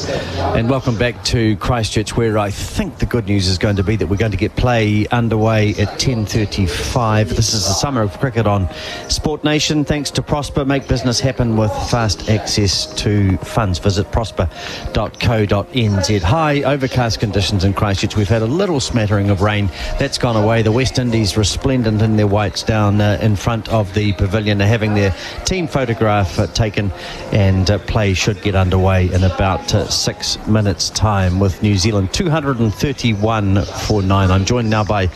And welcome back to Christchurch, where I think the good news is going to be that we're going to get play underway at 10:35. This is the Summer of Cricket on Sport Nation. Thanks to Prosper. Make business happen with fast access to funds. Visit prosper.co.nz. High overcast conditions in Christchurch. We've had a little smattering of rain. That's gone away. The West Indies resplendent in their whites down in front of the pavilion. They're having their team photograph taken, and play should get underway in about 6 minutes time with New Zealand 231 for 9. I'm joined now by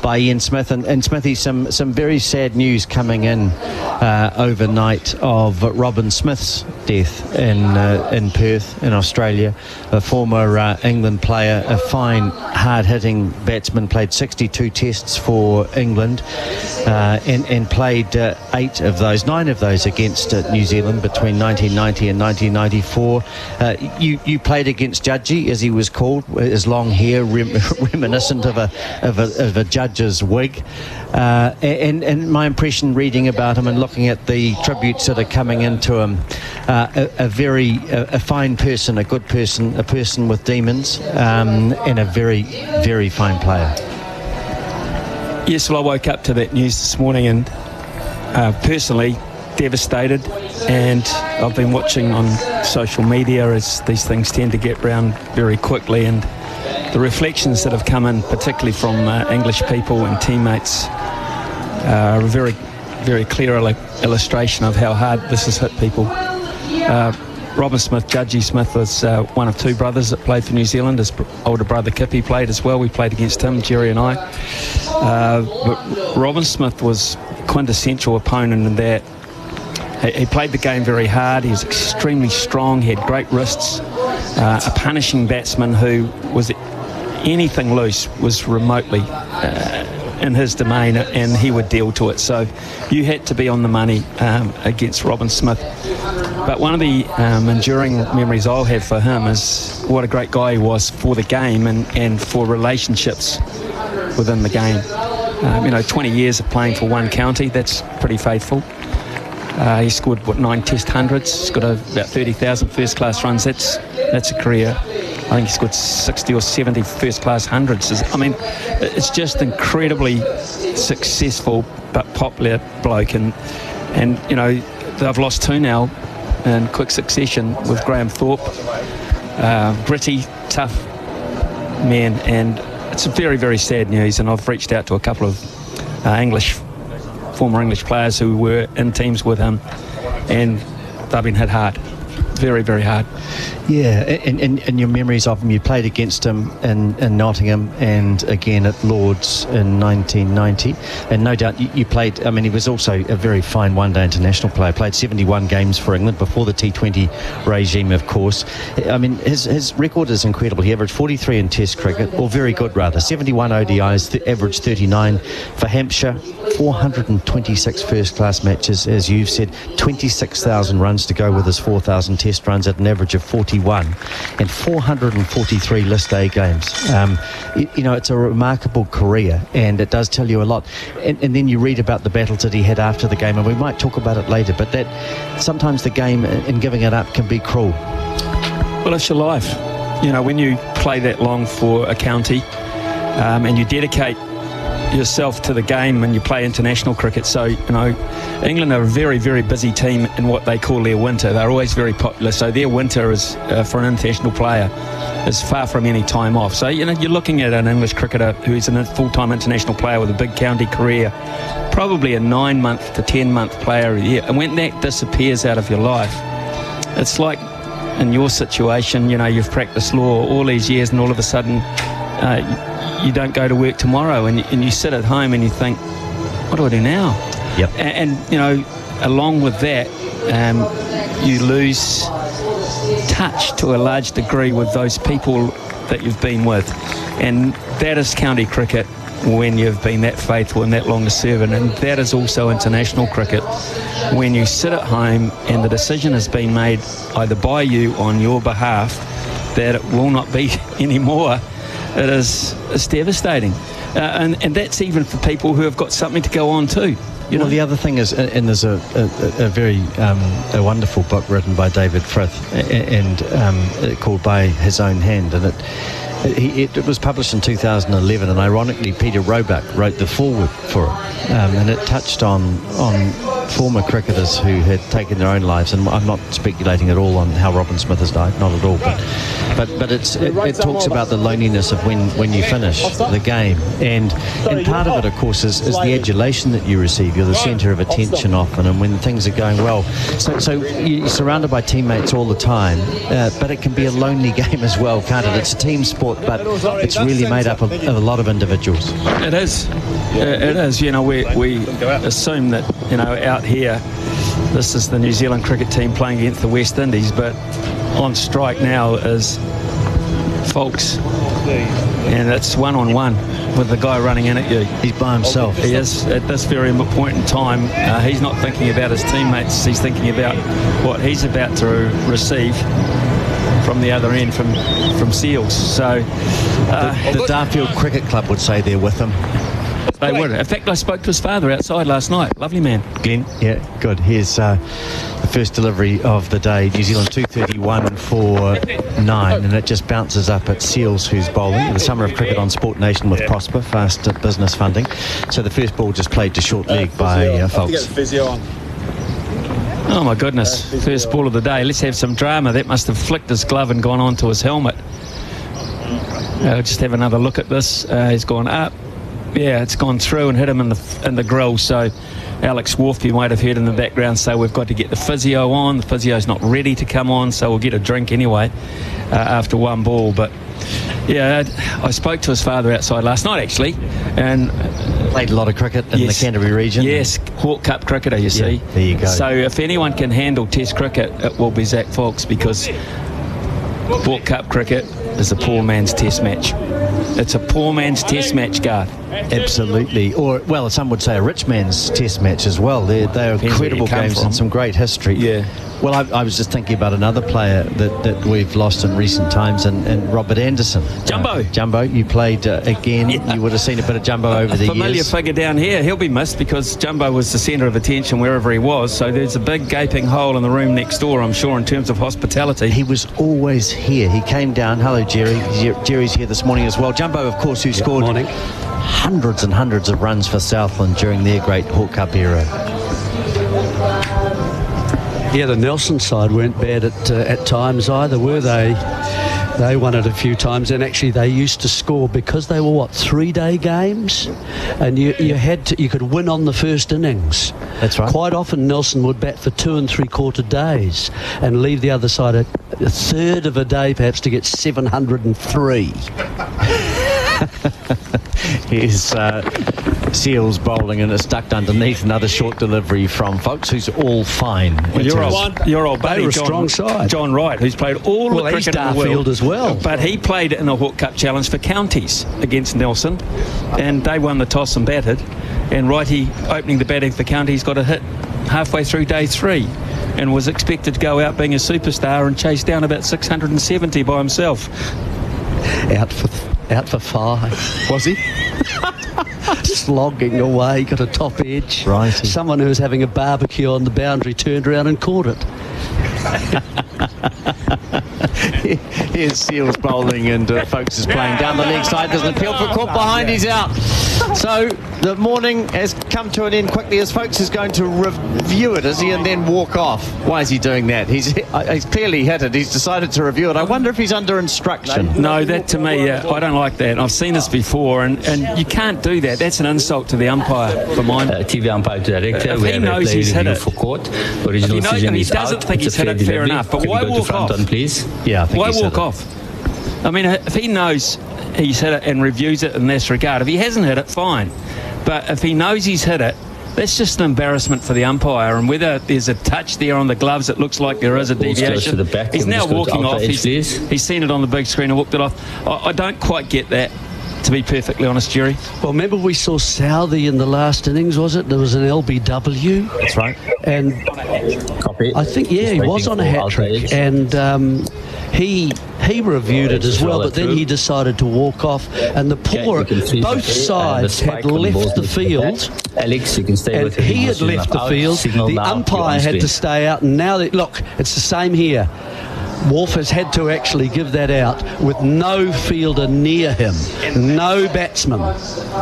Ian Smith, and Smithy, some very sad news coming in overnight of Robin Smith's death in Perth in Australia. A former England player, a fine hard-hitting batsman, played 62 tests for England and played 9 of those against New Zealand between 1990 and 1994. You played against Judgy, as he was called, his long hair reminiscent of a judge's wig. And my impression reading about him and looking at the tributes that are coming into him, a fine person, a good person, a person with demons, and a very, very fine player. Yes, well, I woke up to that news this morning and personally devastated, and I've been watching on social media as these things tend to get round very quickly, and the reflections that have come in, particularly from English people and teammates, are a very, very clear illustration of how hard this has hit people. Robin Smith, Judgy Smith, was one of 2 brothers that played for New Zealand. His older brother Kippy played as well. We played against him, Jerry and I. But Robin Smith was quintessential opponent in that he played the game very hard. He was extremely strong. He had great wrists. A punishing batsman who was anything loose was remotely in his domain, and he would deal to it. So you had to be on the money against Robin Smith. But one of the enduring memories I'll have for him is what a great guy he was for the game and for relationships within the game. 20 years of playing for one county, that's pretty faithful. He scored 9 test hundreds. He's got about 30,000 first-class runs. That's a career. I think he scored 60 or 70 first-class hundreds. It's just incredibly successful but popular bloke. And they've lost 2 now in quick succession with Graham Thorpe. Gritty, tough man, and it's very, very sad news. And I've reached out to a couple of former English players who were in teams with him, and they've been hit hard, very, very hard. Yeah, and your memories of him, you played against him in Nottingham and again at Lord's in 1990, and no doubt you played, he was also a very fine one-day international player, played 71 games for England before the T20 regime, of course. His record is incredible. He averaged 43 in Test cricket, or very good rather, 71 ODIs, averaged 39 for Hampshire, 426 first-class matches, as you've said, 26,000 runs to go with his 4,000 Test runs at an average of 41, and 443 List A games. It's a remarkable career, and it does tell you a lot. And then you read about the battles that he had after the game, and we might talk about it later, but that sometimes the game and giving it up can be cruel. Well, it's your life. When you play that long for a county, and you dedicate yourself to the game and you play international cricket. So, England are a very, very busy team in what they call their winter. They're always very popular. So their winter is, for an international player, is far from any time off. So, you're looking at an English cricketer who's a full-time international player with a big county career, probably a 9-month to 10-month player a year. And when that disappears out of your life, it's like in your situation, you've practiced law all these years, and all of a sudden you don't go to work tomorrow, and you sit at home and you think, what do I do now? Yep. And along with that, you lose touch to a large degree with those people that you've been with, and that is county cricket when you've been that faithful and that long a servant, and that is also international cricket when you sit at home and the decision has been made either by you on your behalf that it will not be anymore. It's devastating, and that's even for people who have got something to go on to. You know? Well, the other thing is, and there's a very a wonderful book written by David Frith and called By His Own Hand, and it was published in 2011, and ironically Peter Roebuck wrote the foreword for it, and it touched on former cricketers who had taken their own lives, and I'm not speculating at all on how Robin Smith has died, not at all, but it talks about the loneliness of when you finish the game, and part of it, of course, is the adulation that you receive. You're the centre of attention often, and when things are going well, so you're surrounded by teammates all the time, but it can be a lonely game as well, can't it? It's a team sport, but it's really made up of a lot of individuals. It is. It is. You know, we assume that, you know, out here, this is the New Zealand cricket team playing against the West Indies, but on strike now is Foulkes, and it's one-on-one with the guy running in at you. He's by himself. He is at this very point in time. He's not thinking about his teammates. He's thinking about what he's about to receive from the other end, from Seals. So the Darfield Cricket Club would say they're with him. They would. In fact, I spoke to his father outside last night. Lovely man. Glenn, yeah, good. Here's the first delivery of the day. New Zealand 231 for 9, and it just bounces up at Seals, who's bowling. The Summer of Cricket on Sport Nation with Prosper, fast business funding. So the first ball just played to short leg by Foulkes. Oh my goodness, first ball of the day. Let's have some drama. That must have flicked his glove and gone onto his helmet. Just have another look at this. He's gone up. Yeah, it's gone through and hit him in the grill. So Alex Wharf, you might have heard in the background, say we've got to get the physio on. The physio's not ready to come on, so we'll get a drink anyway after one ball. But yeah, I spoke to his father outside last night actually, and played a lot of cricket in the Canterbury region. Yes, Hawke Cup cricketer, you see. There you go. So if anyone can handle Test cricket, it will be Zach Foulkes, because Hawke Cup cricket is a poor man's Test match. It's a poor man's Test match, Garth. Absolutely. Or, well, some would say a rich man's Test match as well. They are incredible games and some great history. Yeah. Well, I was just thinking about another player that we've lost in recent times, and Robert Anderson. Jumbo. Jumbo, you played again. Yeah. You would have seen a bit of Jumbo over the years. Familiar figure down here. He'll be missed because Jumbo was the centre of attention wherever he was. So there's a big gaping hole in the room next door, I'm sure, in terms of hospitality. He was always here. He came down. Hello, Jerry. Jerry's here this morning as well. Jumbo, of course, who scored hundreds and hundreds of runs for Southland during their great Hawke Cup era. Yeah, the Nelson side weren't bad at times either, were they? They won it a few times, and actually they used to score because they were 3-day games, and you could win on the first innings. That's right. Quite often Nelson would bat for 2 3/4 days and leave the other side a third of a day perhaps to get 703. Here's Seals bowling, and it's ducked underneath. Another short delivery from Foulkes, who's all fine. Well, your old buddy, strong side. John Wright, who's played all the cricket in the world as well. But he played in a Hawke Cup challenge for counties against Nelson, and they won the toss and batted. And Wrighty, opening the batting for counties, got a hit halfway through day 3, and was expected to go out being a superstar and chase down about 670 by himself. Out for 5. Was he? Slogging away, got a top edge. Right. Someone who was having a barbecue on the boundary turned around and caught it. Here's Seals bowling, and Foulkes is playing down the leg side. There's an appeal for caught behind. He's out. So the morning has come to an end quickly as Foulkes is going to review it, is he, and then walk off. Why is he doing that? He's clearly hit it. He's decided to review it. I wonder if he's under instruction. No, that to me, I don't like that. I've seen this before, and you can't do that. That's an insult to the umpire for mine. TV umpire director, if he knows he's hit it, for court. If he doesn't think he's hit it, fair enough. But why walk off? Please? Yeah, I think why walk off? I mean, if he knows he's hit it and reviews it in this regard, if he hasn't hit it, fine. But if he knows he's hit it, that's just an embarrassment for the umpire. And whether there's a touch there on the gloves, it looks like there is a deviation. To the back. He's now walking off. He's seen it on the big screen and walked it off. I don't quite get that. to be perfectly honest, Jerry. Well, remember we saw Southey in the last innings, was it? There was an LBW. That's right. And I think, he was on a hat-trick. And he reviewed it as well, but then he decided to walk off. And both sides had left the field. Alex, you can stay and with him. he had left the field. The umpire had to stay out. And now, look, it's the same here. Wolf has had to actually give that out with no fielder near him, no batsman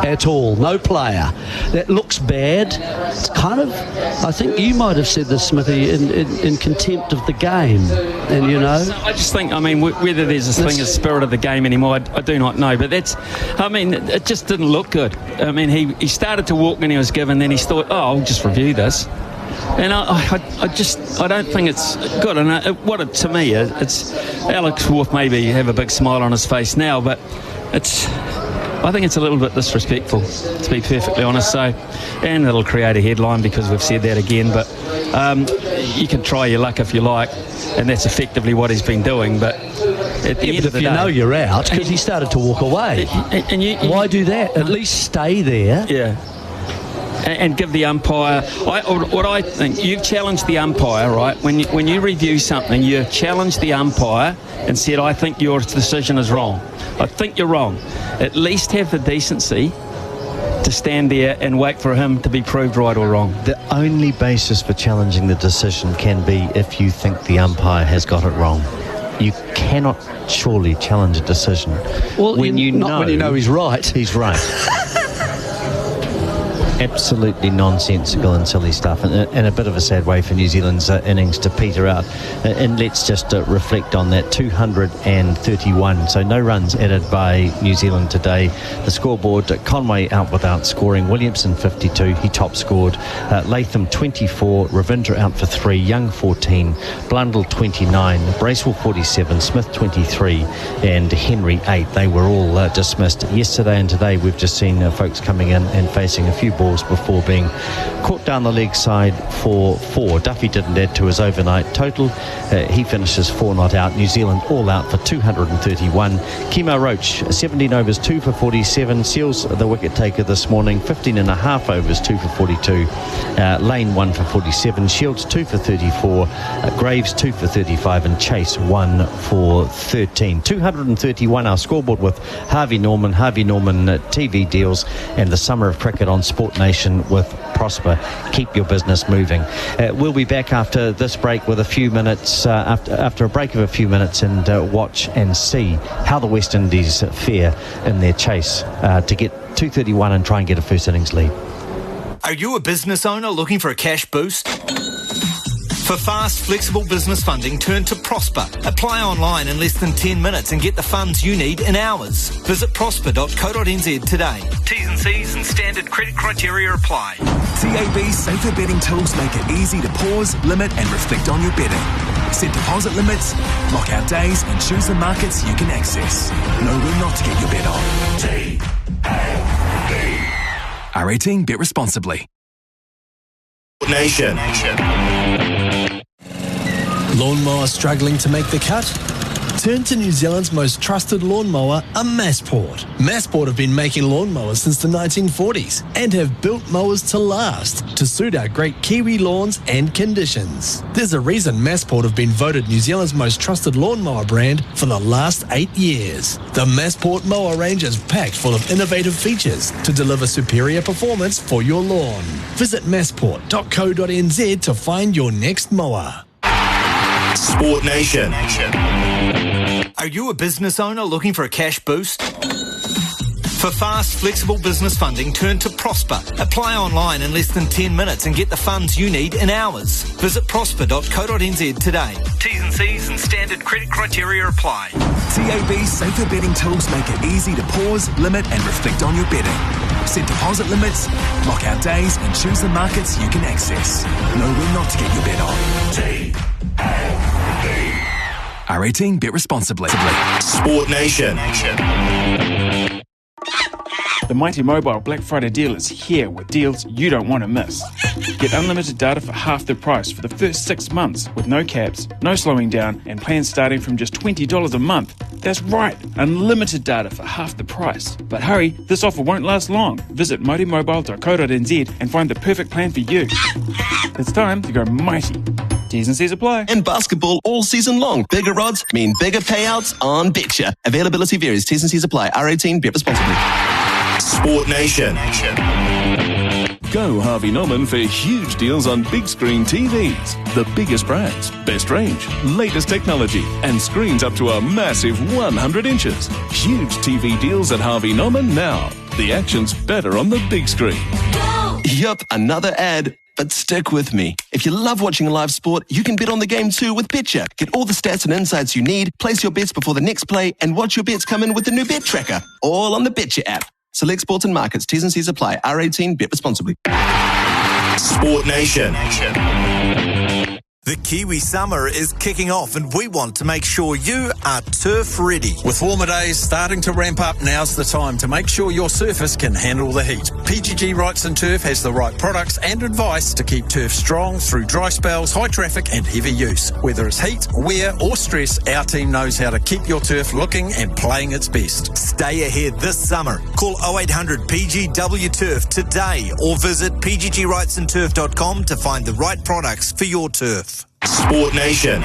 at all, no player. That looks bad. It's kind of, I think you might have said this, Smithy, in contempt of the game. And, I just think, whether there's a thing as spirit of the game anymore, I do not know. But it just didn't look good. He started to walk when he was given, then he thought, I'll just review this. And I don't think it's good. And to me, it's Alex Wolf maybe have a big smile on his face now, but I think it's a little bit disrespectful, to be perfectly honest. So, and it'll create a headline because we've said that again. But you can try your luck if you like, and that's effectively what he's been doing. But at the end of the day, you're out because he started to walk away. Why do that? At least stay there. Yeah. And give the umpire. What I think, you've challenged the umpire, right? When you review something, you've challenged the umpire and said, I think your decision is wrong. I think you're wrong. At least have the decency to stand there and wait for him to be proved right or wrong. The only basis for challenging the decision can be if you think the umpire has got it wrong. You cannot surely challenge a decision when you know he's right. He's right. Absolutely nonsensical and silly stuff, and a bit of a sad way for New Zealand's innings to peter out. And let's just reflect on that. 231, so no runs added by New Zealand today. The scoreboard, Conway out without scoring, Williamson 52, he top scored, Latham 24, Ravindra out for 3, Young 14, Blundell 29, Bracewell 47, Smith 23, and Henry 8. They were all dismissed yesterday, and today we've just seen folks coming in and facing a few balls before being caught down the leg side for 4. Duffy didn't add to his overnight total. He finishes 4 not out. New Zealand all out for 231. Kimo Roach, 17 overs, 2 for 47. Seals the wicket taker this morning, 15 and a half overs, 2 for 42. Lane 1 for 47. Shields 2 for 34. Graves 2 for 35. And Chase 1 for 13. 231 our scoreboard with Harvey Norman TV deals, and the Summer of Cricket on Sport Nation with Prosper. Keep your business moving. We'll be back after this break with a few minutes, after a break of a few minutes, and watch and see how the West Indies fare in their chase to get 231 and try and get a first innings lead. Are you a business owner looking for a cash boost? For fast, flexible business funding, turn to Prosper. Apply online in less than 10 minutes and get the funds you need in hours. Visit prosper.co.nz today. T's and C's and standard credit criteria apply. TAB's safer betting tools make it easy to pause, limit and reflect on your betting. Set deposit limits, lock out days and choose the markets you can access. Know when not to get your bet on. TAB. R18, bet responsibly. Nation. Lawnmower struggling to make the cut? Turn to New Zealand's most trusted lawnmower, a Massport. Massport have been making lawnmowers since the 1940s and have built mowers to last, to suit our great Kiwi lawns and conditions. There's a reason Massport have been voted New Zealand's most trusted lawnmower brand for the last 8 years. The Massport mower range is packed full of innovative features to deliver superior performance for your lawn. Visit massport.co.nz to find your next mower. Sport Nation. Are you a business owner looking for a cash boost? For fast, flexible business funding, turn to Prosper. Apply online in less than 10 minutes and get the funds you need in hours. Visit prosper.co.nz today. T's and C's and standard credit criteria apply. TAB's safer betting tools make it easy to pause, limit and reflect on your betting. Set deposit limits, lock out days and choose the markets you can access. Know when not to get your bet on. R18, bet responsibly. Sport Nation. The Mighty Mobile Black Friday deal is here with deals you don't want to miss. Get unlimited data for half the price for the first 6 months with no caps, no slowing down, and plans starting from just $20 a month. That's right, unlimited data for half the price. But hurry, this offer won't last long. Visit mightymobile.co.nz and find the perfect plan for you. It's time to go mighty. T's and C's apply. And basketball all season long. Bigger odds mean bigger payouts on Betcha. Availability varies. T's and C's apply. R18, bet responsibly. Sport Nation. Go Harvey Norman for huge deals on big screen TVs. The biggest brands, best range, latest technology, and screens up to a massive 100 inches. Huge TV deals at Harvey Norman now. The action's better on the big screen. Yup, another ad. But stick with me. If you love watching live sport, you can bet on the game too with Betcha. Get all the stats and insights you need, place your bets before the next play, and watch your bets come in with the new Bet Tracker. All on the Betcha app. Select sports and markets. T's and C's apply. R18, bet responsibly. Sport Nation. The Kiwi summer is kicking off and we want to make sure you are turf ready. With warmer days starting to ramp up, now's the time to make sure your surface can handle the heat. PGG Wrights and Turf has the right products and advice to keep turf strong through dry spells, high traffic and heavy use. Whether it's heat, wear or stress, our team knows how to keep your turf looking and playing its best. Stay ahead this summer. Call 0800 PGW Turf today or visit pggwrightsandturf.com to find the right products for your turf. Sport Nation.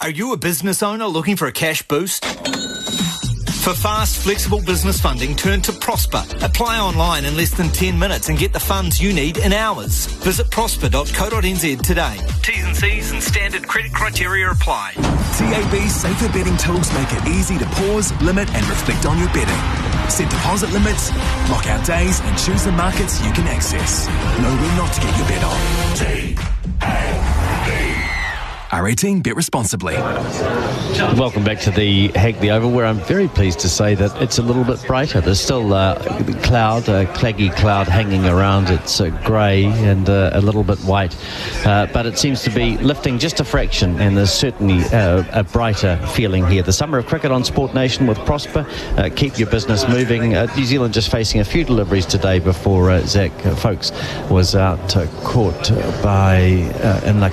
Are you a business owner looking for a cash boost? For fast, flexible business funding, turn to Prosper. Apply online in less than 10 minutes and get the funds you need in hours. Visit prosper.co.nz today. T's and C's and standard credit criteria apply. TAB's safer betting tools make it easy to pause, limit and reflect on your betting. Set deposit limits, lock out days and choose the markets you can access. Know when not to get your bet on. R18, bet responsibly. Welcome back to the Hag the Oval, where I'm very pleased to say that it's a little bit brighter. There's still claggy cloud hanging around. It's grey and a little bit white, but it seems to be lifting just a fraction, and there's certainly a brighter feeling here. The summer of cricket on Sport Nation with Prosper. Keep your business moving. New Zealand just facing a few deliveries today before Zach Folkes was out caught by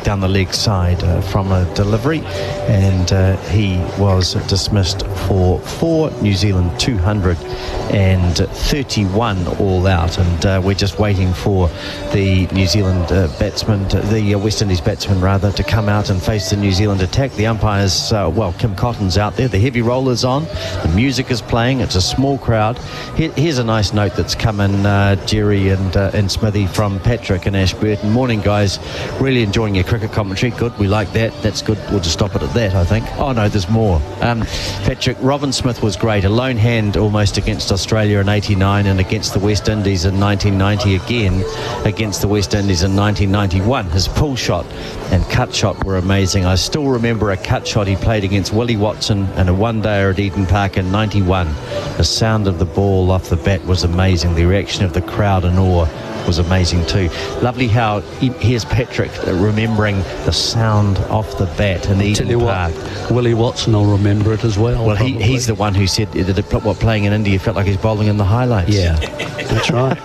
down the leg side from a delivery, and he was dismissed for 4 New Zealand 231 all out, and we're just waiting for the New Zealand batsman, the West Indies batsman rather, to come out and face the New Zealand attack. The umpires, Kim Cotton's out there, the heavy roller's on, the music is playing, it's a small crowd. Here's a nice note that's come in, Jerry and Smithy, from Patrick and Ashburton. Morning guys, really enjoying your cricket commentary. Good, we like that. That's good. We'll just stop it at that, I think. Oh no, there's more. Patrick, Robin Smith was great. A lone hand almost against Australia in 89 and against the West Indies in 1990 again, against the West Indies in 1991. His pull shot and cut shot were amazing. I still remember a cut shot he played against Willie Watson in a one-dayer at Eden Park in 91. The sound of the ball off the bat was amazing. The reaction of the crowd in awe was amazing too. Lovely how here's Patrick remembering the sound off the bat in Eden Park. Willie Watson will remember it as well. Well, he's the one who said that playing in India felt like he's bowling in the highlights. Yeah, that's right.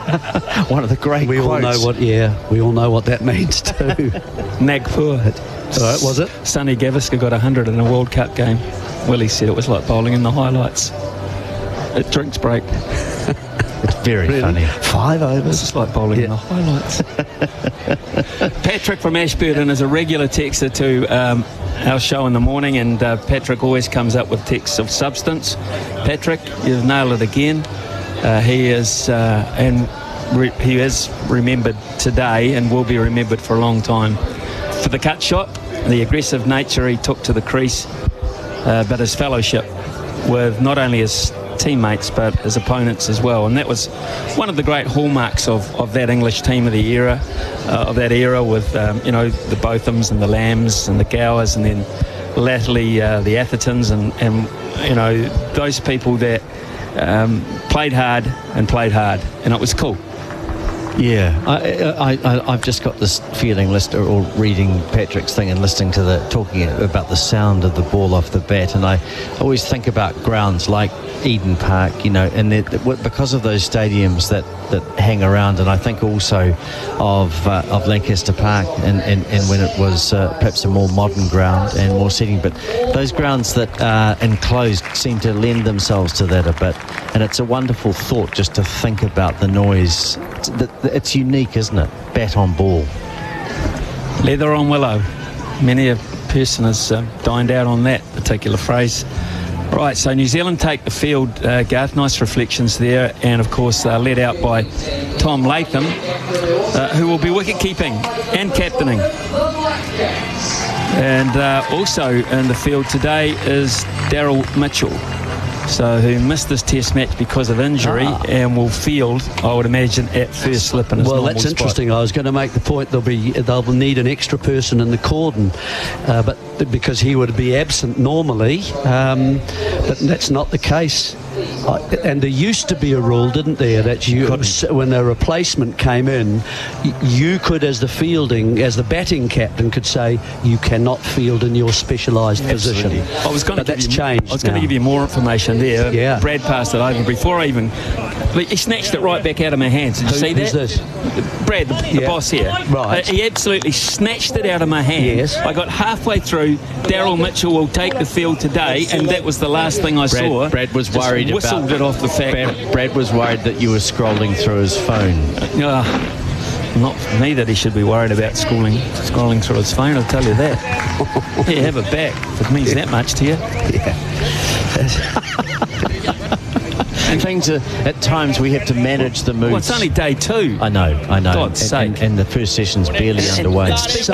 One of the great we quotes. We all know what that means too. Nagpur. Was it? Sonny Gavaskar got 100 in a World Cup game. Willie said it was like bowling in the highlights at drinks break. It's very funny. 5 overs. It's like bowling in the highlights. Patrick from Ashburton is a regular texter to our show in the morning, and Patrick always comes up with texts of substance. Patrick, you've nailed it again. He is he is remembered today and will be remembered for a long time for the cut shot, the aggressive nature he took to the crease, but his fellowship with not only his teammates but his opponents as well, and that was one of the great hallmarks of that English team of the era, with the Bothams and the Lambs and the Gowers, and then latterly the Athertons and those people that played hard, and it was cool. Yeah, I've just got this feeling, or reading Patrick's thing and listening to talking about the sound of the ball off the bat, and I always think about grounds like Eden Park, and because of those stadiums that hang around, and I think also of Lancaster Park, and when it was perhaps a more modern ground and more seating, but those grounds that are enclosed seem to lend themselves to that a bit, and it's a wonderful thought just to think about the noise. It's unique, isn't it? Bat on ball. Leather on willow. Many a person has dined out on that particular phrase. Right, so New Zealand take the field, Garth. Nice reflections there, and of course led out by Tom Latham, who will be wicket-keeping and captaining. And also in the field today is Daryl Mitchell, who missed this test match because of injury and will field, I would imagine, at first slip in his normal that's spot. interesting. I was going to make the point they'll need an extra person in the cordon, but because he would be absent normally, but that's not the case. And there used to be a rule, didn't there, that when a replacement came in, you could, as the batting captain, could say you cannot field in your specialised position. I was going to give you more information there. Yeah. Brad passed it over before he snatched it right back out of my hands. Did you see that? Who's this? Brad, the boss here. Right. He absolutely snatched it out of my hands. Yes. I got halfway through. Daryl Mitchell will take the field today, and that was the last thing I saw. Brad was worried whistled it off the fact. Brad was worried that you were scrolling through his phone. Not for me that he should be worried about scrolling through his phone, I'll tell you that. Yeah, have it back if it means that much to you. And things at times we have to manage the moods. Well, it's only day 2. I know. God's sake. And the first session's barely underway. Guys.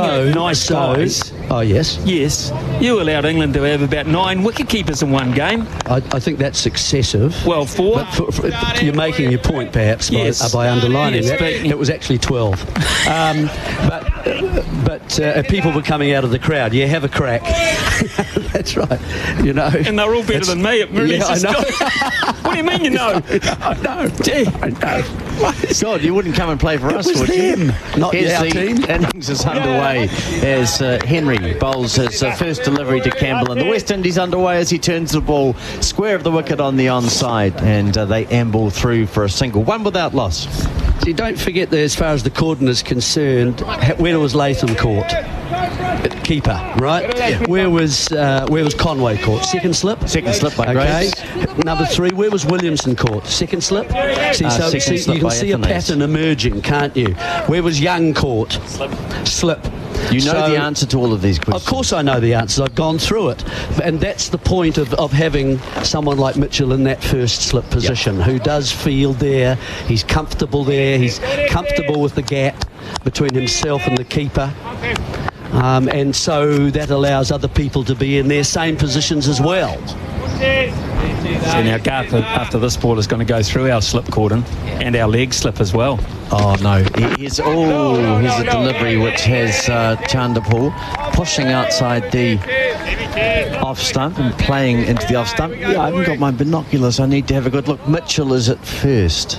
Oh, yes. Yes. You allowed England to have about 9 wicket-keepers in one game. I think that's excessive. Well, 4. But you're making your point, perhaps, by underlining that. It was actually 12. But people were coming out of the crowd. Yeah, have a crack. That's right. And they're all better than me. I know. What do you mean you know? I know. Gee. I know. God, you wouldn't come and play for us, was would you? them, not Here's our the team. innings is underway as Henry bowls his first delivery to Campbell, and the West Indies underway as he turns the ball square of the wicket on the onside, and they amble through for a single, one without loss. See, don't forget that as far as the cordon is concerned, where was Latham caught? Keeper, right? Yeah. Where was Conway caught? Second slip? Second slip by Grace. Number 3, where was Williamson caught? Second slip? You can see a pattern emerging, can't you? Where was Young caught? Slip. You know the answer to all of these questions. Of course I know the answers. I've gone through it. And that's the point of having someone like Mitchell in that first slip position, who does field there. He's comfortable there. He's comfortable with the gap between himself and the keeper. And so that allows other people to be in their same positions as well. So now Garth, after this ball, is going to go through our slip cordon and our leg slip as well. Oh, no. Here's a delivery which has Chanderpaul pushing outside the off stump and playing into the off stump. Yeah, I haven't got my binoculars. I need to have a good look. Mitchell is at first.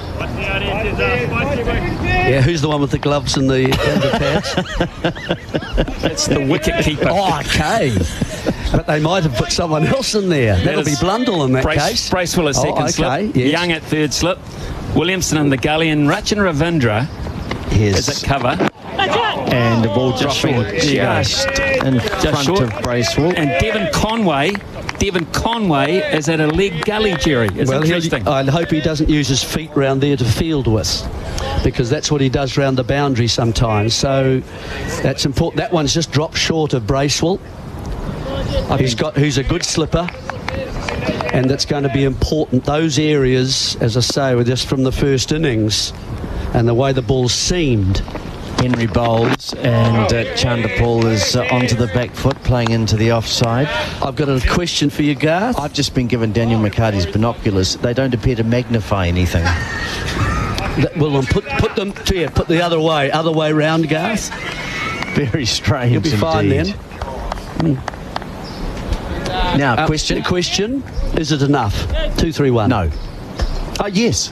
Yeah, who's the one with the gloves and the pads? It's the wicket keeper. Oh, okay. But they might have put someone else in there. That'll be Blundell in that case. Bracewell at second slip. Yes. Young at third slip. Williamson in the gully, and Rachin Ravindra is at cover. And the ball just short, just in front of Bracewell. And Devon Conway is at a leg gully, Jerry. It's interesting. I hope he doesn't use his feet round there to field with, because that's what he does round the boundary sometimes. So that's important. That one's just dropped short of Bracewell. Who's a good slipper, and that's going to be important. Those areas, as I say, were just from the first innings and the way the ball seemed. Henry bowls, and Chanderpaul is onto the back foot, playing into the offside. I've got a question for you, Garth. I've just been given Daniel McHardy's binoculars. They don't appear to magnify anything. Well, put the other way round, Garth. Very strange. You'll be fine then. Now, question. Is it enough? 2, 3, 1. No. Yes.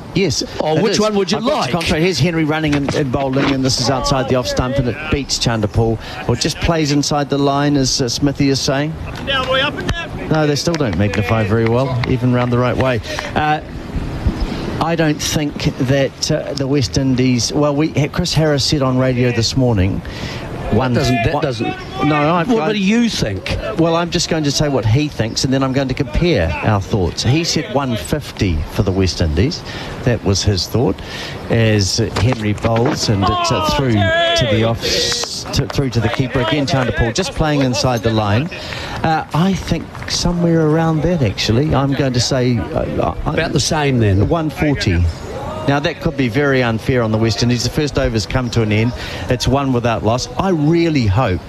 Oh, which one would you like? Here's Henry running and bowling, and this is outside the off stump, and it beats Chanderpaul, or just plays inside the line, as Smithy is saying. Up and down, boy, up and down. No, they still don't magnify very well, even round the right way. I don't think that the West Indies... Well, Chris Harris said on radio this morning... That doesn't. No, what do you think? Well, I'm just going to say what he thinks, and then I'm going to compare our thoughts. He said 150 for the West Indies. That was his thought. As Henry bowls, and it's through to the off, through to the keeper again. Chanderpaul just playing inside the line. I think somewhere around that. Actually, I'm going to say about the same then. 140. Now, that could be very unfair on the West Indies. The first over's come to an end. It's one without loss. What I really hope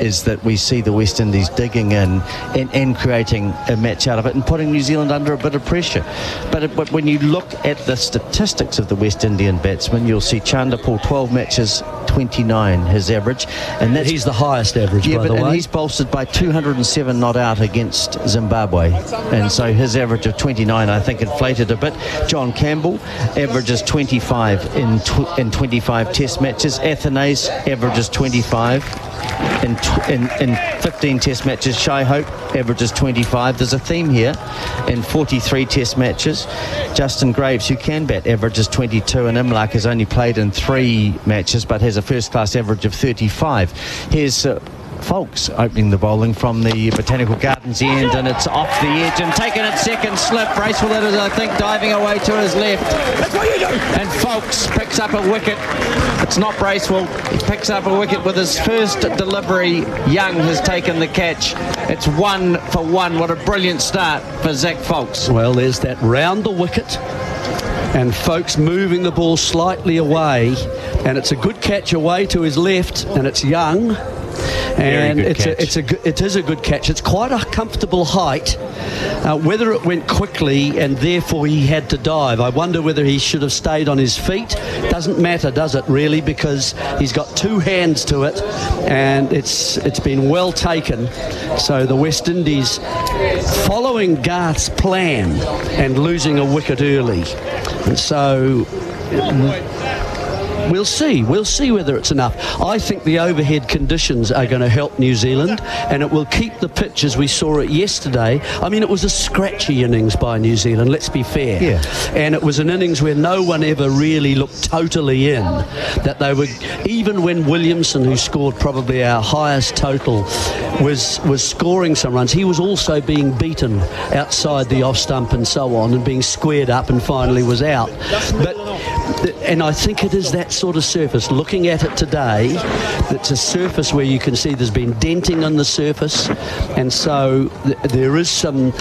is that we see the West Indies digging in and creating a match out of it and putting New Zealand under a bit of pressure. But when you look at the statistics of the West Indian batsmen, you'll see Chanderpaul, 12 matches, 29 his average. And he's the highest average, by the way. And he's bolstered by 207 not out against Zimbabwe. And so his average of 29, I think, inflated a bit. John Campbell averages 25 in 25 test matches. Athanase averages 25 in 15 test matches. Shai Hope averages 25. There's a theme here in 43 test matches. Justin Graves, who can bat, averages 22, and Imlach has only played in 3 matches but has a first-class average of 35. Here's Folks opening the bowling from the Botanical Gardens end, and it's off the edge and taken its second slip. Bracewell, it is, I think, diving away to his left. That's what you do. And Folks picks up a wicket. It's not Bracewell. He picks up a wicket with his first delivery. Young has taken the catch. It's 1 for 1. What a brilliant start for Zach Folks. Well, there's that round the wicket, and Folks moving the ball slightly away, and it's a good catch away to his left, and it's Young. And it is a good catch. It's quite a comfortable height. Whether it went quickly and therefore he had to dive, I wonder whether he should have stayed on his feet. Doesn't matter, does it, really, because he's got 2 hands to it, and it's been well taken. So the West Indies following Garth's plan and losing a wicket early. And so we'll see whether it's enough. I think the overhead conditions are going to help New Zealand, and it will keep the pitch as we saw it yesterday. I mean, it was a scratchy innings by New Zealand, let's be fair. Yeah. And it was an innings where no one ever really looked totally in. That they were, even when Williamson, who scored probably our highest total, was scoring some runs, he was also being beaten outside the off stump and so on, and being squared up and finally was out. And I think it is that sort of surface. Looking at it today, it's a surface where you can see there's been denting on the surface, and so there is some,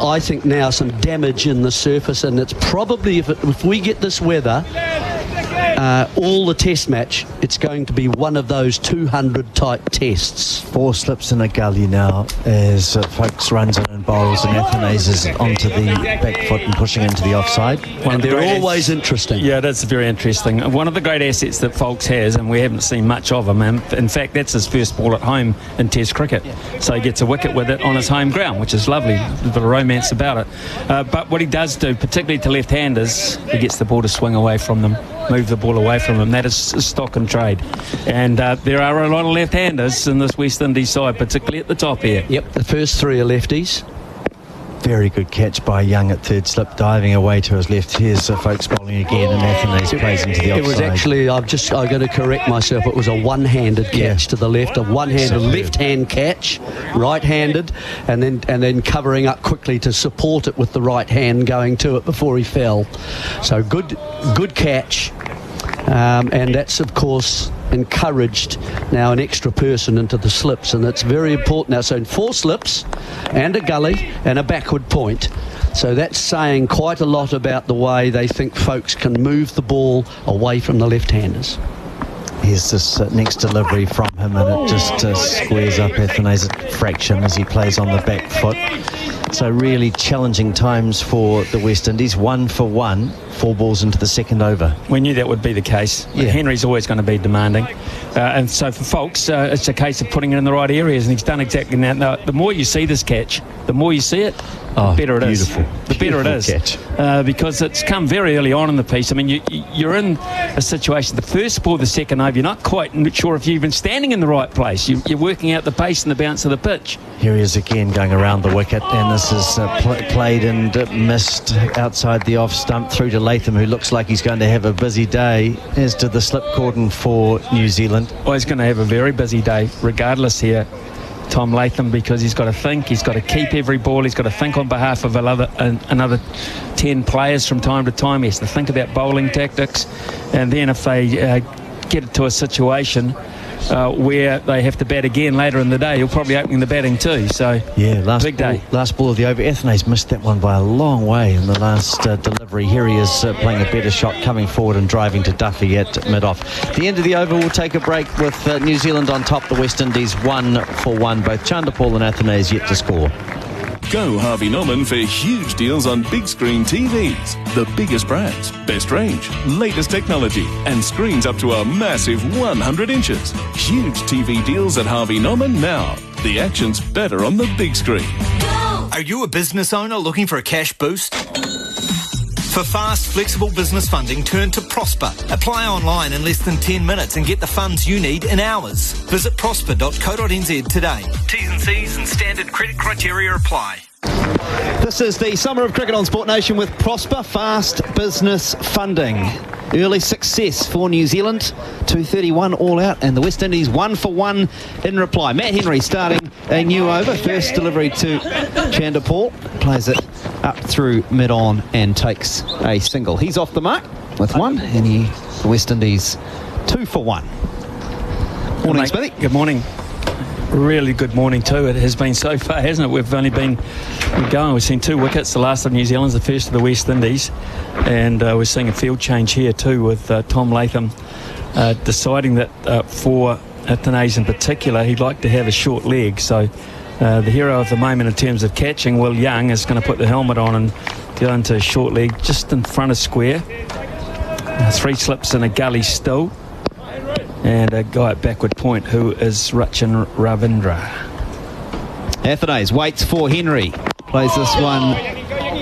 I think now, some damage in the surface, and it's probably, if we get this weather, all the test match, it's going to be one of those 200 type tests. 4 slips in a gully now as Folks runs in and bowls, and Athanase is onto the back foot and pushing into the offside. And they're always interesting. Yeah, that's very interesting. One of the great assets that Folks has, and we haven't seen much of him, and in fact that's his first ball at home in Test cricket. So he gets a wicket with it on his home ground, which is lovely. A bit of romance about it. But what he does do, particularly to left-handers, he gets the ball to swing away from them, move the ball away from him. That is stock and trade. And there are a lot of left-handers in this West Indies side, particularly at the top here. Yep, the first 3 are lefties. Very good catch by Young at third slip, diving away to his left. Here's Folks bowling again, and Athanase plays into the offside. It was actually, I'm going to correct myself, it was a one-handed catch to the left, a one-handed left-hand catch, right-handed, and then covering up quickly to support it with the right hand going to it before he fell. So good catch. And that's, of course, encouraged now an extra person into the slips, and it's very important now. So in 4 slips and a gully and a backward point, so that's saying quite a lot about the way they think Folks can move the ball away from the left-handers. Here's this next delivery from him, and it just squares up Athanase at fraction as he plays on the back foot. So really challenging times for the West Indies. 1 for 1, 4 balls into the second over. We knew that would be the case. Yeah. Henry's always going to be demanding. And so for Folks, it's a case of putting it in the right areas, and he's done exactly that. Now, the more you see this catch, the more you see it, the better it is. Beautiful. The better it is. Catch. because it's come very early on in the piece. I mean, you're in a situation, the first ball, the second over, you're not quite sure if you're even standing in the right place. You're working out the pace and the bounce of the pitch. Here he is again going around the wicket, and this is played and missed outside the off stump through to Latham, who looks like he's going to have a busy day, as to the slip cordon for New Zealand. Well, he's going to have a very busy day regardless here, Tom Latham, because he's got to think, he's got to keep every ball, he's got to think on behalf of another 10 players from time to time. He has to think about bowling tactics, and then if they get to a situation where they have to bat again later in the day, he'll probably opening the batting too. So yeah, last ball of the over. Athenaeus missed that one by a long way in the last delivery. Here he is playing a better shot, coming forward and driving to Duffy at mid-off. The end of the over, we'll take a break with New Zealand on top, the West Indies 1-1. Both Chanderpaul and Athenaeus yet to score. Go Harvey Norman for huge deals on big screen TVs. The biggest brands, best range, latest technology, and screens up to a massive 100 inches. Huge TV deals at Harvey Norman now. The action's better on the big screen. Are you a business owner looking for a cash boost? For fast, flexible business funding, turn to Prosper. Apply online in less than 10 minutes and get the funds you need in hours. Visit prosper.co.nz today. T's and C's and standard credit criteria apply. This is the Summer of Cricket on Sport Nation with Prosper Fast Business Funding. Early success for New Zealand, 231 all out, and the West Indies 1-1 in reply. Matt Henry starting a new over. First delivery to Chanderpaul. Plays it up through mid-on and takes a single. He's off the mark with one, and the West Indies 2-1. Morning, Smithy. Good morning. Really good morning too. It has been so far, hasn't it? We've only been going. We've seen 2 wickets. The last of New Zealand's the first of the West Indies, and we're seeing a field change here too with Tom Latham deciding that for Athenaeus in particular, he'd like to have a short leg. So the hero of the moment in terms of catching, Will Young, is going to put the helmet on and go into a short leg just in front of square. 3 slips and a gully still. And a guy at backward point who is Rachin Ravindra. Athenaeus waits for Henry. Plays this one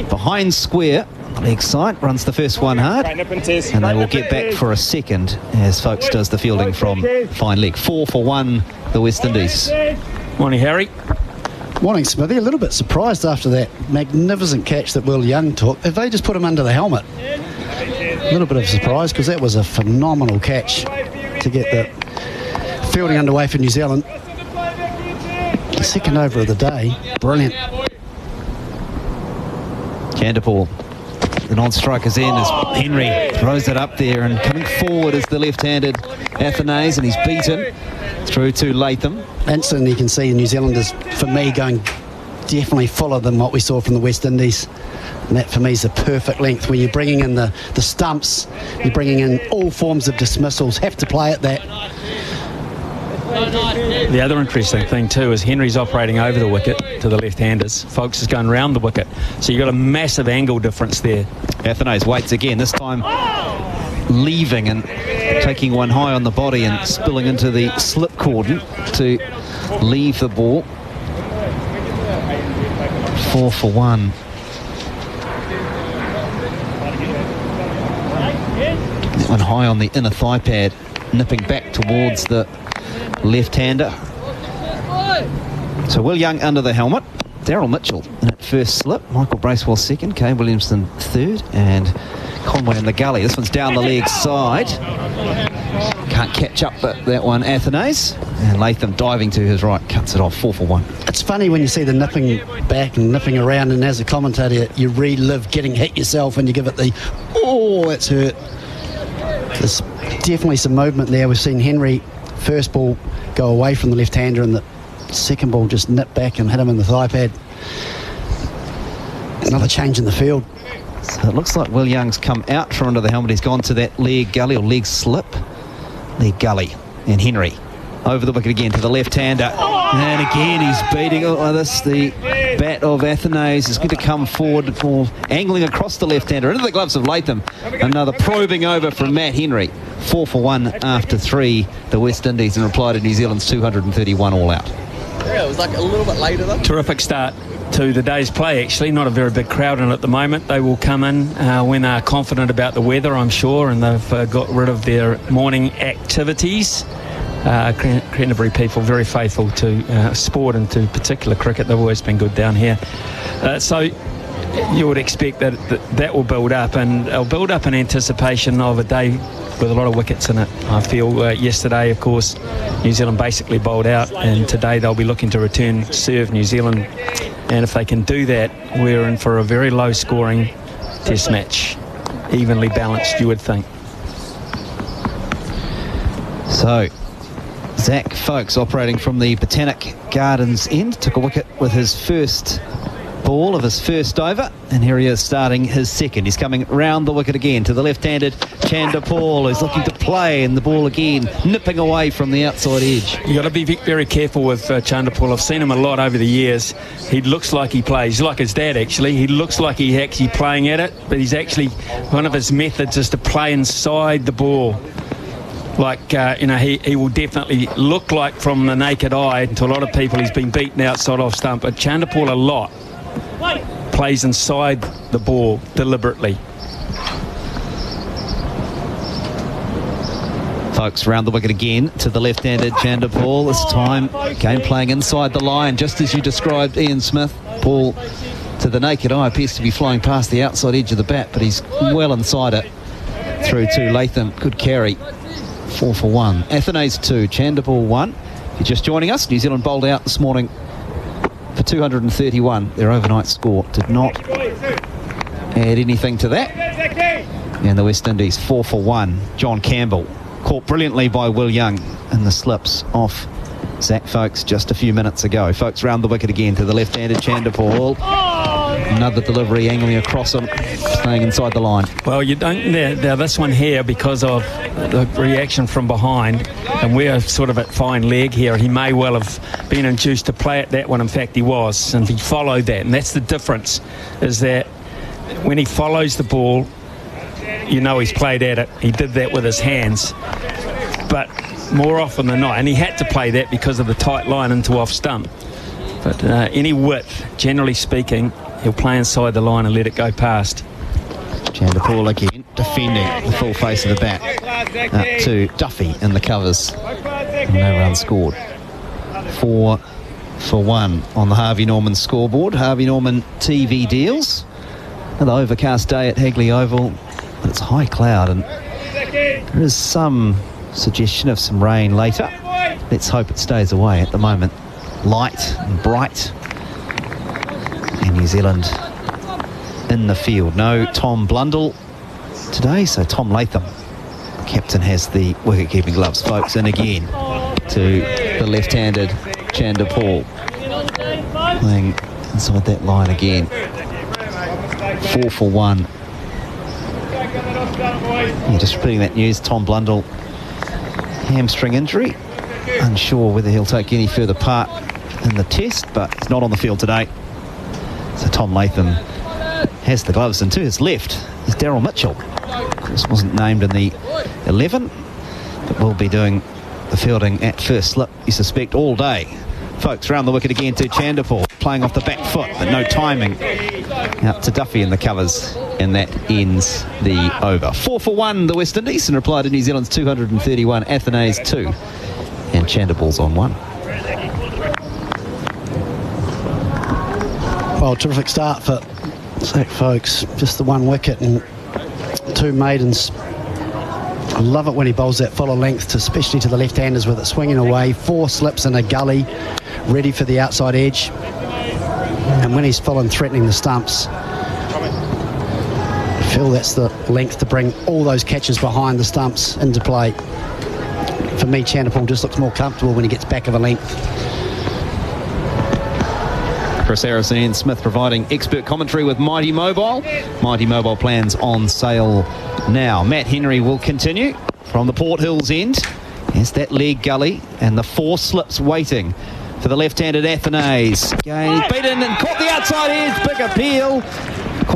behind square. Leg side, runs the first one hard. And they will get back for a second as Folks does the fielding from fine leg. 4-1, the West Indies. Morning, Harry. Morning, Smithy. A little bit surprised after that magnificent catch that Will Young took. If they just put him under the helmet, a little bit of a surprise, because that was a phenomenal catch to get the fielding underway for New Zealand. The second over of the day. Brilliant. Chanderpaul, the non-striker's in as Henry throws it up there, and coming forward is the left-handed Athenaeus, and he's beaten through to Latham. Instantly you can see the New Zealanders, for me, going definitely fuller than what we saw from the West Indies. And that for me is the perfect length. When you're bringing in the stumps, you're bringing in all forms of dismissals, have to play at that. The other interesting thing too is Henry's operating over the wicket to the left-handers. Folks is going round the wicket, so you've got a massive angle difference there. Athenaeus waits again, this time leaving and taking one high on the body and spilling into the slip cordon to leave the ball. 4-1. That one high on the inner thigh pad, nipping back towards the left-hander. So Will Young under the helmet, Daryl Mitchell in at first slip, Michael Bracewell second, Kay Williamson third, and Conway in the gully. This one's down the leg side. Can't catch up that one, Athenaeus. And Latham diving to his right, cuts it off. 4-1. It's funny when you see the nipping back and nipping around, and as a commentator you relive getting hit yourself and you give it the, oh, that's hurt. There's definitely some movement there. We've seen Henry first ball go away from the left-hander, and the second ball just nip back and hit him in the thigh pad. Another change in the field. So it looks like Will Young's come out from under the helmet. He's gone to that leg gully or leg slip. Leg gully. And Henry over the wicket again to the left-hander. And again he's beating this. The bat of Athenaeus is going to come forward for angling across the left-hander into the gloves of Latham. Another probing over from Matt Henry. 4-1 after 3, the West Indies, in reply to New Zealand's 231 all out. Yeah, it was like a little bit later though. Terrific start. to the day's play, actually. Not a very big crowd in at the moment. They will come in when they're confident about the weather, I'm sure, and they've got rid of their morning activities. Cranberry people very faithful to sport and to particular cricket. They've always been good down here. So you would expect that will build up, and it'll build up in anticipation of a day with a lot of wickets in it. I feel yesterday, of course, New Zealand basically bowled out, and today they'll be looking to return serve New Zealand. And if they can do that, we're in for a very low-scoring test match. Evenly balanced, you would think. So, Zach Folkes operating from the Botanic Gardens end. Took a wicket with his first ball of his first over, and here he is starting his second. He's coming round the wicket again to the left-handed Chanderpaul, who's looking to play, and the ball again nipping away from the outside edge. You've got to be very careful with Chanderpaul. I've seen him a lot over the years. He looks like he plays, like his dad actually. He looks like he's actually playing at it, but he's actually, one of his methods is to play inside the ball. Like, he will definitely look like from the naked eye to a lot of people he's been beaten outside off stump, but Chanderpaul a lot plays inside the ball deliberately. Folkes round the wicket again to the left-handed Chanderpaul. This time, game playing inside the line, just as you described, Ian Smith. Ball to the naked eye appears to be flying past the outside edge of the bat, but he's well inside it. Through to Latham. Good carry. 4 for 1. Athenaeus 2, Chanderpaul 1. If you're just joining us, New Zealand bowled out this morning for 231. Their overnight score did not add anything to that. And the West Indies 4 for 1. John Campbell caught brilliantly by Will Young in the slips off Zach Folkes just a few minutes ago. Folkes round the wicket again to the left-handed Chanderpaul. Another delivery angling across him, staying inside the line. Well, you don't. Now this one here, because of the reaction from behind, and we're sort of at fine leg here, he may well have been induced to play at that one. In fact, he was, and he followed that. And that's the difference, is that when he follows the ball, you know he's played at it. He did that with his hands. But more often than not, and he had to play that because of the tight line into off stump. But any width, generally speaking, he'll play inside the line and let it go past. Chanderpaul again, defending the full face of the bat. Up to Duffy in the covers. No run scored. 4 for 1 on the Harvey Norman scoreboard. Harvey Norman TV deals. Another overcast day at Hagley Oval, but it's high cloud, and there is some suggestion of some rain later. Let's hope it stays away. At the moment, light and bright, and New Zealand in the field. No Tom Blundell today, so Tom Latham, captain, has the wicket-keeping gloves. Folkes in again to the left-handed Chanderpaul, playing inside that line again. 4 for 1. Yeah, just repeating that news, Tom Blundell, hamstring injury. Unsure whether he'll take any further part in the test, but he's not on the field today. So Tom Latham has the gloves, and to his left is Daryl Mitchell. Of course, wasn't named in the 11, but will be doing the fielding at first slip, you suspect, all day. Folkes round the wicket again to Chanderpaul, playing off the back foot, but no timing. Out to Duffy in the covers, and that ends the over. 4 for 1, the West Indies, in reply to New Zealand's 231. Athenaeus 2, and Chanderpaul's on 1. Well, terrific start for Zach Folkes. Just the one wicket and 2 maidens. I love it when he bowls that follow length, especially to the left-handers, with it swinging away. 4 slips in a gully, ready for the outside edge. And when he's full and threatening the stumps, I feel that's the length to bring all those catches behind the stumps into play. For me, Chanderpaul just looks more comfortable when he gets back of a length. Chris Harrison and Smith providing expert commentary with Mighty Mobile. Mighty Mobile plans on sale now. Matt Henry will continue from the Port Hills end. There's that leg gully and the 4 slips waiting for the left-handed Athenaeus. Again, he's beaten and caught the outside edge. Big appeal.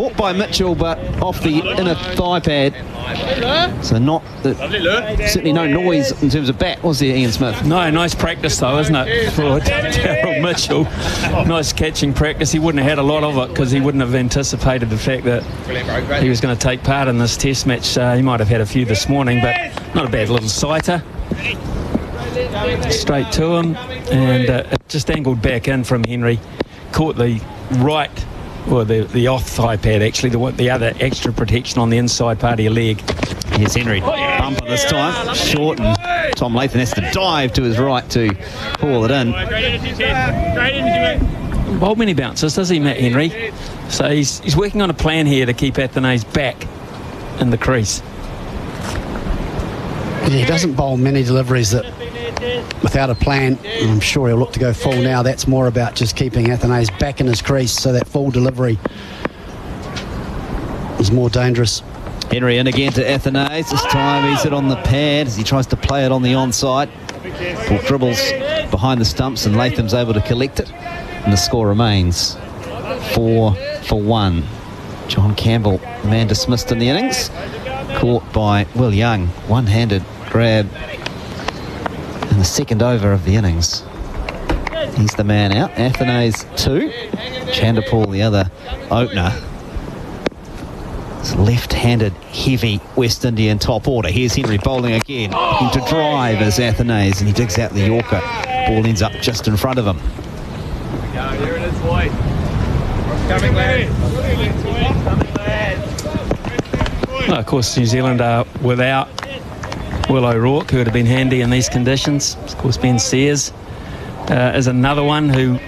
Caught by Mitchell, but off the inner thigh pad. So certainly no noise in terms of bat, was there, Ian Smith? No, nice practice though, isn't it, for Daryl Mitchell? Nice catching practice. He wouldn't have had a lot of it because he wouldn't have anticipated the fact that he was going to take part in this test match. He might have had a few this morning, but not a bad little sighter. Straight to him, and it just angled back in from Henry. Caught the right, well, the off thigh pad actually, the other extra protection on the inside part of your leg. Here's Henry. Bumper this time. Short, and Tom Lathan has to dive to his right to pull it in. Bowled many bounces, does he, Matt Henry? So he's working on a plan here to keep Athanase back in the crease. Yeah, he doesn't bowl many deliveries that without a plan. I'm sure he'll look to go full now. That's more about just keeping Athanase back in his crease, so that full delivery is more dangerous. Henry in again to Athanase. This time he's it on the pad as he tries to play it on the onside. Ball dribbles behind the stumps and Latham's able to collect it. And the score remains 4-1. John Campbell, man dismissed in the innings. Caught by Will Young. One-handed grab in the second over of the innings. He's the man out. Athanase 2. Chanderpaul the other opener. It's left-handed, heavy West Indian top order. Here's Henry bowling again. Into drive as Athanase, and he digs out the Yorker. Ball ends up just in front of him. Here it is, boy. Coming, lads. Well, of course, New Zealand are without Will O'Rourke, who would have been handy in these conditions. Of course, Ben Sears is another one who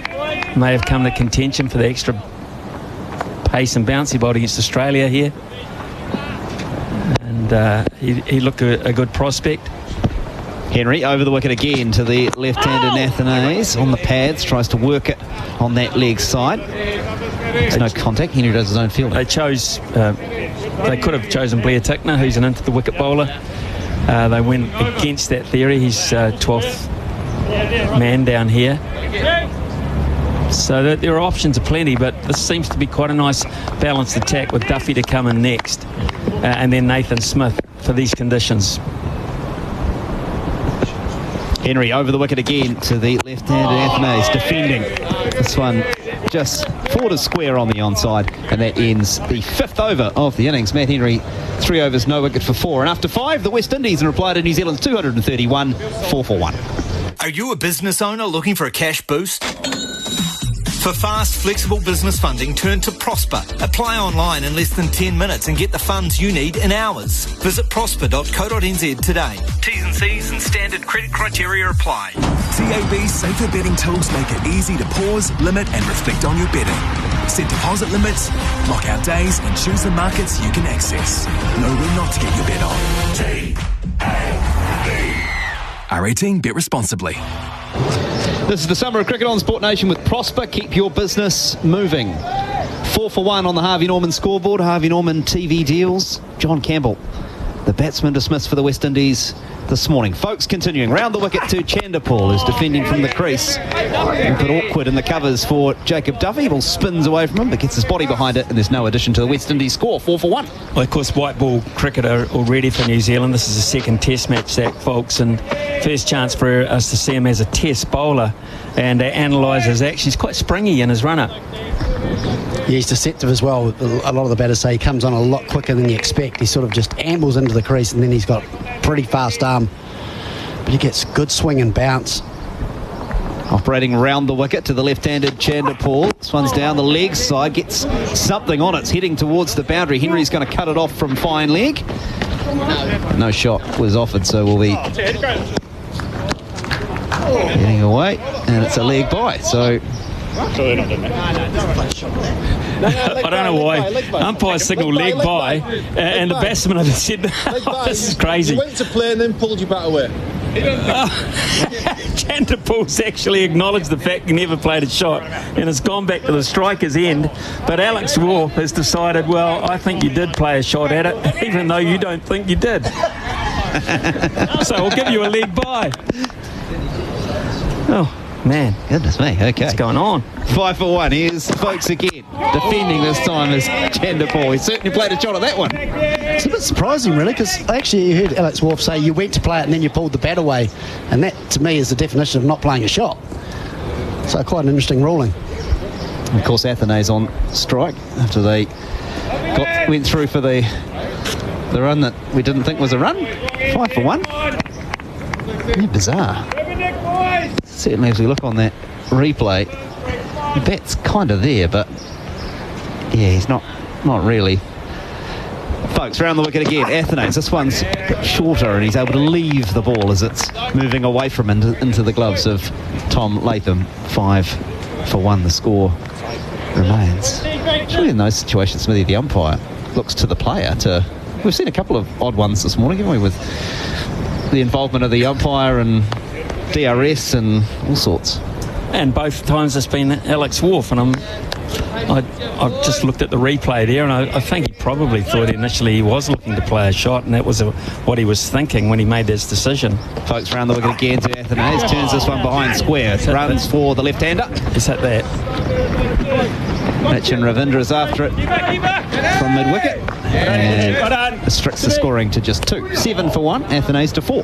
may have come to contention for the extra pace and bounce. He bowled against Australia here, and he looked a good prospect. Henry over the wicket again to the left-handed Athanase on the pads, tries to work it on that leg side. There's no contact. Henry does his own field. They could have chosen Blair Tickner, who's an into the wicket bowler. They went against that theory. He's 12th man down here. So there are options aplenty, but this seems to be quite a nice balanced attack with Duffy to come in next, and then Nathan Smith for these conditions. Henry over the wicket again to the left-handed Athanase, defending. This one just forward square on the onside, and that ends the 5th over of the innings. Matt Henry, 3 overs, no wicket for 4. And after 5, the West Indies in reply to New Zealand's 231, 4-1. Are you a business owner looking for a cash boost? For fast, flexible business funding, turn to Prosper. Apply online in less than 10 minutes and get the funds you need in hours. Visit prosper.co.nz today. T's and C's and standard credit criteria apply. TAB's safer betting tools make it easy to pause, limit and reflect on your betting. Set deposit limits, lock out days and choose the markets you can access. Know when not to get your bet on. R18, bet responsibly. This is the Summer of Cricket on Sport Nation with Prosper. Keep your business moving. 4-1 on the Harvey Norman scoreboard. Harvey Norman TV deals. John Campbell, the batsman, dismissed for the West Indies this morning. Folks, continuing round the wicket to Chanderpaul, who's defending from the crease. A bit awkward in the covers for Jacob Duffy. Ball spins away from him, but gets his body behind it, and there's no addition to the West Indies score. 4-1. Well, of course, white ball cricket are already for New Zealand. This is the second test match, Zach, folks, and first chance for us to see him as a test bowler and analyse his actions. He's quite springy in his run-up. Yeah, he's deceptive as well. A lot of the batters say he comes on a lot quicker than you expect. He sort of just ambles into the crease, and then he's got pretty fast arm. But he gets good swing and bounce. Operating round the wicket to the left-handed Chanderpaul. This one's down the leg side, gets something on it. It's heading towards the boundary. Henry's going to cut it off from fine leg. No shot was offered, so we'll be getting away, and it's a leg by. So I don't know why umpire signal leg by, and the batsman have said, this is crazy. You went to play and then pulled your bat away. Chanderpaul's actually acknowledged the fact he never played a shot and has gone back to the striker's end, but Alex Waugh has decided, well, I think you did play a shot at it, even though you don't think you did. So I'll give you a leg by. Oh, Man. Goodness me, okay. What's going on? 5 for 1. Here's Folks again. Defending this time is Chanderpaul. He certainly played a shot at that one. It's a bit surprising, really, because actually you heard Alex Wharf say you went to play it and then you pulled the bat away. And that, to me, is the definition of not playing a shot. So quite an interesting ruling. And of course, Athenay's on strike after they went through for the run that we didn't think was a run. 5 for 1. Yeah, bizarre. Certainly, as we look on that replay, the bat's kind of there, but yeah, he's not really. Folks, round the wicket again. Athenay's. This one's a bit shorter, and he's able to leave the ball as it's moving away from him into the gloves of Tom Latham. 5 for 1. The score remains. Surely in those situations, Smithy, the umpire looks to the player to. We've seen a couple of odd ones this morning, haven't we, with the involvement of the umpire and DRS and all sorts. And both times it's been Alex Wharf, and I've just looked at the replay there, and I think he probably thought initially he was looking to play a shot, and that was what he was thinking when he made this decision. Folks, round the wicket again to Athenay's, turns this one behind square, runs for the left-hander. Is that that? Mitch and Ravindra's after it from mid-wicket, and restricts the scoring to just 2. 7 for 1, Athenay's to 4.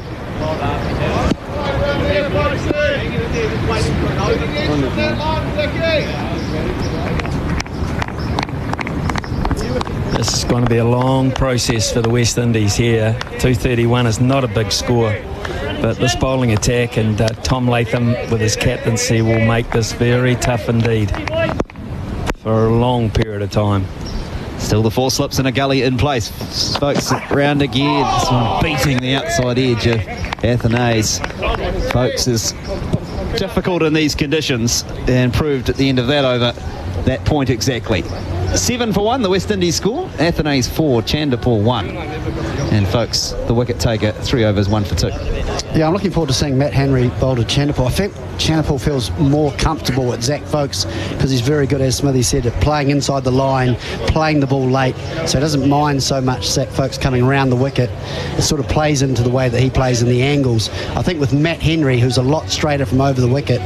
This is going to be a long process for the West Indies here. 231 is not a big score, but this bowling attack and Tom Latham with his captaincy will make this very tough indeed for a long period of time. Still the 4 slips and a gully in place. Folks, round again. This one beating the outside edge of Athenay's. Folks is difficult in these conditions and proved at the end of that over that point exactly. 7 for 1, the West Indies score. Athenay's 4, Chanderpaul 1. And folks, the wicket taker, 3 overs, 1 for 2. Yeah, I'm looking forward to seeing Matt Henry bowl to Chanderpaul. I think Chanderpaul feels more comfortable with Zach Folks because he's very good, as Smithy said, at playing inside the line, playing the ball late, so he doesn't mind so much Zach Folks coming around the wicket. It sort of plays into the way that he plays in the angles. I think with Matt Henry, who's a lot straighter from over the wicket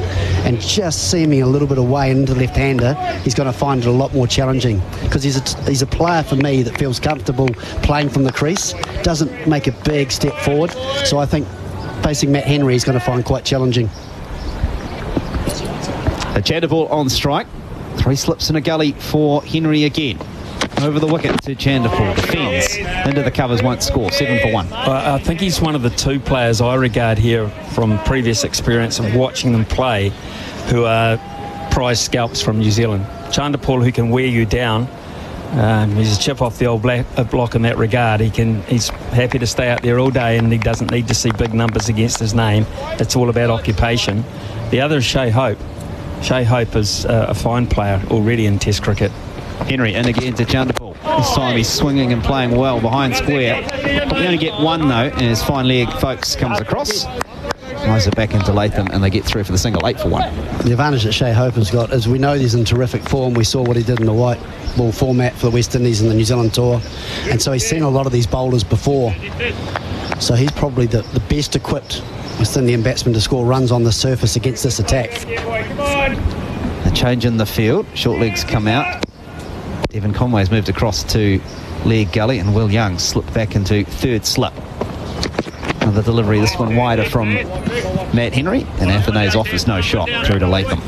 and just seeming a little bit away into left-hander, he's going to find it a lot more challenging because he's a player for me that feels comfortable playing from the crease, doesn't make a big step forward, so I think facing Matt Henry is going to find quite challenging. A Chanderpaul on strike. 3 slips and a gully for Henry again. Over the wicket to Chanderpaul. Defends. Into the covers, won't score. 7 for 1. I think he's one of the 2 players I regard here from previous experience of watching them play who are prize scalps from New Zealand. Chanderpaul, who can wear you down. He's a chip off the old block in that regard. He's happy to stay out there all day, and he doesn't need to see big numbers against his name. It's all about occupation. The other is Shea Hope. Shea Hope is a fine player already in Test cricket. Henry in again to Chanderpaul. This time he's swinging and playing well behind square. They only get 1 though, and his fine leg Folks comes across. Flies it back into Latham, and they get through for the single. 8 for 1. The advantage that Shea Hope has got is we know he's in terrific form. We saw what he did in the white ball format for the West Indies and the New Zealand tour, and so he's seen a lot of these bowlers before, so he's probably the best equipped West Indian batsman to score runs on the surface against this attack. A change in the field. Short legs come out. Devon Conway's moved across to leg gully, and Will Young slipped back into 3rd slip. Another delivery, this one wider from Matt Henry, and Athenay's offers no shot through to Latham.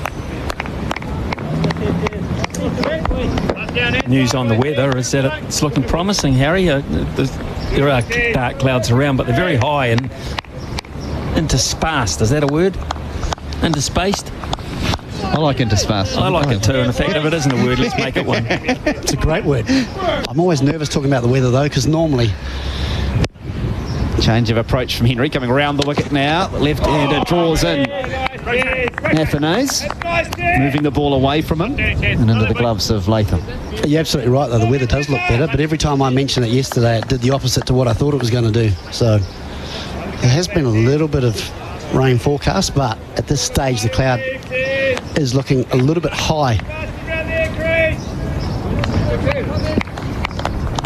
News on the weather is that it's looking promising, Harry. There are dark clouds around, but they're very high and interspersed. Is that a word? Interspaced? I like interspersed. I like it too, and in fact, if it isn't a word, let's make it one. It's a great word. I'm always nervous talking about the weather, though, because normally... Change of approach from Henry, coming round the wicket now. Left-hander draws in Athenay's, moving the ball away from him and into the gloves of Latham. You're absolutely right, though. The weather does look better, but every time I mentioned it yesterday, it did the opposite to what I thought it was going to do. So there has been a little bit of rain forecast, but at this stage, the cloud is looking a little bit high.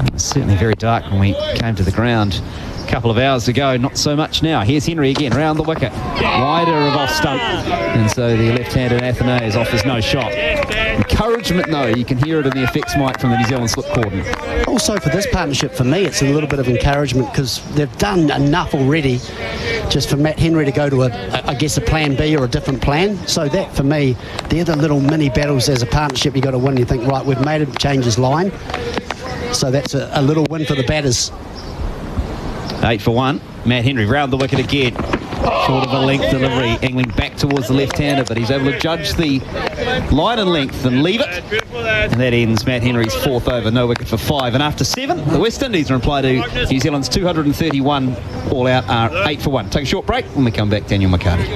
It was certainly very dark when we came to the ground couple of hours ago, not so much now. Here's Henry again, round the wicket. Wider of off stump. And so the left-handed Athanase offers no shot. Encouragement, though. You can hear it in the effects mic from the New Zealand slip cordon. Also for this partnership, for me, it's a little bit of encouragement because they've done enough already just for Matt Henry to go to a plan B or a different plan. So that, for me, they're the little mini battles as a partnership you got to win. You think, right, we've made him change his line. So that's a little win for the batters. 8 for 1. Matt Henry round the wicket again. Short of a length delivery, angling back towards the left-hander, but he's able to judge the line and length and leave it. And that ends Matt Henry's 4th over, no wicket for 5. And after 7, the West Indies in reply to New Zealand's 231 all out are 8 for 1. Take a short break. When we come back, Daniel McHardy.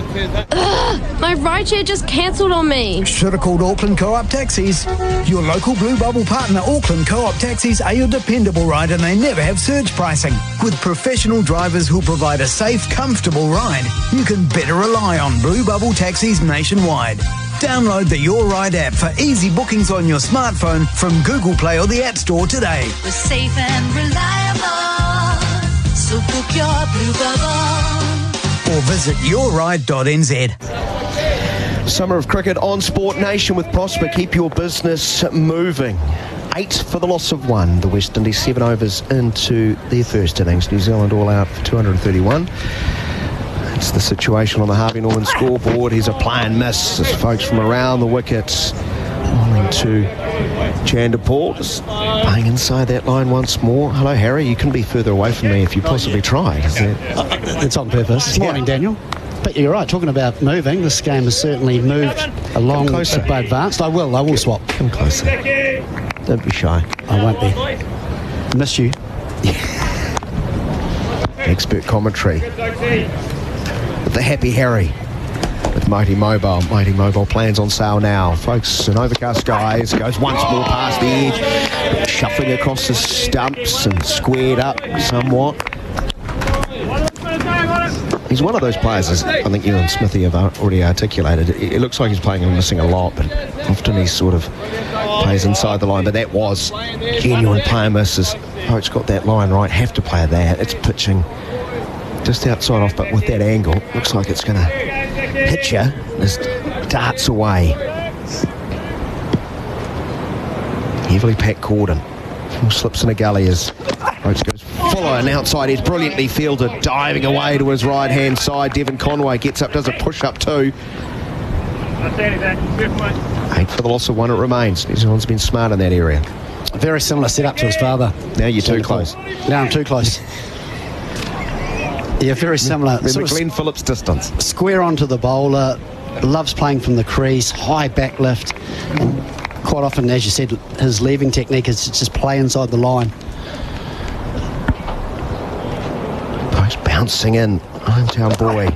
My rideshare just cancelled on me. Should have called Auckland Co-op Taxis. Your local Blue Bubble partner, Auckland Co-op Taxis, are your dependable ride, and they never have surge pricing. With professional drivers who'll provide a safe, comfortable ride, you can better rely on Blue Bubble Taxis nationwide. Download the Your Ride app for easy bookings on your smartphone from Google Play or the App Store today. We're safe and reliable, so book your Blue Bubble. Or visit yourride.nz. Summer of cricket on Sport Nation with Prosper. Keep your business moving. 8 for the loss of 1. The West Indies 7 overs into their first innings. New Zealand all out for 231. That's the situation on the Harvey Norman scoreboard. Here's a play and miss as folks from around the wickets rolling to Chanderpaul, just playing inside that line once more. Hello, Harry. You couldn't be further away from me if you possibly tried. It's on purpose. Morning, Daniel. But you're right, talking about moving, this game has certainly moved along by advanced. I will swap. Come closer. Don't be shy. I won't be. Miss you. Expert commentary. The Happy Harry with Mighty Mobile. Mighty Mobile plans on sale now. Folks, an overcast skies goes once more past the edge, shuffling across the stumps and squared up somewhat. He's one of those players, as I think you and Smithy have already articulated. It looks like he's playing and missing a lot, but often he sort of plays inside the line. But that was genuine player misses. Folks got that line right, have to play that. It's pitching just outside off, but with that angle, looks like it's going to hit you. Just darts away. Heavily packed cordon. Slips in a gully as Oates goes follow an outside edge, brilliantly fielded, diving away to his right hand side. Devon Conway gets up, does a push up too. 8 for the loss of 1 it remains. New Zealand's been smart in that area. Very similar setup to his father. Now you're too close. Now I'm too close. Yeah, very similar. Remember Glenn Phillips distance. Square onto the bowler, loves playing from the crease, high back lift. And quite often, as you said, his leaving technique is to just play inside the line. Post bouncing in, hometown boy.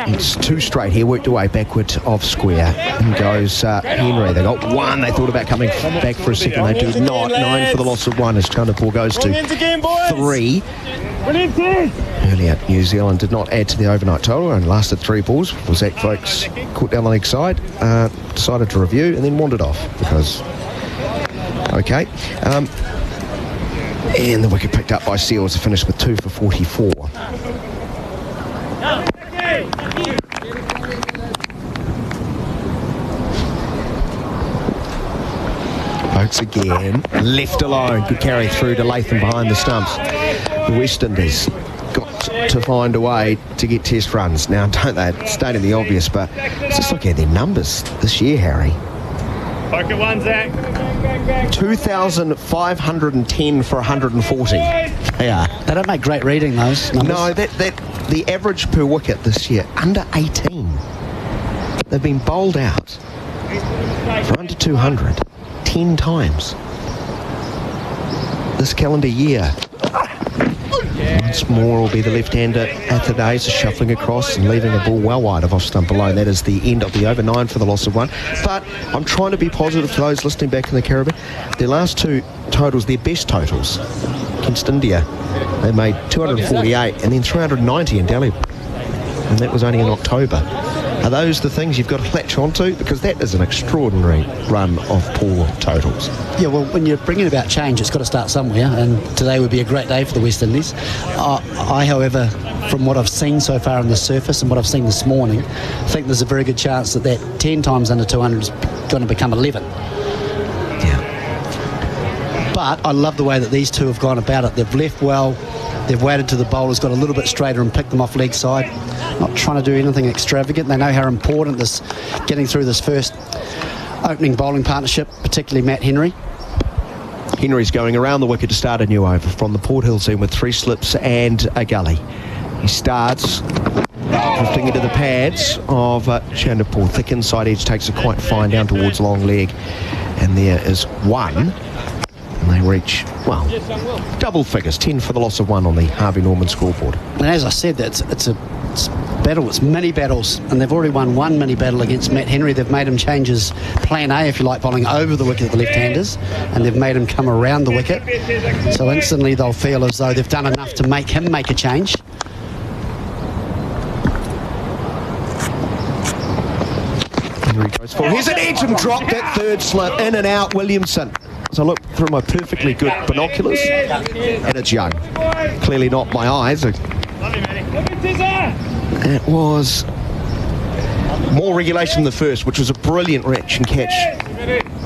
It's 2 straight here, worked away backward off square. And goes Henry. They got 1. They thought about coming back for a second. They do not. 9 for the loss of 1 as Chanderpaul goes to 3. Earlier, New Zealand did not add to the overnight total and lasted 3 balls. Zach Folks caught down the leg side, decided to review and then wandered off because, okay. And the wicket picked up by Seals to finish with 2 for 44. Folks again, left alone, could carry through to Latham behind the stumps. The West Indies got to find a way to get test runs. Now, don't they? Stating the obvious, but just look at their numbers this year, Harry. Pocket 1, Zach. 2,510 for 140. They are. They don't make great reading, those numbers. No, the average per wicket this year, under 18. They've been bowled out for under 200 10 times this calendar year. Once more will be the left-hander Athanase shuffling across and leaving the ball well wide of off stump alone. That is the end of the over. 9 for the loss of 1. But I'm trying to be positive to those listening back in the Caribbean. Their last 2 totals, their best totals against India, they made 248 and then 390 in Delhi. And that was only in October. Are those the things you've got to latch onto? Because that is an extraordinary run of poor totals. Yeah, well, when you're bringing about change, it's got to start somewhere, and today would be a great day for the West Indies. I, however, from what I've seen so far on the surface and what I've seen this morning, think there's a very good chance that 10 times under 200 is going to become 11. But I love the way that these two have gone about it. They've left well, they've waited till the bowler's got a little bit straighter and picked them off leg side. Not trying to do anything extravagant. They know how important this getting through this first opening bowling partnership, particularly Matt Henry. Henry's going around the wicket to start a new over from the Port Hill team with 3 slips and a gully. He starts drifting into the pads of Chanderpaul. Thick inside edge, takes it quite fine down towards long leg. And there is 1. And they reach, well, double figures, 10 for the loss of 1 on the Harvey Norman scoreboard. And as I said, it's a battle, it's mini battles, and they've already won 1 mini battle against Matt Henry. They've made him change his plan A, if you like, bowling over the wicket of the left-handers, and they've made him come around the wicket. So instantly they'll feel as though they've done enough to make him make a change. Henry goes for, here's an edge and dropped that third slip, in and out, Williamson. So I look through my perfectly good binoculars, and it's Young. Clearly not my eyes. It was more regulation than the first, which was a brilliant reach and catch.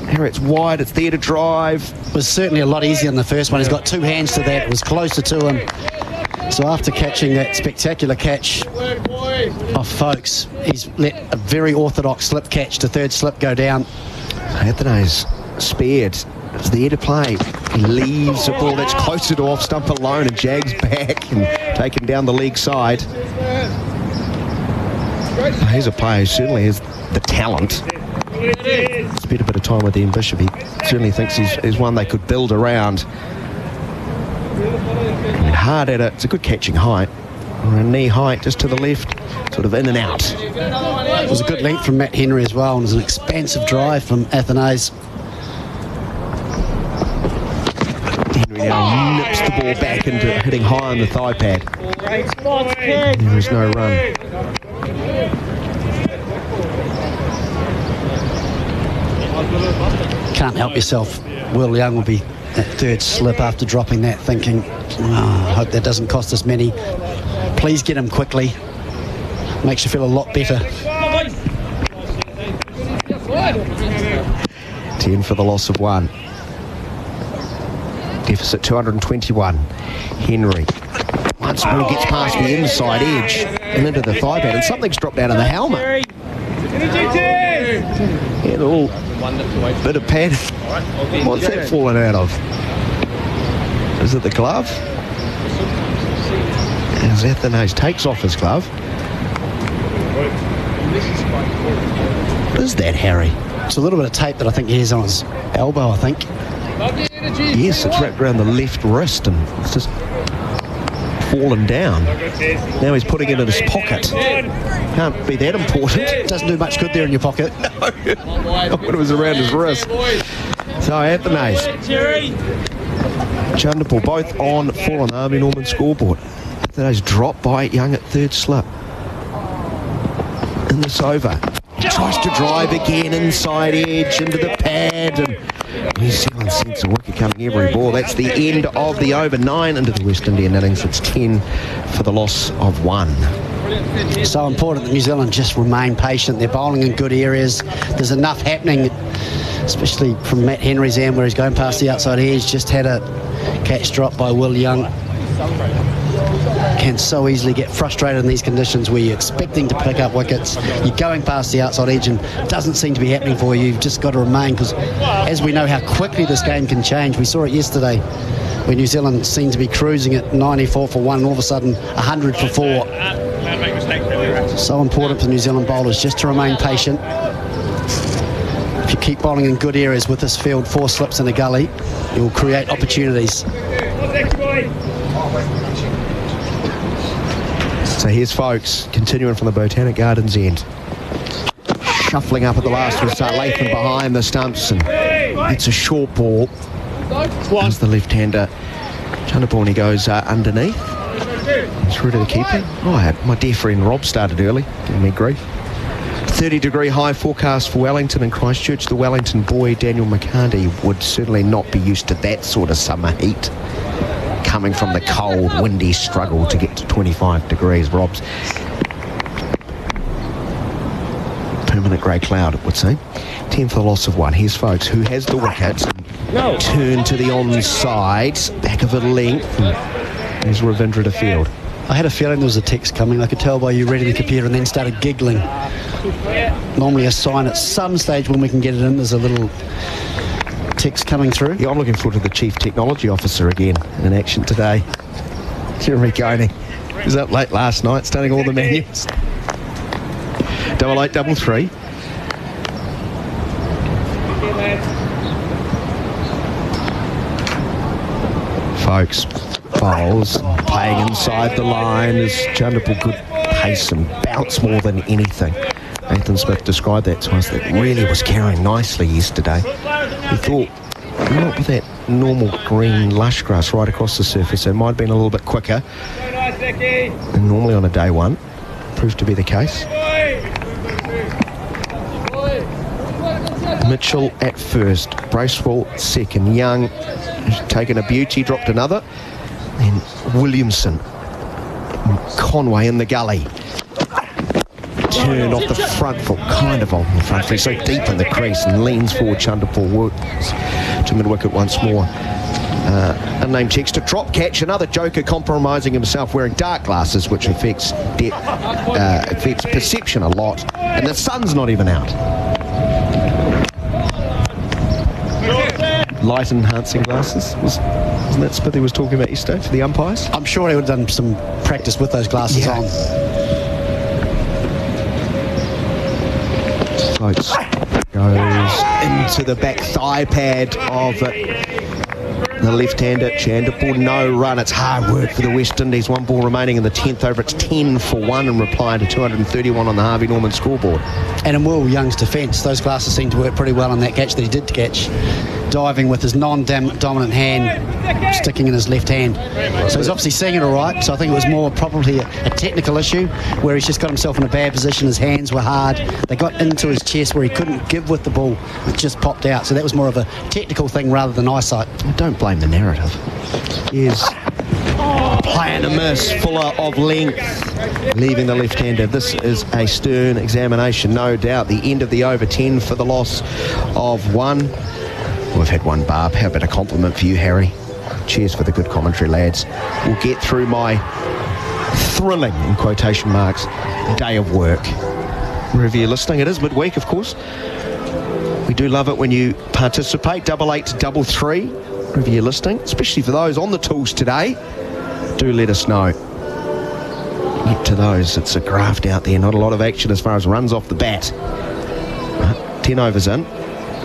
Here it's wide, it's there to drive. It was certainly a lot easier than the first one. He's got 2 hands to that. It was closer to him. So after catching that spectacular catch of Folks, he's let a very orthodox slip catch to third slip go down. Anthony's spared. It's there to play. He leaves a ball that's closer to off stump alone and jags back and taken down the leg side. He's a player who certainly has the talent. Spent a bit of time with Ian Bishop. He certainly thinks he's one they could build around. And hard at it. It's a good catching height. Or a knee height just to the left, sort of in and out. It was a good length from Matt Henry as well, and it was an expansive drive from Athanase. Henry now nips the ball back into hitting high on the thigh pad. There is no run. Can't help yourself. Will Young will be at third slip after dropping that, thinking, I hope that doesn't cost us many. Please get him quickly. Makes you feel a lot better. 10 for the loss of 1. Deficit 221. Henry. Once ball gets past the inside edge and into the thigh pad, and something's dropped out of the helmet. Yeah, a little bit of pad. What's that fallen out of? Is it the glove? As Athanase takes off his glove. What is that, Harry? It's a little bit of tape that I think he has on his elbow, I think. Yes, it's wrapped around the left wrist and it's just fallen down. Now he's putting it in his pocket. Can't be that important. Doesn't do much good there in your pocket. No, when it was around his wrist. So Athanase, Chanderpaul, both on 4 on the Harvey Norman scoreboard. Athanase dropped by Young at third slip. In this over. Tries to drive again, inside edge, into the pad, and New Zealand sends a wicket coming every ball. That's the end of the over. 9 into the West Indian innings. It's 10 for the loss of 1. So important that New Zealand just remain patient. They're bowling in good areas. There's enough happening, especially from Matt Henry's end where he's going past the outside edge. Just had a catch drop by Will Young. Can so easily get frustrated in these conditions where you're expecting to pick up wickets, you're going past the outside edge and it doesn't seem to be happening for you. You've just got to remain, because as we know how quickly this game can change, we saw it yesterday where New Zealand seemed to be cruising at 94 for 1 and all of a sudden 100 for 4. So important for New Zealand bowlers just to remain patient. If you keep bowling in good areas with this field, 4 slips in a gully, you will create opportunities. So here's Folks, continuing from the Botanic Gardens end. Shuffling up at the last one, start Latham behind the stumps, and it's a short ball. There's the left-hander. Chanderpaul, and he goes underneath. Through to the keeper. Oh, my dear friend Rob started early, giving me grief. 30-degree high forecast for Wellington and Christchurch. The Wellington boy, Daniel McHardy, would certainly not be used to that sort of summer heat. Coming from the cold, windy struggle to get to 25 degrees, Robs. Permanent grey cloud, it would seem. 10 for the loss of 1. Here's Folks, who has the wicket. Turn to the onside, back of a length. There's Ravindra to field. I had a feeling there was a text coming. I could tell by you reading the computer and then started giggling. Normally a sign at some stage when we can get it in, there's a little text coming through. Yeah, I'm looking forward to the Chief Technology Officer again in action today. Jeremy Coney. He was up late last night studying all the menus. 8833. Folks, bowls playing inside the line as Chanderpaul could pace and bounce more than anything. Nathan Smith described that to us, that really was carrying nicely yesterday. He thought, not with that normal green lush grass right across the surface, it might have been a little bit quicker than normally on a day one. Proved to be the case. Mitchell at first, Bracewell second, Young who's taken a beauty, dropped another, and Williamson, Conway in the gully. Turned off the front foot, kind of on the front foot, so deep in the crease and leans forward. Chanderpaul works to mid-wicket once more. Unnamed checks to drop catch, another joker compromising himself wearing dark glasses, which affects perception a lot, and the sun's not even out. Light enhancing glasses, wasn't that Smithy was talking about yesterday for the umpires? I'm sure he would have done some practice with those glasses on. Folks, goes into the back thigh pad of the left-hander. Chanderpaul, no run. It's hard work for the West Indies. 1 ball remaining in the 10th over. It's 10 for 1 in reply to 231 on the Harvey Norman scoreboard. And in Will Young's defence, those glasses seemed to work pretty well on that catch that he did catch, diving with his non-dominant hand sticking in his left hand. So he's obviously seeing it all right. So I think it was more probably a technical issue where he's just got himself in a bad position. His hands were hard. They got into his chest where he couldn't give with the ball. It just popped out. So that was more of a technical thing rather than eyesight. Don't blame the narrative. Here's a play and a miss, Fuller of length, leaving the left-hander. This is a stern examination, no doubt. The end of the over, 10 for the loss of 1. We've had 1 barb. How about a compliment for you, Harry? Cheers for the good commentary, lads. We'll get through my thrilling, in quotation marks, day of work. Wherever you're listening, it is midweek, of course. We do love it when you participate. 8833, wherever you're listening, especially for those on the tools today. Do let us know. Get to those. It's a graft out there. Not a lot of action as far as runs off the bat. 10 overs in.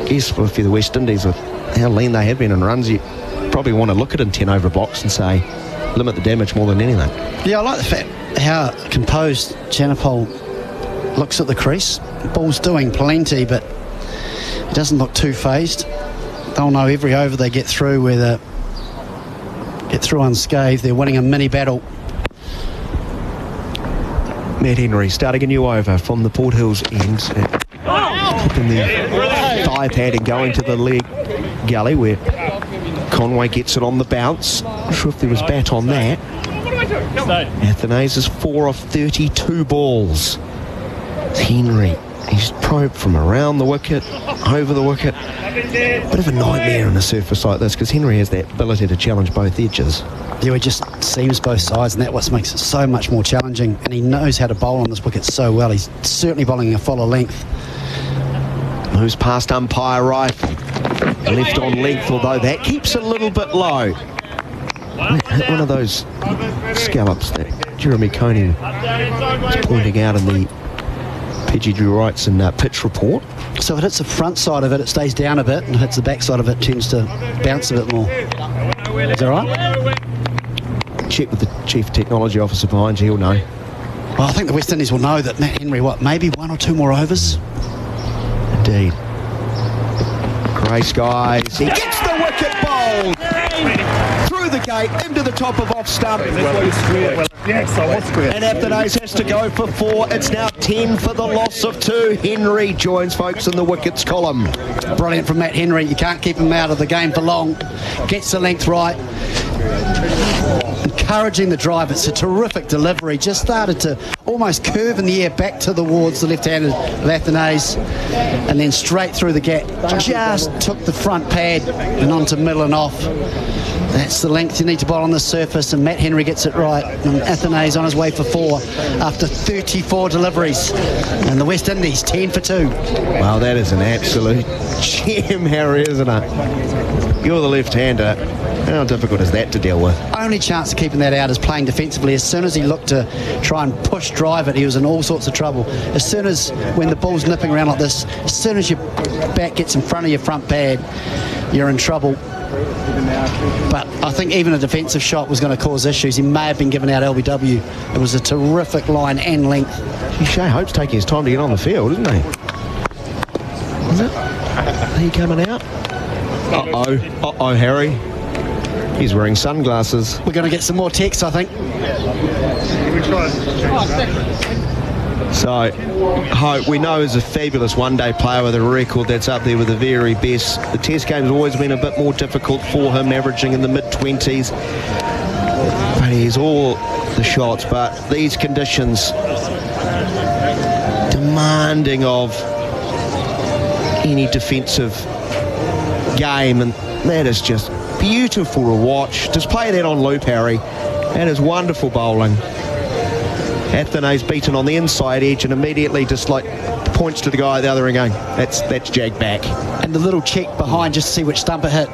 Guess if you're the West Indies, with how lean they have been in runs, you probably want to look at it in 10 over blocks and say, limit the damage more than anything. Yeah, I like the fact how composed Chanderpaul looks at the crease. Ball's doing plenty, but he doesn't look too phased. They'll know every over they get through where they get through unscathed. They're winning a mini battle. Matt Henry starting a new over from the Port Hills end. In the thigh pad and going to the leg gully where Conway gets it on the bounce. Not sure if there was bat on that. Athanase is 4 of 32 balls. Henry, he's probed from around the wicket, over the wicket. Bit of a nightmare on a surface like this because Henry has that ability to challenge both edges. Yeah, he just seams both sides, and that's what makes it so much more challenging. And he knows how to bowl on this wicket so well. He's certainly bowling a fuller length. Moves past umpire rifle. Left on length, although that keeps it a little bit low. Hit one of those scallops that Jeremy Coney was pointing out in the PGG Wrightson pitch report. So if it hits the front side of it, it stays down a bit, and if it hits the back side of it, it tends to bounce a bit more. Is that right? Check with the Chief Technology Officer behind you, he'll know. Well, I think the West Indies will know that Matt Henry, maybe 1 or 2 more overs? Indeed. Grey skies. He gets the wicket bowled through the gate into the top of off stump. Yes, I was square. And Athanaze has to go for 4. It's now 10 for the loss of 2. Henry joins folks in the wickets column. Brilliant from Matt Henry. You can't keep him out of the game for long. Gets the length right. Encouraging the drive. It's a terrific delivery. Just started to almost curve in the air back towards the left-handed of Athanaze, and then straight through the gap. Just took the front pad and onto middle and off. That's the length you need to bowl on the surface, and Matt Henry gets it right. And Athanaze on his way for 4 after 34 deliveries. And the West Indies 10 for 2. Wow, that is an absolute gem, Harry, isn't it? You're the left-hander. How difficult is that to deal with? Only chance of keeping that out is playing defensively. As soon as he looked to try and push drive it, he was in all sorts of trouble. As soon as, when the ball's nipping around like this, as soon as your bat gets in front of your front pad, you're in trouble. But I think even a defensive shot was going to cause issues. He may have been given out LBW. It was a terrific line and length. Shea Hope's taking his time to get on the field, isn't he? Is it? Are you coming out? Uh-oh, Harry. He's wearing sunglasses. We're going to get some more text, I think. So, Hope, we know, is a fabulous one-day player with a record that's up there with the very best. The Test game's always been a bit more difficult for him, averaging in the mid-20s. But he's all the shots, but these conditions demanding of any defensive game, and that is just beautiful to watch. Just play that on loop, Harry. That is wonderful bowling. Athanaze beaten on the inside edge and immediately just like points to the guy at the other end going, that's jagged back. And the little check behind just to see which stump it hit.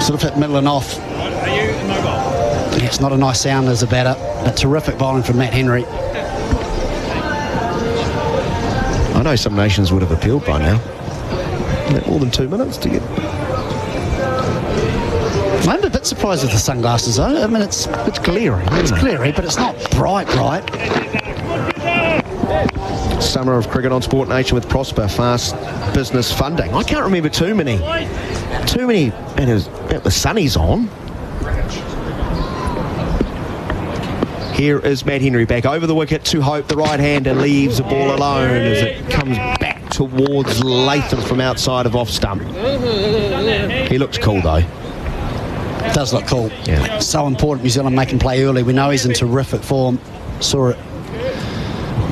Sort of hit middle and off. Yeah, it's not a nice sound as a batter. A terrific bowling from Matt Henry. I know some nations would have appealed by now. Isn't that more than 2 minutes to get? I'm a bit surprised with the sunglasses though. I mean, it's glaring. It's glary, but it's not bright. Summer of cricket on Sport Nation with Prosper Fast Business Funding. I can't remember too many. And the sunny's on. Here is Matt Henry back over the wicket to Hope, the right-hander leaves the ball alone as it comes back towards Latham from outside of off stump. He looks cool though. Does look cool. Yeah. So important New Zealand making play early. We know he's in terrific form. Saw it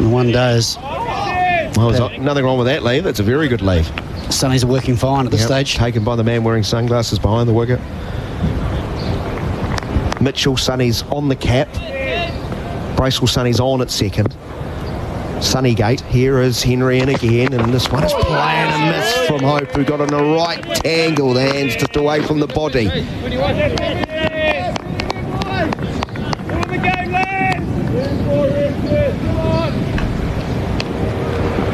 in one days. Well, there's nothing wrong with that leave. That's a very good leave. Sunnies are working fine at this stage. Taken by the man wearing sunglasses behind the wicket. Mitchell, Sunny's on the cap. Bracewell, Sunny's on at second. Sunnygate. Here is Henry in again, and this one is playing a miss from Hope, who got on a right tangle. The hands just away from the body.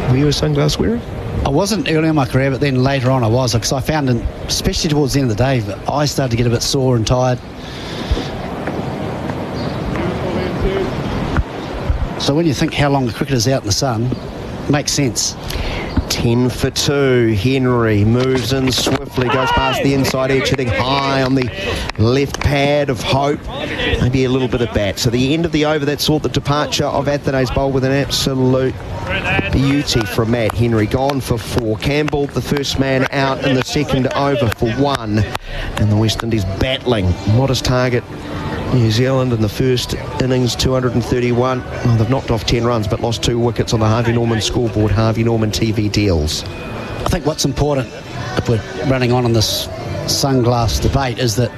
Were you a sunglass wearer? I wasn't early in my career, but then later on I was, because I found, especially towards the end of the day, I started to get a bit sore and tired. So when you think how long the cricket is out in the sun, it makes sense. 10 for 2. Henry moves in swiftly, goes past the inside edge, hitting high on the left pad of Hope. Maybe a little bit of bat. So the end of the over, that saw the departure of Athanaze bowl with an absolute beauty from Matt Henry. Gone for 4. Campbell, the first man out in the second over for 1. And the West Indies battling. Modest target. New Zealand in the first innings, 231. Well, they've knocked off 10 runs but lost 2 wickets on the Harvey Norman scoreboard. Harvey Norman TV deals. I think what's important, if we're running on this sunglass debate, is that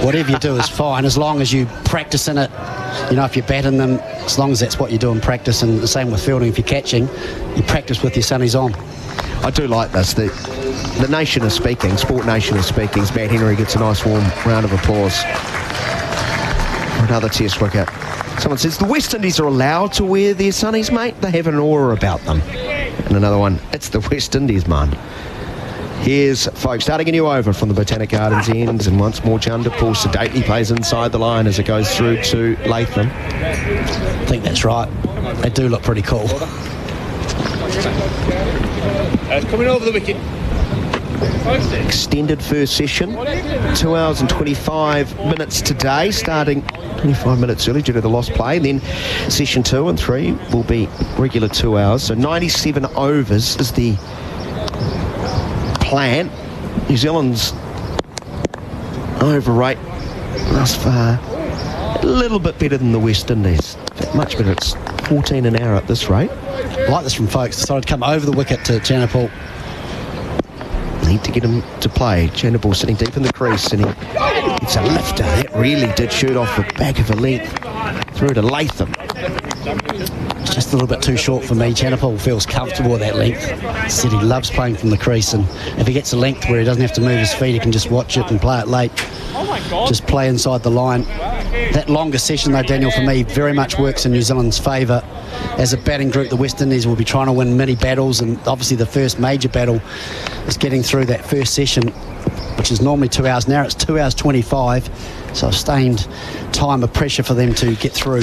whatever you do is fine as long as you practice in it. You know, if you're batting them, as long as that's what you do in practice, and the same with fielding. If you're catching, you practice with your sunnies on. I do like this. The nation is speaking. Sport Nation is speaking. Matt Henry gets a nice warm round of applause. Another test wicket. Someone says the West Indies are allowed to wear their sunnies, mate. They have an aura about them. And another one, it's the West Indies, man. Here's, folks, starting a new over from the Botanic Gardens end, and once more Chanderpaul sedately plays inside the line as it goes through to Latham. I think that's right. They do look pretty cool. Coming over the wicket. extended first session, 2 hours and 25 minutes today, starting 25 minutes early due to the lost play. And then session 2 and 3 will be regular 2 hours. So 97 overs is the plan. New Zealand's over rate thus far a little bit better than the West Indies. Much better. It's 14 an hour at this rate. I like this from folks. Decided to come over the wicket to Chanapal. Need to get him to play. Chanapal sitting deep in the crease, and it's a lifter. That really did shoot off the back of a length through to Latham. It's just a little bit too short for me. Chanapal feels comfortable with that length. Said he loves playing from the crease, and if he gets a length where he doesn't have to move his feet, he can just watch it and play it late. Just play inside the line. That longer session, though, Daniel, for me, very much works in New Zealand's favour. As a batting group, the West Indies will be trying to win many battles, and obviously the first major battle is getting through that first session, which is normally 2 hours. Now it's 2 hours 25, so a sustained time of pressure for them to get through.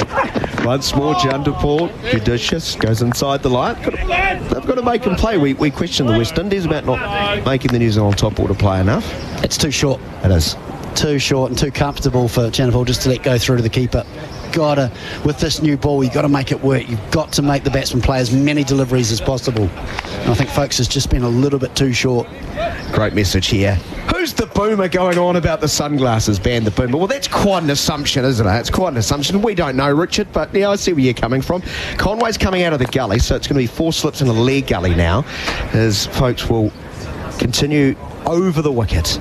Once more, Chanderpaul, judicious, goes inside the line. They've got to make him play. We question the West Indies about not making the New Zealand top order play enough. It's too short. It is. Too short and too comfortable for Chanapal just to let go through to the keeper. With this new ball, you've got to make it work. You've got to make the batsman play as many deliveries as possible. And I think folks has just been a little bit too short. Great message here. Who's the boomer going on about the sunglasses? Ban the boomer. Well, that's quite an assumption, isn't it? It's quite an assumption. We don't know, Richard, but yeah, I see where you're coming from. Conway's coming out of the gully, so it's going to be 4 slips in a leg gully now, as folks will continue over the wicket.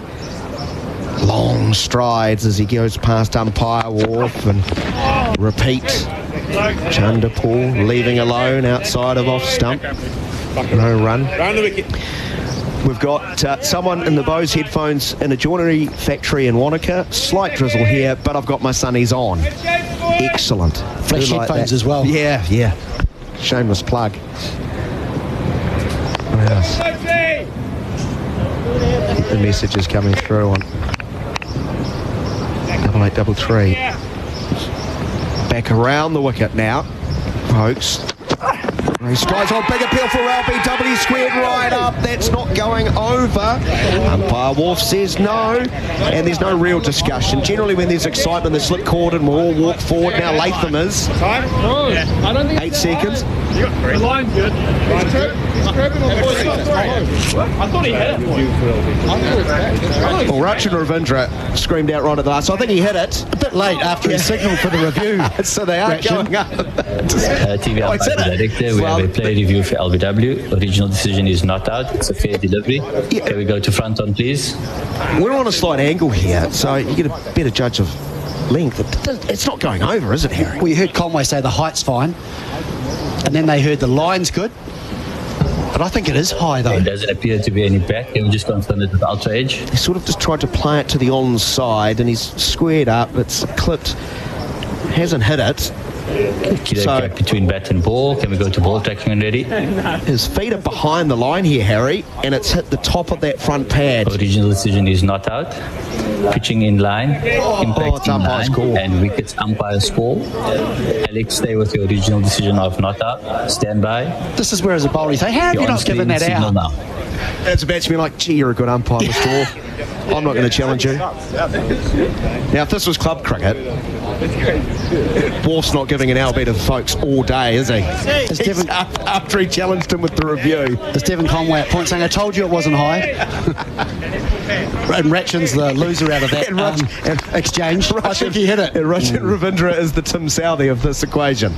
Long strides as he goes past umpire Wharf and repeat. Chanderpaul leaving alone outside of off stump. No run. We've got someone in the Bose headphones in a joinery factory in Wanaka. Slight drizzle here, but I've got my sunnies on. Excellent. Flex headphones as well. Yeah. Shameless plug. Yes. The message is coming through on 8833. Back around the wicket now, folks. He strides on, big appeal for LBW, squared right up. That's not going over. Umpire Wharf says no, and there's no real discussion. Generally, when there's excitement, the slip cord and we'll all walk forward. Now Latham is. 8 seconds. The line's good. I thought he hit it. Well, Rachin Ravindra screamed out right at the last. So I think he hit it. A bit late after he signalled for the review. So they are going up. TV umpire director, we have a play review for LBW. Original decision is not out. It's a fair delivery. Yeah. Can we go to front on, please? We're on a slight angle here, so you get a better judge of length. It's not going over, is it, Harry? Well, you heard Conway say the height's fine, and then they heard the line's good. But I think it is high, though. It doesn't appear to be any back. Can we just confirm it with ultra edge? He sort of just tried to play it to the onside, and he's squared up. It's clipped. Hasn't hit it. So, between bat and ball. Can we go to ball tracking when ready? His feet are behind the line here, Harry, and it's hit the top of that front pad. Original decision is not out. Pitching in line, impact in line, and wickets umpire's call. Alex, stay with your original decision of not out. Stand by. This is where as a bowler you say, how have you not given that out? Now. It's about to be like, gee, you're a good umpire, Mr. Wharf. I'm not going to challenge you. Now, if this was club cricket, Wharf's not giving an LB to folks all day, is he? After he challenged him with the review. There's Devon Conway at point saying, I told you it wasn't high. And Ratchin's the loser out of that exchange. I think he hit it. And Rachin Ravindra is the Tim Southey of this equation.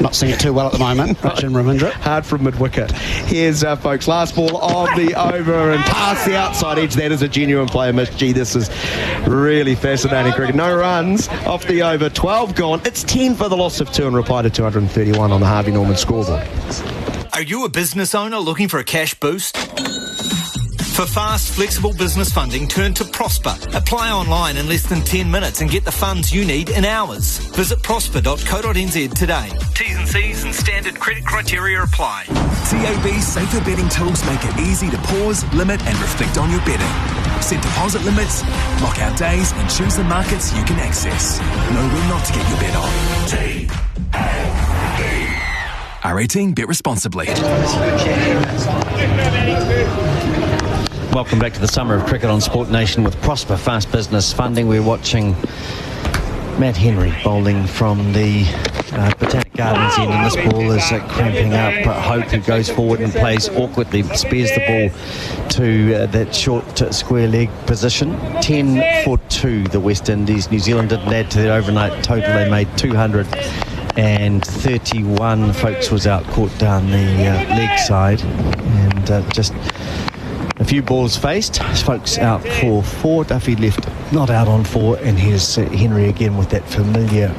Not seeing it too well at the moment. Rachin Ravindra. Hard from mid-wicket. Here's, folks, last ball of the over and past the outside edge. That is a genuine player miss. Gee, this is really fascinating cricket. No runs off the over. 12 gone. It's 10 for the loss of 2 and reply to 231 on the Harvey Norman scoreboard. Are you a business owner looking for a cash boost? For fast, flexible business funding, turn to Prosper. Apply online in less than 10 minutes and get the funds you need in hours. Visit prosper.co.nz today. T's and C's and standard credit criteria apply. TAB's safer betting tools make it easy to pause, limit and reflect on your betting. Set deposit limits, lock out days and choose the markets you can access. Know when not to get your bet on. R18, bet responsibly. Welcome back to the Summer of Cricket on Sport Nation with Prosper Fast Business Funding. We're watching Matt Henry bowling from the Botanic Gardens end, and this ball is cramping up. Hope, who goes forward and plays awkwardly, spares the ball to that short square leg position. 10 for 2, the West Indies. New Zealand didn't add to their overnight total. They made 231. Folks was out caught down the leg side, and just a few balls faced. Folks out for 4. Duffy left not out on 4, and here's Henry again with that familiar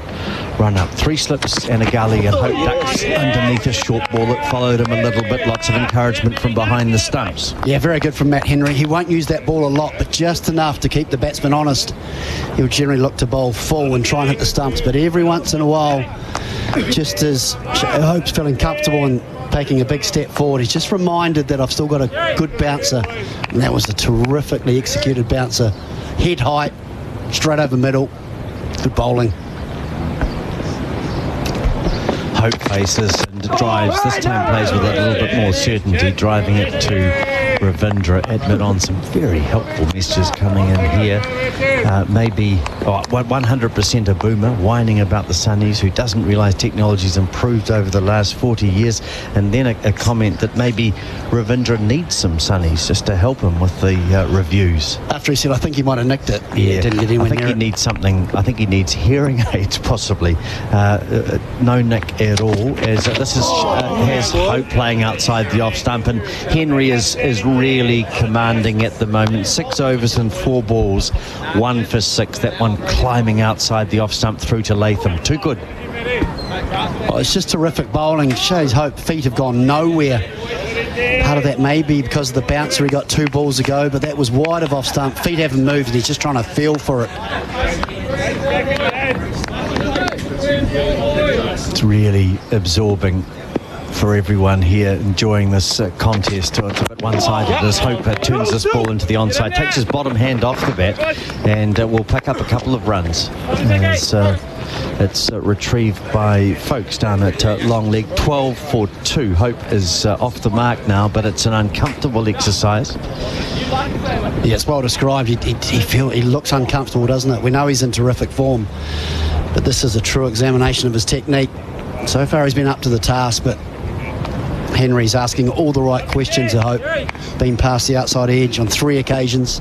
run up. 3 slips and a gully, and Hope ducks underneath a short ball that followed him a little bit. Lots of encouragement from behind the stumps. Yeah, very good from Matt Henry. He won't use that ball a lot, but just enough to keep the batsman honest. He'll generally look to bowl full and try and hit the stumps, but every once in a while, just as Hope's feeling comfortable and taking a big step forward, he's just reminded that I've still got a good bouncer, and that was a terrifically executed bouncer. Head height, straight over middle, good bowling. Hope faces and drives. This time plays with a little bit more certainty, driving it to Ravindra at mid-on. Some very helpful messages coming in here. Maybe 100% a boomer whining about the Sunnies, who doesn't realise technology's improved over the last 40 years. And then a comment that maybe Ravindra needs some Sunnies just to help him with the reviews. After he said, I think he might have nicked it. Yeah, didn't get I think he needs something. I think he needs hearing aids, possibly. No nick at all, as this is has Hope playing outside the off stump, and Henry is really commanding at the moment. 6 overs and 4 balls, 1 for 6. That one climbing outside the off stump through to Latham. Too good. Oh, it's just terrific bowling. Shows Hope feet have gone nowhere. Part of that may be because of the bouncer. He got 2 balls ago, but that was wide of off stump. Feet haven't moved, and he's just trying to feel for it. It's really absorbing for everyone here enjoying this contest. It's a bit one-sided as Hope turns this ball into the onside, takes his bottom hand off the bat, and will pick up a couple of runs as it's retrieved by folks down at long leg. 12 for 2. Hope is off the mark now, but it's an uncomfortable exercise. Yeah, it's well described. He looks uncomfortable, doesn't it? We know he's in terrific form, but this is a true examination of his technique. So far he's been up to the task, but Henry's asking all the right questions, I hope. Been past the outside edge on 3 occasions.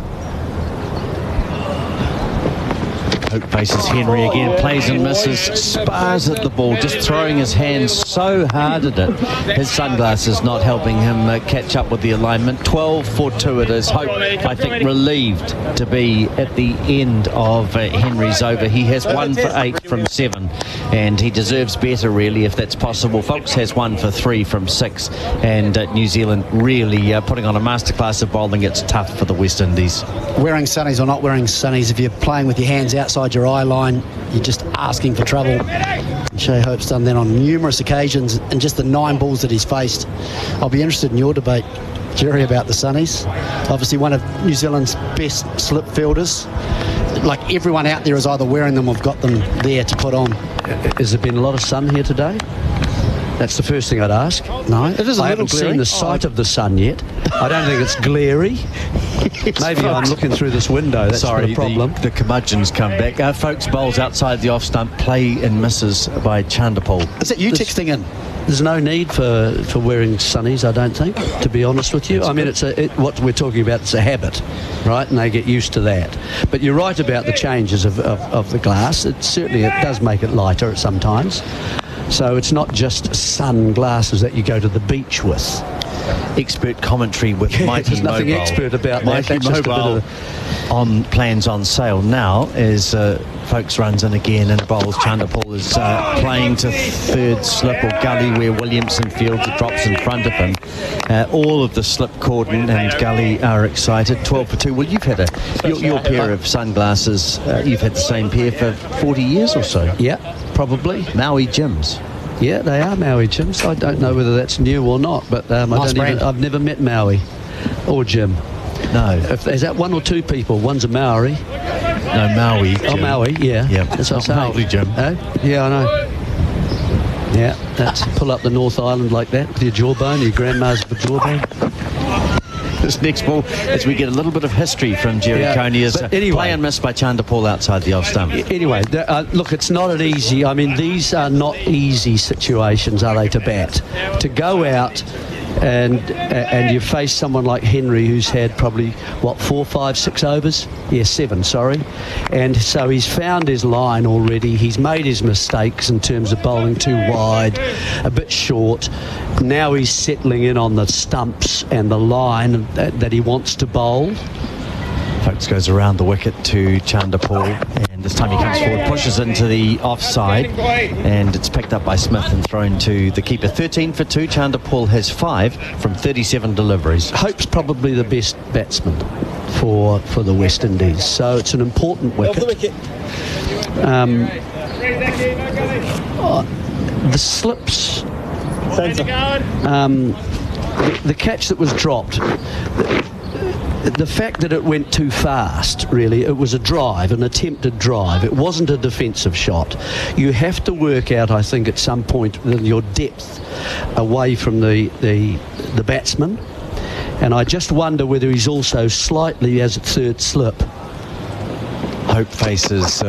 Hope faces Henry again, plays and misses, spars at the ball, just throwing his hands so hard at it. His sunglasses not helping him catch up with the alignment. 12 for 2 it is. Hope, I think, relieved to be at the end of Henry's over. He has 1 for 8 from 7, and he deserves better, really, if that's possible. Folks has 1 for 3 from 6, and New Zealand really putting on a masterclass of bowling. It's tough for the West Indies. Wearing sunnies or not wearing sunnies, if you're playing with your hands outside your eye line, you're just asking for trouble. Shea Hope's done that on numerous occasions, and just the 9 balls that he's faced. I'll be interested in your debate, Jerry, about the Sunnies. Obviously one of New Zealand's best slip fielders. Like, everyone out there is either wearing them or got them there to put on. Has there been a lot of sun here today? That's the first thing I'd ask. No, it is a I little haven't glary. seen the sight of the sun yet. I don't think it's glary. Maybe I'm looking through this window. That's the problem. The curmudgeons come back. Folks bowls outside the off stump, play and misses by Chandapal. Is it you texting in? There's no need for wearing sunnies, I don't think, to be honest with you. I mean, what we're talking about is a habit, right? And they get used to that. But you're right about the changes of the glass. It does make it lighter at some times. So it's not just sunglasses that you go to the beach with. Expert commentary with Mighty There's nothing Mobile. Expert about Mighty that. That's Mobile on plans on sale now as folks runs in again and bowls. Chandapal is playing to third slip or gully where Williamson fields. It drops in front of him. All of the slip, Corden and Gully are excited. 12 for 2. Well, you've had your pair of sunglasses. You've had the same pair for 40 years or so. Yeah, probably. Maui Jims. Yeah, they are Maui Jims. I don't know whether that's new or not, but I've never met Maui or Jim. No. Is that 1 or 2 people? One's a Maori. No, Maui. Oh, Maui, yeah. Yeah, that's what not I'm saying. Maui Jim. Yeah, I know. Yeah, that's pull up the North Island like that with your jawbone, your grandma's jawbone. this next ball as we get a little bit of history from Jerry Coney as play and miss by Chandler Paul outside the off stump. Anyway, look, it's not an easy... I mean, these are not easy situations, are they, to bat? To go out and you face someone like Henry, who's had probably, 4, 5, 6 overs? Yeah, 7, sorry. And so he's found his line already. He's made his mistakes in terms of bowling too wide, a bit short. Now he's settling in on the stumps and the line that he wants to bowl. Folks goes around the wicket to Chandler Paul, and this time he comes forward, pushes into the offside, and it's picked up by Smith and thrown to the keeper. 13 for 2. Chandler Paul has 5 from 37 deliveries. Hope's probably the best batsman for the West Indies, so it's an important wicket. The slips, the catch that was dropped, the fact that it went too fast, really, it was a drive, an attempted drive. It wasn't a defensive shot. You have to work out, I think, at some point your depth away from the batsman. And I just wonder whether he's also slightly as a third slip. Hope faces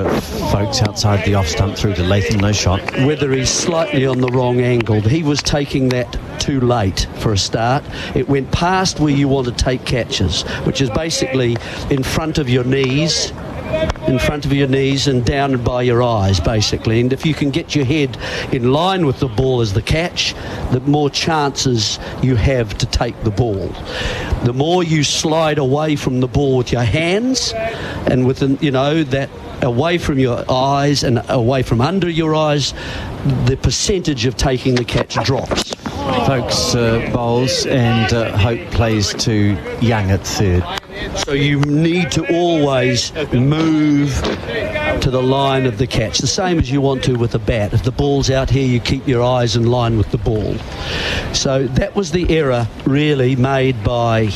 folks outside the off stump through to Latham, no shot. Whether he's slightly on the wrong angle. He was taking that too late for a start. It went past where you want to take catches, which is basically in front of your knees and down by your eyes, basically. And if you can get your head in line with the ball as the catch, the more chances you have to take the ball. The more you slide away from the ball with your hands and with, that away from your eyes and away from under your eyes, the percentage of taking the catch drops. Folks bowls and Hope plays to Young at third. So you need to always move to the line of the catch, the same as you want to with a bat. If the ball's out here, you keep your eyes in line with the ball. So that was the error really made by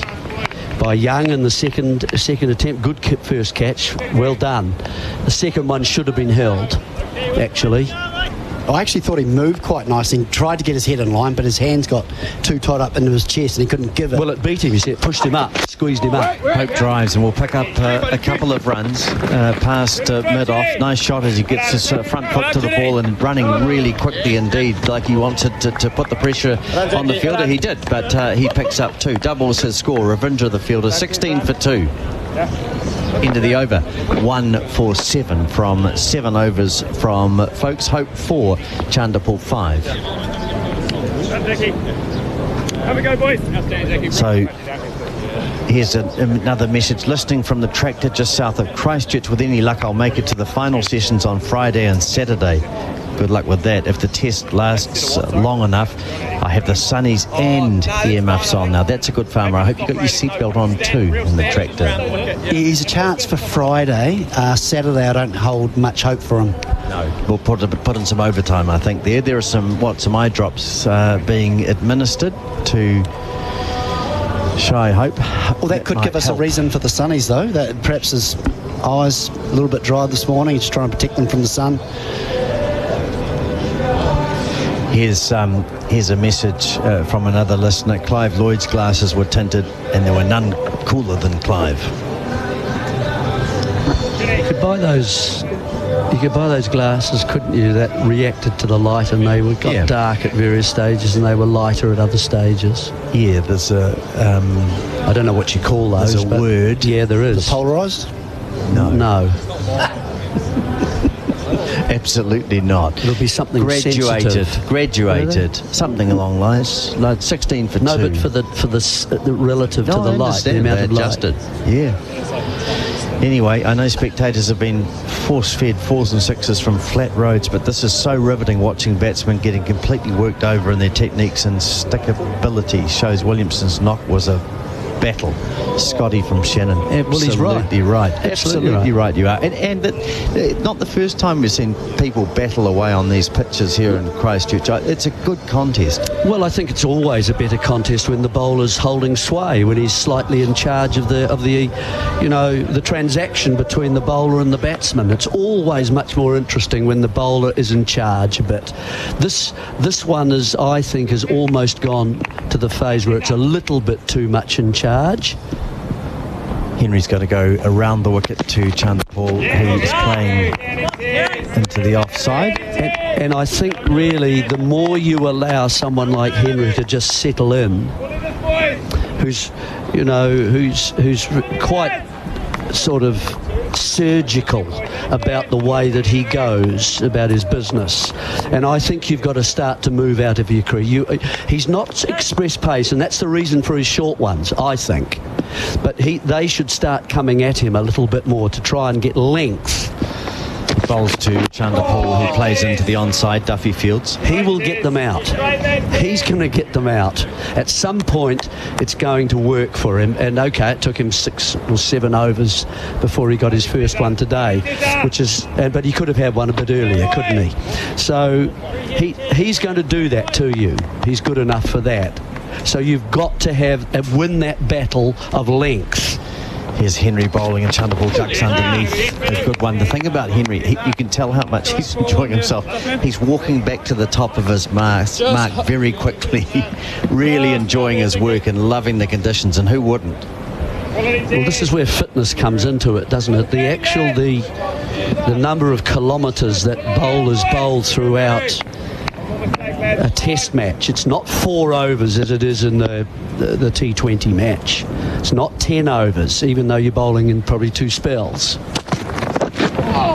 Young in the second attempt. Good first catch, well done. The second one should have been held, actually. I actually thought he moved quite nicely and tried to get his head in line, but his hands got too tied up into his chest and he couldn't give it. Well, it beat him. It pushed him up, squeezed him up. Hope drives and will pick up a couple of runs past mid-off. Nice shot as he gets his front foot to the ball and running really quickly indeed, like he wanted to put the pressure on the fielder. He did, but he picks up 2. Doubles his score. Ravinder, the fielder, 16 for 2. Into the over, 1 for 7 from 7 overs from folks. Hope 4, Chandler Paul 5. Have a go, boys. So here's another message. Listening from the tractor just south of Christchurch. With any luck, I'll make it to the final sessions on Friday and Saturday. Good luck with that. If the test lasts long enough, I have the sunnies and earmuffs on. Now, that's a good farmer. I hope you got your seatbelt on too in the tractor. He's a chance for Friday. Saturday, I don't hold much hope for him. No. We'll put in some overtime, I think. There are some eye drops being administered to Shy Hope. Well, that could give us a reason for the sunnies, though. That perhaps his eyes a little bit dry this morning. He's trying to protect them from the sun. Here's a message from another listener. Clive Lloyd's glasses were tinted and there were none cooler than Clive. You could buy those glasses, couldn't you, that reacted to the light and they got dark at various stages and they were lighter at other stages. Yeah, there's a... I don't know what you call those. There's a word. Yeah, there is. The polarised? No. Absolutely not. It'll be something graduated, sensitive. something along lines. Like 16 for 2. No, but for the relative to the light, the amount of adjusted. light. Yeah. Anyway, I know spectators have been force-fed 4s and 6s from flat roads, but this is so riveting watching batsmen getting completely worked over in their techniques and stickability. Shows Williamson's knock was a battle. Scotty from Shannon. Well, he's right. Absolutely right you are. And not the first time we've seen people battle away on these pitches here in Christchurch. It's a good contest. Well, I think it's always a better contest when the bowler's holding sway, when he's slightly in charge of the transaction between the bowler and the batsman. It's always much more interesting when the bowler is in charge a bit. This one is, I think, has almost gone to the phase where it's a little bit too much in charge. charge. Henry's got to go around the wicket to Chanderpaul, who is playing into the offside. And I think really the more you allow someone like Henry to just settle in, who's quite sort of surgical about the way that he goes about his business, and I think you've got to start to move out of your career. He's not express pace, and that's the reason for his short ones, I think. But they should start coming at him a little bit more to try and get length. Bowls to Chanderpaul, who plays into the onside, Duffy Fields. He will get them out. He's going to get them out. At some point, it's going to work for him. And okay, it took him 6 or 7 overs before he got his first one today, but he could have had one a bit earlier, couldn't he? So he's going to do that to you. He's good enough for that. So you've got to win that battle of length. Here's Henry bowling and Chanderpaul ducks underneath. A good one. The thing about Henry, you can tell how much he's enjoying himself. He's walking back to the top of his mark very quickly, really enjoying his work and loving the conditions, and who wouldn't? Well, this is where fitness comes into it, doesn't it? The number of kilometres that bowlers bowl throughout a test match. It's not 4 overs as it is in the T20 match. It's not 10 overs, even though you're bowling in probably 2 spells.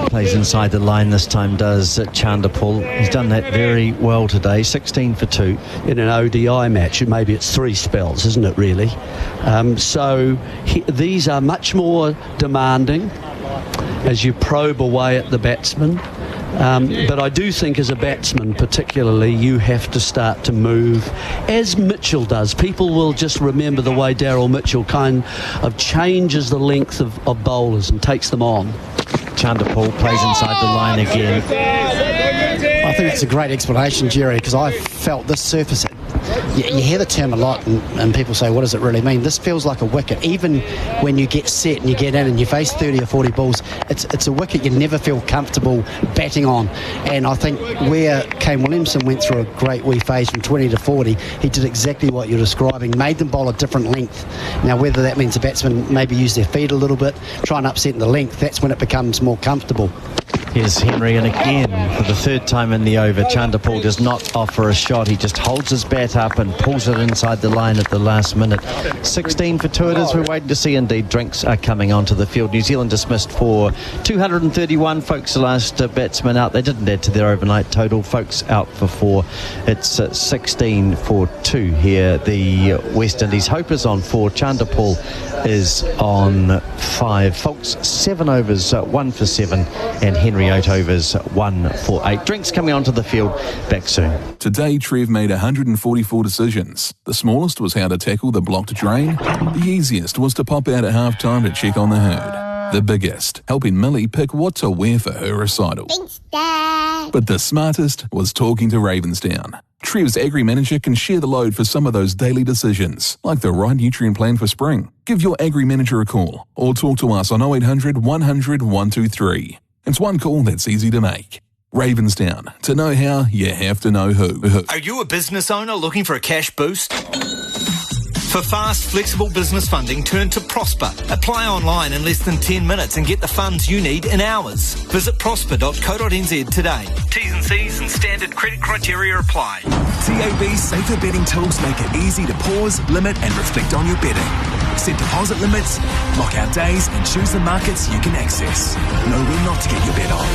Plays inside the line this time, does Chanderpaul. He's done that very well today, 16 for 2. In an ODI match, maybe it's 3 spells, isn't it, really? These are much more demanding as you probe away at the batsman. But I do think as a batsman particularly, you have to start to move as Mitchell does. People will just remember the way Daryl Mitchell kind of changes the length of bowlers and takes them on. Chanderpaul plays inside the line again. I think it's a great explanation, Jerry, because I felt this surface. You hear the term a lot, and people say, what does it really mean? This feels like a wicket. Even when you get set and you get in and you face 30 or 40 balls, it's a wicket you never feel comfortable batting on. And I think where Kane Williamson went through a great wee phase from 20 to 40, he did exactly what you're describing, made them bowl a different length. Now, whether that means the batsmen maybe use their feet a little bit, try and upset the length, that's when it becomes more comfortable. Here's Henry, and again, for the 3rd time in the over, Chanderpaul does not offer a shot. He just holds his bat up and pulls it inside the line at the last minute. 16 for 2 it is. We're waiting to see, indeed. Drinks are coming onto the field. New Zealand dismissed for 231. Folks, the last batsman out. They didn't add to their overnight total. Folks out for 4. It's 16 for 2 here. The West Indies hope is on 4. Chanderpaul is on 5. Folks, 7 overs, 1 for 7, and Henry 8 overs, 1 for 8. Drinks coming onto the field. Back soon. Today, Trev made 144 decisions. The smallest was how to tackle the blocked drain. The easiest was to pop out at half-time to check on the herd. The biggest, helping Millie pick what to wear for her recital. Thanks, Dad. But the smartest was talking to Ravensdown. Trev's Agri Manager can share the load for some of those daily decisions, like the right nutrient plan for spring. Give your Agri Manager a call or talk to us on 0800 100 123. It's one call that's easy to make. Ravensdown. To know how, you have to know who. Are you a business owner looking for a cash boost? For fast, flexible business funding, turn to Prosper. Apply online in less than 10 minutes and get the funds you need in hours. Visit prosper.co.nz today. T's and C's and standard credit criteria apply. TAB's safer betting tools make it easy to pause, limit and reflect on your betting. Set deposit limits, lock out days and choose the markets you can access. Know when not to get your bet on.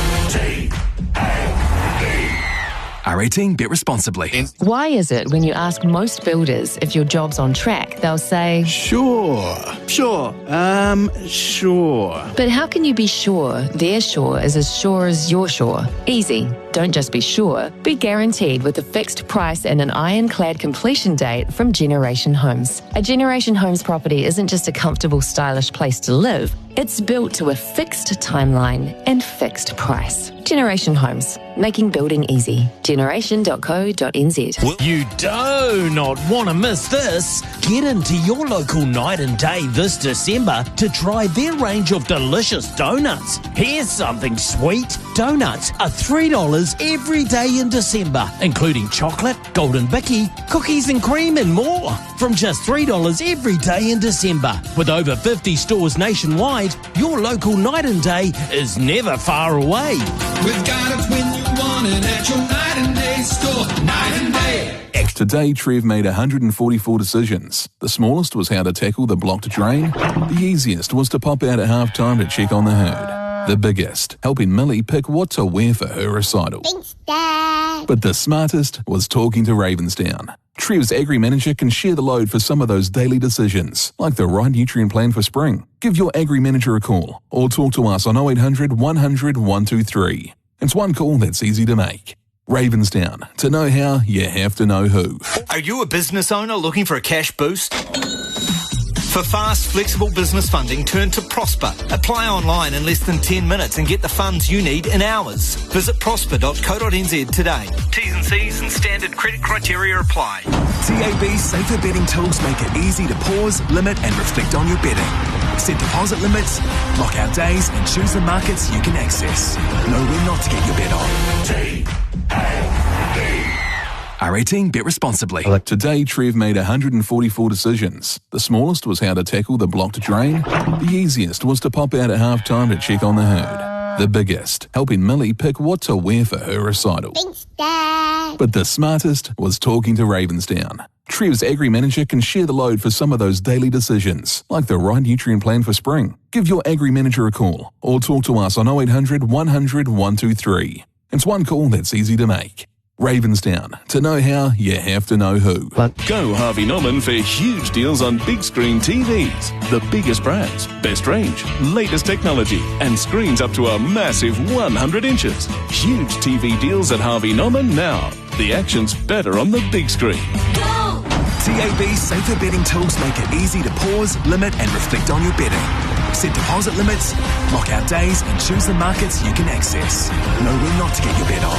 R18, bet responsibly. Why is it when you ask most builders if your job's on track, they'll say, Sure. But how can you be sure their sure is as sure as your sure? Easy. Don't just be sure, be guaranteed with a fixed price and an ironclad completion date from Generation Homes. A Generation Homes property isn't just a comfortable, stylish place to live. It's built to a fixed timeline and fixed price. Generation Homes, making building easy. Generation.co.nz. You do not want to miss this. Get into your local night and day this December to try their range of delicious donuts. Here's something sweet. Donuts are $3 every day in December, including chocolate, golden bicky, cookies and cream and more. from just $3 every day in December. With over 50 stores nationwide, your local night and day is never far away. We've got it when you want it at your night and day store. Night and day. Today, Trev made 144 decisions. The smallest was how to tackle the blocked drain. The easiest was to pop out at half-time to check on the herd. The biggest, helping Millie pick what to wear for her recital. Thanks, Dad. But the smartest was talking to Ravensdown. Trev's agri manager can share the load for some of those daily decisions, like the right nutrient plan for spring. Give your agri manager a call or talk to us on 0800 100 123. It's one call that's easy to make. Ravensdown. To know how, you have to know who. Are you a business owner looking for a cash boost? For fast, flexible business funding, turn to Prosper. Apply online in less than 10 minutes and get the funds you need in hours. Visit prosper.co.nz today. T's and C's and standard credit criteria apply. TAB's safer betting tools make it easy to pause, limit and reflect on your betting. Set deposit limits, lock out days and choose the markets you can access. Know when not to get your bet on. R18, bet responsibly. Today, Trev made 144 decisions. The smallest was how to tackle the blocked drain. The easiest was to pop out at half-time to check on the herd. The biggest, helping Millie pick what to wear for her recital. Thanks, Dad. But the smartest was talking to Ravensdown. Trev's agri manager can share the load for some of those daily decisions, like the right nutrient plan for spring. Give your agri manager a call or talk to us on 0800 100 123. It's one call that's easy to make. Ravensdown. To know how, you have to know who. Go Harvey Norman for huge deals on big screen TVs. The biggest brands, best range, latest technology, and screens up to a massive 100 inches. Huge TV deals at Harvey Norman now. The action's better on the big screen. TAB's safer betting tools make it easy to pause, limit and reflect on your betting. Set deposit limits, lock out days and choose the markets you can access. Know when not to get your bet on.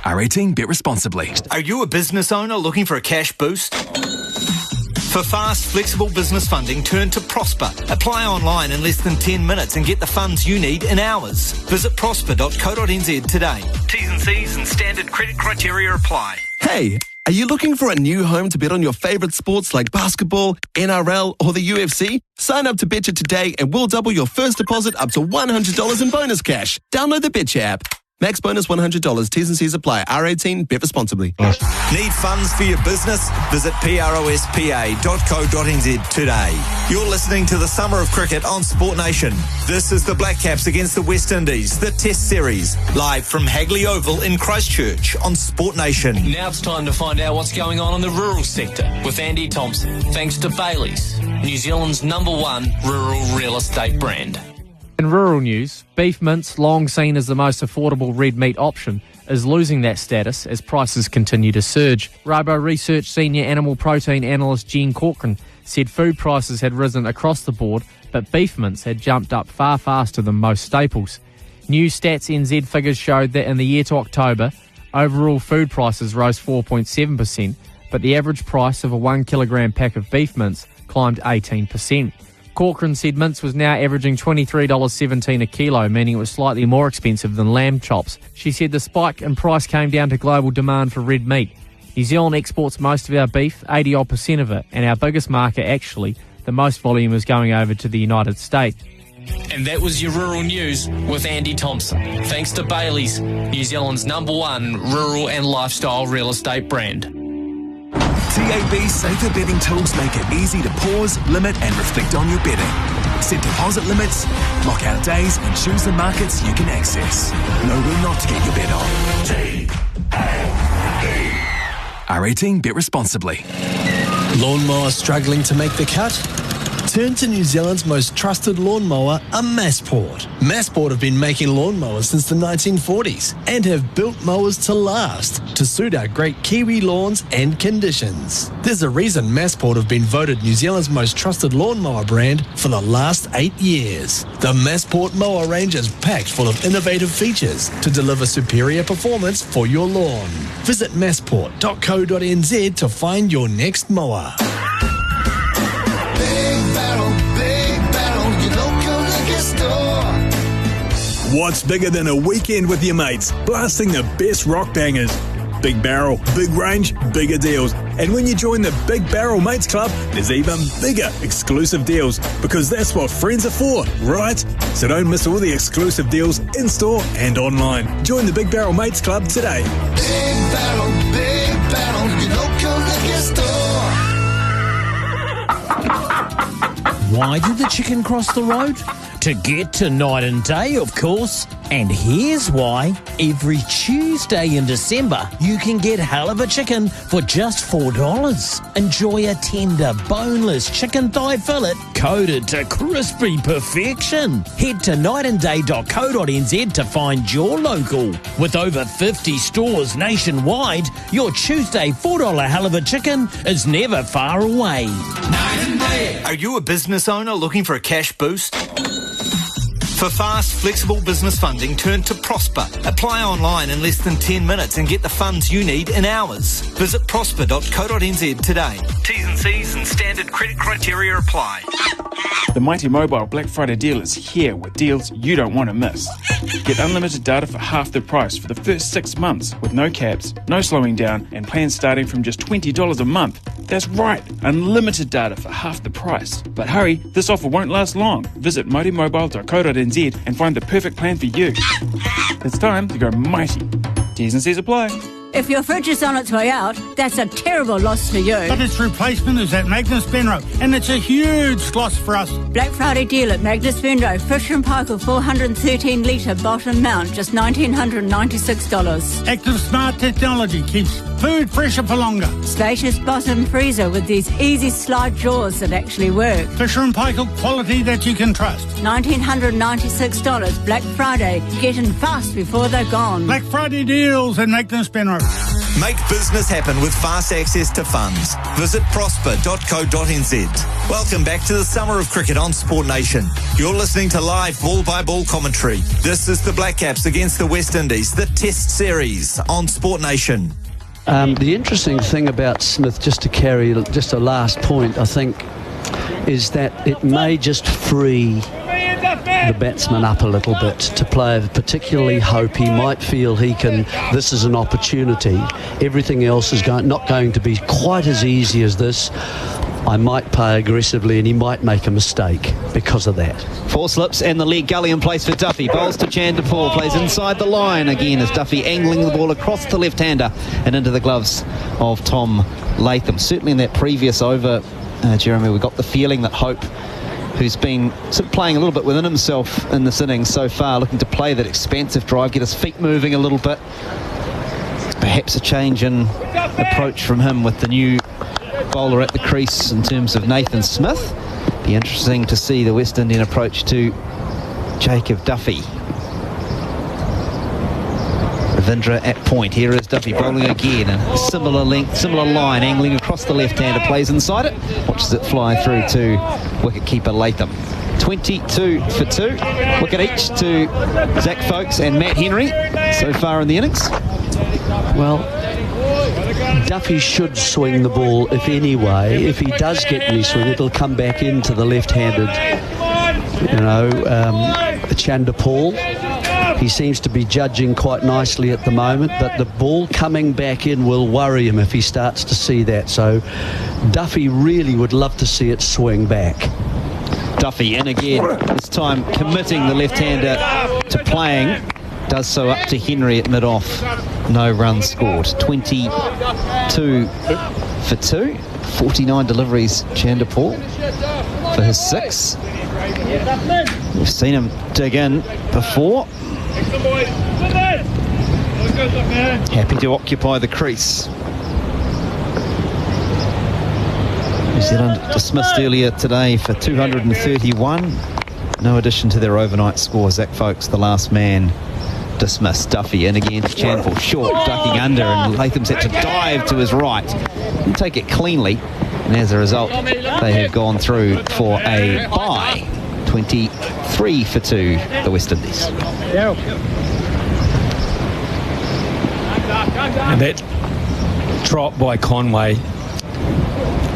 R18, bet responsibly. Are you a business owner looking for a cash boost? For fast, flexible business funding, turn to Prosper. Apply online in less than 10 minutes and get the funds you need in hours. Visit prosper.co.nz today. T's and C's and standard credit criteria apply. Hey, are you looking for a new home to bet on your favourite sports like basketball, NRL or the UFC? Sign up to Betcha today and we'll double your first deposit up to $100 in bonus cash. Download the Betcha app. Max bonus $100. T's and C's apply. R18, bet responsibly. Need funds for your business? Visit prospa.co.nz today. You're listening to the Summer of Cricket on Sport Nation. This is the Black Caps against the West Indies, the Test Series, live from Hagley Oval in Christchurch on Sport Nation. Now it's time to find out what's going on in the rural sector with Andy Thompson, thanks to Bailey's, New Zealand's #1 rural real estate brand. In rural news, beef mince, long seen as the most affordable red meat option, is losing that status as prices continue to surge. Robo Research senior animal protein analyst Jean Corcoran said food prices had risen across the board, but beef mince had jumped up far faster than most staples. New Stats NZ figures showed that in the year to October, overall food prices rose 4.7%, but the average price of a 1 kilogram pack of beef mince climbed 18%. Corcoran said mince was now averaging $23.17 a kilo, meaning it was slightly more expensive than lamb chops. She said the spike in price came down to global demand for red meat. New Zealand exports most of our beef, 80% of it, and our biggest market actually, the most volume is going over to the United States. And that was your rural news with Andy Thompson, thanks to Bailey's, New Zealand's #1 rural and lifestyle real estate brand. TAB's safer betting tools make it easy to pause, limit and reflect on your betting. Set deposit limits, lock out days and choose the markets you can access. Know when not to get your bet on. R18, bet responsibly. Lawnmower struggling to make the cut? Turn to New Zealand's most trusted lawnmower, a Massport. Massport have been making lawnmowers since the 1940s and have built mowers to last, to suit our great Kiwi lawns and conditions. There's a reason Massport have been voted New Zealand's most trusted lawnmower brand for the last 8 years. The Massport mower range is packed full of innovative features to deliver superior performance for your lawn. Visit massport.co.nz to find your next mower. What's bigger than a weekend with your mates, blasting the best rock bangers? Big Barrel, big range, bigger deals. And when you join the Big Barrel Mates Club, there's even bigger exclusive deals, because that's what friends are for, right? So don't miss all the exclusive deals in-store and online. Join the Big Barrel Mates Club today. Big Barrel, your local liquor store. Why did the chicken cross the road? To get to Night and Day, of course. And here's why. Every Tuesday in December, you can get halibut chicken for just $4. Enjoy a tender, boneless chicken thigh fillet coated to crispy perfection. Head to nightandday.co.nz to find your local. With over 50 stores nationwide, your Tuesday $4 halibut chicken is never far away. Night and Day. Are you a business owner looking for a cash boost? For fast, flexible business funding, turn to Prosper. Apply online in less than 10 minutes and get the funds you need in hours. Visit prosper.co.nz today. T's and C's and standard credit criteria apply. The Mighty Mobile Black Friday deal is here with deals you don't want to miss. Get unlimited data for half the price for the first 6 months with no caps, no slowing down, and plans starting from just $20 a month. That's right, unlimited data for half the price. But hurry, this offer won't last long. Visit mightymobile.co.nz and find the perfect plan for you. It's time to go mighty. T's and C's apply. If your fridge is on its way out, that's a terrible loss to you. But its replacement is at Magnus Benro, and it's a huge loss for us. Black Friday deal at Magnus Benro. Fish and Pike 413 litre bottom mount, just $1,996. Active Smart technology keeps food fresher for longer. Spacious bottom freezer with these easy slide drawers that actually work. Fisher and Paykel quality that you can trust. $1,996. Black Friday. Get in fast before they're gone. Black Friday deals at Magnus Benro. Make business happen with fast access to funds. Visit prosper.co.nz. Welcome back to the summer of cricket on Sport Nation. You're listening to live ball-by-ball commentary. This is the Black Caps against the West Indies, the Test Series on Sport Nation. The interesting thing about Smith, just to carry just a last point, I think, is that it may just free the batsman up a little bit to play a particularly hope. He might feel this is an opportunity. Everything else is not going to be quite as easy as this. I might play aggressively and he might make a mistake because of that. Four slips and the leg gully in place for Duffy. Bowls to Chanderpaul, plays inside the line again as Duffy angling the ball across the left-hander and into the gloves of Tom Latham. Certainly in that previous over, Jeremy, we got the feeling that Hope, who's been sort of playing a little bit within himself in this innings so far, looking to play that expansive drive, get his feet moving a little bit. Perhaps a change in approach from him with the new bowler at the crease in terms of Nathan Smith. Be interesting to see the West Indian approach to Jacob Duffy. Ravindra at point. Here is Duffy bowling again, a similar length, similar line, angling across the left-hander, plays inside it, watches it fly through to wicket-keeper Latham. 22 for 2, wicket each to Zach Folkes and Matt Henry so far in the innings. Well, Duffy should swing the ball if he does get any swing, it'll come back into the left-handed, Chanderpaul. He seems to be judging quite nicely at the moment, but the ball coming back in will worry him if he starts to see that. So Duffy really would love to see it swing back. Duffy in again, this time committing the left-hander to playing. Does so up to Henry at mid-off. No runs scored. 22 for 2. 49 deliveries, Chanderpaul, for his 6. We've seen him dig in before. Happy to occupy the crease. New Zealand dismissed earlier today for 231. No addition to their overnight score. Zach Folkes, the last man, dismissed. Duffy in again to Chanderpaul, short, ducking under, and Latham's had to dive to his right and take it cleanly, and as a result they have gone through for a bye. 23 for 2, the West Indies. And that drop by Conway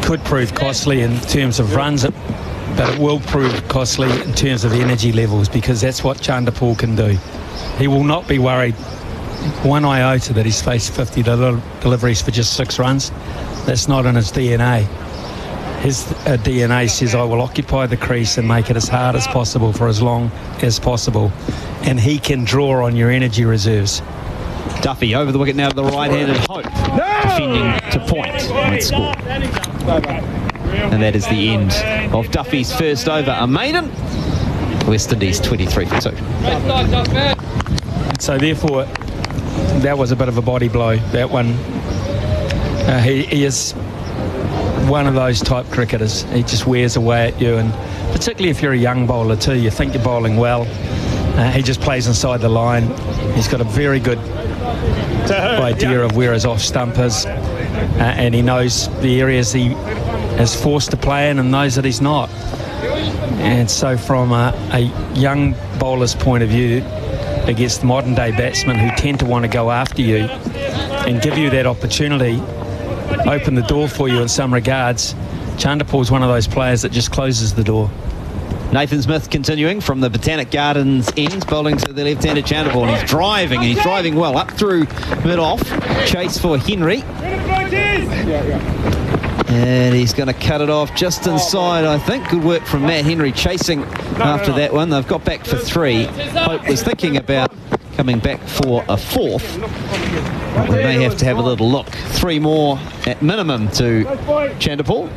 could prove costly in terms of runs, but it will prove costly in terms of energy levels, because that's what Chanderpaul can do. He will not be worried one iota that he's faced 50 deliveries for just 6 runs. That's not in his DNA. His DNA says, I will occupy the crease and make it as hard as possible for as long as possible. And he can draw on your energy reserves. Duffy over the wicket now to the right-handed Hope. Defending to point. Point score. And that is the end of Duffy's first over. A maiden. West Indies 23 for 2. So therefore, that was a bit of a body blow, that one. He is one of those type cricketers. He just wears away at you, and particularly if you're a young bowler too, you think you're bowling well. He just plays inside the line. He's got a very good idea of where his off stump is, and he knows the areas he is forced to play in and those that he's not. And so from a young bowler's point of view, against modern day batsmen who tend to want to go after you and give you that opportunity, open the door for you in some regards, Chanderpaul's one of those players that just closes the door. Nathan Smith continuing from the Botanic Gardens end, bowling to the left-handed Chanderpaul, and he's driving well up through mid-off. Chase for Henry. And he's going to cut it off just inside, I think. Good work from Matt Henry chasing after that one. They've got back for 3. Hope was thinking about coming back for a 4th. They may have to have a little look. 3 more at minimum to Chanderpaul.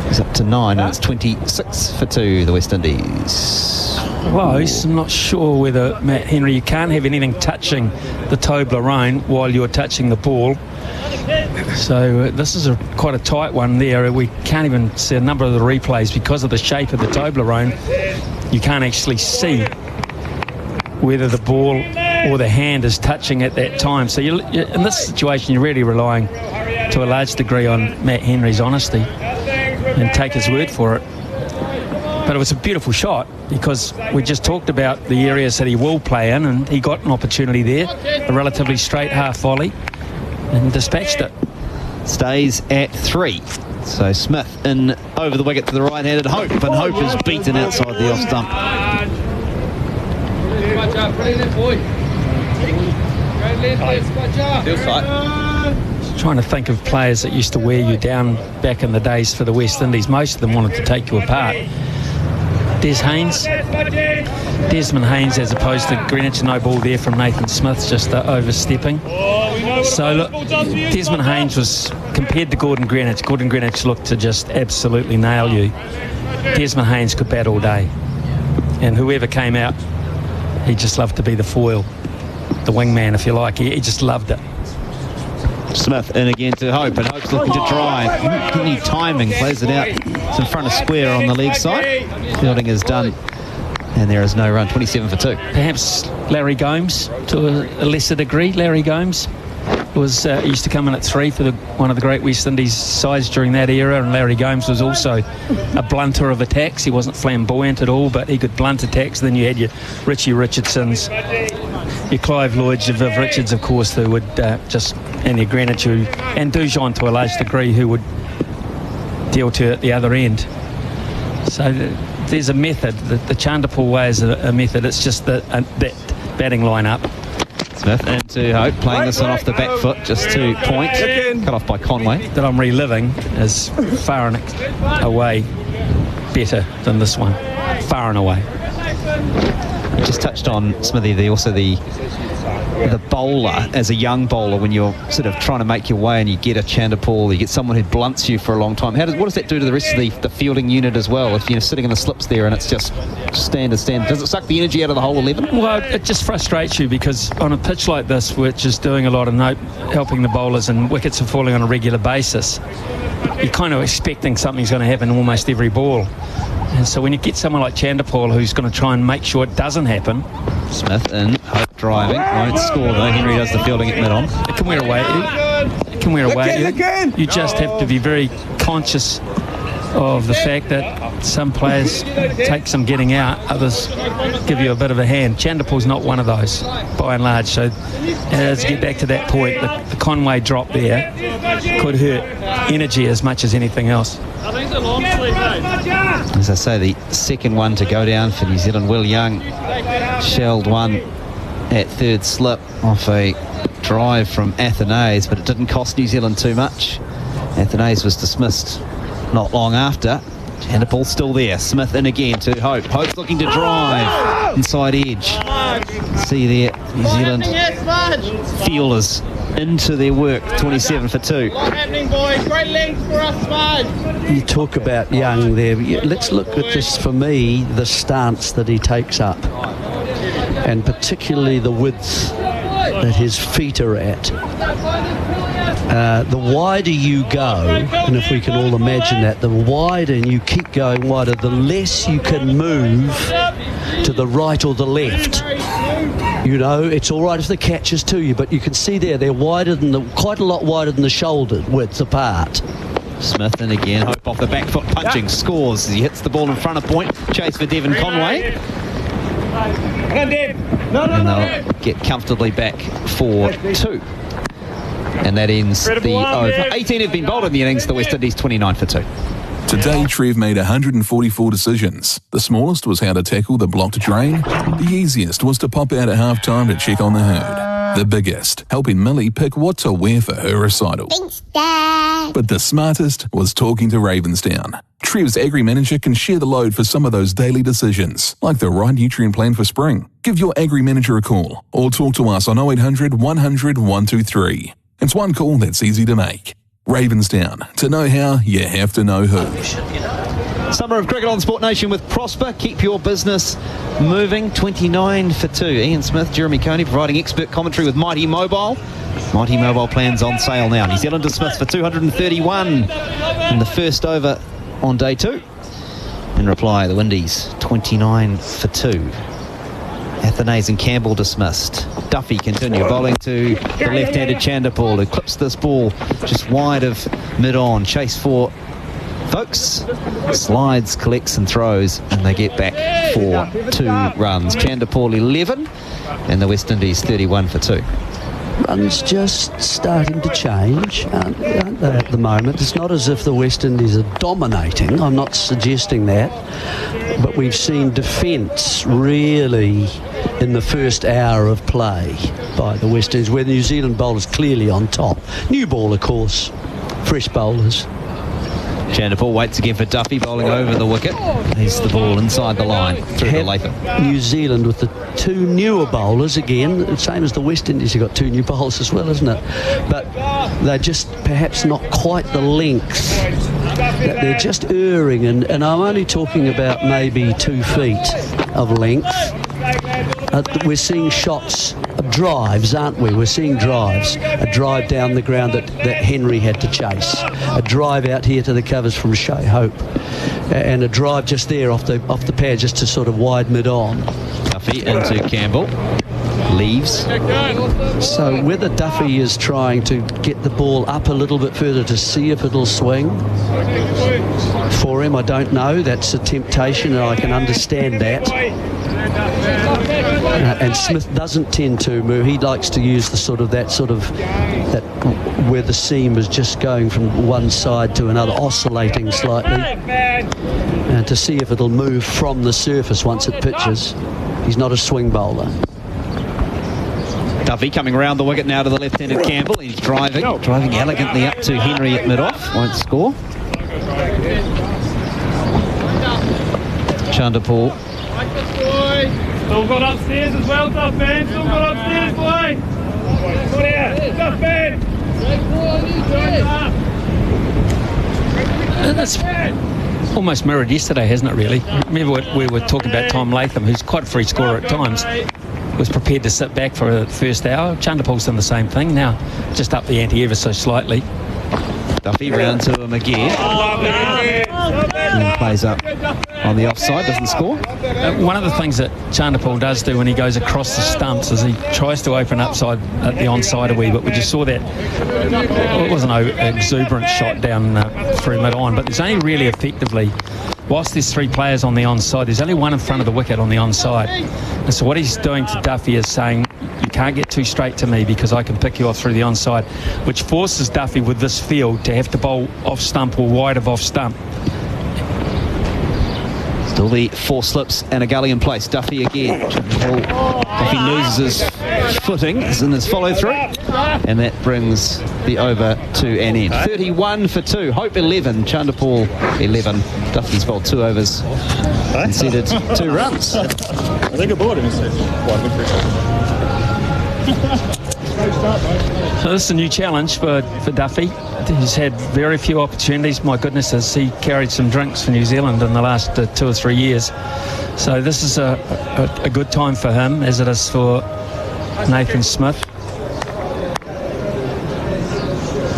He's up to 9, and it's 26 for 2, the West Indies. Close. I'm not sure whether Matt Henry, you can't have anything touching the Toblerone while you're touching the ball. So this is quite a tight one there. We can't even see a number of the replays because of the shape of the Toblerone. You can't actually see whether the ball or the hand is touching at that time. So you're, in this situation, you're really relying to a large degree on Matt Henry's honesty and take his word for it. But it was a beautiful shot because we just talked about the areas that he will play in, and he got an opportunity there, a relatively straight half volley, and dispatched it. Stays at 3. So Smith in over the wicket to the right-handed Hope, and Hope is beaten outside the off stump. Trying to think of players that used to wear you down back in the days for the West Indies. Most of them wanted to take you apart. Desmond Haynes, as opposed to Greenwich. No ball there from Nathan Smith, just overstepping. So look, Desmond Haynes was compared to Gordon Greenwich. Gordon Greenwich looked to just absolutely nail you. Desmond Haynes could bat all day, and whoever came out, he just loved to be the foil, the wingman, if you like. He just loved it. Smith in again to Hope, and Hope's looking to drive. Good need timing, plays it out. It's in front of square on the leg side. Fielding is done, and there is no run. 27 for 2. Perhaps Larry Gomes to a lesser degree. Larry Gomes was used to come in at 3 for one of the great West Indies sides during that era, and Larry Gomes was also a blunter of attacks. He wasn't flamboyant at all, but he could blunt attacks. Then you had your Richie Richardsons, your Clive Lloyds, your Viv Richards, of course, who would and your Greenwich, and Dujon to a large degree, who would deal to at the other end. So there's a method. The Chanderpaul way is a method. It's just that batting line-up. Smith into Hope, playing this one off the back foot, just to point. Cut off by Conway. That I'm reliving is far and away better than this one. Far and away. You just touched on, Smithy, the bowler as a young bowler, when you're sort of trying to make your way and you get a Chanderpaul, you get someone who blunts you for a long time. What does that do to the rest of the fielding unit as well, if you're sitting in the slips there and it's just stand? Does it suck the energy out of the whole 11? Well, it just frustrates you, because on a pitch like this, which is doing a lot of helping the bowlers, and wickets are falling on a regular basis, you're kind of expecting something's going to happen almost every ball. And so when you get someone like Chanderpaul who's going to try and make sure it doesn't happen. Smith in, Hope driving, won't score though. Henry does the fielding at mid-on. It can wear away at you. It can wear away at you. You just have to be very conscious of the fact that some players take some getting out, others give you a bit of a hand. Chanderpaul's not one of those, by and large. So as you get back to that point, the Conway drop there could hurt energy as much as anything else. As I say, the second one to go down for New Zealand. Will Young shelled one at third slip off a drive from Athenaeus, but it didn't cost New Zealand too much. Athenaeus was dismissed not long after. And the ball's still there. Smith in again to Hope. Hope's looking to drive inside edge. See there, New Zealand fielders into their work. 27 for 2. What's happening, boys? Great length for us, Smudge. You talk about Young there. Let's look at this, for me, the stance that he takes up, and particularly the width that his feet are at. The wider you go, and if we can all imagine that, the wider, and you keep going wider, the less you can move to the right or the left. You know, it's all right if the catch is to you, but you can see there, they're wider than quite a lot wider than the shoulder width apart. Smith in again. Hope off the back foot punching, scores. He hits the ball in front of point. Chase for Devon Conway. And they'll get comfortably back for 2. And that ends the over. 18 have been bowled in the innings. The West Indies 29 for 2. Today, Trev made 144 decisions. The smallest was how to tackle the blocked drain. The easiest was to pop out at half-time to check on the herd. The biggest, helping Millie pick what to wear for her recital. Thanks, Dad. But the smartest was talking to Ravensdown. Trev's Agri Manager can share the load for some of those daily decisions, like the right nutrient plan for spring. Give your Agri Manager a call or talk to us on 0800 100 123. It's one call that's easy to make. Ravensdown. To know how, you have to know who. Summer of cricket on Sport Nation with Prosper. Keep your business moving. 29 for 2. Ian Smith, Jeremy Coney providing expert commentary with Mighty Mobile. Mighty Mobile plans on sale now. New Zealand dismissed for 231 in the first over on day 2. In reply, the Windies 29 for 2. Athenaeus and Campbell dismissed. Duffy continue bowling to the left-handed Chanderpaul, who clips this ball just wide of mid-on. Chase for Folks. Slides, collects and throws, and they get back for 2 runs. Chanderpaul 11 and the West Indies 31 for 2. Runs just starting to change, aren't they, at the moment? It's not as if the West Indies are dominating. I'm not suggesting that. But we've seen defence really in the first hour of play by the West Indies, where the New Zealand bowlers clearly on top. New ball, of course. Fresh bowlers. Chanderpaul waits again for Duffy, bowling over the wicket. Here's the ball inside the line through to Latham. New Zealand with the 2 newer bowlers again, same as the West Indies. You've got 2 new bowlers as well, isn't it? But they're just perhaps not quite the length. They're just erring, and I'm only talking about maybe 2 feet of length. We're seeing shots of drives, aren't we? We're seeing drives. A drive down the ground that Henry had to chase. A drive out here to the covers from Shea Hope. And a drive just there off the pad, just to sort of wide mid-on. Duffy into Campbell. Leaves. So whether Duffy is trying to get the ball up a little bit further to see if it'll swing for him, I don't know. That's a temptation, and I can understand that. And Smith doesn't tend to move. He likes to use that where the seam is just going from one side to another, oscillating slightly, and to see if it'll move from the surface once it pitches. He's not a swing bowler. Duffy coming round the wicket now to the left-handed Campbell. He's driving elegantly up to Henry at mid-off. Won't score. Chanderpaul. Still got upstairs as well, tough man. Still got upstairs, boy. Good here, tough man. That's almost mirrored yesterday, hasn't it, really? Remember we were talking about Tom Latham, who's quite a free scorer at times, was prepared to sit back for the first hour. Chanderpaul's done the same thing now, just up the ante ever so slightly. Duffy round to him again. And plays up on the offside, doesn't score. One of the things that Chanderpaul does do when he goes across the stumps is he tries to open upside at the onside a wee bit. We just saw that. It wasn't an exuberant shot down through mid-on, but there's only really effectively, whilst there's 3 players on the onside, there's only 1 in front of the wicket on the onside. And so what he's doing to Duffy is saying, you can't get too straight to me because I can pick you off through the onside, which forces Duffy with this field to have to bowl off stump or wide of off stump. Still the 4 slips and a gully in place. Duffy again. Duffy loses his footing. Is in his follow through. And that brings the over to an end. 31 for 2. Hope 11. Chandapur 11. Duffy's bowled 2 overs. Conceded 2 runs. I think I bought him. So this is a new challenge for Duffy. He's had very few opportunities. My goodness, has he carried some drinks for New Zealand in the last 2 or 3 years. So this is a good time for him, as it is for Nathan Smith.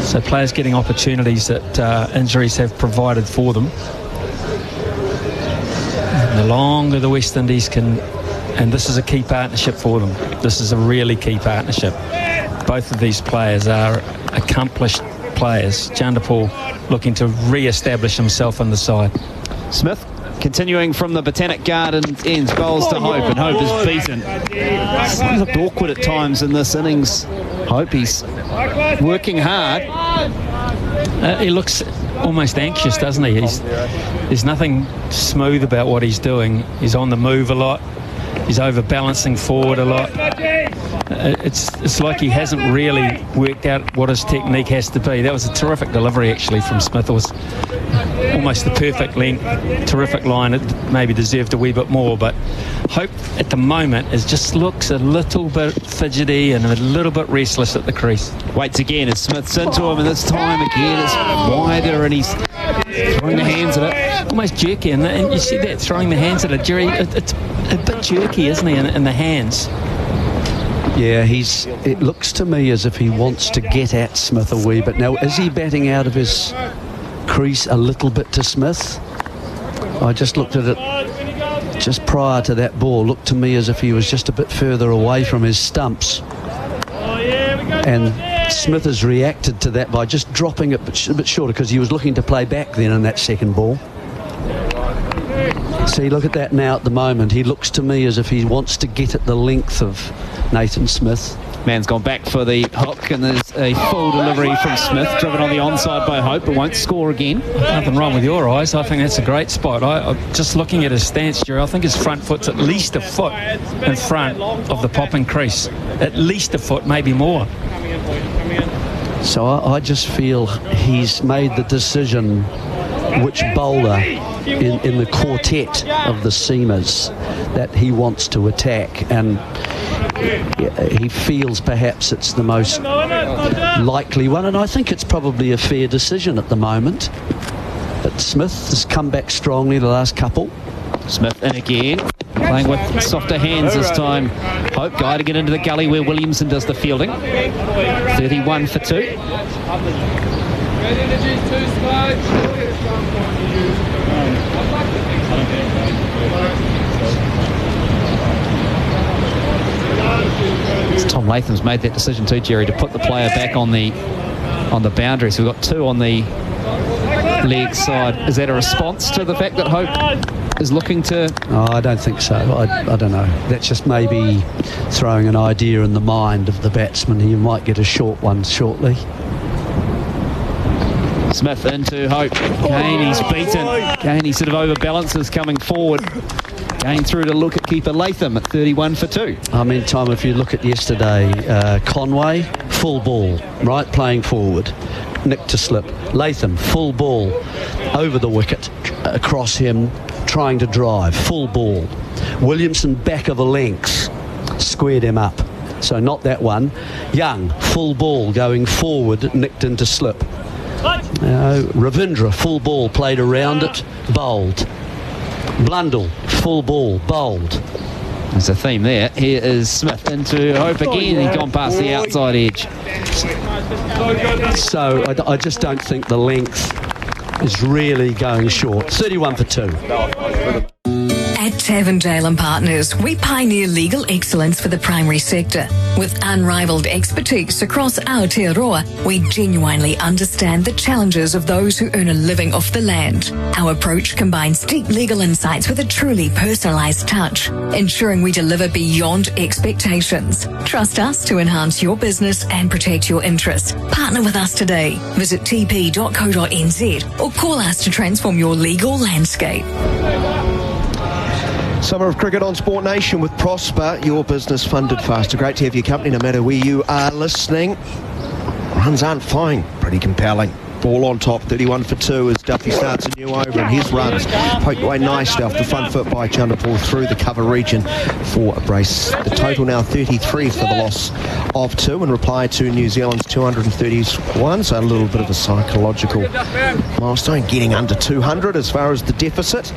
So players getting opportunities that injuries have provided for them. And the longer the West Indies can, and this is a key partnership for them. This is a really key partnership. Both of these players are accomplished players. Chandapur looking to re-establish himself in the side. Smith continuing from the Botanic Gardens ends, bowls to Hope, and Hope is beaten. He's looked awkward at times in this innings. Hope he's working hard. He looks almost anxious, doesn't he? There's nothing smooth about what he's doing. He's on the move a lot. He's overbalancing forward a lot. It's like he hasn't really worked out what his technique has to be. That was a terrific delivery, actually, from Smith. It was almost the perfect length, terrific line. It maybe deserved a wee bit more, but Hope at the moment just looks a little bit fidgety and a little bit restless at the crease. Waits again as Smith's into him, and this time again it's wider and he's throwing the hands at it. Almost jerky, and you see that, throwing the hands at it, Jerry. It's a bit jerky, isn't he, in the hands? Yeah, it looks to me as if he wants to get at Smith a wee bit. Now, is he batting out of his crease a little bit to Smith? I just looked at it just prior to that ball. Looked to me as if he was just a bit further away from his stumps. And Smith has reacted to that by just dropping it a bit shorter, because he was looking to play back then in that second ball. See, look at that now at the moment. He looks to me as if he wants to get at the length of Nathan Smith. Man's gone back for the hook, and there's a full delivery from Smith, driven on the onside by Hope, but won't score again. Nothing wrong with your eyes. I think that's a great spot. I'm just looking at his stance, Jerry. I think his front foot's at least a foot in front of the popping crease. At least a foot, maybe more. So I just feel he's made the decision which bowler in the quartet of the seamers that he wants to attack, and he feels perhaps it's the most likely one, and I think it's probably a fair decision at the moment. But Smith has come back strongly the last couple. Smith in again, playing with softer hands this time. Hope guiding it into the gully where Williamson does the fielding. 31 for 2. Tom Latham's made that decision too, Jerry, to put the player back on the boundary. So we've got 2 on the leg side. Is that a response to the fact that Hope is looking to... Oh, I don't think so. I don't know. That's just maybe throwing an idea in the mind of the batsman. He might get a short one shortly. Smith into Hope. Kane, he's beaten. Kane, he sort of overbalances coming forward. Kane through to look at keeper Latham at 31 for 2. I mean, Tom, if you look at yesterday, Conway, full ball, right, playing forward. Nick to slip. Latham, full ball, over the wicket, across him, trying to drive, full ball. Williamson back of a length, squared him up. So not that one. Young, full ball, going forward, nicked into slip. Ravindra, full ball, played around it, bowled. Blundell, full ball, bowled. There's a theme there. Here is Smith into Hope again. He's gone past the outside edge. So I just don't think the length is really going short. 31 for 2. At Tavendale & Partners, we pioneer legal excellence for the primary sector. With unrivaled expertise across Aotearoa, we genuinely understand the challenges of those who earn a living off the land. Our approach combines deep legal insights with a truly personalised touch, ensuring we deliver beyond expectations. Trust us to enhance your business and protect your interests. Partner with us today. Visit tp.co.nz or call us to transform your legal landscape. Summer of cricket on Sport Nation with Prosper, your business funded faster. Great to have your company no matter where you are listening. Runs aren't fine, pretty compelling. Ball on top, 31 for 2 as Duffy starts a new over, and his runs poked away nicely off the front foot by Chanderpaul through the cover region for a brace. The total now 33 for the loss of 2 in reply to New Zealand's 231, so a little bit of a psychological milestone, getting under 200 as far as the deficit.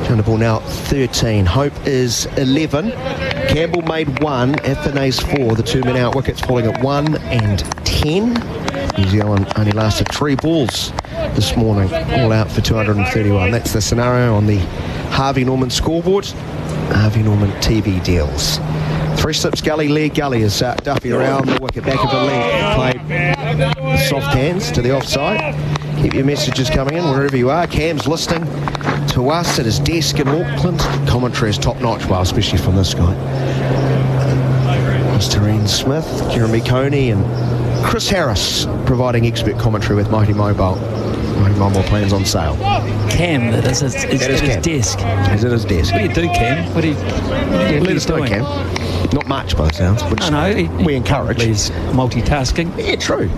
Chanderpaul now 13, Hope is 11, Campbell made 1, Athanase 4, the 2 men out wickets falling at 1 and 10. New Zealand only lasted 3 balls this morning, all out for 231. That's the scenario on the Harvey Norman scoreboard. Harvey Norman TV deals. 3 slips Gully, leg Gully as Duffy around the wicket, back of the leg, played soft hands to the offside. Keep your messages coming in wherever you are. Cam's listening to us at his desk in Auckland. Commentary is top notch, well, especially from this guy. Mr. Ian Smith, Jeremy Coney and Chris Harris providing expert commentary with Mighty Mobile. Mighty Mobile plans on sale. Cam, that is at his desk. He's at his desk. What do you do, Cam? What do you let us know, Cam. Not much by the sounds, which we encourage. He's multitasking. Yeah, true.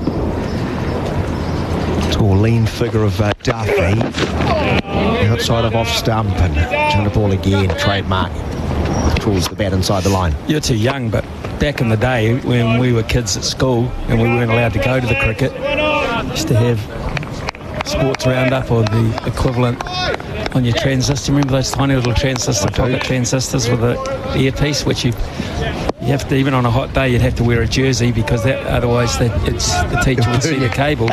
Tall, lean figure of Duffy. Outside of off stump and Chanderpaul again, trademark. Trawls the bat inside the line. You're too young, but back in the day when we were kids at school and we weren't allowed to go to the cricket, used to have sports roundup or the equivalent on your transistor. Remember those tiny little transistor, pocket transistors with the earpiece, which you have to, even on a hot day, you'd have to wear a jersey because otherwise the teacher would see the cable.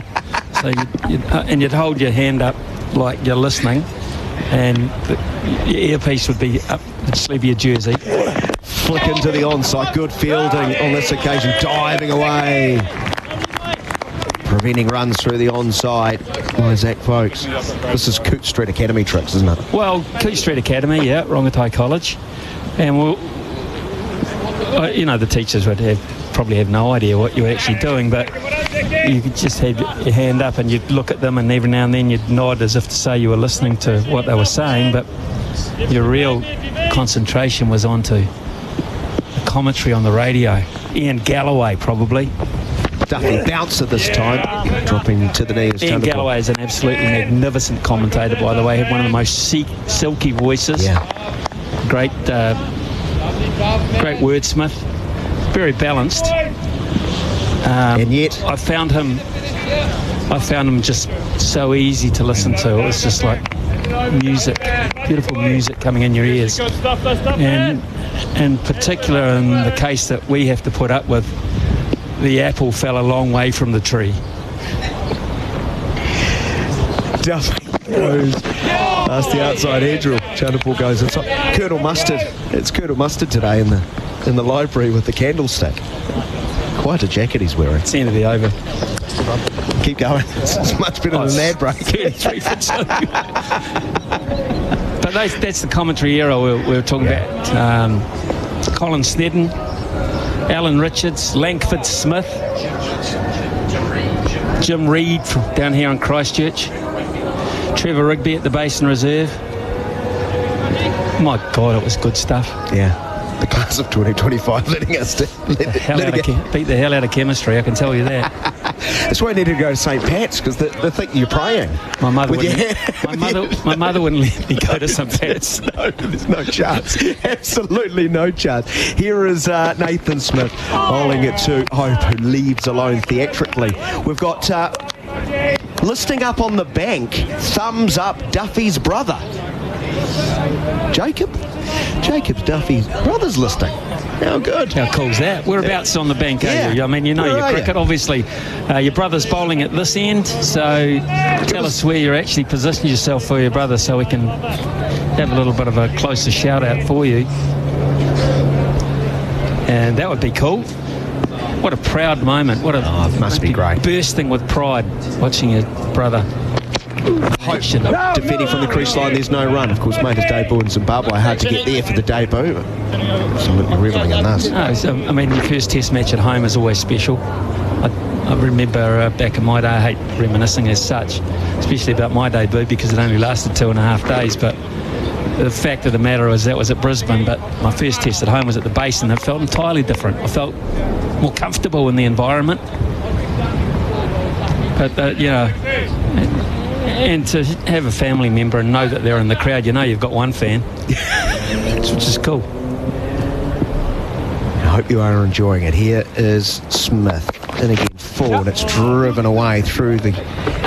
So you'd hold your hand up like you're listening, and your earpiece would be up the sleeve of your jersey. Flick into the onside. Good fielding on this occasion. Diving away. Preventing runs through the onside by Zach Folks. This is Coot Street Academy tricks, isn't it? Well, Coot Street Academy, yeah, Rongotai College. And the teachers would probably have no idea what you were actually doing, but you could just have your hand up and you'd look at them, and every now and then you'd nod as if to say you were listening to what they were saying, but your real concentration was onto the commentary on the radio. Ian Galloway, probably. Duffy bounce at this time, dropping to the knee. Ian Galloway is an absolutely magnificent commentator, by the way. Had one of the most silky voices. Yeah. Great wordsmith. Very balanced. And yet I found him just so easy to listen to. It was just like music, beautiful music coming in your ears. And in particular, in the case that we have to put up with, the apple fell a long way from the tree. Duffy goes past the outside hedgerow. Chanderpaul goes inside. Colonel Mustard. It's Colonel Mustard today in the library with the candlestick. Quite a jacket he's wearing. It's the end of the over. Keep going. It's much better than an ad break. 33 for 2. But that's the commentary era we were talking about. Colin Snedden, Alan Richards, Langford Smith, Jim Reid from down here in Christchurch, Trevor Rigby at the Basin Reserve. My God, it was good stuff. Yeah. The class of 2025 letting us beat the hell out of chemistry, I can tell you that. That's why I needed to go to St. Pat's, because they think you're praying. My mother wouldn't let me go to St. Pat's. No, there's no chance. Absolutely no chance. Here is Nathan Smith bowling it to Hope, who leaves alone theatrically. We've got listing up on the bank, thumbs up Duffy's brother. Jacob's Duffy's brother's listing. How good. How cool's that? Whereabouts on the bank are you? I mean, you know your cricket, obviously. Your brother's bowling at this end, so tell us where you're actually positioning yourself for your brother so we can have a little bit of a closer shout out for you. And that would be cool. What a proud moment. It must be great. Bursting with pride watching your brother. Hope defending from the crease line, there's no run. Of course, made his debut in Zimbabwe. Hard to get there for the debut. Absolutely revelling in this. No, I mean, the first test match at home is always special. I remember back in my day, I hate reminiscing as such, especially about my debut because it only lasted 2.5 days, but the fact of the matter is that was at Brisbane, but my first test at home was at the Basin. It felt entirely different. I felt more comfortable in the environment. But and to have a family member and know that they're in the crowd, you've got one fan, which is cool. I hope you are enjoying it. Here is Smith, and again full, and it's driven away through the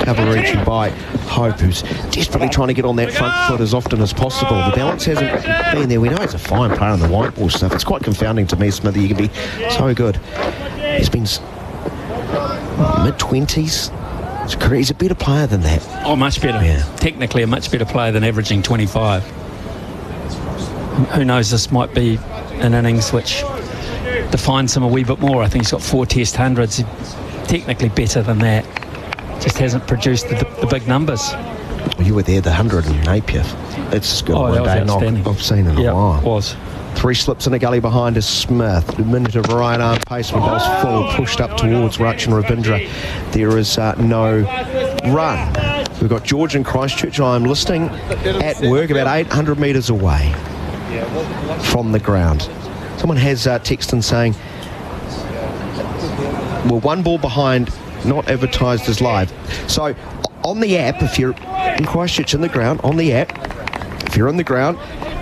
cover region by Hope, who's desperately trying to get on that front foot as often as possible. The balance hasn't been there. We know he's a fine player in the white ball stuff. It's quite confounding to me, Smithy. You can be so good. He's been mid-20s. He's a better player than that. Oh, much better. Yeah. Technically a much better player than averaging 25. Who knows, this might be an innings which defines him a wee bit more. I think he's got 4 test hundreds. Technically better than that. Just hasn't produced the big numbers. Well, you were there, the 100 in Napier. It's as good a one-day knock I've seen in a while. It was. 3 slips in a gully behind is Smith. A minute of right arm pace when ball's full, pushed up towards Rachin Ravindra. There is no run. We've got George in Christchurch. I'm listening at work about 800 metres away from the ground. Someone has text in saying, well, 1 ball behind, not advertised as live. So on the app, if you're in Christchurch in the ground, on the app, if you're in the ground,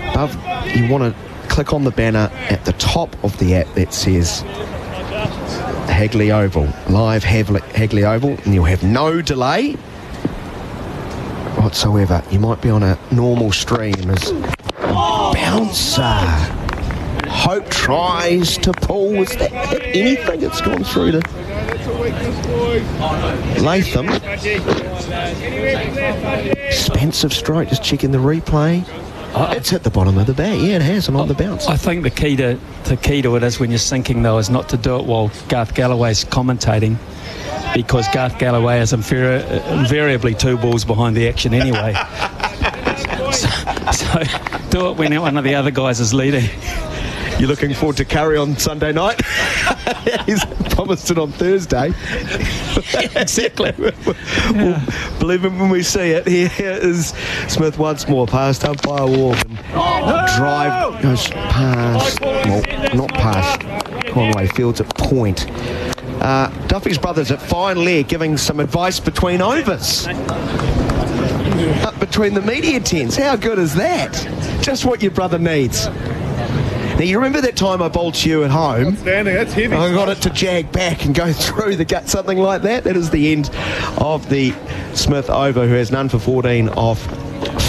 above, you want to click on the banner at the top of the app that says Hagley Oval, live Hagley Oval, and you'll have no delay whatsoever. You might be on a normal stream as bouncer. Hope tries to pull. Was that hit anything? It's gone through to Latham. Expensive strike, just checking the replay. It's at the bottom of the bat. Yeah, it has, and on the bounce. I think the key to it is when you're sinking, though, is not to do it while Garth Galloway's commentating, because Garth Galloway is invariably 2 balls behind the action anyway. so do it when one of the other guys is leading. You're looking forward to Curry on Sunday night? He's promised it on Thursday. Yeah, exactly. We'll believe him when we see it. Here is Smith once more, past umpire Walton. Drive goes past, well, not past Conway, fields at point. Duffy's brothers at fine leg giving some advice between overs. Up between the media tents. How good is that? Just what your brother needs. Now, you remember that time I bowled to you at home? Outstanding, that's heavy. I got it to jag back and go through the gut, something like that. That is the end of the Smith over, who has none for 14 off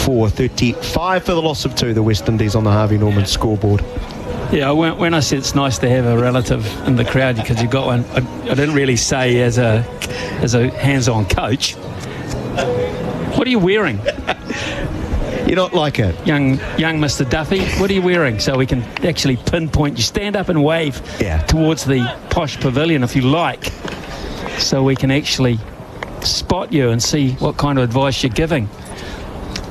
435 for the loss of 2, the West Indies on the Harvey Norman scoreboard. Yeah, when I said it's nice to have a relative in the crowd because you've got one, I didn't really say as a hands-on coach. What are you wearing? You're not like a young Mr. Duffy. What are you wearing so we can actually pinpoint you? Stand up and wave towards the posh pavilion if you like, so we can actually spot you and see what kind of advice you're giving.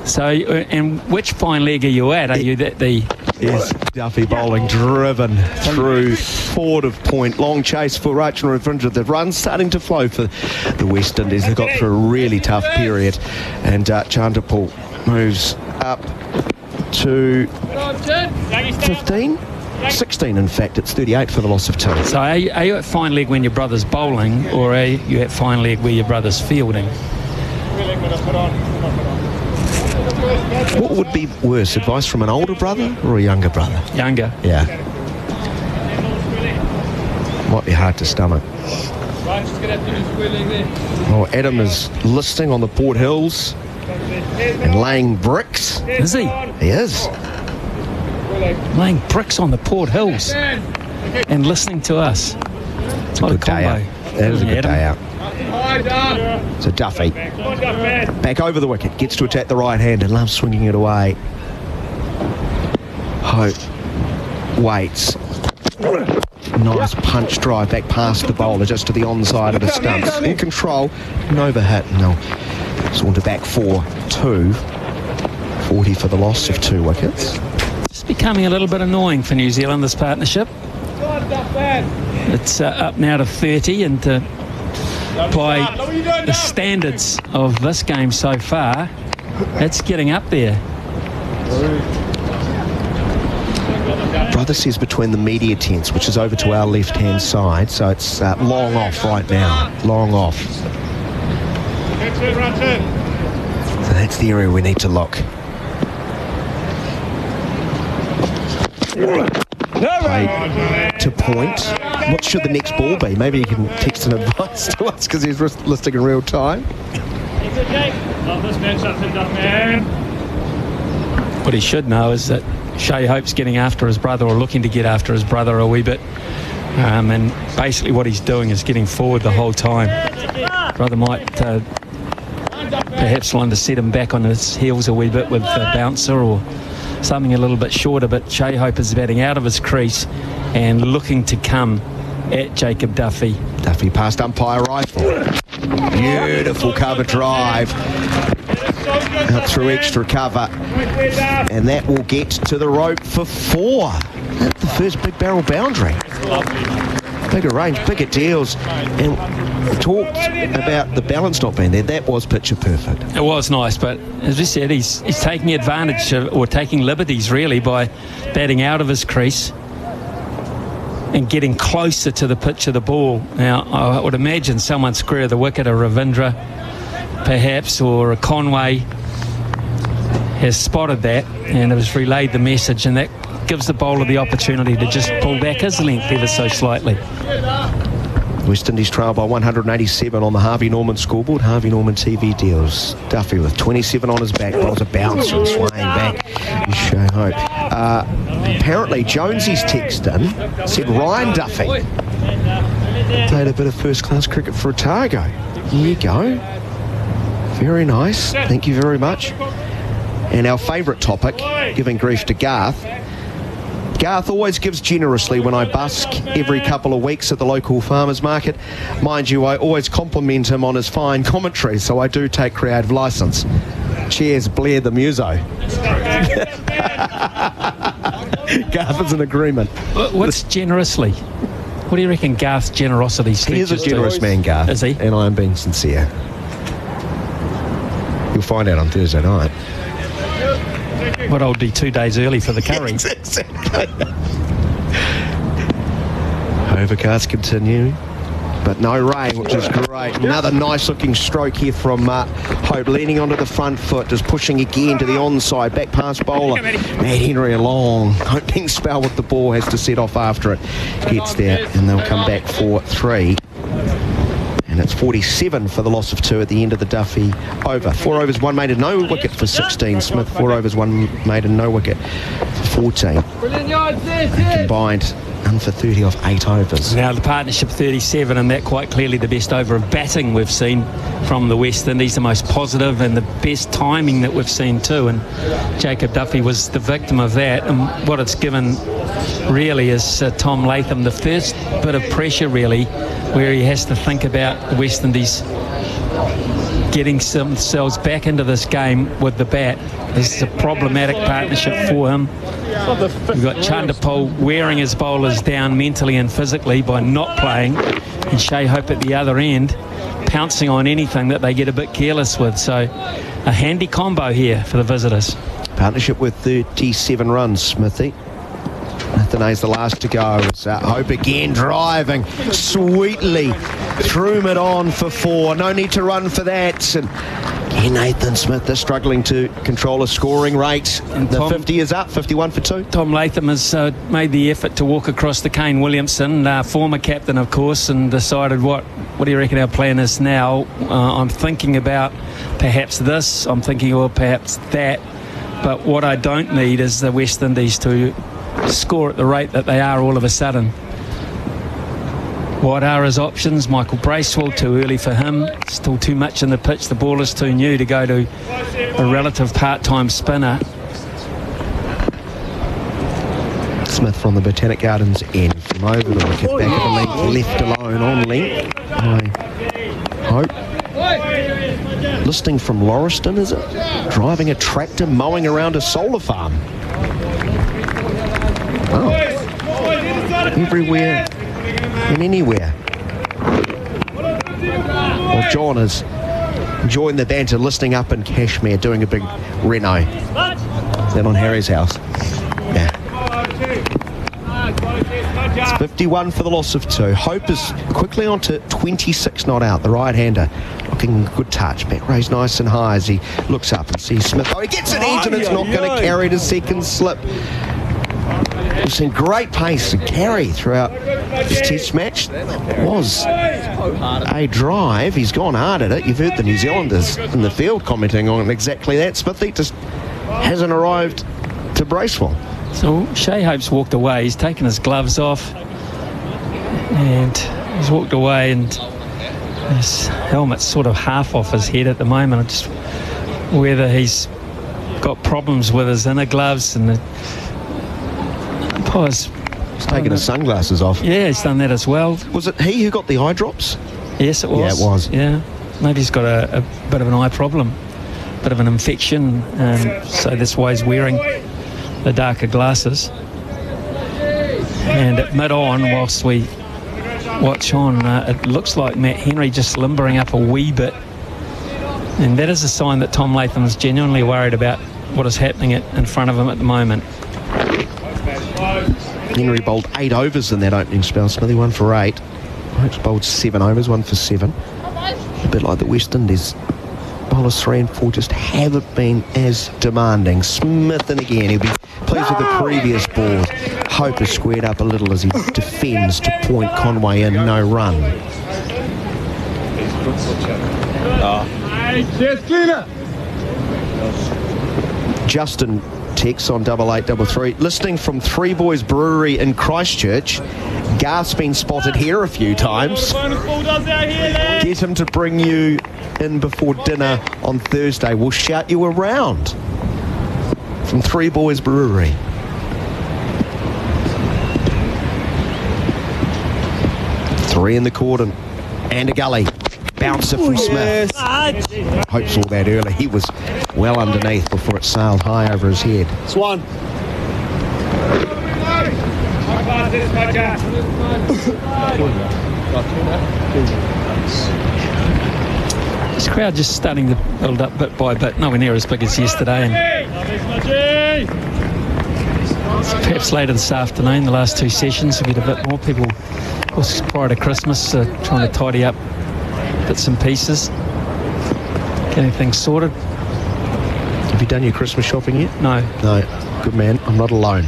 So, and which fine leg are you at? Are you at the... Yes, Duffy bowling driven through forward of point. Long chase for Rachin Ravindra. The run's starting to flow for the West Indies. They've got through a really tough period. And Chandapal moves up to 15? 16, in fact. It's 38 for the loss of 2. So are you at fine leg when your brother's bowling, or are you at fine leg where your brother's fielding? What would be worse, advice from an older brother or a younger brother? Younger. Yeah. Might be hard to stomach. Oh, Adam is listing on the Port Hills and laying bricks. Is he? He is. Laying bricks on the Port Hills and listening to us. It's a good day out. That is a good day out. So Duffy back over the wicket, gets to attack the right hand and loves swinging it away. Hope waits. Nice punch drive back past the bowler, just to the onside of the stumps. In control, an overhit, and they'll saunter back 4-2. 40 for the loss of 2 wickets. It's becoming a little bit annoying for New Zealand, this partnership. It's up now to 30, and by the standards of this game so far, it's getting up there. Brother says between the media tents, which is over to our left-hand side, so it's long off right now. Long off. So that's the area we need to look. Played to point. What should the next ball be? Maybe you can text an advice to us because he's listening in real time. What he should know is that Shea Hope's getting after his brother, or looking to get after his brother a wee bit. And basically what he's doing is getting forward the whole time. Brother might perhaps want to set him back on his heels a wee bit with the bouncer or something a little bit shorter, but Shea Hope is batting out of his crease and looking to come at Jacob Duffy. Duffy past umpire rifle. Beautiful cover drive. Out through extra cover. And that will get to the rope for 4. That's the first big barrel boundary. Bigger range, bigger deals. And we talked about the balance not being there. That was picture perfect. It was nice, but as we said, he's taking advantage of, or taking liberties really, by batting out of his crease and getting closer to the pitch of the ball. Now, I would imagine someone square of the wicket, a Ravindra perhaps, or a Conway, has spotted that and has relayed the message, and that gives the bowler the opportunity to just pull back his length ever so slightly. West Indies trail by 187 on the Harvey Norman scoreboard. Harvey Norman TV deals. Duffy with 27 on his back, bowls a bouncer and swaying back. Shea Hope. Apparently, Jonesy's text in said Ryan Duffy played a bit of first-class cricket for Otago. There you go. Very nice. Thank you very much. And our favourite topic, giving grief to Garth. Garth always gives generously when I busk every couple of weeks at the local farmers market. Mind you, I always compliment him on his fine commentary, so I do take creative licence. Cheers, Blair the Muso. Garth is in agreement. What's generously? What do you reckon Garth's generosity stretches to? He is a generous man, Garth. Is he? And I am being sincere. You'll find out on Thursday night. What I'll do 2 days early for the curry. Yes, exactly. Overcast continuing, but no rain, which is great. Another nice looking stroke here from Hope, leaning onto the front foot, just pushing again to the onside, back past bowler. Matt Henry a long opening spell with the ball, has to set off after it. Gets there, and they'll come back for 3. And it's 47 for the loss of 2 at the end of the Duffy over. 4 overs, 1 made and no wicket for 16. Smith, 4 overs, 1 made and no wicket for 14. And combined, none for 30 off 8 overs. Now the partnership 37, and that quite clearly the best over of batting we've seen from the West Indies, the most positive and the best timing that we've seen too. And Jacob Duffy was the victim of that. And what it's given really is Tom Latham the first bit of pressure really, where he has to think about the West Indies getting themselves back into this game with the bat. This is a problematic partnership for him. We've got Chanderpaul wearing his bowlers down mentally and physically by not playing, and Shea Hope at the other end pouncing on anything that they get a bit careless with. So a handy combo here for the visitors. Partnership with 37 runs, Smithy. Nathan's the last to go. It's Hope again driving sweetly. Threw it on for 4. No need to run for that. And again, Nathan Smith is struggling to control a scoring rate. And the 50 is up, 51 for 2. Tom Latham has made the effort to walk across to Kane Williamson, former captain, of course, and decided what do you reckon our plan is now? I'm thinking about perhaps this. I'm thinking, or perhaps that. But what I don't need is the West Indies to score at the rate that they are all of a sudden. What are his options? Michael Bracewell, too early for him. Still too much in the pitch. The ball is too new to go to a relative part-time spinner. Smith from the Botanic Gardens end from over the wicket, back of the length, left alone on length. I hope. Listing from Lauriston, is it? Driving a tractor, mowing around a solar farm. Oh. Everywhere and anywhere. Well, John is enjoying the banter, listening up in Cashmere, doing a big reno. Is that on Harry's house? Yeah. It's 51 for the loss of 2. Hope is quickly on to 26 not out. The right-hander looking good touch. Back raised nice and high as he looks up and sees Smith. Oh, he gets an edge and it's not going to carry to second slip. We've seen great pace and carry throughout this test match. It was a drive. He's gone hard at it. You've heard the New Zealanders in the field commenting on exactly that. Smithy just hasn't arrived to Bracewell. So Shea Hope's walked away. He's taken his gloves off and he's walked away, and his helmet's sort of half off his head at the moment. Just whether he's got problems with his inner gloves and the He's taken his sunglasses off. Yeah, he's done that as well. Was it he who got the eye drops? Yes, it was. Yeah, it was. Yeah, maybe he's got a bit of an eye problem, bit of an infection, so that's why he's wearing the darker glasses. And at mid-on, whilst we watch on, it looks like Matt Henry just limbering up a wee bit, and that is a sign that Tom Latham is genuinely worried about what is happening in front of him at the moment. Henry bowled 8 overs in that opening spell. Smithy 1 for 8. Hope's bowled 7 overs, 1 for 7. A bit like the West Indies. Bowlers 3 and 4 just haven't been as demanding. Smith in again. He'll be pleased with the previous ball. Hope is squared up a little as he defends to point Conway in, no run. Justin texts on 8833. Listening from Three Boys Brewery in Christchurch. Garth's been spotted here a few times. Get him to bring you in before dinner on Thursday. We'll shout you around. From Three Boys Brewery. Three in the cordon. And a gully. Bouncer from Smith. Hope saw that early. He was well underneath before it sailed high over his head. Swan. This crowd just starting to build up bit by bit. Nowhere near as big as yesterday. And perhaps later this afternoon, the last 2 sessions, we'll get a bit more people. Of course, prior to Christmas, trying to tidy up bits and pieces, getting things sorted. Have you done your Christmas shopping yet? No. Good man. I'm not alone.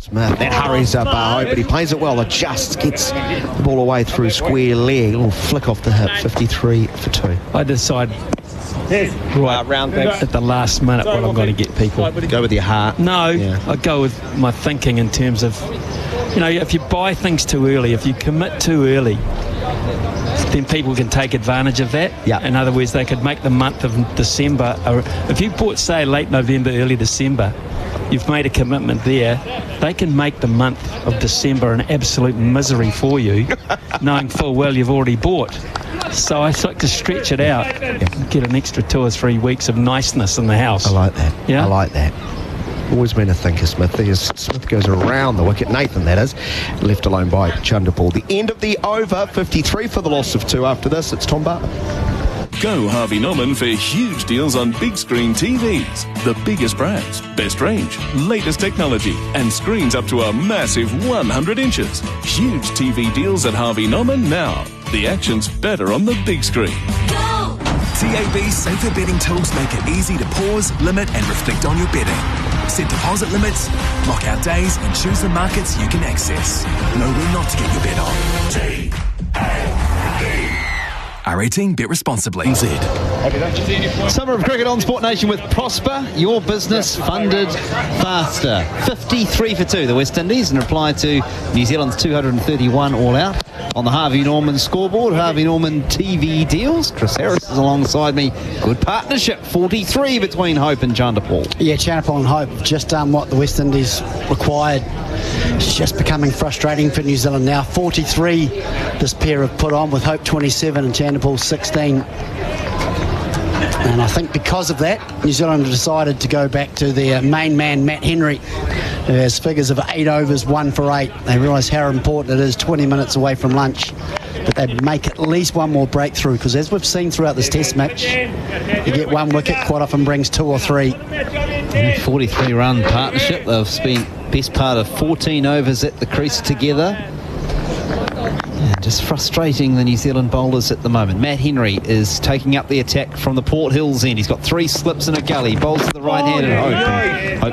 Smith, that hurries up Hope, but he plays it well. It just gets the ball away through square leg. A little flick off the hip. 53 for 2. I decide right at the last minute what I'm going to get people. Go with your heart. No, I go with my thinking in terms of, if you buy things too early, if you commit too early, then people can take advantage of that. Yeah. In other words, they could make the month of December, or if you bought, say, late November, early December, you've made a commitment there, they can make the month of December an absolute misery for you, knowing full well you've already bought. So I like to stretch it out, get an extra 2 or 3 weeks of niceness in the house. I like that. Yeah? I like that. Always been a thinker, Smith. Smith goes around the wicket. Nathan, that is. Left alone by Chundapal. The end of the over. 53 for the loss of 2 after this. It's Tom Bartlett. Go Harvey Norman for huge deals on big screen TVs. The biggest brands, best range, latest technology, and screens up to a massive 100 inches. Huge TV deals at Harvey Norman now. The action's better on the big screen. TAB's safer betting tools make it easy to pause, limit and reflect on your betting. Set deposit limits, lock out days and choose the markets you can access. Know when not to get your bet on. R18, bet responsibly. Summer of Cricket on Sport Nation with Prosper, your business funded faster. 53 for 2, the West Indies, in reply to New Zealand's 231 all out. On the Harvey Norman scoreboard, Harvey Norman TV deals. Chris Harris is alongside me. Good partnership, 43 between Hope and Chundapal. Yeah, Chundapal and Hope have just done what the West Indies required. It's just becoming frustrating for New Zealand now. 43 this pair have put on, with Hope 27 and Chundapal 16. And I think because of that, New Zealand have decided to go back to their main man, Matt Henry, who has figures of 8 overs, 1 for 8. They realise how important it is, 20 minutes away from lunch, that they make at least one more breakthrough, because as we've seen throughout this test match, you get 1 wicket, quite often brings 2 or 3. 43-run partnership. They've spent best part of 14 overs at the crease together. And just frustrating the New Zealand bowlers at the moment. Matt Henry is taking up the attack from the Port Hills end. He's got 3 slips and a gully. Bowls to the right-handed Hope.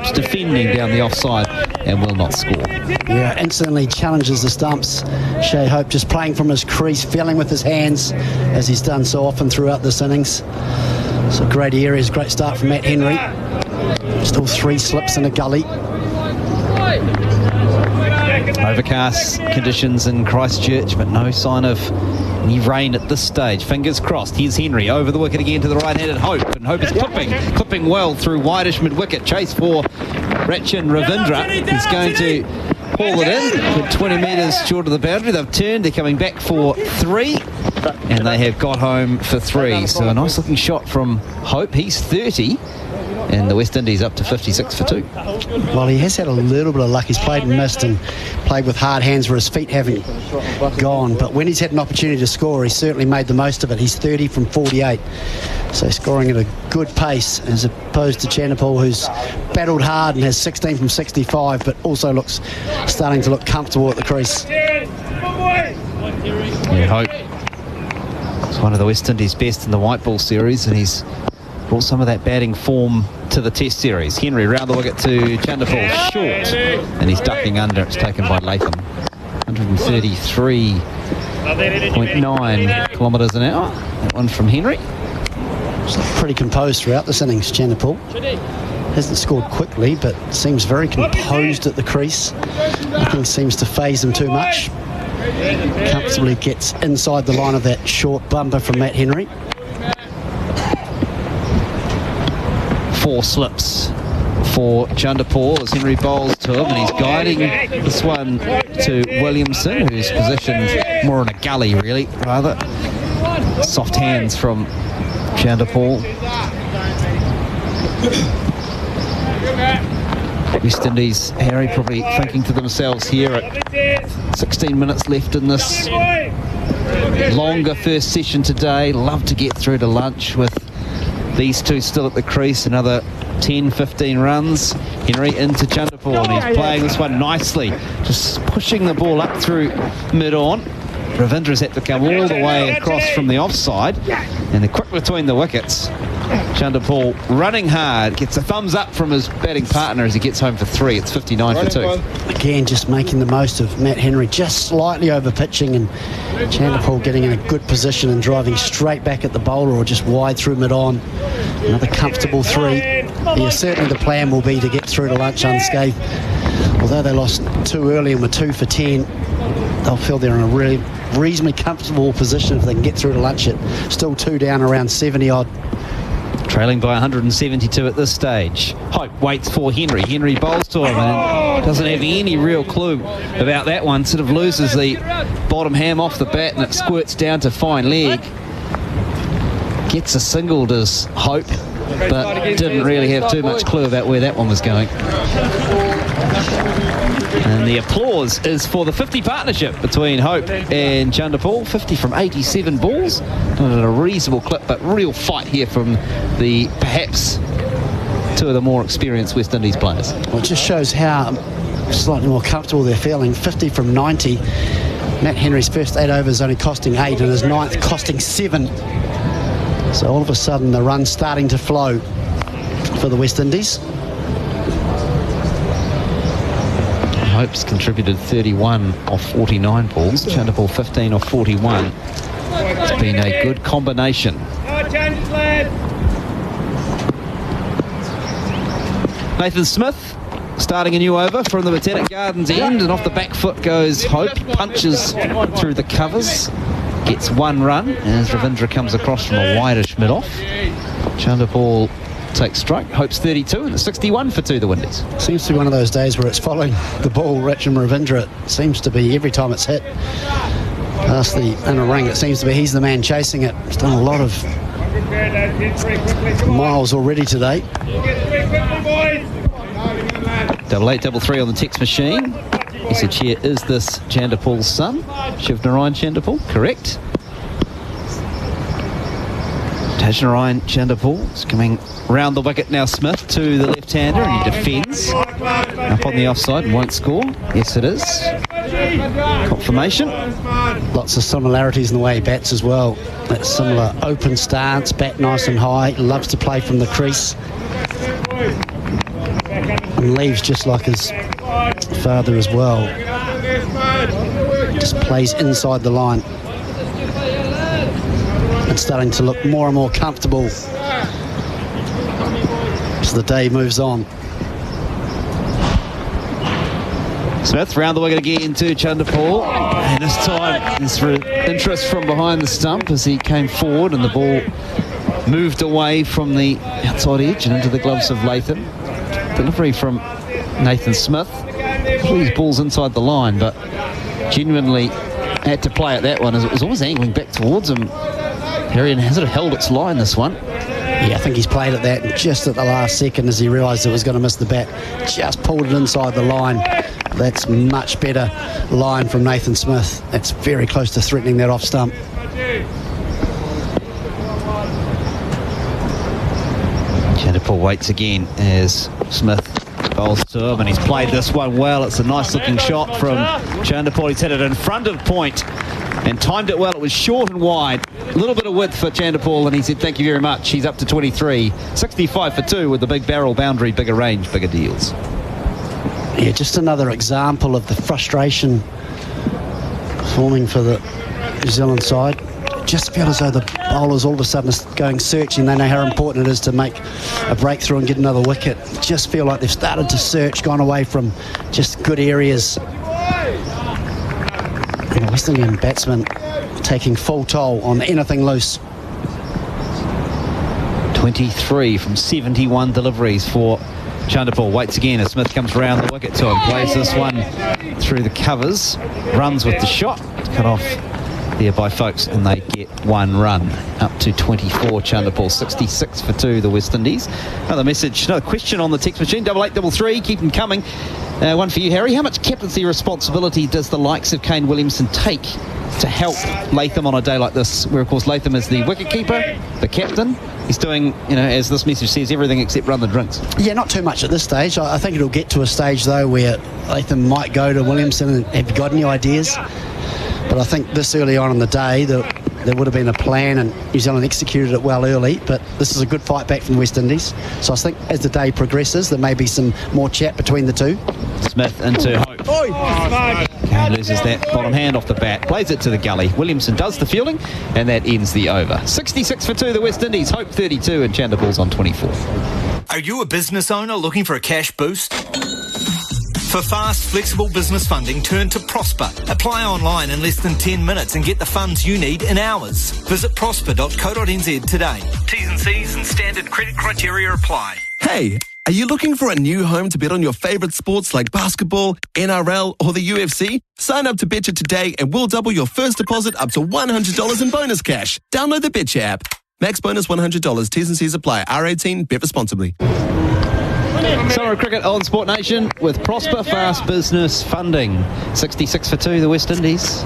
Hope's defending down the offside and will not score. Yeah, instantly challenges the stumps. Shea Hope just playing from his crease, feeling with his hands, as he's done so often throughout this innings. So great areas, great start from Matt Henry. Still 3 slips and a gully. Overcast conditions in Christchurch, but no sign of any rain at this stage. Fingers crossed. Here's Henry over the wicket again to the right-handed Hope, and Hope is clipping well through wideish mid-wicket. Chase for Rachin Ravindra. He's going to haul it in with 20 metres short of the boundary. They've turned. They're coming back for 3, and they have got home for 3. So a nice looking shot from Hope. He's 30. And the West Indies up to 56 for 2. Well, he has had a little bit of luck. He's played and missed and played with hard hands where his feet haven't gone. But when he's had an opportunity to score, he's certainly made the most of it. He's 30 from 48. So scoring at a good pace as opposed to Chanderpaul, who's battled hard and has 16 from 65, but also starting to look comfortable at the crease. Yeah, Hope. It's one of the West Indies' best in the white ball series, and he's brought some of that batting form to the Test series. Henry round the wicket to Chanderpaul, short, and he's ducking under. It's taken by Latham. 133.9 kilometres an hour. That one from Henry. He's pretty composed throughout this innings, Chanderpaul. Hasn't scored quickly, but seems very composed at the crease. Nothing seems to faze him too much. Comfortably gets inside the line of that short bumper from Matt Henry. 4 slips for Chanderpaul as Henry bowls to him, and he's guiding this one to Williamson, who's positioned more in a gully, really, rather. Soft hands from Chanderpaul. West Indies, Harry, probably thinking to themselves here at 16 minutes left in this longer first session today. Love to get through to lunch with these two still at the crease. Another 10-15 runs. Henry into Chanderpaul, and he's playing this one nicely, just pushing the ball up through mid-on. Ravindra's had to come all the way across from the offside, and they're quick between the wickets. Chanderpaul running hard, gets a thumbs up from his batting partner as he gets home for 3. It's 59 for 2. Again, just making the most of Matt Henry, just slightly over pitching, and Chanderpaul getting in a good position and driving straight back at the bowler or just wide through mid-on. Another comfortable 3. Yeah, certainly the plan will be to get through to lunch unscathed. Although they lost too early and were 2 for 10, they'll feel they're in a really reasonably comfortable position if they can get through to lunch it. Still 2 down, around 70 odd. Trailing by 172 at this stage. Hope waits for Henry. Henry bowls to him and doesn't have any real clue about that one. Sort of loses the bottom ham off the bat and it squirts down to fine leg. Gets a single, does Hope, but didn't really have too much clue about where that one was going. And the applause is for the 50 partnership between Hope and Chanderpaul. 50 from 87 balls. Not at a reasonable clip, but real fight here from the perhaps 2 of the more experienced West Indies players. Well, it just shows how slightly more comfortable they're feeling. 50 from 90. Matt Henry's first 8 overs only costing 8 and his 9th costing 7. So all of a sudden the run's starting to flow for the West Indies. Hope's contributed 31 off 49 balls. Chanderpaul 15 off 41. It's been a good combination. Nathan Smith starting a new over from the Botanic Gardens end, and off the back foot goes Hope. Punches through the covers. Gets 1 run as Ravindra comes across from a wideish mid-off. Chanderpaul takes strike. Hope's 32 and it's 61 for 2, the Windies. Seems to be one of those days where it's following the ball, Rachin Ravindra. It seems to be every time it's hit past the inner ring, it seems to be he's the man chasing it. He's done a lot of miles already today. 8833 on the text machine. He said, "Chair, is this Chanderpaul's son? Shiv Narayan Chanderpaul?" Correct. Tashnarine Chandapur is coming round the wicket now. Smith to the left-hander, and he defends. Up on the offside and won't score. Yes, it is. Confirmation. Lots of similarities in the way he bats as well. That similar open stance, bat nice and high, loves to play from the crease. And leaves just like his father as well. Just plays inside the line. And starting to look more and more comfortable as the day moves on. Smith round the wicket again to Chandapur, and this time there's interest from behind the stump as he came forward and the ball moved away from the outside edge and into the gloves of Latham. Delivery from Nathan Smith. All these balls inside the line, but genuinely had to play at that one as it was always angling back towards him. Harry has it held its line, this one. Yeah, I think he's played at that, and just at the last second as he realised it was going to miss the bat, just pulled it inside the line. That's much better line from Nathan Smith. That's very close to threatening that off stump. Chandapur waits again as Smith bowls to him, and he's played this one well. It's a nice looking shot from Chandapur. He's hit it in front of point and timed it well. It was short and wide. A little bit of width for Chandapur, and he said thank you very much. He's up to 23. 65 for 2 with the big barrel boundary, bigger range, bigger deals. Yeah, just another example of the frustration forming for the New Zealand side. Just feel as though the bowlers all of a sudden are going searching. They know how important it is to make a breakthrough and get another wicket. Just feel like they've started to search, gone away from just good areas. And the West Indian batsman taking full toll on anything loose. 23 from 71 deliveries for Chandapur. Waits again as Smith comes round the wicket to him. Plays this one through the covers. Runs with the shot. Cut off there by folks, and they get one run. Up to 24, Chandapur. 66 for 2, the West Indies. Another message, another question on the text machine. 8833, keep them coming. One for you, Harry. How much captaincy responsibility does the likes of Kane Williamson take to help Latham on a day like this, where of course Latham is the wicketkeeper, the captain? He's doing, as this message says, everything except run the drinks. Yeah, not too much at this stage. I think it'll get to a stage though where Latham might go to Williamson and have you got any ideas? But I think this early on in the day there would have been a plan, and New Zealand executed it well early, but this is a good fight back from the West Indies. So I think as the day progresses there may be some more chat between the two. Smith into Hope. Kane loses that bottom hand off the bat, plays it to the gully. Williamson does the fielding, and that ends the over. 66 for 2, the West Indies. Hope 32, and Chandapur's on 24. Are you a business owner looking for a cash boost? For fast, flexible business funding, turn to Prosper. Apply online in less than 10 minutes and get the funds you need in hours. Visit prosper.co.nz today. T's and C's and standard credit criteria apply. Hey, are you looking for a new home to bet on your favourite sports like basketball, NRL or the UFC? Sign up to Betcha today and we'll double your first deposit up to $100 in bonus cash. Download the Betcha app. Max bonus $100. T's and C's apply. R18. Bet responsibly. Summer cricket on Sport Nation with Prosper Fast Business Funding. 66 for 2, the West Indies.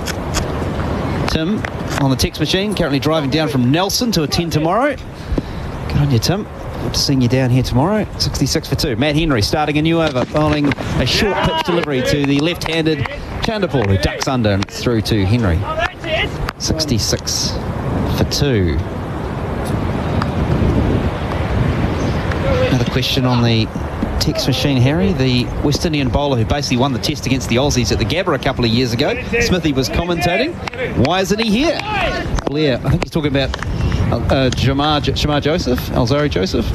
Tim on the text machine, currently driving down from Nelson to attend tomorrow. Good on you, Tim. Good to see you down here tomorrow. 66 for 2. Matt Henry starting a new over, bowling a short pitch delivery to the left-handed Chandapur, who ducks under and through to Henry. 66 for 2. Another question on the text machine, Harry. The West Indian bowler who basically won the test against the Aussies at the Gabba a couple of years ago. Smithy was commentating. Why isn't he here? Blair, I think he's talking about Shamar Joseph, Alzari Joseph.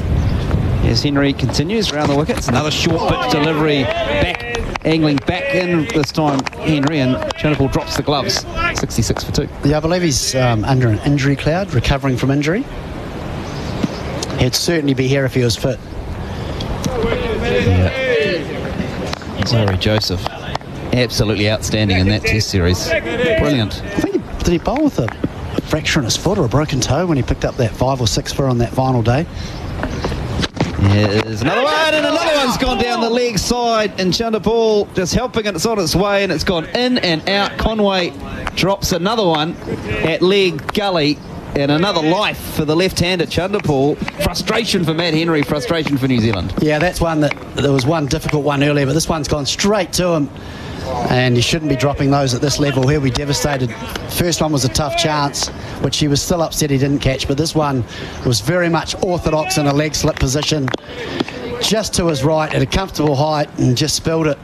As Henry continues around the wickets. Another short pitch delivery back, angling back in this time, Henry, and Chandapur drops the gloves. 66 for 2. Yeah, I believe he's under an injury cloud, recovering from injury. He'd certainly be here if he was fit. Yeah. Sorry, Joseph. Absolutely outstanding in that test series. Brilliant. I think did he bowl with a fracture in his foot or a broken toe when he picked up that 5 or 6 for on that final day? Yeah, there's another one, and another one's gone down the leg side, and Chandapur just helping it. It's on its way, and it's gone in and out. Conway drops another one at leg gully. And another life for the left-hander Chanderpaul. Frustration for Matt Henry, frustration for New Zealand. Yeah, that's one there was one difficult one earlier, but this one's gone straight to him. And you shouldn't be dropping those at this level. He'll be devastated. First one was a tough chance, which he was still upset he didn't catch, but this one was very much orthodox in a leg slip position, just to his right at a comfortable height, and just spilled it.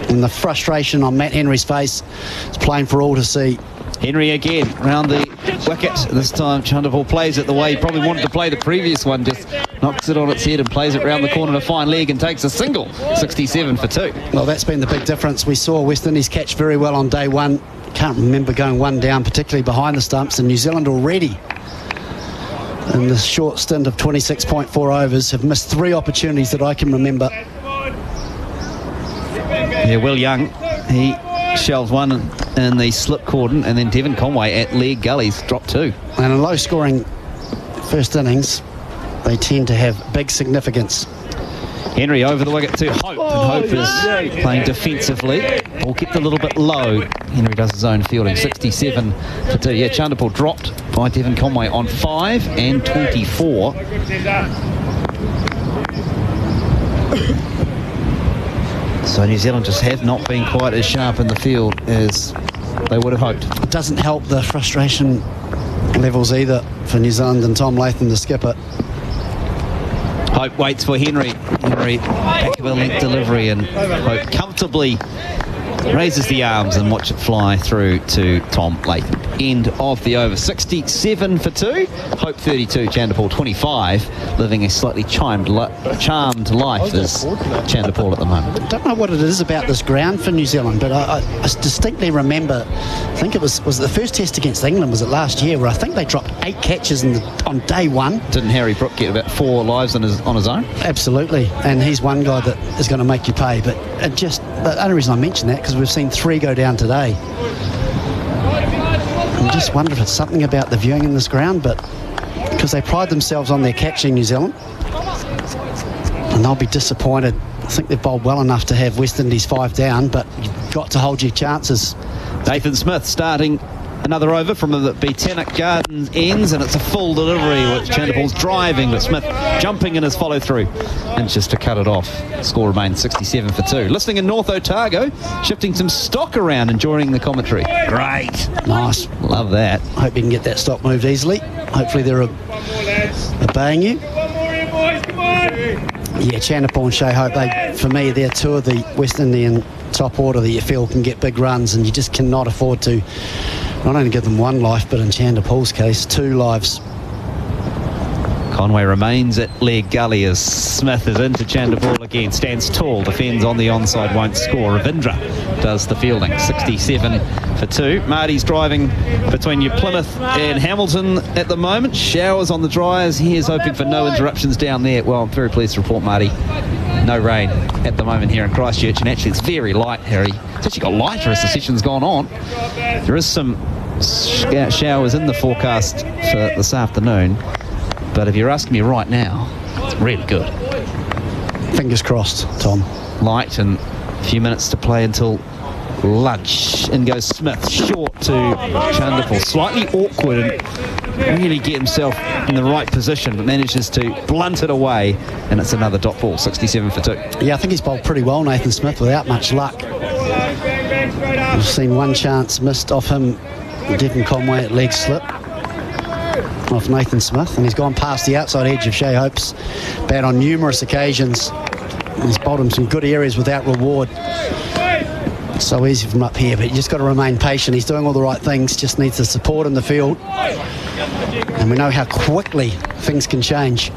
And the frustration on Matt Henry's face is plain for all to see. Henry again round the wicket. This time Chanderpaul plays it the way he probably wanted to play the previous one, just knocks it on its head and plays it round the corner to fine leg and takes a single. 67 for 2. Well, that's been the big difference. We saw West Indies catch very well on day one. Can't remember going one down, particularly behind the stumps, and New Zealand already in the short stint of 26.4 overs have missed 3 opportunities that I can remember. Yeah, Will Young, he shells one in the slip cordon, and then Devon Conway at leg gullies dropped 2. And in low-scoring first innings, they tend to have big significance. Henry over the wicket to Hope, and Hope is playing defensively. Ball kept a little bit low. Henry does his own fielding. 67 for 2. Yeah, Chanderpaul dropped by Devon Conway on 5 and 24. So New Zealand just have not been quite as sharp in the field as they would have hoped. It doesn't help the frustration levels either for New Zealand and Tom Latham, the skipper. Hope waits for Henry. Henry, back of a length delivery, and Hope comfortably raises the arms and watch it fly through to Tom Latham. End of the over. 67 for 2. Hope 32, Chanderpaul 25. Living a slightly charmed life as Chanderpaul at the moment. I don't know what it is about this ground for New Zealand, but I distinctly remember, I think it was the first test against England, was it last year, where I think they dropped 8 catches on day one. Didn't Harry Brook get about 4 lives on his own? Absolutely, and he's one guy that is going to make you pay. But the only reason I mention that, because we've seen 3 go down today. I just wonder if it's something about the viewing in this ground, but because they pride themselves on their catching, New Zealand, and they'll be disappointed. I think they've bowled well enough to have West Indies 5 down, but you've got to hold your chances. Nathan Smith starting another over from the Botanic Gardens ends, and it's a full delivery with Chanderpaul's driving, but Smith jumping in his follow through and just to cut it off. Score remains 67 for 2. Listening in North Otago, shifting some stock around, enjoying the commentary. Great. Nice. Love that. Hope you can get that stock moved easily. Hopefully they're obeying you. Yeah, Chanderpaul and Shea Hope, for me, they're 2 of the West Indian top order that you feel can get big runs, and you just cannot afford to not only give them 1 life, but in Chanderpaul's case, 2 lives. Conway remains at leg gully as Smith is into Chanderpaul again. Stands tall, defends on the onside, won't score. Ravindra does the fielding. 67 for 2. Marty's driving between your Plymouth and Hamilton at the moment. Showers on the dryers. He is hoping for no interruptions down there. Well, I'm very pleased to report, Marty, no rain at the moment here in Christchurch, and actually it's very light, Harry. It's actually got lighter as the session's gone on. There is some showers in the forecast for this afternoon, but if you're asking me right now, it's really good. Fingers crossed, Tom. Light, and a few minutes to play until lunch. In goes Smith, short to Chanderpaul. Slightly awkward and really get himself in the right position, but manages to blunt it away, and it's another dot ball. 67 for 2. Yeah, I think he's bowled pretty well, Nathan Smith, without much luck. We've seen 1 chance missed off him, Devon Conway at leg slip off Nathan Smith, and he's gone past the outside edge of Shea Hope's bat on numerous occasions. He's bowled him some good areas without reward. It's so easy from up here, but you just got to remain patient. He's doing all the right things, just needs the support in the field, and we know how quickly things can change.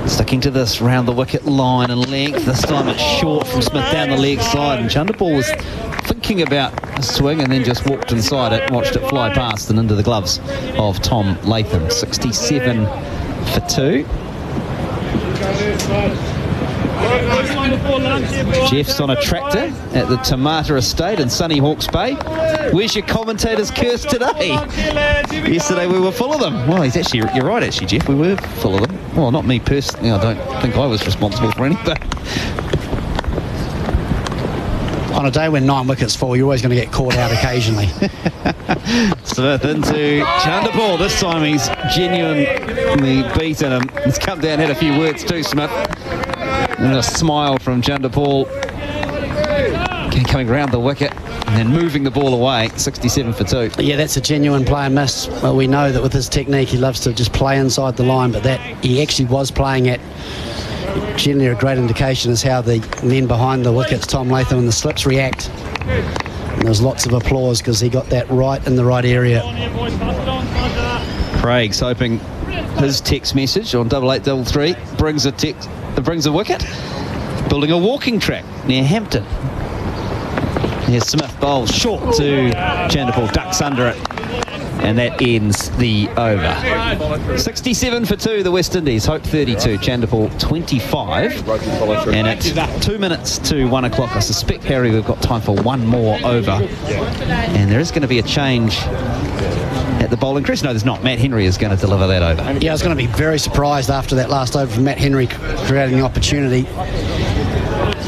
Sticking to this round the wicket line and length. This time it's short from Smith down the leg side, and Chanderpaul was thinking about a swing and then just walked inside it, watched it fly past and into the gloves of Tom Latham. 67 for 2. Jeff's on a tractor at the Tomato Estate in sunny Hawke's Bay. Where's your commentator's curse today? Yesterday we were full of them. Well, you're right actually, Jeff, we were full of them. Well, not me personally, I don't think I was responsible for any, but on a day when 9 wickets fall, you're always going to get caught out occasionally. Smith into Chanderpaul. This time he's genuinely beaten him. He's come down, had a few words too, Smith. And a smile from Chanderpaul. Coming round the wicket and then moving the ball away. 67 for 2. Yeah, that's a genuine play and miss. Well, we know that with his technique he loves to just play inside the line, but that he actually was playing at generally a great indication is how the men behind the wickets, Tom Latham and the slips, react. And there was lots of applause because he got that right in the right area. Craig's hoping his text message on 8833 brings a wicket. Building a walking track near Hampton. Here's Smith bowls short to Chanderpaul, ducks under it, and that ends the over. 67 for 2, the West Indies. Hope 32, Chanderpaul 25. And it's 2 minutes to 1 o'clock. I suspect, Harry, we've got time for one more over. And there is going to be a change at the bowling crease. No, there's not. Matt Henry is going to deliver that over. Yeah, I was going to be very surprised after that last over from Matt Henry creating the opportunity.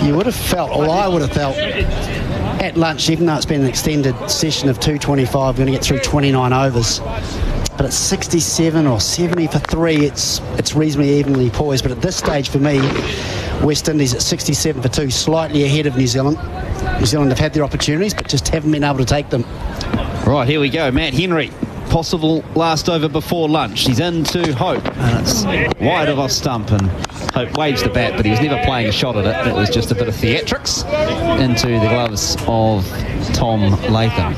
You would have felt, or I would have felt, at lunch, even though it's been an extended session of 225, we're going to get through 29 overs. But it's 67 or 70 for 3. It's reasonably evenly poised. But at this stage, for me, West Indies at 67 for 2, slightly ahead of New Zealand. New Zealand have had their opportunities, but just haven't been able to take them. Right, here we go. Matt Henry. Possible last over before lunch. He's into Hope, and it's wide of off stump, and Hope waves the bat, but he was never playing a shot at it. It was just a bit of theatrics into the gloves of Tom Latham.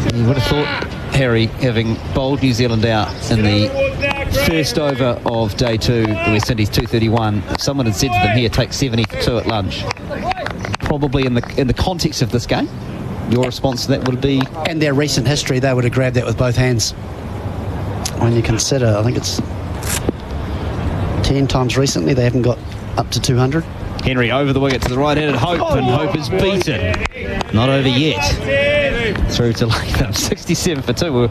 And you would have thought, Harry, having bowled New Zealand out in the first over of day 2, the West Indies 231, if someone had said to them, here, take 70 for 2 at lunch, probably in the context of this game, your response to that would be? And their recent history, they would have grabbed that with both hands. When you consider, I think it's 10 times recently, they haven't got up to 200. Henry over the wicket to the right-handed Hope, and Hope is beaten. Not over yet. Through to Latham. 67 for 2. We're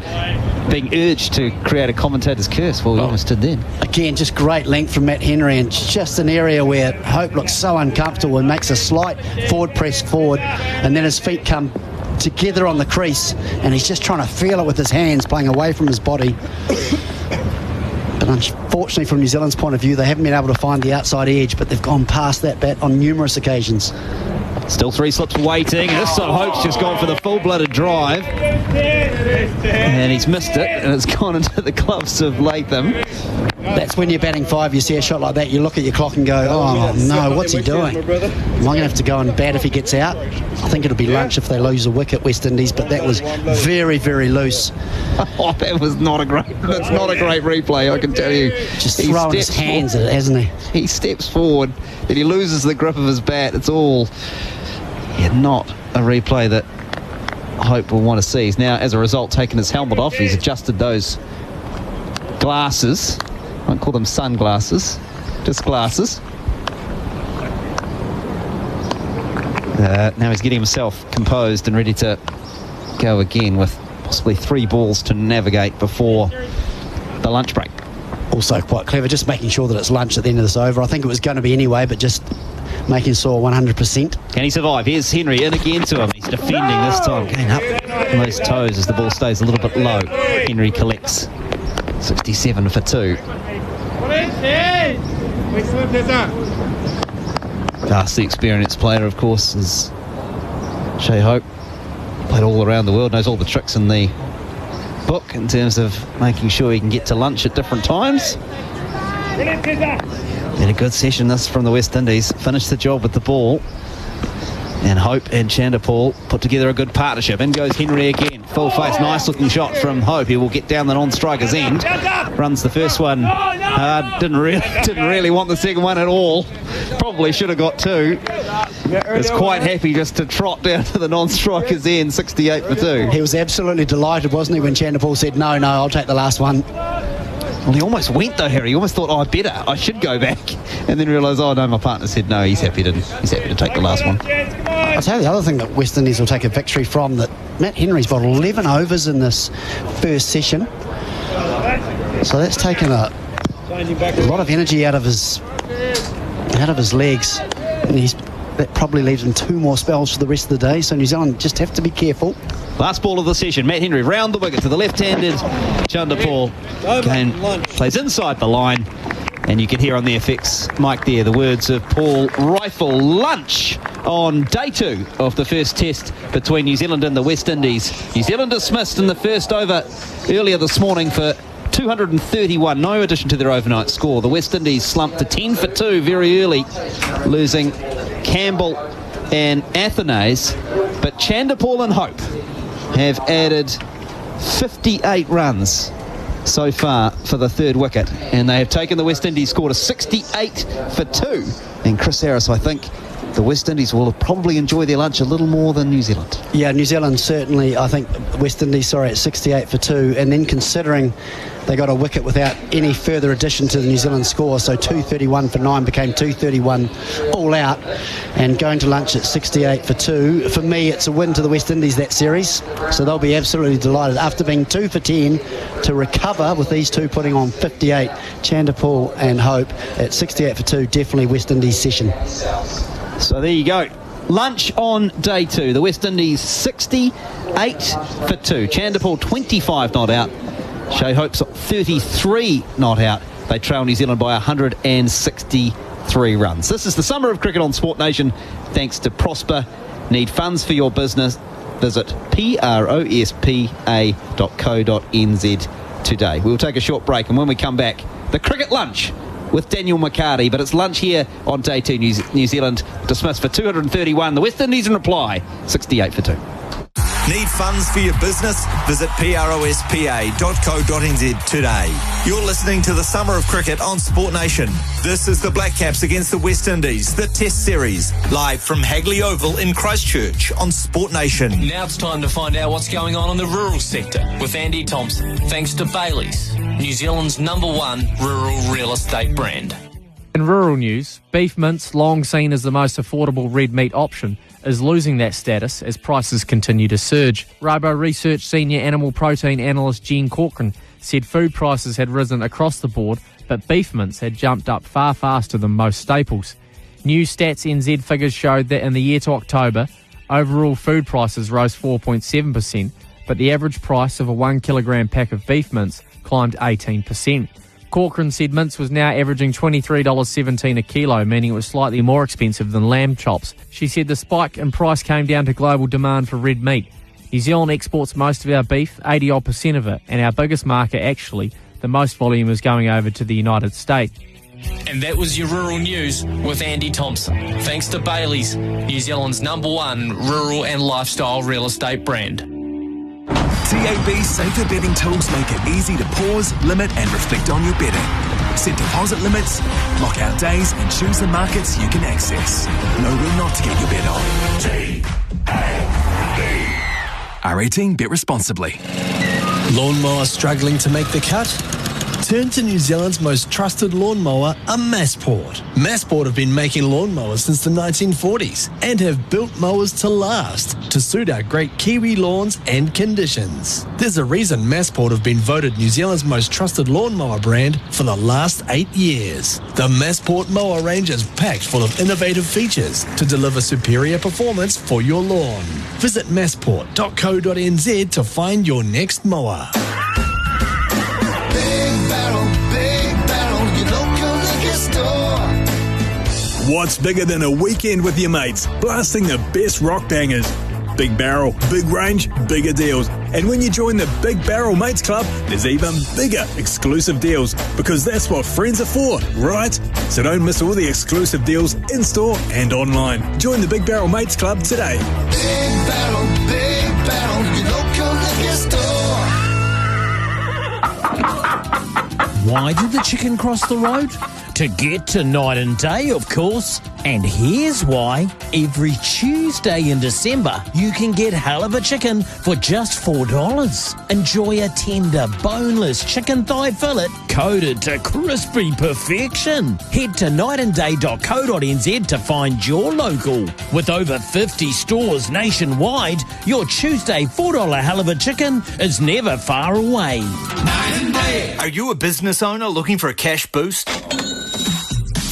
being urged to create a commentator's curse. Well, we almost did then. Again, just great length from Matt Henry, and just an area where Hope looks so uncomfortable and makes a slight forward press forward, and then his feet come together on the crease, and he's just trying to feel it with his hands, playing away from his body. But unfortunately, from New Zealand's point of view, they haven't been able to find the outside edge, but they've gone past that bat on numerous occasions. Still 3 slips waiting, and this time Hope's just gone for the full-blooded drive, and he's missed it, and it's gone into the gloves of Latham. That's when you're batting 5, you see a shot like that, you look at your clock and go, oh no, what's he doing? Am I going to have to go and bat if he gets out? I think it'll be lunch if they lose a wicket, West Indies, but that was very, very loose. Oh, that was not a great replay, I can tell you. Just throwing his hands at it, hasn't he? He steps forward, then he loses the grip of his bat. It's all not a replay that Hope will want to see. He's now, as a result, taken his helmet off. He's adjusted those glasses. I won't call them sunglasses, just glasses. Now he's getting himself composed and ready to go again with possibly 3 balls to navigate before the lunch break. Also quite clever, just making sure that it's lunch at the end of this over. I think it was going to be anyway, but just making sure 100%. Can he survive? Here's Henry in again to him. He's defending this time. Getting up on those toes as the ball stays a little bit low. Henry collects 67 for 2. Vastly experienced player, of course, is Shea Hope. Played all around the world, knows all the tricks in the book in terms of making sure he can get to lunch at different times. Been a good session this from the West Indies. Finished the job with the ball. And Hope and Chanderpaul put together a good partnership. In goes Henry again. Full face, nice looking shot from Hope. He will get down the non-striker's end. Runs the first one hard. Didn't really want the second one at all. Probably should have got 2. Was quite happy just to trot down to the non-striker's end. 68 for 2. He was absolutely delighted, wasn't he, when Chanderpaul said, no, I'll take the last one. Well, he almost went though, Harry. He almost thought, I should go back. And then realised, no, my partner said no, he's happy to take the last one. I'll tell you the other thing that West Indies will take a victory from, that Matt Henry's got 11 overs in this first session. So that's taken a lot of energy out of his legs. And he's that probably leaves them 2 more spells for the rest of the day, so New Zealand just have to be careful. Last ball of the session, Matt Henry round the wicket to the left-handed Chanderpaul. Kane plays inside the line, and you can hear on the effects mic there the words of Paul Rifle. Lunch on day 2 of the first test between New Zealand and the West Indies. New Zealand dismissed in the first over earlier this morning for 231, no addition to their overnight score. The West Indies slumped to 10 for 2 very early, losing Campbell and Athanase, but Chanderpaul and Hope have added 58 runs so far for the third wicket, and they have taken the West Indies score to 68 for 2. And Chris Harris, I think the West Indies will probably enjoy their lunch a little more than New Zealand. Yeah, New Zealand certainly, I think West Indies, at 68 for 2, and then considering they got a wicket without any further addition to the New Zealand score, so 231 for 9 became 231 all out, and going to lunch at 68 for 2. For me, it's a win to the West Indies, that series, so they'll be absolutely delighted. After being 2 for 10, to recover with these two putting on 58, Chanderpaul and Hope at 68 for 2, definitely West Indies session. So there you go. Lunch on day 2. The West Indies 68 for 2. Chanderpaul 25 not out. Shea Hope's 33 not out. They trail New Zealand by 163 runs. This is the Summer of Cricket on Sport Nation, thanks to Prosper. Need funds for your business? Visit prospa.co.nz today. We'll take a short break, and when we come back, the Cricket Lunch with Daniel McHardy. But it's lunch here on day 2. New Zealand dismissed for 231. The West Indies in reply, 68 for 2. Need funds for your business? Visit prospa.co.nz today. You're listening to the Summer of Cricket on Sport Nation. This is the Black Caps against the West Indies, the Test Series, live from Hagley Oval in Christchurch on Sport Nation. Now it's time to find out what's going on in the rural sector with Andy Thompson, thanks to Bailey's, New Zealand's #1 rural real estate brand. In rural news, beef mince, long seen as the most affordable red meat option, is losing that status as prices continue to surge. Robo Research senior animal protein analyst Jean Corcoran said food prices had risen across the board, but beef mince had jumped up far faster than most staples. New Stats NZ figures showed that in the year to October, overall food prices rose 4.7%, but the average price of a 1 kilogram pack of beef mince climbed 18%. Corcoran said mince was now averaging $23.17 a kilo, meaning it was slightly more expensive than lamb chops. She said the spike in price came down to global demand for red meat. New Zealand exports most of our beef, 80% of it, and our biggest market actually, the most volume is going over to the United States. And that was your rural news with Andy Thompson, thanks to Bailey's, New Zealand's #1 rural and lifestyle real estate brand. TAB safer betting tools make it easy to pause, limit and reflect on your betting. Set deposit limits, lock out days and choose the markets you can access. Know when not to get your bet on. R18, bet responsibly. Lawnmower struggling to make the cut? Turn to New Zealand's most trusted lawnmower, a Massport. Massport have been making lawnmowers since the 1940s and have built mowers to last, to suit our great Kiwi lawns and conditions. There's a reason Massport have been voted New Zealand's most trusted lawnmower brand for the last 8 years. The Massport mower range is packed full of innovative features to deliver superior performance for your lawn. Visit massport.co.nz to find your next mower. What's bigger than a weekend with your mates, blasting the best rock bangers? Big Barrel, big range, bigger deals. And when you join the Big Barrel Mates Club, there's even bigger exclusive deals, because that's what friends are for, right? So don't miss all the exclusive deals in-store and online. Join the Big Barrel Mates Club today. Big Barrel, your local liquor store. Why did the chicken cross the road? To get to Night and Day, of course. And here's why. Every Tuesday in December, you can get halibut chicken for just $4. Enjoy a tender, boneless chicken thigh fillet coated to crispy perfection. Head to nightandday.co.nz to find your local. With over 50 stores nationwide, your Tuesday $4 halibut chicken is never far away. Are you a business owner looking for a cash boost?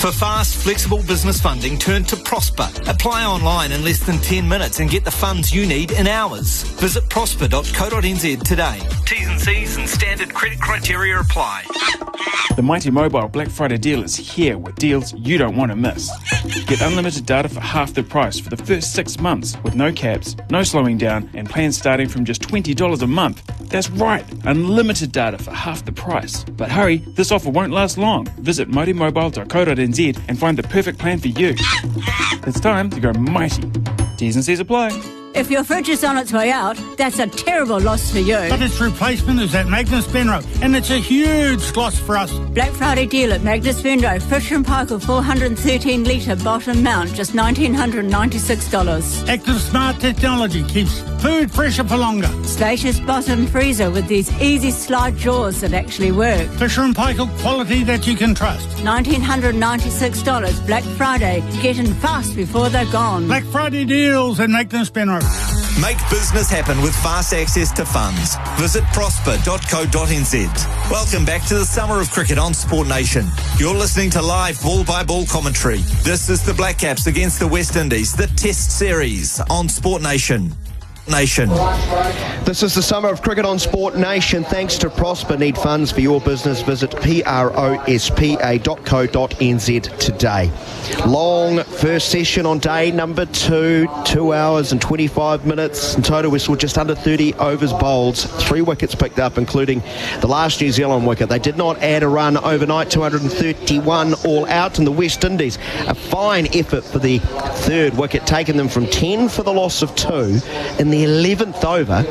For fast, flexible business funding, turn to Prosper. Apply online in less than 10 minutes and get the funds you need in hours. Visit prosper.co.nz today. T's and C's and standard credit criteria apply. The Mighty Mobile Black Friday deal is here with deals you don't want to miss. Get unlimited data for half the price for the first 6 months with no caps, no slowing down, and plans starting from just $20 a month. That's right, unlimited data for half the price. But hurry, this offer won't last long. Visit mightymobile.co.nz and find the perfect plan for you. It's time to go mighty. T's and C's apply. If your fridge is on its way out, that's a terrible loss for you. But its replacement is at Magnus Benro, and it's a huge loss for us. Black Friday deal at Magnus Benro. Fisher & Paykel 413 litre bottom mount, just $1,996. Active Smart technology keeps food fresher for longer. Spacious bottom freezer with these easy slide drawers that actually work. Fisher & Paykel quality that you can trust. $1,996. Black Friday. Get in fast before they're gone. Black Friday deals at Magnus Benro. Make business happen with fast access to funds. Visit prosper.co.nz. Welcome back to the summer of cricket on Sport Nation. You're listening to live ball-by-ball commentary. This is the Black Caps against the West Indies, the Test Series on Sport Nation. This is the summer of cricket on Sport Nation. Thanks to Prosper. Need funds for your business? Visit prospa.co.nz today. Long first session on day number 2, 2 hours and 25 minutes. In total whistle, just under 30 overs bowled. 3 wickets picked up, including the last New Zealand wicket. They did not add a run overnight, 231 all out. And the West Indies, a fine effort for the third wicket, taking them from 10 for the loss of 2 in the 11th over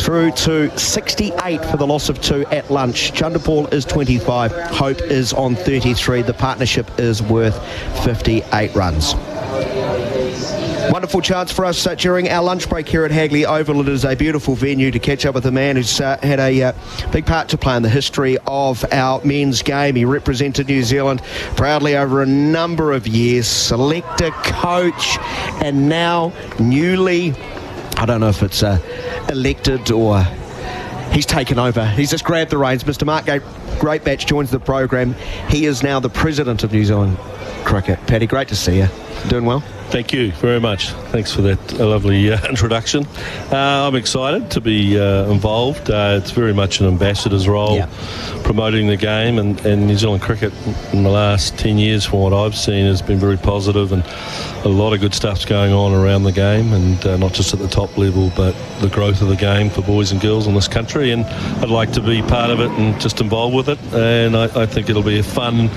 through to 68 for the loss of 2 at lunch. Chanderpaul is 25, Hope is on 33. The partnership is worth 58 runs. Wonderful chance for us during our lunch break here at Hagley Oval. It is a beautiful venue to catch up with a man who's had a big part to play in the history of our men's game. He represented New Zealand proudly over a number of years, selector, coach, and now newly, I don't know if it's elected or he's taken over. He's just grabbed the reins. Mr. Mark Greatbatch joins the program. He is now the president of New Zealand Cricket. Paddy, great to see you. Doing well? Thank you very much. Thanks for that lovely introduction. I'm excited to be involved. It's very much an ambassador's role, promoting the game, and New Zealand cricket in the last 10 years, from what I've seen, has been very positive, and a lot of good stuff's going on around the game, and not just at the top level, but the growth of the game for boys and girls in this country. And I'd like to be part of it and just involved with it, and I think it'll be a fun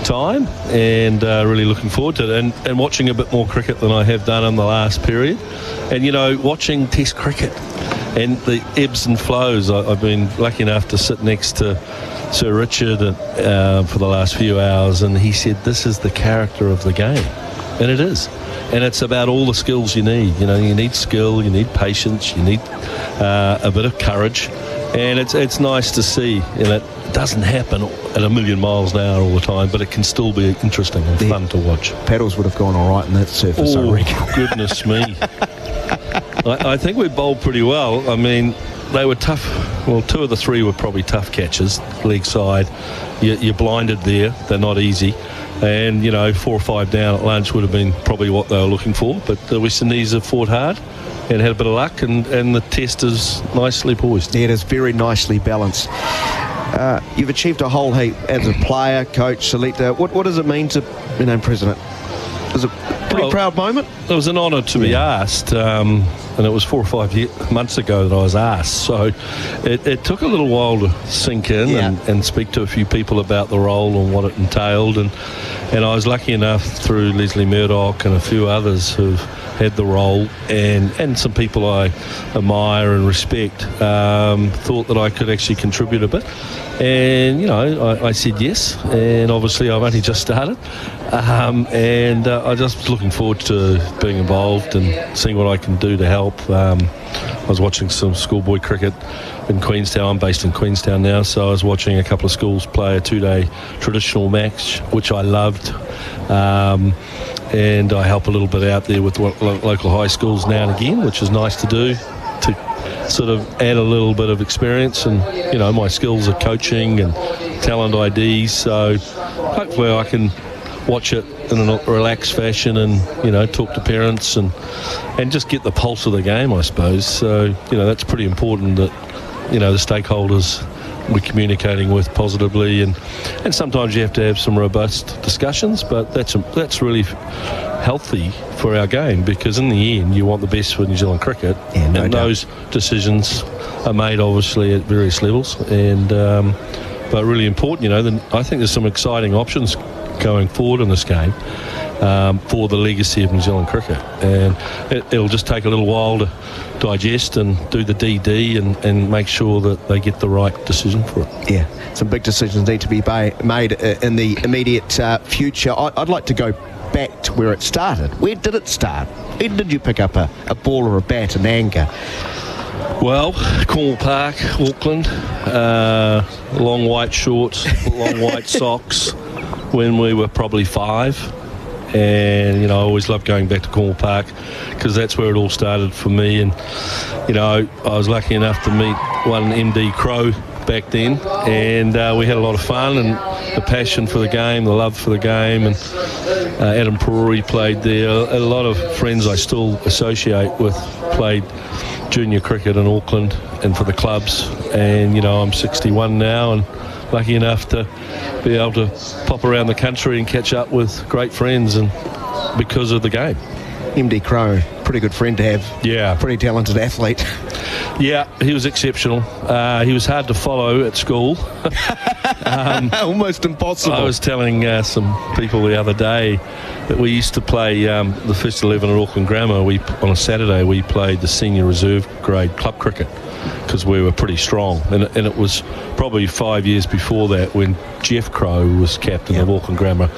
time, and really looking forward to it, and watching a bit more cricket than I have done in the last period. And you know, watching Test cricket and the ebbs and flows, I've been lucky enough to sit next to Sir Richard for the last few hours, and he said this is the character of the game, and it is. And it's about all the skills you need. You know, you need skill, you need patience, you need a bit of courage, and it's nice to see. And it doesn't happen at a million miles an hour all the time, but it can still be interesting and fun to watch. Paddles would have gone all right in that surface, I reckon. Goodness me. I think we bowled pretty well. I mean, they were tough. Well, 2 of the 3 were probably tough catches, leg side. You're blinded there. They're not easy. And, you know, 4 or 5 down at lunch would have been probably what they were looking for. But the West Indies have fought hard and had a bit of luck, and the test is nicely poised. Yeah, it is very nicely balanced. You've achieved a whole heap as a player, coach, selector. What does it mean to be named president? Is it a pretty proud moment? It was an honour to be asked, and it was 4 or 5 months ago that I was asked. So it took a little while to sink in and speak to a few people about the role and what it entailed. And I was lucky enough through Leslie Murdoch and a few others who've had the role, and some people I admire and respect, thought that I could actually contribute a bit. And, you know, I said yes, and obviously I've only just started. And I just was looking forward to being involved and seeing what I can do to help. I was watching some schoolboy cricket in Queenstown. I'm based in Queenstown now, so I was watching a couple of schools play a 2-day traditional match, which I loved. And I help a little bit out there with local high schools now and again, which is nice to do, to sort of add a little bit of experience. And, you know, my skills are coaching and talent IDs, so hopefully I can watch it in a relaxed fashion and, you know, talk to parents and just get the pulse of the game, I suppose. So, you know, that's pretty important that, you know, the stakeholders we're communicating with positively, and sometimes you have to have some robust discussions, but that's really healthy for our game, because in the end you want the best for New Zealand cricket, and those decisions are made obviously at various levels, and but really important, you know. I think there's some exciting options going forward in this game for the legacy of New Zealand cricket, and it'll just take a little while to digest and do the DD and make sure that they get the right decision for it. Yeah, some big decisions need to be made in the immediate future. I'd like to go back to where it started. Where did it start? When did you pick up a ball or a bat in anger? Well, Cornwall Park, Auckland, long white shorts, long white socks when we were probably 5. And, you know, I always loved going back to Cornwall Park because that's where it all started for me. And, you know, I was lucky enough to meet one MD Crow back then, and we had a lot of fun, and the passion for the game, the love for the game, and Adam Perori played there. A lot of friends I still associate with played junior cricket in Auckland and for the clubs, and, you know, I'm 61 now and lucky enough to be able to pop around the country and catch up with great friends, and because of the game. MD Crow, pretty good friend to have. Yeah. Pretty talented athlete. Yeah, he was exceptional. He was hard to follow at school. Almost impossible. I was telling some people the other day that we used to play the first 11 at Auckland Grammar. On a Saturday we played the senior reserve grade club cricket because we were pretty strong, and it was probably 5 years before that when Jeff Crow was captain of Auckland Grammar.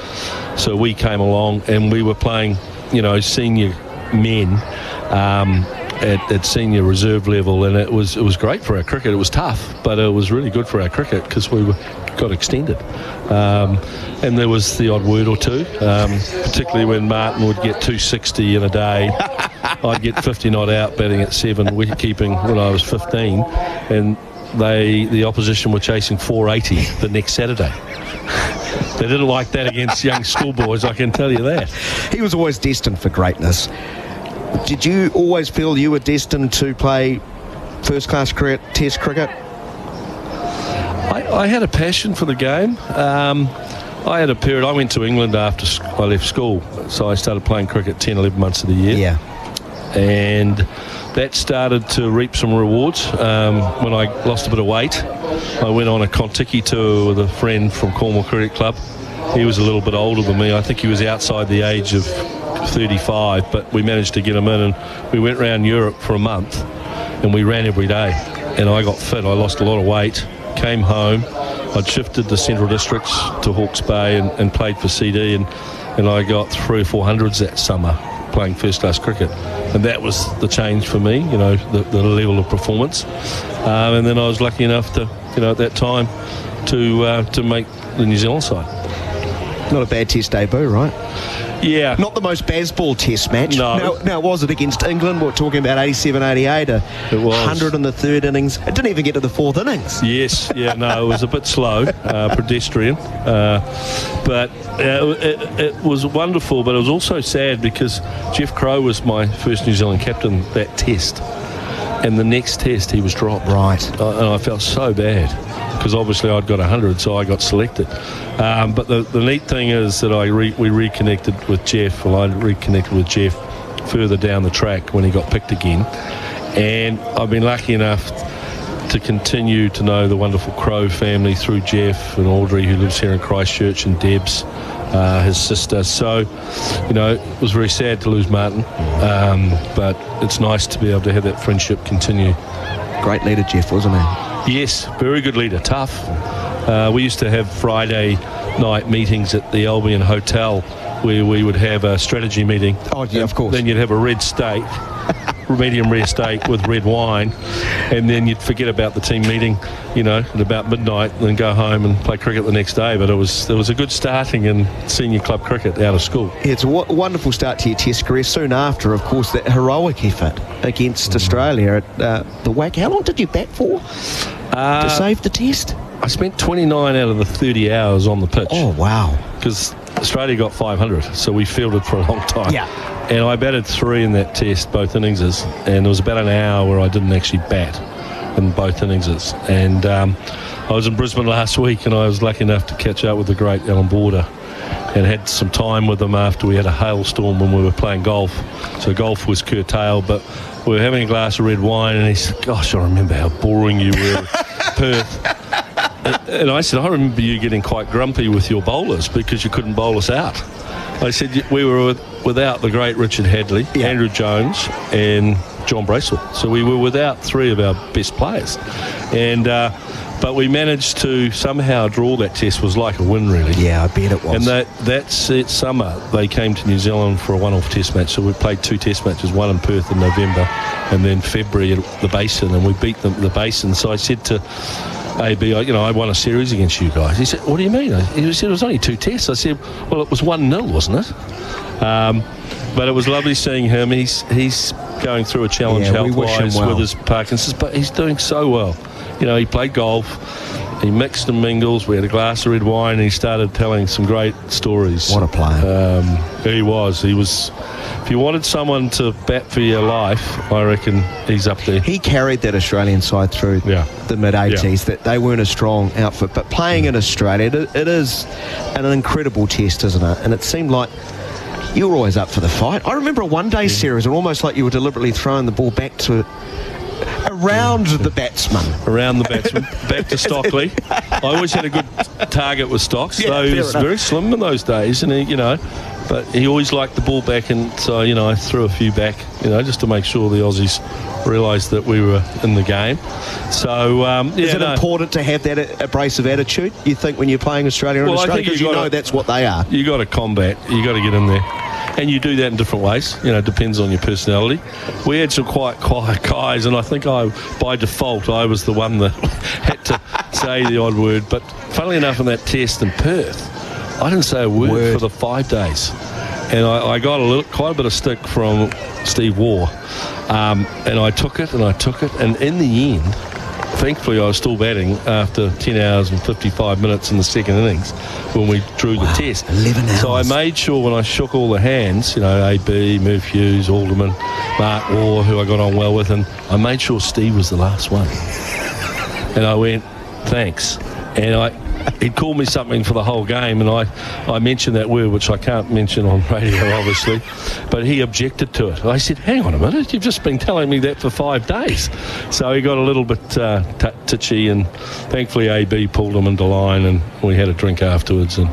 So we came along and we were playing, you know, senior men at senior reserve level, and it was great for our cricket. It was tough, but it was really good for our cricket because we got extended. And there was the odd word or two, particularly when Martin would get 260 in a day. I'd get 50 not out batting at 7, wicket keeping when I was 15, and the opposition were chasing 480 the next Saturday. They didn't like that against young schoolboys, I can tell you that. He was always destined for greatness. Did you always feel you were destined to play first-class cricket, Test cricket? I had a passion for the game. I had a period, I went to England after I left school, so I started playing cricket 10, 11 months of the year. Yeah. And that started to reap some rewards. When I lost a bit of weight, I went on a Contiki tour with a friend from Cornwall Cricket Club. He was a little bit older than me. I think he was outside the age of 35, but we managed to get him in, and we went around Europe for a month, and we ran every day, and I got fit. I lost a lot of weight, came home. I'd shifted to Central Districts to Hawke's Bay and played for CD, and I got 300 or 400s that summer playing first-class cricket, and that was the change for me, you know, the level of performance. And then I was lucky enough to, you know, at that time to make the New Zealand side. Not a bad Test debut, right? Yeah. Not the most baseball Test match. No. Now, was it against England? We're talking about 87, 88. It was. 100 in the third innings. It didn't even get to the fourth innings. Yes. Yeah, no, it was a bit slow, pedestrian. But it was wonderful, but it was also sad because Jeff Crow was my first New Zealand captain that Test. And the next Test he was dropped. Right. And I felt so bad because obviously I'd got 100, so I got selected. But the neat thing is that we reconnected with Jeff, and I reconnected with Jeff further down the track when he got picked again. And I've been lucky enough to continue to know the wonderful Crow family through Jeff and Audrey, who lives here in Christchurch, and Deb's his sister. So, you know, it was very sad to lose Martin, but it's nice to be able to have that friendship continue. Great leader, Jeff, wasn't he? Yes, very good leader, tough. We used to have Friday night meetings at the Albion Hotel where we would have a strategy meeting. Oh, yeah, of course. Then you'd have a red steak, medium rare steak with red wine, and then you'd forget about the team meeting, you know, at about midnight, and then go home and play cricket the next day. But it was a good starting in senior club cricket out of school. Yeah, it's a wonderful start to your Test career. Soon after, of course, that heroic effort against Australia at the WAC. How long did you bat for to save the Test? I spent 29 out of the 30 hours on the pitch. Oh, wow. Because Australia got 500, so we fielded for a long time. Yeah. And I batted 3 in that test, both inningses, and there was about an hour where I didn't actually bat in both inningses. And I was in Brisbane last week, and I was lucky enough to catch up with the great Alan Border and had some time with him after we had a hailstorm when we were playing golf. So golf was curtailed, but we were having a glass of red wine, and he said, "Gosh, I remember how boring you were in Perth." And I said, "I remember you getting quite grumpy with your bowlers because you couldn't bowl us out." I said, "We were without the great Richard Hadley, Andrew Jones, and John Bracewell. So we were without 3 of our best players." And but we managed to somehow draw that test. Was like a win, really. Yeah, I bet it was. And that summer, they came to New Zealand for a one-off test match. So we played 2 test matches, one in Perth in November and then February at the Basin, and we beat them at the Basin. So I said to AB, I won a series against you guys. He said, "What do you mean?" He said, "It was only 2 tests." I said, "Well, it was 1-0, wasn't it?" But it was lovely seeing him. He's going through a challenge health-wise with his Parkinson's, but he's doing so well. He played golf, he mixed and mingles, we had a glass of red wine, and he started telling some great stories. What a player. He was. If you wanted someone to bat for your life, I reckon he's up there. He carried that Australian side through the mid-80s. That they weren't a strong outfit, but playing in Australia, it is an incredible test, isn't it? And it seemed like you were always up for the fight. I remember a one-day series, and almost like you were deliberately throwing the ball back to around the batsman. Around the batsman. Back to Stockley. I always had a good target with Stocks, though he was very slim in those days, and but he always liked the ball back, and so, I threw a few back, just to make sure the Aussies realised that we were in the game. So, is it important to have that abrasive attitude, you think, when you're playing Australia and Australia? Because that's what they are. You got to combat. You got to get in there. And you do that in different ways. It depends on your personality. We had some quite quiet guys, and I think by default, I was the one that had to say the odd word. But funnily enough, in that test in Perth, I didn't say a word for the 5 days. And I got quite a bit of stick from Steve Waugh. And I took it, and in the end, thankfully, I was still batting after 10 hours and 55 minutes in the second innings when we drew the test. 11 hours. So I made sure when I shook all the hands, AB, Murph Hughes, Alderman, Mark Waugh, who I got on well with, and I made sure Steve was the last one. And I went, "Thanks." And he'd called me something for the whole game, and I mentioned that word, which I can't mention on radio, obviously, but he objected to it. I said, "Hang on a minute, you've just been telling me that for 5 days." So he got a little bit titchy, and thankfully AB pulled him into line, and we had a drink afterwards, and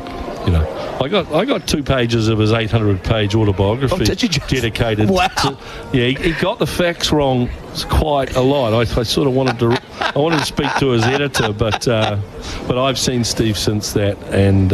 I got 2 pages of his 800-page autobiography dedicated. Wow. He got the facts wrong quite a lot. I sort of wanted to speak to his editor, but I've seen Steve since that, and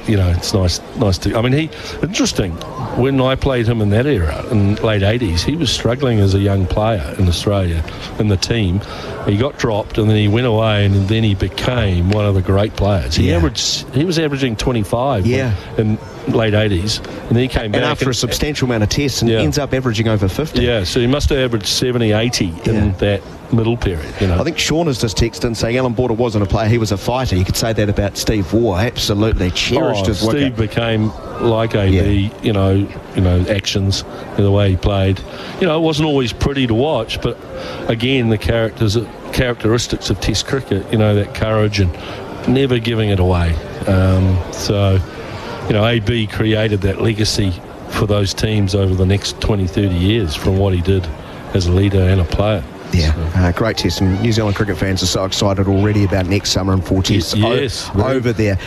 it's nice to. I mean, interesting. When I played him in that era, in late 80s, he was struggling as a young player in Australia in the team. He got dropped, and then he went away, and then he became one of the great players. He was averaging 25 in late 80s, and then he came back. And after a substantial amount of tests, and ends up averaging over 50. Yeah, so he must have averaged 70, 80 in that middle period. I think Sean has just texted in saying Alan Border wasn't a player, he was a fighter. You could say that about Steve Waugh. Absolutely cherished his wicket. Steve became like AB, actions, the way he played. It wasn't always pretty to watch, but again, the characteristics of Test cricket, that courage and never giving it away. AB created that legacy for those teams over the next 20, 30 years from what he did as a leader and a player. Yeah, great test. And New Zealand cricket fans are so excited already about next summer and 4 tests over there.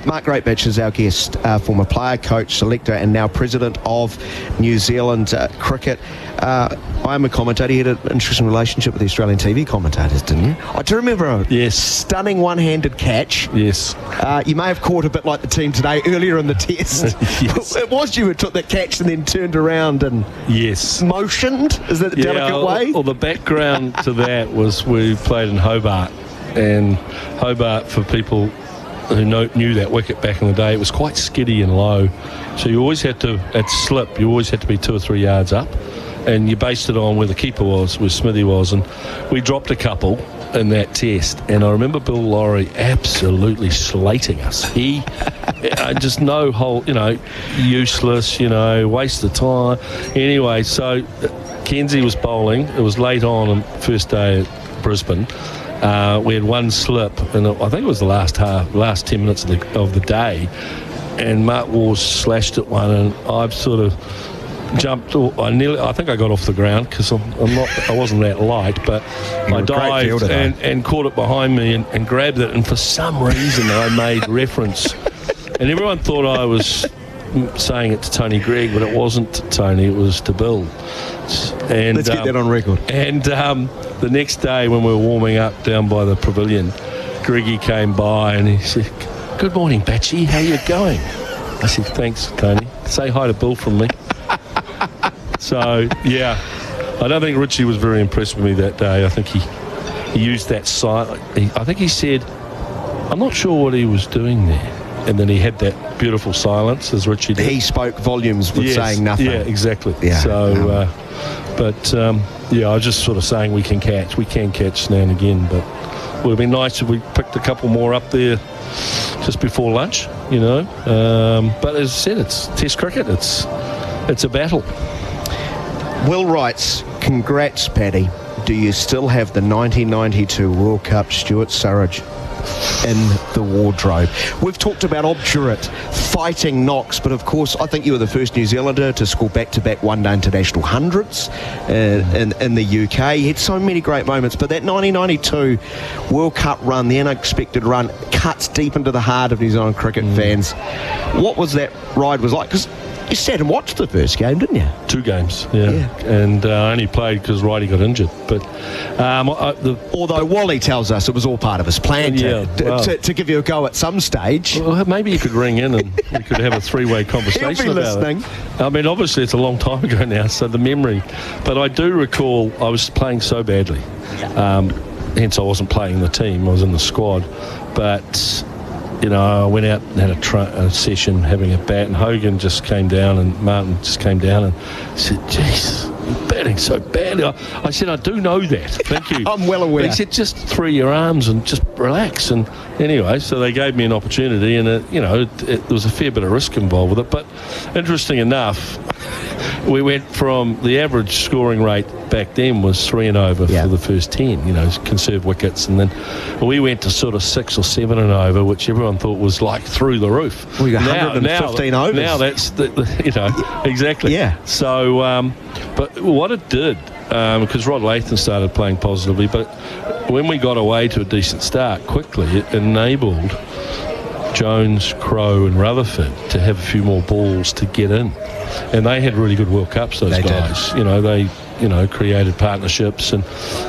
Mark Greatbatch is our guest, former player, coach, selector, and now president of New Zealand cricket. I'm a commentator. You had an interesting relationship with the Australian TV commentators, didn't you? I do remember a stunning one-handed catch. Yes. You may have caught a bit like the team today earlier in the test. Yes. It was you who took that catch and then turned around and motioned. Is that the delicate way? Well, the background to that was we played in Hobart, and Hobart, for people who knew that wicket back in the day, it was quite skiddy and low, so you always had to, at slip, you always had to be 2 or 3 yards up, and you based it on where the keeper was, where Smithy was, and we dropped a couple in that test, and I remember Bill Lawry absolutely slating us. He just no whole, useless, waste of time. Anyway, so Kenzie was bowling. It was late on first day at Brisbane. We had one slip, and I think it was the last 10 minutes of the day, and Mark Wars slashed at one, and I've sort of jumped. I think I got off the ground because I wasn't that light, but I dived and caught it behind me and grabbed it, and for some reason I made reference, and everyone thought I was saying it to Tony Gregg, but it wasn't to Tony, it was to Bill. And let's get that on record. And the next day when we were warming up down by the pavilion, Greggy came by and he said, "Good morning, Batchy, how you going?" I said, "Thanks, Tony. Say hi to Bill from me." So, yeah, I don't think Richie was very impressed with me that day. I think he used that silence. I think he said, "I'm not sure what he was doing there." And then he had that beautiful silence, as Richie did. He spoke volumes with saying nothing. Yeah, exactly. Yeah. So, I was just sort of saying we can catch now and again, but it would have been nice if we picked a couple more up there just before lunch, But as I said, it's Test cricket. It's a battle. Will writes, "Congrats, Paddy. Do you still have the 1992 World Cup Stuart Surridge in the wardrobe?" We've talked about obdurate, fighting knocks, but of course I think you were the first New Zealander to score back-to-back one-day international hundreds in the UK. He had so many great moments, but that 1992 World Cup run, the unexpected run, cuts deep into the heart of New Zealand cricket fans. What was that ride was like? Because you sat and watched the first game, didn't you? 2 games, yeah. And I only played because Righty got injured. But although Wally tells us it was all part of his plan to give you a go at some stage. Well, maybe you could ring in and we could have a 3-way conversation He'll be about listening. it. I mean, obviously it's a long time ago now, so the memory. But I do recall I was playing so badly. Hence I wasn't playing the team, I was in the squad. But I went out and had a session having a bat, and Hogan just came down, and Martin just came down and said, "Jeez, you're batting so badly." I said, "I do know that, thank you." I'm well aware. But he said, "Just free your arms and just relax." And anyway, so they gave me an opportunity, and there was a fair bit of risk involved with it. But interesting enough, we went from the average scoring rate back then was 3 and over for the first 10, conserve wickets, and then we went to sort of 6 or 7 and over, which everyone thought was like through the roof. We got 115 overs. Now that's exactly. Yeah. So, but what it did, because Rod Latham started playing positively, but when we got away to a decent start quickly, it enabled Jones, Crowe and Rutherford to have a few more balls to get in, and they had really good World Cups, those guys. They created partnerships, and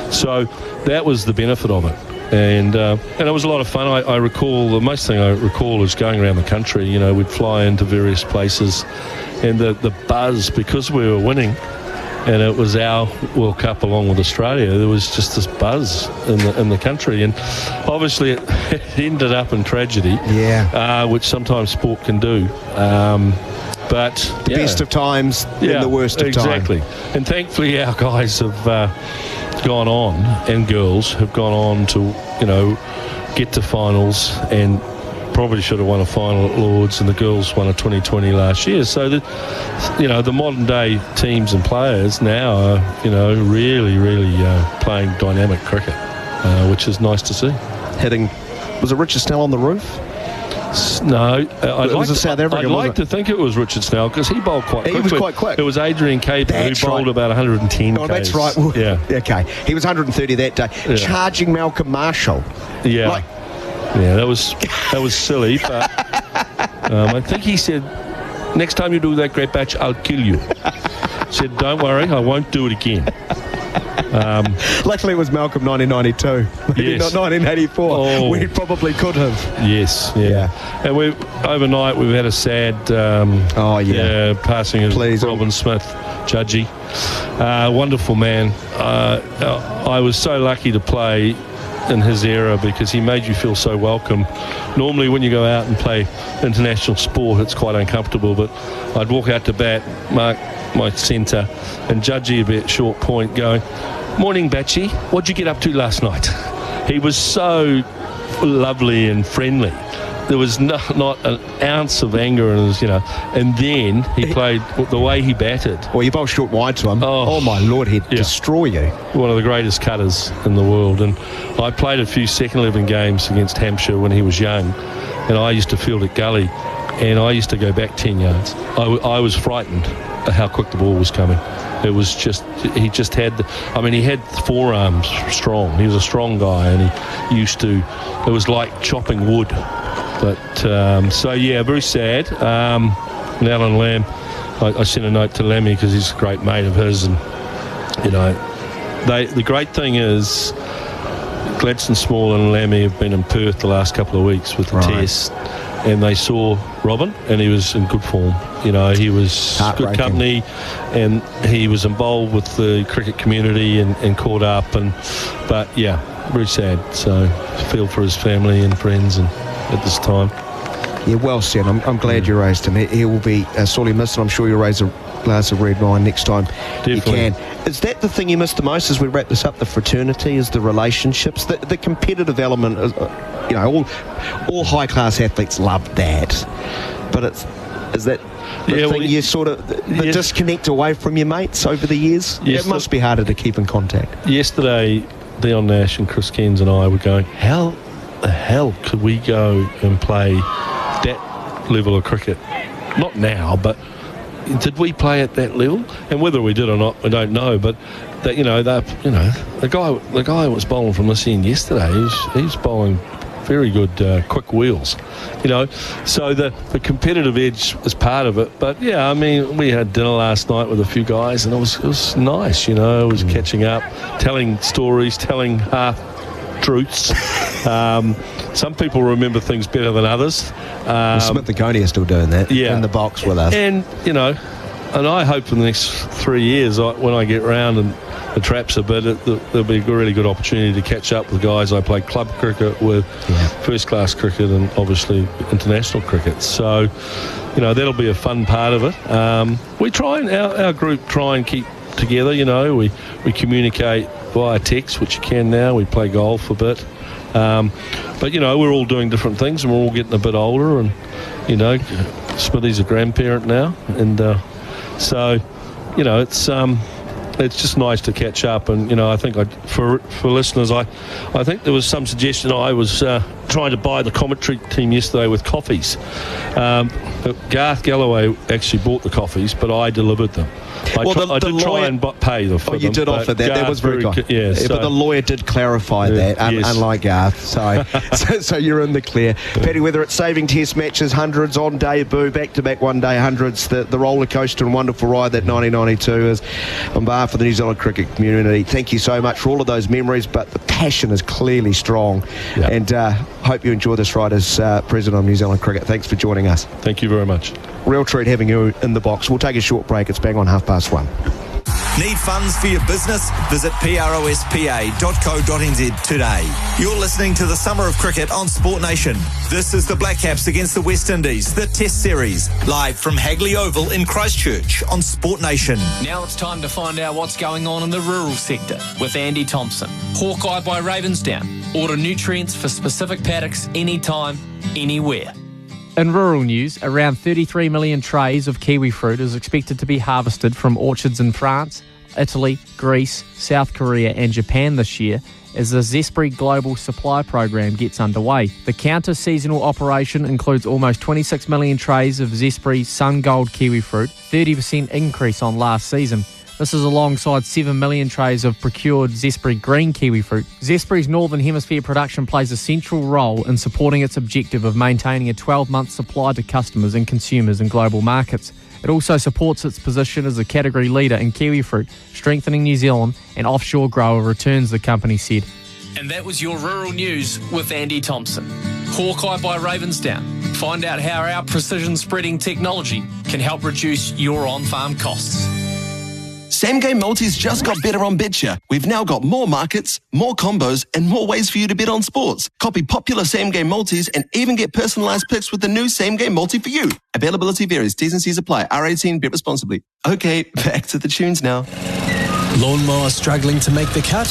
so that was the benefit of it. And it was a lot of fun. I recall, the most thing I recall is going around the country. We'd fly into various places, and the buzz, because we were winning and it was our World Cup along with Australia, there was just this buzz in the country, and obviously it ended up in tragedy, which sometimes sport can do. But the best of times and the worst of times. Exactly. And thankfully our guys have gone on, and girls have gone on to, get to finals, and probably should have won a final at Lords, and the girls won a 2020 last year. So the modern day teams and players now are, really, really playing dynamic cricket, which is nice to see. Was it Richard Snell on the roof? No, I'd like to think it was Richard Snell, because he bowled quite quickly. He was quite quick. It was Adrian Caper who bowled about 110 Oh, that's right. Well, okay. He was 130 that day. Yeah. Charging Malcolm Marshall. Yeah. That was silly, but I think he said, "Next time you do that great batch, I'll kill you." Said, "Don't worry, I won't do it again." Luckily it was Malcolm 1992, maybe not 1984. We probably could have. Yes, yeah. And overnight we've had a sad passing of Robin Smith, Judgy. Wonderful man. I was so lucky to play in his era, because he made you feel so welcome. Normally when you go out and play international sport, it's quite uncomfortable, but I'd walk out to bat, mark my centre, and Judgy a bit short point going, "Morning, Batchy, what'd you get up to last night?" He was so lovely and friendly there was not an ounce of anger in his, and then he played the way he batted. Well, you bowled short wide to him. Oh my Lord, he'd destroy you. One of the greatest cutters in the world. And I played a few second 11 games against Hampshire when he was young, and I used to field at gully, and I used to go back 10 yards. I was frightened at how quick the ball was coming. It was just, he just had, he had forearms strong. He was a strong guy, and he used to, it was like chopping wood. But, very sad. And Alan Lamb, I sent a note to Lammy because he's a great mate of his, and, the great thing is Gladstone Small and Lammy have been in Perth the last couple of weeks with the test, and they saw Robin, and he was in good form. He was good company, and he was involved with the cricket community and caught up. But very sad. So feel for his family and friends and at this time. Yeah, well said. I'm glad you raised him. He will be sorely missed, and I'm sure you'll raise a glass of red wine next time you can. Is that the thing you miss the most as we wrap this up? The fraternity, is the relationships, the competitive element. All high class athletes love that, but is that the thing you sort of the disconnect away from your mates over the years? It must be harder to keep in contact. Yesterday, Dion Nash and Chris Cairns and I were going, how the hell could we go and play that level of cricket? Not now, but did we play at that level? And whether we did or not, I don't know. But that the guy was bowling from this end yesterday. He was bowling very good quick wheels. So the competitive edge is part of it. But we had dinner last night with a few guys, and it was nice. It was catching up, telling stories, telling half truths. Some people remember things better than others. Smith and Coney are still doing that in the box with us. And, and I hope in the next 3 years, when I get round and the traps a bit, there'll be a really good opportunity to catch up with guys I play club cricket with, first-class cricket, and obviously international cricket. So, that'll be a fun part of it. We try and, our group try and keep together, we communicate via text, which you can now. We play golf a bit. But we're all doing different things, and we're all getting a bit older, and Smithy's a grandparent now, and so it's just nice to catch up. And I think for listeners, I think there was some suggestion I was trying to buy the commentary team yesterday with coffees. Garth Galloway actually bought the coffees, but I delivered them. I did try and pay them for them. You did offer that. That was very kind. But the lawyer did clarify that, unlike Garth. So you're in the clear. Paddy, whether it's saving test matches, hundreds on debut, back-to-back one-day hundreds, the roller coaster and wonderful ride that 1992 is, on behalf of the New Zealand cricket community, thank you so much for all of those memories, but the passion is clearly strong. And hope you enjoy this ride as President of New Zealand Cricket. Thanks for joining us. Thank you very much. Real treat having you in the box. We'll take a short break. It's bang on 1:30. Need funds for your business? Visit prospa.co.nz today. You're listening to the Summer of Cricket on Sport Nation. This is the Black Caps against the West Indies, the Test Series, live from Hagley Oval in Christchurch on Sport Nation. Now it's time to find out what's going on in the rural sector with Andy Thompson. Hawkeye by Ravensdown. Order nutrients for specific paddocks anytime, anywhere. In rural news, around 33 million trays of kiwi fruit is expected to be harvested from orchards in France, Italy, Greece, South Korea and Japan this year as the Zespri Global Supply Program gets underway. The counter-seasonal operation includes almost 26 million trays of Zespri Sun Gold kiwi fruit, 30% increase on last season. This is alongside 7 million trays of procured Zespri green kiwi fruit. Zespri's Northern Hemisphere production plays a central role in supporting its objective of maintaining a 12-month supply to customers and consumers in global markets. It also supports its position as a category leader in kiwi fruit, strengthening New Zealand and offshore grower returns, the company said. And that was your rural news with Andy Thompson. Hawkeye by Ravensdown. Find out how our precision spreading technology can help reduce your on-farm costs. Same Game Multis just got better on BetShare. We've now got more markets, more combos, and more ways for you to bet on sports. Copy popular Same Game Multis and even get personalised picks with the new Same Game Multi for you. Availability varies. T's and C's apply. R18, bet responsibly. Okay, back to the tunes now. Lawnmower struggling to make the cut?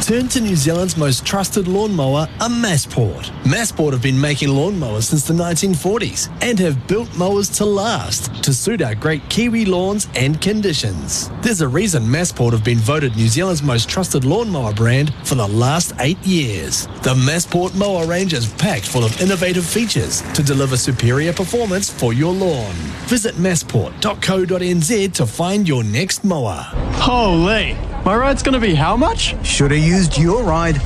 Turn to New Zealand's most trusted lawnmower, a Massport. Massport have been making lawnmowers since the 1940s and have built mowers to last to suit our great Kiwi lawns and conditions. There's a reason Massport have been voted New Zealand's most trusted lawnmower brand for the last 8 years. The Massport mower range is packed full of innovative features to deliver superior performance for your lawn. Visit massport.co.nz to find your next mower. Holy! My ride's going to be how much? Should have used Your Ride.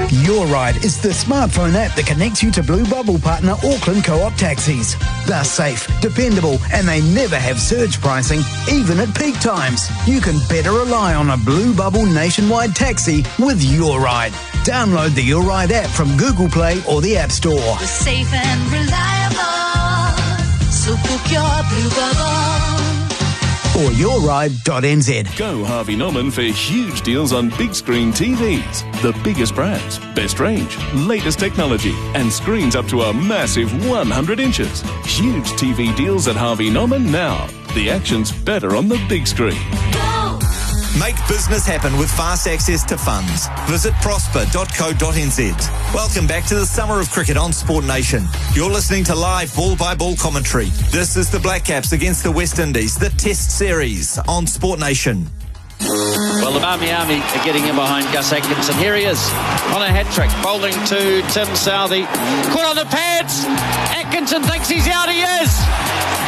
Your Ride is the smartphone app that connects you to Blue Bubble partner Auckland Co-op taxis. They're safe, dependable, and they never have surge pricing, even at peak times. You can better rely on a Blue Bubble nationwide taxi with Your Ride. Download the Your Ride app from Google Play or the App Store. We're safe and reliable, so book your Blue Bubble. Or yourride.nz. Go Harvey Norman for huge deals on big screen TVs. The biggest brands, best range, latest technology, and screens up to a massive 100 inches. Huge TV deals at Harvey Norman now. The action's better on the big screen. Make business happen with fast access to funds. Visit prosper.co.nz. Welcome back to the summer of cricket on Sport Nation. You're listening to live ball-by-ball commentary. This is the Black Caps against the West Indies, the Test Series on Sport Nation. Well, the Barmy Army are getting in behind Gus Atkinson. Here he is on a hat-trick, bowling to Tim Southey. Caught on the pads. Atkinson thinks he's out. He is.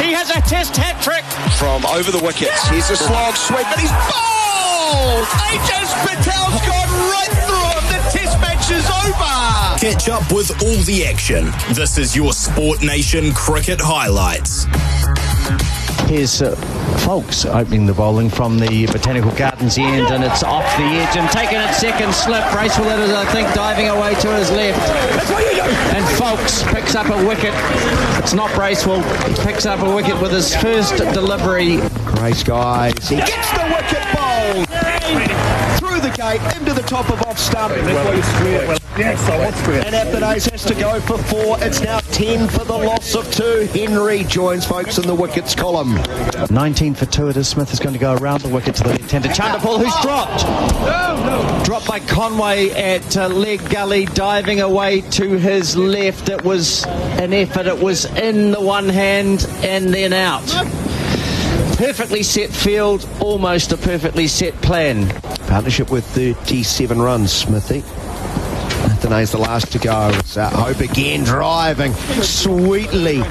He has a Test hat-trick. From over the wickets. Here's a slog sweep, but he's bowled! Ajaz Patel's gone right through him. The Test match is over. Catch up with all the action. This is your Sport Nation cricket highlights. Here's Folks opening the bowling from the Botanical Gardens end, and it's off the edge and taking its second slip. Bracewell, it is, I think, diving away to his left. And Folks picks up a wicket. It's not Bracewell. He picks up a wicket with his first delivery. Grey skies. He gets the wicket bowled through the gate into the top of off stump. Yes, I want square. And Apthanaze has to go for 4. It's now 10 for the loss of 2. Henry joins Folks in the wickets column. 19 for 2 it is. Smith is going to go around the wicket to the left-hander. Chanderpaul, who's dropped. Dropped by Conway at leg gully, diving away to his left. It was an effort. It was in the one hand and then out. Perfectly set field, almost a perfectly set plan. Partnership with 37 runs, Smithy. Athanase the last to go. It's Hope again driving sweetly.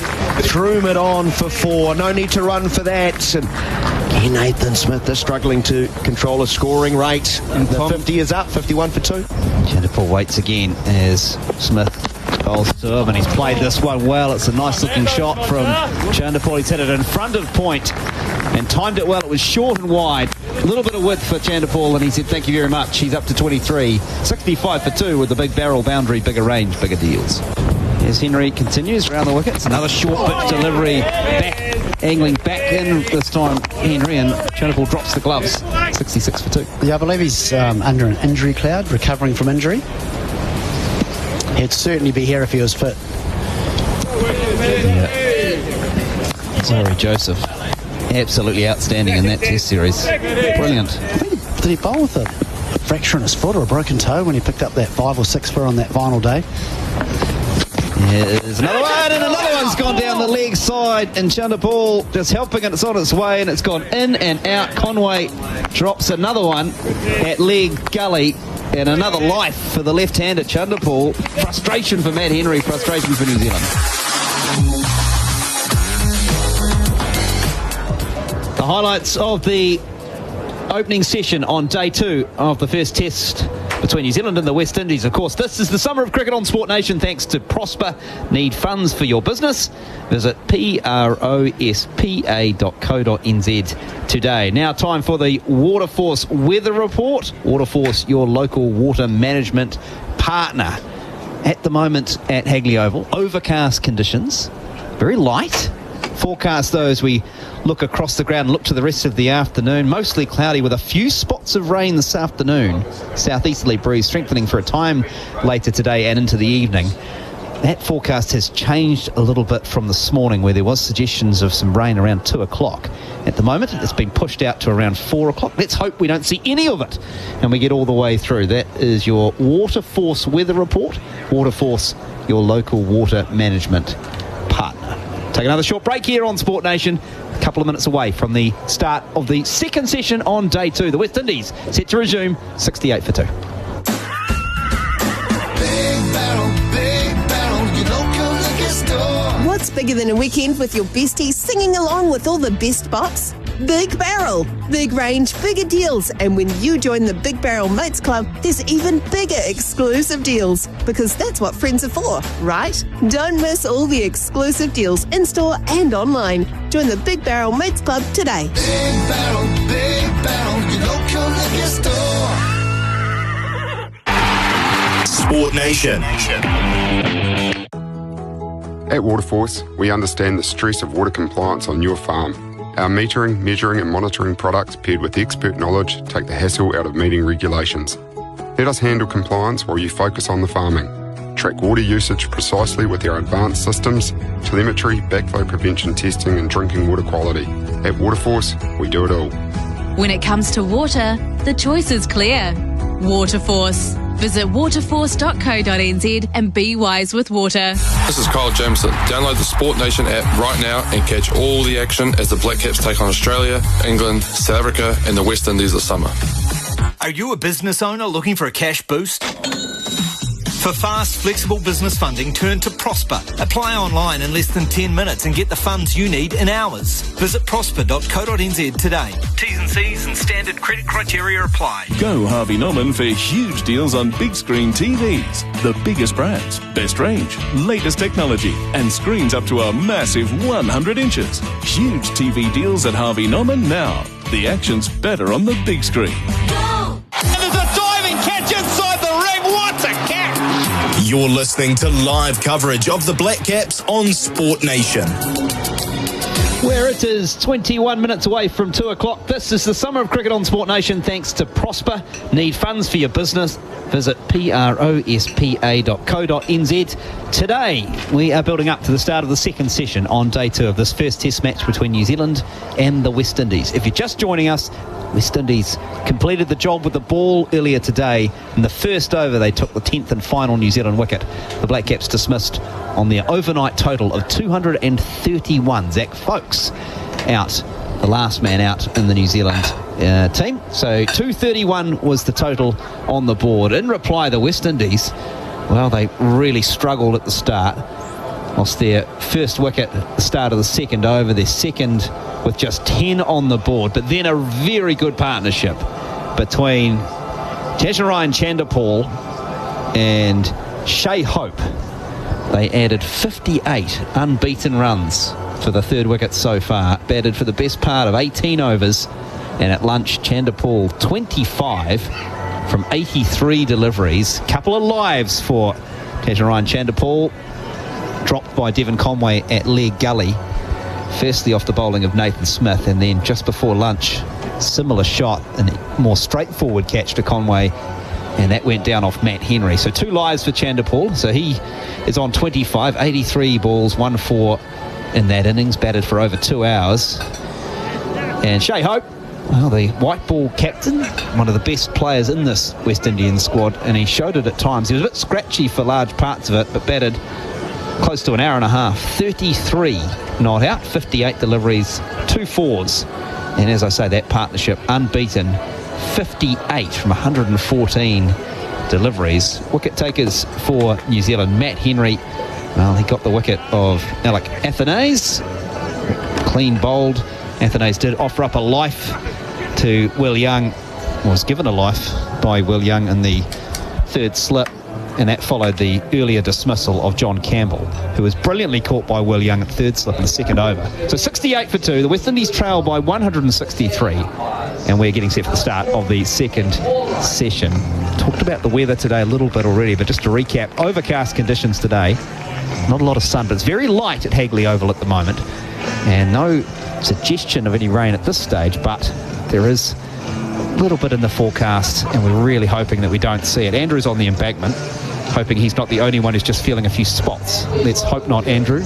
Threw it on for 4. No need to run for that. And again, Nathan Smith is struggling to control a scoring rate. And the 50 is up, 51 for 2. Chanderpaul waits again as Smith bowls to him, and he's played this one well. It's a nice looking shot from Chanderpaul. He's hit it in front of point and timed it well. It was short and wide. A little bit of width for Chanderpaul, and he said thank you very much. He's up to 23. 65 for 2 with the big barrel boundary, bigger range, bigger deals. As Henry continues around the wickets, another short pitch delivery, back, angling back in this time, Henry, and Chanderpaul drops the gloves. 66 for 2. Yeah, I believe he's under an injury cloud, recovering from injury. He'd certainly be here if he was fit. Yeah. Sorry, Joseph. Absolutely outstanding in that Test series. Brilliant. Did he bowl with a fracture in his foot or a broken toe when he picked up that 5 or 6 for on that final day? Yeah, there's another one, and another one's gone down the leg side, and Chanderpaul just helping it. It's on its way, and it's gone in and out. Conway drops another one at leg gully, and another life for the left-hander Chanderpaul. Frustration for Matt Henry, frustration for New Zealand. The highlights of the opening session on day 2 of the first test between New Zealand and the West Indies. Of course, this is the summer of cricket on Sport Nation thanks to Prosper. Need funds for your business? Visit prospa.co.nz today. Now time for the Waterforce weather report. Waterforce, your local water management partner. At the moment at Hagley Oval, overcast conditions, very light. Forecast though as we look across the ground and look to the rest of the afternoon, mostly cloudy with a few spots of rain this afternoon. Southeasterly breeze strengthening for a time later today and into the evening. that forecast has changed a little bit from this morning, where there was suggestions of some rain around 2 o'clock. At the moment, it's been pushed out to around 4 o'clock. Let's hope we don't see any of it and we get all the way through. That is your Waterforce weather report. Waterforce, your local water management partner. Take another short break here on Sport Nation. A couple of minutes away from the start of the second session on day 2. The West Indies set to resume 68 for 2. What's bigger than a weekend with your besties singing along with all the best bops? Big Barrel. Big range, bigger deals. And when you join the Big Barrel Mates Club, there's even bigger exclusive deals. Because that's what friends are for, right? Don't miss all the exclusive deals in-store and online. Join the Big Barrel Mates Club today. Big Barrel, your local liquor store. Sport Nation. At Waterforce, we understand the stress of water compliance on your farm. Our metering, measuring and monitoring products paired with expert knowledge take the hassle out of meeting regulations. Let us handle compliance while you focus on the farming. Track water usage precisely with our advanced systems, telemetry, backflow prevention testing and drinking water quality. At Waterforce, we do it all. When it comes to water, the choice is clear. Waterforce. Visit waterforce.co.nz and be wise with water. This is Kyle Jameson. Download the Sport Nation app right now and catch all the action as the Black Caps take on Australia, England, South Africa and the West Indies this summer. Are you a business owner looking for a cash boost? For fast, flexible business funding, turn to Prosper. Apply online in less than 10 minutes and get the funds you need in hours. Visit prosper.co.nz today. T's and C's and standard credit criteria apply. Go Harvey Norman for huge deals on big screen TVs. The biggest brands, best range, latest technology, and screens up to a massive 100 inches. Huge TV deals at Harvey Norman now. The action's better on the big screen. And there's a diving catch inside the ring. What a catch! You're listening to live coverage of the Black Caps on Sport Nation. Where it is 21 minutes away from 2 o'clock. This is the Summer of Cricket on Sport Nation thanks to Prosper. Need funds for your business? Visit prospa.co.nz. Today, we are building up to the start of the second session on day 2 of this first test match between New Zealand and the West Indies. If you're just joining us, West Indies completed the job with the ball earlier today. In the first over, they took the 10th and final New Zealand wicket. The Black Caps dismissed on their overnight total of 231. Zach Folkes out, the last man out in the New Zealand team. So 231 was the total on the board. In reply, the West Indies, well, they really struggled at the start. Lost their first wicket at the start of the second over, their second with just 10 on the board, but then a very good partnership between Tasmarian Chanderpaul and Shea Hope. They added 58 unbeaten runs for the third wicket so far, batted for the best part of 18 overs, and at lunch Chanderpaul 25 from 83 deliveries. Couple of lives for Tasmarian Chanderpaul, dropped by Devon Conway at leg gully, firstly off the bowling of Nathan Smith, and then just before lunch, similar shot and a more straightforward catch to Conway, and that went down off Matt Henry. So 2 lives for Chanderpaul. So he is on 25, 83 balls, 1-4 in that innings, batted for over 2 hours. And Shea Hope, well, the white ball captain, one of the best players in this West Indian squad, and he showed it at times. He was a bit scratchy for large parts of it, but batted close to an hour and a half, 33 not out, 58 deliveries, 2 fours. And as I say, that partnership unbeaten, 58 from 114 deliveries. Wicket takers for New Zealand, Matt Henry, well, he got the wicket of Alec Athanase, clean bowled. Athanase did offer up a life to Will Young, was given a life by Will Young in the third slip, and that followed the earlier dismissal of John Campbell, who was brilliantly caught by Will Young at third slip in the second over. So 68 for 2. The West Indies trail by 163, and we're getting set for the start of the second session. Talked about the weather today a little bit already, but just to recap, overcast conditions today. Not a lot of sun, but it's very light at Hagley Oval at the moment, and no suggestion of any rain at this stage, but there is a little bit in the forecast, and we're really hoping that we don't see it. Andrew's on the embankment. hoping he's not the only one who's just feeling a few spots. Let's hope not, Andrew.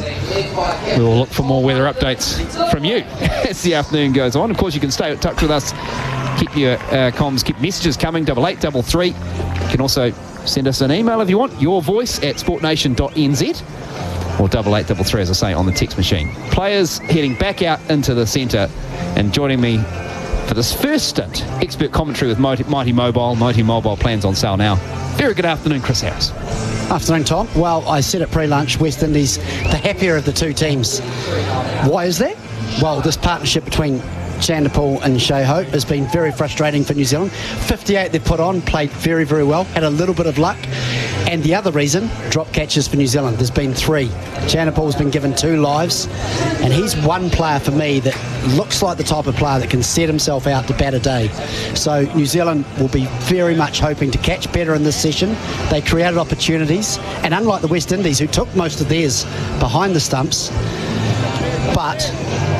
We will look for more weather updates from you as the afternoon goes on. Of course, you can stay in touch with us. Keep your comms, keep messages coming, 8833. You can also send us an email if you want, your voice at sportnation.nz, or 8833, as I say, on the text machine. Players heading back out into the centre, and joining me for this first stint, expert commentary with Mighty Mobile. Mighty Mobile plans on sale now. Very good afternoon, Chris Harris. Afternoon, Tom. Well, I said at pre-lunch, West Indies, the happier of the two teams. Why is that? Well, this partnership between Chanderpaul and Shea Hope has been very frustrating for New Zealand. 58 they've put on, played very, very well, had a little bit of luck. And the other reason, drop catches for New Zealand. There's been 3. Chanderpaul's been given 2 lives, and he's one player for me that looks like the type of player that can set himself out to bat a day. So New Zealand will be very much hoping to catch better in this session. They created opportunities, and unlike the West Indies, who took most of theirs behind the stumps, but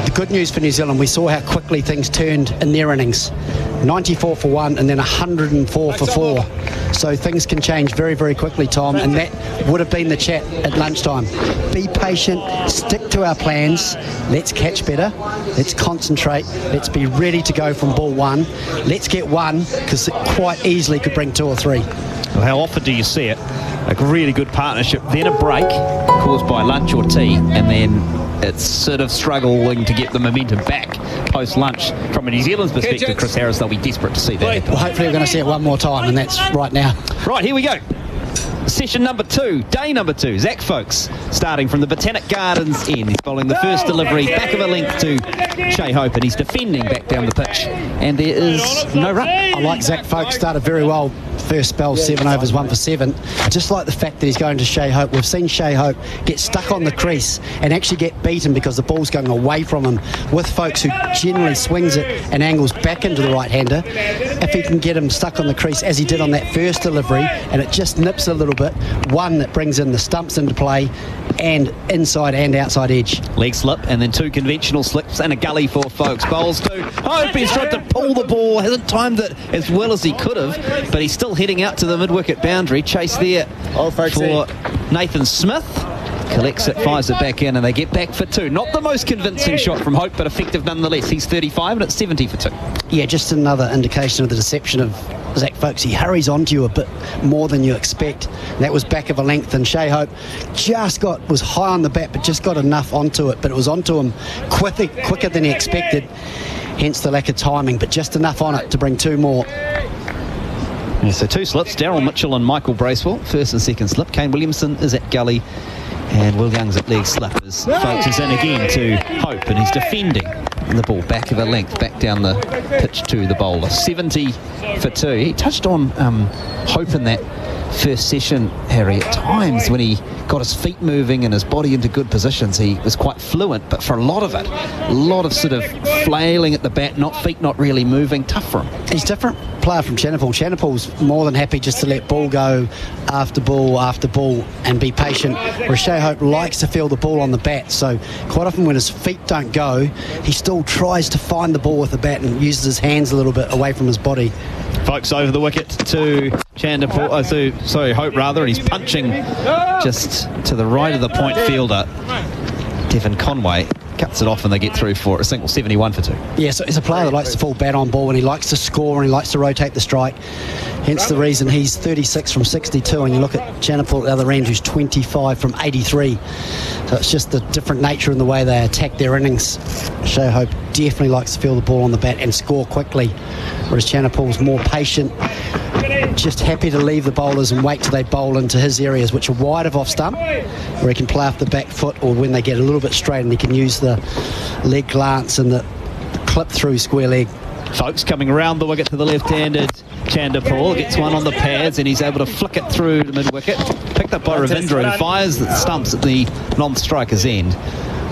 the good news for New Zealand, we saw how quickly things turned in their innings. 94 for 1 and then 104 for 4. So things can change very, very quickly, Tom, and that would have been the chat at lunchtime. Be patient, stick to our plans, let's catch better, let's concentrate, let's be ready to go from ball 1. Let's get 1, because it quite easily could bring 2 or 3. Well, how often do you see it? A really good partnership, then a break caused by lunch or tea, and then it's sort of struggling to get the momentum back post-lunch. From a New Zealand's perspective, Chris Harris, they'll be desperate to see that. Well, hopefully we're going to see it one more time, and that's right now. Right, here we go. Session number 2, day number 2. Zach Folkes starting from the Botanic Gardens end. He's bowling the first delivery, back of a length to Shea Hope, and he's defending back down the pitch. And there is no run. I like Zach Folkes, started very well. First spell, 7 overs, 1 for 7. Just like the fact that he's going to Shea Hope. We've seen Shea Hope get stuck on the crease and actually get beaten because the ball's going away from him, with Folkes, who generally swings it and angles back into the right-hander. If he can get him stuck on the crease, as he did on that first delivery, and it just nips a little bit, one that brings in the stumps into play, and inside and outside edge. Leg slip, and then 2 conventional slips, and a gully for Folkes. Bowls to Hope. He's tried to pull the ball, hasn't timed it as well as he could have, but he's still heading out to the mid-wicket boundary. Chase there for Nathan Smith. Collects it, fires it back in, and they get back for 2. Not the most convincing shot from Hope, but effective nonetheless. He's 35 and it's 70 for 2. Yeah, just another indication of the deception of Zach Folkes. He hurries onto you a bit more than you expect. That was back of a length, and Shea Hope was high on the bat, but just got enough onto it. But it was onto him quicker than he expected, hence the lack of timing, but just enough on it to bring 2 more. Yeah, so 2 slips, Daryl Mitchell and Michael Bracewell, first and second slip. Kane Williamson is at gully, and Will Young's at leg slip as Folkes is in again to Hope, and he's defending the ball back of a length, back down the pitch to the bowler. 70 for 2. He touched on Hope in that first session, Harry. At times when he got his feet moving and his body into good positions, he was quite fluent, but for a lot of it, a lot of sort of flailing at the bat, feet not really moving, tough for him. He's different player from Chanderpaul. Chanderpaul's more than happy just to let ball go after ball and be patient, whereas Shea Hope likes to feel the ball on the bat, so quite often when his feet don't go, he still tries to find the ball with the bat and uses his hands a little bit away from his body. Folkes over the wicket to Hope rather, and he's punching just to the right of the point fielder. Devon Conway cuts it off and they get through for a single. 71 for 2. Yeah, so he's a player that likes to fall bat on ball, and he likes to score and he likes to rotate the strike. Hence the reason he's 36 from 62, and you look at Chanderpaul at the other end, who's 25 from 83. So it's just the different nature in the way they attack their innings. Shea Hope definitely likes to feel the ball on the bat and score quickly, whereas Chanderpaul's more patient, just happy to leave the bowlers and wait till they bowl into his areas, which are wide of off stump, where he can play off the back foot, or when they get a little bit straight, and he can use the leg glance and the clip through square leg. Folkes coming around the wicket to the left-handed Chanderpaul, gets one on the pads, and he's able to flick it through the mid-wicket, picked up by Ravindra, who fires the stumps at the non-striker's end,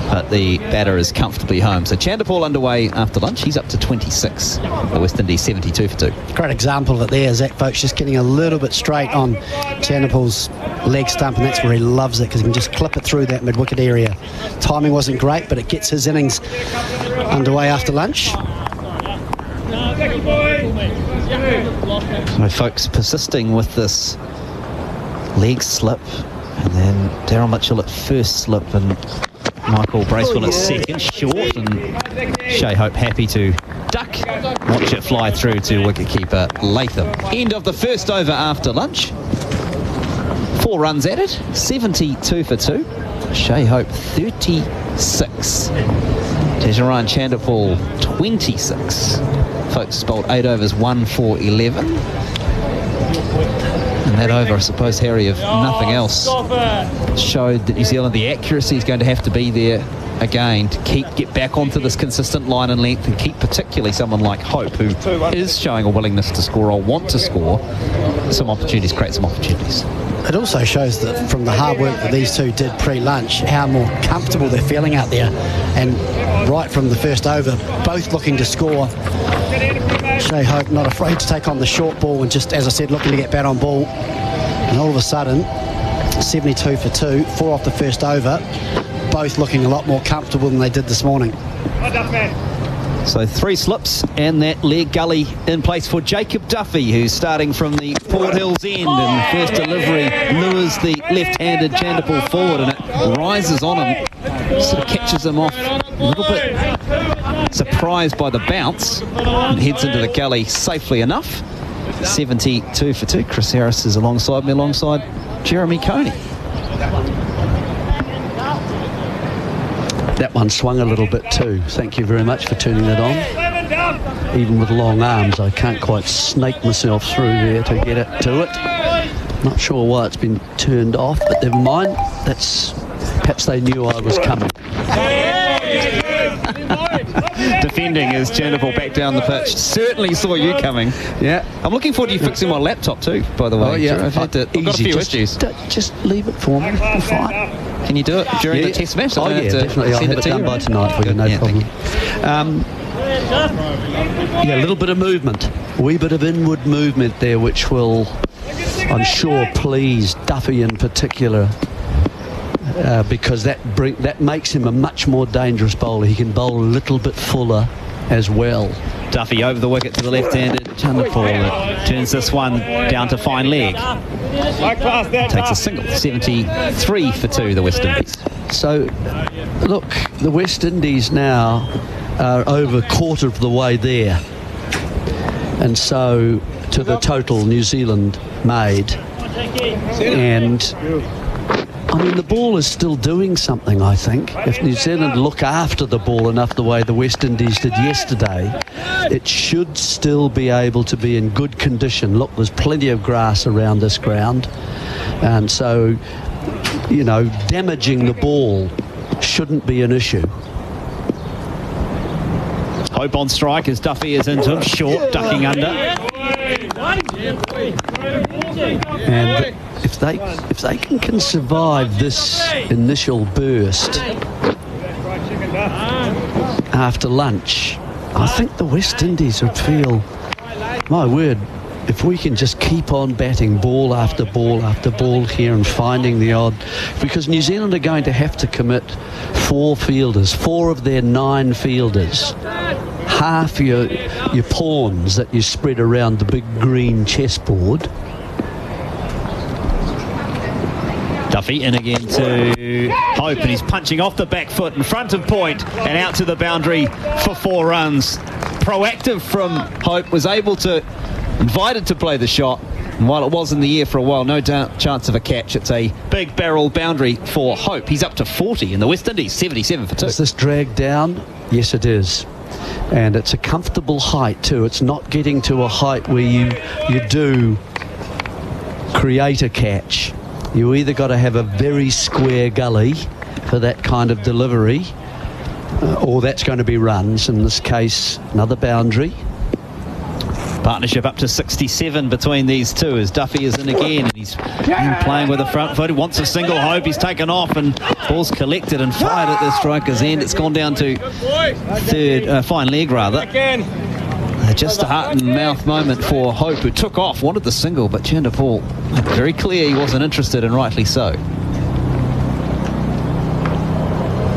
but the batter is comfortably home. So Chanderpaul underway after lunch. He's up to 26. The West Indies 72 for 2. Great example of it there. Zach Folkes just getting a little bit straight on Chanderpaul's leg stump, and that's where he loves it, because he can just clip it through that mid-wicket area. Timing wasn't great, but it gets his innings underway after lunch. So Folkes persisting with this leg slip, and then Daryl Mitchell at first slip and Michael Bracewell at second, short, and Shea Hope happy to duck, watch it fly through to wicketkeeper Latham. End of the first over after lunch. 4 runs at it, 72 for 2. Shea Hope 36. Tejaran Chandapal 26. Folks bowled 8 overs, 1 for 11. And that over, I suppose, Harry, if nothing else, showed that New Zealand, the accuracy is going to have to be there again to get back onto this consistent line and length and keep particularly someone like Hope, who is showing a willingness to score or want to score some opportunities, create some opportunities. It also shows that from the hard work that these two did pre-lunch, how more comfortable they're feeling out there. And right from the first over, both looking to score. Shea Hope not afraid to take on the short ball and just, as I said, looking to get bat on ball. And all of a sudden, 72 for 2, 4 off the first over, both looking a lot more comfortable than they did this morning. So 3 slips and that leg gully in place for Jacob Duffy, who's starting from the Port Hills end, and first delivery lures the left-handed Chandapal forward, and it rises on him, sort of catches him off a little bit surprised by the bounce, and heads into the gully safely enough. 72 for 2. Chris Harris is alongside me, alongside Jeremy Coney. That one swung a little bit too. Thank you very much for turning that on. Even with long arms, I can't quite snake myself through there to get it to it. Not sure why it's been turned off, but never mind. Perhaps they knew I was coming. Defending as Chandapal back down the pitch. Certainly saw you coming. Yeah. I'm looking forward to you fixing my laptop too, by the way. Oh, yeah. I've got a few issues. Just leave it for me. We're fine. Can you do it during the test match? Oh, yeah, definitely. I'll have it done by tonight for you, no problem. A little bit of movement. A wee bit of inward movement there, which will, I'm sure, please Duffy in particular. Because that makes him a much more dangerous bowler. He can bowl a little bit fuller as well. Duffy over the wicket to the left-handed Chandapal, turns this one down to fine leg. Takes a single. 73 for 2, the West Indies. So, look, the West Indies now are over a quarter of the way there. And so, to the total New Zealand made. And I mean, the ball is still doing something, I think. If New Zealand look after the ball enough the way the West Indies did yesterday, it should still be able to be in good condition. Look, there's plenty of grass around this ground. And so, you know, damaging the ball shouldn't be an issue. Hope on strike as Duffy is into him, short, ducking under. And if they can survive this initial burst after lunch, I think the West Indies would feel, my word, if we can just keep on batting ball after ball after ball here and finding the odd, because New Zealand are going to have to commit 4 fielders, 4 of their 9 fielders, half your pawns that you spread around the big green chessboard. Duffy in again to Hope, and he's punching off the back foot in front of point and out to the boundary for 4 runs. Proactive from Hope, was able to, invited to play the shot, and while it was in the air for a while, no doubt chance of a catch. It's a big barrel boundary for Hope. He's up to 40 in the West Indies, 77 for 2. Is this dragged down? Yes, it is. And it's a comfortable height too. It's not getting to a height where you do create a catch. You either got to have a very square gully for that kind of delivery, or that's going to be runs. In this case, another boundary. Partnership up to 67 between these two as Duffy is in again, and he's playing with the front foot. He wants a single. Hope, he's taken off, and ball's collected and fired at the striker's end. It's gone down to fine leg rather. Just a heart and mouth moment for Hope, who took off, wanted the single, but Chandapal very clear he wasn't interested, and rightly so.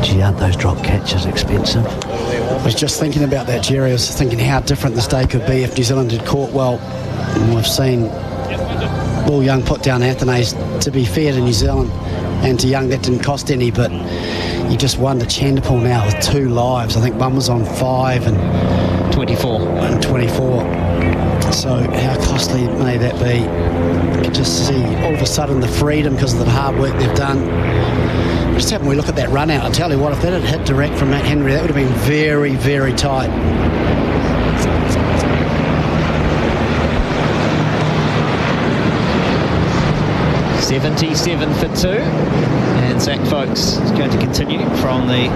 Gee, aren't those drop catches expensive? I was just thinking about that, Jerry. I was thinking how different this day could be if New Zealand had caught well. And we've seen Will Young put down Athanase. To be fair to New Zealand and to Young, that didn't cost any, but you just wonder Chanderpool now with 2 lives. I think one was on 5 and 24. And 24. So how costly may that be? You can just see all of a sudden the freedom because of the hard work they've done. Just having a look at that run out, I tell you what, if that had hit direct from Matt Henry, that would have been very, very tight. 77 for 2, and Zach Folks is going to continue from the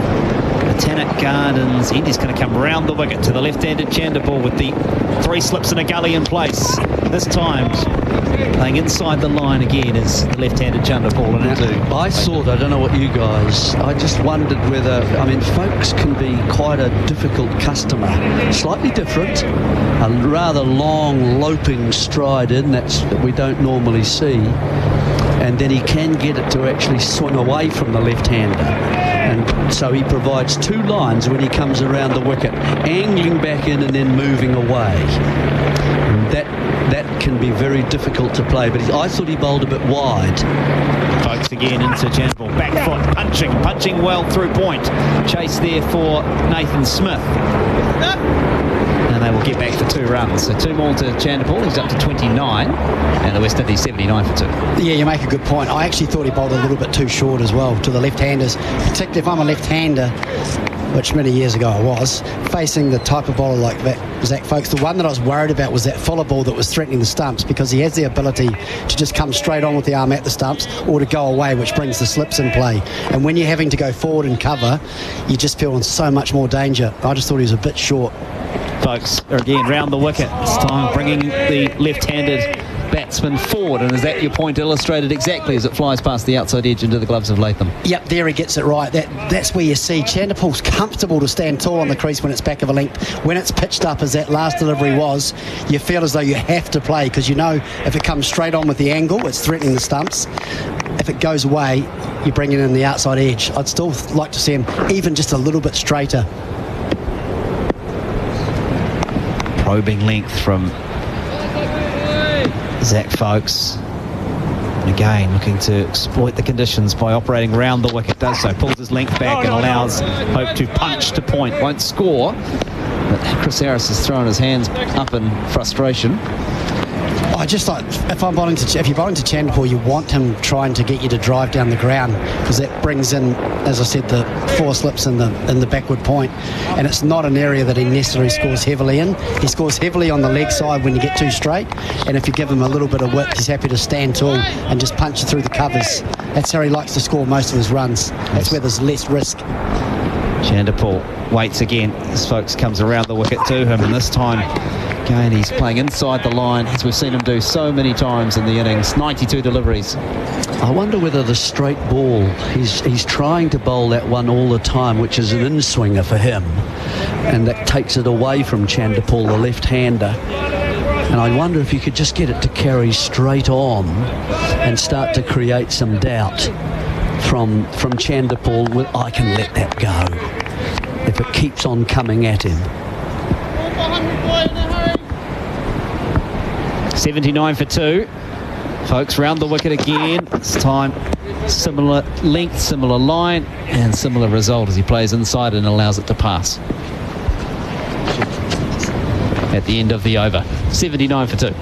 Botanic Gardens end. He's going to come round the wicket to the left-handed Chanderpool with the 3 slips and a gully in place. This time playing inside the line again is the left-handed Chanderpool. I thought, I don't know what you guys, I just wondered whether, I mean, Folks can be quite a difficult customer. Slightly different, a rather long loping stride in that we don't normally see. And then he can get it to actually swing away from the left-hander. And so he provides 2 lines when he comes around the wicket, angling back in and then moving away. And that can be very difficult to play. But I thought he bowled a bit wide. Folks again into Chanderpool. Back foot, punching well through point. Chase there for Nathan Smith. And they will get back for 2 runs. So 2 more to Chanderpool. He's up to 29. And the West Indies 79 for 2. Yeah, you make a good point. I actually thought he bowled a little bit too short as well to the left-handers, particularly if I'm a left-hander, which many years ago I was, facing the type of bowler like that, Zach Folks. The one that I was worried about was that fuller ball that was threatening the stumps, because he has the ability to just come straight on with the arm at the stumps or to go away, which brings the slips in play. And when you're having to go forward and cover, you just feel in so much more danger. I just thought he was a bit short. Folks are again round the wicket. This time bringing the left-handed batsman forward, and is that your point illustrated exactly as it flies past the outside edge into the gloves of Latham? Yep, there he gets it right. That's where you see Chanderpool's comfortable to stand tall on the crease when it's back of a length. When it's pitched up as that last delivery was, you feel as though you have to play, because you know if it comes straight on with the angle, it's threatening the stumps. If it goes away, you bring it in the outside edge. I'd still like to see him even just a little bit straighter. Probing length from Zach Folks. And again, looking to exploit the conditions by operating round the wicket. Does so, pulls his length back and allows Hope to punch to point. Won't score, but Chris Harris has thrown his hands up in frustration. I just like, if you're bowling to Chanderpool, you want him trying to get you to drive down the ground, because that brings in, as I said, the 4 slips in the backward point, and it's not an area that he necessarily scores heavily in. He scores heavily on the leg side when you get too straight, and if you give him a little bit of width, he's happy to stand tall and just punch you through the covers. That's how he likes to score most of his runs. That's where there's less risk. Chanderpool waits again as Folks comes around the wicket to him, and this time again he's playing inside the line, as we've seen him do so many times in the innings. 92 deliveries. I wonder whether the straight ball, he's trying to bowl that one all the time, which is an in-swinger for him, and that takes it away from Chanderpool, the left-hander. And I wonder if you could just get it to carry straight on and start to create some doubt from Chanderpool. I can let that go if it keeps on coming at him. 79 for 2. Folks round the wicket again. This time similar length, similar line, and similar result as he plays inside and allows it to pass at the end of the over. 79 for 2.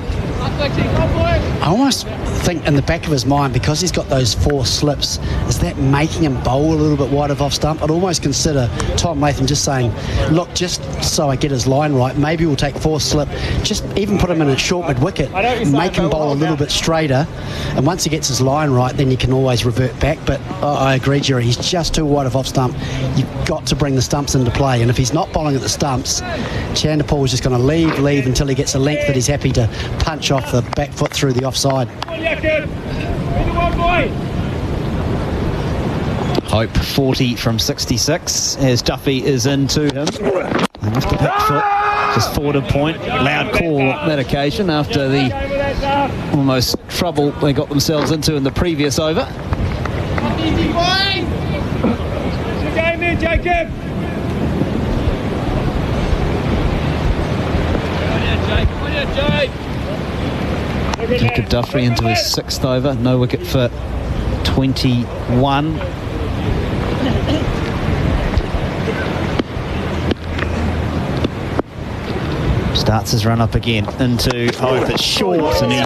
I almost think in the back of his mind, because he's got those 4 slips, is that making him bowl a little bit wide of off stump? I'd almost consider Tom Latham just saying, look, just so I get his line right, maybe we'll take 4 slip, just even put him in a short mid-wicket, make him bowl a little bit straighter, and once he gets his line right, then you can always revert back. But I agree, Jerry, he's just too wide of off stump. You've got to bring the stumps into play, and if he's not bowling at the stumps, Chanderpool is just going to leave until he gets a length that he's happy to punch off the back foot through the offside. Hope 40 from 66 as Duffy is into him. They lift the back foot, just forward of point. Loud call on that occasion after the almost trouble they got themselves into in the previous over. Game here, Jacob. Jacob Duffy into his 6th over. No wicket for 21. Starts his run up again into Hope. It's short and he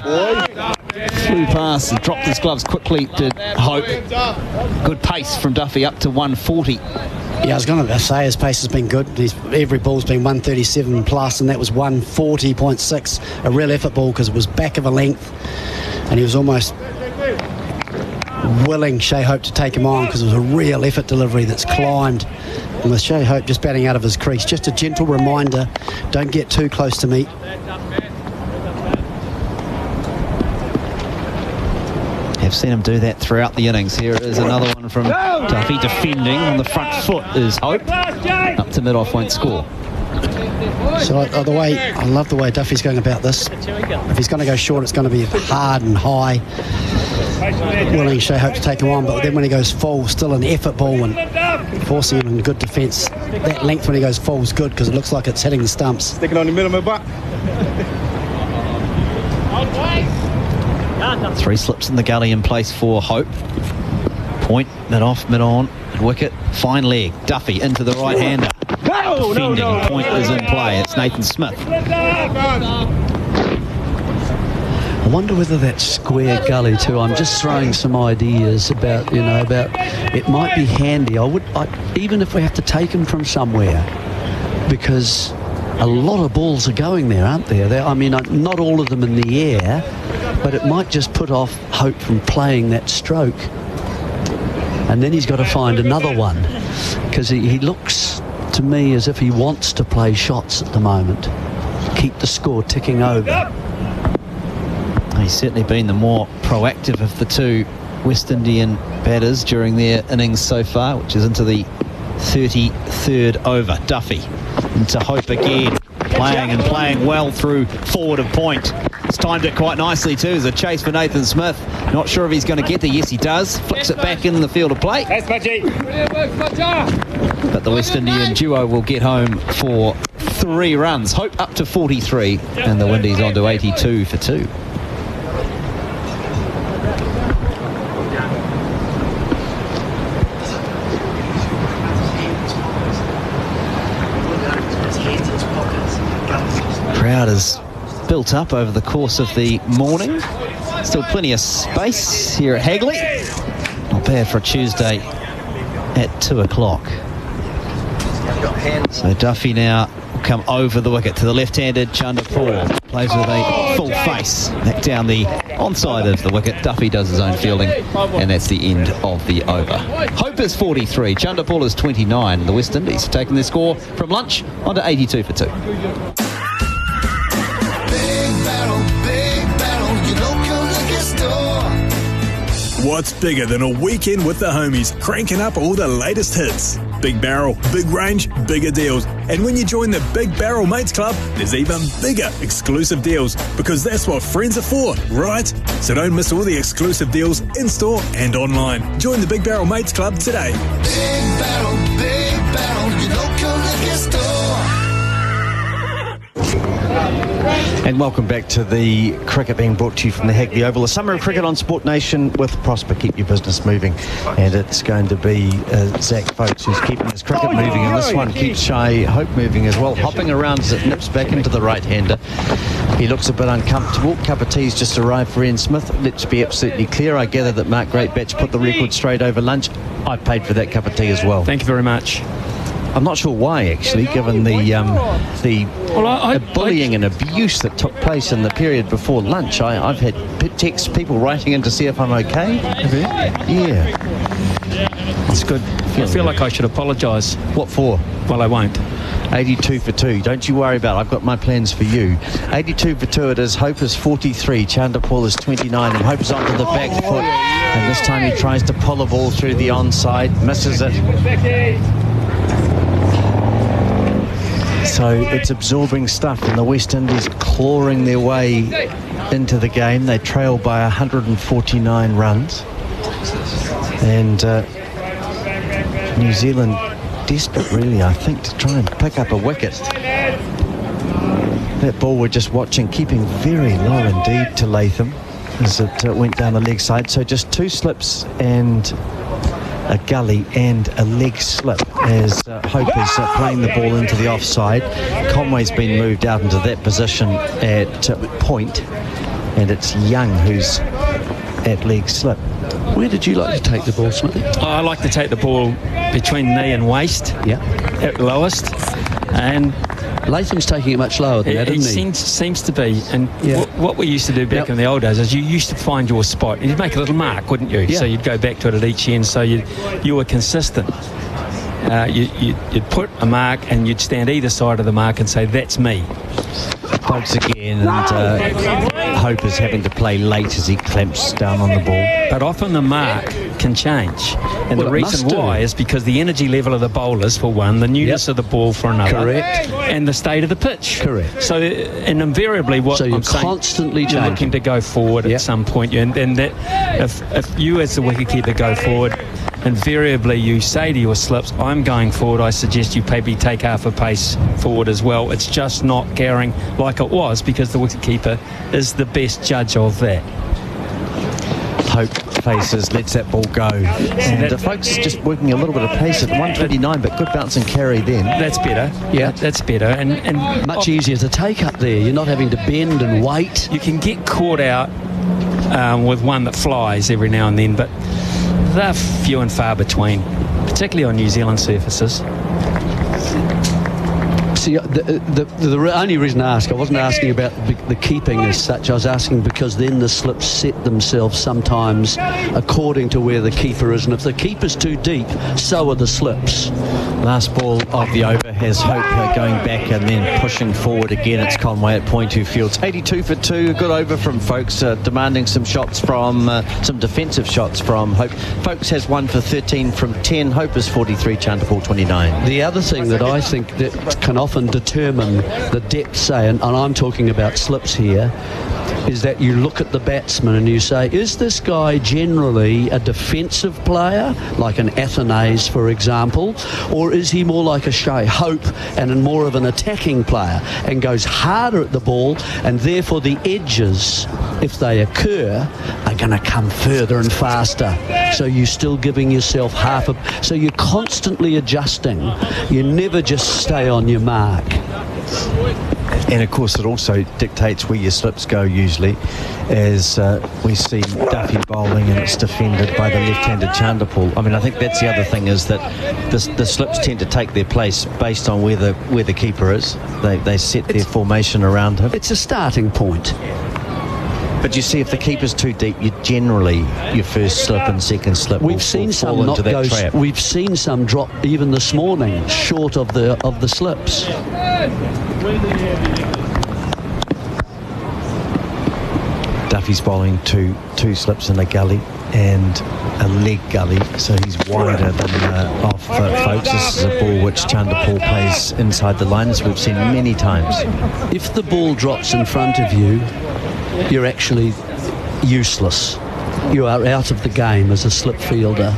flew past and dropped his gloves quickly to Hope. Good pace from Duffy up to 140. Yeah, I was going to say his pace has been good. Every ball's been 137 plus, and that was 140.6. A real effort ball because it was back of a length, and he was almost willing Shea Hope to take him on because it was a real effort delivery that's climbed. And with Shea Hope just batting out of his crease, just a gentle reminder, don't get too close to me. I've seen him do that throughout the innings. Here is another one from Duffy defending on the front foot is Hope. Up to mid-off, won't score. So I love the way Duffy's going about this. If he's going to go short, it's going to be hard and high, willing Shea Hope to take him on, but then when he goes full, still an effort ball and forcing him in good defence. That length when he goes full is good because it looks like it's hitting the stumps. Sticking on the middle of my butt. 3 slips in the gully in place for Hope. Point, mid-off, mid-on, wicket, fine leg. Duffy into the right-hander. Defending, point is in play. It's Nathan Smith. I wonder whether that's square gully too. I'm just throwing some ideas about it might be handy. Even if we have to take him from somewhere, because a lot of balls are going there, aren't there? Not all of them in the air, but it might just put off Hope from playing that stroke. And then he's got to find another one, because he looks to me as if he wants to play shots at the moment. Keep the score ticking over. He's certainly been the more proactive of the two West Indian batters during their innings so far, which is into the 33rd over. Duffy into Hope again, playing well through forward of point. It's timed it quite nicely too. There's a chase for Nathan Smith. Not sure if he's going to get there. Yes, he does. Flicks it back in the field of play. But the West Indian duo will get home for 3 runs. Hope up to 43 and the Windies on to 82 for 2. Crowd is built up over the course of the morning. Still plenty of space here at Hagley. Not bad for a Tuesday at 2 o'clock. So Duffy now will come over the wicket to the left-handed Chanderpaul. Plays with a full face back down the onside of the wicket. Duffy does his own fielding, and that's the end of the over. Hope is 43, Chanderpaul is 29. The West Indies taking their score from lunch on to 82 for 2. What's bigger than a weekend with the homies, cranking up all the latest hits? Big Barrel, big range, bigger deals. And when you join the Big Barrel Mates Club, there's even bigger exclusive deals, because that's what friends are for, right? So don't miss all the exclusive deals in-store and online. Join the Big Barrel Mates Club today. Big Barrel, your local liquor store. And welcome back to the cricket being brought to you from the Hagley Oval. A summer of cricket on Sport Nation with Prosper. Keep your business moving. And it's going to be Zach Folks who's keeping his cricket moving. And this one keeps Shea Hope moving as well. Hopping around as it nips back into the right-hander. He looks a bit uncomfortable. Cup of tea's just arrived for Ian Smith. Let's be absolutely clear. I gather that Mark Greatbatch put the record straight over lunch. I paid for that cup of tea as well. Thank you very much. I'm not sure why, actually, given the bullying and abuse that took place in the period before lunch. I've had texts, people writing in to see if I'm okay. Have you? Yeah. It's good. I feel like I should apologise. What for? Well, I won't. 82 for 2. Don't you worry about it. I've got my plans for you. 82 for 2 it is. Hope is 43. Chanderpaul is 29. And Hope is onto the back foot. And this time he tries to pull the ball through the onside. Misses it. So it's absorbing stuff, and the West Indies clawing their way into the game. They trail by 149 runs. And New Zealand desperate, really, I think, to try and pick up a wicket. That ball we're just watching, keeping very low indeed to Latham as it went down the leg side. So just 2 slips and a gully and a leg slip as Hope is playing the ball into the offside. Conway's been moved out into that position at point, and it's Young who's at leg slip. Where did you like to take the ball, Smithy? I like to take the ball between knee and waist. Yeah. At lowest. And Latham's taking it much lower than that, isn't he? Seems to be. And what we used to do back in the old days is you used to find your spot. You'd make a little mark, wouldn't you? Yeah. So you'd go back to it at each end, so you were consistent. You'd put a mark and you'd stand either side of the mark and say, that's me. Folks again, and Hope is having to play late as he clamps down on the ball. But often the mark can change. And the reason why is because the energy level of the bowlers, for one, the newness of the ball for another. Correct. And the state of the pitch. Correct. So, and invariably what you're I'm saying, constantly you're looking to go forward at some point. And that if you as the wicketkeeper go forward, invariably you say to your slips, I'm going forward, I suggest you maybe take half a pace forward as well. It's just not carrying like it was, because the wicketkeeper is the best judge of that. Hope faces, lets that ball go. And the folks is just working a little bit of pace at 129, but good bounce and carry then. That's better. Yeah. That's better. And much easier to take up there. You're not having to bend and wait. You can get caught out with one that flies every now and then, but they're few and far between, particularly on New Zealand surfaces. See, the only reason I ask, I wasn't asking about the keeping as such. I was asking because then the slips set themselves sometimes according to where the keeper is, and if the keeper's too deep, so are the slips. Last ball of the over has Hope going back and then pushing forward again. It's Conway at point 2 fields. 82 for 2, a good over from Folks, demanding some shots from, some defensive shots from Hope. Folks has 1 for 13 from 10. Hope is 43, Chanderpool 29. The other thing that I think that can often determine the depth, say, and I'm talking about slips here, is that you look at the batsman and you say, is this guy generally a defensive player, like an Athenaeus, for example, or is he more like a Shea Hope and more of an attacking player and goes harder at the ball, and therefore the edges, if they occur, are going to come further and faster. So you're still giving yourself half a... So you're constantly adjusting. You never just stay on your mark. And of course it also dictates where your slips go usually, as we see Duffy bowling and it's defended by the left-handed Chanderpool. I mean, I think that's the other thing, is that the slips tend to take their place based on where the keeper is. They set their formation around him. It's a starting point. But you see, if the keeper's too deep, you generally, your first slip and second slip We've seen some not go. We've seen some drop even this morning short of the slips. Duffy's bowling two slips in a gully and a leg gully, so he's wider than off Folks. This is a ball which Chanderpool plays inside the line, as we've seen many times. If the ball drops in front of you, you're actually useless. You are out of the game as a slip fielder,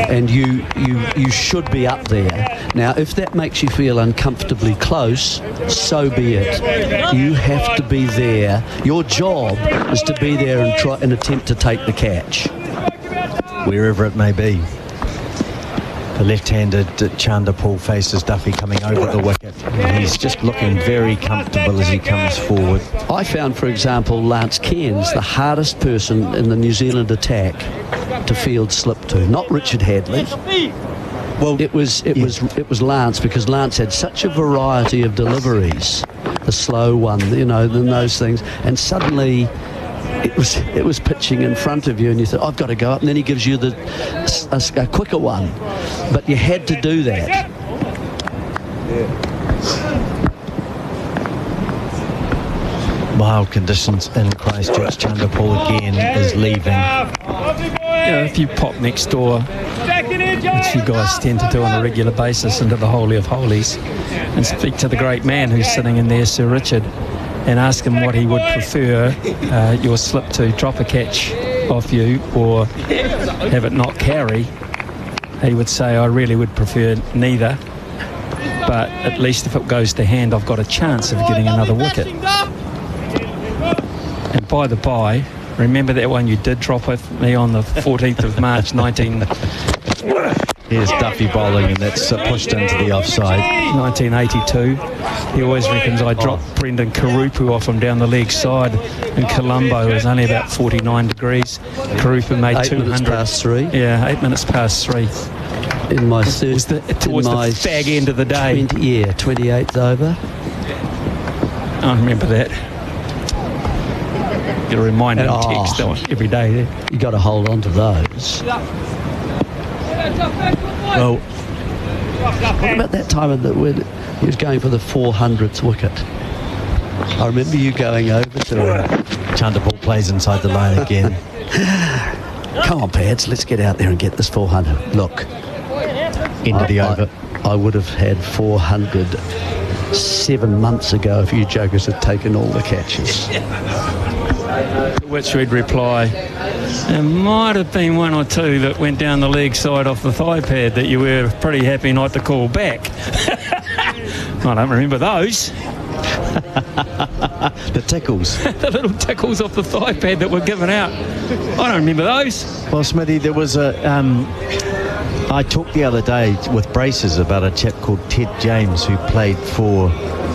and you should be up there. Now, if that makes you feel uncomfortably close, so be it. You have to be there. Your job is to be there and try and attempt to take the catch, wherever it may be. The left-handed Chanderpool faces Duffy coming over the wicket. He's just looking very comfortable as he comes forward. I found, for example, Lance Cairns the hardest person in the New Zealand attack to field slip to. Not Richard Hadley. Well, it was Lance, because Lance had such a variety of deliveries. The slow one, you know, and those things, and suddenly it was pitching in front of you, and you thought, I've got to go up, and then he gives you a quicker one. But you had to do that. Mild conditions in Christchurch. Chanderpool again is leaving. Yeah, if you pop next door, which you guys tend to do on a regular basis, into the Holy of Holies, and speak to the great man who's sitting in there, Sir Richard, and ask him what he would prefer your slip to, drop a catch off you or have it not carry, he would say, I really would prefer neither. but at least if it goes to hand, I've got a chance of getting another wicket. And by the by, remember that one you did drop with me on the 14th of March 19... Here's Duffy bowling, and that's pushed into the offside. 1982. He always reckons I dropped Brendan Karupu off him down the leg side in Colombo. It was only about 49 degrees. Karupu made 8 200. minutes past 3. Yeah, 8 minutes past 3. In my towards the fag end of the day. 28th over. I remember that. Get a reminder and text every day. You got to hold on to those. Well, what about that time when he was going for the 400th wicket? I remember you going over to him. Chanderpaul plays inside the line again. Come on, Pads, let's get out there and get this 400. Look, end of the over. I would have had 400 7 months ago if you jokers had taken all the catches. Which we'd reply, there might have been one or two that went down the leg side off the thigh pad that you were pretty happy not to call back. I don't remember those. The tickles. The little tickles off the thigh pad that were given out. I don't remember those. Well, Smithy, there was a... I talked the other day with Braces about a chap called Ted James who played for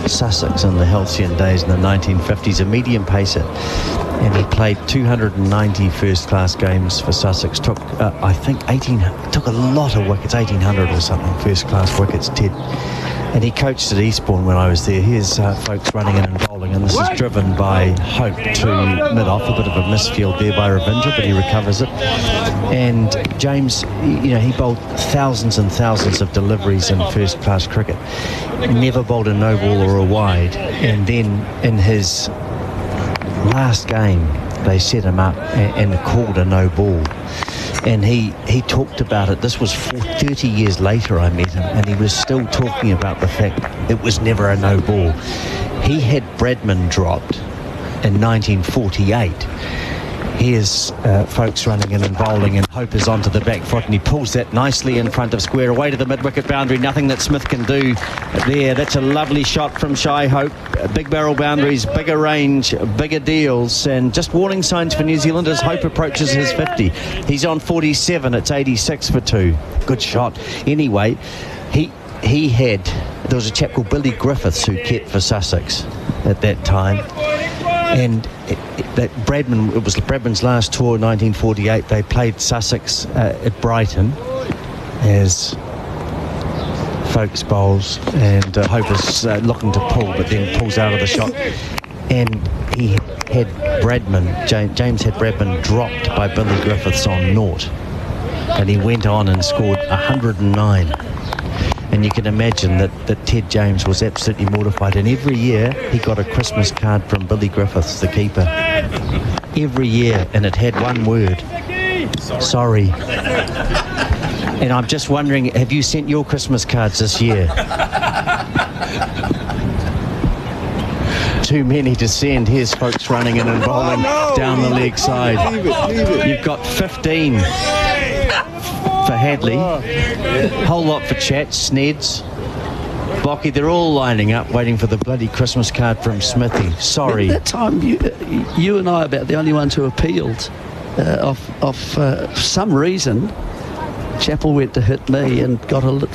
Sussex in the halcyon days in the 1950s, a medium pacer, and he played 290 first-class games for Sussex. Took I think 18, took a lot of wickets, 1800 or something, first-class wickets, Ted. And he coached at Eastbourne when I was there. Here's folks running in and bowling, and this is driven by Hope to mid-off. A bit of a misfield there by Ravindra, but he recovers it. And James, you know, he bowled thousands and thousands of deliveries in first-class cricket. He never bowled a no ball or a wide. And then in his last game, they set him up and called a no ball. And he talked about it. This was 30 years later I met him, and he was still talking about the fact it was never a no ball. He had Bradman dropped in 1948. Here's folks running in and bowling, and Hope is onto the back foot, and he pulls that nicely in front of square, away to the mid-wicket boundary. Nothing that Smith can do there. That's a lovely shot from Shy Hope. Big barrel boundaries, bigger range, bigger deals, and just warning signs for New Zealand as Hope approaches his 50. He's on 47. It's 86 for 2. Good shot. Anyway, he had... There was a chap called Billy Griffiths who kept for Sussex at that time. And that Bradman, it was Bradman's last tour in 1948. They played Sussex at Brighton as folks bowls, and Hope is looking to pull, but then pulls out of the shot. And he had Bradman, James had Bradman dropped by Billy Griffiths on naught. And he went on and scored 109. And you can imagine that Ted James was absolutely mortified. And every year he got a Christmas card from Billy Griffiths, the keeper. Every year, and it had one word: sorry. And I'm just wondering, have you sent your Christmas cards this year? Too many to send. Here's folks running in and bowling down the leg side. You've got 15 for Hadley, whole lot for Chat, Sneds, Bocky. They're all lining up waiting for the bloody Christmas card from Smithy. Sorry. At that time, you and I are about the only ones who appealed. For some reason, Chappell went to hit me and got a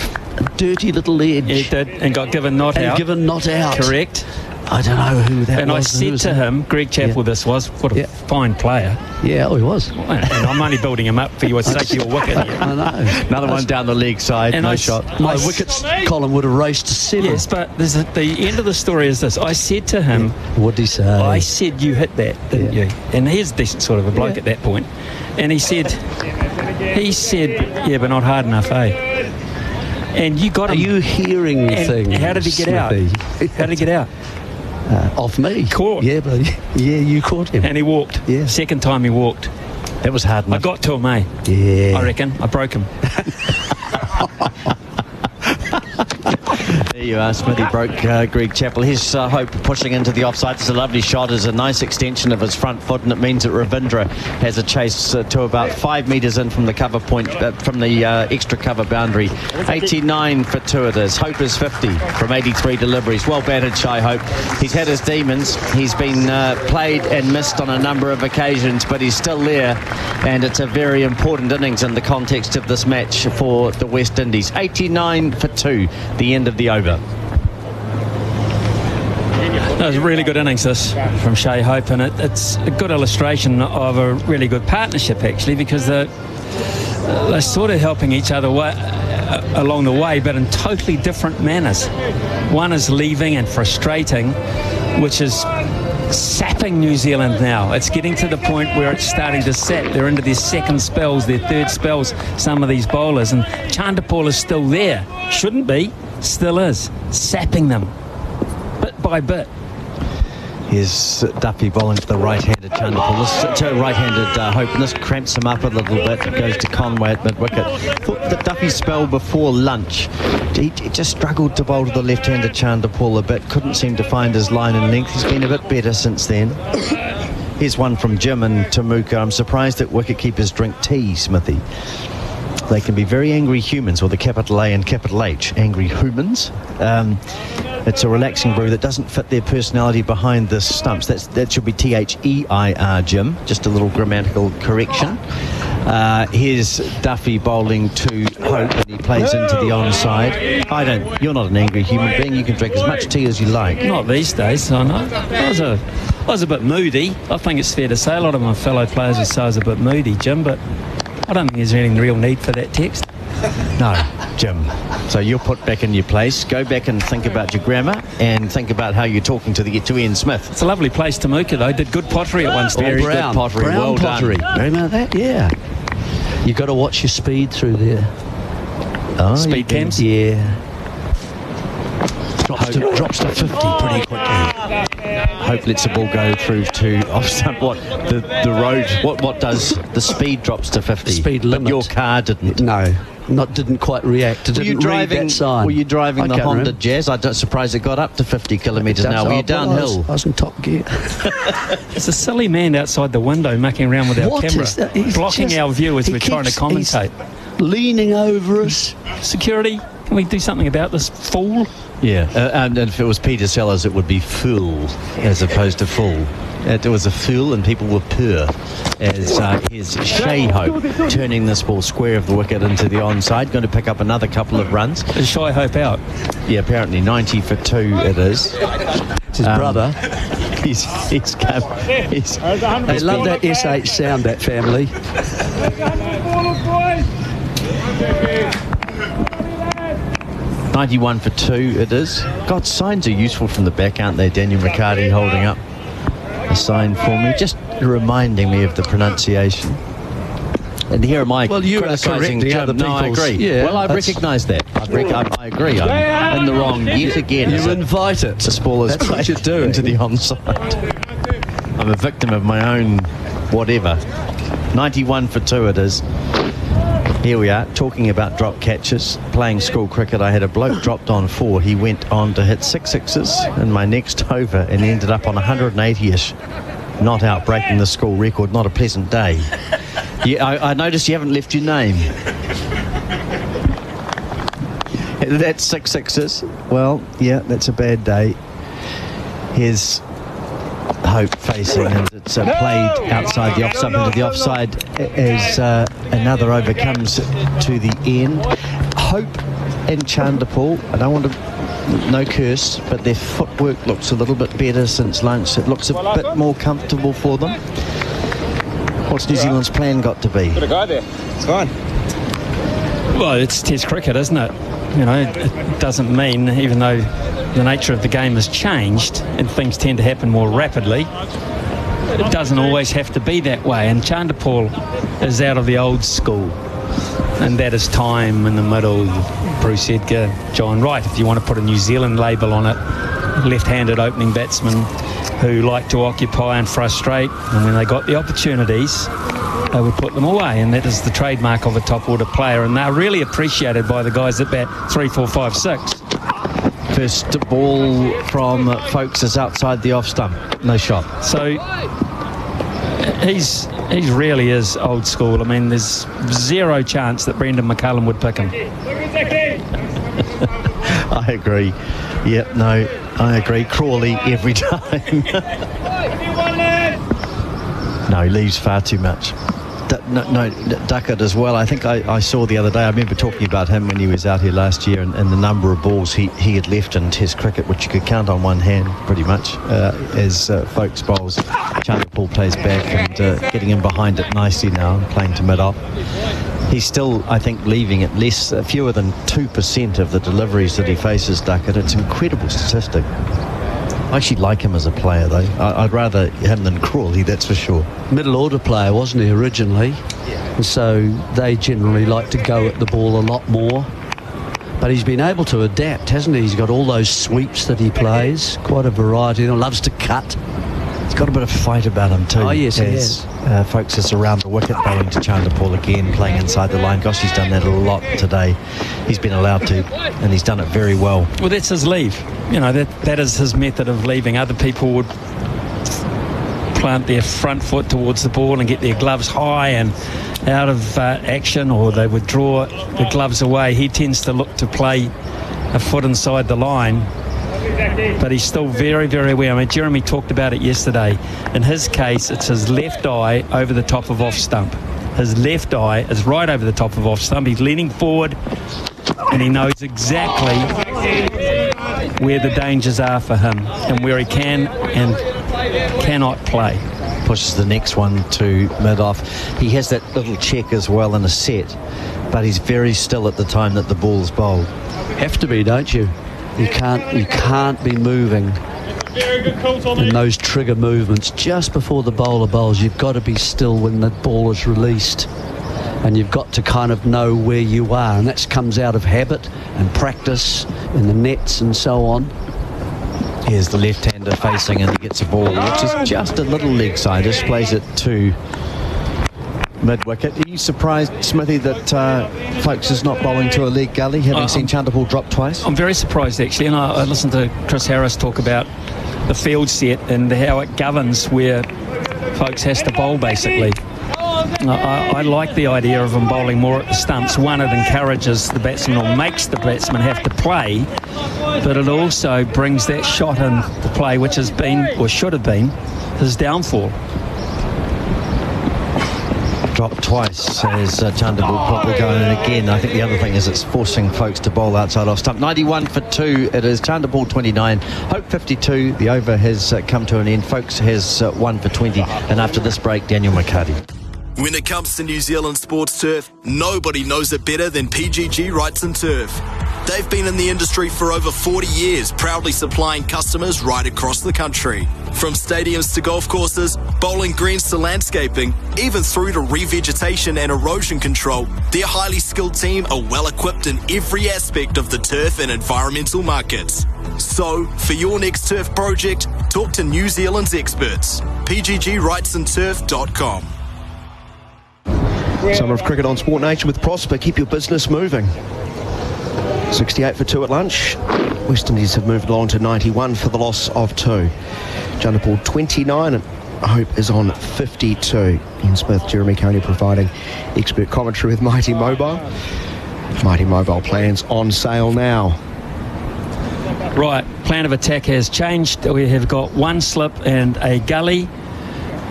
dirty little edge. He did, and got given not out. Given not out. Correct. I don't know who that and was. And I said to him, Greg Chappell, this was, what a fine player. Yeah, he was. And I'm only building him up for your sake of your wicket. I know. Another one down the leg side, and no shot. My wickets column would have raced to 7. Yes, but the end of the story is this. I said to him... What did he say? I said, you hit that, didn't you? And he's a decent sort of a bloke at that point. And he said, yeah, but not hard enough, eh? And you got him. Are you hearing things? How did he get out? How did he get out? Off me. Caught. Yeah, but you caught him. And he walked. Yeah. Second time he walked. That was hard enough. I got to him, eh? Yeah. I reckon. I broke him. There you are. Smithy broke Greg Chappell. Here's Hope pushing into the offside. It's a lovely shot. It's a nice extension of his front foot, and it means that Ravindra has a chase to about 5 metres in from the cover point, from the extra cover boundary. 89 for 2 it is. Hope is 50 from 83 deliveries. Well batted, Shy Hope. He's had his demons. He's been played and missed on a number of occasions, but he's still there, and it's a very important innings in the context of this match for the West Indies. 89 for 2, the end of the over. That was a really good innings, this, from Shay Hope, and it's a good illustration of a really good partnership, actually, because they're sort of helping each other along the way, but in totally different manners. One is leaving and frustrating, which is sapping New Zealand now. It's getting to the point where it's starting to sap. They're into their second spells, their third spells, some of these bowlers, and Chanderpaul is still there. Shouldn't be, still is, sapping them bit by bit. Here's Duffy bowling to the right-handed Chanderpaul. To right-handed Hope, and this cramps him up a little bit. Goes to Conway at mid-wicket. Thought the Duffy spell before lunch, he just struggled to bowl to the left-handed Chanderpaul a bit. Couldn't seem to find his line and length. He's been a bit better since then. Here's one from Jim and Temuka. I'm surprised that wicket-keepers drink tea, Smithy. They can be very angry humans, or the capital A and capital H, angry humans. It's a relaxing brew that doesn't fit their personality behind the stumps. That should be T-H-E-I-R, Jim. Just a little grammatical correction. Here's Duffy bowling to Hope, and he plays into the onside. You're not an angry human being. You can drink as much tea as you like. Not these days, I know. I was a bit moody. I think it's fair to say a lot of my fellow players would say I was a bit moody, Jim, but I don't think there's any real need for that text. No, Jim. So you're put back in your place. Go back and think about your grammar and think about how you're talking to Ian Smith. It's a lovely place, Temuka, though. Did good pottery at one stage. Very good pottery. Brown well pottery. done. Remember that? Yeah. You've got to watch your speed through there. Oh, speed cams? Yeah. Drops to 50 pretty quickly. Hope lets the ball go through to off stump. What the road? What does the speed drops to 50? Speed limit. But your car didn't. No, didn't quite react. It didn't read that sign. Were you driving the Honda remember. Jazz? I'm surprised it got up to 50 kilometres an hour. Were you downhill? I was in top gear. There's a silly man outside the window mucking around with our camera, blocking our view as we're trying to commentate. Leaning over us. Security, can we do something about this fool? Yeah, and if it was Peter Sellers, it would be fool as opposed to fool. It was a fool, and people were poor. As here's Shay Hope turning this ball square of the wicket into the onside, going to pick up another couple of runs. Is Shay Hope out? Yeah, apparently 90 for 2 it is. It's his brother. He's come. They love that SH sound, that family. 91 for 2 it is. God, signs are useful from the back, aren't they? Daniel McHardy holding up a sign for me, just reminding me of the pronunciation. And here am I criticising Jim. No, I agree. Yeah, well, I recognise that. I agree. I'm in the wrong yet again. You invite it. This ball is played into the onside. I'm a victim of my own whatever. 91 for 2 it is. Here we are, talking about drop catches. Playing school cricket, I had a bloke dropped on 4. He went on to hit 6 sixes in my next over and ended up on 180-ish. Not out, breaking the school record. Not a pleasant day. Yeah, I noticed you haven't left your name. That's 6 sixes. Well, yeah, that's a bad day. Here's Hope facing, and it's played outside the off stump into the offside as another over comes to the end. Hope and Chanderpaul, I don't want to, no curse, but their footwork looks a little bit better since lunch. It looks a bit more comfortable for them. What's New Zealand's plan got to be? Got a guy there. It's fine. Well, it's Test cricket, isn't it? You know, it doesn't mean, even though the nature of the game has changed and things tend to happen more rapidly, it doesn't always have to be that way. And Chanderpaul is out of the old school, and that is time in the middle. Bruce Edgar, John Wright, if you want to put a New Zealand label on it, left-handed opening batsmen who like to occupy and frustrate, and when they got the opportunities, they would put them away, and that is the trademark of a top order player, and they're really appreciated by the guys that bat 3, 4, 5, 6. First ball from Folks is outside the off stump. No shot. So he's really is old school. I mean, there's zero chance that Brendan McCullum would pick him. I agree. Yep, no, I agree. Crawley every time. No, he leaves far too much. Duckett as well. I think I saw the other day, I remember talking about him when he was out here last year, and the number of balls he had left in Test cricket, which you could count on one hand pretty much, as Folks bowls. Chanderpaul plays back and getting him behind it nicely now, playing to mid-off. He's still, I think, leaving at fewer than 2% of the deliveries that he faces, Duckett. It's an incredible statistic. I actually like him as a player, though. I'd rather him than Crawley, that's for sure. Middle order player, wasn't he, originally? Yeah. And so they generally like to go at the ball a lot more. But he's been able to adapt, hasn't he? He's got all those sweeps that he plays, quite a variety. He loves to cut. He's got a bit of fight about him too. Oh, yes, he has. Folks is around the wicket, bowling to Chanderpaul again, playing inside the line. Gosh, he's done that a lot today. He's been allowed to, and he's done it very well. Well, that's his leave. You know, that is his method of leaving. Other people would plant their front foot towards the ball and get their gloves high and out of action, or they would draw the gloves away. He tends to look to play a foot inside the line. But he's still very, very aware. I mean, Jeremy talked about it yesterday. In his case, it's his left eye over the top of off stump. His left eye is right over the top of off stump. He's leaning forward and he knows exactly where the dangers are for him and where he can and cannot play. Pushes the next one to mid-off. He has that little check as well in a set, but he's very still at the time that the ball's bowled. Have to be, don't you? You can't be moving in those trigger movements just before the bowler bowls. You've got to be still when the ball is released, and you've got to kind of know where you are, and that comes out of habit and practice in the nets and so on. Here's the left-hander facing, and he gets a ball which is just a little leg side. Just plays it to mid-wicket. Are you surprised, Smithy, that Folks is not bowling to a leg gully, having seen Chanderpaul drop twice? I'm very surprised, actually, and I listened to Chris Harris talk about the field set and how it governs where Folks has to bowl, basically. I like the idea of him bowling more at the stumps. One, it encourages the batsman or makes the batsman have to play, but it also brings that shot into play, which has been, or should have been, his downfall. Dropped twice as Chanderpaul probably going in again. I think the other thing is it's forcing Folks to bowl outside off stump. 91 for 2 it is. Chanderpaul 29, Hope 52. The over has come to an end. Folks has 1 for 20, and after this break, Daniel McHardy. When it comes to New Zealand sports turf, nobody knows it better than PGG Wrights and Turf. They've been in the industry for over 40 years, proudly supplying customers right across the country. From stadiums to golf courses, bowling greens to landscaping, even through to revegetation and erosion control, their highly skilled team are well equipped in every aspect of the turf and environmental markets. So, for your next turf project, talk to New Zealand's experts. PGGWrightsandTurf.com. Summer of cricket on Sport Nation with Prosper. Keep your business moving. 68 for 2 at lunch. West Indies have moved along to 91 for the loss of 2. Chanderpaul 29 and Hope is on 52. Ian Smith, Jeremy Coney providing expert commentary with Mighty Mobile. Mighty Mobile plans on sale now. Right, plan of attack has changed. We have got one slip and a gully,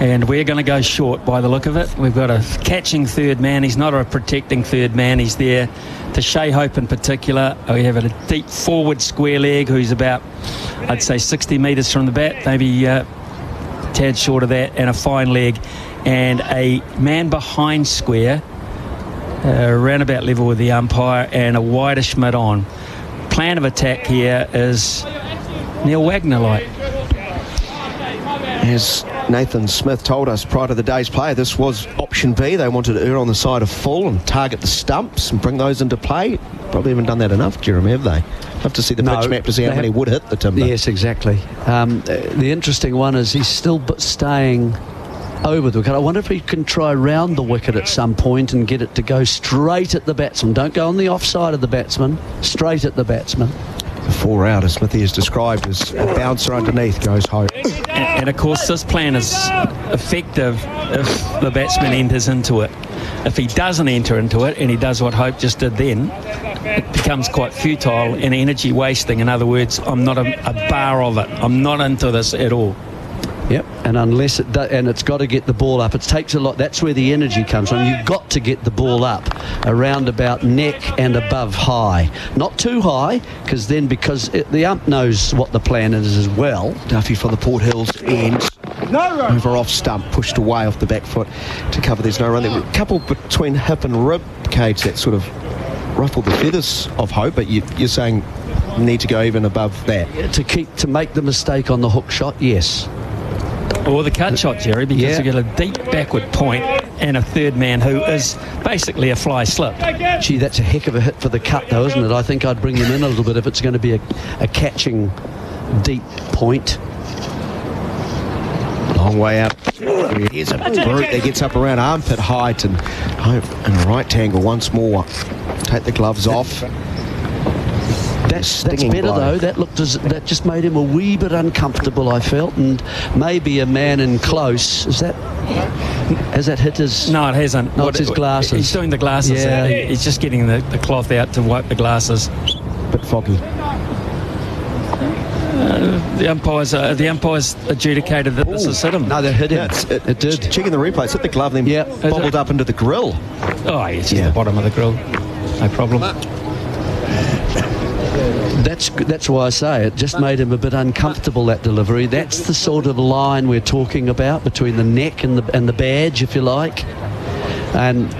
and we're going to go short by the look of it. We've got a catching third man. He's not a protecting third man. He's there to Shea Hope in particular. We have a deep forward square leg who's about, I'd say, 60 metres from the bat, maybe a tad short of that, and a fine leg, and a man behind square, around about level with the umpire, and a wideish mid-on. Plan of attack here is Neil Wagner-like. As Nathan Smith told us prior to the day's play, this was option B. They wanted to err on the side of full and target the stumps and bring those into play. Probably haven't done that enough, Jeremy, have they? Have to see the pitch map to see how many would hit the timber. Yes, exactly. The interesting one is he's still staying over the wicket. I wonder if he can try round the wicket at some point and get it to go straight at the batsman. Don't go on the offside of the batsman, straight at the batsman. 4 out, as Smithy has described, as a bouncer underneath goes home. And of course, this plan is effective if the batsman enters into it. If he doesn't enter into it, and he does what Hope just did then, it becomes quite futile and energy wasting. In other words, I'm not a bar of it. I'm not into this at all. Yep, and unless it does, and it's got to get the ball up. It takes a lot. That's where the energy comes from. You've got to get the ball up around about neck and above high. Not too high, because the ump knows what the plan is as well. Duffy for the Port Hills ends. No run. Over off stump, pushed away off the back foot to cover. There's no run. There were a couple between hip and rib cage that sort of ruffled the feathers of Hope, but you're saying need to go even above that. Yeah, to make the mistake on the hook shot, yes. Or the cut shot, Jerry, because you get a deep backward point and a third man who is basically a fly slip. Gee, that's a heck of a hit for the cut, though, isn't it? I think I'd bring them in a little bit if it's going to be a catching deep point. Long way out. Here's a brute that gets up around armpit height and in a right angle once more. Take the gloves off. That's better though. That just made him a wee bit uncomfortable, I felt, and maybe a man in close. Has that hit his? No, it hasn't. No, it's his glasses. He's doing the glasses. Yeah. He's just getting the cloth out to wipe the glasses. Bit foggy. The umpires adjudicated that this has hit him. No, they hit him. Yeah, it did. Checking the replay, it's hit the glove, then bobbled up into the grill. Oh, it's just the bottom of the grill. No problem. That's why I say it just made him a bit uncomfortable, that delivery. That's the sort of line we're talking about between the neck and the badge, if you like. And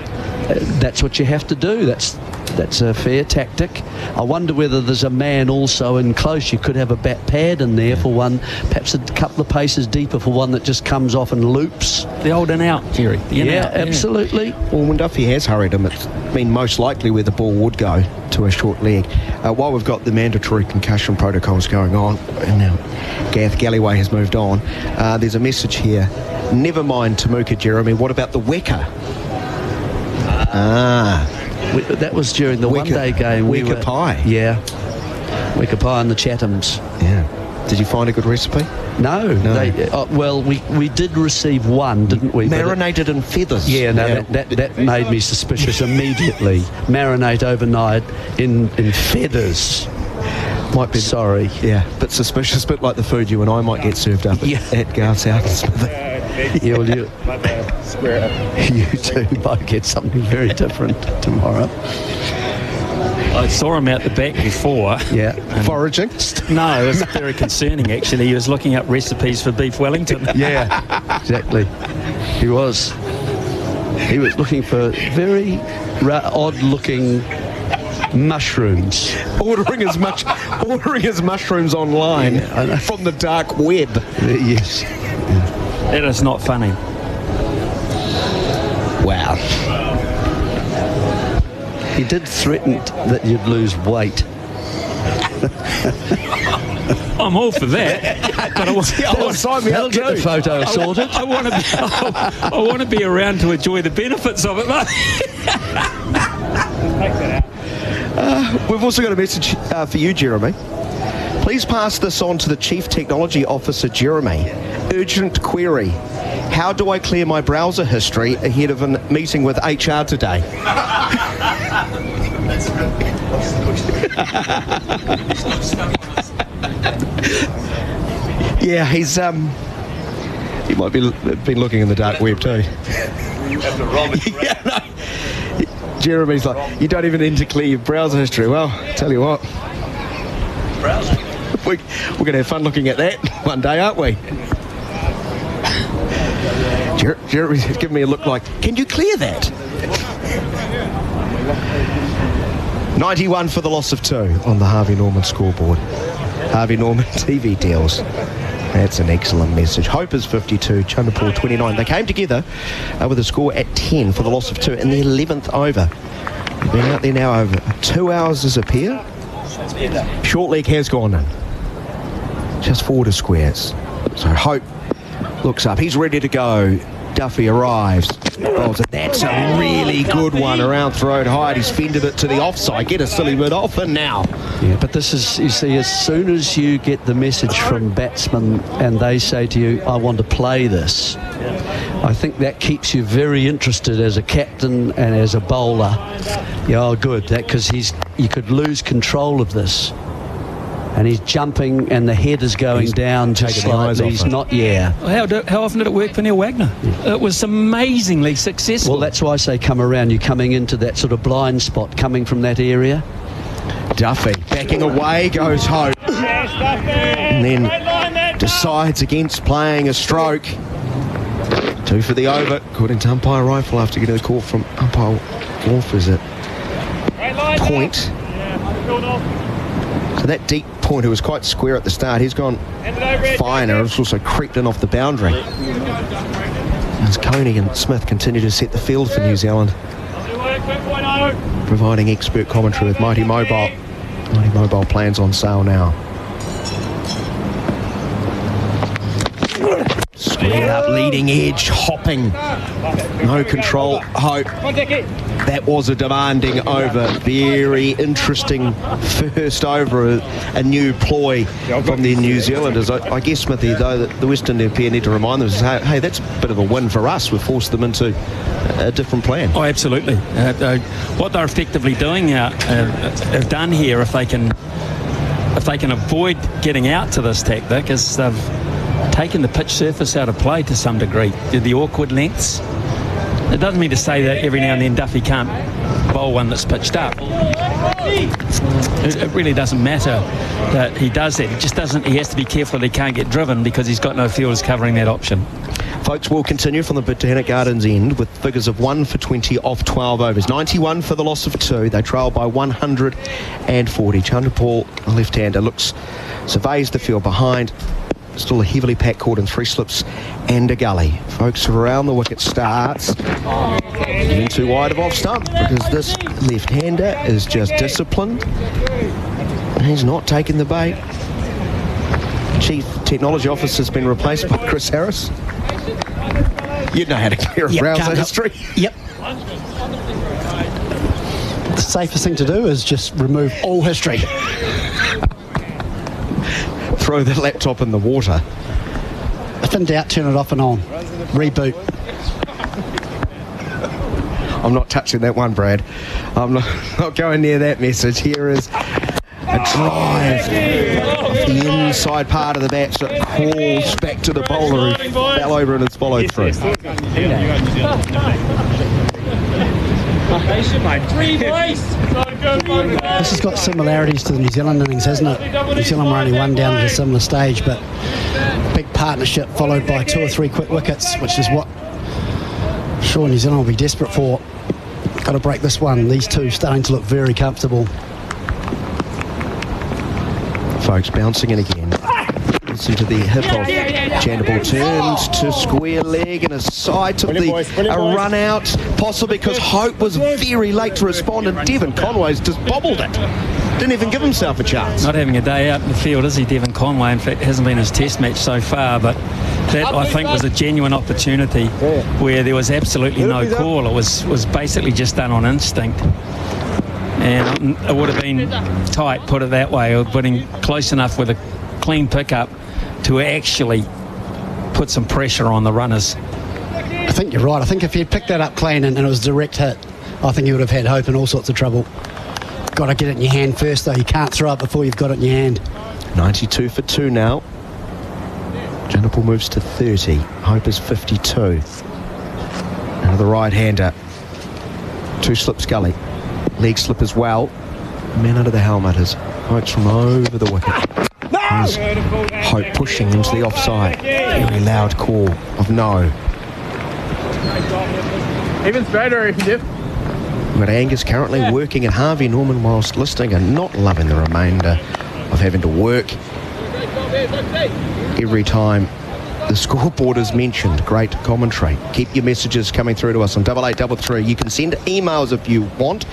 that's what you have to do. That's a fair tactic. I wonder whether there's a man also in close. You could have a bat pad in there for one, perhaps a couple of paces deeper for one that just comes off and loops. The old and out, Jerry. Absolutely. Well, when Duffy has hurried him, it's been most likely where the ball would go, to a short leg. While we've got the mandatory concussion protocols going on, and now Garth Galloway has moved on, there's a message here. Never mind Temuka, Jeremy. What about the Wecker? That was during the one-day game. Wecker pie. Yeah. Wecker pie and the Chathams. Yeah. Did you find a good recipe? No. We did receive one, didn't we? Marinated in feathers. Yeah, that made me suspicious immediately. Marinate overnight in feathers. Might be sorry. Yeah, but suspicious, bit like the food you and I might get served up at Garth's house. Yeah, well, you two might get something very different tomorrow. I saw him out the back before. Yeah. Foraging? No, it was very concerning, actually. He was looking up recipes for beef Wellington. Yeah, exactly. He was looking for very odd-looking mushrooms. Ordering his mushrooms online from the dark web. Yes. That is not funny. Wow. He did threaten that you'd lose weight. I'm all for that. But I'll get the photo sorted. I want to be around to enjoy the benefits of it, mate. We've also got a message for you, Jeremy. Please pass this on to the Chief Technology Officer, Jeremy. Urgent query. How do I clear my browser history ahead of a meeting with HR today? Yeah, he might be been looking in the dark web too. Jeremy's like, you don't even need to clear your browser history. Well, tell you what, we're going to have fun looking at that one day, aren't we? Jeremy's giving me a look like, can you clear that? 91 for the loss of 2 on the Harvey Norman scoreboard. Harvey Norman TV deals. That's an excellent message. Hope is 52, Chanderpool 29. They came together with a score at 10 for the loss of 2 in the 11th over. They've been out there now over 2 hours as a pair. Short leg has gone in. Just 4 to squares. So Hope looks up. He's ready to go. Duffy arrives. Oh, so that's a really good one around throat height. He's fended it to the offside. Get a silly bit off and now. Yeah, but this is, you see, as soon as you get the message from batsmen and they say to you, I want to play this, I think that keeps you very interested as a captain and as a bowler. Yeah, oh, good, because you could lose control of this. And he's jumping and the head is going down just slightly. He's not, How often did it work for Neil Wagner? It was amazingly successful. Well, that's why I say come around. You're coming into that sort of blind spot, coming from that area. Duffy backing away goes Hope. And then decides against playing a stroke. 2 for the over. According to umpire rifle after getting a call from umpire Garth, is it point? So that deep pointer was quite square at the start. He's gone finer. It's also creeped in off the boundary. As Coney and Smith continue to set the field for New Zealand, providing expert commentary with Mighty Mobile. Mighty Mobile plans on sale now. Squared up, leading edge, hopping. No control, Hope. That was a demanding over. Very interesting first over, a new ploy from the New Zealanders. I guess, Smithy, though, that the West Indian pair need to remind them, hey, that's a bit of a win for us. We've forced them into a different plan. Oh, absolutely. What they're effectively doing have done here, if they can avoid getting out to this tactic, is they've taken the pitch surface out of play to some degree. The awkward lengths. It doesn't mean to say that every now and then Duffy can't bowl one that's pitched up. It really doesn't matter that he does that. He just doesn't. He has to be careful that he can't get driven because he's got no fielders covering that option. Folks, will continue from the Botanic Gardens end with figures of 1 for 20 off 12 overs. 91 for the loss of 2. They trail by 140. Chanderpaul, a left-hander, surveys the field behind. Still a heavily packed court in 3 slips and a gully. Folks, around the wicket starts. Getting too wide of off stump because this left-hander is just disciplined. He's not taking the bait. Chief Technology Officer has been replaced by Chris Harris. You know how to clear a browser history. Yep. The safest thing to do is just remove all history. Throw the laptop in the water. If in doubt, turn it off and on. Reboot. I'm not touching that one, Brad. I'm not going near that message. Here is a drive off the inside part of the bat, so it crawls back to the bowler who fell over and has followed through. This has got similarities to the New Zealand innings, hasn't it? New Zealand were only one down at a similar stage, but big partnership followed by 2 or 3 quick wickets, which is what I'm sure New Zealand will be desperate for. Got to break this one. These two starting to look very comfortable. Folks, bouncing in again. Listen to the hip of Chanderpaul, turns to square leg and a side took a run out, possibly because Hope was very late to respond and Devon Conway's just bobbled it. Didn't even give himself a chance. Not having a day out in the field, is he, Devon Conway? In fact, it hasn't been his test match so far, but that, I think, was a genuine opportunity where there was absolutely no call. It was basically just done on instinct. And it would have been tight, put it that way. It would have been close enough with a clean pickup to actually put some pressure on the runners. I think you're right. I think if he'd picked that up clean and it was a direct hit, I think he would have had Hope in all sorts of trouble. Got to get it in your hand first, though. You can't throw it before you've got it in your hand. 92 for 2 now. Chanderpaul moves to 30. Hope is 52. Now the right-hander. 2 slips gully. Leg slip as well. Man under the helmet is Hope's from over the wicket. There's Hope pushing into the offside. Very loud call of no. Even straighter, Jeff. We've got Angus currently working at Harvey Norman whilst listening and not loving the remainder of having to work. Every time the scoreboard is mentioned, great commentary. Keep your messages coming through to us on 8833. You can send emails if you want.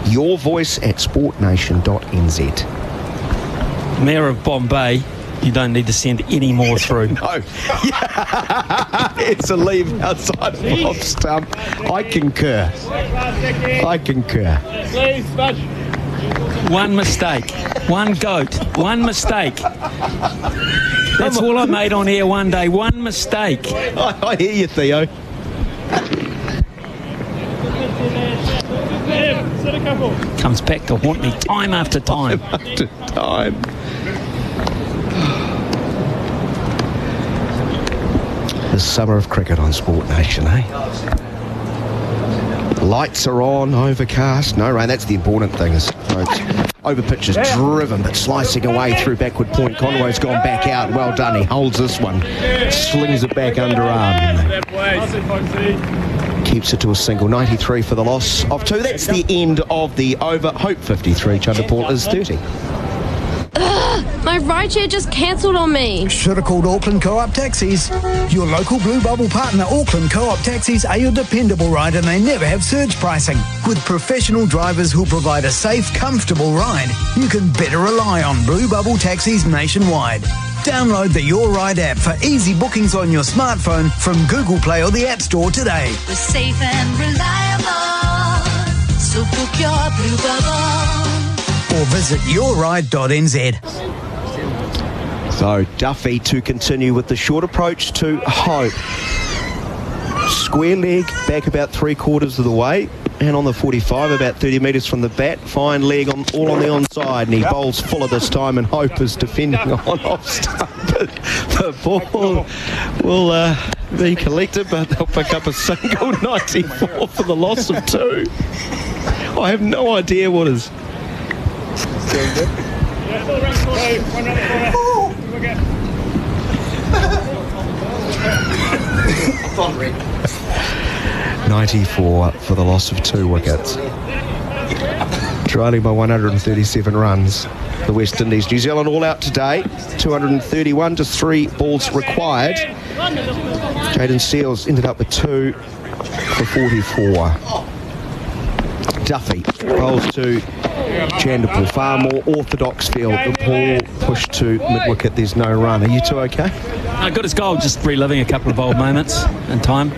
Your voice at sportnation.nz. Mayor of Bombay You don't need to send any more through. No. It's a leave outside of off stump. I concur. One mistake. One goat. One mistake. That's all I made on air one day. One mistake. I hear you, Theo. Comes back to haunt me time after time. The summer of cricket on Sport Nation, eh? Lights are on, overcast, no rain. That's the important thing, folks. Over pitch is driven, but slicing away through backward point. Conway's gone back out. Well done. He holds this one. Slings it back underarm. Keeps it to a single. 93 for the loss of 2. That's the end of the over. Hope 53. Chundapall is 30. My rideshare just cancelled on me. Should have called Auckland Co-op Taxis. Your local Blue Bubble partner, Auckland Co-op Taxis, are your dependable ride, and they never have surge pricing. With professional drivers who'll provide a safe, comfortable ride, you can better rely on Blue Bubble Taxis nationwide. Download the Your Ride app for easy bookings on your smartphone from Google Play or the App Store today. We're safe and reliable, so book your Blue Bubble. Or visit yourride.nz. So Duffy to continue with the short approach to Hope. Square leg back about 3/4 of the way, and on the 45 about 30 metres from the bat. Fine leg all on the onside, and he bowls fuller this time, and Hope is defending on off stump. The ball will be collected, but they'll pick up a single. 94 for the loss of 2. I have no idea what is... 94 for the loss of 2 wickets. Trailing by 137 runs. The West Indies. New Zealand all out today. 231 to 3 balls required. Jaden Seals ended up with 2 for 44. Duffy bowls to Chandapur. Far more orthodox field. The ball pushed to mid-wicket. There's no run. Are you two okay? Got his goal, just reliving a couple of old moments in time.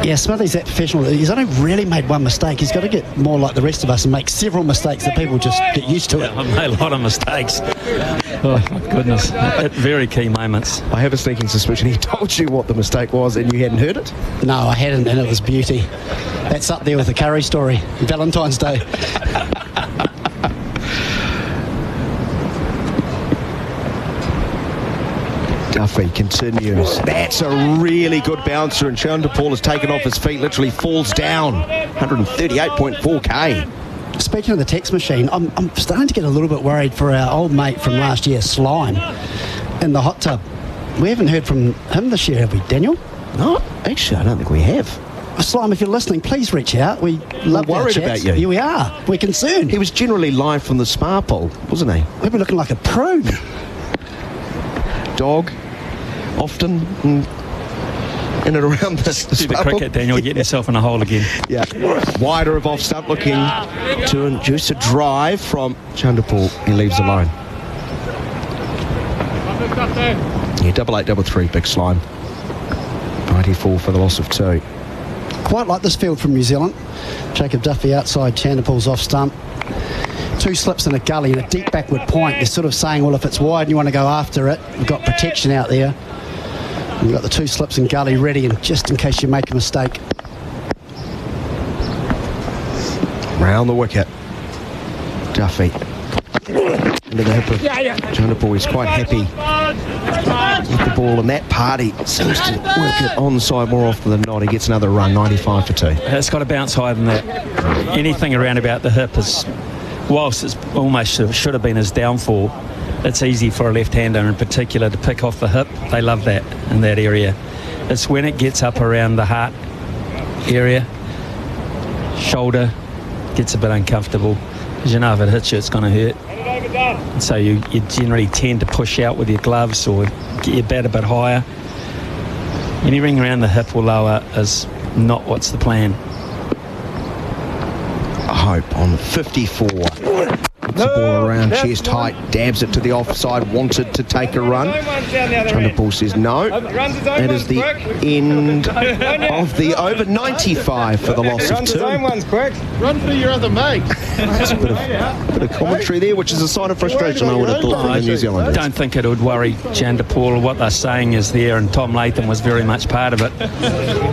Yeah, Smithy's that professional. He's only really made one mistake. He's got to get more like the rest of us and make several mistakes that people just get used to it. I've made a lot of mistakes. Oh, my goodness. At very key moments. I have a sneaking suspicion he told you what the mistake was and you hadn't heard it? No, I hadn't, and it was beauty. That's up there with the Curry story, Valentine's Day. Duffy continues. That's a really good bouncer, and Chandapur has taken off his feet, literally falls down. 138.4k. Speaking of the text machine, I'm starting to get a little bit worried for our old mate from last year, Slime, in the hot tub. We haven't heard from him this year, have we, Daniel? No, actually, I don't think we have. Slime, if you're listening, please reach out. We love We're worried about you. Here we are. We're concerned. He was generally live from the spa pool, wasn't he? We were looking like a prune. Dog, often in and around the Stupid cricket, Daniel. You're getting yourself in a hole again. Yeah. Wider of off stump, looking to induce a drive from Chandapur. He leaves alone. Yeah, 8833, big Slime. 94 for the loss of 2. Quite like this field from New Zealand. Jacob Duffy outside, Chandapur's off stump. 2 slips in a gully and a deep backward point. They're sort of saying, well, if it's wide and you want to go after it, we've got protection out there. We've got the 2 slips in gully ready, and just in case you make a mistake. Round the wicket. Duffy. Into the hip of Chandapur. He's quite happy with the ball, and that party seems to work it onside more often than not. He gets another run, 95 for 2. It's got to bounce higher than that. Anything around about the hip is, whilst it's almost should have been his downfall, it's easy for a left-hander in particular to pick off the hip. They love that in that area. It's when it gets up around the heart area, shoulder, gets a bit uncomfortable, because you know if it hits you it's going to hurt. And so you generally tend to push out with your gloves or get your bat a bit higher. Anything around the hip or lower is not what's the plan. Hope on 54. The ball around chest height, dabs it to the offside, wanted to take a run. Chanderpaul says no. That is the end of the over. 95 for the loss of 2. One's quick. Run for your other mate. That's a bit of commentary there, which is a sign of frustration, I would have thought, from the New Zealanders. I don't think it would worry Chanderpaul. What they're saying is there, and Tom Latham was very much part of it.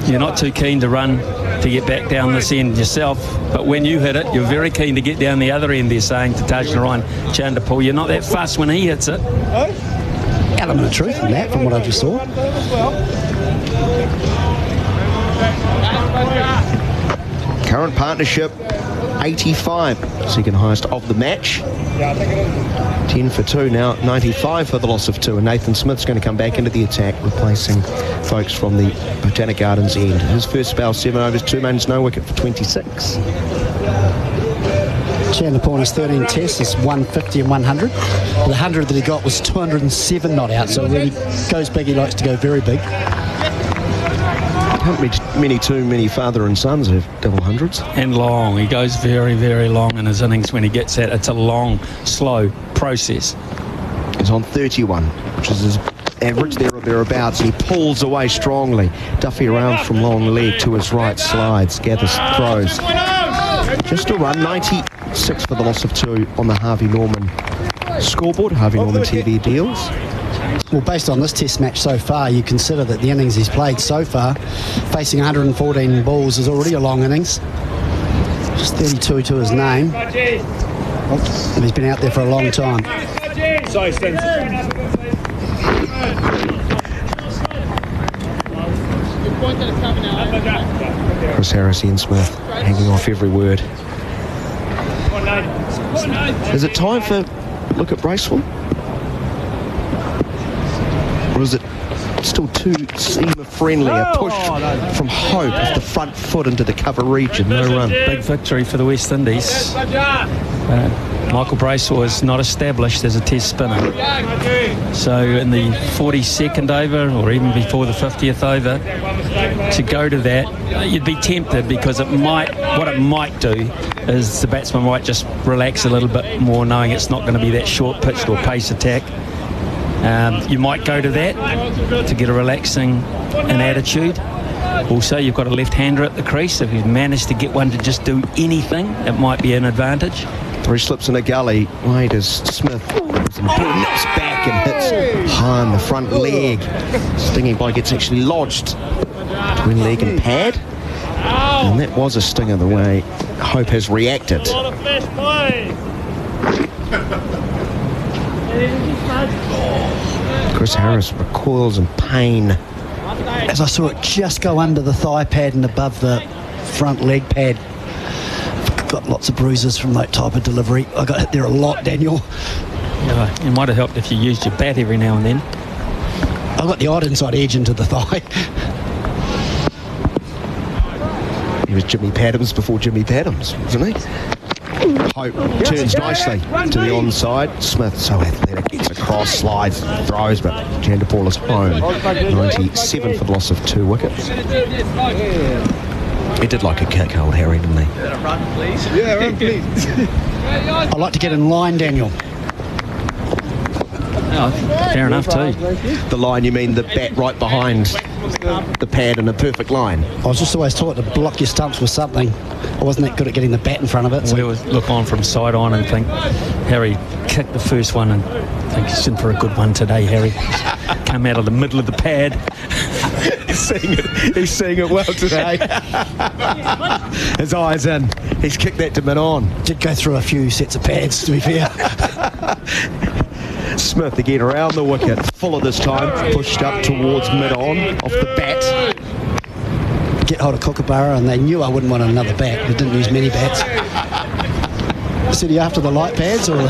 You're not too keen to run to get back down this end yourself, but when you hit it, you're very keen to get down the other end, they're saying to Tajnarayan Chanderpaul. You're not that fussed when he hits it. Element of truth in that, from what I just saw. Current partnership, 85, second highest of the match. 10 for 2 now, 95 for the loss of 2, and Nathan Smith's going to come back into the attack, replacing folks from the Botanic Gardens end. His first spell, 7 overs, 2 mains, no wicket for 26. Chanderpaul in his 13 tests is 150 and 100. The 100 that he got was 207 not out, so when he goes big, he likes to go very big. Can't be too many father and sons have double hundreds. And long. He goes very, very long in his innings when he gets that. It's a long, slow process. He's on 31, which is his average there or thereabouts. He pulls away strongly. Duffy around from long leg to his right, slides, gathers, throws. Just a run, 96 for the loss of 2 on the Harvey Norman scoreboard. Harvey Norman TV deals. Well, based on this test match so far, you consider that the innings he's played so far, facing 114 balls, is already a long innings. Just 32 to his name. And he's been out there for a long time. Chris Harris, Ian Smith, hanging off every word. Is it time for look at Bracewell? Or is it still too seamer friendly? A push from Hope off the front foot into the cover region. No run. Big victory for the West Indies. Michael Bracewell is not established as a test spinner. So in the 42nd over, or even before the 50th over, to go to that, you'd be tempted, because what it might do is the batsman might just relax a little bit more, knowing it's not going to be that short pitched or pace attack. You might go to that to get a relaxing attitude. Also, you've got a left-hander at the crease. If you've managed to get one to just do anything, it might be an advantage. 3 slips in a gully. Wade as Smith nips back and hits high on the front leg. Stinging ball gets actually lodged between leg and pad. And that was a stinger the way Hope has reacted. Chris Harris recoils in pain. As I saw it just go under the thigh pad and above the front leg pad. Got lots of bruises from that type of delivery. I got hit there a lot, Daniel. Yeah, it might have helped if you used your bat every now and then. I got the odd inside edge into the thigh. He was Jimmy Paddams before Jimmy Paddams, wasn't he? Hope turns nicely to the onside. Smith, so athletic, gets across, slides, throws, but Chanderpaul is home. 97 for the loss of 2 wickets. He did like a kick, old Harry, didn't he? Run, please. Yeah, run, please. I like to get in line, Daniel. Oh, fair enough too. The line, you mean the bat right behind the pad in a perfect line? I was just always taught to block your stumps with something. I wasn't that good at getting the bat in front of it. So. We always look on from side on and think, Harry kicked the first one and think he's in for a good one today, Harry. Come out of the middle of the pad. He's seeing it well today. His eyes in. He's kicked that to mid-on. Did go through a few sets of pads, to be fair. Smith again around the wicket, fuller this time, pushed up towards mid-on, off the bat. Get hold of Kookaburra, and they knew I wouldn't want another bat. They didn't use many bats. Said he after the light pads, or...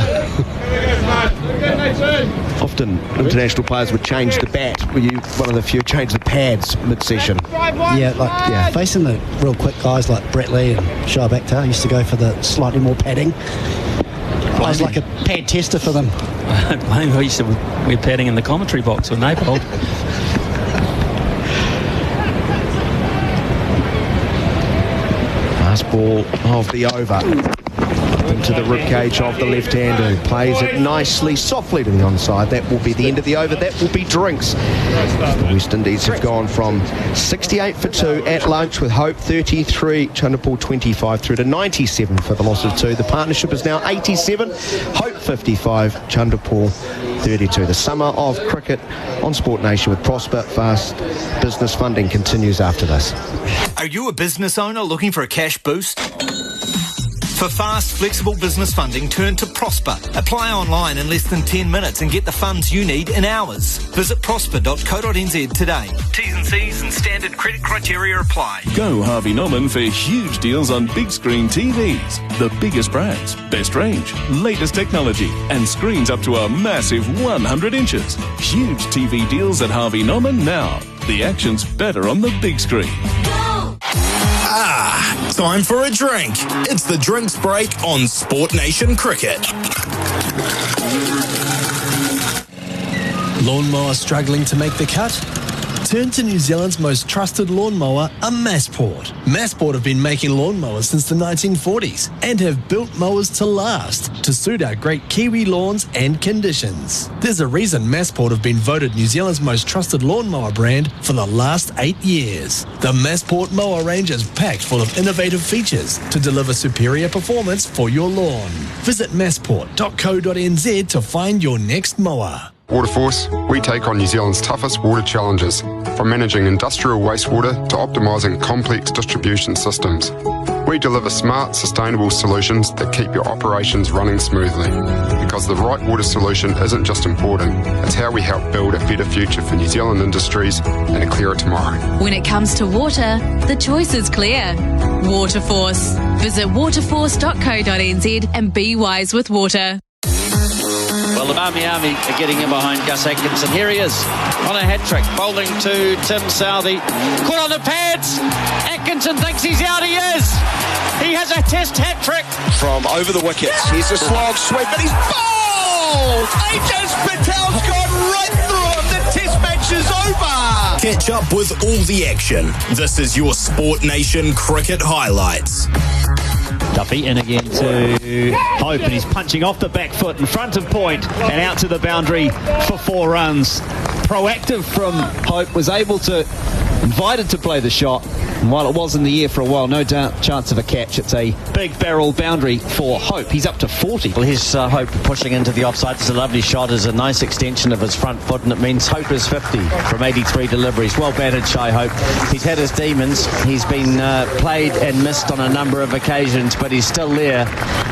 Often international players would change the bat. Were you one of the few change the pads mid-session? Yeah, facing the real quick guys like Bartlett and Shai Bakhtar, I used to go for the slightly more padding. I was like a pad tester for them. I used to wear padding in the commentary box when they bowled. Last ball of the over. into the ribcage of the left-hander, who plays it nicely, softly to the onside. That will be the end of the over. That will be drinks. The West Indies have gone from 68 for 2 at lunch with Hope 33, Chanderpool 25 through to 97 for the loss of 2. The partnership is now 87, Hope 55, Chanderpool 32. The summer of cricket on Sport Nation with Prosper Fast Business Funding continues after this. Are you a business owner looking for a cash boost? For fast, flexible business funding, turn to Prosper. Apply online in less than 10 minutes and get the funds you need in hours. Visit prosper.co.nz today. T's and C's and standard credit criteria apply. Go Harvey Norman for huge deals on big screen TVs. The biggest brands, best range, latest technology, and screens up to a massive 100 inches. Huge TV deals at Harvey Norman now. The action's better on the big screen. Ah, time for a drink. It's the drinks break on Sport Nation Cricket. Lawnmower struggling to make the cut? Turn to New Zealand's most trusted lawnmower, a Massport. Massport have been making lawnmowers since the 1940s and have built mowers to last, to suit our great Kiwi lawns and conditions. There's a reason Massport have been voted New Zealand's most trusted lawnmower brand for the last 8 years. The Massport mower range is packed full of innovative features to deliver superior performance for your lawn. Visit massport.co.nz to find your next mower. Waterforce, we take on New Zealand's toughest water challenges, from managing industrial wastewater to optimising complex distribution systems. We deliver smart, sustainable solutions that keep your operations running smoothly. Because the right water solution isn't just important, it's how we help build a better future for New Zealand industries and a clearer tomorrow. When it comes to water, the choice is clear. Waterforce. Visit waterforce.co.nz and be wise with water. Well, the Barmy Army are getting in behind Gus Atkinson. Here he is on a hat-trick, bowling to Tim Southey. Caught on the pads. Atkinson thinks he's out. He is. He has a test hat-trick. From over the wickets, here's a slog sweep, but he's bowled! Ajaz Patel's gone right through him. The test match is over. Catch up with all the action. This is your Sport Nation Cricket Highlights. Duffy in again to Hope, and he's punching off the back foot in front of point and out to the boundary for 4 runs. Proactive from Hope, was able to, invited to play the shot, and while it was in the air for a while, no doubt chance of a catch. It's a big barrel boundary for Hope. He's up to 40. Well, here's Hope pushing into the offside. It's a lovely shot. It's a nice extension of his front foot, and it means Hope is 50 from 83 deliveries. Well batted, Shy Hope. He's had his demons. He's been played and missed on a number of occasions, but he's still there,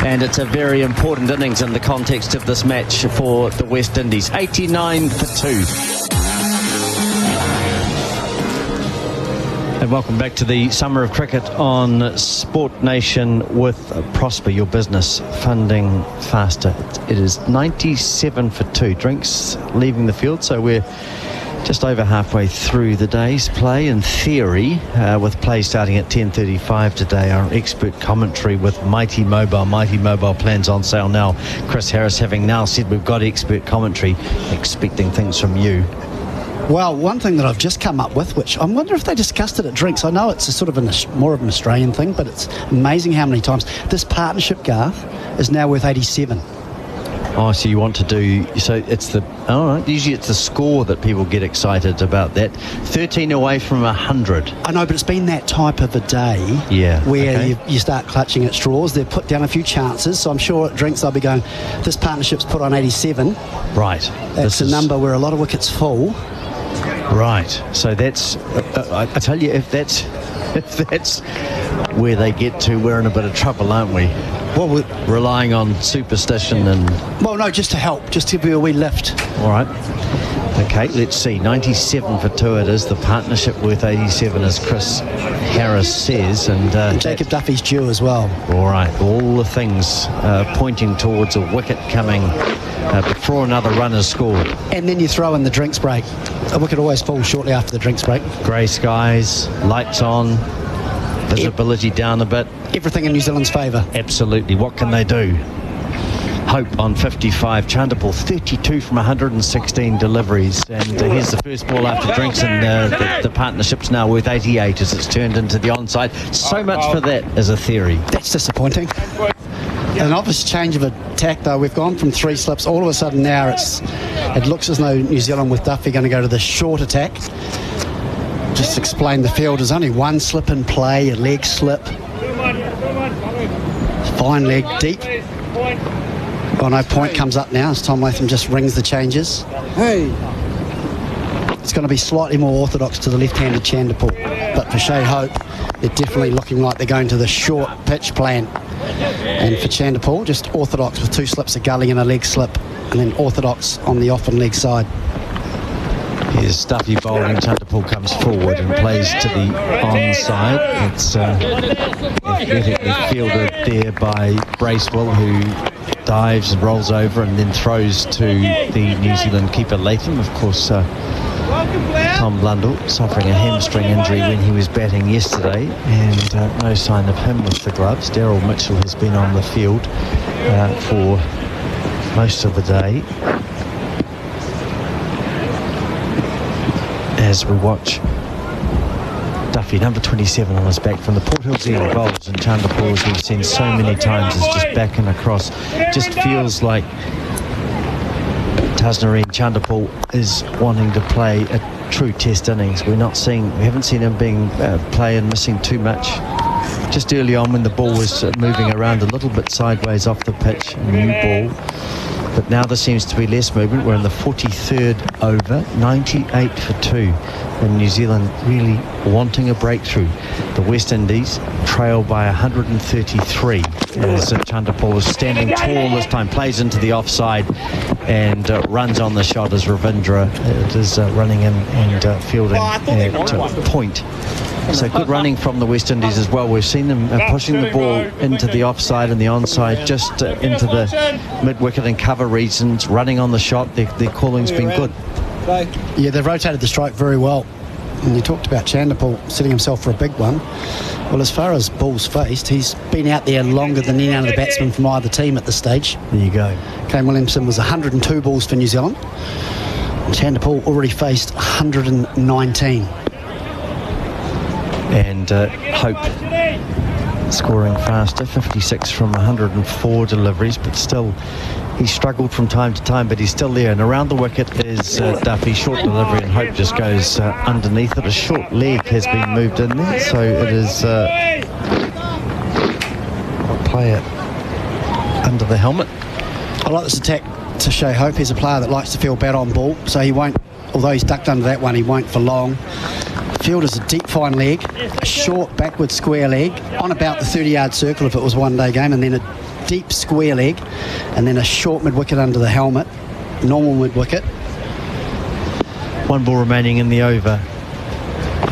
and it's a very important innings in the context of this match for the West Indies. 89 for 2. And welcome back to the Summer of Cricket on Sport Nation with Prosper, your business funding faster. It is 97 for 2. Drinks leaving the field, so we're just over halfway through the day's play in theory, with play starting at 10:35 today. Our expert commentary with Mighty Mobile plans on sale now. Chris Harris having now said we've got expert commentary, expecting things from you. Well, one thing that I've just come up with, which I wonder if they discussed it at drinks. I know it's a sort of more of an Australian thing, but it's amazing how many times this partnership, Garth, is now worth 87. Oh, so you want to do, so it's the, all right, usually it's the score that people get excited about that. 13 away from 100. I know, but it's been that type of a day, where you start clutching at straws. They've put down a few chances, so I'm sure at drinks they'll be going, this partnership's put on 87. Right. That's a number where a lot of wickets fall. Right, so that's, I tell you, if that's where they get to, we're in a bit of trouble, aren't we? Well, we're relying on superstition and... Well, no, just to help, just to give you a wee lift. All right. Okay, let's see. 97 for 2 it is. The partnership worth 87, as Chris Harris says. And Jacob Duffy's due as well. All right, all the things pointing towards a wicket coming before another run is scored. And then you throw in the drinks break. A wicket always falls shortly after the drinks break. Grey skies, lights on, visibility down a bit. Everything in New Zealand's favour. Absolutely. What can they do? Hope on 55. Chanderpool 32 from 116 deliveries. And here's the first ball after drinks, and the partnership's now worth 88 as it's turned into the onside. So much for that as a theory. That's disappointing. an obvious change of attack, though. We've gone from 3 slips. All of a sudden now it looks as though New Zealand with Duffy going to go to the short attack. Just explain the field. There's only 1 slip in play, a leg slip. Fine leg, deep. Oh no, point comes up now as Tom Latham just rings the changes. Hey. It's going to be slightly more orthodox to the left-handed Chanderpaul. But for Shea Hope, they're definitely looking like they're going to the short pitch plan. And for Chanderpaul, just orthodox with 2 slips, a gully and a leg slip, and then orthodox on the off and leg side. Here's Duffy bowling. Chanderpaul comes forward and plays to the onside. It's athletically fielded there by Bracewell, who dives and rolls over and then throws to the New Zealand keeper Latham. Of course, Tom Blundell suffering a hamstring injury when he was batting yesterday, and no sign of him with the gloves. Daryl Mitchell has been on the field for most of the day. As we watch Duffy, number 27 on his back from the Port Hills end bowls, and Chanderpaul, as we've seen so many times, is just back and across. Just feels like Tasnarine Chanderpaul is wanting to play a true test innings. We haven't seen him being play and missing too much. Just early on when the ball was moving around a little bit sideways off the pitch, a new ball. But now there seems to be less movement. We're in the 43rd over, 98 for 2. And New Zealand really wanting a breakthrough. The West Indies trail by 133 as Chanderpaul is standing tall this time, plays into the offside and runs on the shot as Ravindra is running in and fielding at point. So good running from the West Indies as well. We've seen them pushing the ball into the offside and the onside, just into the mid-wicket and cover regions, running on the shot. Their calling's been good. Yeah, they've rotated the strike very well. And you talked about Chanderpaul setting himself for a big one. Well, as far as balls faced, he's been out there longer than any other batsman from either team at this stage. There you go. Kane Williamson was 102 balls for New Zealand. Chanderpaul already faced 119. And Hope scoring faster, 56 from 104 deliveries, but still he struggled from time to time, but he's still there. And around the wicket is Duffy, short delivery, and Hope just goes underneath it. A short leg has been moved in there, so it is a player under the helmet. I like this attack to Shea Hope. He's a player that likes to field bat on ball, so he won't, although he's ducked under that one, he won't for long. Field is a deep fine leg, a short backward square leg on about the 30-yard circle if it was a one-day game, and then a deep square leg, and then a short mid-wicket under the helmet, normal mid-wicket. 1 ball remaining in the over.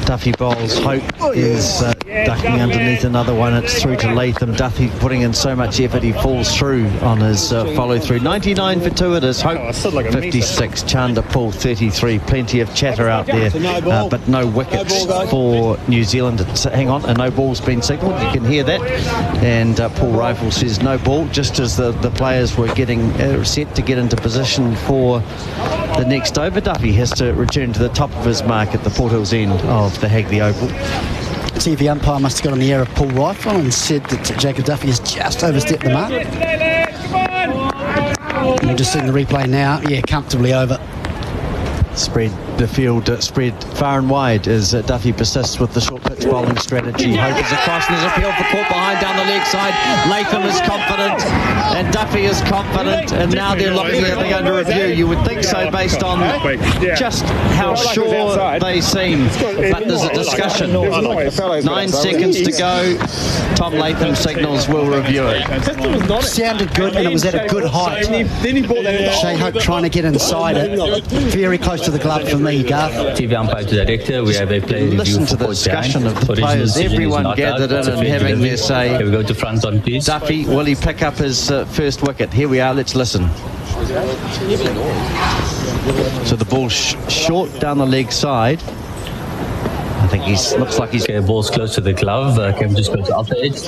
Duffy bowls. Hope is ducking underneath another one. It's through to Latham. Duffy putting in so much effort, he falls through on his follow-through. 99 for 2 it is. Hope 56, Chanderpaul 33. Plenty of chatter out there, but no wickets for New Zealand. Hang on, a no ball's been signalled. You can hear that. And Paul Rifle says no ball, just as the players were getting set to get into position for the next over. Duffy has to return to the top of his mark at the Port Hills end of the Hagley Oval. See if the umpire must have got on the air of Paul Rifle and said that Jacob Duffy has just overstepped the mark. We're just seeing the replay now. Yeah, comfortably over. Spread the field, spread far and wide as Duffy persists with the short pitch bowling strategy. Hope is across and there's a field for caught behind down the leg side. Latham is confident and Duffy is confident, and now they're looking at, they're going to review. You would think so based on just how sure they seem, but there's a discussion. 9 seconds to go. Tom Latham signals we'll review it. Sounded good and it was at a good height. Shea Hope trying to get inside it. Very close to the glove for me, Garth. TV umpire to director, we have a play review. Listen to the discussion of the players, everyone gathered in and having their say. Can we go to front on, please? Duffy, will he pick up his first wicket? Here we are, let's listen. So the ball short down the leg side. I think looks like he's... Okay, ball's close to the glove. Can we just go to outer edge?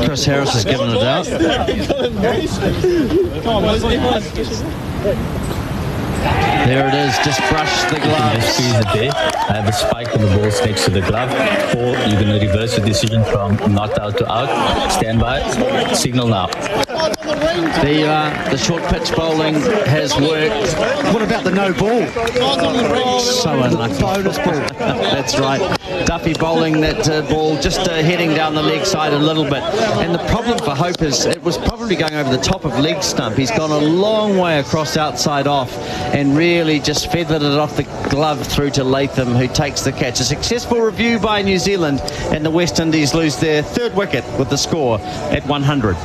Chris Harris has given it out. There it is, just brush the glove. Just squeeze it there. I have a spike on the balls next to the glove, or you're going to reverse the decision from not out to out. Stand by, signal now. The short pitch bowling has worked. What about the no ball? So unlucky. Bonus ball. That's right. Duffy bowling that ball just heading down the leg side a little bit. And the problem for Hope is it was probably going over the top of leg stump. He's gone a long way across outside off and really just feathered it off the glove through to Latham, who takes the catch. A successful review by New Zealand, and the West Indies lose their third wicket with the score at 100.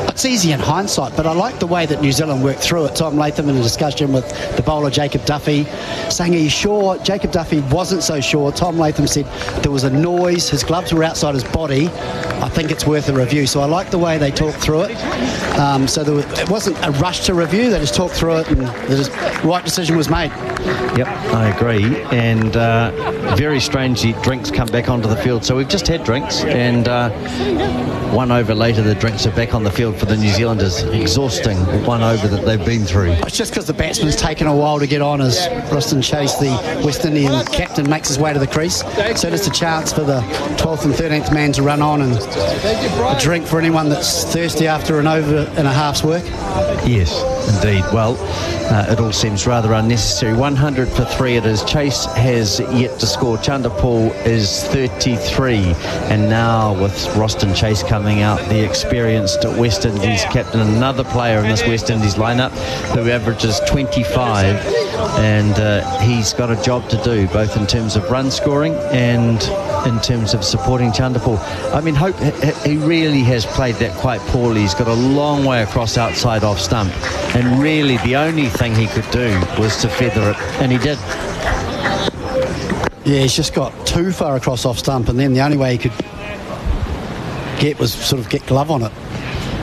It's easy in hindsight, but I like the way that New Zealand worked through it. Tom Latham in a discussion with the bowler Jacob Duffy saying, are you sure? Jacob Duffy wasn't so sure. Tom Latham said there was a noise, his gloves were outside his body. I think it's worth a review. So I like the way they talked through it. It wasn't a rush to review, they just talked through it and the right decision was made. Yep, I agree. And very strangely, drinks come back onto the field. So we've just had drinks, and 1 over later the drinks are back on the field for the New Zealanders. Exhausting 1 over that they've been through. It's just because the batsman's taken a while to get on as Ruston Chase, the West Indian captain, makes his way to the crease. So just a chance for the 12th and 13th man to run on, and a drink for anyone that's thirsty after an over and a half's work. Yes, indeed. Well, it all seems rather unnecessary. 100 for 3 it is. Chase has yet to score. Chanderpaul is 33, and now with Roston Chase coming out, the experienced West Indies captain, another player in this West Indies lineup who averages 25, and he's got a job to do, both in terms of run scoring and in terms of supporting Chanderpaul. I mean, Hope, he really has played that quite poorly. He's got a long way across outside off stump, and really the only thing he could do was to feather it, and he did. Yeah, he's just got too far across off stump, and then the only way he could get was sort of get glove on it.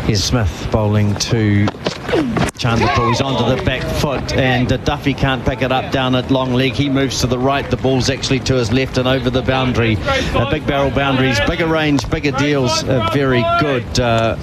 Here's Smith bowling to Chanderpaul. He's onto the back foot, and Duffy can't pick it up down at long leg. He moves to the right. The ball's actually to his left and over the boundary. Big barrel boundaries, bigger range, bigger deals. A very good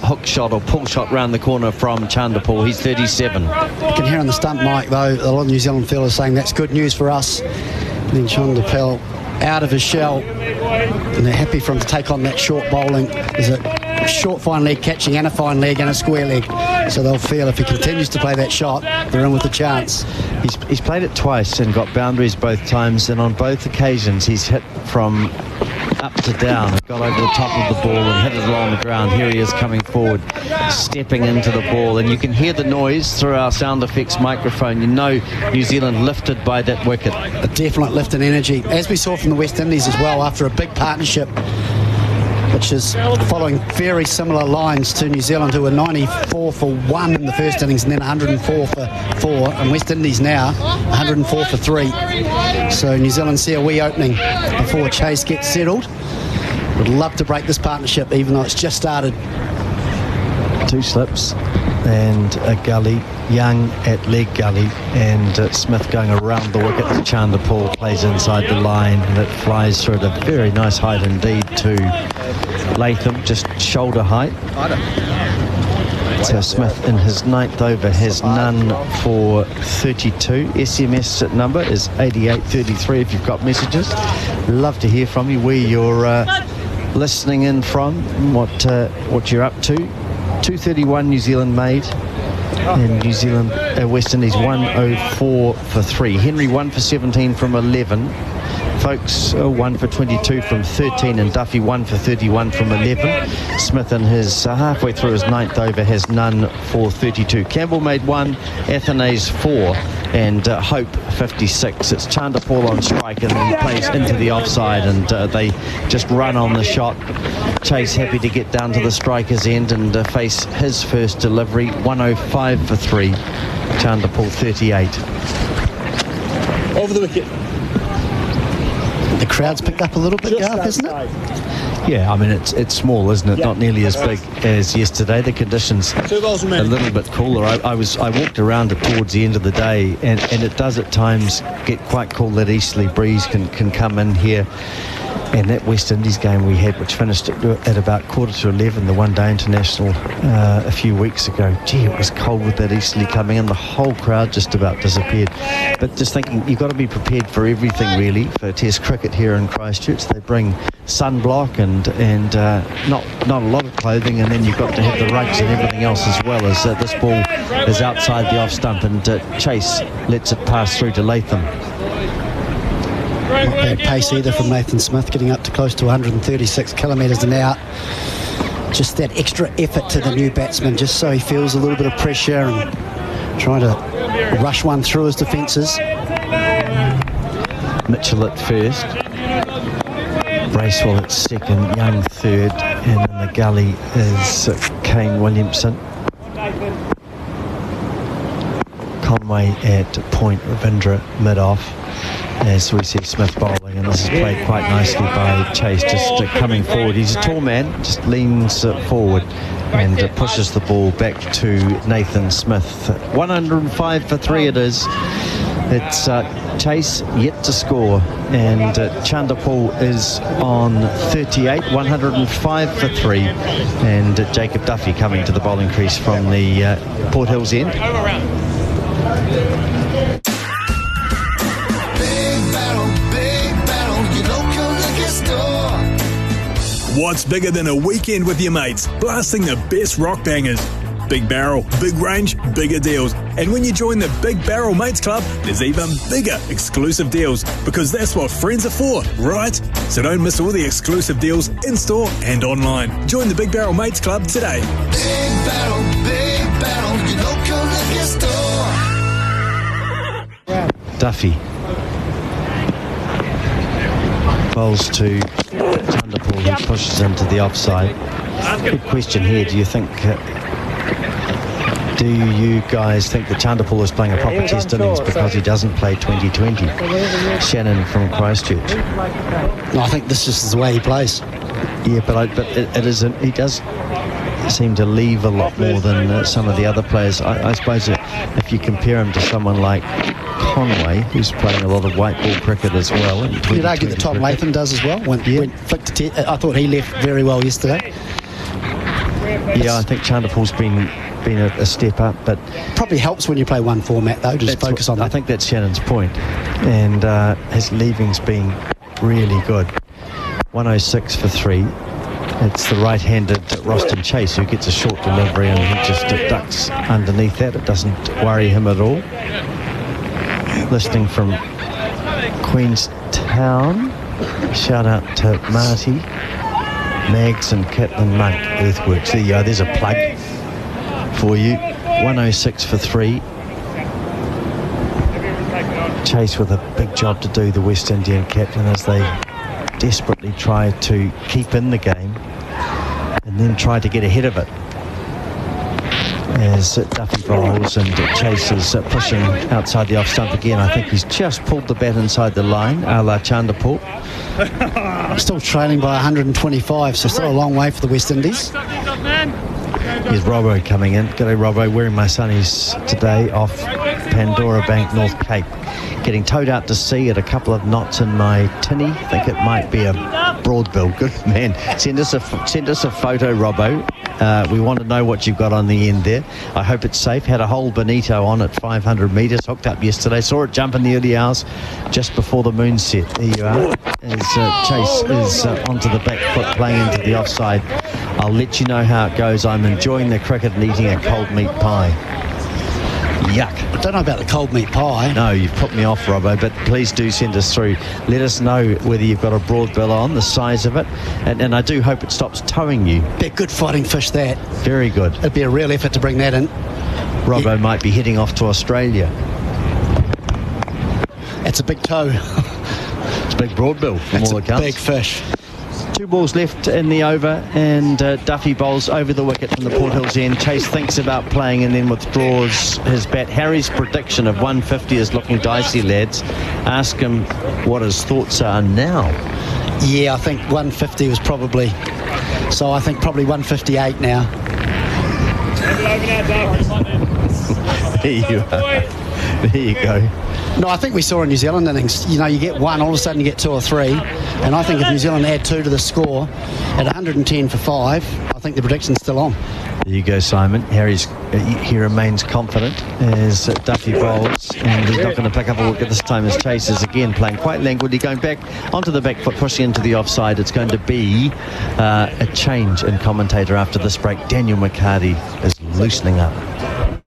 hook shot or pull shot round the corner from Chanderpaul. He's 37. You can hear on the stump mic, though, a lot of New Zealand fellas saying that's good news for us. And then Chanderpaul out of his shell, and they're happy for him to take on that short bowling. There's a short fine leg catching and a fine leg and a square leg, so they'll feel if he continues to play that shot, they're in with a chance. He's played it twice and got boundaries both times, and on both occasions he's hit from up to down, got over the top of the ball and hit it along the ground. Here he is coming forward, stepping into the ball, and you can hear the noise through our sound effects microphone. You know New Zealand lifted by that wicket. A definite lift in energy, as we saw from the West Indies as well, after a big partnership which is following very similar lines to New Zealand, who were 94 for 1 in the first innings and then 104 for 4, and West Indies now 104 for 3. So New Zealand see a wee opening before Chase gets settled. Would love to break this partnership, even though it's just started. 2 slips and a gully, Young at leg gully, and Smith going around the wicket. Chanderpaul plays inside the line, and it flies through at a very nice height indeed to Latham, just shoulder height. So Smith in his 9th over has none for 32. SMS number is 8833 if you've got messages. Love to hear from you, where you're listening in from, what you're up to. 231 New Zealand made, and New Zealand, West Indies 104 for 3. Henry 1 for 17 from 11. Folks 1 for 22 from 13, and Duffy 1 for 31 from 11. Smith in his halfway through his 9th over has none for 32. Campbell made 1, Athanase 4, and Hope 56. It's Chanderpaul on strike, and he plays into the offside, and they just run on the shot. Chase happy to get down to the striker's end and face his first delivery. 105 for 3. Chanderpaul 38. Over the wicket. The crowd's picked up a little bit, Garth, isn't it? Yeah, I mean, it's small, isn't it? Not nearly as big as yesterday. The conditions a little bit cooler. I walked around it towards the end of the day, and it does at times get quite cool. That easterly breeze can come in here. And that West Indies game we had, which finished at about 11:15, the one-day international a few weeks ago, gee, it was cold with that easterly coming in. The whole crowd just about disappeared. But just thinking, you've got to be prepared for everything, really, for Test cricket here in Christchurch. They bring sunblock and not a lot of clothing, and then you've got to have the rugs and everything else as well, as this ball is outside the off-stump, and Chase lets it pass through to Latham. Not bad pace either from Nathan Smith, getting up to close to 136 kilometres an hour. Just that extra effort to the new batsman, just so he feels a little bit of pressure and trying to rush one through his defences. Mitchell at first, Bracewell at second, Young third, and in the gully is Kane Williamson. Conway at point, Ravindra mid-off, as we see Smith bowling, and this is played quite nicely by Chase, just coming forward. He's a tall man, just leans forward and pushes the ball back to Nathan Smith. 105 for 3 it is. It's Chase yet to score, and Chanderpaul is on 38, 105 for 3, and Jacob Duffy coming to the bowling crease from the Port Hills end. What's bigger than a weekend with your mates, blasting the best rock bangers? Big Barrel, big range, bigger deals. And when you join the Big Barrel Mates Club, there's even bigger exclusive deals, because that's what friends are for, right? So don't miss all the exclusive deals in-store and online. Join the Big Barrel Mates Club today. Big Barrel, your local liquor store. Duffy bowls to Chanderpaul, who pushes into the offside. Good question here. Do you guys think that Chanderpaul is playing a proper test innings because he doesn't play 2020? Shannon from Christchurch. No, I think this is the way he plays. Yeah, but it isn't. He does seem to leave a lot more than some of the other players. I suppose if you compare him to someone like Conway, who's playing a lot of white ball cricket as well. You'd argue that Tom Latham does as well. I thought he left very well yesterday. Yeah, I think Chanderpaul's been a step up, but probably helps when you play one format though. Just focus on that. I think that's Shannon's point, and his leaving's been really good. 106 for 3. It's the right-handed Roston Chase who gets a short delivery, and he just ducks underneath that. It doesn't worry him at all. Listening from Queenstown, shout out to Marty, Mags and Caitlin Monk, Earthworks. There you go, there's a plug for you. 106 for 3. Chase with a big job to do, the West Indian captain, as they desperately try to keep in the game and then try to get ahead of it. As Duffy bowls and Chase is pushing outside the off stump again. I think he's just pulled the bat inside the line, a la Chanderpaul. Still trailing by 125, so still a long way for the West Indies. Here's Robbo coming in. G'day Robbo, wearing my sunnies today off Pandora Bank, North Cape. Getting towed out to sea at a couple of knots in my tinny. Think it might be a broadbill. Good man. Send us a photo, Robbo. We want to know what you've got on the end there. I hope it's safe. Had a whole bonito on at 500 metres. Hooked up yesterday. Saw it jump in the early hours just before the moon set. There you are. As Chase is onto the back foot playing into the offside. I'll let you know how it goes. I'm enjoying the cricket and eating a cold meat pie. Yuck. I don't know about the cold meat pie. No, you've put me off, Robbo, but please do send us through. Let us know whether you've got a broad bill on, the size of it, and I do hope it stops towing you. Be a good fighting fish, that. Very good. It'd be a real effort to bring that in. Robbo might be heading off to Australia. It's a big toe. It's a big broad bill from all accounts. Big fish. 2 balls left in the over, and Duffy bowls over the wicket from the Port Hills end. Chase thinks about playing and then withdraws his bat. Harry's prediction of 150 is looking dicey, lads. Ask him what his thoughts are now. Yeah, I think 150 was probably... So I think probably 158 now. There you are. There you go. No, I think we saw in New Zealand innings, you get one, all of a sudden you get 2 or 3, and I think if New Zealand add 2 to the score at 110 for 5, I think the prediction's still on. There you go, Simon. He remains confident as Duffy bowls, and he's not going to pick up a wicket this time as Chase is again playing quite languidly, going back onto the back foot, pushing into the offside. It's going to be a change in commentator after this break. Daniel McHardy is loosening up.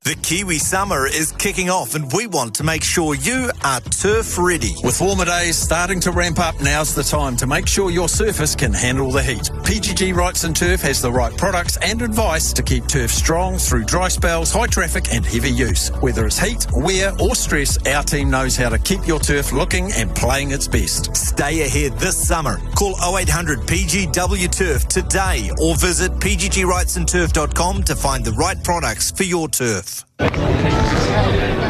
The Kiwi summer is kicking off and we want to make sure you are turf ready. With warmer days starting to ramp up, now's the time to make sure your surface can handle the heat. PGG Wrightson Turf has the right products and advice to keep turf strong through dry spells, high traffic and heavy use. Whether it's heat, wear or stress, our team knows how to keep your turf looking and playing its best. Stay ahead this summer. Call 0800 PGW Turf today or visit pggwrightsonturf.com to find the right products for your turf.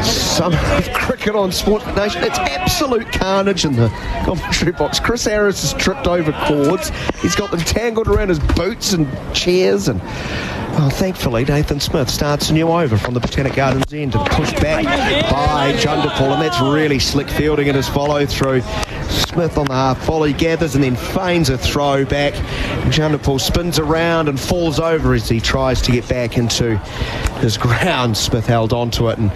Some cricket on Sport Nation. It's absolute carnage in the commentary box. Chris Harris has tripped over cords. He's got them tangled around his boots and chairs, and thankfully Nathan Smith starts a new over from the Botanic Gardens end and pushed back by Jundapal, and that's really slick fielding in his follow through. Smith on the half volley gathers and then feigns a throw back. Jundapal spins around and falls over as he tries to get back into his ground. Smith held on to it and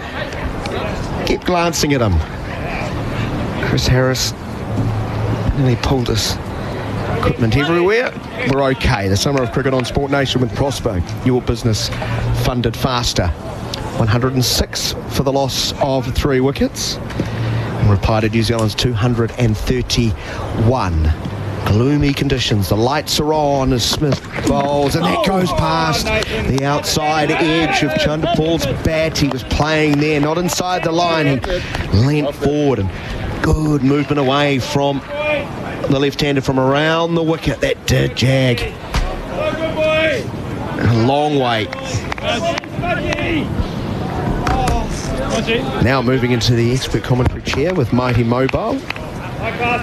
kept glancing at him. Chris Harris nearly pulled his equipment everywhere. We're okay. The summer of cricket on Sport Nation with Prosper, your business funded faster. 106 for the loss of 3 wickets. And replied to New Zealand's 231. Gloomy conditions. The lights are on as Smith bowls, and that goes past the outside edge of Jundapal's bat. He was playing there, not inside the line. He leant forward, and good movement away from the left-hander from around the wicket. That did jag. A long way. Now moving into the expert commentary chair with Mighty Mobile.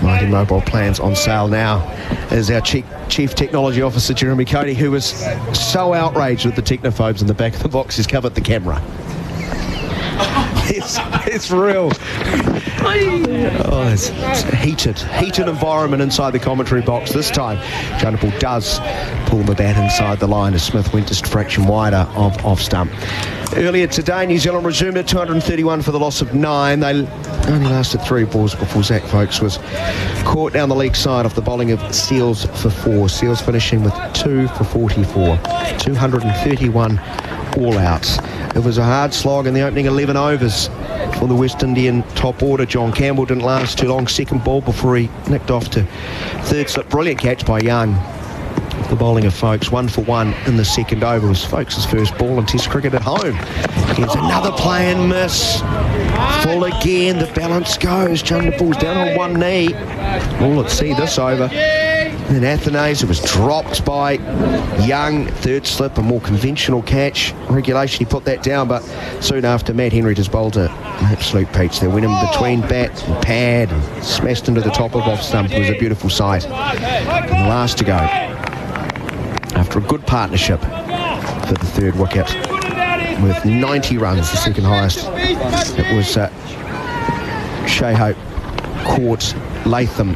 Mighty Mobile plans on sale now is our Chief Technology Officer, Jeremy Coney, who was so outraged with the technophobes in the back of the box, he's covered the camera. It's real. It's a heated environment inside the commentary box. This time, Jundapal does pull the bat inside the line as Smith went just a fraction wider of off stump. Earlier today, New Zealand resumed at 231 for the loss of 9. They only lasted 3 balls before Zach Folkes was caught down the leg side off the bowling of Seals for 4. Seals finishing with 2 for 44. 231 all-outs. It was a hard slog in the opening 11 overs for the West Indian top order. John Campbell didn't last too long. Second ball before he nicked off to third slip. Brilliant catch by Young. The bowling of Folkes, 1 for 1 in the second over. Was Folkes' first ball in Test cricket at home. Here's another play and miss. Full again. The balance goes. Jundapal's down on one knee. Well, let's see this over. Then Athanase, it was dropped by Young. Third slip, a more conventional catch. Regulation, he put that down, but soon after, Matt Henry just bowled an absolute peach. They went in between bat and pad and smashed into the top of off stump. It was a beautiful sight. And the last to go, after a good partnership for the third wicket, with 90 runs, the second highest. It was Shea Hope, Court, Latham.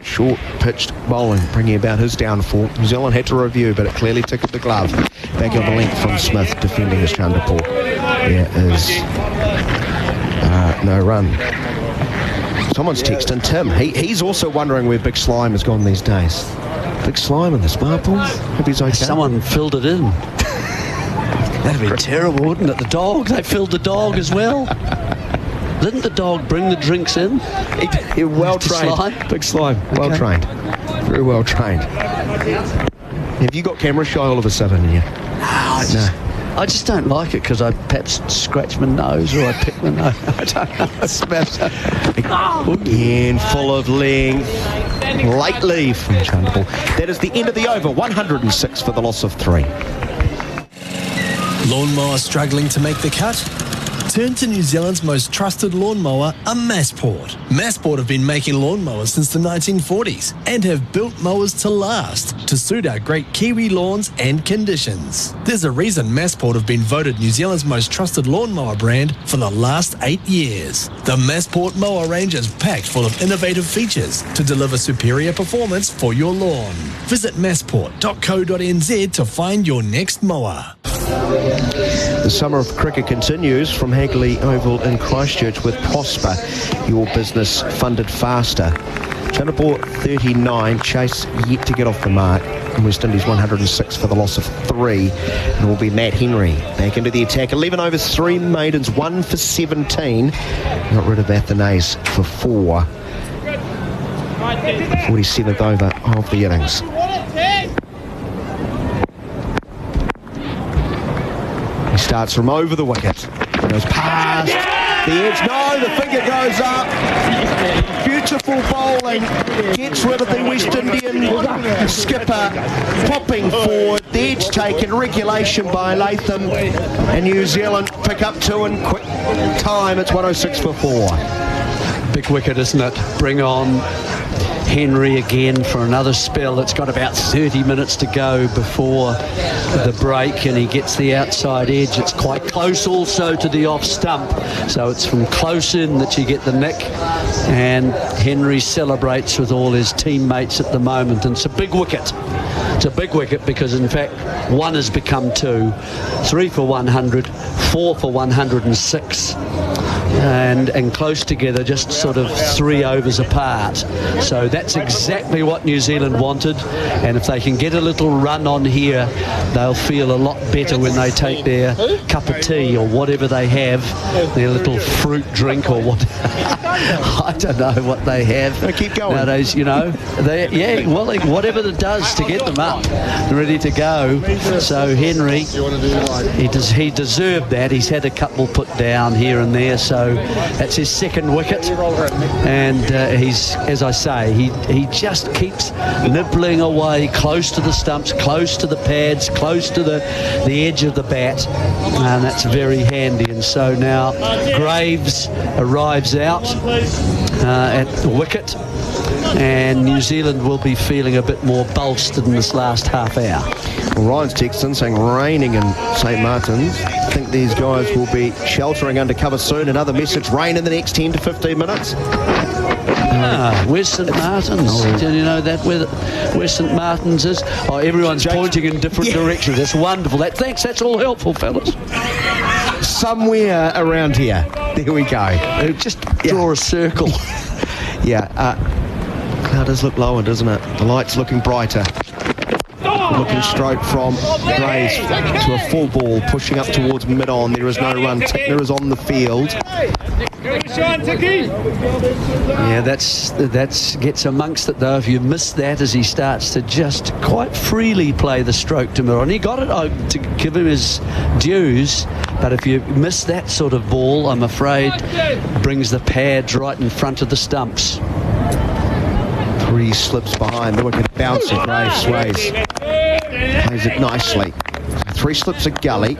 Short pitched bowling, bringing about his downfall. New Zealand had to review, but it clearly tickled the glove. Back of the length from Smith, defending his Jundapal. There is no run. Someone's texting Tim. He's also wondering where Big Slime has gone these days. Big Slime in the smart ball. Hope he's okay. Someone filled it in. That'd be terrible, wouldn't it? The dog. They filled the dog as well. Didn't the dog bring the drinks in? He well trained. Big Slime. Well trained. Very well trained. Have you got camera shy all of a sudden? No. I just don't like it because I perhaps scratch my nose or I pick my nose. I don't know. Again, full of length. Late leave from Jundapal. That is the end of the over. 106 for the loss of 3. Lawnmower struggling to make the cut? Turn to New Zealand's most trusted lawnmower, a Massport. Massport have been making lawnmowers since the 1940s and have built mowers to last, to suit our great Kiwi lawns and conditions. There's a reason Massport have been voted New Zealand's most trusted lawnmower brand for the last 8 years. The Massport mower range is packed full of innovative features to deliver superior performance for your lawn. Visit massport.co.nz to find your next mower. The summer of cricket continues from Hagley Oval in Christchurch with Prosper, your business funded faster. Channel ball 39, chase yet to get off the mark. And West Indies 106 for the loss of 3. And it will be Matt Henry back into the attack. 11 overs, 3 maidens, 1 for 17. Got rid of Athanase for 4. 47th over of the innings. He starts from over the wicket. Goes past the edge. No, the finger goes up. Beautiful bowling. Gets rid of the West Indian skipper. Popping forward. The edge taken. Regulation by Latham. And New Zealand pick up 2 in quick time. It's 106 for 4. Big wicket, isn't it? Bring on Henry again for another spell. It's got about 30 minutes to go before the break, and he gets the outside edge. It's quite close also to the off stump, so it's from close in that you get the nick, and Henry celebrates with all his teammates at the moment. And it's a big wicket. It's a big wicket because in fact 1 has become 2, 3 for 100, 4 for 106. And close together, just sort of 3 overs apart. So that's exactly what New Zealand wanted, and if they can get a little run on here, they'll feel a lot better when they take their cup of tea or whatever they have, their little fruit drink or what. I don't know what they have. They keep going nowadays, you know. Whatever it does to get them up, ready to go. So Henry, he deserved that. He's had a couple put down here and there, so that's his 2nd wicket, and he's, as I say, he just keeps nibbling away close to the stumps, close to the pads, close to the edge of the bat, and that's very handy. And so now Graves arrives out at the wicket, and New Zealand will be feeling a bit more bolstered in this last half hour. Well, Ryan's texting saying raining in St Martin's. I think these guys will be sheltering under cover soon. Another message, rain in the next 10 to 15 minutes. Where's St Martin's? Do you know that where St Martin's is? Oh, everyone's pointing in different directions. That's wonderful. Thanks, that's all helpful, fellas. Somewhere around here. There we go. Just draw a circle. Cloud does look lower, doesn't it? The light's looking brighter. Looking stroke from Graves to a full ball, pushing up towards mid-on. There is no run. Tickner is on the field. Yeah, that's gets amongst it though. If you miss that as he starts to just quite freely play the stroke to mid-on, he got it to give him his dues. But if you miss that sort of ball, I'm afraid brings the pads right in front of the stumps. 3 slips behind the wicket, bouncing. Graves sways, plays it nicely. 3 slips of gully,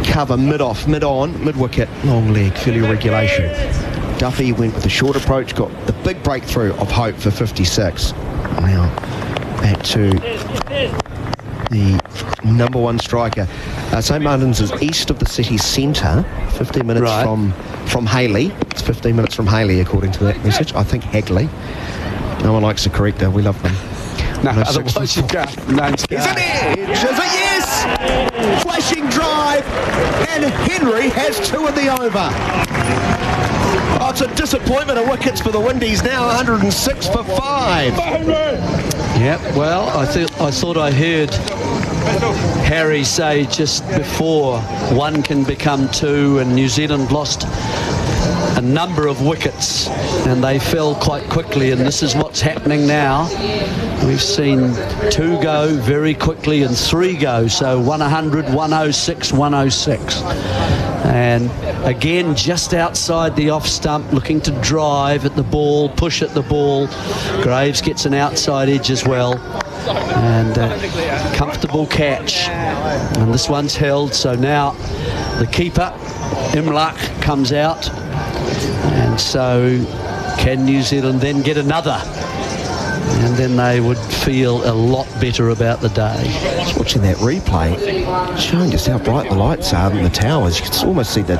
cover mid-off, mid-on, mid-wicket, long leg, fairly regulation. Duffy went with the short approach, got the big breakthrough of Hope for 56. Now back to the number 1 striker. St Martin's is east of the city centre, 15 minutes from Hayley. It's 15 minutes from Hayley according to that message. I think Hagley. No one likes to correct her. We love them. No, otherwise you can't. Is it yes? Flashing drive, and Henry has 2 in the over. Oh, it's a disappointment of wickets for the Windies now. 106 for 5. Yep. Well, I thought I heard Harry say just before 1 can become 2, and New Zealand lost a number of wickets and they fell quite quickly, and this is what's happening now. We've seen 2 go very quickly and 3 go, so 100, 106, 106. And again, just outside the off stump, looking to drive at the ball, push at the ball. Graves gets an outside edge as well, and comfortable catch, and this one's held. So now the keeper Imlach comes out, and so can New Zealand then get another? And then they would feel a lot better about the day. Just watching that replay, showing just how bright the lights are in the towers. You can almost see the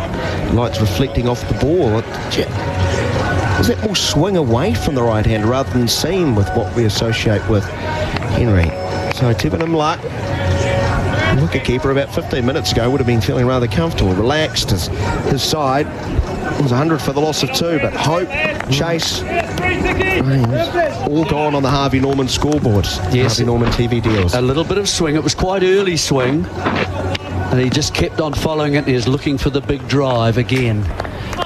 lights reflecting off the ball. Was that more swing away from the right hand rather than seam with what we associate with Henry? So Tevin Imlach, wicketkeeper, about 15 minutes ago would have been feeling rather comfortable, relaxed. His side was 100 for the loss of 2, but hope, chase, all gone on the Harvey Norman scoreboards. Yes. Harvey Norman TV deals. A little bit of swing. It was quite early swing, and he just kept on following it. He was looking for the big drive again,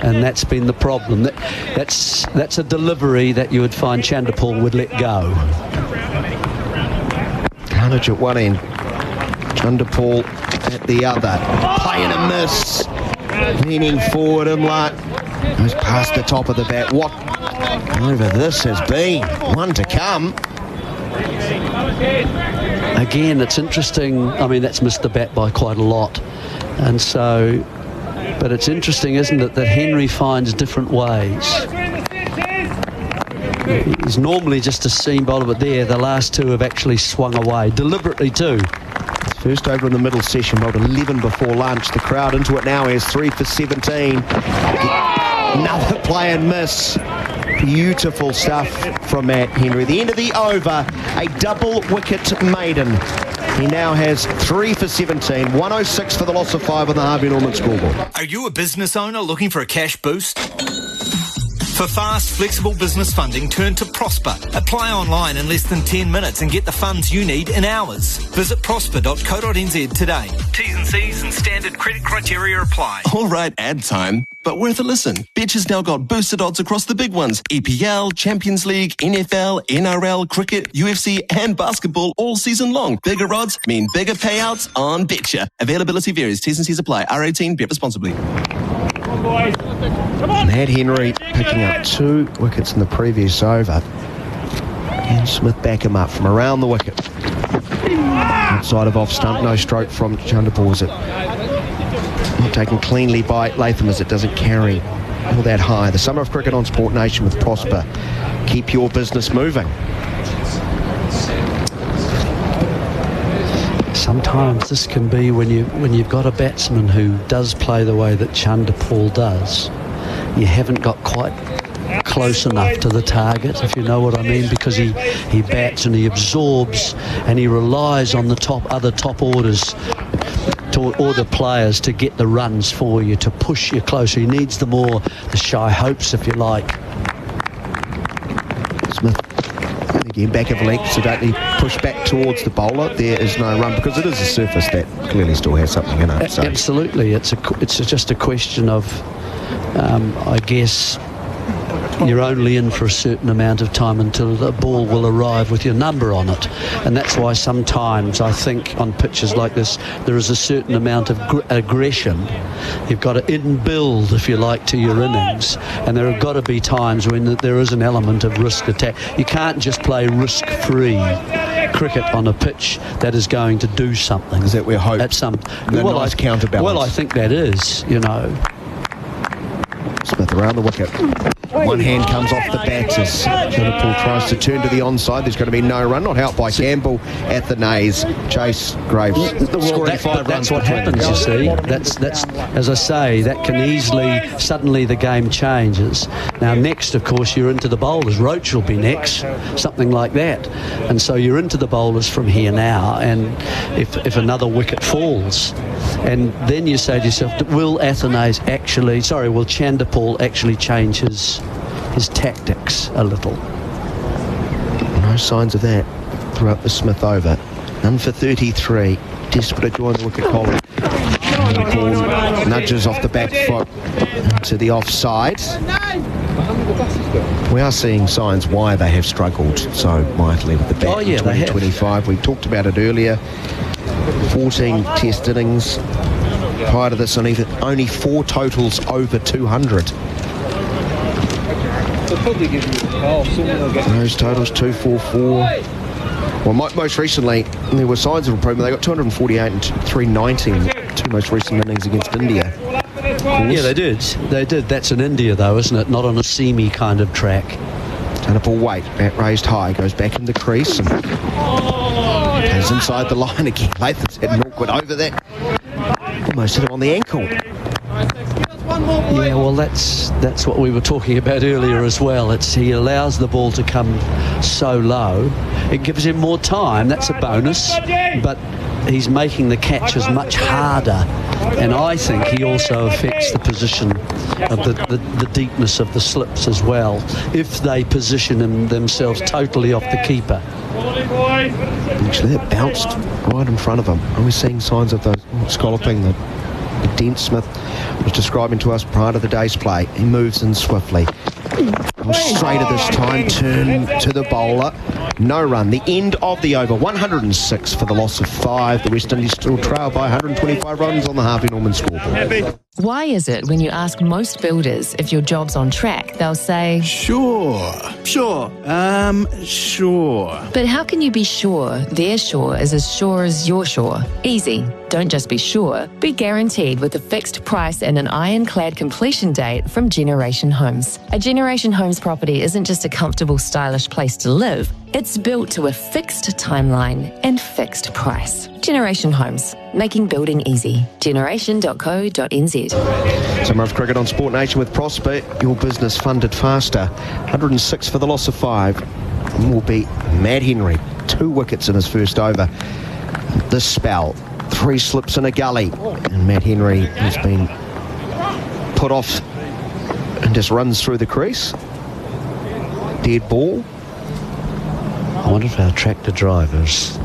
and that's been the problem. That's a delivery that you would find Chanderpaul would let go. Carnage at one end, Chanderpaul at the other. Play and a miss. Leaning forward, Imlach goes past the top of the bat. What over this has been. One to come. Again, it's interesting. I mean, that's missed the bat by quite a lot. And so, but it's interesting, isn't it, that Henry finds different ways. He's normally just a seam bowler, but there, the last two have actually swung away, deliberately too. First over in the middle session, bowled 11 before lunch. The crowd into it now. He has 3 for 17. Another play and miss. Beautiful stuff from Matt Henry. The end of the over, a double wicket maiden. He now has 3 for 17, 106 for the loss of 5 on the Harvey Norman scoreboard. Are you a business owner looking for a cash boost? For fast, flexible business funding, turn to Prosper. Apply online in less than 10 minutes and get the funds you need in hours. Visit prosper.co.nz today. T's and C's and standard credit criteria apply. All right, ad time, but worth a listen. Betch has now got boosted odds across the big ones. EPL, Champions League, NFL, NRL, cricket, UFC and basketball all season long. Bigger odds mean bigger payouts on Betcha. Availability varies. T's and C's apply. R18, bet responsibly. Matt Henry picking up 2 wickets in the previous over. And Smith back him up from around the wicket. Outside of off stump, no stroke from Chanderpaul. Is it not taken cleanly by Latham as it doesn't carry all that high. The Summer of Cricket on Sport Nation with Prosper. Keep your business moving. Sometimes this can be when you've got a batsman who does play the way that Chanderpaul does. You haven't got quite close enough to the target, if you know what I mean, because he bats and he absorbs and he relies on the other top orders or the players to get the runs for you, to push you closer. He needs the shy hopes, if you like. Smith again back of length, so don't he push back towards the bowler. There is no run because it is a surface that clearly still has something in it. So. Absolutely, it's just a question of I guess you're only in for a certain amount of time until the ball will arrive with your number on it, and that's why sometimes I think on pitches like this there is a certain amount of aggression. You've got to in-build, if you like, to your innings, and there have got to be times when there is an element of risk attack. You can't just play risk-free cricket on a pitch that is going to do something. Is that where hope? At some nice counterbalance. Well, I think that is, you know. Smith around the wicket. One hand comes off the bat as Liverpool tries to turn to the onside. There's going to be no run, not helped by Campbell at the nays. Chase Graves scoring 5 runs. That's what happens, you see. That's as I say, that can easily, suddenly the game changes. Now next, of course, you're into the bowlers. Roach will be next, something like that. And so you're into the bowlers from here now, and if another wicket falls, and then you say to yourself, will Chanderpaul actually change his tactics a little? No signs of that throughout the Smith over. None for 33. Desperate to join the wicket column. Ball nudges off the back foot to the offside. We are seeing signs why they have struggled so mightily with the bat in 2025. We talked about it earlier. 14 test innings. Prior to this, only 4 totals over 200. Those totals 244. Well, most recently there were signs of improvement. They got 248 and 390 in 2 most recent innings against India. Yeah, they did. They did. That's in India, though, isn't it? Not on a seamy kind of track. Tenable weight, bat raised high, goes back in the crease and goes inside the line again. Latham's had an awkward over that. Almost hit him on the ankle. Yeah, well, that's what we were talking about earlier as well. He allows the ball to come so low. It gives him more time. That's a bonus. But he's making the catches much harder. And I think he also affects the position of the deepness of the slips as well, if they position themselves totally off the keeper. Actually, that bounced right in front of him. Are we seeing signs of those scalloping that Dent Smith was describing to us prior to the day's play? He moves in swiftly. Straight at this time, turn to the bowler. No run. The end of the over. 106 for the loss of 5. The West Indies still trail by 125 runs on the Harvey Norman scoreboard. Why is it when you ask most builders if your job's on track, they'll say, Sure. But how can you be sure their shore is as sure as your shore? Easy. Don't just be sure, be guaranteed with a fixed price and an ironclad completion date from Generation Homes. A Generation Homes property isn't just a comfortable, stylish place to live. It's built to a fixed timeline and fixed price. Generation Homes, making building easy. Generation.co.nz. Summer of cricket on Sport Nation with Prosper. Your business funded faster. 106 for the loss of 5. And will be Matt Henry. 2 wickets in his first over. This spell, 3 slips in a gully. And Matt Henry has been put off and just runs through the crease. Dead ball. I wonder if our tractor drivers,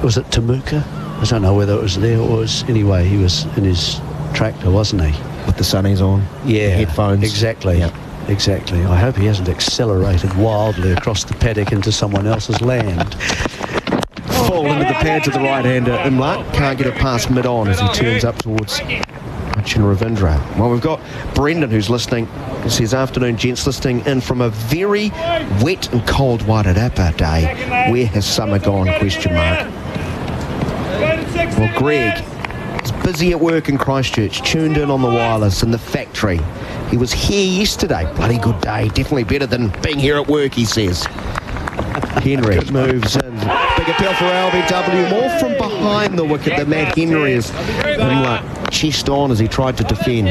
was it Temuka? I don't know whether it was there or was. Anyway, he was in his tractor, wasn't he? With the sunnies on. Yeah. The headphones. Exactly. Yep. Exactly. I hope he hasn't accelerated wildly across the paddock into someone else's land. Fall into the pad to the right-hander. Imlat can't get it past mid-on as he turns up towards Achin Ravindra. Well, we've got Brendan who's listening. It says, afternoon, gents, listening in from a very wet and cold Wairarapa day. Where has summer gone? Question mark. Well, Greg is busy at work in Christchurch, tuned in on the wireless in the factory. He was here yesterday. Bloody good day. Definitely better than being here at work, he says. Henry moves in. Big appeal for LBW. More from behind the wicket than Matt Henry is. Chest on as he tried to defend.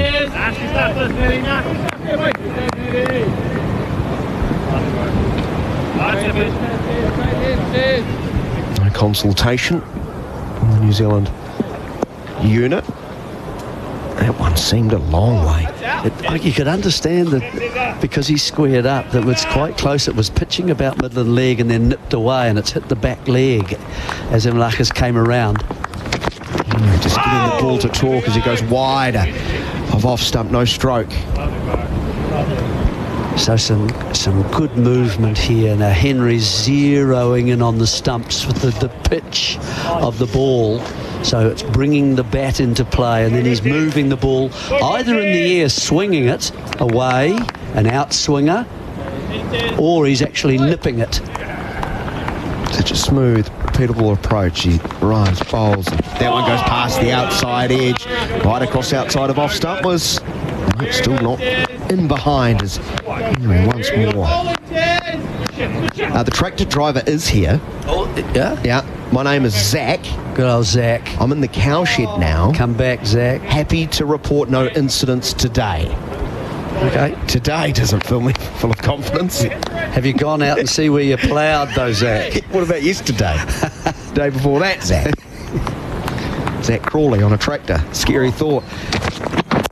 No consultation on the New Zealand unit. That one seemed a long way. You could understand that because he squared up, that was quite close. It was pitching about Midland leg and then nipped away, and it's hit the back leg as Imlachas came around. Just getting the ball to talk as he goes wider of off stump, no stroke. So some good movement here. Now Henry's zeroing in on the stumps with the pitch of the ball. So it's bringing the bat into play, and then he's moving the ball either in the air, swinging it away, an outswinger, or he's actually nipping it. Such a smooth, repeatable approach. He runs, bowls. That one goes past the outside edge, right across outside of off stump. Was still not in behind as Henry once more. The tractor driver is here. Oh, yeah? Yeah. My name is Zach. Good old Zach. I'm in the cowshed now. Come back, Zach. Happy to report no incidents today. Okay. Today doesn't fill me full of confidence. Have you gone out and see where you ploughed though, Zach? What about yesterday? The day before that, Zach. Zach Crawley on a tractor. Scary thought.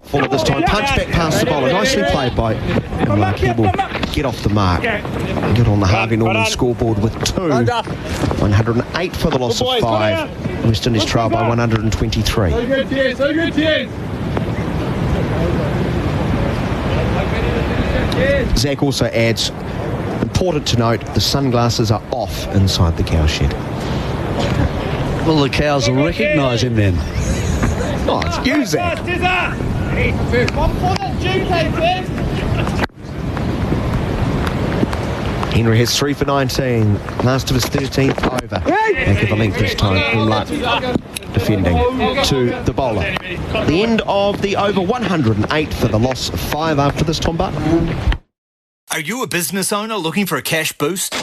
Full of this time. Punch back past the bowler. Nicely played by Imlach. He will get off the mark. Get on the Harvey Norman scoreboard with 2. 108 for the loss of 5. West Indies trail by 123. Zach also adds, important to note, the sunglasses are off inside the cowshed. Well, the cows will recognise him then. Oh, it's you, Zach. Henry has 3 for 19. Last of his 13th over. Back of the length this time. Imlach defending to the bowler. The end of the over, 108 for the loss of 5 after this, Tom Bartlett. Are you a business owner looking for a cash boost?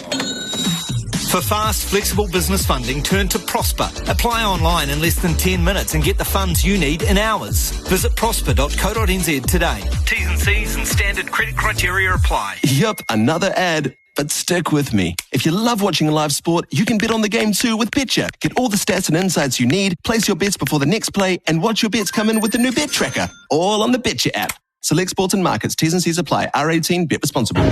For fast, flexible business funding, turn to Prosper. Apply online in less than 10 minutes and get the funds you need in hours. Visit prosper.co.nz today. T's and C's and standard credit criteria apply. Yup, another ad. But stick with me. If you love watching live sport, you can bet on the game too with Betcha. Get all the stats and insights you need, place your bets before the next play, and watch your bets come in with the new Bet Tracker. All on the Betcha app. Select sports and markets. T's and C's apply. R18. Bet responsibly.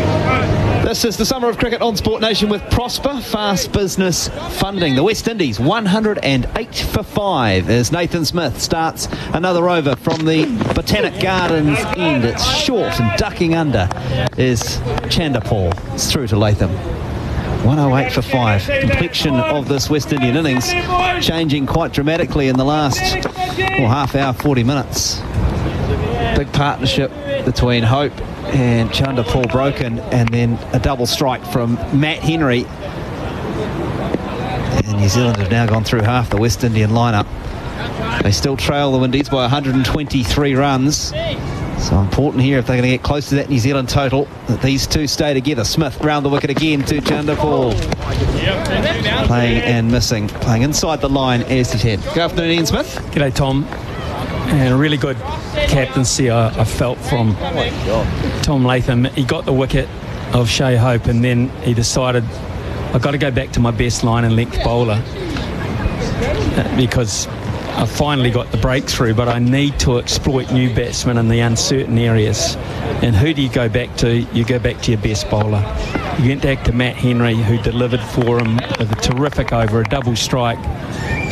This is the Summer of Cricket on Sport Nation with Prosper Fast Business Funding. The West Indies 108 for 5 as Nathan Smith starts another over from the Botanic Gardens end. It's short and ducking under is Chanderpaul. It's through to Latham. 108 for 5. Complexion of this West Indian innings changing quite dramatically in the last half hour, 40 minutes. Big partnership between Hope and Chanderpaul broken, and then a double strike from Matt Henry. And New Zealand have now gone through half the West Indian lineup. They still trail the Windies by 123 runs. So important here if they're going to get close to that New Zealand total that these two stay together. Smith round the wicket again to Chanderpaul. Playing and missing. Playing inside the line as he's had. Good afternoon, Ian Smith. G'day, Tom. And a really good captaincy I felt from Tom Latham. He got the wicket of Shea Hope and then he decided I've got to go back to my best line and length bowler because I finally got the breakthrough, but I need to exploit new batsmen in the uncertain areas. And who do you go back to? You go back to your best bowler. You went back to Matt Henry, who delivered for him with a terrific over, a double strike.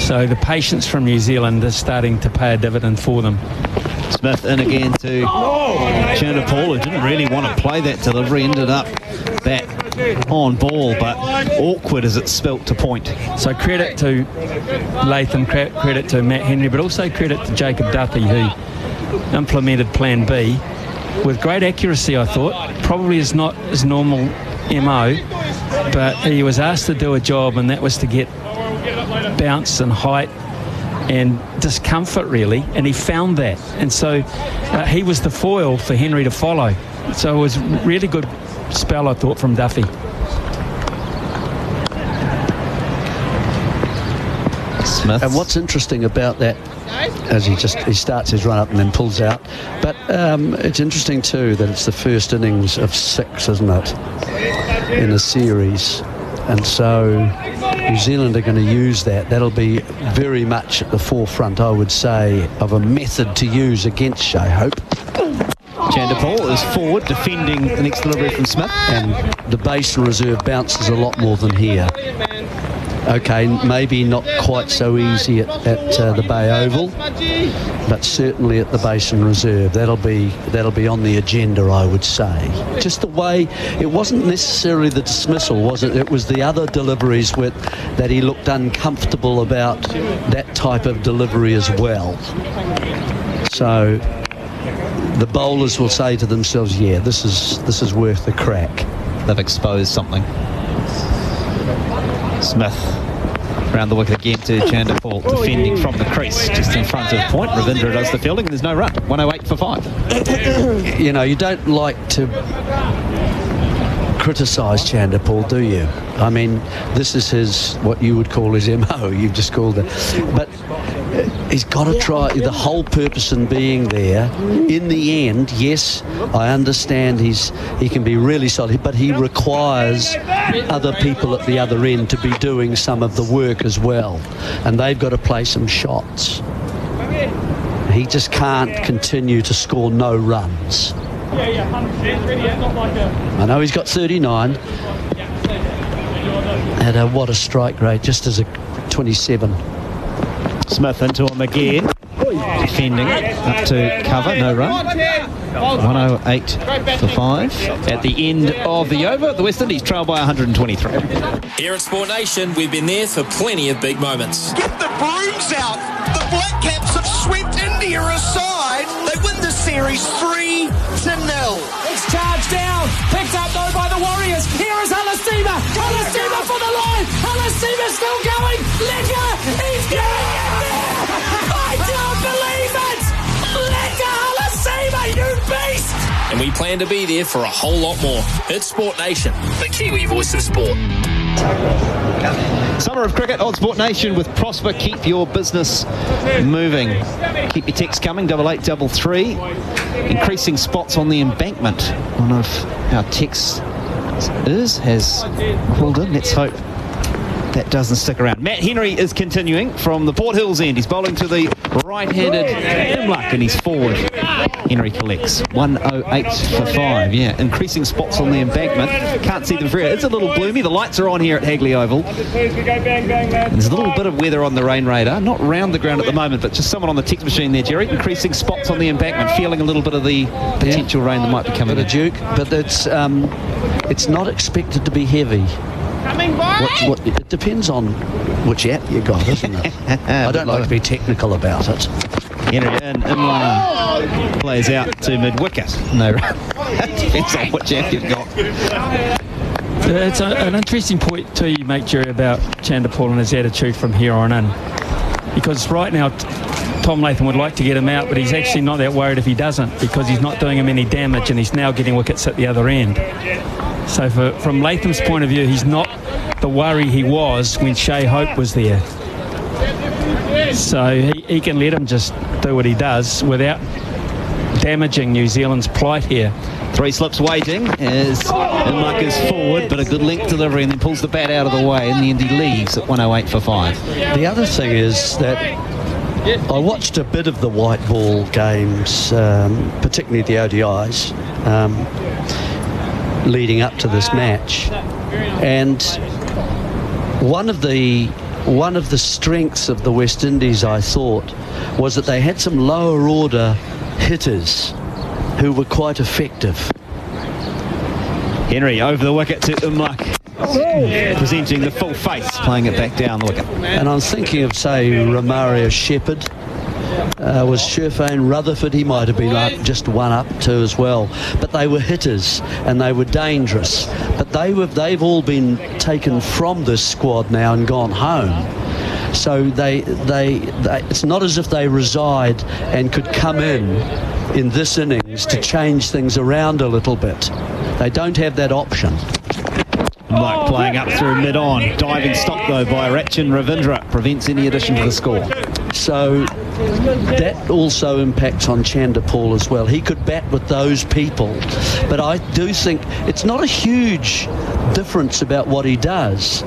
So the patience from New Zealand is starting to pay a dividend for them. Smith in again to Chanderpaul, who didn't really want to play that delivery, ended up back on ball, but awkward as it spilt to point. So credit to Latham, credit to Matt Henry, but also credit to Jacob Duffy, who implemented Plan B with great accuracy, I thought. Probably is not his normal MO, but he was asked to do a job, and that was to get bounce and height and discomfort, really, and he found that. And so he was the foil for Henry to follow. So it was a really good spell, I thought, from Duffy. Smith. And what's interesting about that, as he starts his run up and then pulls out, but it's interesting too that it's the first innings of 6, isn't it, in a series, and so New Zealand are going to use that. That'll be very much at the forefront, I would say, of a method to use against Shea Hope. Chanderpaul is forward, defending the next delivery from Smith. And the Basin Reserve bounces a lot more than here. Okay, maybe not quite so easy at the Bay Oval, but certainly at the Basin Reserve. That'll be on the agenda, I would say. Just the way, it wasn't necessarily the dismissal, was it? It was the other deliveries that he looked uncomfortable about that type of delivery as well. So the bowlers will say to themselves, yeah, this is worth the crack. They've exposed something. Smith round the wicket again to Chanderpaul, defending from the crease just in front of point. Ravindra does the fielding. There's no run. 108 for 5. You know, you don't like to criticise Chanderpaul, do you? I mean, this is his, what you would call his MO. You've just called it. But he's got to try. The whole purpose in being there, in the end, yes, I understand he can be really solid, but he requires other people at the other end to be doing some of the work as well, and they've got to play some shots. He just can't continue to score no runs. I know he's got 39. And what a strike rate, just as a 27. Smith into him again, defending up to cover, no run. 108 for 5. At the end of the over, the West Indies trail by 123. Here at Sport Nation, we've been there for plenty of big moments. Get the brooms out! The Black Caps have swept India aside. They win the series 3-0. It's charged down, picked up though by the Warriors. Here is Halasima. Halasima for the line. Halasima's still going. Licker, he's going in there. we plan to be there for a whole lot more. It's Sport Nation, the Kiwi voice of sport. Summer of Cricket on Sport Nation with Prosper. Keep your business moving. Keep your texts coming, 8833. Increasing spots on the embankment. One of our texts has called in. Let's hope that doesn't stick around. Matt Henry is continuing from the Port Hills end. He's bowling to the right-handed Imluck and he's forward. Henry collects 108 for 5. Yeah, increasing spots on the embankment. Can't see them very. It's a little gloomy. The lights are on here at Hagley Oval. There's a little bit of weather on the rain radar. Not round the ground at the moment, but just someone on the text machine there, Jerry. Increasing spots on the embankment. Feeling a little bit of the potential rain that might be coming. Bit of Duke, but it's not expected to be heavy. It depends on which app you got, isn't it? I don't like to be technical about it. Henry in line plays out to mid-wicket. No, depends on which app you've got. It's an interesting point too you make, Jerry, about Chanderpaul and his attitude from here on in. Because right now, Tom Latham would like to get him out, but he's actually not that worried if he doesn't, because he's not doing him any damage and he's now getting wickets at the other end. So from Latham's point of view, he's not the worry he was when Shea Hope was there. So he can let him just do what he does without damaging New Zealand's plight here. 3 slips waiting as Imluck is forward, but a good length delivery and then pulls the bat out of the way. In the end, he leaves at 108 for 5. The other thing is that I watched a bit of the white ball games, particularly the ODIs, leading up to this match, and one of the strengths of the West Indies, I thought, was that they had some lower order hitters who were quite effective. Henry over the wicket to Imluck, presenting the full face, playing it back down the wicket. And I'm thinking of, say, Romario Shepherd. Was Sherfane Rutherford. He might have been just one up too as well, but they were hitters and they were dangerous, but they've all been taken from this squad now and gone home. So they it's not as if they reside and could come in this innings to change things around a little bit. They don't have that option. Imluck playing up through mid-on. Diving stop though by Rachin Ravindra prevents any addition to the score. So that also impacts on Chanderpaul as well. He could bat with those people, but I do think it's not a huge difference about what he does,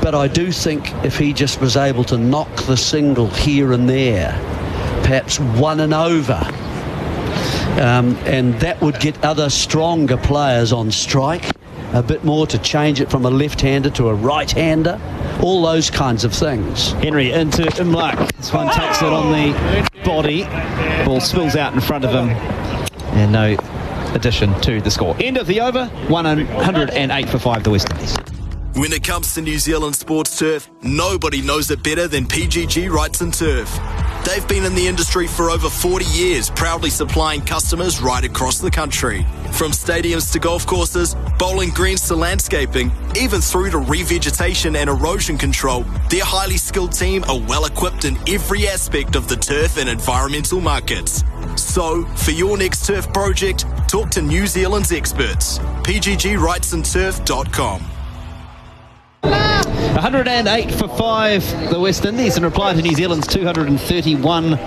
but I do think if he just was able to knock the single here and there, perhaps one and over, and that would get other stronger players on strike a bit more, to change it from a left-hander to a right-hander, all those kinds of things. Henry into Imluck. This one takes it on the body. Ball spills out in front of him. And no addition to the score. End of the over, 108 for 5, the West Indies. When it comes to New Zealand sports turf, nobody knows it better than PGG Rights and Turf. They've been in the industry for over 40 years, proudly supplying customers right across the country. From stadiums to golf courses, bowling greens to landscaping, even through to revegetation and erosion control, their highly skilled team are well equipped in every aspect of the turf and environmental markets. So, for your next turf project, talk to New Zealand's experts. PGGRightsandTurf.com. 108 for 5, the West Indies, in reply to New Zealand's 231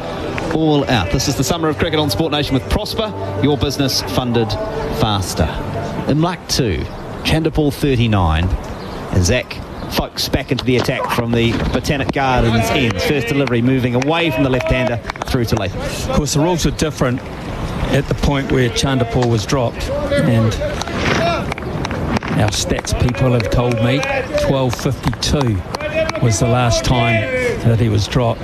all out. This is the Summer of Cricket on Sport Nation with Prosper, your business funded faster. Imluck 2, Chanderpaul 39, and Zach Folks back into the attack from the Botanic Gardens ends. First delivery moving away from the left-hander through to Latham. Of course, the rules are different at the point where Chanderpaul was dropped, and our stats people have told me 12:52 was the last time that he was dropped.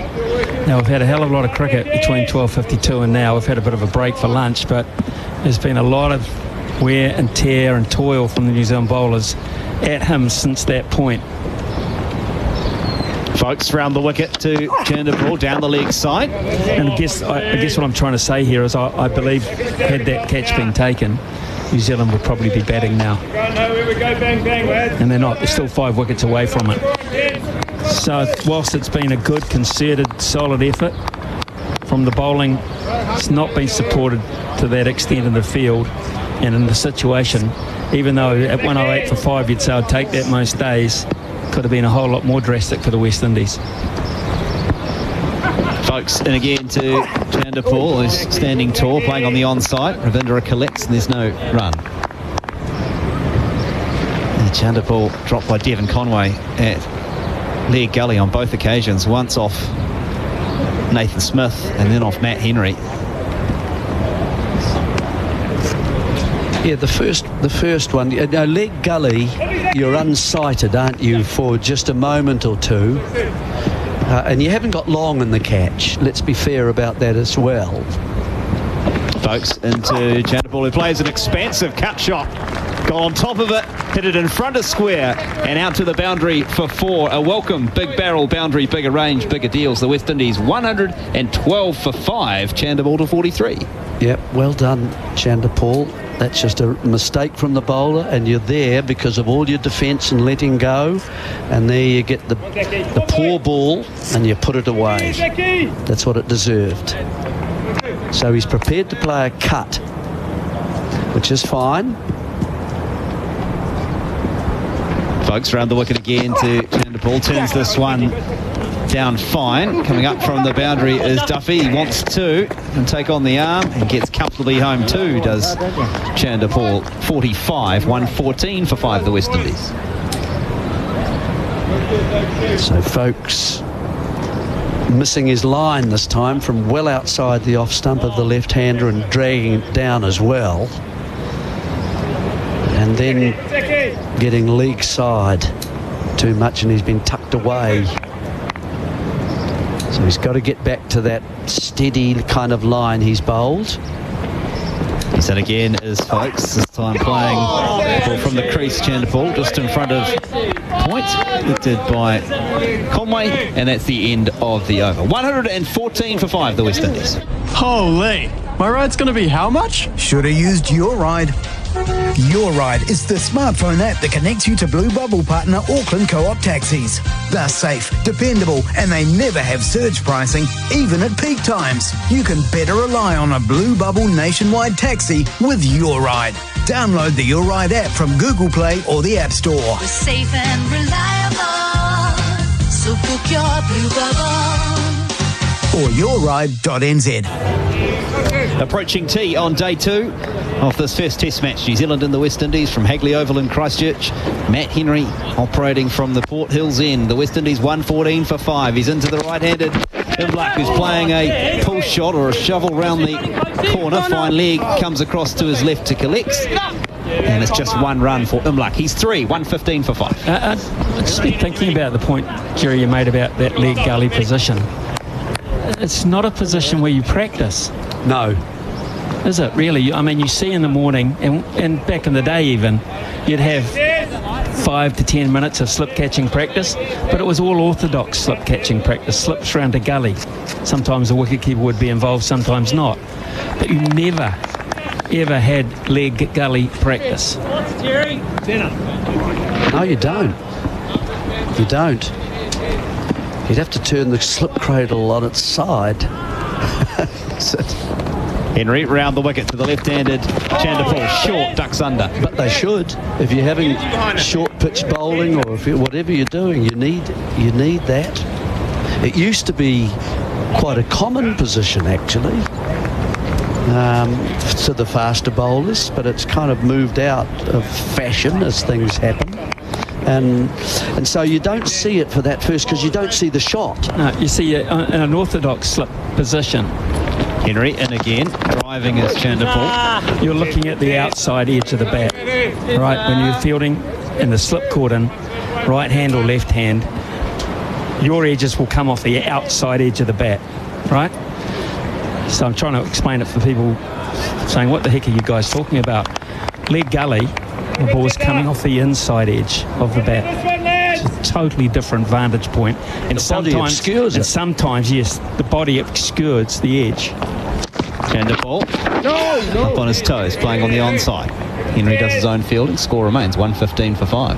Now, we've had a hell of a lot of cricket between 12:52 and now. We've had a bit of a break for lunch, but there's been a lot of wear and tear and toil from the New Zealand bowlers at him since that point. Folks round the wicket to Chanderpaul down the leg side. And I guess what I'm trying to say here is I believe had that catch been taken, New Zealand would probably be batting now. And they're not. They're still 5 wickets away from it. So whilst it's been a good, concerted, solid effort from the bowling, it's not been supported to that extent in the field and in the situation, even though at 108 for 5 you'd say I'd take that most days, could have been a whole lot more drastic for the West Indies. Folks, and again to Chanderpaul, who's standing tall, playing on the onside. Ravindra collects and there's no run. And Chanderpaul dropped by Devon Conway at leg gully on both occasions, once off Nathan Smith and then off Matt Henry. Yeah, the first one, leg gully, you're unsighted, aren't you, for just a moment or two, and you haven't got long in the catch. Let's be fair about that as well. Folks, into Chanderpaul, who plays an expansive cut shot. Got on top of it, hit it in front of square and out to the boundary for 4. A welcome big barrel boundary, bigger range, bigger deals. The West Indies 112 for 5, Chanderpaul to 43. Yep, well done, Chanderpaul. That's just a mistake from the bowler, and you're there because of all your defence and letting go, and there you get the poor ball and you put it away. That's what it deserved. So he's prepared to play a cut, which is fine. Folks, round the wicket again to Chanderpaul, turns this one down fine. Coming up from the boundary is Duffy. He wants to and take on the arm and gets comfortably home too, does Chanderpaul. 45, 114 for 5, the West Indies. So folks, missing his line this time from well outside the off stump of the left-hander and dragging it down as well. And then getting leg side too much, and he's been tucked away. So he's got to get back to that steady kind of line he's bowled. He's in again is Folks, this time playing ball from the crease. Chanderpaul just in front of point, lifted by Conway, and that's the end of the over. 114 for 5, the West Indies. Holy, my ride's going to be how much? Should have used Your Ride. Your Ride is the smartphone app that connects you to Blue Bubble partner Auckland Co-op taxis. They're safe, dependable, and they never have surge pricing, even at peak times. You can better rely on a Blue Bubble nationwide taxi with Your Ride. Download the Your Ride app from Google Play or the App Store. We're safe and reliable, so book your Blue Bubble. Or yourride.nz. Approaching tea on day 2 of this first test match. New Zealand and the West Indies from Hagley Oval in Christchurch. Matt Henry operating from the Port Hills end. The West Indies 114 for 5. He's into the right-handed Imlach, who's playing a pull shot or a shovel round the corner. Fine leg comes across to his left to collect. And it's just one run for Imlach. He's 3, 115 for 5. I've just been thinking about the point, Jerry, you made about that leg gully position. It's not a position where you practice. No. Is it really? I mean, you see in the morning, and back in the day even, you'd have 5 to 10 minutes of slip catching practice, but it was all orthodox slip catching practice, slips round a gully. Sometimes the wicketkeeper would be involved, sometimes not. But you never, ever had leg gully practice. No, you don't. You don't. You'd have to turn the slip cradle on its side. Henry round the wicket to the left-handed Chanderpaul, short, ducks under. But they should. If you're having short pitch bowling, or if whatever you're doing, you need that. It used to be quite a common position actually to the faster bowlers, but it's kind of moved out of fashion as things happen. And so you don't see it for that first, because you don't see the shot. No, you see in an orthodox slip position. Henry in again, driving his Chanderpaul. You're looking at the outside edge of the bat, right? When you're fielding in the slip cordon, right hand or left hand, your edges will come off the outside edge of the bat, right? So I'm trying to explain it for people saying, what the heck are you guys talking about? Leg gully, the ball is coming off the inside edge of the bat. It's a totally different vantage point. And sometimes, yes, the body obscures the edge. Chanderpaul up on his toes, playing on the onside. Henry does his own fielding. Score remains 115 for 5.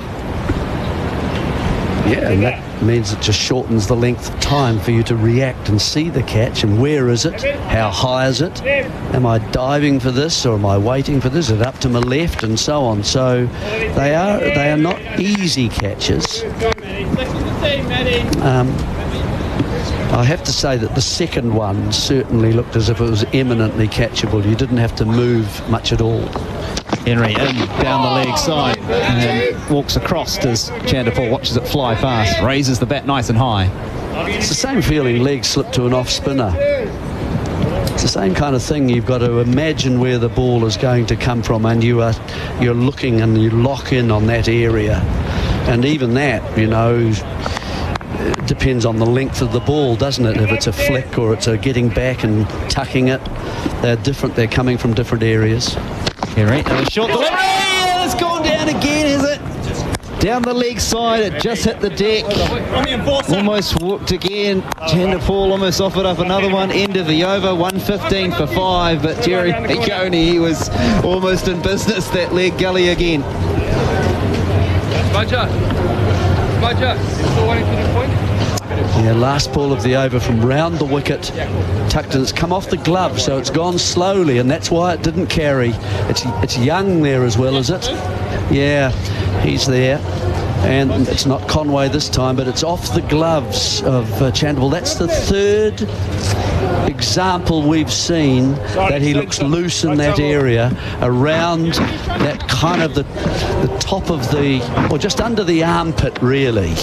Yeah, and means it just shortens the length of time for you to react and see the catch, and where is it, how high is it, am I diving for this or am I waiting for this, is it up to my left, and so on. So they are not easy catches. I have to say that the second one certainly looked as if it was eminently catchable. You didn't have to move much at all. Henry in down the leg side and walks across as Chanderpaul watches it fly past, raises the bat nice and high. It's the same feeling, leg slip to an off spinner. It's the same kind of thing. You've got to imagine where the ball is going to come from, and you're looking and you lock in on that area. And even that, you know, depends on the length of the ball, doesn't it? If it's a flick or it's a getting back and tucking it, they're different. They're coming from different areas. Henry, a short delivery. It's gone down again, is it? Down the leg side, it just hit the deck. Almost whooped again. Chanderpaul almost offered up another one. End of the over, 115 for 5. But Jerry Coney, he was almost in business, that leg gully again. Smudger, still waiting for the point? Yeah, last ball of the over from round the wicket, tucked in. It's come off the glove, so it's gone slowly, and that's why it didn't carry. It's Young there as well, is it? Yeah, he's there. And it's not Conway this time, but it's off the gloves of Chanderpaul. That's the third example we've seen that he looks loose in that area around that kind of the top of the, or just under the armpit really,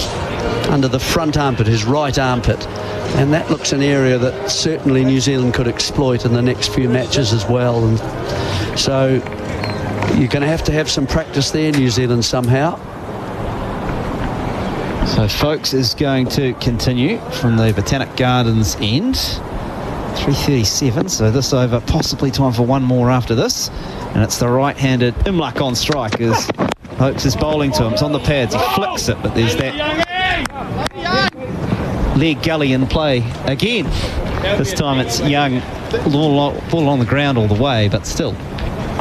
under the front armpit, his right armpit. And that looks an area that certainly New Zealand could exploit in the next few matches as well. And so you're going to have some practice there, New Zealand, somehow. So Folkes is going to continue from the Botanic Gardens end. 3:37, so this over, possibly time for one more after this. And it's the right-handed Imlach on strike as Folkes is bowling to him. It's on the pads, he flicks it, but there's that leg gully in play again. This time it's Young, ball on the ground all the way, but still.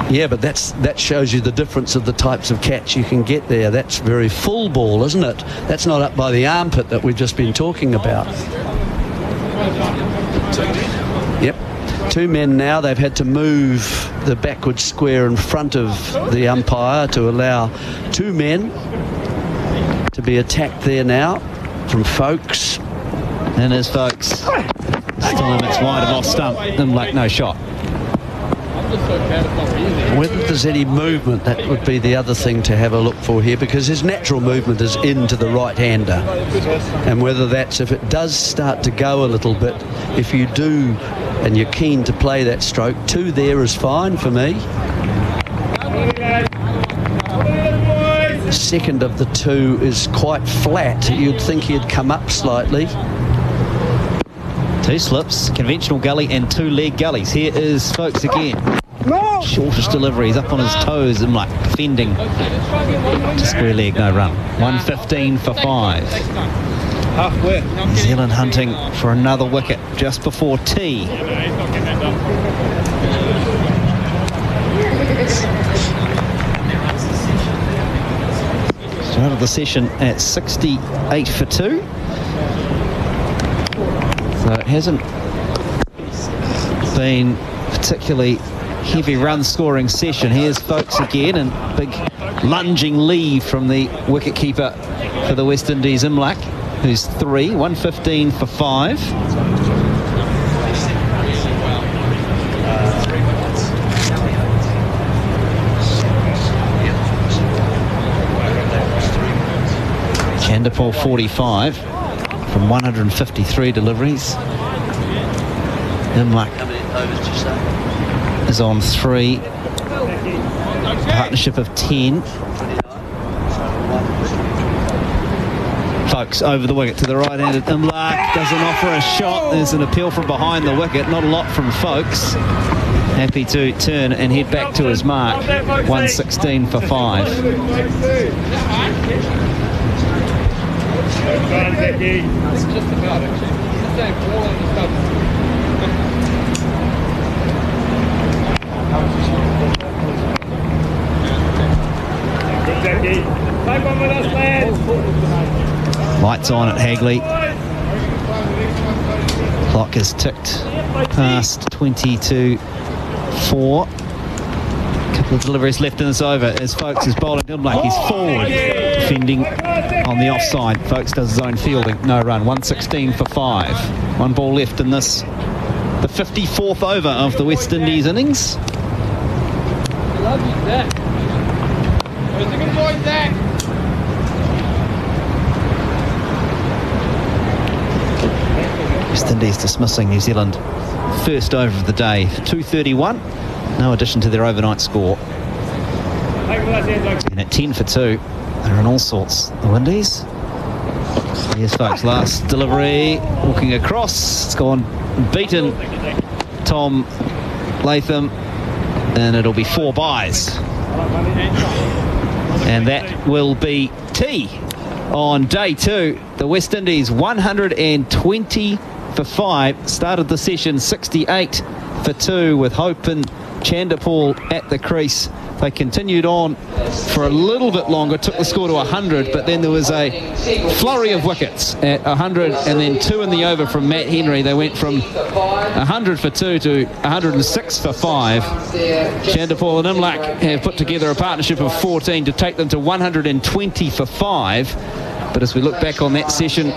Yeah, but that shows you the difference of the types of catch you can get there. That's very full ball, isn't it? That's not up by the armpit that we've just been talking about. Yep. Two men now. They've had to move the backward square in front of the umpire to allow two men to be attacked there now from Folkes. And there's Folkes. This time it's wide of off stump. Imlach, no shot. Whether there's any movement, that would be the other thing to have a look for here, because his natural movement is into the right-hander. And whether that's, if it does start to go a little bit, if you do and you're keen to play that stroke, 2 there is fine for me. The second of the 2 is quite flat. You'd think he'd come up slightly. 2 slips, conventional gully and 2 leg gullies. Here is Folkes again. No. Shortest delivery, he's up on his toes and like fending to square leg, no run. 115 for 5. Halfway. New Zealand hunting for another wicket just before tea. Started the session at 68 for 2. So it hasn't been particularly heavy run scoring session. Here's Folkes again, and big lunging leave from the wicketkeeper for the West Indies, Imlach, who's 3, 115 for 5. Chanderpaul 45 from 153 deliveries. Imlach is on 3. Partnership of 10. Folkes over the wicket to the right-handed. Imlach doesn't offer a shot. There's an appeal from behind the wicket. Not a lot from Folkes. Happy to turn and head back to his mark. 116 for 5. It's just about it. Lights on at Hagley. Clock has ticked past 20 to 4. Couple of deliveries left in this over as Folkes is bowling him like he's forward, defending on the offside. Folkes does his own fielding, no run. 116 for 5. 1 ball left in this, the 54th over of the West Indies innings. Love you, Zach. Where's the good boy, Zach? West Indies dismissing New Zealand first over of the day for 231. No addition to their overnight score. And at 10 for 2, they're in all sorts, the Windies. Here's Folkes' last delivery, walking across. It's gone beaten Tom Latham, and it'll be 4 byes. And that will be tea on day 2. The West Indies 120 for 5. Started the session 68 for 2 with Hope and Chanderpaul at the crease. They continued on for a little bit longer, took the score to 100, but then there was a flurry of wickets at 100 and then 2 in the over from Matt Henry. They went from 100 for 2 to 106 for 5. Chanderpaul and Imlach have put together a partnership of 14 to take them to 120 for 5. But as we look back on that session,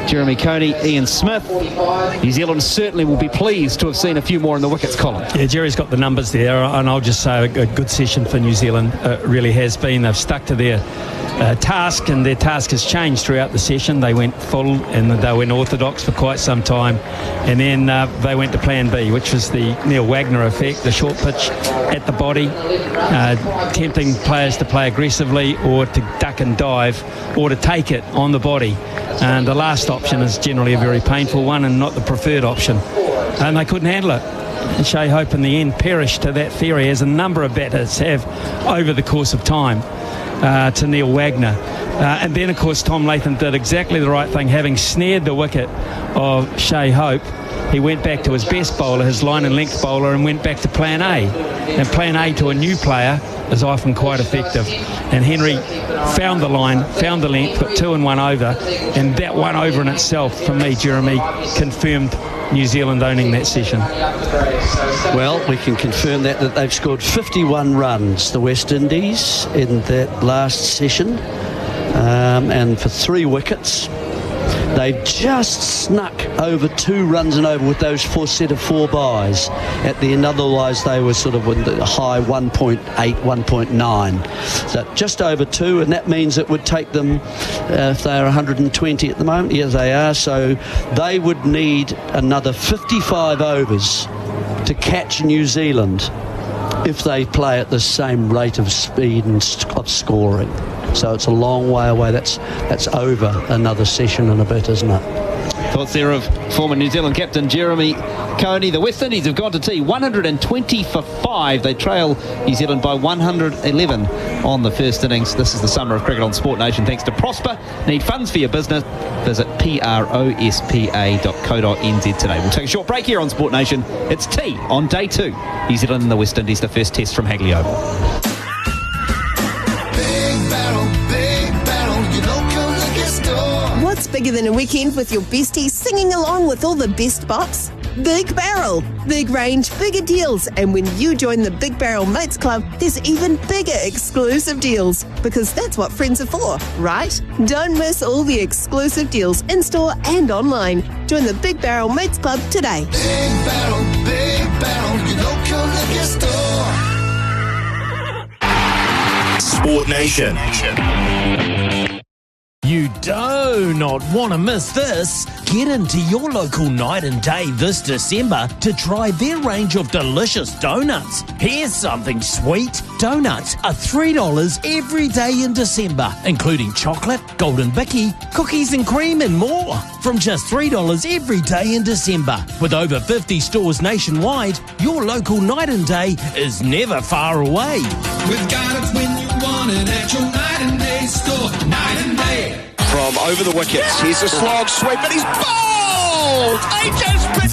Jeremy Coney, Ian Smith, New Zealand certainly will be pleased to have seen a few more in the wickets column. Yeah, Jerry's got the numbers there, and I'll just say a good session for New Zealand. Really has been. They've stuck to their task, and their task has changed throughout the session. They went full and they went orthodox for quite some time, and then they went to plan B, which was the Neil Wagner effect, the short pitch at the body, tempting players to play aggressively or to duck and dive or to take it on the body. And the last option is generally a very painful one and not the preferred option. And they couldn't handle it. And Shea Hope in the end perished to that theory, as a number of batters have over the course of time, to Neil Wagner. And then, of course, Tom Latham did exactly the right thing, having snared the wicket of Shea Hope. He went back to his best bowler, his line and length bowler, and went back to plan A. And plan A to a new player is often quite effective. And Henry found the line, found the length, put 2 and 1 over. And that 1 over in itself, for me, Jeremy, confirmed New Zealand owning that session. Well, we can confirm that they've scored 51 runs, the West Indies, in that last session. And for 3 wickets. They've just snuck over 2 runs and over with those set of 4 byes at the end. Otherwise, they were sort of in the high 1.8, 1.9. So just over 2, and that means it would take them, if they're 120 at the moment, yes, they are. So they would need another 55 overs to catch New Zealand if they play at the same rate of speed and of scoring. So it's a long way away. That's over another session and a bit, isn't it? Thoughts there of former New Zealand captain Jeremy Coney. The West Indies have gone to tea 120 for 5. They trail New Zealand by 111 on the first innings. This is the summer of cricket on Sport Nation. Thanks to Prosper. Need funds for your business? Visit prospa.co.nz today. We'll take a short break here on Sport Nation. It's tea on day 2. New Zealand and the West Indies, the first test from Hagley Oval. What's bigger than a weekend with your besties singing along with all the best bops? Big Barrel. Big range, bigger deals. And when you join the Big Barrel Mates Club, there's even bigger exclusive deals. Because that's what friends are for, right? Don't miss all the exclusive deals in-store and online. Join the Big Barrel Mates Club today. Big Barrel, your local liquor store. Sport Nation. You do not want to miss this. Get into your local Night and Day this December to try their range of delicious donuts. Here's something sweet. Donuts are $3 every day in December, including chocolate, golden bicky, cookies and cream and more. From just $3 every day in December. With over 50 stores nationwide, your local Night and Day is never far away. We've got it when you want it at your Night and Day store. Night and Day. From over the wickets, here's a slog sweep, and he's bowled!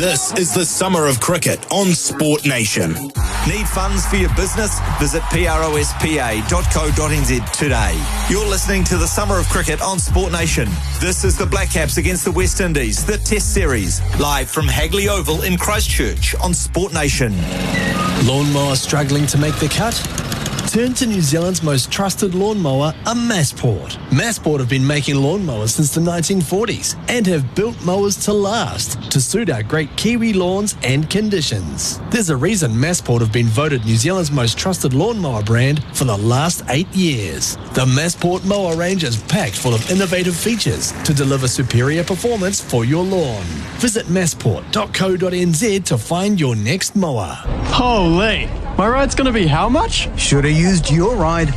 This is the Summer of Cricket on Sport Nation. Need funds for your business? Visit prospa.co.nz today. You're listening to the Summer of Cricket on Sport Nation. This is the Black Caps against the West Indies, the Test Series, live from Hagley Oval in Christchurch on Sport Nation. Lawnmower struggling to make the cut? Turn to New Zealand's most trusted lawnmower, a Massport. Massport have been making lawnmowers since the 1940s and have built mowers to last, to suit our great Kiwi lawns and conditions. There's a reason Massport have been voted New Zealand's most trusted lawnmower brand for the last 8 years. The Massport mower range is packed full of innovative features to deliver superior performance for your lawn. Visit massport.co.nz to find your next mower. Holy, my ride's going to be how much? Should have used Your Ride.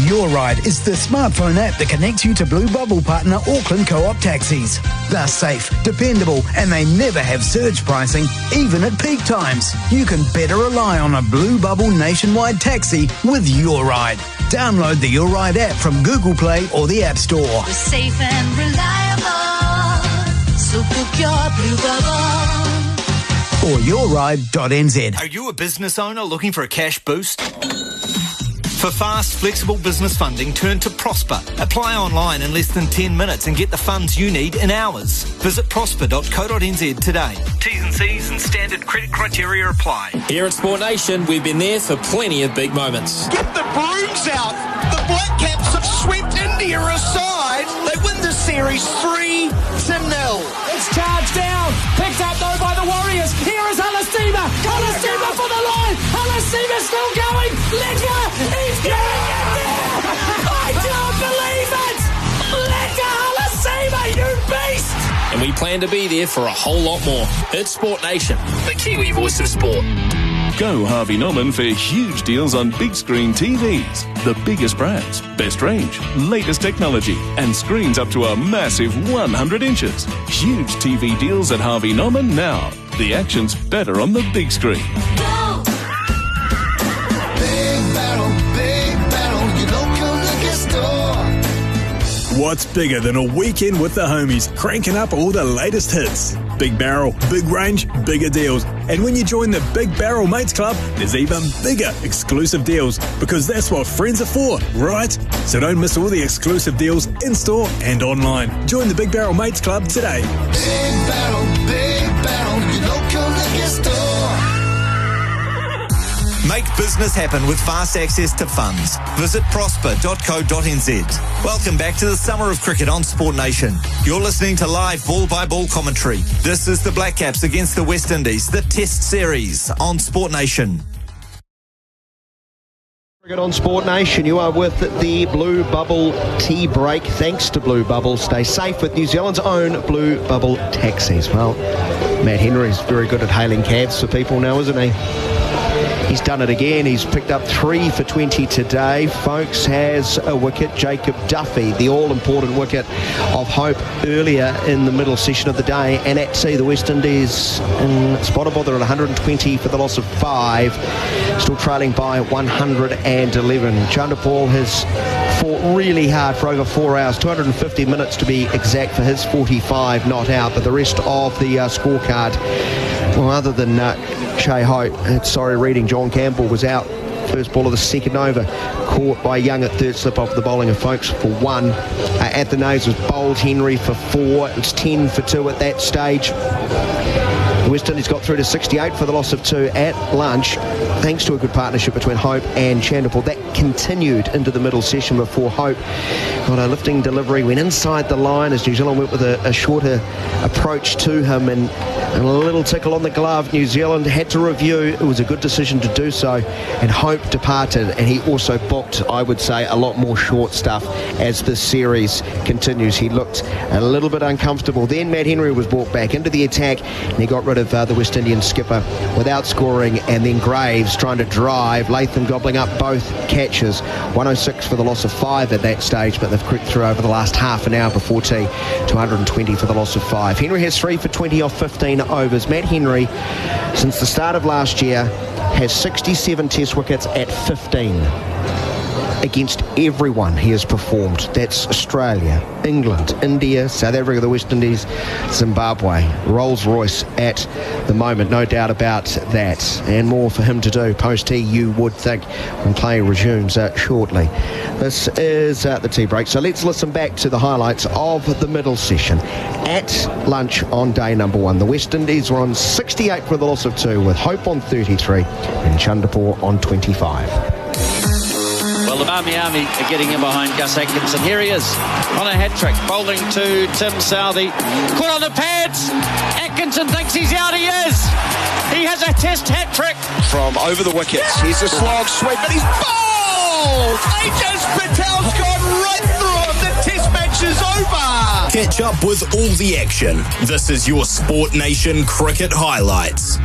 Your Ride is the smartphone app that connects you to Blue Bubble partner Auckland Co-op taxis. They're safe, dependable, and they never have surge pricing, even at peak times. You can better rely on a Blue Bubble nationwide taxi with Your Ride. Download the Your Ride app from Google Play or the App Store. We're safe and reliable, so book your Blue Bubble. Or yourride.nz. Are you a business owner looking for a cash boost? For fast, flexible business funding, turn to Prosper. Apply online in less than 10 minutes and get the funds you need in hours. Visit prosper.co.nz today. T's and C's and standard credit criteria apply. Here at Sport Nation, we've been there for plenty of big moments. Get the brooms out. The Black Caps have swept India aside. They win the series 3-0. It's charged down. Picked up though by the Warriors. Here is Alasima. Alasima for the line. Alasima still going. Ledger. He's getting it there. I don't believe it. Ledger Alasima, you beast. And we plan to be there for a whole lot more. It's Sport Nation, the Kiwi voice of sport. Go Harvey Norman for huge deals on big screen TVs. The biggest brands, best range, latest technology, and screens up to a massive 100 inches. Huge TV deals at Harvey Norman now. The action's better on the big screen. What's bigger than a weekend with the homies, cranking up all the latest hits? Big Barrel, big range, bigger deals. And when you join the Big Barrel Mates Club, there's even bigger exclusive deals, because that's what friends are for, right? So don't miss all the exclusive deals in-store and online. Join the Big Barrel Mates Club today. Big Barrel, your local liquor store. Make business happen with fast access to funds. Visit prosper.co.nz. Welcome back to the Summer of Cricket on Sport Nation. You're listening to live ball-by-ball commentary. This is the Black Caps against the West Indies, the Test Series on Sport Nation. Cricket on Sport Nation, you are with the Blue Bubble tea break. Thanks to Blue Bubble. Stay safe with New Zealand's own Blue Bubble taxis. Well, Matt Henry's very good at hailing cabs for people now, isn't he? He's done it again. He's picked up 3 for 20 today. Folks has a wicket. Jacob Duffy, the all-important wicket of hope earlier in the middle session of the day. And at sea, the West Indies in spot bother at 120 for the loss of 5. Still trailing by 111. Chanderpaul has fought really hard for over 4 hours, 250 minutes to be exact for his 45 not out. But the rest of the scorecard, well, other than Shea Hope, sorry reading, John Campbell was out first ball of the second over, caught by Young at third slip off the bowling of Folks for 1. At the nose was bowled Henry for 4. It was 10 for 2 at that stage. The West Indies got through to 68 for the loss of 2 at lunch, thanks to a good partnership between Hope and Chanderpaul. That continued into the middle session before Hope got a lifting delivery, went inside the line as New Zealand went with a shorter approach to him, and a little tickle on the glove. New Zealand had to review. It was a good decision to do so, and Hope departed, and he also booked, I would say, a lot more short stuff as this series continues. He looked a little bit uncomfortable. Then Matt Henry was brought back into the attack, and he got rid of the West Indian skipper without scoring, and then Graves trying to drive, Latham gobbling up both catches. 106 for the loss of 5 at that stage, but they've crept through over the last half an hour before tea to 120 for the loss of 5. Henry has 3 for 20 off 15 overs. Matt Henry, since the start of last year, has 67 test wickets at 15. against everyone he has performed. That's Australia, England, India, South Africa, the West Indies, Zimbabwe. Rolls-Royce at the moment, no doubt about that. And more for him to do post-tea, you would think, when play resumes shortly. This is the tea break. So let's listen back to the highlights of the middle session. At lunch on day number 1, the West Indies were on 68 for the loss of 2, with Hope on 33 and Chanderpaul on 25. Well, the Barmy Army are getting in behind Gus Atkinson. Here he is on a hat-trick, bowling to Tim Southey. Caught on the pads. Atkinson thinks he's out. He is. He has a test hat-trick. From over the wickets. Here's a slog sweep, but he's bowled! Ajaz Patel's gone right through him. The test match is over. Catch up with all the action. This is your Sport Nation Cricket Highlights.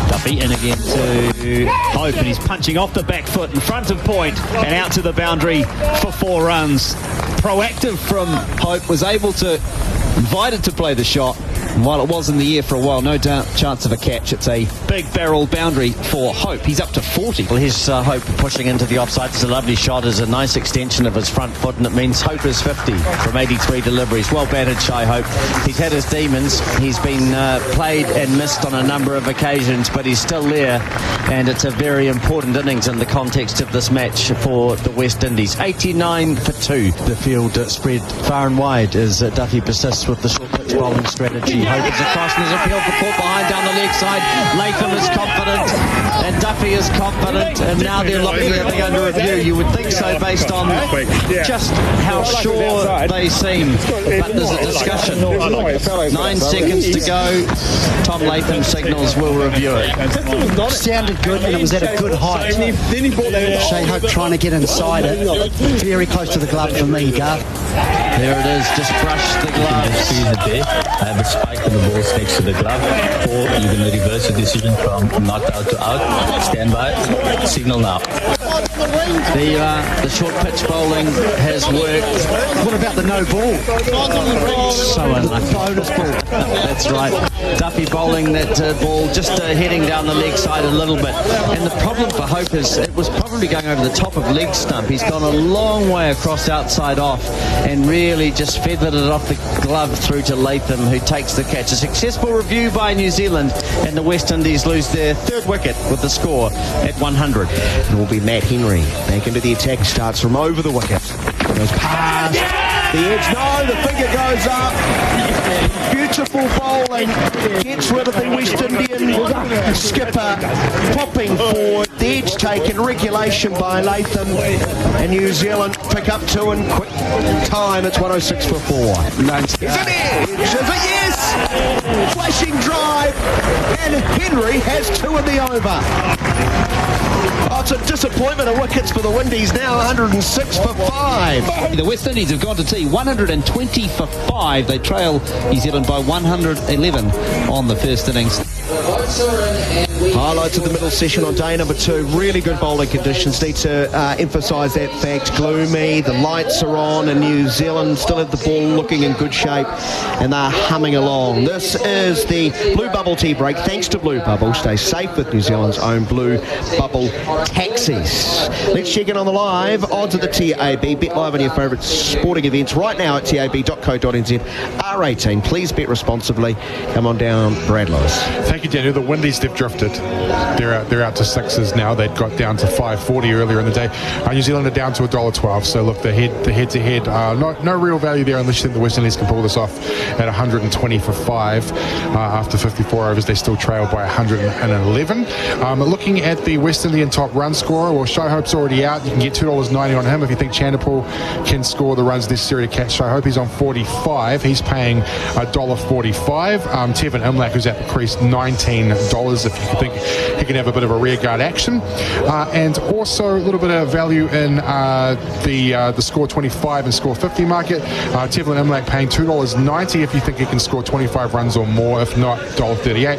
Duffy in again to Hope, and he's punching off the back foot in front of point and out to the boundary for 4 runs. Proactive from Hope, was able to invited to play the shot. And while it was in the air for a while, no doubt chance of a catch. It's a big barrel boundary for Hope. He's up to 40. Well, here's Hope pushing into the offside. It's a lovely shot. It's a nice extension of his front foot, and it means Hope is 50 from 83 deliveries. Well batted, Shy Hope. He's had his demons. He's been played and missed on a number of occasions, but he's still there, and it's a very important innings in the context of this match for the West Indies. 89 for 2. The field spread far and wide as Duffy persists with the short pitch bowling strategy. Hope is across and is appealed for caught behind down the leg side. Latham is confident and Duffy is confident, and now they're looking at the under review. You would think so based on just how sure they seem, but there's a discussion. 9 seconds to go. Tom Latham signals we'll review it. Sounded good and it was at a good height. Shay Hope trying to get inside it. Very close to the glove for me, Garth. There it is, just brush the gloves. See it there. I have a spike on the balls next to the glove, or you're going to reverse the decision from not out to out. Stand by, signal now. The short pitch bowling has worked. What about the no ball? So unlucky. Bonus ball. That's right. Duffy bowling that ball just heading down the leg side a little bit. And the problem for Hope is it was probably going over the top of leg stump. He's gone a long way across outside off and really just feathered it off the glove through to Latham, who takes the catch. A successful review by New Zealand, and the West Indies lose their 3rd wicket with the score at 100. It will be Matt Henry back into the attack. Starts from over the wicket. Goes past the edge. No, the finger goes up. Beautiful bowling. Gets rid of the West Indian skipper. Popping forward. The edge taken. Regulation by Latham. And New Zealand pick up 2 in quick time. It's 106 for 4. Is it edge? Is it yes? Flashing drive. And Henry has 2 in the over. Oh, it's a disappointment of wickets for the Windies now. 106 for 5. The West Indies have gone to tea. 120 for 5. They trail New Zealand by 111 on the first innings. Highlights of the middle session on day number 2. Really good bowling conditions. Need to emphasise that fact. Gloomy, the lights are on, and New Zealand still have the ball looking in good shape, and they're humming along. This is the Blue Bubble tea break. Thanks to Blue Bubble. Stay safe with New Zealand's own Blue Bubble taxis. Let's check in on the live odds of the TAB. Bet live on your favourite sporting events right now at tab.co.nz. R18. Please bet responsibly. Come on down, Brad Lewis. Thank you, Daniel. The Windies, they've drifted. They're out to 6s now. They'd got down to 5.40 earlier in the day. New Zealand are down to $1.12. So look, the head-to-head, no real value there unless you think the West Indies can pull this off at 120 for 5. After 54 overs, they still trail by 111. Looking at the West Indian top run scorer, well, Shy Hope's already out. You can get $2.90 on him if you think Chanderpaul can score the runs necessary to catch Shy Hope. He's on 45. He's paying $1.45. Tevin Imlach, who's at the crease, $19 if you think he can have a bit of a rearguard action. And also a little bit of value in the score 25 and score 50 market. Tevin Imlach paying $2.90 if you think he can score 25 runs or more. If not, $1.38.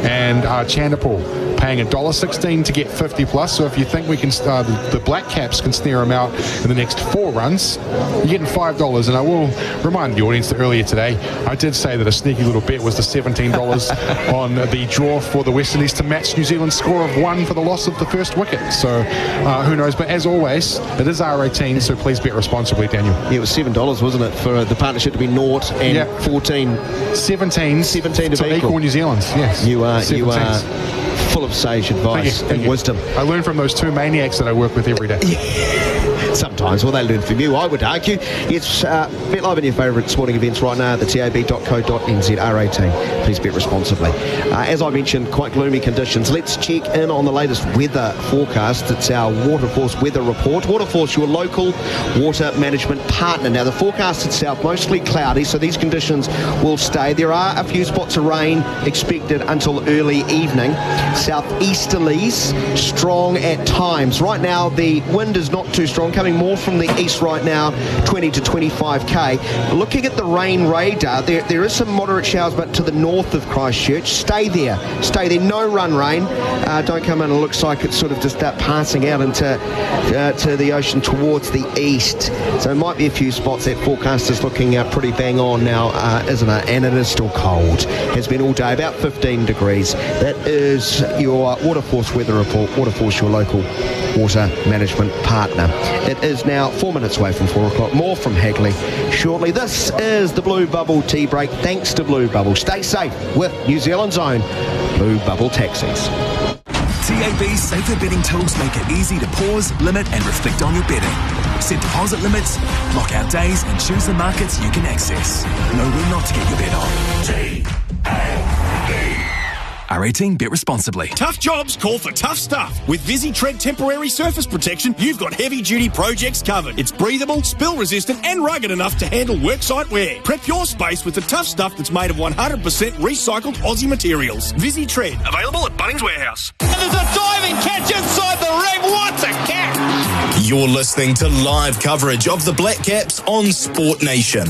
And Chanderpaul paying $1.16 to get 50 plus. So if you think we can, the Black Caps can snare him out in the next 4 runs, you're getting $5. And I will remind the audience that earlier today, I did say that a sneaky little bet was the $17 on the draw for the West Indies to match that's New Zealand's score of 1 for the loss of the first wicket. So who knows? But as always, it is R18, so please bet responsibly, Daniel. Yeah, it was $7, wasn't it, for the partnership to be 0 and 14. 17 to equal New Zealand. Yes. You are full of sage advice and wisdom. I learn from those two maniacs that I work with every day. Sometimes. Well, they learn from you, I would argue. It's bet live in your favourite sporting events right now at the tab.co.nz R18. Please bet responsibly. As I mentioned, quite gloomy conditions. Let's check in on the latest weather forecast. It's our Waterforce weather report. Waterforce, your local water management partner. Now, the forecast itself mostly cloudy, so these conditions will stay. There are a few spots of rain expected until early evening. Southeasterlies strong at times. Right now, the wind is not too strong, coming more from the east right now, 20 to 25k. Looking at the rain radar, there is some moderate showers, but to the north of Christchurch. Stay there. No run rain. Don't come in. It looks like it's sort of just passing out into to the ocean towards the east. So it might be a few spots. That forecast is looking pretty bang on now, isn't it? And it is still cold. Has been all day, about 15 degrees. That is your Waterforce weather report. Waterforce, your local water management partner. It is now 4 minutes away from 4 o'clock. More from Hagley shortly. This is the Blue Bubble Tea Break. Thanks to Blue Bubble. Stay safe with New Zealand's own Blue Bubble Taxis. TAB's safer betting tools make it easy to pause, limit and reflect on your betting. Set deposit limits, block out days and choose the markets you can access. Know when not to get your bet on. R18, bet responsibly. Tough jobs call for tough stuff. With VisiTread temporary surface protection, you've got heavy-duty projects covered. It's breathable, spill-resistant and rugged enough to handle worksite wear. Prep your space with the tough stuff that's made of 100% recycled Aussie materials. VisiTread, available at Bunnings Warehouse. And there's a diving catch inside the ring. What a catch! You're listening to live coverage of the Black Caps on Sport Nation.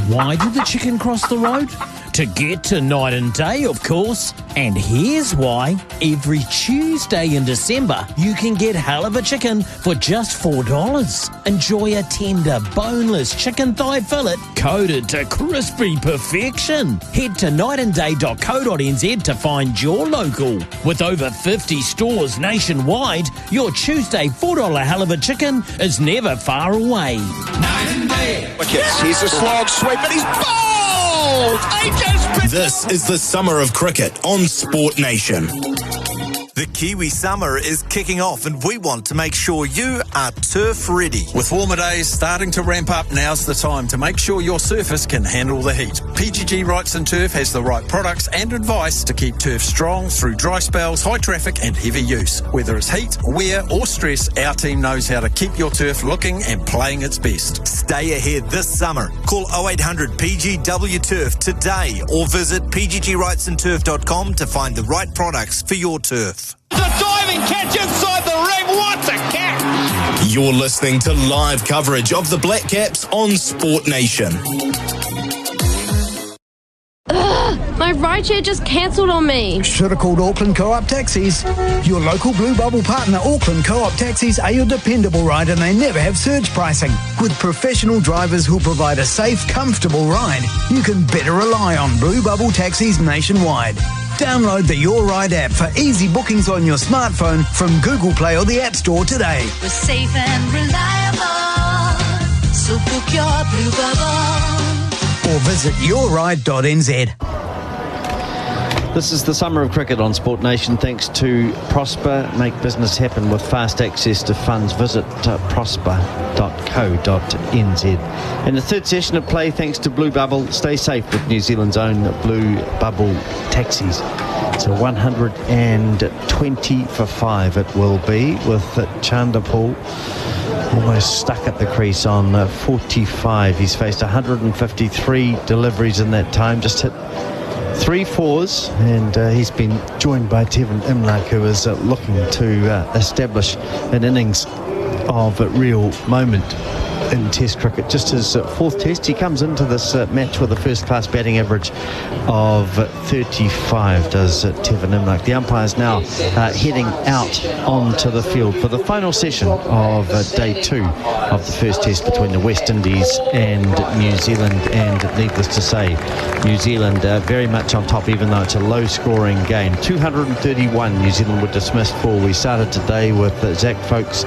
Why did the chicken cross the road? To get to night and day, of course. And here's why. Every Tuesday in December, you can get hell of a chicken for just $4. Enjoy a tender, boneless chicken thigh fillet coated to crispy perfection. Head to nightandday.co.nz to find your local. With over 50 stores nationwide, your Tuesday $4 hell of a chicken is never far away. Night and day. Here's a slog sweep and he's bowled! This is the summer of cricket on Sport Nation. The Kiwi summer is kicking off and we want to make sure you are turf ready. With warmer days starting to ramp up, now's the time to make sure your surface can handle the heat. PGG Wrights and Turf has the right products and advice to keep turf strong through dry spells, high traffic and heavy use. Whether it's heat, wear or stress, our team knows how to keep your turf looking and playing its best. Stay ahead this summer. Call 0800 PGW Turf today or visit pggwrightsandturf.com to find the right products for your turf. The diving catch inside the ring. What a catch! You're listening to live coverage of the Black Caps on Sport Nation. My rideshare just cancelled on me. Should have called Auckland Co-op Taxis. Your local Blue Bubble partner, Auckland Co-op Taxis, are your dependable ride and they never have surge pricing. With professional drivers who'll provide a safe, comfortable ride, you can better rely on Blue Bubble Taxis nationwide. Download the Your Ride app for easy bookings on your smartphone from Google Play or the App Store today. We're safe and reliable, so book your Blue Bubble. Or visit yourride.nz. This is the summer of cricket on Sport Nation. Thanks to Prosper. Make business happen with fast access to funds. Visit prosper.co.nz. In the third session of play, thanks to Blue Bubble. Stay safe with New Zealand's own Blue Bubble Taxis. So 120 for 5 it will be, with Chanderpaul almost stuck at the crease on 45. He's faced 153 deliveries in that time, just hit 3 fours, and he's been joined by Tevin Imlach, who is looking to establish an innings of a real moment in Test cricket. Just his fourth Test. He comes into this match with a first-class batting average of 35, does Tevin Imlach. The umpires now heading out onto the field for the final session of day 2 of the first Test between the West Indies and New Zealand. And needless to say, New Zealand very much on top, even though it's a low-scoring game. 231 New Zealand were dismissed for. We started today with Zach Folkes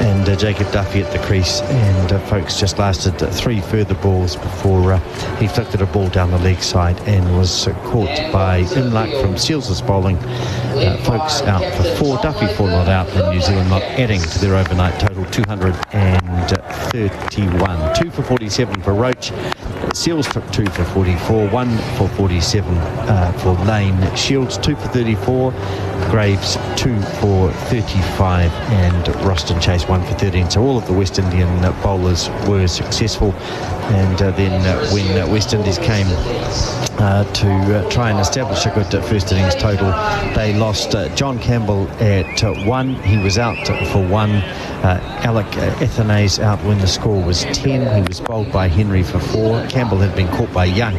and Jacob Duffy at the crease, and Folkes just lasted 3 further balls before he flicked a ball down the leg side and was caught by Imlach from Seals' bowling. Folkes out for 4, Duffy 4 not out, and New Zealand not adding to their overnight total. 231. 2 for 47 for Roach. Seals 2 for 44, 1 for 47 for Lane. Shields 2 for 34, Graves 2 for 35, and Roston Chase 1 for 13. So all of the West Indian bowlers were successful, and then when West Indies came to try and establish a good first innings total, they lost John Campbell at 1. He was out for 1. Alec Athanase out when the score was 10. He was bowled by Henry for 4. Campbell had been caught by Young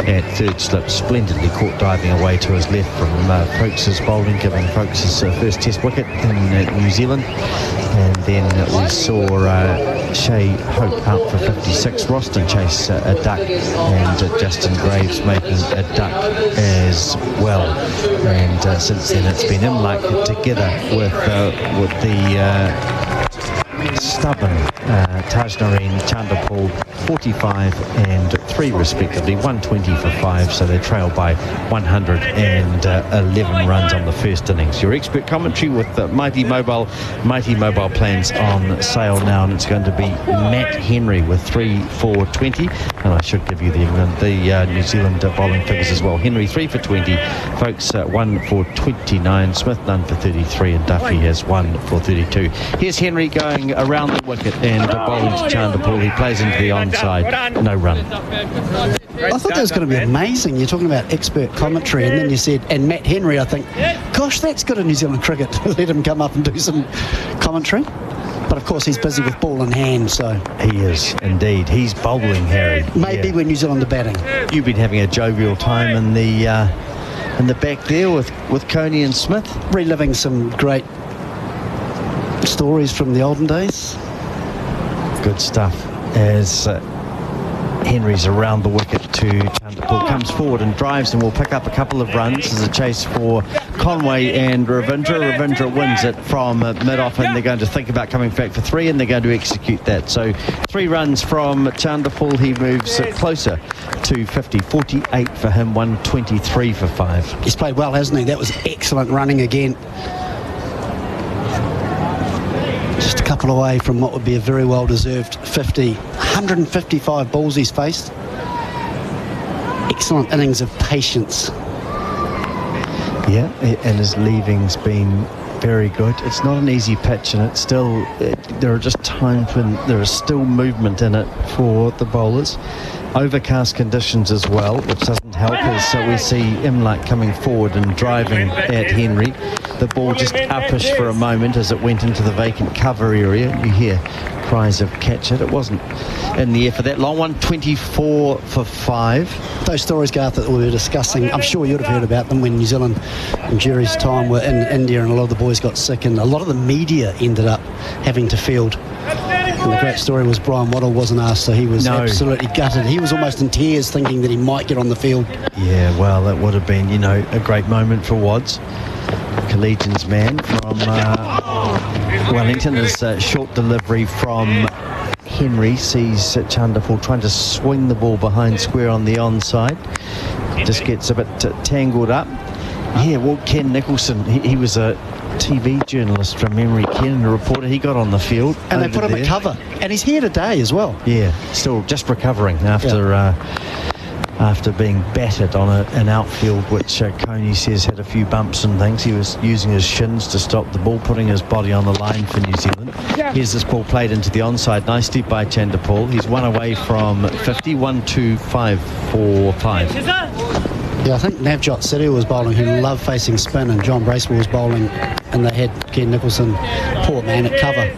at third slip, splendidly caught diving away to his left from Folkes' bowling, giving Folkes his first Test wicket in New Zealand. And then we saw Shea Hope out for 56, Roston Chase a duck, and Justin Graves making a duck as well. And since then it's been Imlach together with the stubborn Taj Noreen, Chanderpaul, 45 and 3 respectively, 120 for 5, so they trail by 111 runs on the first innings. Your expert commentary with the Mighty Mobile plans on sale now, and it's going to be Matt Henry with 3 for 20, and I should give you the New Zealand bowling figures as well. Henry 3 for 20, Folkes 1 for 29, Smith none for 33, and Duffy has 1 for 32. Here's Henry going around the wicket and bowling to Chanderpaul. He plays into the onside, no run. I thought that was going to be amazing. You're talking about expert commentary, and then you said, and Matt Henry, I think, gosh, that's good in New Zealand cricket to let him come up and do some commentary. But of course, he's busy with ball in hand, so. He is, indeed. He's bowling, Harry. Maybe when New Zealand are batting. You've been having a jovial time in the back there with Coney and Smith. Reliving some great stories from the olden days. Good stuff. As Henry's around the wicket to Chanderpaul, comes forward and drives, and will pick up a couple of runs. There's a chase for Conway and Ravindra. Ravindra wins it from mid-off, and they're going to think about coming back for 3, and they're going to execute that. So 3 runs from Chanderpaul. He moves closer to 50. 48 for him, 123 for 5. He's played well, hasn't he? That was excellent running again. Just a couple away from what would be a very well-deserved 50. 155 balls he's faced. Excellent innings of patience. Yeah, and his leaving's been very good. It's not an easy pitch, and it's still there are just times when there is still movement in it for the bowlers. Overcast conditions as well, which doesn't help us. So we see Imlach coming forward and driving at Henry. The ball just uppish for a moment as it went into the vacant cover area. You hear cries of catch it. It wasn't in the air for that long. 124 for 5. Those stories, Garth, that we were discussing, I'm sure you'd have heard about them when New Zealand and Jerry's time were in India, and a lot of the boys got sick, and a lot of the media ended up having to field. And the great story was Brian Waddle wasn't asked, so he was absolutely gutted. He was almost in tears, thinking that he might get on the field. Yeah, well, that would have been, a great moment for Wads. Collegians man from Wellington. His short delivery from Henry sees Chanderpaul trying to swing the ball behind square on the onside. Just gets a bit tangled up. Yeah, well, Ken Nicholson, he was a TV journalist from memory, Ken, a reporter. He got on the field. And they put him at cover. And he's here today as well. Yeah, still just recovering after being battered on an outfield which Coney says had a few bumps and things. He was using his shins to stop the ball, putting his body on the line for New Zealand. Here's this ball played into the onside nicely by Chanderpaul. He's one away from 50, 1-2-5 for 5. Yeah, I think Navjot City was bowling, who loved facing spin, and John Bracewell was bowling, and they had Ken Nicholson, poor man, at cover.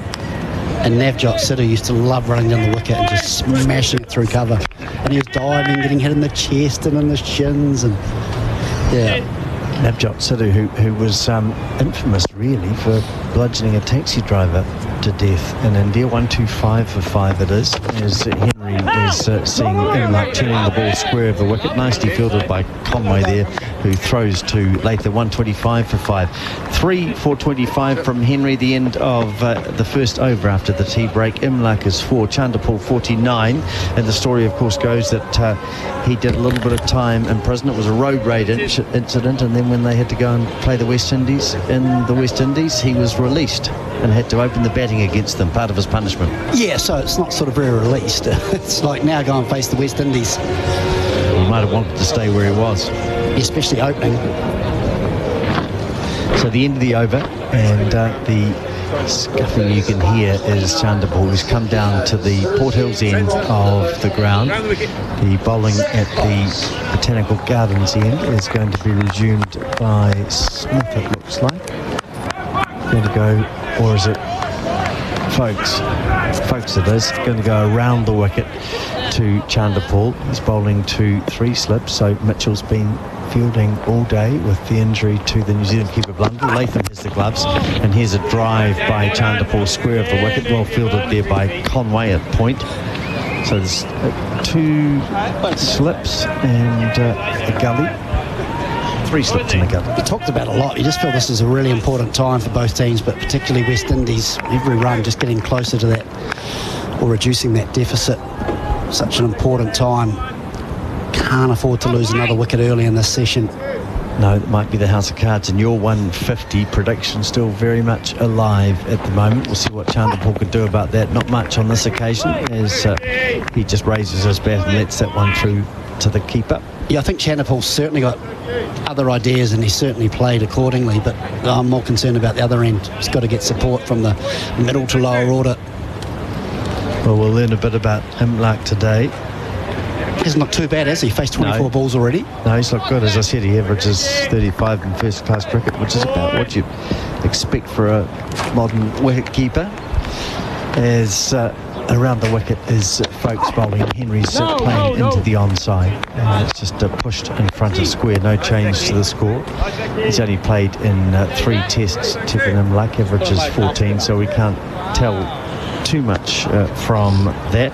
And Navjot Sidhu used to love running down the wicket and just smashing it through cover. And he was diving, getting hit in the chest and in the shins, and Navjot Sidhu, who was infamous really for bludgeoning a taxi driver to death in India. 125 for 5 it is, as Henry is seeing Imlak turning the ball square of the wicket. Nicely fielded by Conway there, who throws to Latham. 125 for 5. 3 for 25 from Henry, the end of the first over after the tea break. Imlak is 4, Chanderpaul 49, and the story of course goes that he did a little bit of time in prison. It was a road raid incident, and then when they had to go and play the West Indies in the West Indies, he was released and had to open the batting against them, part of his punishment. Yeah, so it's not sort of very released. It's like now go and face the West Indies. He might have wanted to stay where he was. Especially opening. So the end of the over, and the scuffing you can hear is Chanderpaul, who's come down to the Port Hills end of the ground. The bowling at the Botanical Gardens end is going to be resumed by Smith, it looks like. Going to go, or is it Folks? Folks it is, going to go around the wicket to Chanderpaul. He's bowling to 3 slips, so Mitchell's been fielding all day with the injury to the New Zealand keeper blunder. Latham has the gloves, and here's a drive by Chanderpaul, square of the wicket, well fielded there by Conway at point. So there's 2 slips and a gully. 3 slips in the gully. We talked about a lot. You just feel this is a really important time for both teams, but particularly West Indies. Every run just getting closer to that, or reducing that deficit. Such an important time. Can't afford to lose another wicket early in this session. No, it might be the house of cards, and your 150 prediction still very much alive at the moment. We'll see what Chanderpaul could do about that. Not much on this occasion, as he just raises his bat and lets that one through to the keeper. Yeah, I think Chanderpaul's certainly got other ideas, and he's certainly played accordingly, but I'm more concerned about the other end. He's got to get support from the middle to lower order. Well, we'll learn a bit about Imlak today. Hasn't looked too bad, has he? Faced 24 balls already. No, he's looked good. As I said, he averages 35 in first-class cricket, which is about what you expect for a modern wicket-keeper. As around the wicket is Folks bowling, and Henry's playing into the onside. And it's just pushed in front of square. No change to the score. He's only played in 3 tests. Tiffin Imlak averages 14, so we can't tell too much from that.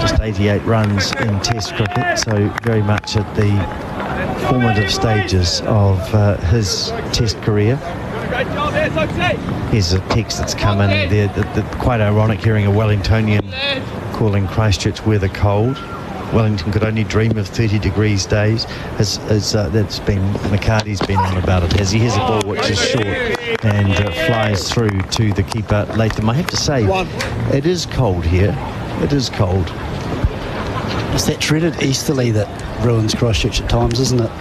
Just 88 runs in Test cricket, so very much at the formative stages of his Test career. Here's a text that's come in there. Quite ironic hearing a Wellingtonian calling Christchurch weather cold. Wellington could only dream of 30 degrees days. That's been McHardy's been on about it. As he has a ball which is short and flies through to the keeper Latham. I have to say, it is cold here. It is cold. It's that dreaded easterly that ruins Christchurch at times, isn't it?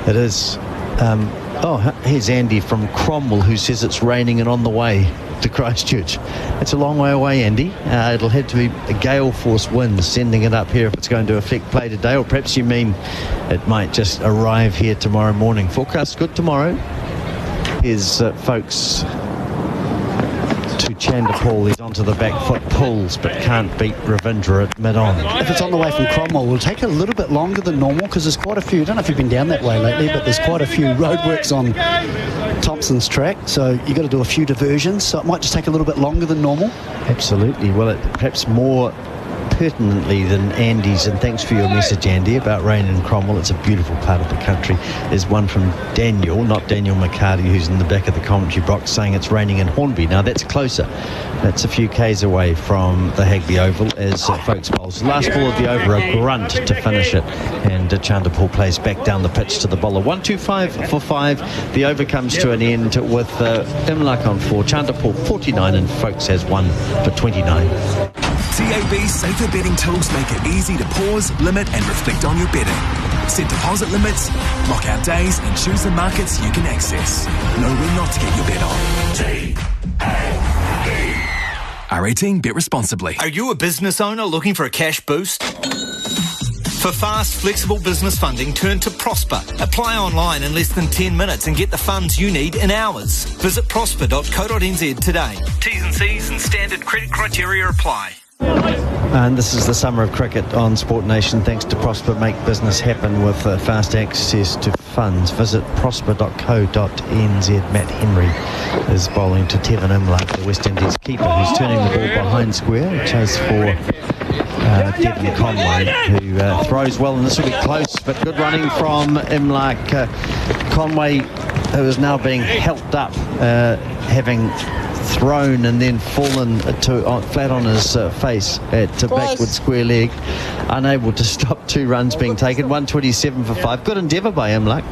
It is. Here's Andy from Cromwell, who says it's raining and on the way to Christchurch. It's a long way away, Andy. It'll have to be a gale force wind sending it up here if it's going to affect play today, or perhaps you mean it might just arrive here tomorrow morning. Forecast good tomorrow. Here's Folks to Chanderpaul. He's onto the back foot, pulls but can't beat Ravindra at mid-on. If it's on the way from Cromwell, it'll take a little bit longer than normal, because there's quite a few, I don't know if you've been down that way lately, but there's quite a few roadworks on Thompson's track, so you've got to do a few diversions, so it might just take a little bit longer than normal. Absolutely. Well, it perhaps more pertinently than Andy's, and thanks for your message, Andy, about rain in Cromwell. It's a beautiful part of the country. There's one from Daniel, not Daniel McHardy, who's in the back of the commentary box, saying it's raining in Hornby. Now that's closer. That's a few k's away from the Hagley Oval as Folks bowls. Last ball of the over, a grunt to finish it, and Chanderpaul plays back down the pitch to the bowler. 125 for 5. The over comes to an end with Imlak on 4, Chanderpaul 49, and Folks has 1 for 29. TAB's safer betting tools make it easy to pause, limit and reflect on your betting. Set deposit limits, lock out days and choose the markets you can access. Know when not to get your bet on. R18, bet responsibly. Are you a business owner looking for a cash boost? For fast, flexible business funding, turn to Prosper. Apply online in less than 10 minutes and get the funds you need in hours. Visit prosper.co.nz today. T's and C's and standard credit criteria apply. And this is the summer of cricket on Sport Nation. Thanks to Prosper, make business happen with fast access to funds. Visit prosper.co.nz. Matt Henry is bowling to Tevin Imlach, the West Indies keeper, who's turning the ball behind square. Chase for Devon Conway, who throws well, and this will be close, but good running from Imlach. Conway, who is now being helped up, having thrown and then fallen flat on his face at backward square leg, unable to stop 2 runs being taken. 127 for 5. Good endeavour by Imlach.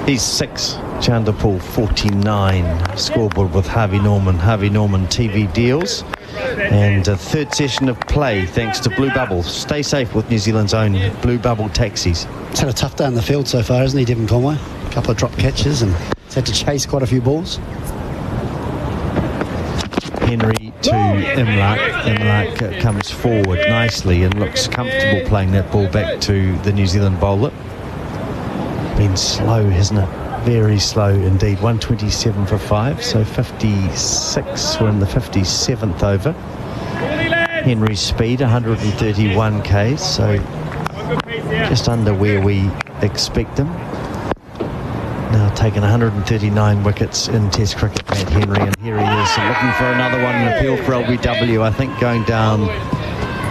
He's 6. Chanderpool 49. Scoreboard with Harvey Norman. Harvey Norman TV deals. And a third session of play thanks to Blue Bubble. Stay safe with New Zealand's own Blue Bubble taxis. He's had a tough day in the field so far, hasn't he, Devon Conway? A couple of drop catches and he's had to chase quite a few balls. Henry to Imlach. Imlach comes forward nicely and looks comfortable playing that ball back to the New Zealand bowler. Been slow, hasn't it? Very slow indeed. 127 for 5, so 56. We're in the 57th over. Henry's speed 131 k's, so just under where we expect him. Now taken 139 wickets in Test cricket, Matt Henry, and here he is looking for another one, an appeal for LBW. I think going down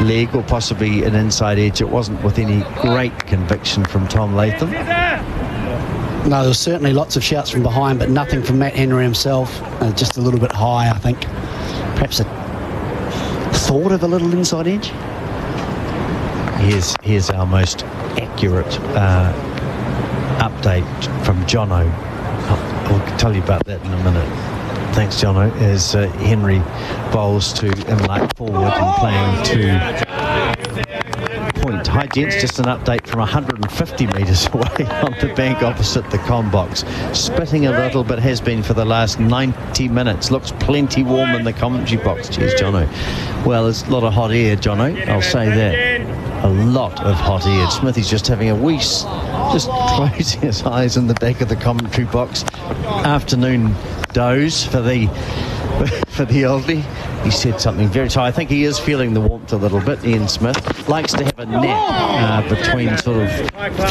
leg or possibly an inside edge. It wasn't with any great conviction from Tom Latham. No, there was certainly lots of shouts from behind, but nothing from Matt Henry himself. Just a little bit high, I think. Perhaps a thought of a little inside edge. Here's our most accurate update from Jono. I'll tell you about that in a minute. Thanks, Jono. As Henry bowls to Imlach forward and playing to point. Hi, gents. Just an update from 150 metres away on the bank opposite the comm box. Spitting a little, but has been for the last 90 minutes. Looks plenty warm in the commentary box. Cheers, Jono. Well, there's a lot of hot air, Jono. I'll say that. A lot of hot air. Smithy's just having a wee, just closing his eyes in the back of the commentary box. Afternoon doze for the oldie. He said something very tired. I think he is feeling the warmth a little bit. Ian Smith likes to have a nap between sort of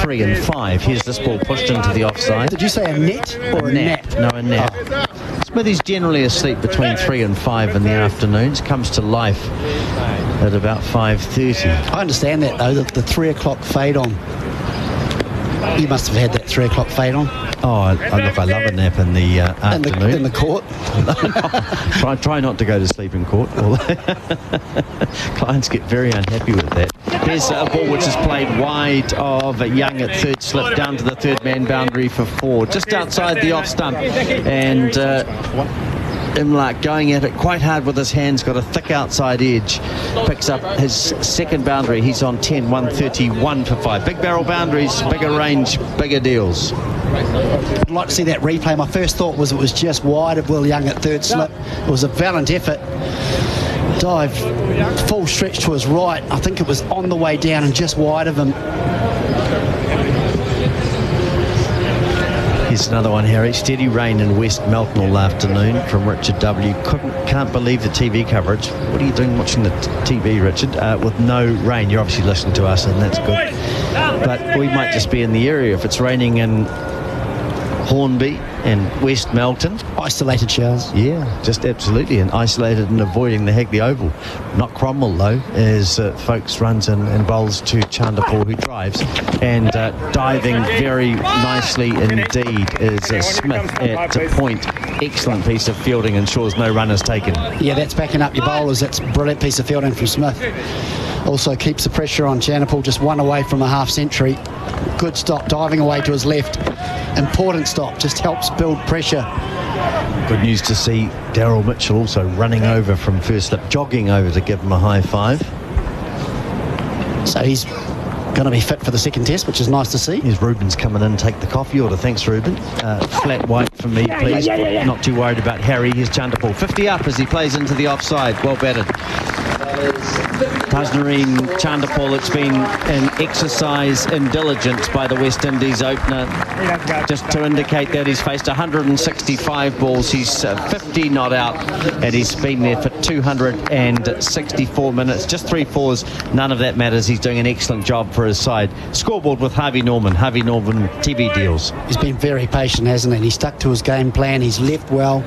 3 and 5. Here's this ball pushed into the offside. Did you say a net or a nap? No, a nap. Oh. Smithy's generally asleep between 3 and 5 in the afternoons. Comes to life at about 5:30. I understand that though, the 3 o'clock fade on. You must have had that 3 o'clock fade on. Oh, look, I love a nap in the afternoon. In the court? Try not to go to sleep in court. Clients get very unhappy with that. Here's a ball which is played wide of Young at third slip down to the third man boundary for 4. Just outside the off stump. And Imlach going at it quite hard with his hands, got a thick outside edge, picks up his second boundary. He's on 10, 131 for 5. Big barrel boundaries, bigger range, bigger deals. I'd like to see that replay. My first thought was it was just wide of Will Young at third slip. It was a valiant effort. Dive, full stretch to his right. I think it was on the way down and just wide of him. Here's another one, Harry. Steady rain in West Melton all afternoon from Richard W. Can't believe the TV coverage. What are you doing watching the TV, Richard? With no rain. You're obviously listening to us, and that's good. But we might just be in the area if it's raining in Hornby and West Melton. Isolated showers. Yeah, just absolutely, and isolated and avoiding the Hagley Oval. Not Cromwell, though, as folks runs in and bowls to Chanderpool, who drives. And diving very nicely indeed is Smith at point. Excellent piece of fielding, ensures no runners taken. Yeah, that's backing up your bowlers. That's a brilliant piece of fielding from Smith. Also keeps the pressure on Chanderpool, just one away from a half century. Good stop, diving away to his left. Important stop, just helps build pressure. Good news to see Daryl Mitchell also running over from first slip, jogging over to give him a high five. So he's going to be fit for the second test, which is nice to see. Here's Ruben's coming in, take the coffee order. Thanks, Ruben. Flat white for me, please. Not too worried about Harry. Here's Chanderpool. 50 up as he plays into the offside. Well batted. Tasnarine Chanderpaul, it's been an exercise in diligence by the West Indies opener, just to indicate that he's faced 165 balls, he's 50 not out, and he's been there for 264 minutes, just 3 fours, none of that matters. He's doing an excellent job for his side. Scoreboard with Harvey Norman TV deals. He's been very patient, hasn't he? He stuck to his game plan, he's left well,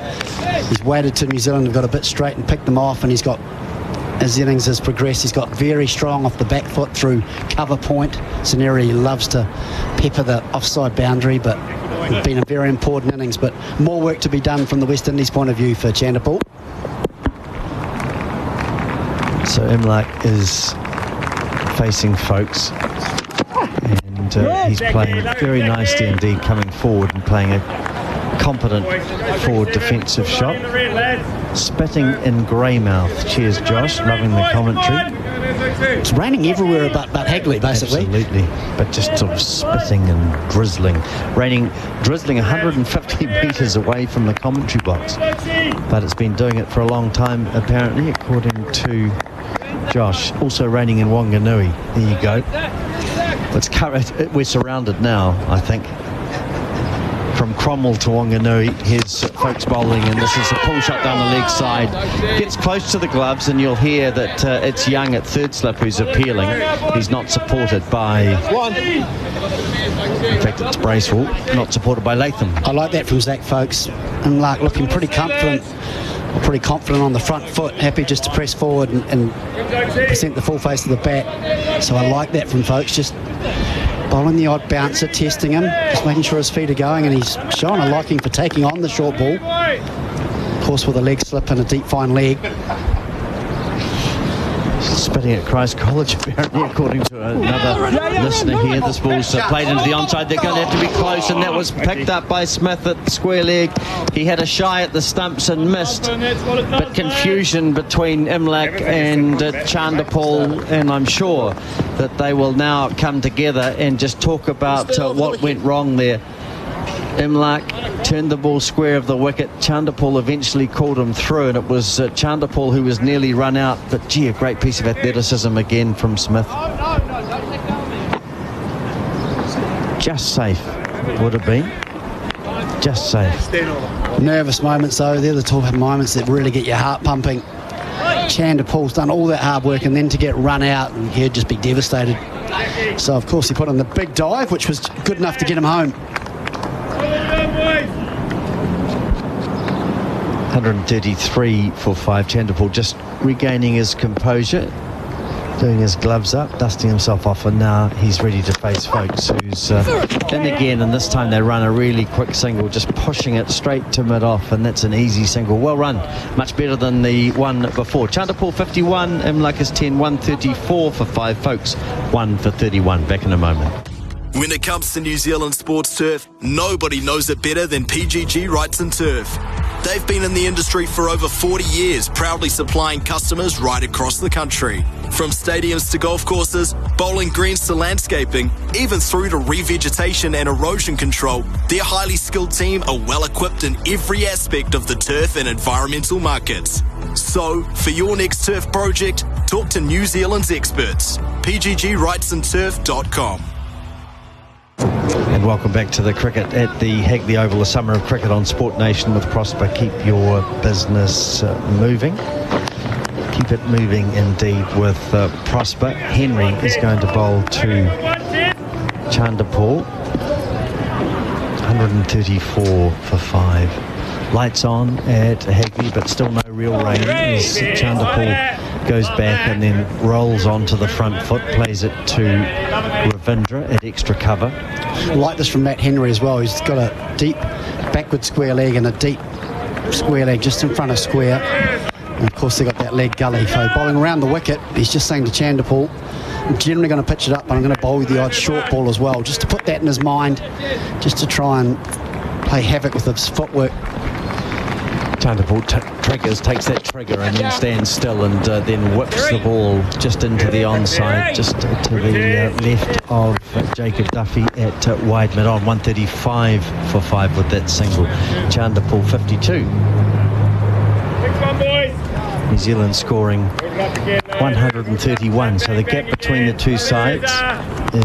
he's waited till New Zealand have got a bit straight and picked them off, and he's got, as innings has progressed, he's got very strong off the back foot through cover point. It's an area he loves to pepper the offside boundary, but it's been a very important innings, but more work to be done from the West Indies point of view for Chanderpaul. So Imlach is facing Folks, and he's playing very nicely indeed, coming forward and playing a competent forward defensive shot. Spitting in Greymouth. Cheers, Josh. Loving the commentary. It's raining everywhere but Hagley, basically. Absolutely. But just sort of spitting and drizzling. Drizzling 150 metres away from the commentary box. But it's been doing it for a long time, apparently, according to Josh. Also raining in Wanganui. There you go. We're surrounded now, I think. From Cromwell to Wanganui, here's Folks bowling, and this is a pull shot down the leg side. Gets close to the gloves, and you'll hear that it's Young at third slip who's appealing. He's not supported by... In fact, it's Bracewell, not supported by Latham. I like that from Zach Folks. And Lark looking pretty confident on the front foot, happy just to press forward and present the full face of the bat. So I like that from Folks, just bowling the odd bouncer, testing him, just making sure his feet are going, and he's shown a liking for taking on the short ball. Of course, with a leg slip and a deep fine leg. Spitting at Christ College, apparently, according to another listener here. This ball's played into the onside. They're going to have to be close, and that was picked up by Smith at the square leg. He had a shy at the stumps and missed, but confusion between Imlach and Chanderpaul, and I'm sure that they will now come together and just talk about what went wrong there. Imlach turned the ball square of the wicket. Chanderpaul eventually called him through, and it was Chanderpaul who was nearly run out. But gee, a great piece of athleticism again from Smith. Just safe would have been. Just safe. Nervous moments though, they're the top moments that really get your heart pumping. Chanderpaul's done all that hard work, and then to get run out, and he'd just be devastated. So of course he put on the big dive, which was good enough to get him home. 133 for 5. Chanderpaul just regaining his composure, doing his gloves up, dusting himself off, and now he's ready to face Folks, who's in again, and this time they run a really quick single, just pushing it straight to mid-off, and that's an easy single. Well run, much better than the one before. Chanderpaul 51, Imlach is 10, 134 for 5. Folks 1 for 31. Back in a moment. When it comes to New Zealand sports turf, nobody knows it better than PGG Rights and Turf. They've been in the industry for over 40 years, proudly supplying customers right across the country. From stadiums to golf courses, bowling greens to landscaping, even through to revegetation and erosion control, their highly skilled team are well equipped in every aspect of the turf and environmental markets. So, for your next turf project, talk to New Zealand's experts. PGGRightsandTurf.com. And welcome back to the cricket at the Hagley Oval, the summer of cricket on Sport Nation with Prosper. Keep your business moving. Keep it moving indeed with Prosper. Henry is going to bowl to Chanderpaul. 134 for 5. Lights on at Hagley, but still no real rain as Chanderpaul goes back and then rolls onto the front foot, plays it to Ravindra at extra cover. I like this from Matt Henry as well. He's got a deep backward square leg and a deep square leg just in front of square. And of course they've got that leg gully. So bowling around the wicket, he's just saying to Chanderpaul, I'm generally going to pitch it up, but I'm going to bowl the odd short ball as well, just to put that in his mind, just to try and play havoc with his footwork. Chanderpaul takes that trigger and then stands still and then whips the ball just into the onside, just to the left of Jacob Duffy at wide mid-on. 135 for 5 with that single. Chanderpaul 52. New Zealand scoring 131, so the gap between the two sides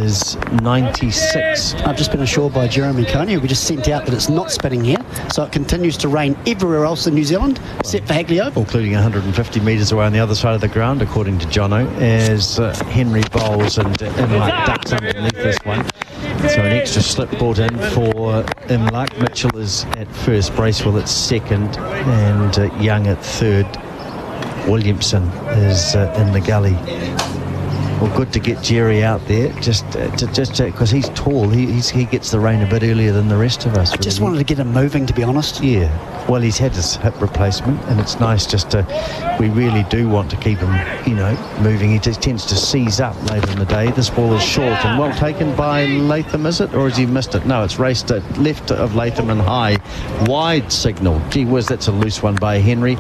is 96. I've just been assured by Jeremy Coney, we just sent out that it's not spinning here, so it continues to rain everywhere else in New Zealand except for Hagley Oval. Including 150 metres away on the other side of the ground, according to Jono, as Henry bowls and Imlach ducks underneath this one. So an extra slip brought in for Imlach. Mitchell is at first, Bracewell at second, and Young at third. Williamson is in the gully. Well, good to get Jerry out there, just because he's tall. He gets the rain a bit earlier than the rest of us. I just wanted to get him moving, to be honest. Yeah. Well, he's had his hip replacement, and it's nice just to. We really do want to keep him, moving. He just tends to seize up later in the day. This ball is short and well taken by Latham, is it, or has he missed it? No, it's raced left of Latham and high, wide signal. Gee whiz, that's a loose one by Henry,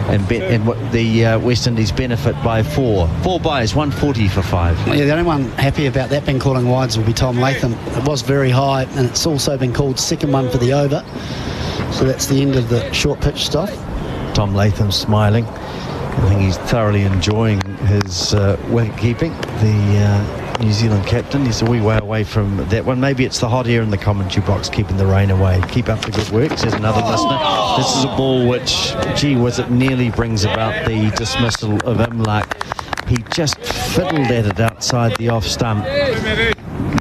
and the West Indies benefit by four buys, 140 for 5. Yeah, the only one happy about that being calling wides will be Tom Latham. It was very high, and it's also been called second one for the over. So that's the end of the short pitch stuff. Tom Latham smiling. I think he's thoroughly enjoying his wicket keeping. The New Zealand captain, he's a wee way away from that one. Maybe it's the hot air in the commentary box keeping the rain away. Keep up the good work, says another listener. This is a ball which, gee whiz, it nearly brings about the dismissal of Imlach. He just fiddled at it outside the off stump.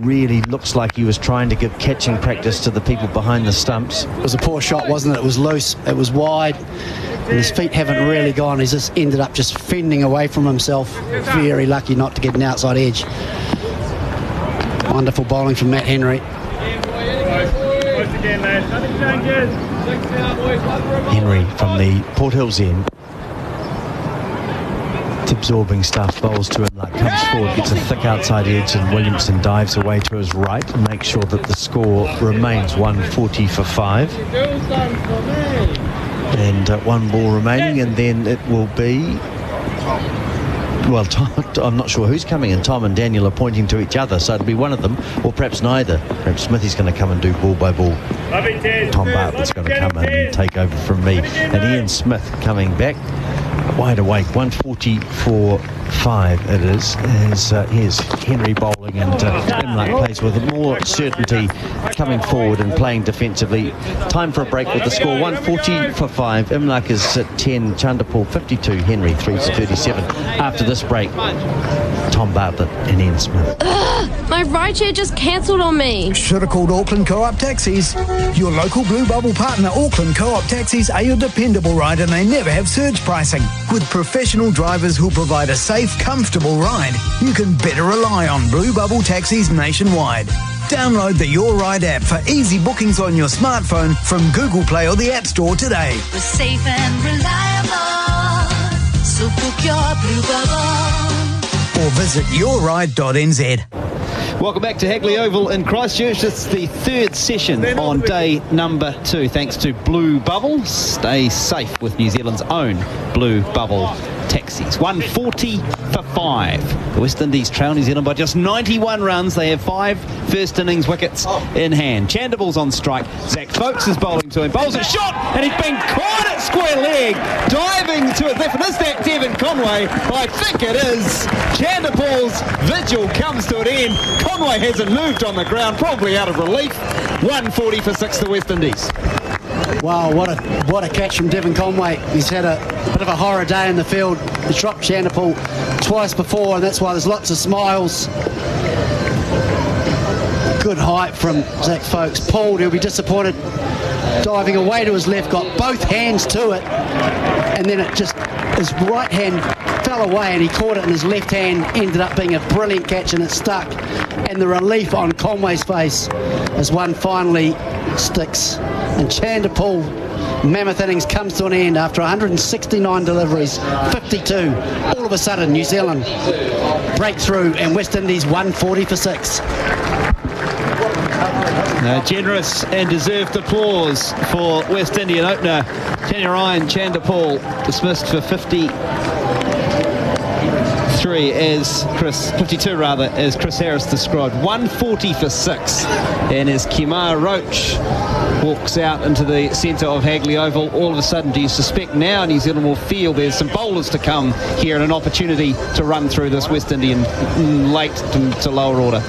Really looks like he was trying to give catching practice to the people behind the stumps. It was a poor shot, wasn't it? It was loose, it was wide, and his feet haven't really gone. He's just ended up just fending away from himself. Very lucky not to get an outside edge. Wonderful bowling from Matt Henry. Henry from the Port Hills end. Absorbing stuff, bowls to him, like comes forward, gets a thick outside edge, and Williamson dives away to his right and makes sure that the score remains 140 for 5. And one ball remaining, and then it will be, well, I'm not sure who's coming in. Tom and Daniel are pointing to each other, so it'll be one of them, or perhaps neither. Perhaps Smithy's going to come and do ball by ball. Tom Bartlett's going to come in and take over from me. And Ian Smith coming back. Wide awake, 140 for 5 it is. Here's Henry bowling, and Imlach plays with more certainty, coming forward and playing defensively. Time for a break with the score 140 for 5. Imlach is at 10, Chanderpaul 52, Henry 3-37. After this break, Tom Bartlett and Ian Smith. My rideshare just cancelled on me. Should have called Auckland Co-op Taxis. Your local Blue Bubble partner, Auckland Co-op Taxis, are your dependable ride, and they never have surge pricing. With professional drivers who provide a safe, comfortable ride, you can better rely on Blue Bubble Taxis nationwide. Download the Your Ride app for easy bookings on your smartphone from Google Play or the App Store today. We're safe and reliable, so book your Blue Bubble. Or visit yourride.nz. Welcome back to Hagley Oval in Christchurch. It's the third session on day number 2, thanks to Blue Bubble. Stay safe with New Zealand's own Blue Bubble taxis. 140 for 5. The West Indies trail New Zealand by just 91 runs. They have 5 first innings wickets in hand. Chanderpaul's on strike. Zach Folkes is bowling to him. Bowls it shot, and he's been caught at square leg. Diving to his left. And is that Devon Conway? I think it is. Chanderpaul's vigil comes to an end. Conway hasn't moved on the ground, probably out of relief. 140 for 6, the West Indies. Wow, what a catch from Devon Conway. He's had a bit of a horror day in the field. He's dropped Chanderpaul twice before, and that's why there's lots of smiles. Good height from Zach Folkes. Pulled, he'll be disappointed. Diving away to his left, got both hands to it, and then it just, his right hand fell away and he caught it in his left hand. Ended up being a brilliant catch, and it stuck. And the relief on Conway's face as one finally sticks. And Chanderpaul, mammoth innings comes to an end after 169 deliveries, 52. All of a sudden, New Zealand breakthrough, and West Indies 140 for 6. Generous and deserved applause for West Indian opener Ryan Chanderpaul, dismissed for 53 52 as Chris Harris described. 140 for 6. And as Kemar Roach walks out into the centre of Hagley Oval, all of a sudden, do you suspect now New Zealand will feel there's some bowlers to come here and an opportunity to run through this West Indian late to lower order?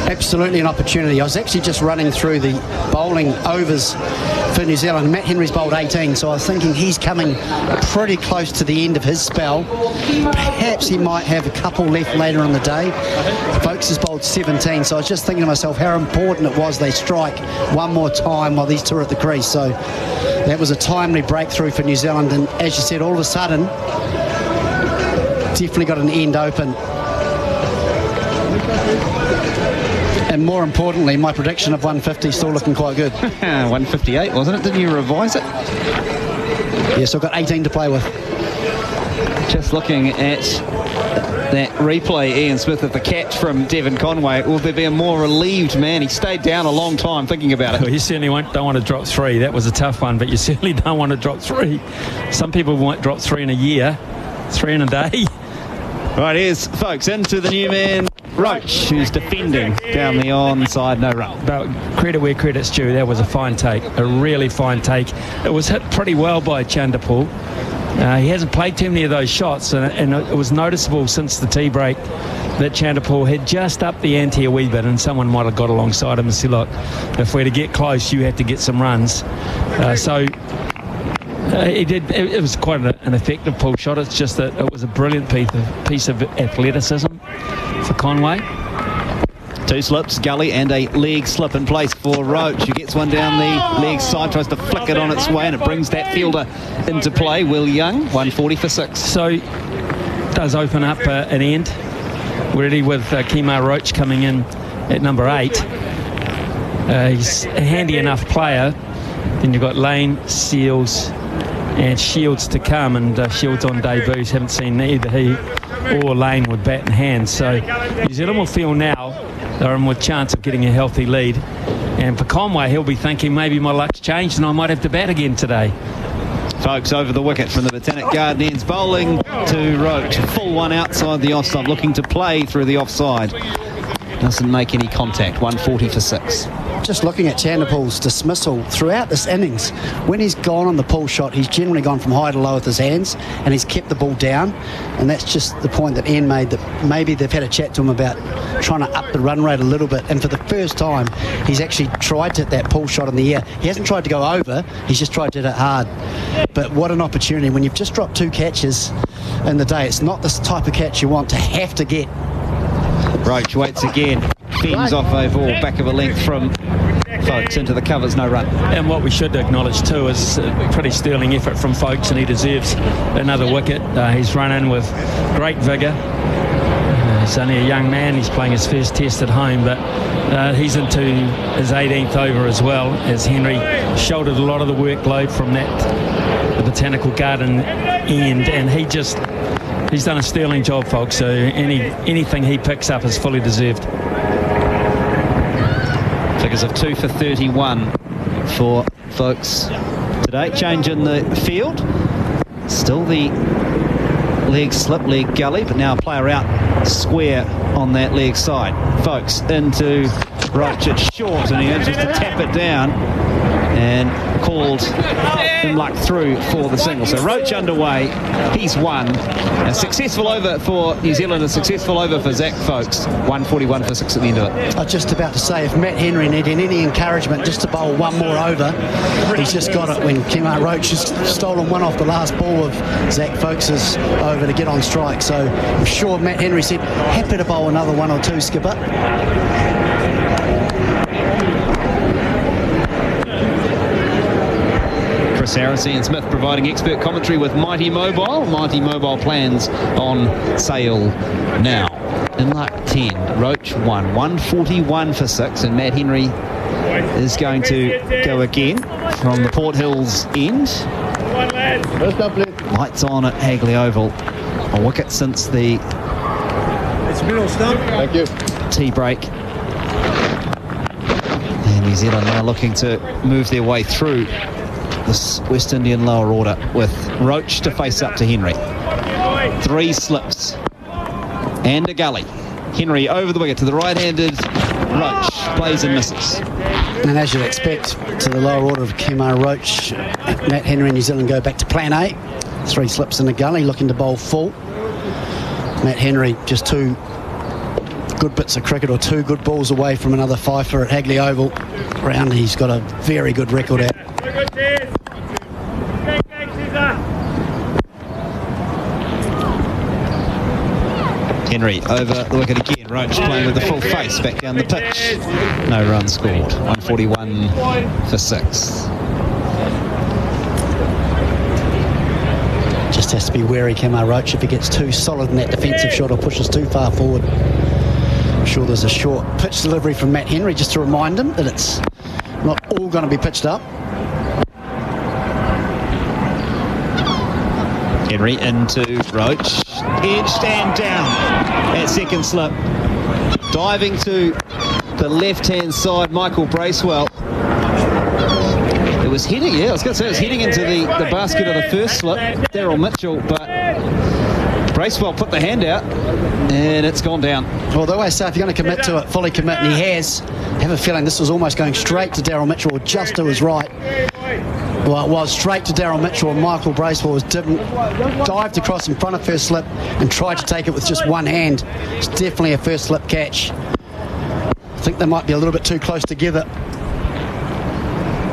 Absolutely an opportunity. I was actually just running through the bowling overs for New Zealand. Matt Henry's bowled 18, so I was thinking he's coming pretty close to the end of his spell. Perhaps he might have a couple left later in the day. Folks has bowled 17, so I was just thinking to myself how important it was they strike one more time while these two are at the crease. So that was a timely breakthrough for New Zealand, and as you said, all of a sudden, definitely got an end open. And more importantly, my prediction of 150 is still looking quite good. 158, wasn't it? Didn't you revise it? Yes, I've got 18 to play with. Just looking at that replay, Ian Smith, of the catch from Devon Conway, will there be a more relieved man? He stayed down a long time thinking about it. Well, you certainly don't want to drop 3. That was a tough one, but you certainly don't want to drop 3. Some people might drop 3 in a year, 3 in a day. Right, here's, folks, into the new man, Roach, who's defending down the onside, no run. But credit where credit's due, that was a fine take, a really fine take. It was hit pretty well by Chanderpaul. He hasn't played too many of those shots, and it was noticeable since the tea break that Chanderpaul had just upped the ante a wee bit, and someone might have got alongside him and said, look, if we're to get close, you have to get some runs. It was quite an effective pull shot. It's just that it was a brilliant piece of athleticism for Conway. 2 slips, Gully, and a leg slip in place for Roach, who gets one down the leg side, tries to flick it on its way, and it brings that fielder into play. Will Young, 140 for 6. So does open up an end, really, with Kemar Roach coming in at number 8. He's a handy enough player. Then you've got Lane, Seals, and Shields to come, and Shields on debuts. Haven't seen either he or Lane with bat in hand. So New Zealand will feel now they're in with chance of getting a healthy lead. And for Conway, he'll be thinking maybe my luck's changed and I might have to bat again today. Folks, over the wicket from the Botanic Gardens, bowling to Roach. Full one outside the offside, looking to play through the offside. Doesn't make any contact, 140 for 6. Just looking at Chanderpaul's dismissal throughout this innings, when he's gone on the pull shot, he's generally gone from high to low with his hands, and he's kept the ball down. And that's just the point that Ian made, that maybe they've had a chat to him about trying to up the run rate a little bit. And for the first time, he's actually tried to hit that pull shot in the air. He hasn't tried to go over, he's just tried to hit it hard. But what an opportunity when you've just dropped 2 catches in the day. It's not this type of catch you want to have to get. Roach waits again, fends off a ball, back of a length from Folks into the covers, no run. And what we should acknowledge too is a pretty sterling effort from Folks, and he deserves another wicket. He's run in with great vigour. He's only a young man, he's playing his first test at home, but he's into his 18th over as well, as Henry shouldered a lot of the workload from the Botanical Garden end, and he's done a sterling job, folks, so anything he picks up is fully deserved. Figures of 2 for 31 for Folks today. Change in the field. Still the leg slip, leg gully, but now a player out square on that leg side. Folks into Roach, it's short, and he manages to tap it down and called in luck through for the single. So Roach underway, he's won. A successful over for New Zealand, a successful over for Zach Folks. 141 for 6 at the end of it. I was just about to say, if Matt Henry needed any encouragement just to bowl one more over, he's just got it when Kemar Roach has stolen one off the last ball of Zach Folks' over to get on strike. So I'm sure Matt Henry said, happy to bowl another 1 or 2, skipper. Harris, Ian Smith providing expert commentary with Mighty Mobile. Mighty Mobile plans on sale now. In luck 10, Roach 1, 141 for 6, and Matt Henry is going to go again from the Port Hills end. Lights on at Hagley Oval. A wicket since the tea break. And New Zealand now looking to move their way through this West Indian lower order with Roach to face up to Henry. 3 slips. And a gully. Henry over the wicket to the right-handed Roach. Plays and misses. And as you'd expect, to the lower order of Kemar Roach, Matt Henry and New Zealand go back to plan A. 3 slips in the gully, looking to bowl full. Matt Henry just 2 good bits of cricket, or 2 good balls away from another fifer at Hagley Oval. Round he's got a very good record at. Henry over the wicket again. Roach playing with the full face back down the pitch. No runs scored. 141 for 6. Just has to be wary, Kemar Roach, if he gets too solid in that defensive shot or pushes too far forward. I'm sure there's a short pitch delivery from Matt Henry just to remind him that it's not all going to be pitched up. Henry into Roach. Edged and down at second slip. Diving to the left-hand side, Michael Bracewell. It was heading, I was going to say it was heading into the basket of the first slip, Daryl Mitchell, but Bracewell put the hand out and it's gone down. Well, the way I say, if you're going to commit to it, fully commit, and he has, I have a feeling this was almost going straight to Daryl Mitchell, or just to his right. Well, it was straight to Daryl Mitchell, and Michael Bracewell dived across in front of first slip and tried to take it with just one hand. It's definitely a first slip catch. I think they might be a little bit too close together.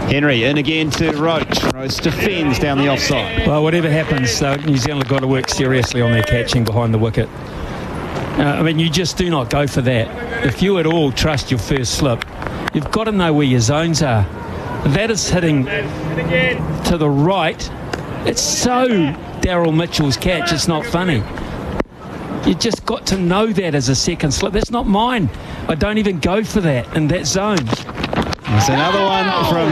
Henry in again to Roach. Roach defends down the offside. Well, whatever happens, New Zealand have got to work seriously on their catching behind the wicket. I mean, you just do not go for that. If you at all trust your first slip, you've got to know where your zones are. That is hitting to the right. It's so Daryl Mitchell's catch, it's not funny. You just got to know that as a second slip. That's not mine. I don't even go for that in that zone. There's another one from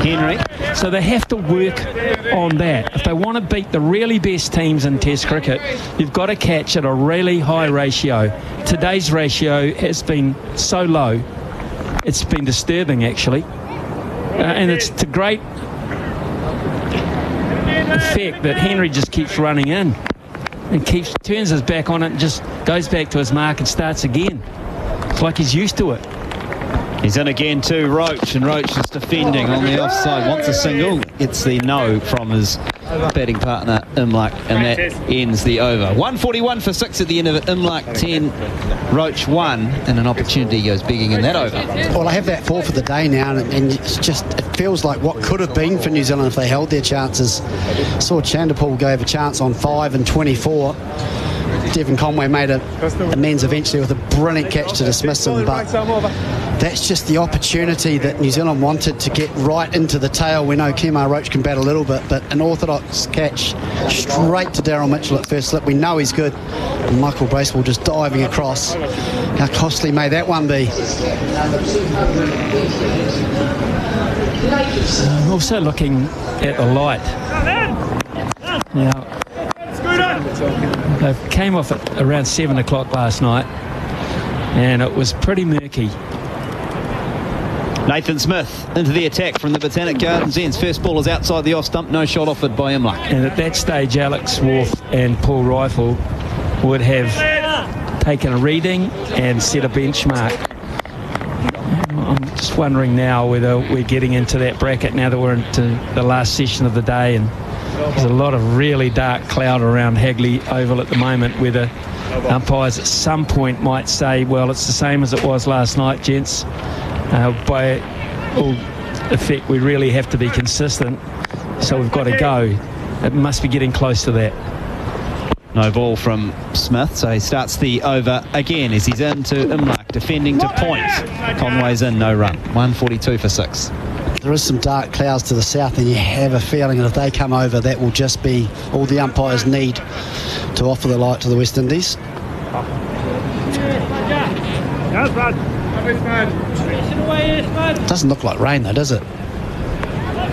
Henry. So they have to work on that. If they want to beat the really best teams in Test cricket, you've got to catch at a really high ratio. Today's ratio has been so low, it's been disturbing actually. And it's to great effect that Henry just keeps running in and turns his back on it and just goes back to his mark and starts again. It's like he's used to it. He's in again to Roach, and Roach is defending on the offside. Wants a single. It's the no from his batting partner, Imlach, and that ends the over. 141 for 6 at the end of it. Imlach 10, Roach 1, and an opportunity goes begging in that over. Well, I have that 4 for the day now, and it's just, it feels like what could have been for New Zealand if they held their chances. Saw Chanderpaul gave a chance on 5 and 24. Devon Conway made amends eventually with a brilliant catch to dismiss him, but that's just the opportunity that New Zealand wanted to get right into the tail. We know Kemar Roach can bat a little bit, but an orthodox catch straight to Daryl Mitchell at first slip. We know he's good. And Michael Bracewell just diving across. How costly may that one be? I'm also looking at the light. Now, they came off at around 7 o'clock last night, and it was pretty murky. Nathan Smith into the attack from the Botanic Gardens ends. First ball is outside the off stump. No shot offered by Imlach. And at that stage, Alex Wharf and Paul Rifle would have taken a reading and set a benchmark. I'm just wondering now whether we're getting into that bracket now that we're into the last session of the day, and there's a lot of really dark cloud around Hagley Oval at the moment, where the umpires at some point might say, well, it's the same as it was last night, gents. By all effect, we really have to be consistent, so we've got to go. It must be getting close to that. No ball from Smith, so he starts the over again as he's into Imlach, defending to point. Conway's in, no run. 142 for 6. There is some dark clouds to the south, and you have a feeling that if they come over, that will just be all the umpires need to offer the light to the West Indies. Doesn't look like rain though, does it?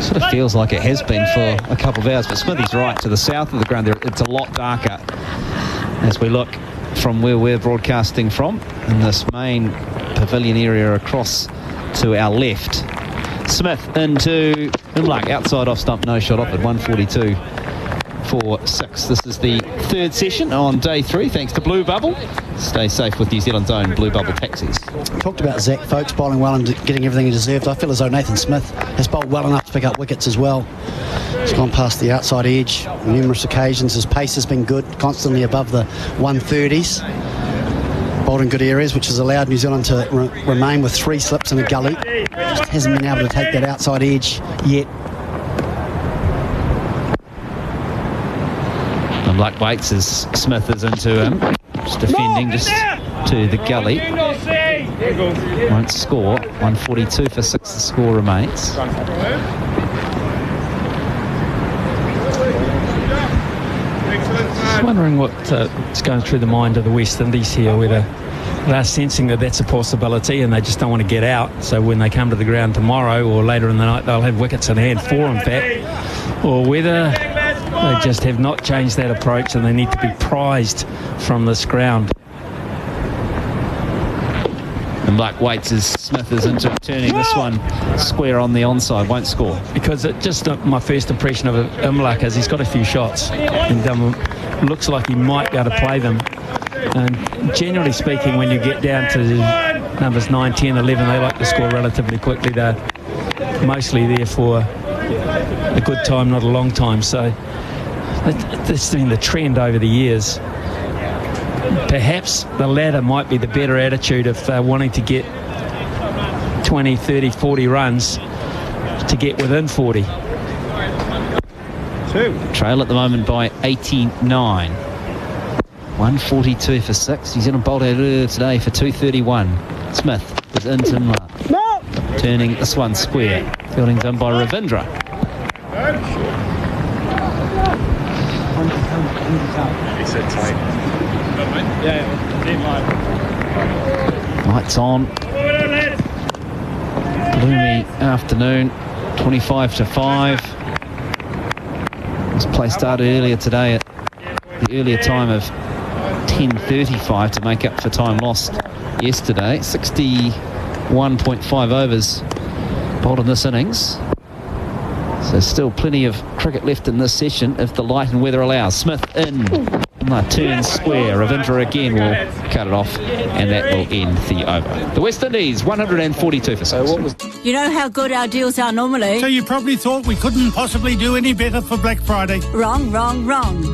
Sort of feels like it has been for a couple of hours, but Smithy's right. To the south of the ground there, it's a lot darker as we look from where we're broadcasting from in this main pavilion area across to our left. Smith into Imlach, outside off stump, no shot offered. 142 for 6. This is the third session on day 3, thanks to Blue Bubble. Stay safe with New Zealand's own Blue Bubble taxis. Talked about Zach Folkes bowling well and getting everything he deserved. I feel as though Nathan Smith has bowled well enough to pick up wickets as well. He's gone past the outside edge on numerous occasions. His pace has been good, constantly above the 130s. Bowled in good areas, which has allowed New Zealand to remain with 3 slips in a gully. Just hasn't been able to take that outside edge yet. And luck waits as Smith is into him. Just defending just to the gully. Won't score. 142 for 6 the score remains. Just wondering what's going through the mind of the West Indies here, whether they're sensing that that's a possibility and they just don't want to get out. So when they come to the ground tomorrow or later in the night, they'll have wickets in hand, 4 in fact, or whether they just have not changed that approach and they need to be prized from this ground. And luck waits as Smith is into turning this one square on the onside, won't score. Because my first impression of Imlak is he's got a few shots and looks like he might be able to play them. And generally speaking, when you get down to numbers 9, 10, 11, they like to score relatively quickly. They're mostly there for a good time, not a long time. So this has been the trend over the years. Perhaps the latter might be the better attitude if they're wanting to get 20, 30, 40 runs to get within 40. Trail at the moment by 89. 142 for 6. New Zealand bowled out earlier today for 231. Smith is into Mla. Turning this one square. Fielding done by Ravindra. Lights on. Gloomy afternoon. 25 to 5. This play started earlier today at the earlier time of 10:35 to make up for time lost yesterday. 61.5 overs bowled in this innings. So still plenty of cricket left in this session if the light and weather allows. Smith in. Turn square. Ravindra again will cut it off, and that will end the over. The West Indies 142 for 6. You know how good our deals are normally. So you probably thought we couldn't possibly do any better for Black Friday. Wrong.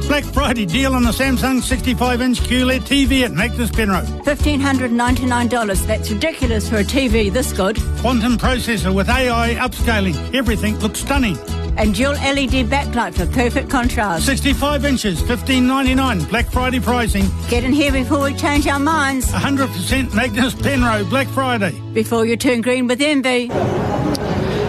Black Friday deal on the Samsung 65-inch QLED TV at Magnus Penrose. $1,599. That's ridiculous for a TV this good. Quantum processor with AI upscaling. Everything looks stunning. And dual LED backlight for perfect contrast. 65 inches, $15.99. Black Friday pricing. Get in here before we change our minds. 100% Magnus Penrose Black Friday. Before you turn green with envy.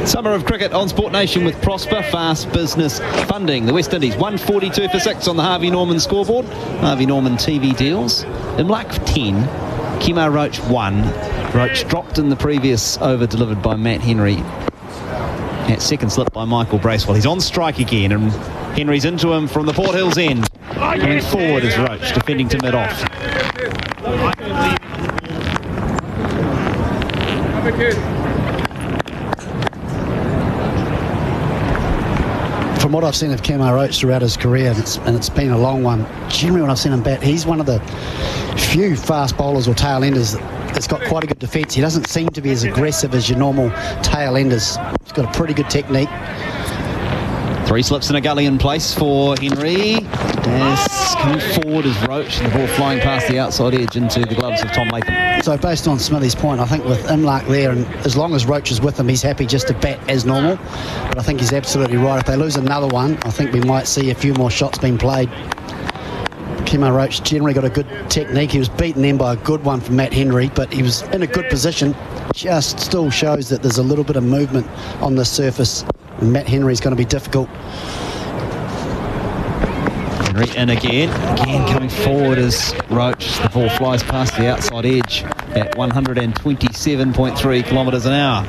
Summer of cricket on Sport Nation with Prosper Fast Business Funding. The West Indies 142 for 6 on the Harvey Norman scoreboard. Harvey Norman TV deals. Imlak 10. Kemar Roach 1. Roach dropped in the previous over delivered by Matt Henry. At second slip by Michael Bracewell. He's on strike again, and Henry's into him from the Port Hills end. Coming forward is Roach, defending to mid-off. From what I've seen of Kemar Roach throughout his career, and it's been a long one, generally when I've seen him bat, he's one of the few fast bowlers or tail-enders that's got quite a good defence. He doesn't seem to be as aggressive as your normal tail-enders. He's got a pretty good technique. 3 slips in a gully in place for Henry. As coming forward is Roach, and the ball flying past the outside edge into the gloves of Tom Latham. So based on Smithy's point, I think with Imlak there, and as long as Roach is with him, he's happy just to bat as normal. But I think he's absolutely right. If they lose another one, I think we might see a few more shots being played. Kemar Roach generally got a good technique. He was beaten then by a good one from Matt Henry, but he was in a good position. Just still shows that there's a little bit of movement on the surface. And Matt Henry's going to be difficult. Henry in again. Again coming forward is Roach. The ball flies past the outside edge at 127.3 kilometres an hour.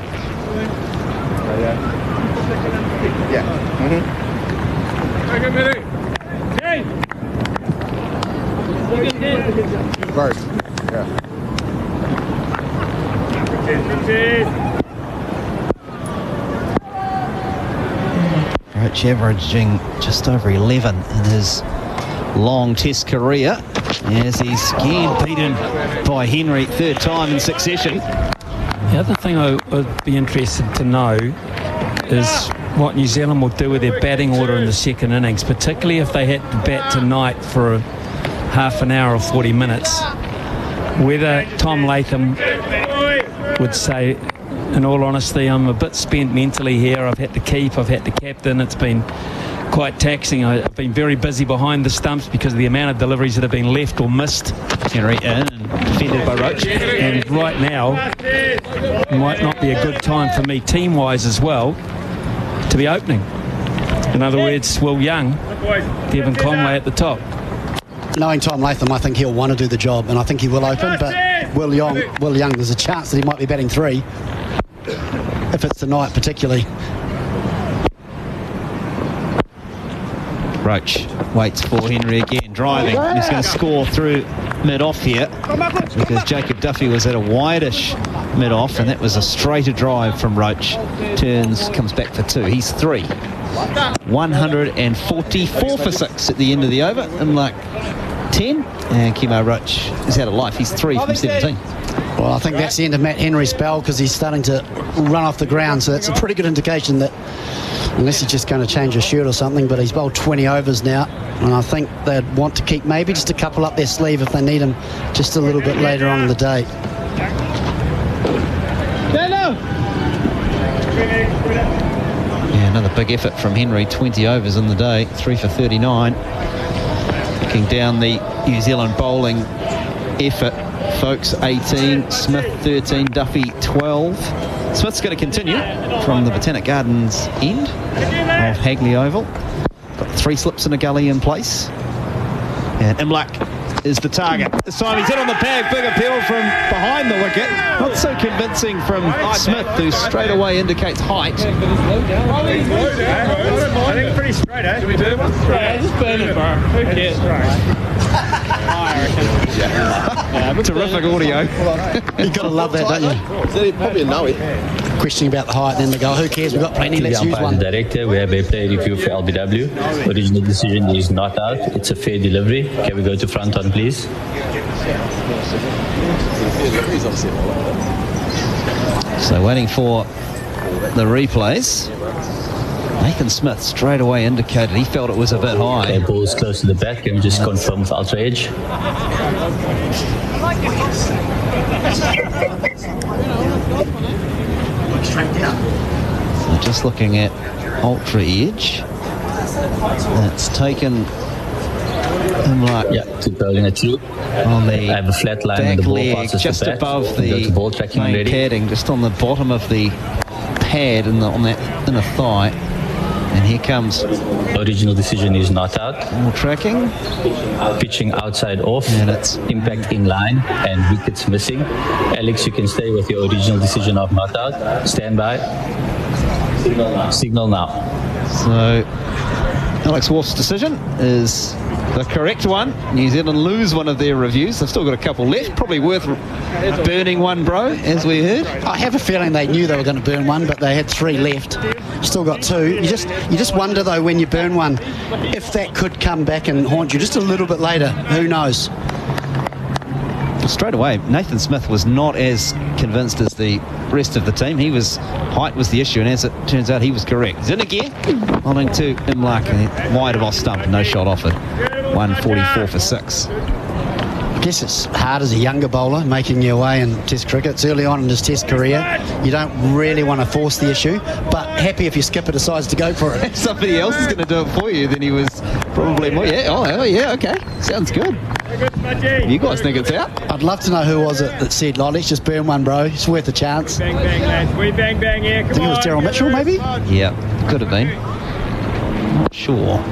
Roach averaging just over 11 in his long Test career, as he's again beaten by Henry, third time in succession. The other thing I would be interested to know is what New Zealand will do with their batting order in the second innings, particularly if they had to bat tonight for a half an hour or 40 minutes. Whether Tom Latham would say, in all honesty, I'm a bit spent mentally here. I've had to keep, I've had to captain. It's been quite taxing. I've been very busy behind the stumps because of the amount of deliveries that have been left or missed. Henry in and defended by Roach. And right now might not be a good time for me, team-wise as well, to be opening. In other words, Will Young, Devon Conway at the top. Knowing Tom Latham, I think he'll want to do the job, and I think he will open, but Will Young, there's a chance that he might be batting 3, if it's tonight particularly. Roach waits for Henry again, driving. He's going to score through mid-off here, because Jacob Duffy was at a wide-ish mid-off, and that was a straighter drive from Roach. Turns, comes back for 2. He's 3. 144 for 6 at the end of the over. Imlach 10, and Kimo Roach is out of life. He's 3 from 17. Well, I think that's the end of Matt Henry's spell, because he's starting to run off the ground, so that's a pretty good indication that, unless he's just going to change a shirt or something, but he's bowled 20 overs now, and I think they'd want to keep maybe just a couple up their sleeve if they need him just a little bit later on in the day. Yeah, another big effort from Henry, 20 overs in the day, 3 for 39. Looking down the New Zealand bowling effort, folks, 18, Smith 13, Duffy 12. Smith's going to continue from the Botanic Gardens end of Hagley Oval. Got 3 slips and a gully in place. And Imlach is the target. This time he's hit on the peg. Big appeal from behind the wicket. Not so convincing from Smith, who straight away indicates height. I think pretty straight, eh? Should we do one? Yeah, just burn it, bro. Who cares? Terrific audio. You've got to love that, don't you? Probably a no-it. Questioning about the height, and then they go, who cares, we've got plenty, let's use one. Director, we have a play review for LBW. Original decision is not out. It's a fair delivery. Can we go to front on, please? So waiting for the replays. Nathan Smith straight away indicated he felt it was a bit high. Okay, ball's close to the back. Can we just confirm with ultra edge? So just looking at ultra edge, that's taken him like to bowling a 2 on the I have a flat line back and the ball leg, passes just the bat. above Go to the ball tracking main ready. padding, just on the bottom of the pad and on that inner thigh. And here comes original decision is not out. More tracking. Pitching outside off. And it's impact in line and wickets missing. Alex, you can stay with your original decision of not out. Stand by. Signal now. So Alex Wolf's decision is the correct one. New Zealand lose one of their reviews. They've still got a couple left. Probably worth burning one, bro, as we heard. I have a feeling they knew they were going to burn one, but they had 3 left. Still got 2. You just wonder, though, when you burn one, if that could come back and haunt you just a little bit later. Who knows? Straight away, Nathan Smith was not as convinced as the rest of the team. Height was the issue, and as it turns out, he was correct. He's in again, holding to Imlach, wide of off stump, no shot offered. 144 for 6. I guess it's hard as a younger bowler making your way in Test cricket. It's early on in his Test career. You don't really want to force the issue, but happy if your skipper decides to go for it. If somebody else is going to do it for you, then he was probably more. Yeah, oh yeah, okay, sounds good. You guys think it's out? I'd love to know who was it that said, let's just burn one, bro. It's worth a chance. Bang, bang, lads. We bang, bang here. Come I think it was Daryl Mitchell, maybe? Yeah, could have been. Not sure.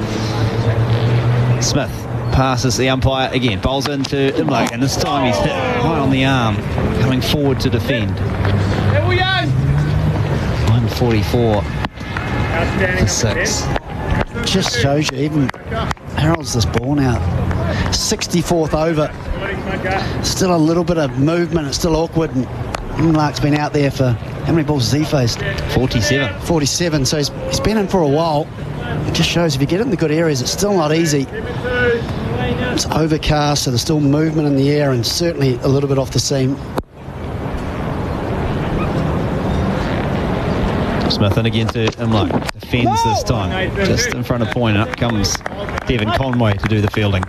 Smith passes the umpire again, bowls into Imlach, and this time he's hit right on the arm, coming forward to defend. 144 for 6. Just shows you, even Harold's this ball now. 64th over. Still a little bit of movement, it's still awkward, and Imlach's been out there for, how many balls has he faced? 47. 47, so he's been in for a while. it just shows if you get in the good areas, it's still not easy. It's overcast, so there's still movement in the air and certainly a little bit off the seam. Smith in again to Imlach. Defends this time. Just in front of point. Up comes Devon Conway to do the fielding.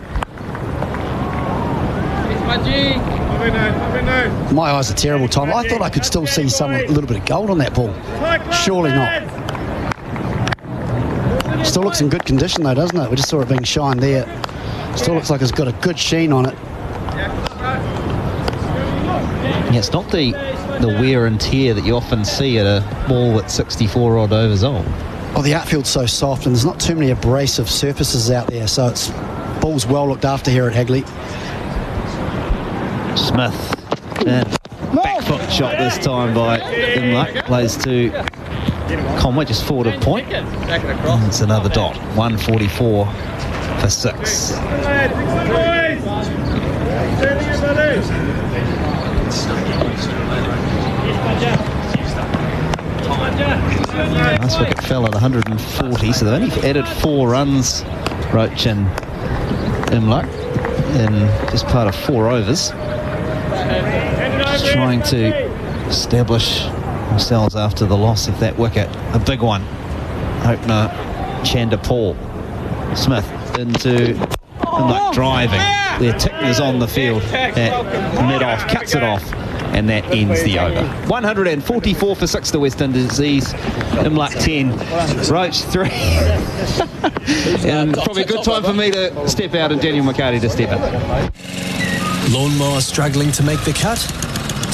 My eyes are terrible, Tom. I thought I could still see a little bit of gold on that ball. Surely not. Still looks in good condition though, doesn't it? We just saw it being shined there. Still looks like it's got a good sheen on it. Yeah, it's not the wear and tear that you often see at a ball that's 64 odd overs old. Oh, the outfield's so soft and there's not too many abrasive surfaces out there, so it's ball's well looked after here at Hagley. Smith, back foot shot this time by Imlach, plays to Conway, just forward of point. It's another dot, 144 for 6. Nice wicket fell at 140, so they've only added 4 runs, Roach and Imlach, in just part of 4 overs. Just trying to establish themselves after the loss of that wicket. A big one. Opener Chanda Paul. Smith into Imlach driving. Their Tickner's on the field at mid-off, cuts it off, and that ends the over. 144 for 6 to West Indies. Imlach 10, Roach 3. And probably a good time for me to step out and Daniel McHardy to step out. Lawnmower struggling to make the cut?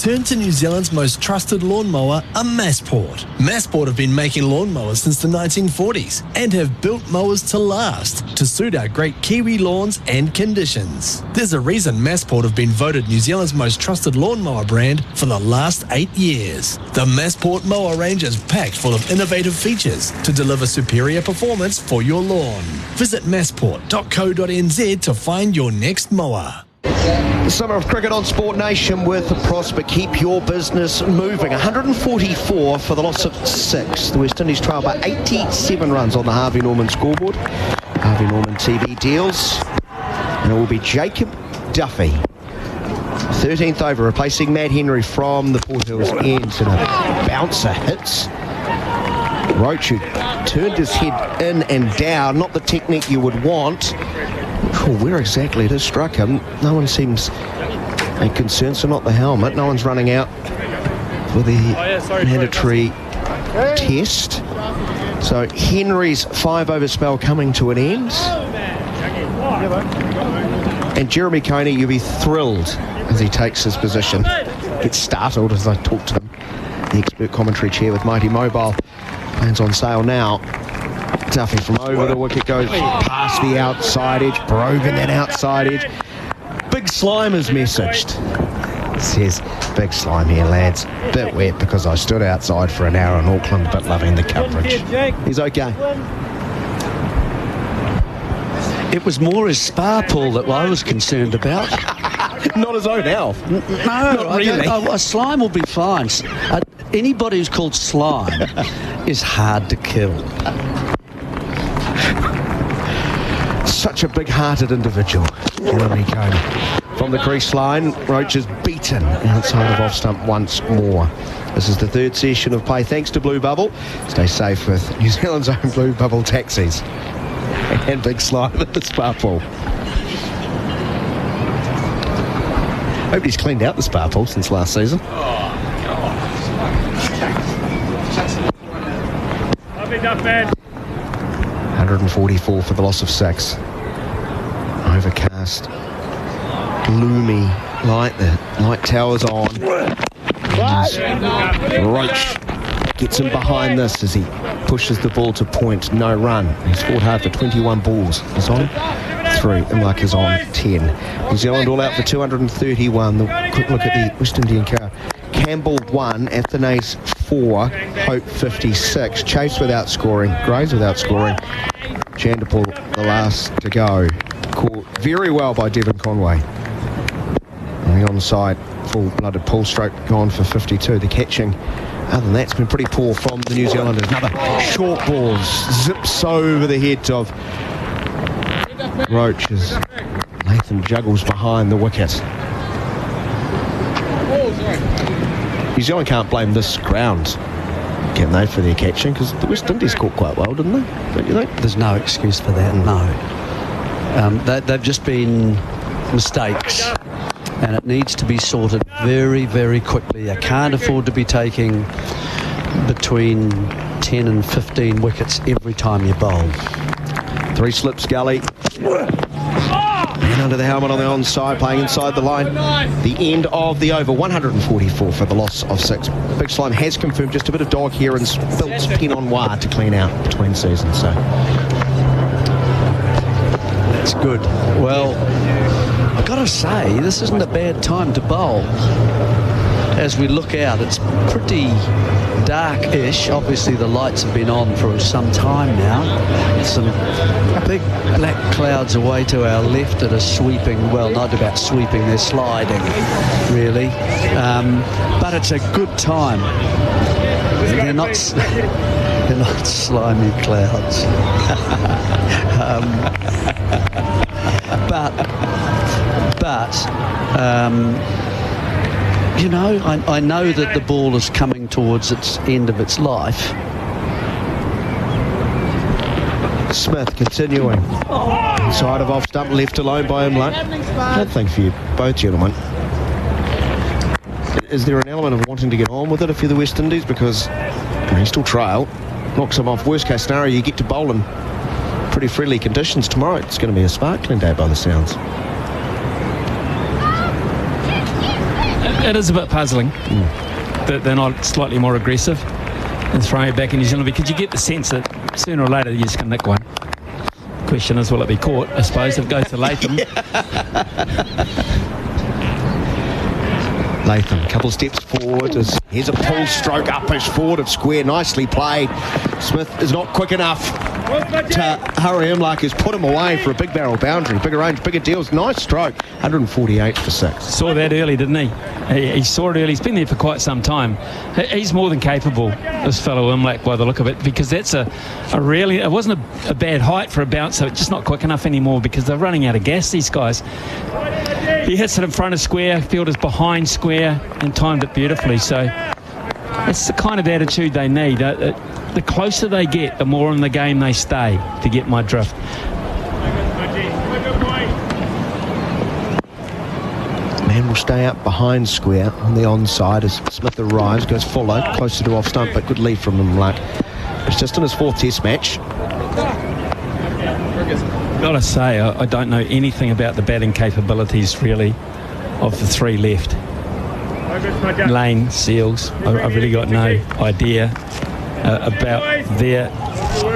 Turn to New Zealand's most trusted lawnmower, a Massport. Massport have been making lawnmowers since the 1940s and have built mowers to last, to suit our great Kiwi lawns and conditions. There's a reason Massport have been voted New Zealand's most trusted lawnmower brand for the last 8 years. The Massport mower range is packed full of innovative features to deliver superior performance for your lawn. Visit massport.co.nz to find your next mower. The summer of cricket on Sport Nation with Prosper. Keep your business moving. 144 for the loss of 6. The West Indies trail by 87 runs on the Harvey Norman scoreboard. Harvey Norman TV deals. And it will be Jacob Duffy, 13th over, replacing Matt Henry from the Port Hills end. And a bouncer hits Roach, who turned his head in and down. Not the technique you would want. Sure where exactly it has struck him. No one seems concerned, so not the helmet. No one's running out for the mandatory test. So Henry's 5-over spell coming to an end. And Jeremy Coney, you'll be thrilled as he takes his position. Gets startled as I talk to him. The expert commentary chair with Mighty Mobile. Plans on sale now. Duffy from over the wicket goes past the outside edge, broken that outside edge. Big Slime has messaged. Says, big slime here, lads. Bit wet because I stood outside for an hour in Auckland, but loving the coverage. He's okay. It was more his spa pool that I was concerned about. Not his own health. No, not really. A slime will be fine. Anybody who's called slime is hard to kill. Such a big-hearted individual, Jeremy Coney. From the crease line, Roach is beaten outside of off-stump once more. This is the third session of play, thanks to Blue Bubble. Stay safe with New Zealand's own Blue Bubble taxis. And Big Slime at the spa pool. Hope he's cleaned out the spa pool since last season. Lovely duck, man. 144 for the loss of 6. Overcast, gloomy light. The light tower's on. Roach gets him behind this as he pushes the ball to point. No run. He's fought hard for 21 balls. He's on 3. Imlach is on 10. New Zealand all out for 231. The quick look at the West Indian crowd. Campbell 1, Athanase 4, Hope 56. Chase without scoring, Graves without scoring. Chandapal the last to go. Caught very well by Devon Conway. And the onside full-blooded pull stroke gone for 52. The catching Other than that, it's been pretty poor from the New Zealanders. Another short ball zips over the head of Roach as Nathan juggles behind the wicket. New Zealand can't blame this ground, can they, for their catching, because the West Indies caught quite well, didn't they? Don't you think? There's no excuse for that, no. They've just been mistakes, and it needs to be sorted very, very quickly. You can't afford to be taking between 10 and 15 wickets every time you bowl. 3 slips, Gully. And under the helmet on the onside, playing inside the line. The end of the over, 144 for the loss of 6. Big Slime has confirmed just a bit of dog hair and spilt Pinot Noir to clean out between seasons. So that's good. Well, I've got to say, this isn't a bad time to bowl. As we look out, it's pretty dark-ish. Obviously, the lights have been on for some time now. Some big black clouds away to our left that are sweeping. Well, not about sweeping, they're sliding, really. But it's a good time. They're not slimy clouds. You know, I know that the ball is coming towards its end of its life. Smith continuing. Inside of off stump, left alone by Imlak. Good thing for you, both gentlemen. Is there an element of wanting to get on with it if you're the West Indies? Because you still trail, knocks them off. Worst case scenario, you get to bowl in pretty friendly conditions tomorrow. It's going to be a sparkling day by the sounds. It is a bit puzzling that they're not slightly more aggressive and throwing it back in New Zealand, because you get the sense that sooner or later you're just going to nick one. The question is, will it be caught? I suppose if it goes to Latham. Latham, a couple of steps forward. Here's a pull stroke up his forward of square. Nicely played. Smith is not quick enough to hurry him. Like has put him away for a big barrel boundary. Bigger range, bigger deals. Nice stroke. 148 for 6. Saw that early, didn't he? He saw it early. He's been there for quite some time. He's more than capable, this fellow Imlak, by the look of it, because that's a really... It wasn't a bad height for a bouncer. It's just not quick enough anymore because they're running out of gas, these guys. He hits it in front of square, fielder's behind square, and timed it beautifully. So that's the kind of attitude they need. The closer they get, the more in the game they stay, to get my drift. Man will stay up behind square on the onside as Smith arrives, goes fuller, closer to off stump, but good lead from him. Like, it's just in his 4th test match. Gotta say, I don't know anything about the batting capabilities, really, of the 3 left. Lane, Seals, I've really got no idea about their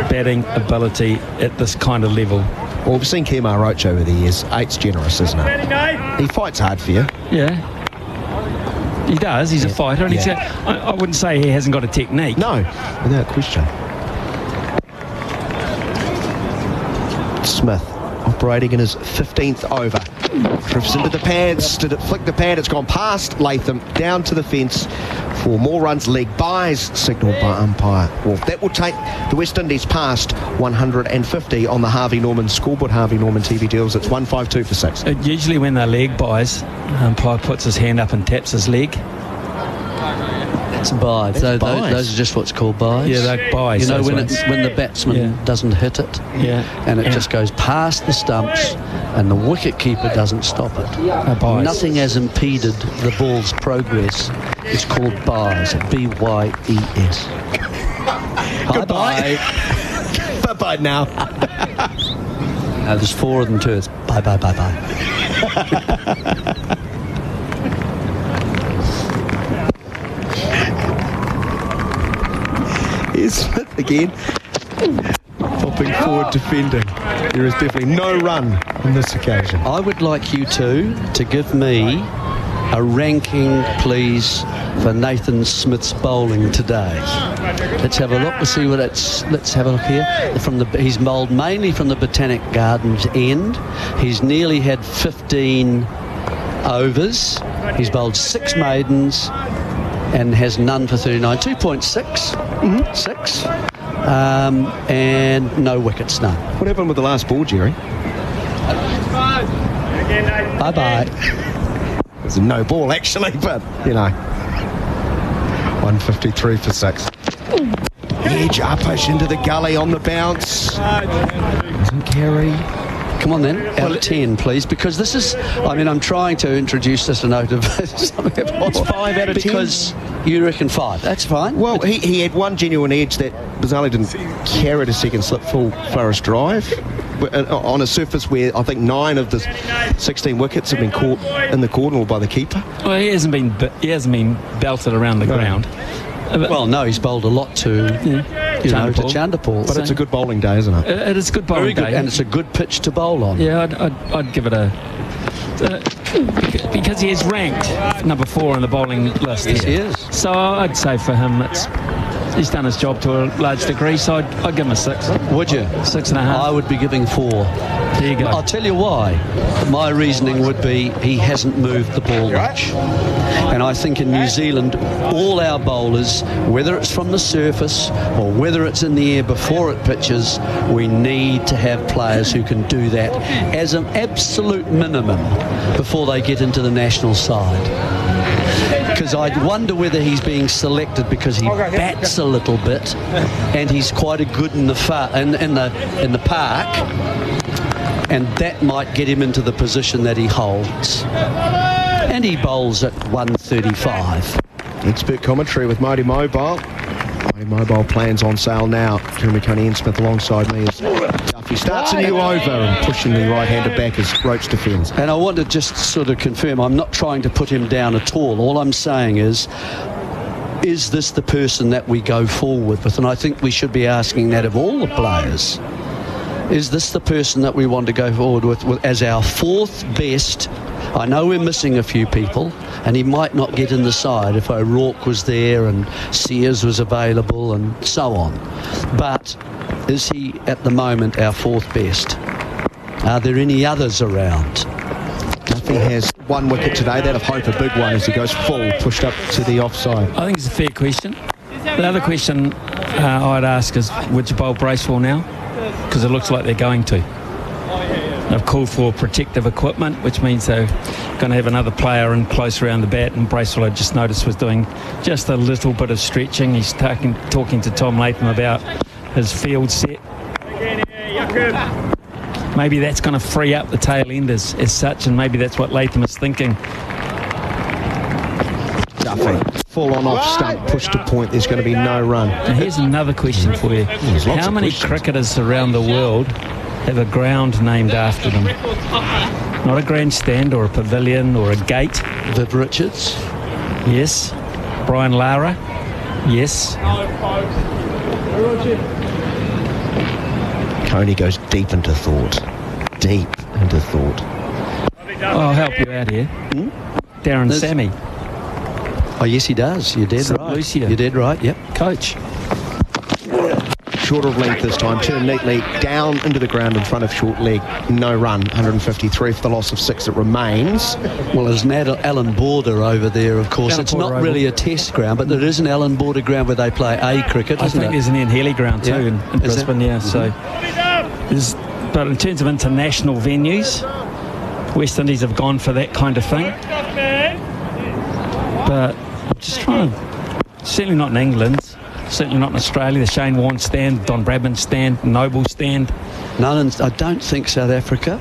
batting ability at this kind of level. Well, we've seen Kemar Roach over the years. 8's generous, isn't it? He fights hard for you. Yeah. He does. He's a fighter. And I wouldn't say he hasn't got a technique. No, without question. Smith operating in his 15th over. Drifts into the pads. Did it flick the pad? It's gone past Latham, down to the fence for more runs. Leg buys, signalled by umpire Wolf. That will take the West Indies past 150 on the Harvey Norman scoreboard. Harvey Norman TV deals. It's 152 for 6. Usually when they're leg buys, umpire puts his hand up and taps his leg. It's buys. Those are just what's called buys. Yeah, they're buys. You know, when the batsman doesn't hit it, and it just goes past the stumps, and the wicket keeper doesn't stop it. Nothing has impeded the ball's progress. It's called buys. B-Y-E-S. Goodbye. Bye-bye now. No, there's 4 of them too. It's bye-bye. Here's Smith again, popping forward, defending. There is definitely no run on this occasion. I would like you two to give me a ranking, please, for Nathan Smith's bowling today. Let's have a look to see what it's. Let's have a look here. He's bowled mainly from the Botanic Gardens end. He's nearly had 15 overs. He's bowled 6 maidens, and has none for 39. 2.6, 6, and no wickets, none. What happened with the last ball, Jerry? Bye-bye. It's a no ball, actually, but, 153 for 6. Edge uppish into the gully on the bounce. Doesn't carry. Come on then, out of 10, please, because this is, I'm trying to introduce this a note of something. It's 5 out of 10. Because you reckon 5, that's fine. Well, he had one genuine edge that bizarrely didn't carry to second slip full Forest Drive on a surface where I think 9 of the 16 wickets have been caught in the corner by the keeper. Well, he hasn't been belted around the ground. Well, no, he's bowled a lot to Chanderpaul. But it's a good bowling day, isn't it? It is a good bowling day. And it's a good pitch to bowl on. Yeah, I'd give it a... because he is ranked number 4 on the bowling list. Yes, he is. So I'd say for him, he's done his job to a large degree, so I'd give him a 6. Would you? 6.5. I would be giving 4. There you go. I'll tell you why. My reasoning would be he hasn't moved the ball much. And I think in New Zealand, all our bowlers, whether it's from the surface or whether it's in the air before it pitches, we need to have players who can do that as an absolute minimum before they get into the national side. Because I wonder whether he's being selected because he bats a little bit, and he's quite a good in the park, and that might get him into the position that he holds. And he bowls at 135. Expert commentary with Mighty Mobile. Mighty Mobile plans on sale now. Jeremy Coney and Smith alongside me as Duffy starts a new over and pushing the right-hander back as Roach defends. And I want to just sort of confirm, I'm not trying to put him down at all. All I'm saying is this the person that we go forward with? And I think we should be asking that of all the players. Is this the person that we want to go forward with as our 4th best? I know we're missing a few people, and he might not get in the side if O'Rourke was there and Sears was available and so on. But is he at the moment our 4th best? Are there any others around? Duffy has 1 wicket today. That'll hope a big one as he goes full, pushed up to the offside. I think it's a fair question. The other question I'd ask is, would you bowl Bracewell now? Because it looks like they're going to. They've called for protective equipment, which means they're going to have another player in close around the bat, and Bracewell, I just noticed, was doing just a little bit of stretching. He's talking to Tom Latham about his field set. Maybe that's going to free up the tail end as such, and maybe that's what Latham is thinking. Duffy, full on off stump, push to point. There's going to be no run. Now here's another question for you. How many cricketers around the world have a ground named after them? Not a grandstand or a pavilion or a gate. Viv Richards? Yes. Brian Lara? Yes. Coney goes deep into thought. Deep into thought. I'll help you out here. Darren Sammy. Oh, yes, he does. You're dead right. Lucia. You're dead right, yep. Coach. Short of length this time, turned neatly down into the ground in front of short leg. No run, 153 for the loss of 6 that remains. Well, there's an Allan Border over there, of course. It's not really a test ground, but there is an Allan Border ground where they play A cricket, I think there's an Ian Healy ground too in Brisbane, so. But in terms of international venues, West Indies have gone for that kind of thing. But I'm just trying to, certainly not in England, certainly not in Australia, the Shane Warne stand, Don Bradman stand, Noble stand. None, I don't think South Africa.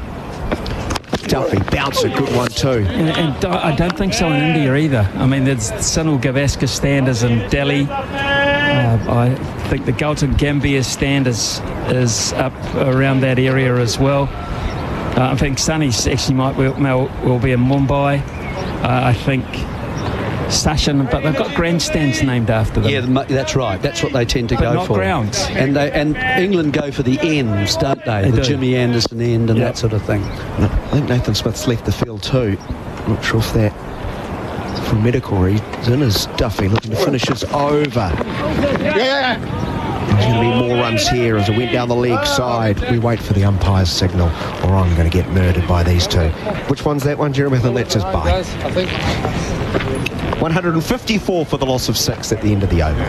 Duffy, bounce a good one too. And I don't think so in India either. I mean, there's Sunil Gavaskar stand is in Delhi. I think the Galton Gambier stand is up around that area as well. I think Sunny's actually will be in Mumbai. I think Sachin, but they've got grandstands named after them. Yeah, that's right. That's what they tend to but go not for. Grounds. And England go for the ends, don't they? The Jimmy Anderson end and that sort of thing. I think Nathan Smith's left the field too. I'm not sure if that from medical reasons is Duffy looking to finish his over. There's going to be more runs here as it went down the leg side. We wait for the umpire's signal, or I'm going to get murdered by these two. Which one's that one, Jeremy? I think that's his bye. 154 for the loss of 6 at the end of the over.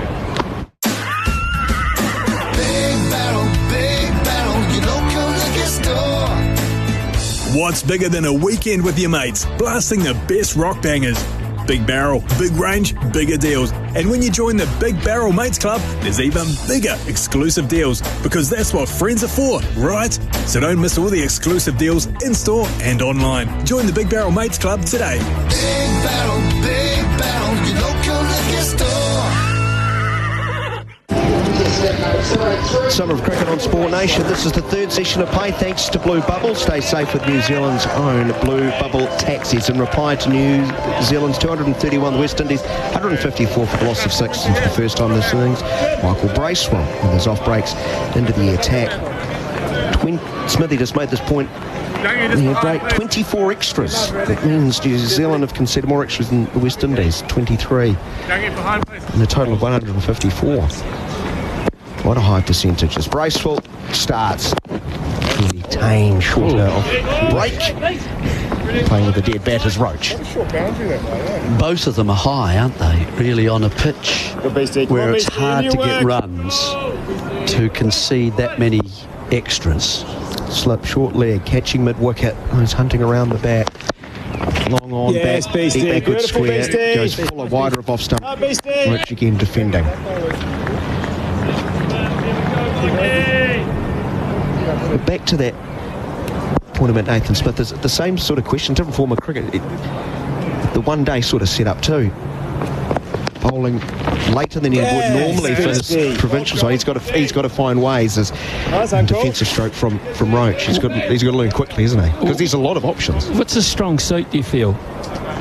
What's bigger than a weekend with your mates, blasting the best rock bangers? Big Barrel, big range, bigger deals. And when you join the Big Barrel Mates Club, there's even bigger exclusive deals, because that's what friends are for, right? So don't miss all the exclusive deals in-store and online. Join the Big Barrel Mates Club today. Big Barrel, your local liquor store. Summer of Cricket on Sport Nation. This is the third session of play thanks to Blue Bubble. Stay safe with New Zealand's own Blue Bubble taxis. In reply to New Zealand's 231, the West Indies 154 for the loss of 6 for the first time this innings. Michael Bracewell with his off breaks into the attack. Smithy just made this point. Break 24 extras. That means New Zealand have conceded more extras than the West Indies, 23, and a total of 154. What a high percentage. As Bracewell starts, really tame, shorter off break, playing with the dead batters, Roach. Both of them are high, aren't they? Really on a pitch where it's hard to get runs to concede that many extras. Slip, short leg, catching mid-wicket. He's hunting around the bat. Long on back, backward square, goes fuller, wider of off stump. Roach again defending. But back to that point about Nathan Smith, there's the same sort of question, different form of cricket. The one-day sort of setup too. Bowling later than he would normally for his provincial side. He's got to find ways as defensive stroke from Roach. He's got to learn quickly, isn't he? Because there's a lot of options. What's a strong suit, do you feel,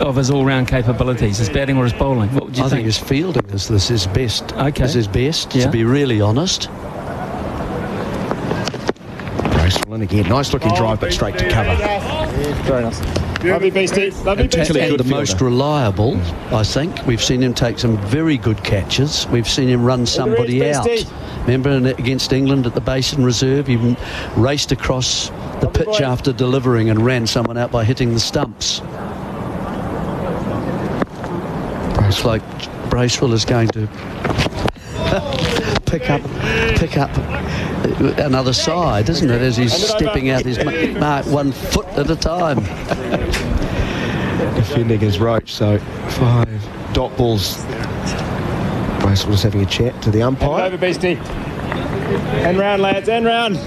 of his all-round capabilities, his batting or his bowling? What would you think? I think his fielding is his best. Okay. Is his best, to be really honest. And again, nice looking drive, but straight to cover. Very nice. Lovely beastie. Lovely beastie. And the most reliable, I think. We've seen him take some very good catches. We've seen him run somebody out. Remember against England at the Basin Reserve, he raced across the pitch after delivering and ran someone out by hitting the stumps. It's like Bracewell is going to pick up another side, isn't it, as he's stepping out his mark 1 foot at a time. Defending his Roach, so 5 dot balls. Bracewell was having a chat to the umpire. Over, beastie. End round, lads, end round.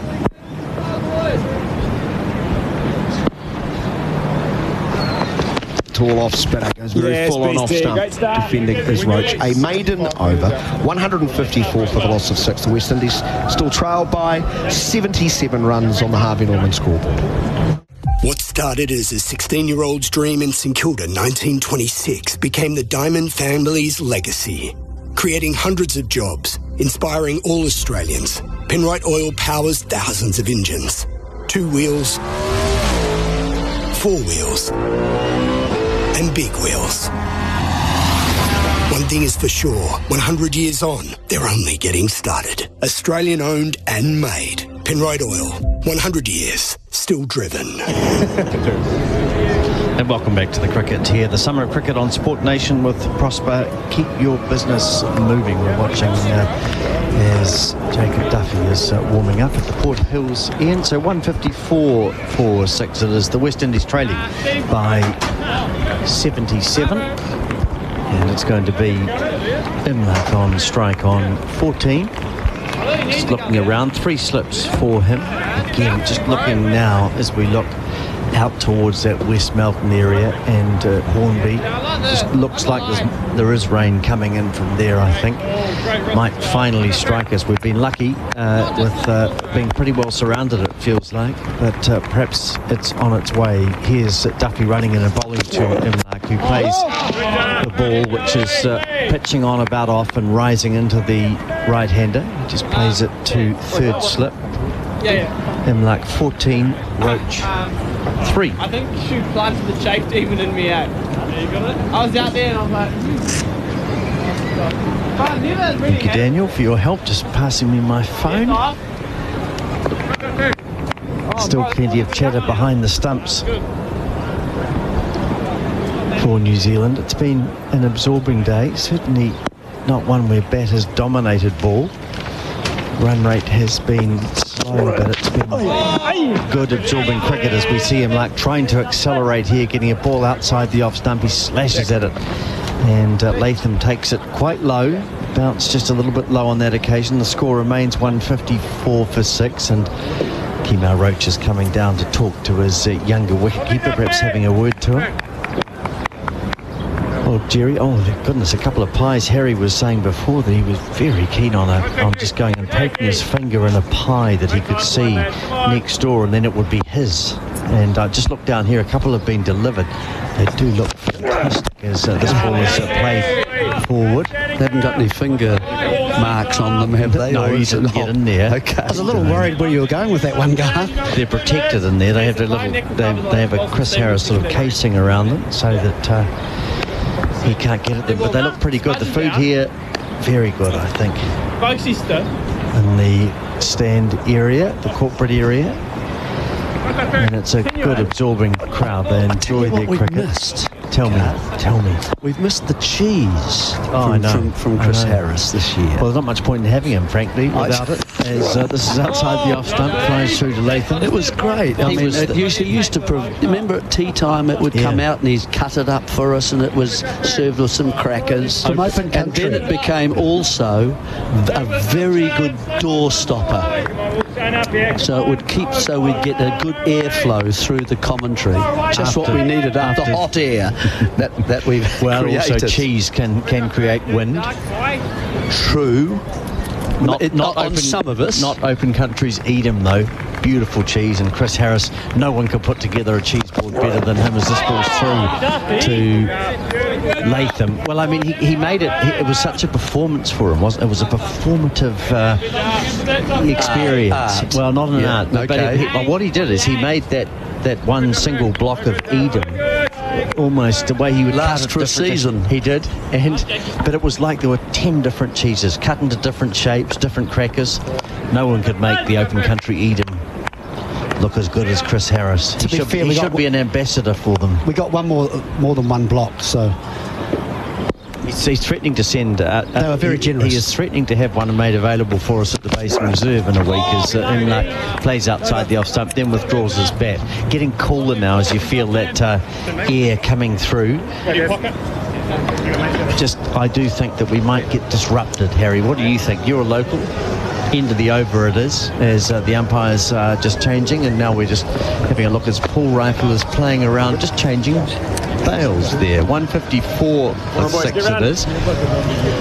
Tall off spinner, goes very full on off stump, defending his Roach. A maiden over, 154 for the loss of 6. The West Indies still trailed by 77 runs on the Harvey Norman scoreboard. What started as a 16-year-old's dream in St Kilda 1926 became the Diamond family's legacy, creating hundreds of jobs, inspiring all Australians. Penrite Oil powers thousands of engines. 2 wheels, 4 wheels, and big wheels. One thing is for sure, 100 years on, they're only getting started. Australian owned and made. Penrite Oil, 100 years, still driven. And welcome back to the cricket here. The Summer of Cricket on Sport Nation with Prosper. Keep your business moving. We're watching as Jacob Duffy is warming up at the Port Hills end. So 154 for 6 it is. The West Indies trailing by 77. And it's going to be Imlach on strike on 14. Just looking around, 3 slips for him. Again, just looking now as we look out towards that West Melton area and Hornby. Just looks like there is rain coming in from there, I think. Might finally strike us. We've been lucky with being pretty well surrounded, it feels like, but perhaps it's on its way. Here's Duffy running in a bowling to Imlach, who plays the ball, which is pitching on about off and rising into the right-hander. He just plays it to third slip. Imlach 14, Roach 3. I think you should planted the chafed even in me out. I was out there and I was like, Thank you, Daniel, for your help. Just passing me my phone. Still plenty of chatter behind the stumps for New Zealand. It's been an absorbing day. Certainly not one where batters dominated ball. Run rate has been slow, but it's been good absorbing cricket as we see him like trying to accelerate here, getting a ball outside the off stump. He slashes at it, and Latham takes it quite low. Bounced just a little bit low on that occasion. The score remains 154 for 6, and Kemar Roach is coming down to talk to his younger wicketkeeper, perhaps having a word to him. Oh, Jerry, oh goodness, a couple of pies. Harry was saying before that he was very keen on just going and poking his finger in a pie that he could see next door, and then it would be his. And I just looked down here, a couple have been delivered. They do look fantastic as this ball is played forward. They haven't got any finger marks on them, have they? No, he didn't get in there. Okay. I was a little worried where you were going with that one, Garth. They're protected in there. They have they have a Chris Harris sort of casing around them so that he can't get at them. But they look pretty good. The food here, very good, I think. In the stand area, the corporate area. And it's a good absorbing crowd. They enjoy their cricket. Missed. Tell me. We've missed the cheese from Chris Harris this year. Well, there's not much point in having him, frankly, without it. As this is outside the off stump, flies through to Latham. It was great. I mean, he used to remember at tea time it would come out and he'd cut it up for us, and it was served with some crackers. From open country. And then it became also a very good door stopper. So it would so we'd get a good airflow through the commentary. Just what we needed after hot air that we've created. Also cheese can create wind. True. Not on open, some of us. Not open countries eat him, though. Beautiful cheese, and Chris Harris, no one could put together a cheese board better than him as this ball's through to Latham. Well, I mean, he made it. It was such a performance for him, wasn't it? It was a performative experience. Art. Well, not an art, okay. but what he did is he made that one single block of Eden almost the way he would last for a season. He did, but it was like there were 10 different cheeses cut into different shapes, different crackers. No one could make the open country Eden look as good as Chris Harris. He should be an ambassador for them. We got one more than one block, so he's threatening to send. They were very generous. He is threatening to have one made available for us at the Basin Reserve in a week as Imlach plays outside the off stump, then withdraws his bat. Getting cooler now as you feel that air coming through. I do think that we might get disrupted, Harry. What do you think? You're a local. End of the over it is, as the umpires are just changing, and now we're just having a look as Paul Rifle is playing around, just changing bails there. 154 for 6 it is.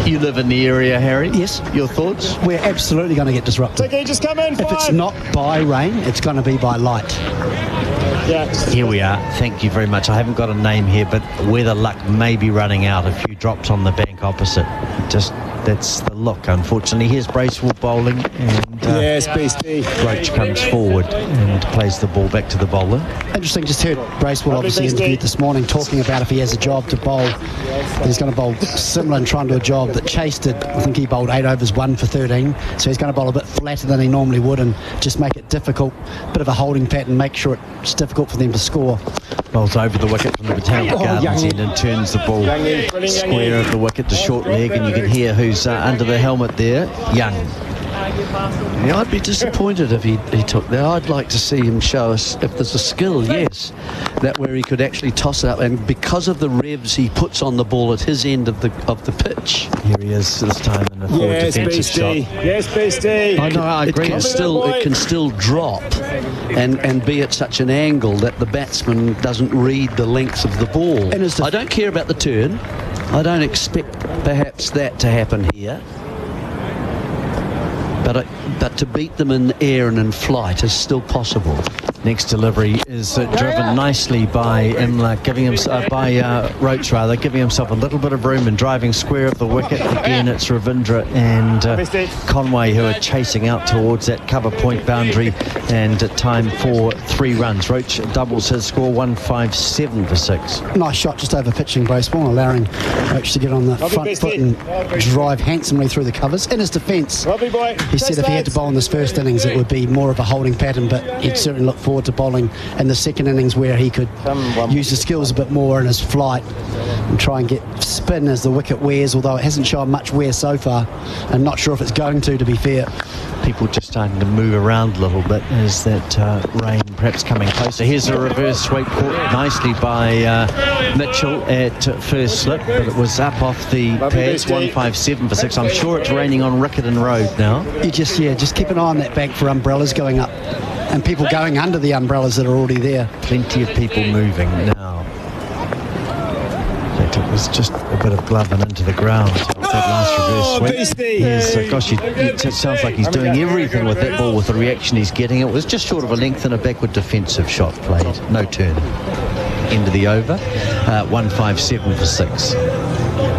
You live in the area, Harry? Yes. Your thoughts? We're absolutely going to get disrupted. Okay, just come in. If it's not by rain, it's going to be by light. Here we are. Thank you very much. I haven't got a name here, but weather luck may be running out. A few drops on the bank opposite. That's the look, unfortunately. Here's Bracewell bowling, and Roach comes forward and plays the ball back to the bowler. Interesting, just heard Bracewell obviously interviewed this morning talking about if he has a job to bowl, he's going to bowl similar and try and do a job that Chase did. I think he bowled 8 overs, 1 for 13, so he's going to bowl a bit flatter than he normally would and just make it difficult, bit of a holding pattern, make sure it's difficult for them to score. Bowls over the wicket from the Botanic Gardens end and turns the ball square of the wicket to short leg, and you can hear who's under the helmet there. Young. Yeah, I'd be disappointed if he took that. I'd like to see him show us if there's a skill, yes, that where he could actually toss it up, and because of the revs he puts on the ball at his end of the pitch. Here he is this time in a forward defensive shot. Yes, Beastie. I know, I agree. It can still drop and be at such an angle that the batsman doesn't read the length of the ball. I don't care about the turn. I don't expect perhaps that to happen here. But to beat them in the air and in flight is still possible. Next delivery is driven nicely by Imlach, Roach rather, giving himself a little bit of room and driving square of the wicket. Again, it's Ravindra and Conway who are chasing out towards that cover point boundary, and time for 3 runs. Roach doubles his score, 157 for 6. Nice shot just over pitching baseball, allowing Roach to get on the front foot and drive handsomely through the covers. In his defence, he said if he had to bowl in this first innings, it would be more of a holding pattern, but he'd certainly look forward to bowling in the second innings where he could use his skills a bit more in his flight and try and get spin as the wicket wears, although it hasn't shown much wear so far. I'm not sure if it's going to be fair. People just starting to move around a little bit as that rain perhaps coming closer. Here's a reverse sweep caught nicely by Mitchell at first slip, but it was up off the pads, 157 for 6. I'm sure it's raining on Riccarton Road now. You just keep an eye on that bank for umbrellas going up and people going under the umbrellas that are already there. Plenty of people moving now. It was just a bit of gloving into the ground. That last reverse sweep. It sounds like he's doing everything with that ball with the reaction he's getting. It was just short of a length and a backward defensive shot played. No turn. End of the over. 157 for 6.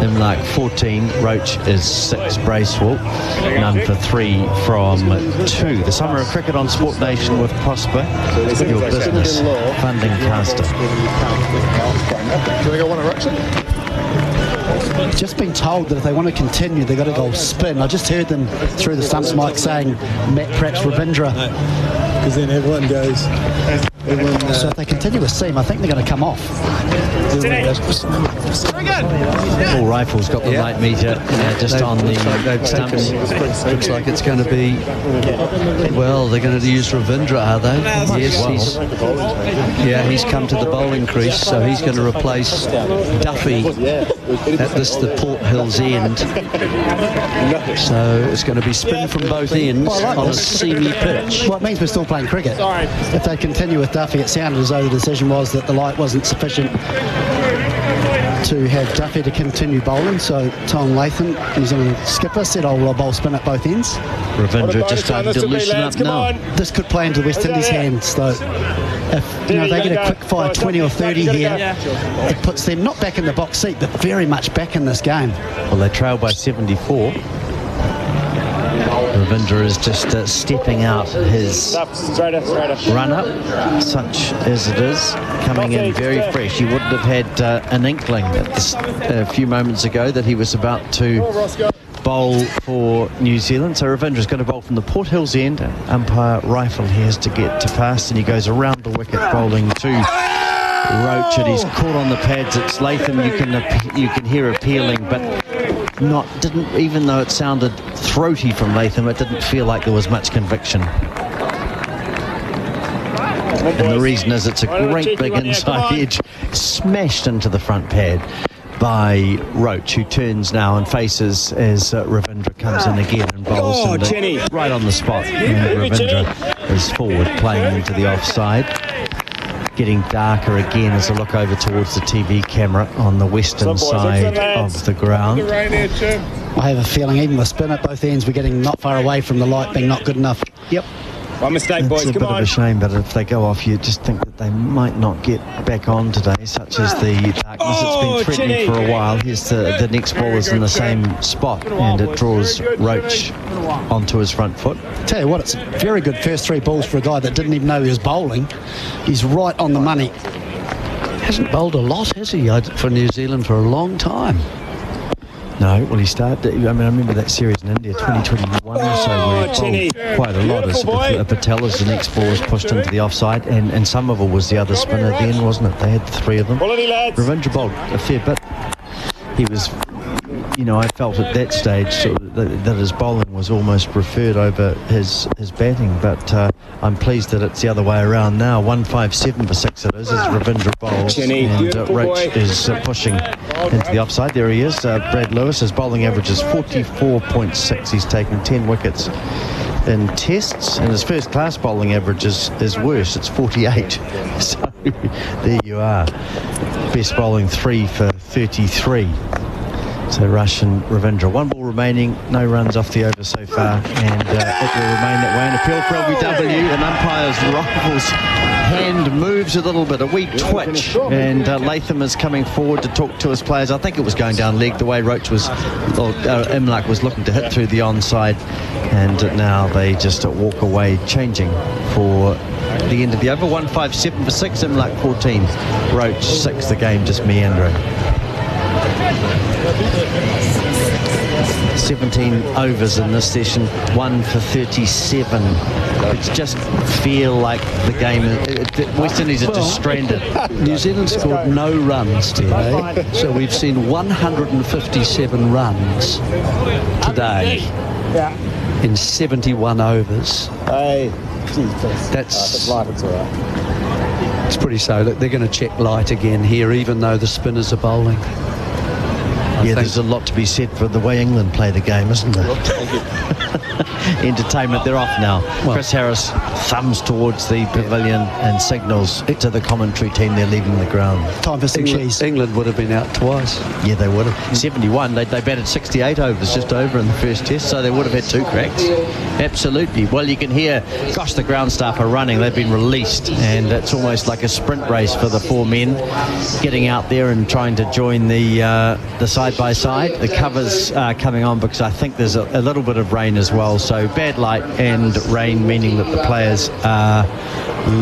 Imlach 14, Roach is 6, Bracewell none for 3 from 2. The Summer of Cricket on Sport Nation with Prosper, your business funding caster. Do we go one erection? Just been told that if they want to continue, they've got to go spin. I just heard them through the stumps mic saying perhaps Ravindra. Because then everyone goes. So if they continue with seam, I think they're going to come off. All Rifles got the light meter just on the stumps. Looks like it's going to be, well, they're going to use Ravindra, are they? Yes, he's come to the bowling crease, so he's going to replace Duffy at the Port Hills end. So it's going to be spin from both ends on a seamy pitch. Well, it means we're still playing cricket. If they continue with Duffy, it sounded as though the decision was that the light wasn't sufficient to have Duffy to continue bowling. So Tom Latham, New Zealand skipper, said, I'll bowl spin at both ends. Ravindra just starting to loosen up now. This could play into West Indies' hands, though. If they get a quick fire 20 or 30 here, it puts them not back in the box seat, but very much back in this game. Well, they trail by 74. Ravindra is just stepping out his run-up, such as it is, coming in very fresh. He wouldn't have had an inkling a few moments ago that he was about to bowl for New Zealand. So Ravindra's going to bowl from the Port Hills end. Umpire Rifle he has to get to pass, and he goes around the wicket bowling to Roach, and he's caught on the pads. It's Latham. You can hear appealing, but didn't, even though it sounded throaty from Latham, it didn't feel like there was much conviction. And the reason is it's a great big inside edge smashed into the front pad by Roach, who turns now and faces as Ravindra comes in again and bowls right on the spot. And Ravindra is forward, playing into the offside. Getting darker again as I look over towards the TV camera on the western side of the ground. I have a feeling even with spin at both ends, we're getting not far away from the light being not good enough. Yep. One mistake, boys. It's a bit of a shame, but if they go off, you just think that they might not get back on today, such as the darkness. It's been threatening for a while. Here's the next ball is in the same spot, and it draws Roach onto his front foot. Tell you what, it's a very good first 3 balls for a guy that didn't even know he was bowling. He's right on the money. Hasn't bowled a lot, has he, for New Zealand for a long time? No, well, he started. I remember that series in India, 2021 or so, where he bowled quite a lot. As Patel as the next ball was pushed into the offside, and Somerville was the other spinner then, wasn't it? They had 3 of them. Ravindra bowled a fair bit. He was, I felt at that stage that his bowling was almost preferred over his batting, but I'm pleased that it's the other way around now. 157 for 6 it is as Ravindra bowls, and Roach is pushing into the offside. There he is. Brad Lewis, his bowling average is 44.6. He's taken 10 wickets in tests, and his first class bowling average is worse. It's 48. So there you are. Best bowling 3 for 33. So Rush and Ravindra. 1 ball remaining, no runs off the over so far, and it will remain that way. An appeal for LBW, and umpire's rifle's hand moves a little bit, a wee twitch, and Latham is coming forward to talk to his players. I think it was going down leg the way Roach was, or Imlach was looking to hit through the onside, and now they just walk away, changing for the end of the over. 157 for 6, Imlach 14, Roach 6. The game just meandering. 17 overs in this session, 1 for 37. It's just feel like the game, West Indies are just stranded. New Zealand scored no runs today, so we've seen 157 runs today in 71 overs. That's it's pretty so. Look, they're going to check light again here, even though the spinners are bowling. Yeah, there's a lot to be said for the way England play the game, isn't there? Entertainment, they're off now. Well, Chris Harris thumbs towards the pavilion and signals to the commentary team they're leaving the ground. Time for some cheese. England would have been out twice. Yeah, they would have. 71, they batted 68 overs just over in the first test, so they would have had 2 cracks. Absolutely. Well, you can hear, gosh, the ground staff are running. They've been released, and it's almost like a sprint race for the 4 men getting out there and trying to join the side by side. The covers are coming on because I think there's a little bit of rain as well, so bad light and rain, meaning that the players are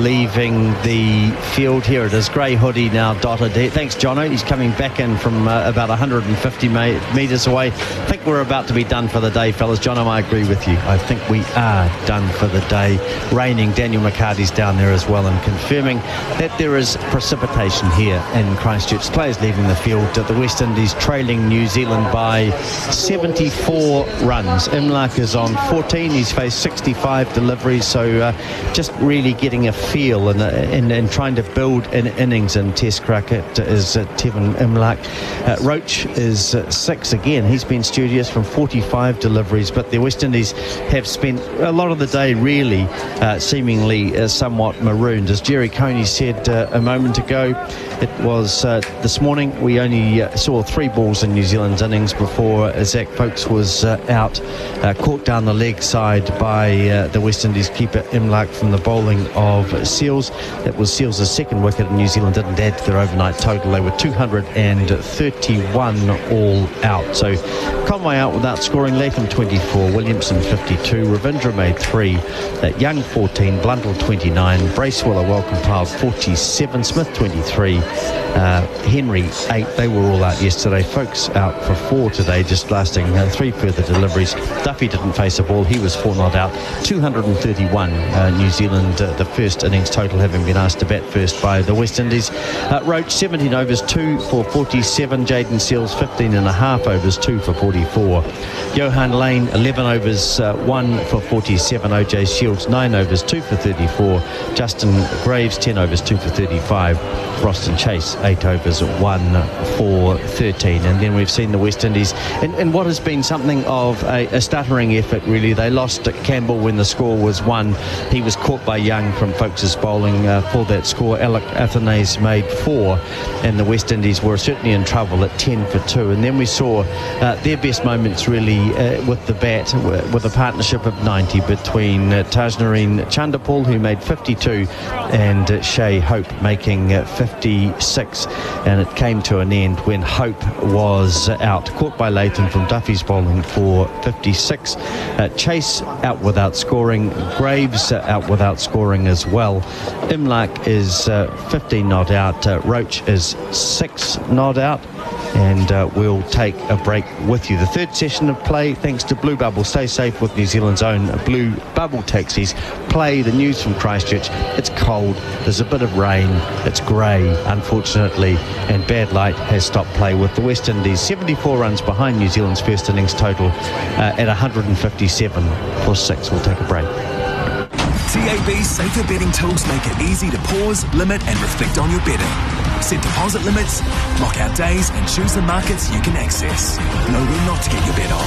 leaving the field. Here it is, grey hoodie now dotted here. Thanks, Jono. He's coming back in from about 150 metres away. I think we're about to be done for the day, fellas. Jono, I agree with you. I think we are done for the day. Raining. Daniel McHardy's down there as well, and confirming that there is precipitation here in Christchurch. Players leaving the field. The West Indies trailing New Zealand by 74 runs. Imlach is on 14. He's faced 65 deliveries, so just really getting a feel and trying to build an innings in Test cricket is Tevin Imlach. Roach is 6 again. He's been studious from 45 deliveries, but the West Indies have spent a lot of the day really seemingly somewhat marooned. As Jerry Coney said a moment ago, it was this morning we only saw 3 balls in New Zealand's innings before Zach Folkes was out, caught down the leg side by the West Indies keeper Imlach from the bowling of Seals. That was Seals' second wicket, and New Zealand didn't add to their overnight total. They were 231 all out. So Conway out without scoring. Latham 24, Williamson 52, Ravindra made 3, Young 14, Blundell 29, Bracewell well compiled 47, Smith 23, Henry 8. They were all out yesterday. Folkes out for 4 today, just lasting 3 further deliveries. Duffy didn't face a ball. He was 4 not out. 231 New Zealand, the first innings total, having been asked to bat first by the West Indies. Roach 17 overs, 2 for 47. Jaden Seals 15 and a half overs, 2 for 44. Johan Lane 11 overs, 1 for 47. OJ Shields 9 overs, 2 for 34. Justin Graves 10 overs, 2 for 35. Roston Chase 8 overs, 1 for 13. And then we've seen the West Indies in what has been something of a stuttering effort, really. They lost Campbell when the score was 1. He was caught by Young from Folkes' bowling for that score. Alec Athanase made 4, and the West Indies were certainly in trouble at 10 for 2. And then we saw their best moments really with the bat, with a partnership of 90 between Tajnareen Chanderpaul, who made 52, and Shea Hope making 56. And it came to an end when Hope was out, caught by Latham from Duffy's bowling for 56. Chase out without scoring. Graves out without scoring as well. Imlach is 15 not out. Roach is 6 not out. And we'll take a break with you. The third session of play, thanks to Blue Bubble. Stay safe with New Zealand's own Blue Bubble taxis. Play the news from Christchurch. It's cold. There's a bit of rain. It's grey, unfortunately. And bad light has stopped play with the West Indies 74 runs behind New Zealand's first innings total at 157 for 6. We'll take a break. TAB's safer betting tools make it easy to pause, limit and reflect on your betting. Set deposit limits, lock out days and choose the markets you can access. Know when not to get your bet on.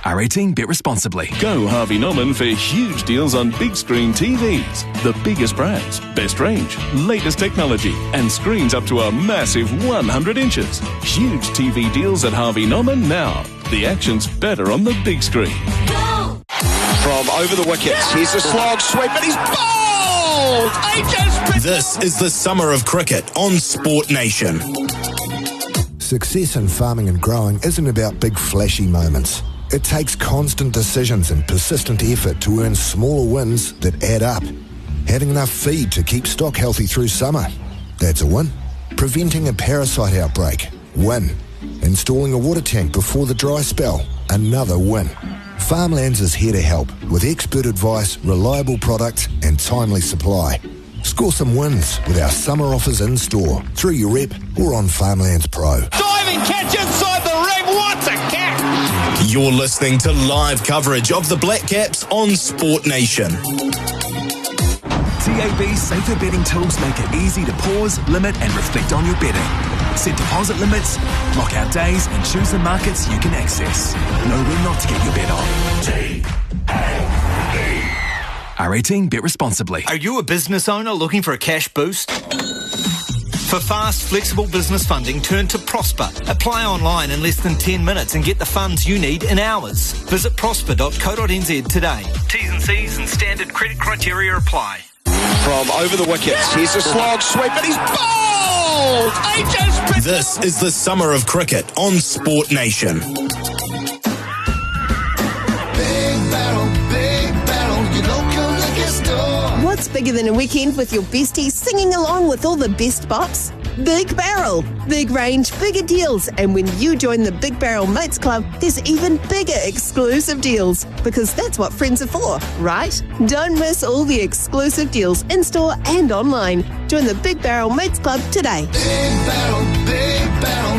R18, bet responsibly. Go Harvey Norman for huge deals on big screen TVs. The biggest brands, best range, latest technology, and screens up to a massive 100 inches. Huge TV deals at Harvey Norman now. The action's better on the big screen. From over the wickets, here's a slog sweep, and he's bowled! This is the summer of cricket on Sport Nation. Success in farming and growing isn't about big flashy moments. It takes constant decisions and persistent effort to earn smaller wins that add up. Having enough feed to keep stock healthy through summer, that's a win. Preventing a parasite outbreak, win. Installing a water tank before the dry spell, another win. Farmlands is here to help with expert advice, reliable products and timely supply. Score some wins with our summer offers in store, through your rep or on Farmlands Pro. Diving catch inside the ring, what a catch! You're listening to live coverage of the Black Caps on Sport Nation. TAB's safer betting tools make it easy to pause, limit and reflect on your betting. Set deposit limits, lock out days and choose the markets you can access. Know when not to get your bet on. R18, bet responsibly. Are you a business owner looking for a cash boost? For fast, flexible business funding, turn to Prosper. Apply online in less than 10 minutes and get the funds you need in hours. Visit prosper.co.nz today. T's and C's and standard credit criteria apply. From over the wickets, here's a slog sweep, and he's bowled! This is the summer of cricket on Sport Nation. What's bigger than a weekend with your besties singing along with all the best bops? Big Barrel. Big range, bigger deals. And when you join the Big Barrel Mates Club, there's even bigger exclusive deals. Because that's what friends are for, right? Don't miss all the exclusive deals in-store and online. Join the Big Barrel Mates Club today. Big Barrel,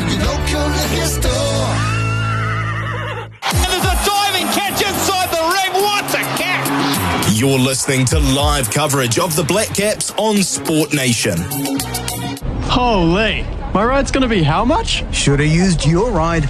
your local liquor store. And there's a diving catch inside the ring, what a catch! You're listening to live coverage of the Black Caps on Sport Nation. Holy, my ride's going to be how much? Should have used Your Ride.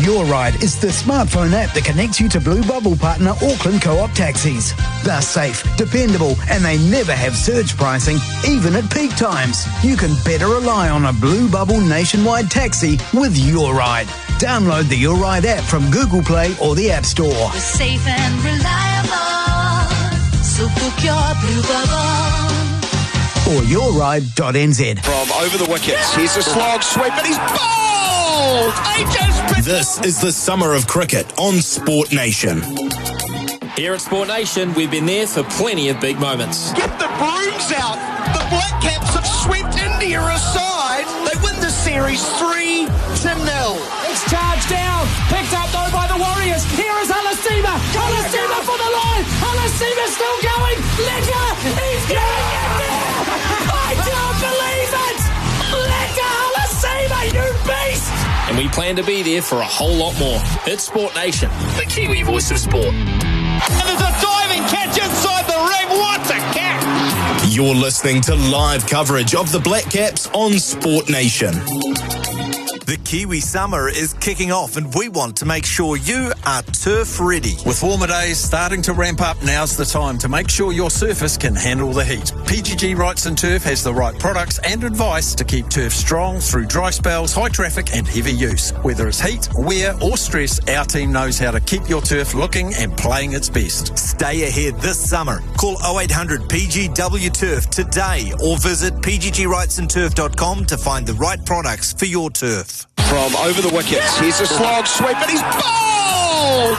Your Ride is the smartphone app that connects you to Blue Bubble partner Auckland Co-op taxis. They're safe, dependable, and they never have surge pricing, even at peak times. You can better rely on a Blue Bubble nationwide taxi with Your Ride. Download the Your Ride app from Google Play or the App Store. We're safe and reliable, so book your Blue Bubble. Or yourride.nz. From over the wickets, here's a slog sweep, and he's bowled! This is the summer of cricket on Sport Nation. Here at Sport Nation, we've been there for plenty of big moments. Get the brooms out! The Black Caps have swept India aside. They win the series 3-0. It's charged down, picked up though by the Warriors. Here is Alasima. Alasima for the line. Alasima still going. Lecker, he's getting it there. I don't believe it. Lecker, Alasima, you beast. And we plan to be there for a whole lot more. It's Sport Nation, the Kiwi voice of sport. And there's a diving catch inside the ring. What a catch! You're listening to live coverage of the Black Caps on Sport Nation. The Kiwi summer is kicking off and we want to make sure you are turf ready. With warmer days starting to ramp up, now's the time to make sure your surface can handle the heat. PGG Wrights and Turf has the right products and advice to keep turf strong through dry spells, high traffic and heavy use. Whether it's heat, wear or stress, our team knows how to keep your turf looking and playing its best. Stay ahead this summer. Call 0800 PGW Turf today or visit pggwrightsandturf.com to find the right products for your turf. From over the wickets, here's a slog sweep, and he's bowled!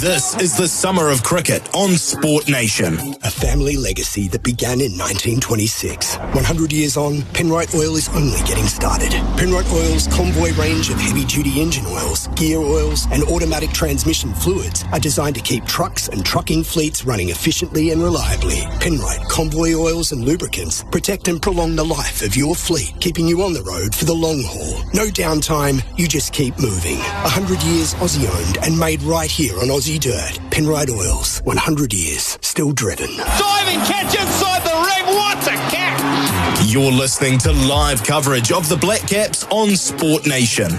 This is the summer of cricket on Sport Nation. A family legacy that began in 1926. 100 years on, Penrite Oil is only getting started. Penrite Oil's convoy range of heavy-duty engine oils, gear oils, and automatic transmission fluids are designed to keep trucks and trucking fleets running efficiently and reliably. Penrite convoy oils and lubricants protect and prolong the life of your fleet, keeping you on the road for the long haul. No downtime, you just keep moving. 100 years Aussie-owned and made right here on Aussie dirt. Penrite Oils, 100 years, still driven. Diving catch inside the ring, what a catch! You're listening to live coverage of the Black Caps on Sport Nation.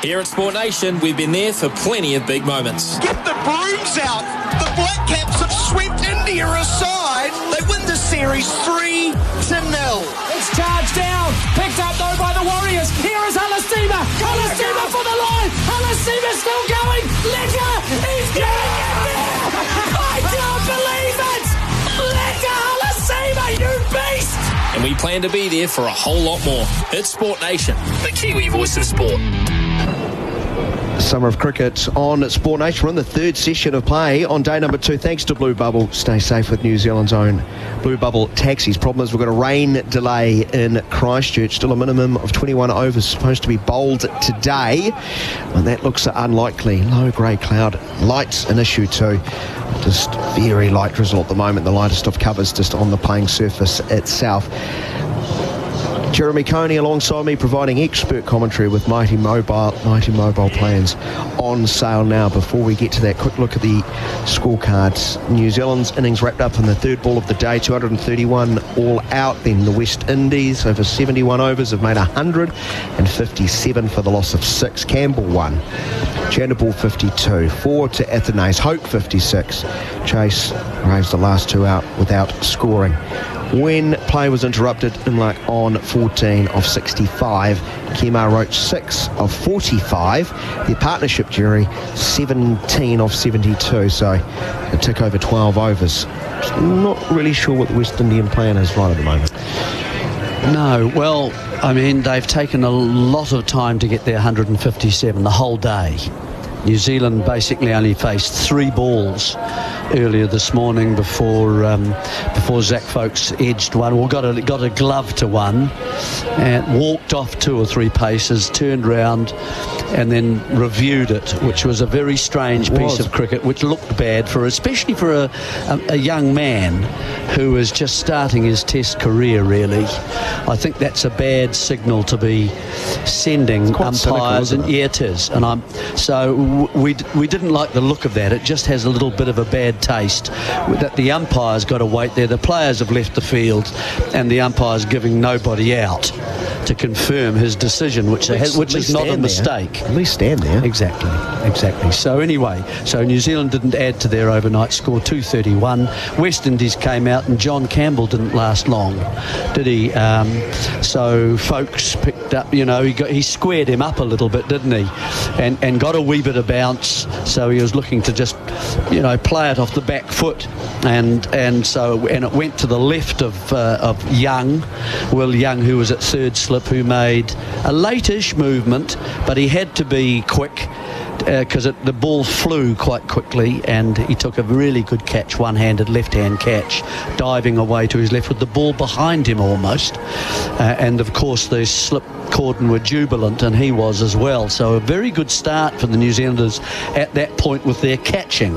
Here at Sport Nation, we've been there for plenty of big moments. Get the brooms out. The Black Caps have swept India aside. They win the series 3-0. It's charged down. Picked up though by the Warriors. Here is Alasima. Alasima for the line. Alasima still going. Lecker. He's getting it there. I can't believe it. Lecker Alasima, you beast. And we plan to be there for a whole lot more. It's Sport Nation, the Kiwi voice of sport. Summer of cricket on Sport Nation. We're in the third session of play on day number 2. Thanks to Blue Bubble. Stay safe with New Zealand's own Blue Bubble taxis. Problem is we've got a rain delay in Christchurch. Still a minimum of 21 overs supposed to be bowled today. And that looks unlikely. Low grey cloud. Light's an issue too. Just very light drizzle at the moment. The lightest of covers just on the playing surface itself. Jeremy Coney alongside me providing expert commentary with Mighty Mobile plans on sale now. Before we get to that, quick look at the scorecards. New Zealand's innings wrapped up in the third ball of the day, 231 all out. Then the West Indies over 71 overs have made 157 for the loss of 6. Campbell 1, Chandimal 52, 4 to Athenaeus, Hope 56. Chase raised the last 2 out without scoring. When play was interrupted, Imlach on 14 of 65. Kemar Roach 6 of 45. Their partnership jury 17 of 72. So a tick over 12 overs. Just not really sure what the West Indian plan is right at the moment. No, well, I mean, they've taken a lot of time to get their 157 the whole day. New Zealand basically only faced 3 balls earlier this morning before Zach Folkes edged one, or got a glove to one, and walked off 2 or 3 paces, turned round, and then reviewed it, which was a very strange piece of cricket, which looked bad especially for a young man who is just starting his Test career. Really, I think that's a bad signal to be sending umpires, and yeah, it is. And we didn't like the look of that. It just has a little bit of a bad taste that the umpire's got to wait there. The players have left the field and the umpire's giving nobody out to confirm his decision, which is not a mistake. At least stand there. Exactly. So anyway, New Zealand didn't add to their overnight score, 231. West Indies came out and John Campbell didn't last long, did he? So Folkes picked up, he squared him up a little bit, didn't he? And got a wee bit of bounce, so he was looking to just, play it off the back foot, and it went to the left of Will Young, who was at third slip, who made a late-ish movement, but he had to be quick because the ball flew quite quickly, and he took a really good catch, one-handed left-hand catch, diving away to his left with the ball behind him almost, and of course the slip Corden were jubilant, and he was as well. So a very good start for the New Zealanders at that point with their catching,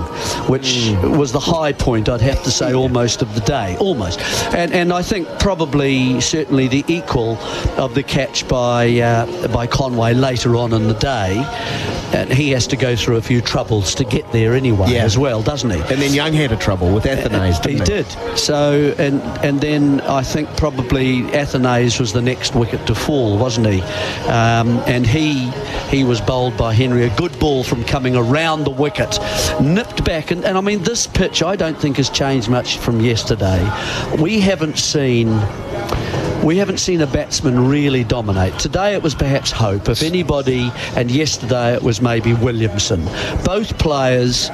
which was the high point, I'd have to say, almost of the day, almost. And I think certainly the equal of the catch by Conway later on in the day. And he has to go through a few troubles to get there anyway, as well, doesn't he? And then Young had a trouble with Athenaeus, didn't he? He did. So, and then I think probably Athenaeus was the next wicket to fall, wasn't he? And he was bowled by Henry. A good ball from coming around the wicket, nipped back. And I mean, this pitch I don't think has changed much from yesterday. We haven't seen a batsman really dominate. Today it was perhaps Hope, if anybody, and yesterday it was maybe Williamson. Both players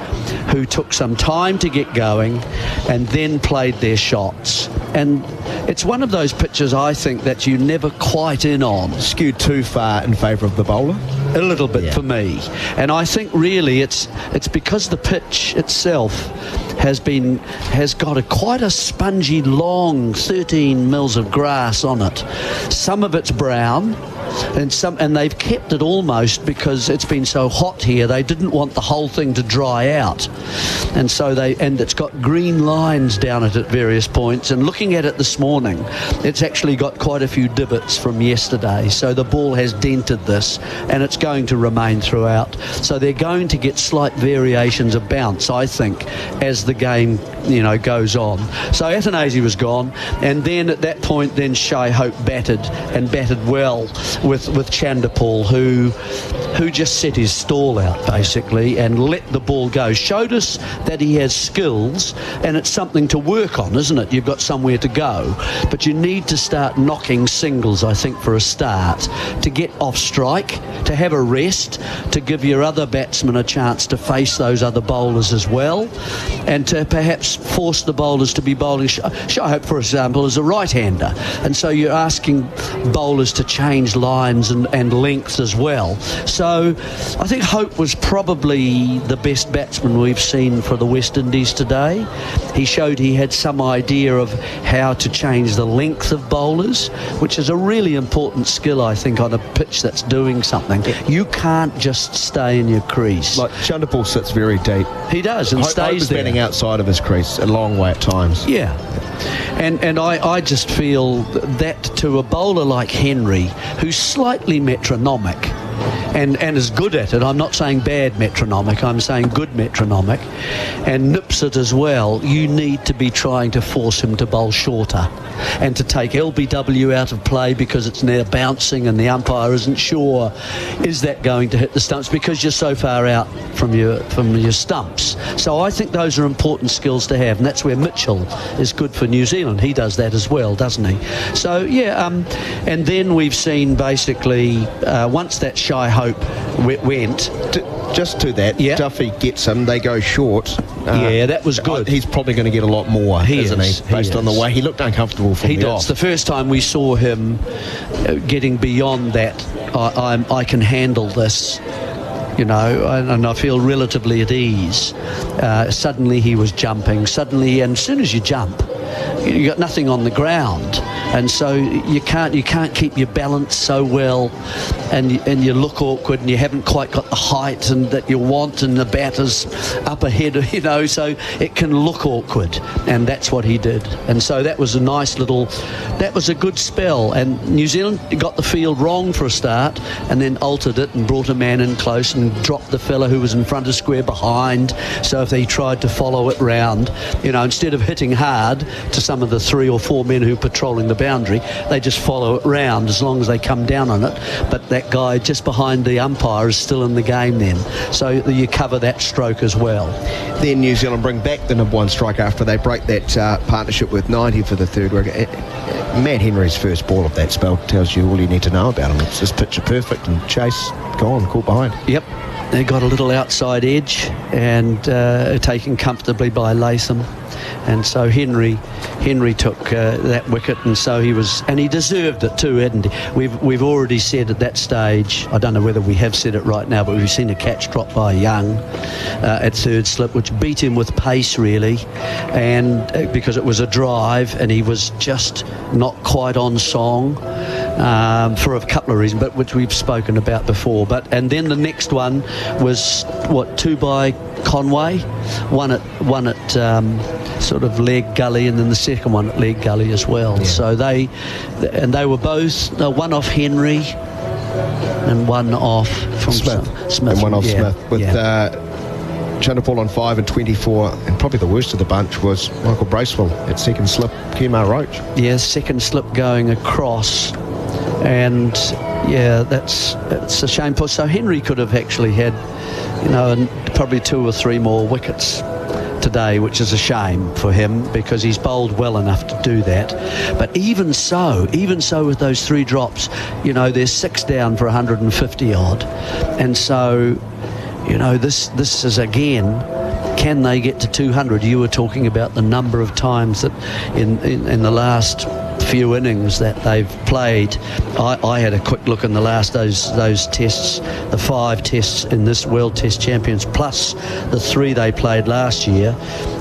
who took some time to get going and then played their shots. And it's one of those pitches, I think, that you never quite in on. Skewed too far in favour of the bowler? A little bit for me. And I think really it's because the pitch itself has got quite a spongy, long 13 mils of grass on it. Some of it's brown, and they've kept it almost because it's been so hot here. They didn't want the whole thing to dry out, and so it's got green lines down it at various points. And looking at it this morning, it's actually got quite a few divots from yesterday. So the ball has dented this, and it's going to remain throughout. So they're going to get slight variations of bounce, I think, as the game goes on. So Athenaeus was gone, and then at that point, Shai Hope batted well. with Chanderpaul, who just set his stall out basically and let the ball go. Showed us that he has skills, and it's something to work on, isn't it? You've got somewhere to go, but you need to start knocking singles, I think, for a start, to get off strike, to have a rest, to give your other batsmen a chance to face those other bowlers as well, and to perhaps force the bowlers to be bowling. Shai Hope, for example, is a right-hander, and so you're asking bowlers to change lines and length as well. So I think Hope was probably the best batsman we've seen for the West Indies today. He showed he had some idea of how to change the length of bowlers, which is a really important skill, I think, on a pitch that's doing something. You can't just stay in your crease. Like Chanderpaul sits very deep. He does, and Hope stays is there. batting outside of his crease a long way at times. Yeah. And I just feel that to a bowler like Henry, who's slightly metronomic and is good at it, I'm not saying bad metronomic, I'm saying good metronomic, and nips it as well, you need to be trying to force him to bowl shorter and to take LBW out of play because it's now bouncing and the umpire isn't sure, is that going to hit the stumps, because you're so far out from your stumps. So I think those are important skills to have, and that's where Mitchell is good for New Zealand. He does that as well, doesn't he? So yeah, and then we've seen basically once that Shai Hope went just to that, yeah. Duffy gets him, they go short. Yeah, that was good. He's probably going to get a lot more, isn't he? Based on the way he looked uncomfortable from the off. The first time we saw him getting beyond that, I can handle this, you know, and I feel relatively at ease. Suddenly he was jumping. Suddenly, and as soon as you jump, you got nothing on the ground, and so you can't keep your balance so well, and you look awkward, and you haven't quite got the height and that you want, and the batter's up ahead, you know, so it can look awkward, and that's what he did. And so that was that was a good spell, and New Zealand got the field wrong for a start and then altered it and brought a man in close and dropped the fella who was in front of square behind. So if they tried to follow it round, you know, instead of hitting hard to some of the 3 or 4 men who are patrolling the boundary, they just follow it round as long as they come down on it. But that guy just behind the umpire is still in the game then. So you cover that stroke as well. Then New Zealand bring back the number 1 strike after they break that partnership with 90 for the third wicket. Matt Henry's first ball of that spell tells you all you need to know about him. It's just picture perfect, and chase gone, caught behind. Yep. They got a little outside edge and taken comfortably by Latham, and so Henry took that wicket, and so he deserved it too, hadn't he? We've already said at that stage, I don't know whether we have said it right now, but we've seen a catch drop by Young at third slip, which beat him with pace really, and because it was a drive and he was just not quite on song. For a couple of reasons, but which we've spoken about before. And then the next one was 2 by Conway, one at sort of leg gully, and then the second one at leg gully as well. Yeah. So they were both one off Henry and one off from Smith, and one off Smith with. Chanderpaul on 5 and 24, and probably the worst of the bunch was Michael Bracewell at second slip, Kemar Roach. Yeah, second slip going across, and yeah, it's a shame. So Henry could have actually had, you know, probably 2 or 3 more wickets today, which is a shame for him because he's bowled well enough to do that. But even so with those 3 drops, you know, there's 6 down for 150 odd, and so, you know, this is again, can they get to 200? You were talking about the number of times that in the last few innings that they've played. I had a quick look in the last those tests, the 5 tests in this World Test Champions, plus the 3 they played last year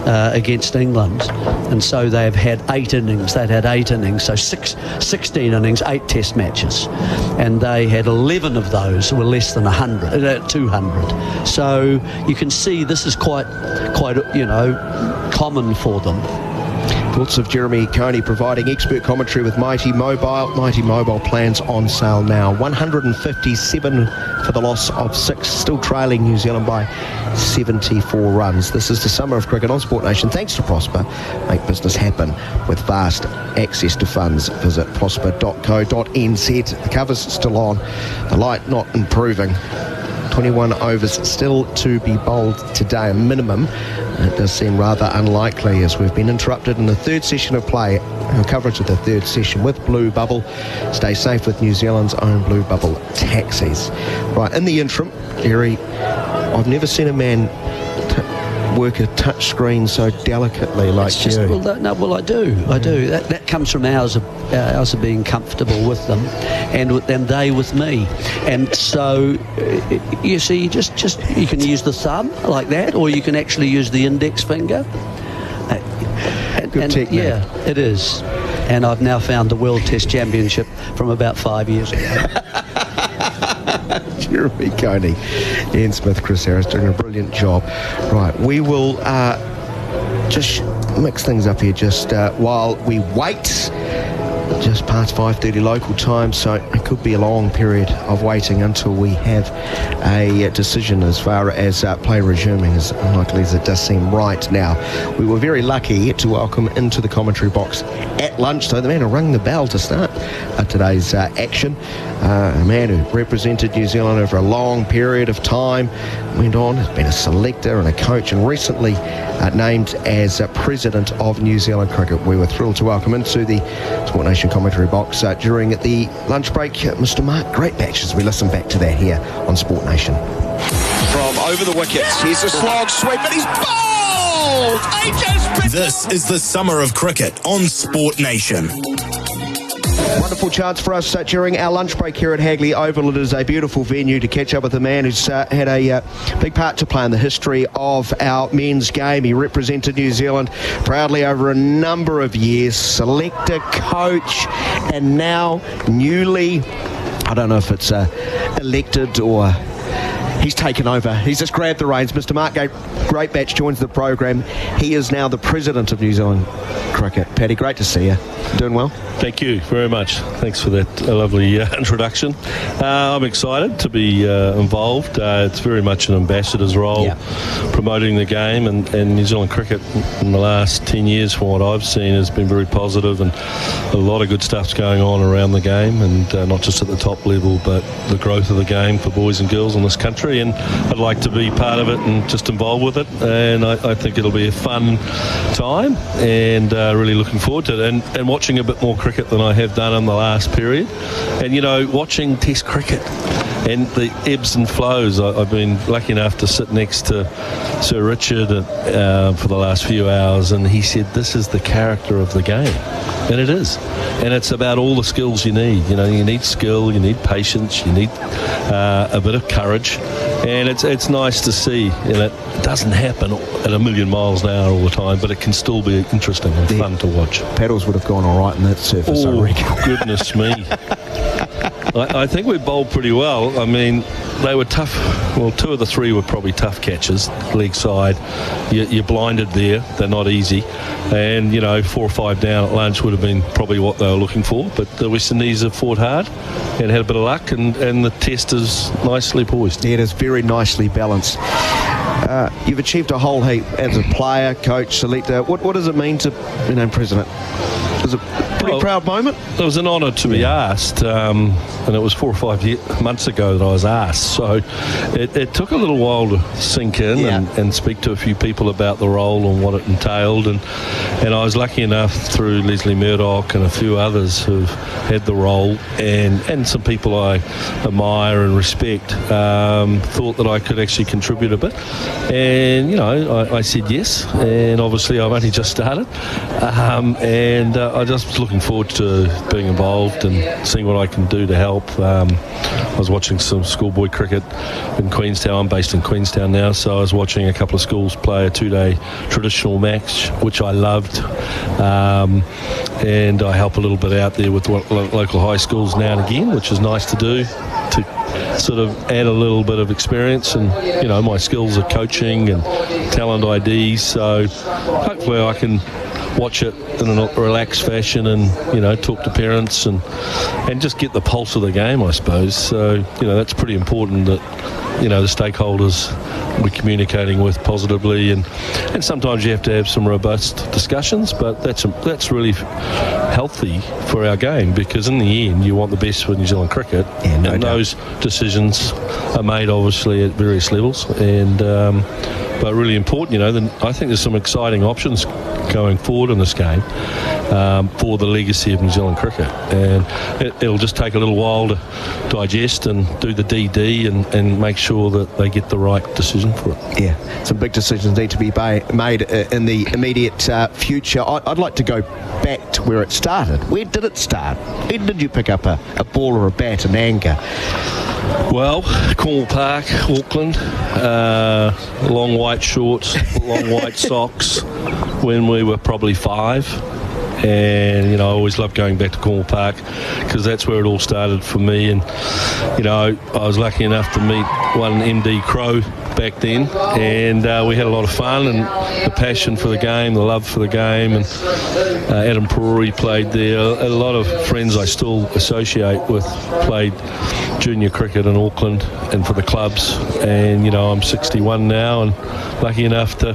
against England, and so they've had 8 innings. They'd had 8 innings, so 16 innings, 8 test matches, and they had 11 of those were less than 200. So you can see this is quite you know, common for them. Thoughts of Jeremy Coney providing expert commentary with Mighty Mobile. Mighty Mobile plans on sale now. 157 for the loss of 6, still trailing New Zealand by 74 runs. This is the summer of cricket on Sport Nation. Thanks to Prosper. Make business happen with vast access to funds. Visit prosper.co.nz. The cover's still on. The light not improving. 21 overs still to be bowled today, a minimum. It does seem rather unlikely as we've been interrupted in the third session of play. Our coverage of the third session with Blue Bubble. Stay safe with New Zealand's own Blue Bubble taxis. Right, in the interim, Gary, I've never seen a man work a touch screen so delicately like you. Well, I do. That comes from hours of being comfortable with them, and they with me. And so, you see, you can use the thumb like that, or you can actually use the index finger. Good technique. Yeah, it is. And I've now found the World Test Championship from about 5 years ago. Jeremy Coney, Ian Smith, Chris Harris doing a brilliant job. Right, we will just mix things up here just while we wait. Just past 5:30 local time, so it could be a long period of waiting until we have a decision as far as play resuming, as unlikely as it does seem right now. We were very lucky to welcome into the commentary box at lunch, though, the man who rung the bell to start today's action, a man who represented New Zealand over a long period of time, went on, has been a selector and a coach, and recently named as president of New Zealand Cricket. We were thrilled to welcome into the Sport Nation commentary box during the lunch break, Mr. Mark Greatbatch, as we listen back to that here on Sport Nation. From over the wickets, here's a slog sweep, and he's bowled! This is the summer of cricket on Sport Nation. Wonderful chance for us during our lunch break here at Hagley Oval. It is a beautiful venue to catch up with a man who's had a big part to play in the history of our men's game. He represented New Zealand proudly over a number of years, selector, coach, and now newly, I don't know if it's elected or he's taken over. He's just grabbed the reins. Mr. Mark Greatbatch joins the program. He is now the president of New Zealand Cricket. Paddy, great to see you. Doing well? Thank you very much. Thanks for that lovely introduction. I'm excited to be involved. It's very much an ambassador's role, promoting the game, and New Zealand cricket in the last 10 years, from what I've seen, has been very positive, and a lot of good stuff's going on around the game, and not just at the top level, but the growth of the game for boys and girls in this country. And I'd like to be part of it and just involved with it, and I think it'll be a fun time, and really looking forward to it, and watching a bit more cricket than I have done in the last period. And, you know, watching Test cricket and the ebbs and flows. I've been lucky enough to sit next to Sir Richard for the last few hours, and he said this is the character of the game. And it is. And it's about all the skills you need. You know, you need skill, you need patience, you need a bit of courage. And it's nice to see. And it doesn't happen at a million miles an hour all the time, but it can still be interesting and fun to watch. Paddles would have gone all right in that surface, I reckon. Goodness me. I think we bowled pretty well. I mean, they were tough. Well, 2 of the 3 were probably tough catches, leg side. You're blinded there. They're not easy. And, you know, 4 or 5 down at lunch would have been probably what they were looking for. But the West Indies have fought hard and had a bit of luck, and the test is nicely poised. Yeah, it is very nicely balanced. You've achieved a whole heap as a player, coach, selector. What does it mean to be named president? Was it a pretty proud moment? It was an honour to be asked, and it was 4 or 5 months ago that I was asked. So it took a little while to sink in and speak to a few people about the role and what it entailed. And I was lucky enough through Leslie Murdoch and a few others who've had the role, and some people I admire and respect, thought that I could actually contribute a bit. And, you know, I said yes, and obviously I've only just started. And I just was looking forward to being involved and seeing what I can do to help. I was watching some schoolboy cricket in Queenstown. I'm based in Queenstown now, so I was watching a couple of schools play a 2-day traditional match, which I loved. And I help a little bit out there with local high schools now and again, which is nice to do, to sort of add a little bit of experience. And, you know, my skills are coaching and talent IDs, so hopefully I can watch it in a relaxed fashion and, talk to parents and just get the pulse of the game, I suppose. So, that's pretty important that, the stakeholders we're communicating with positively, and sometimes you have to have some robust discussions, but that's really healthy for our game, because in the end you want the best for New Zealand cricket, and those decisions are made obviously at various levels, and but really important. I think there's some exciting options going forward in this game for the legacy of New Zealand cricket, and it'll just take a little while to digest and do the DD and make sure that they get the right decision for it. Yeah, some big decisions need to be made in the immediate future. I'd like to go back to where it started. Where did it start? When did you pick up a ball or a bat in anger? Well, Cornwall Park, Auckland, long white shorts, long white socks when we were probably 5. And, I always loved going back to Cornwall Park because that's where it all started for me. And, I was lucky enough to meet one MD Crow back then, and we had a lot of fun, and the passion for the game, the love for the game, and Adam Perori played there. A lot of friends I still associate with played junior cricket in Auckland and for the clubs, and I'm 61 now and lucky enough to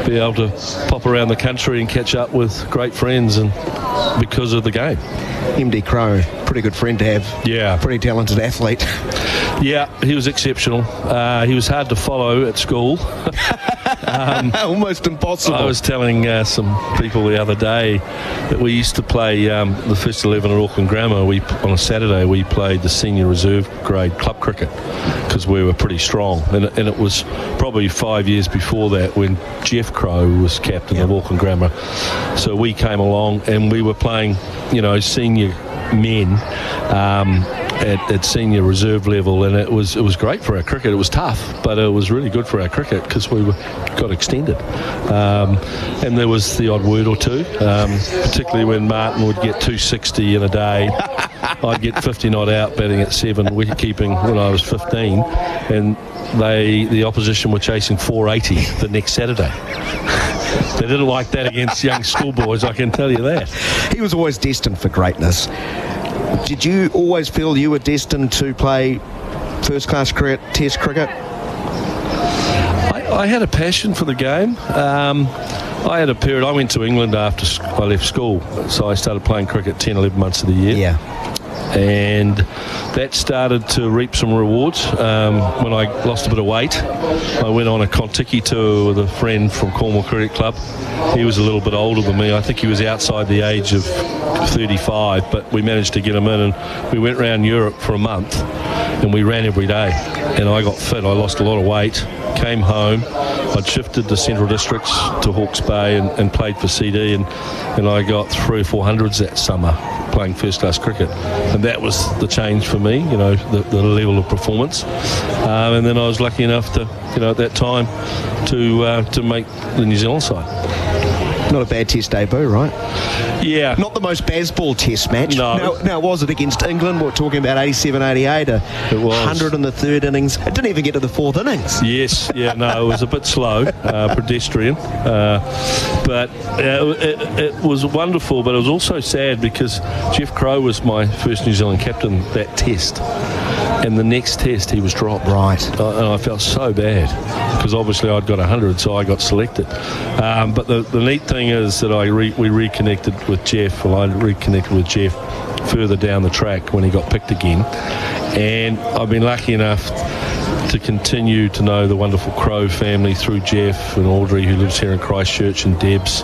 be able to pop around the country and catch up with great friends, and because of the game. MD Crow, pretty good friend to have. Yeah. Pretty talented athlete. Yeah, he was exceptional. He was hard to follow at school. Almost impossible. I was telling some people the other day that we used to play the first 11 at Auckland Grammar. On a Saturday we played the senior reserve grade club cricket because we were pretty strong, and it was probably 5 years before that when Jeff Crow was captain of Auckland Grammar. So we came along and we were playing senior men at senior reserve level, and it was great for our cricket. It was tough, but it was really good for our cricket because we got extended, and there was the odd word or two, particularly when Martin would get 260 in a day. I'd get 50 not out batting at 7 wicket keeping when I was 15, and the opposition were chasing 480 the next Saturday. They didn't like that against young schoolboys, I can tell you that. He was always destined for greatness. Did you always feel you were destined to play first-class cricket, Test cricket? I had a passion for the game. I had a period, I went to England after I left school, so I started playing cricket 10, 11 months of the year. Yeah. And that started to reap some rewards. When I lost a bit of weight, I went on a Contiki tour with a friend from Cornwall Cricket Club. He was a little bit older than me. I think he was outside the age of 35, but we managed to get him in, and we went around Europe for a month, and we ran every day. And I got fit. I lost a lot of weight, came home. I'd shifted to Central Districts to Hawke's Bay and played for CD, and I got 300 or 400s that summer playing first-class cricket, and that was the change for me, the level of performance. And then I was lucky enough to, at that time, to make the New Zealand side. Not a bad Test debut, right? Yeah. Not the most baseball Test match. No. Now, was it against England? We're talking about 87, 88. It was. 100 in the third innings. It didn't even get to the fourth innings. Yes. Yeah, no, it was a bit slow, pedestrian. But it was wonderful, but it was also sad because Jeff Crow was my first New Zealand captain that Test. And the next Test he was dropped. Right. And I felt so bad because obviously I'd got 100, so I got selected. But the neat thing is that we reconnected with Jeff. Well, I reconnected with Jeff further down the track when he got picked again. And I've been lucky enough to continue to know the wonderful Crow family through Jeff and Audrey, who lives here in Christchurch, and Deb's,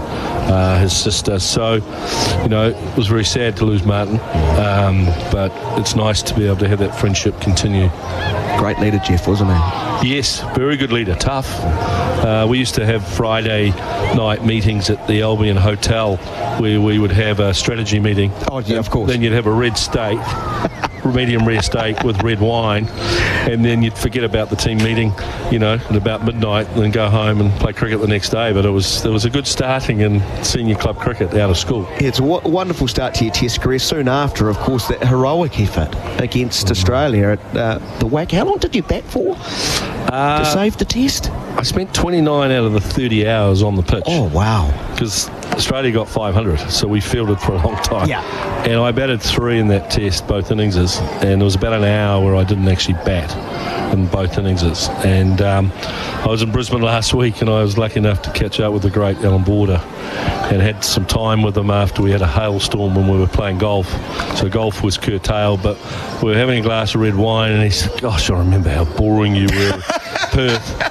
his sister. So, it was very sad to lose Martin, but it's nice to be able to have that friendship continue. Great leader, Jeff, wasn't he? Yes, very good leader, tough. We used to have Friday night meetings at the Albion Hotel where we would have a strategy meeting. Oh, yeah, of course. Then you'd have a red steak, medium rare steak with red wine, and then you'd forget about the team meeting, at about midnight, and then go home and play cricket the next day. But there was a good starting in senior club cricket out of school. It's a wonderful start to your Test career. Soon after, of course, that heroic effort against Australia at the WAC. How long did you bat for to save the Test? I spent 29 out of the 30 hours on the pitch. Oh, wow. because Australia got 500, so we fielded for a long time. Yeah. And I batted 3 in that test, both inningses, and there was about an hour where I didn't actually bat in both inningses. And I was in Brisbane last week, and I was lucky enough to catch up with the great Alan Border and had some time with him after we had a hailstorm when we were playing golf. So golf was curtailed, but we were having a glass of red wine, and he said, gosh, I remember how boring you were in Perth.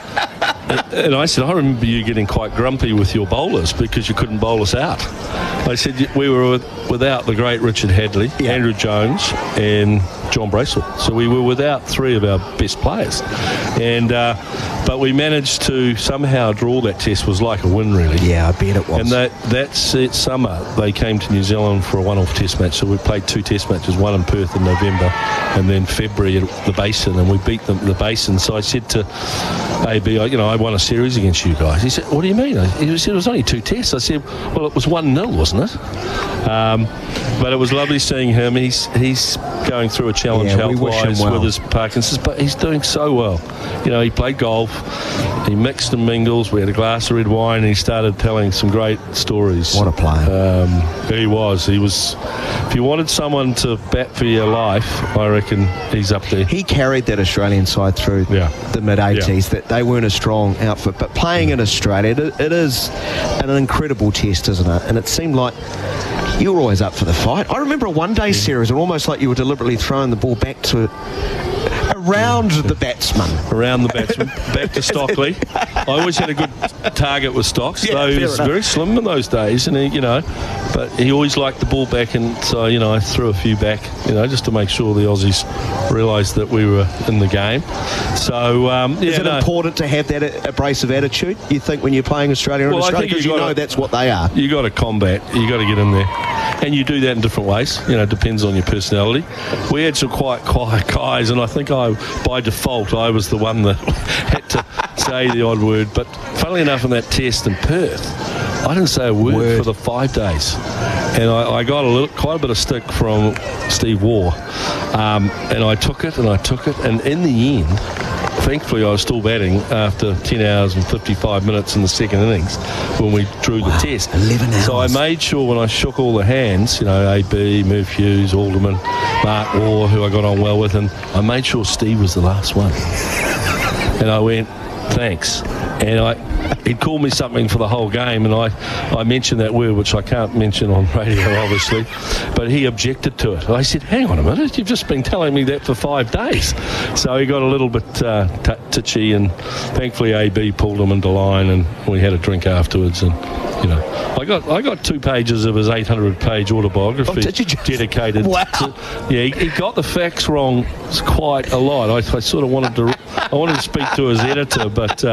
And I said, I remember you getting quite grumpy with your bowlers because you couldn't bowl us out. I said, we were without the great Richard Hadley, Andrew Jones, and John Bracewell. So we were without 3 of our best players. And but we managed to somehow draw that test. Was like a win, really. Yeah, I bet it was. And that summer, they came to New Zealand for a one-off test match. So we played 2 test matches, one in Perth in November and then February at the Basin, and we beat them at the Basin. So I said to AB, I won a series against you guys. He said, what do you mean? He said, it was only 2 tests. I said, well, it was 1-0, wasn't it? But it was lovely seeing him. He's going through a challenge health-wise with his Parkinson's, but he's doing so well. He played golf, he mixed and mingles, we had a glass of red wine, and he started telling some great stories. What a player. He was. If you wanted someone to bat for your life, I reckon he's up there. He carried that Australian side through the mid-80s. That they weren't a strong outfit, but playing in Australia, it is an incredible test, isn't it? And it seemed like you were always up for the fight. I remember a one-day series, and almost like you were deliberately throwing the ball back to around the batsman. Around the batsman, back to Stockley. I always had a good target with Stocks, though he was very slim in those days, and but he always liked the ball back, and so I threw a few back, just to make sure the Aussies realised that we were in the game. So is it important to have that abrasive attitude, you think, when you're playing Australia and Australia, because that's what they are? You got to combat, you got to get in there, and you do that in different ways. It depends on your personality. We had some quite quiet guys, and I think by default I was the one that had to say the odd word. But funnily enough, in that test in Perth, I didn't say a word for the 5 days, and I got quite a bit of stick from Steve Waugh, and I took it, and in the end, thankfully I was still batting after 10 hours and 55 minutes in the second innings when we drew the test. 11 hours. So I made sure when I shook all the hands, AB, Murph Hughes, Alderman, Mark Waugh, who I got on well with, and I made sure Steve was the last one. And I went, thanks. And he'd called me something for the whole game, and I mentioned that word, which I can't mention on radio, obviously, but he objected to it. I said, hang on a minute, you've just been telling me that for 5 days. So he got a little bit titchy, and thankfully AB pulled him into line, and we had a drink afterwards, and I got 2 pages of his 800-page autobiography dedicated. Wow. He got the facts wrong quite a lot. I sort of wanted to speak to his editor, but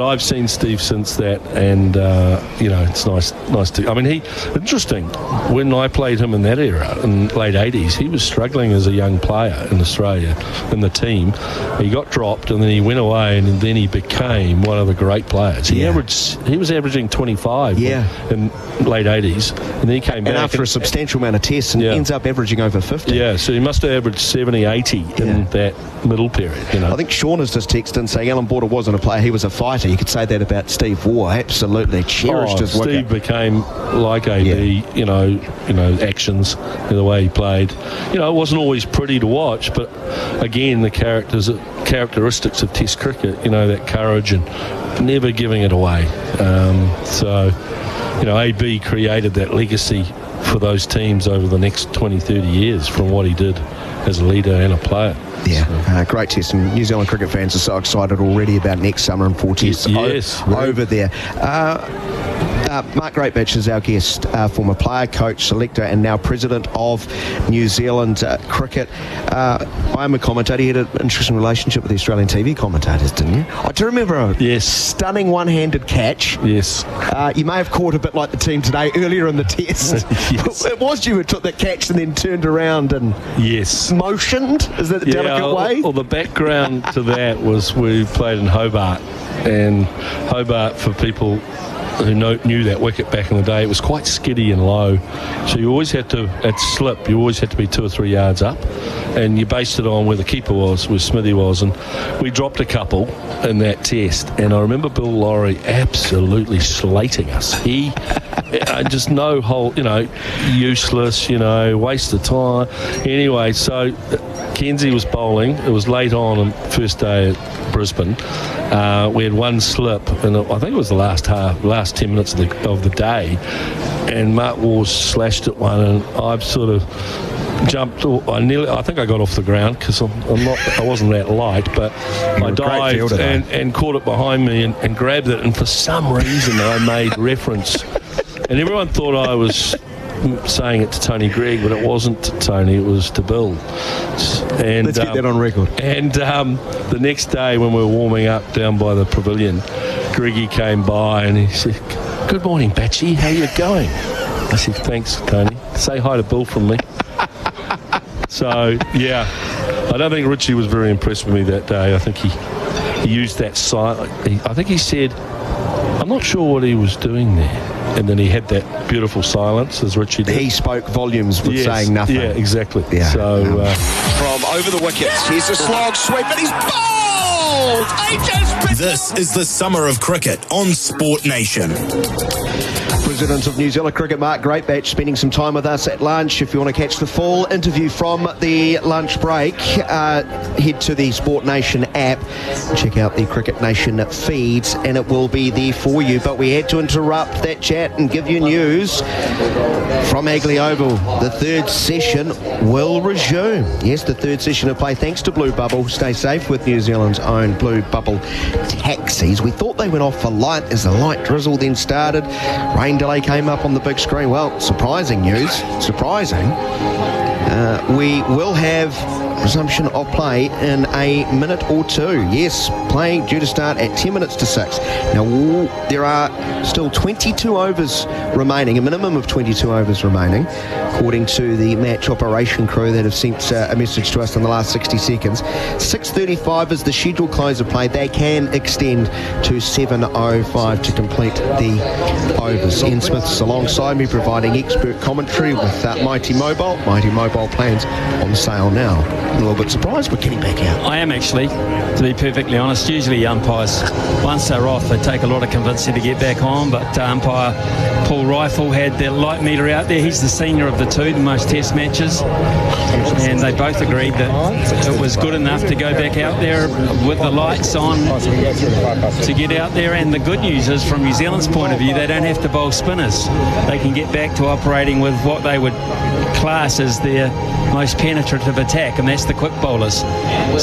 I've seen Steve since that, and it's nice to. I mean, interesting. When I played him in that era, in the late '80s, he was struggling as a young player in Australia in the team. He got dropped, and then he went away, and then he became one of the great players. He was averaging 25 in late '80s, and then he came back. And after a substantial amount of tests, and ends up averaging over 50. Yeah, so he must have averaged 70, 80 in that middle period. I think Sean has just texted in saying Alan Border wasn't a player, he was a fighter. You could say that about Steve Waugh. Absolutely cherished his wicket. Steve became like AB, actions, the way he played. It wasn't always pretty to watch, but again, the characteristics of Test cricket, that courage and never giving it away. AB created that legacy for those teams over the next 20, 30 years from what he did as a leader and a player. Great test, and New Zealand cricket fans are so excited already about next summer and 4 tests over there. Mark Greatbatch is our guest, former player, coach, selector, and now president of New Zealand cricket. I am a commentator. You had an interesting relationship with the Australian TV commentators, didn't you? I do remember a stunning one-handed catch. Yes. You may have caught a bit like the team today earlier in the test. It was you who took that catch and then turned around and motioned. Is that the delicate way? Well, the background to that was we played in Hobart, and Hobart, for people who knew that wicket back in the day, it was quite skiddy and low. So you always had to, at slip, you always had to be 2 or 3 yards up. And you based it on where the keeper was, where Smithy was. And we dropped a couple in that test. And I remember Bill Laurie absolutely slating us. He, just no whole, useless, waste of time. Anyway, so Kenzie was bowling. It was late on first day at Brisbane. We had one slip, and I think it was the last 10 minutes of the day. And Mark Wars slashed at one, and I sort of jumped. I think I got off the ground because I wasn't that light, but I dived and caught it behind me and grabbed it. And for some reason, I made reference, and everyone thought I was saying it to Tony Gregg, but it wasn't to Tony, it was to Bill. And let's get that on record. And the next day when we were warming up down by the pavilion, Greggy came by and he said, "Good morning, Batchy, how you going?" I said, "Thanks, Tony. Say hi to Bill from me." So, yeah, I don't think Richie was very impressed with me that day. I think he used that silence. I think he said, I'm not sure what he was doing there. And then he had that beautiful silence, as Richie did. He spoke volumes with saying nothing. Yeah, exactly. Yeah. So, from over the wickets, here's a slog sweep, and he's bowled! This is the summer of cricket on Sport Nation. President of New Zealand Cricket, Mark Greatbatch, spending some time with us at lunch. If you want to catch the full interview from the lunch break, head to the Sport Nation app, check out the Cricket Nation feeds, and it will be there for you. But we had to interrupt that chat and give you news from Hagley Oval. The third session will resume. Yes, the third session of play, thanks to Blue Bubble. Stay safe with New Zealand's own Blue Bubble taxis. We thought they went off for light as the light drizzle then started. Rain delay came up on the big screen. Well, surprising news. Surprising. We will have resumption of play in a minute or two. Yes, play due to start at 10 minutes to 6. Now, there are still 22 overs remaining, a minimum of 22 overs remaining, according to the match operation crew that have sent a message to us in the last 60 seconds. 6:35 is the scheduled close of play. They can extend to 7:05 to complete the overs. Ian Smith's alongside me providing expert commentary with Mighty Mobile. Mighty Mobile plans on sale now. A little bit surprised we're getting back out. I am actually, to be perfectly honest. Usually umpires, once they're off, they take a lot of convincing to get back on, but umpire Paul Rifle had their light meter out there. He's the senior of the two, the most test matches, and they both agreed that it was good enough to go back out there with the lights on to get out there. And the good news is, from New Zealand's point of view, they don't have to bowl spinners. They can get back to operating with what they would class as their most penetrative attack, and that's the quick bowlers.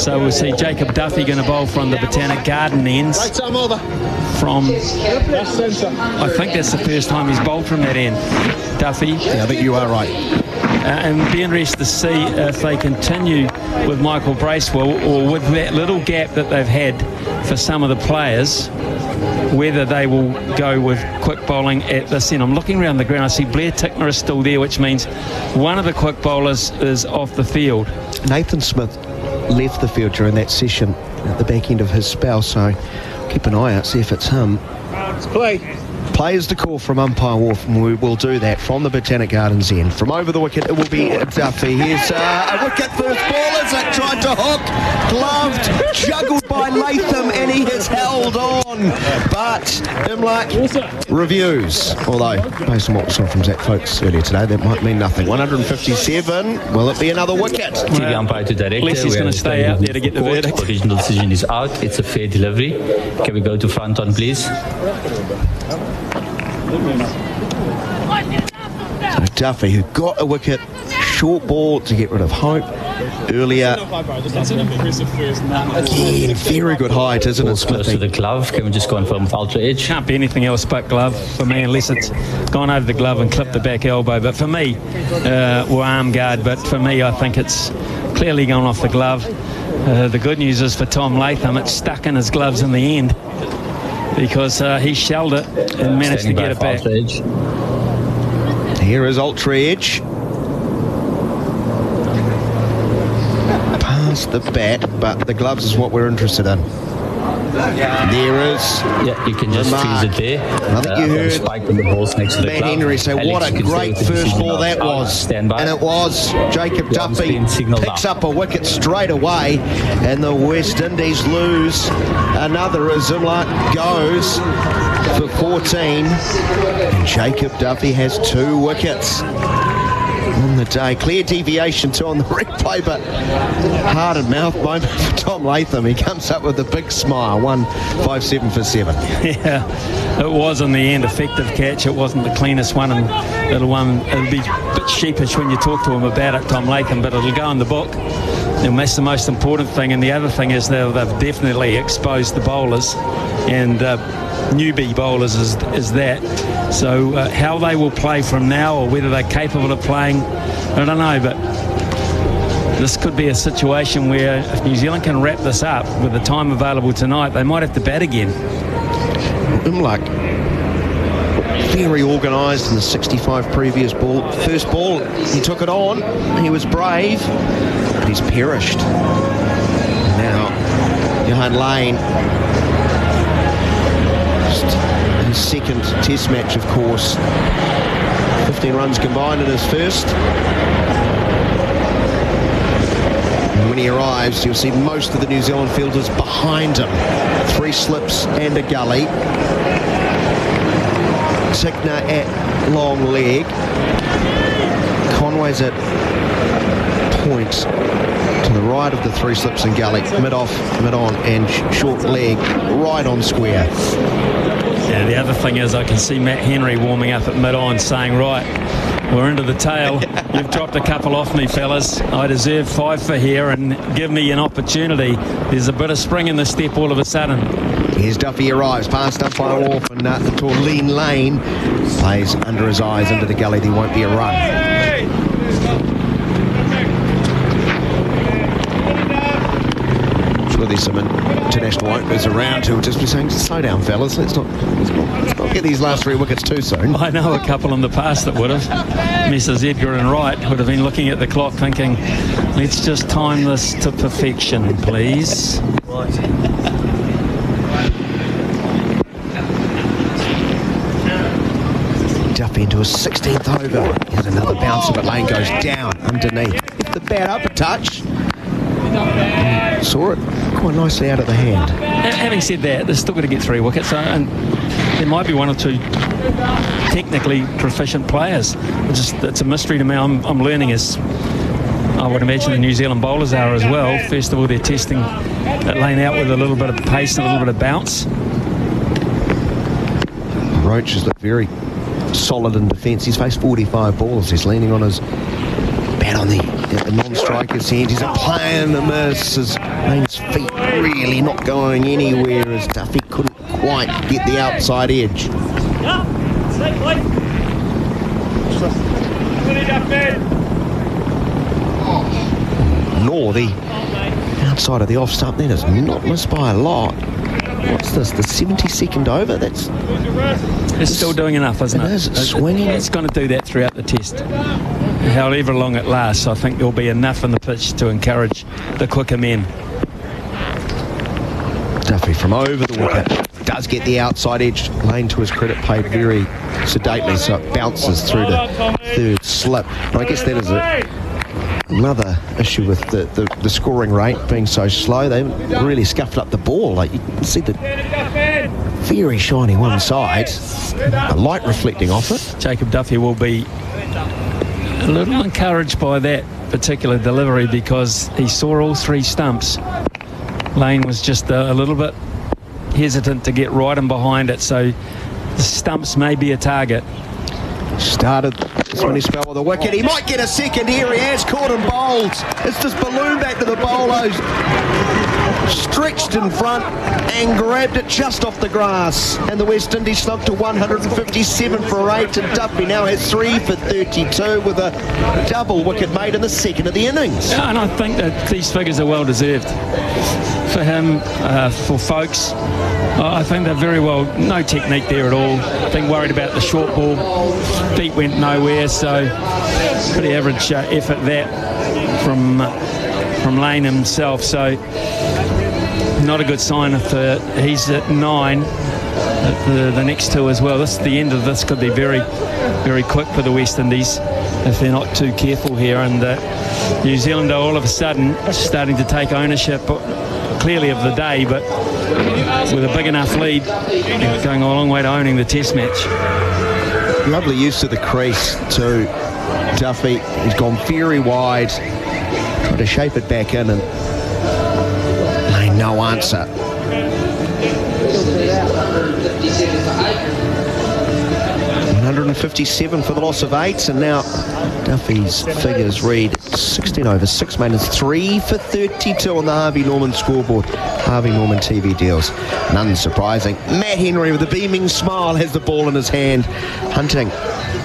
So we'll see Jacob Duffy going to bowl from the Botanic Garden ends. From, I think that's the first time he's bowled from that end, Duffy. Yeah, I think you are right. And be interested to see if they continue with Michael Bracewell, or with that little gap that they've had for some of the players, whether they will go with quick bowling at this end. I'm looking around the ground. I see Blair Tickner is still there, which means one of the quick bowlers is off the field. Nathan Smith left the field during that session at the back end of his spell, so keep an eye out, see if it's him. Play is the call from umpire Wolf, and we will do that from the Botanic Gardens end. From over the wicket, it will be Duffy. Here's a wicket first ball as it tried to hook, gloved, juggled by Latham, and he has held on. But Imlach reviews, although based on what we saw from Zach Folks earlier today, that might mean nothing. 157, will it be another wicket? TV umpire to director. Leslie's going to stay out there to get the verdict. Original decision is out. It's a fair delivery. Can we go to front on, please? So Duffy, who got a wicket, short ball to get rid of Hope earlier. That's an impressive first number. Yeah, very good height, isn't it, Close to the glove. Can we just confirm ultra edge? Can't be anything else but glove for me, unless it's gone over the glove and clipped the back elbow. But for me, or arm guard, but for me, I think it's clearly gone off the glove. The good news is for Tom Latham, it's stuck in his gloves in the end, because he shelled it and managed to get it back. Here is Ultra Edge. Past the bat, but the gloves is what we're interested in. There is. Yeah, you can just freeze it there. I think you heard spike in the balls next to the Matt glove. Henry say, Alex, what a you can great see first ball that was. And it was. Jacob Duffy picks up a wicket straight away, and the West Indies lose another as Imlach goes for 14. And Jacob Duffy has 2 wickets on the day. Clear deviation too on the replay, but heart and mouth moment for Tom Latham. He comes up with a big smile. 157 for 7. Yeah, it was in the end effective catch. It wasn't the cleanest one, and it'll be a bit sheepish when you talk to him about it, Tom Latham, but it'll go in the book. And that's the most important thing. And the other thing is they've definitely exposed the bowlers, and newbie bowlers is that. So how they will play from now, or whether they're capable of playing, I don't know. But this could be a situation where if New Zealand can wrap this up with the time available tonight, they might have to bat again. Imlach, very organised in the 65 previous ball. First ball, he took it on. He was brave, but he's perished. Now, Johan Lane, his second test match, of course. 15 runs combined in his first. And when he arrives, you'll see most of the New Zealand fielders behind him. 3 slips and a gully. Tickner at long leg. Conway's at point to the right of the 3 slips and gully. Mid-off, mid-on, and short leg right on square. Yeah, the other thing is I can see Matt Henry warming up at mid-on saying, right, we're into the tail. You've dropped a couple off me, fellas. I deserve 5 for here, and give me an opportunity. There's a bit of spring in the step all of a sudden. Here's Duffy arrives, past umpire off, and Torleen Lane plays under his eyes into the gully. There won't be a run. There's some international openers around who will just be saying, slow down, fellas, let's not get these last 3 wickets too soon. I know a couple in the past that would have. Mrs. Edgar and Wright would have been looking at the clock thinking, let's just time this to perfection, please. Duffy into his 16th over. Here's another bouncer, but Lane goes down underneath. If the bat up a touch. Saw it quite nicely out of the hand. Having said that, they're still going to get 3 wickets, and there might be 1 or 2 technically proficient players. It's a mystery to me. I'm learning, as I would imagine the New Zealand bowlers are as well. First of all, they're testing that Lane out with a little bit of pace and a little bit of bounce. Roach has looked very solid in defence. He's faced 45 balls. He's leaning on his bat on the non-striker's end. He's applying the miss. Lane's feet really not going anywhere, as Duffy couldn't quite get the outside edge. Nor the outside of the off stump then is not missed by a lot. What's this, the 72nd over? It's still doing enough, isn't it? It is swinging. It's going to do that throughout the test. However long it lasts, I think there'll be enough in the pitch to encourage the quicker men. Duffy from over the wicket does get the outside edge. Lane, to his credit, played very sedately, so it bounces through the 3rd slip. But I guess that is another issue with the scoring rate being so slow. They haven't really scuffed up the ball. Like, you can see the very shiny one side, the light reflecting off it. Jacob Duffy will be a little encouraged by that particular delivery, because he saw all 3 stumps. Lane was just a little bit hesitant to get right and behind it, so the stumps may be a target. Started this when he spell with a wicket. He might get a second here. He has caught and bowled. It's just ballooned back to the bowlers. Stretched in front and grabbed it just off the grass. And the West Indies slumped to 157 for 8. And Duffy now has 3 for 32 with a double wicket made in the second of the innings. Yeah, and I think that these figures are well deserved for him, for folks. I think they're very well, no technique there at all. I think worried about the short ball. Feet went nowhere, so pretty average effort that from Lane himself. So not a good sign if he's at 9. The next two as well. The end of this could be very, very quick for the West Indies if they're not too careful here. And New Zealand are all of a sudden starting to take ownership, clearly, of the day, but with a big enough lead, going a long way to owning the Test match. Lovely use of the crease too, Duffy. He's gone very wide, trying to shape it back in, and no answer. 157 for the loss of 8, and now Duffy's figures read 16 overs, 6 maintenance, 3 for 32 on the Harvey Norman scoreboard. Harvey Norman TV deals. None surprising. Matt Henry with a beaming smile has the ball in his hand, hunting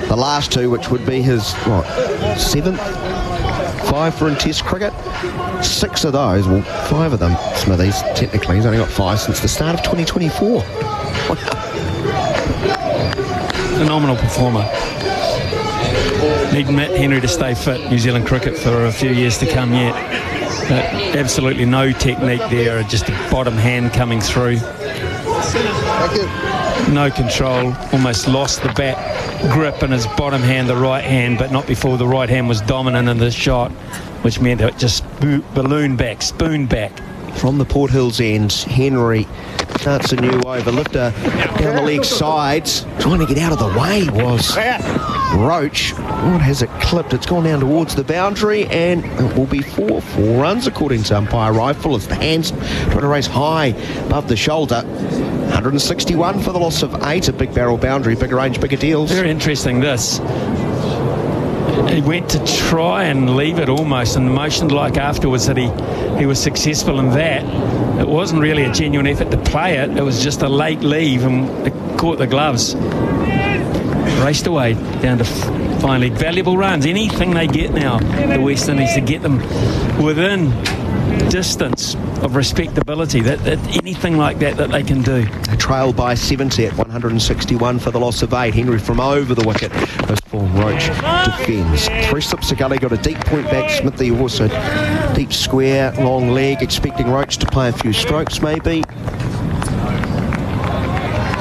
the last two, which would be his, 7th? 5 for in Test cricket. 6 of those, 5 of them, Smithies, technically. He's only got 5 since the start of 2024. Phenomenal performer. Need Matt Henry to stay fit, New Zealand cricket, for a few years to come yet. But absolutely no technique there, just a bottom hand coming through. No control, almost lost the bat grip in his bottom hand, the right hand, but not before the right hand was dominant in the shot, which meant it just ballooned back, spooned back. From the Port Hills end, Henry starts a new over, lifter down the leg sides. Trying to get out of the way was Roach. What has it clipped? It's gone down towards the boundary, and it will be 4 runs according to umpire Rifle as the hands trying to race high above the shoulder. 161 for the loss of 8, a big barrel boundary, bigger range, bigger deals. Very interesting this. He went to try and leave it almost, and motioned like afterwards that he was successful in that. It wasn't really a genuine effort to play it. It was just a late leave, and it caught the gloves. Raced away down to finally valuable runs. Anything they get now, the West Indies, to get them within distance of respectability, that anything like that they can do. They trail by 70 at 161 for the loss of 8. Henry from over the wicket. First ball, Roach defends. 3 slips to gully, got a deep point back. Smithy also deep square, long leg, expecting Roach to play a few strokes maybe.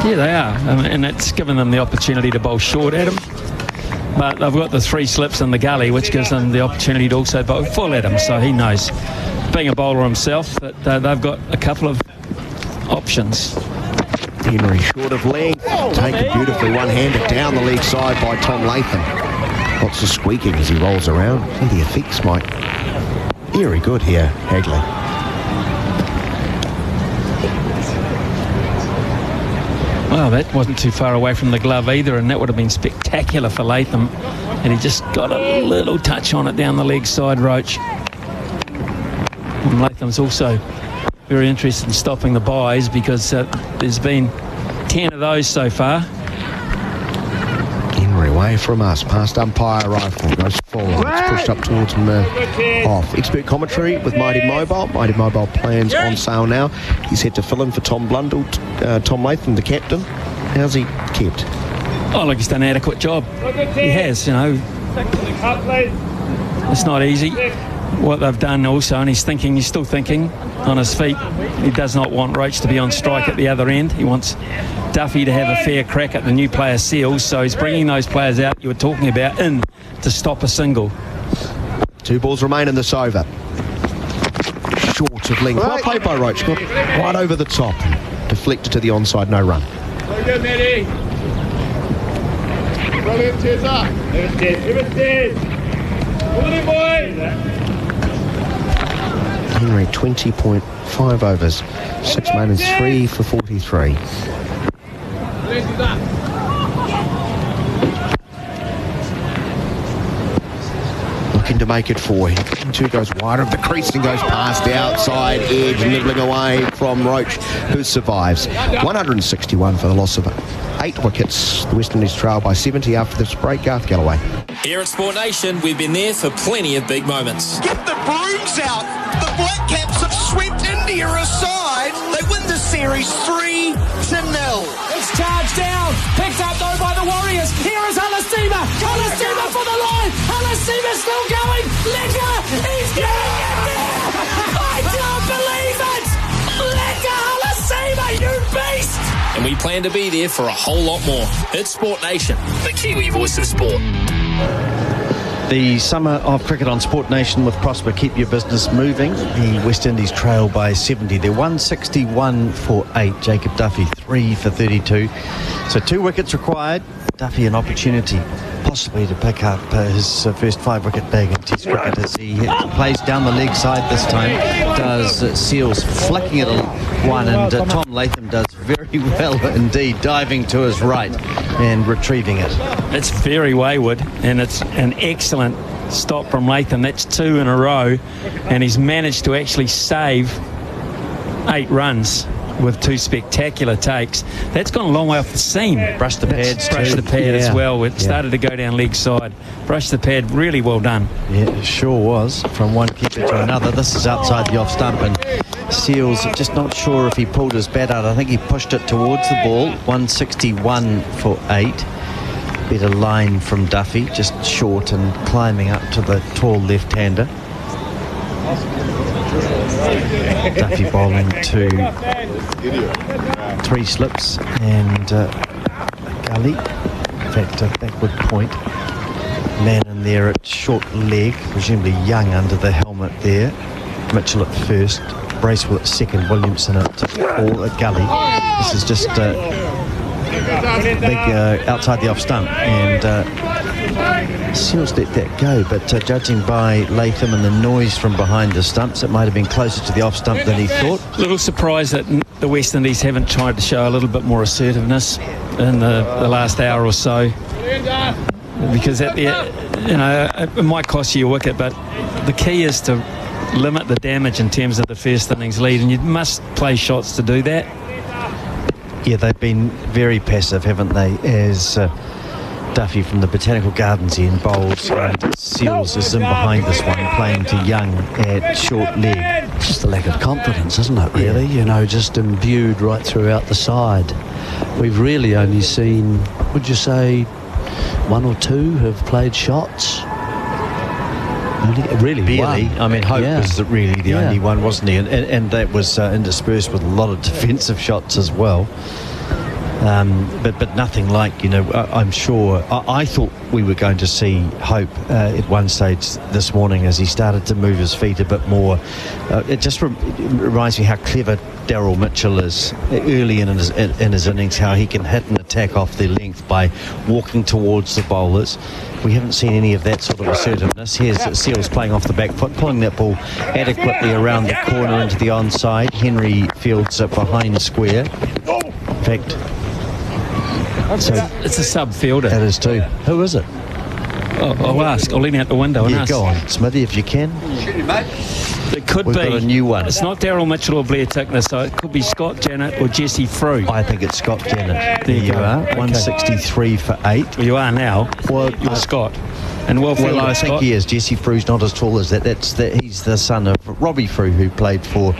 Yeah, they are, and it's given them the opportunity to bowl short at him. But they've got the 3 slips in the gully, which gives them the opportunity to also bowl full at him, so he knows, being a bowler himself, that they've got a couple of options. Henry short of leg, taken beautifully, one-handed down the leg side by Tom Latham. Lots of squeaking as he rolls around. The effects might very good here, Hagley. Well, that wasn't too far away from the glove either, and that would have been spectacular for Latham. And he just got a little touch on it down the leg side, Roach. And Latham's also very interested in stopping the byes, because there's been 10 of those so far. Henry away from us, past umpire Rifle, goes forward, it's pushed up towards off. Expert commentary with Mighty Mobile. Mighty Mobile plans on sale now. He's had to fill in for Tom Blundell, Tom Latham, the captain. How's he kept? Oh, look, he's done an adequate job. He has, you know. It's not easy what they've done also, and he's still thinking on his feet. He does not want Roach to be on strike at the other end. He wants Duffy to have a fair crack at the new player seals, so he's bringing those players out you were talking about in to stop a single. 2 balls remain in this over. Short of length. Well played by Roach. Got right over the top. Deflected to the onside, no run. Very good, Matty. Brilliant, Tessa. Give it Tess. Hold it, boy. Henry, 20.5 overs. 6 maintenance, 3 for 43. Looking to make it 4. 2 goes wide of the crease and goes past the outside edge, nibbling away from Roach, who survives. 161 for the loss of 8 wickets. The West Indies trail by 70 after this break. Garth Galloway. Here at Sport Nation, we've been there for plenty of big moments. Get the brooms out. The Black Caps have swept India aside. They win the series 3-0. It's charged down. Picked up though by the Warriors. Here is Alasima. Alasima for the line. Alasima still going. Ledger. He's getting it there. I can't believe it. Ledger. and to be there for a whole lot more. It's Sport Nation, the Kiwi voice of sport. The summer of cricket on Sport Nation with Prosper. Keep your business moving. The West Indies trail by 70. They're 161 for 8. Jacob Duffy 3 for 32. So 2 wickets required. Duffy an opportunity possibly to pick up his first 5-wicket bag in Test cricket as he plays down the leg side this time. Does Seals flicking it one, and Tom Latham does very well indeed, diving to his right and retrieving it. It's very wayward, and it's an excellent stop from Latham. That's 2 in a row, and he's managed to actually save 8 runs with 2 spectacular takes. That's gone a long way off the seam. Brush the pads. Brush the pad as well. It started to go down leg side. Brush the pad, really well done. Yeah, it sure was, from one keeper to another. This is outside the off stump, and Seals just not sure if he pulled his bat out. I think he pushed it towards the ball. 161 for 8. Better line from Duffy, just short and climbing up to the tall left-hander. Duffy bowling to 3 slips and a gully. In fact, a backward point. Man in there at short leg, presumably Young under the helmet there. Mitchell at first, Bracewell at second, Williamson at 4 at gully. This is just big outside the off stump, and Seals let that go, but judging by Latham and the noise from behind the stumps, it might have been closer to the off stump than he thought. A little surprised that the West Indies haven't tried to show a little bit more assertiveness in the last hour or so, because at the, it might cost you a wicket, but the key is to limit the damage in terms of the first innings lead, and you must play shots to do that. Yeah, they've been very passive, haven't they, as Duffy from the Botanical Gardens in bowls, and Seals is in behind this one, playing to Young at short leg. Just the lack of confidence, isn't it, really? You know, just imbued right throughout the side. We've really only seen, would you say, 1 or 2 have played shots? Really barely. one. I mean, Hope was really the only one, wasn't he? And that was interspersed with a lot of defensive shots as well. But nothing like, I'm sure. I thought we were going to see Hope at one stage this morning as he started to move his feet a bit more. It just reminds me how clever Daryl Mitchell is early in his innings, how he can hit and attack off their length by walking towards the bowlers. We haven't seen any of that sort of assertiveness. Here's Seals playing off the back foot, pulling that ball adequately around the corner into the onside. Henry fields it behind square. In fact, it's a sub fielder. That is too. Who is it? I'll ask. I'll lean out the window and ask. Go on, Smithy, if you can. It could We've be got a new one. It's not Daryl Mitchell or Blair Tickner, so it could be Scott Janet or Jesse Frew. I think it's Scott Janet. There you are. Okay. 163 for 8. Well, you are now. Well, you're Scott. And I think he is. Jesse Frew's not as tall as that. He's the son of Robbie Frew, who played for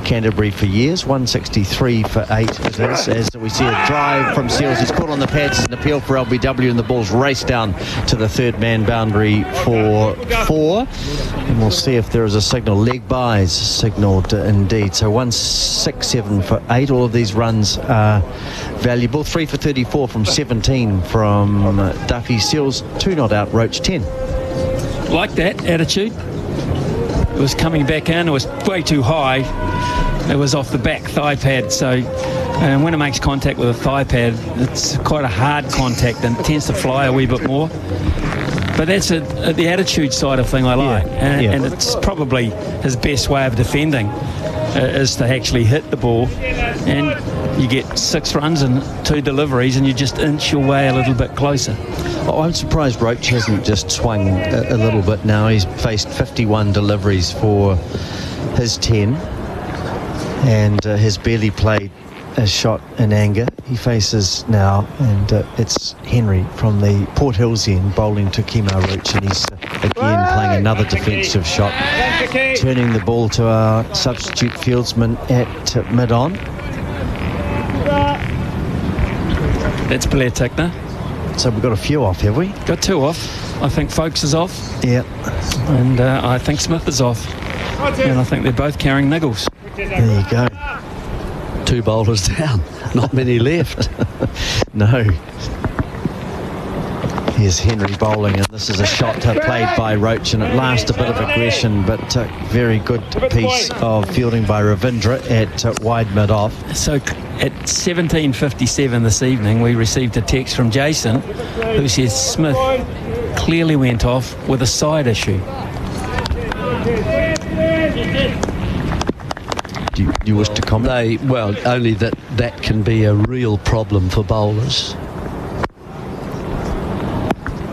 Canterbury for years. 163 for 8 it is, as we see a drive from Seals. He's caught on the pads. It's an appeal for LBW, and the ball's raced down to the third man boundary for 4. And we'll see if there is a signal. Leg byes signalled indeed. So 167 for 8. All of these runs are valuable. 3 for 34 from 17 from Duffy. Seals 2 not out. Roach 10. Like that attitude. It was coming back in. It was way too high. It was off the back thigh pad. So when it makes contact with a thigh pad, it's quite a hard contact and it tends to fly a wee bit more. But that's the attitude side of thing I like. And it's probably his best way of defending is to actually hit the ball. And you get 6 runs and 2 deliveries, and you just inch your way a little bit closer. Oh, I'm surprised Roach hasn't just swung a little bit now. He's faced 51 deliveries for his 10 and has barely played a shot in anger. He faces now, and it's Henry from the Port Hills end bowling to Kemar Roach, and he's again playing another defensive shot, turning the ball to our substitute fieldsman at mid-on. That's Blair Tickner. So we've got a few off, have we? Got 2 off. I think Folkes is off. Yeah. And I think Smith is off. And I think they're both carrying niggles. There you go. 2 bowlers down. Not many left. No. Here's Henry bowling, and this is a shot played by Roach, and it lasts a bit of aggression, but very good piece of fielding by Ravindra at wide mid-off. So at 17:57 this evening, we received a text from Jason who says Smith clearly went off with a side issue. Do you wish to comment? Well, only that can be a real problem for bowlers.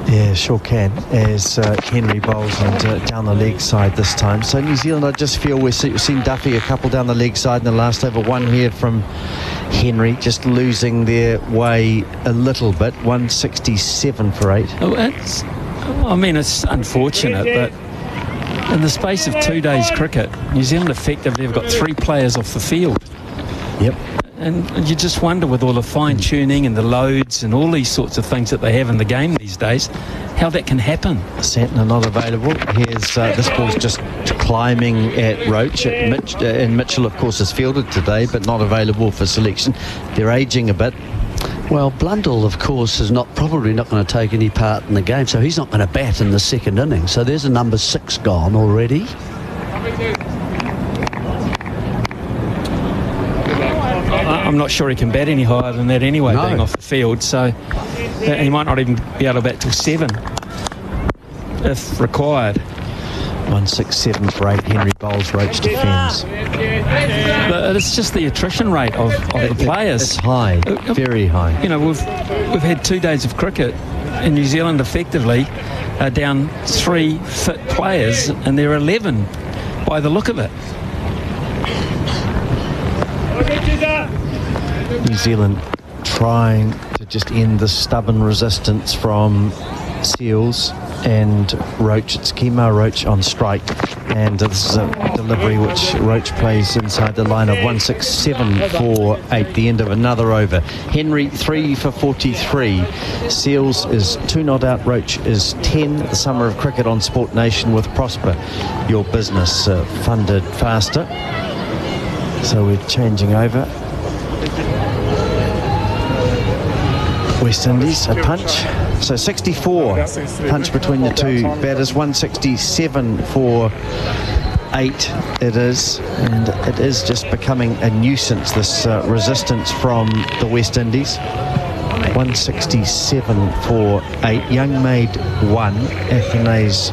Yeah, sure can, as Henry bowls and down the leg side this time. So New Zealand, I just feel we've seen Duffy a couple down the leg side in the last over. One here from Henry, just losing their way a little bit. 167 for 8. It's unfortunate, but in the space of 2 days cricket, New Zealand effectively have got 3 players off the field. Yep. And you just wonder, with all the fine-tuning and the loads and all these sorts of things that they have in the game these days, how that can happen. Santner not available. Here's this ball's just climbing at Roach. And Mitchell, of course, is fielded today, but not available for selection. They're aging a bit. Well, Blundell, of course, is probably not going to take any part in the game, so he's not going to bat in the second innings. So there's a number 6 gone already. I'm not sure he can bat any higher than that anyway, being off the field. So he might not even be able to bat till 7 if required. 167 for 8. Henry bowls, Roach defends. But it's just the attrition rate of the players. It's high, very high. You know, we've had 2 days of cricket, and New Zealand effectively are down 3 fit players, and they're 11 by the look of it. New Zealand trying to just end the stubborn resistance from Seals and Roach. It's Kemar Roach on strike, and this is a delivery which Roach plays inside the line of 167 for 8, the end of another over. Henry 3 for 43. Seals is 2 not out. Roach is 10. The Summer of Cricket on Sport Nation with Prosper, your business funded faster. So we're changing over. West Indies, a punch. So 64 punch between the two batters. 167 for 8 it is, and it is just becoming a nuisance, this resistance from the West Indies. 167 for 8. Young made 1, Athanase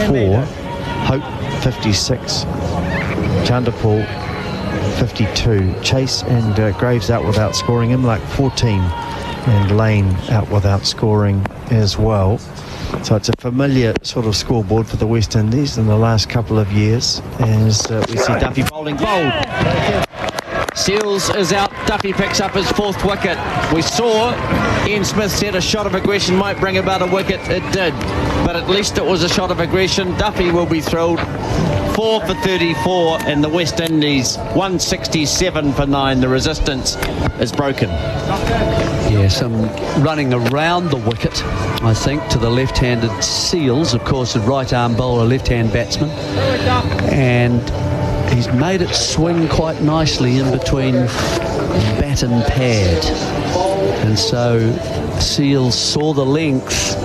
4, Hope 56, Chanderpaul 52, Chase and Graves out without scoring, Imlak 14, and Lane out without scoring as well. So it's a familiar sort of scoreboard for the West Indies in the last couple of years, as we see Duffy bowling bold. Seals is out. Duffy picks up his 4th wicket. We saw Ian Smith said a shot of aggression might bring about a wicket. It did, but at least it was a shot of aggression. Duffy will be thrilled. 4 for 34, and the West Indies 167 for 9. The resistance is broken. Yeah, some running around the wicket, I think, to the left-handed Seals, of course, a right-arm bowler, left-hand batsman, and he's made it swing quite nicely in between bat and pad, and so Seals saw the length,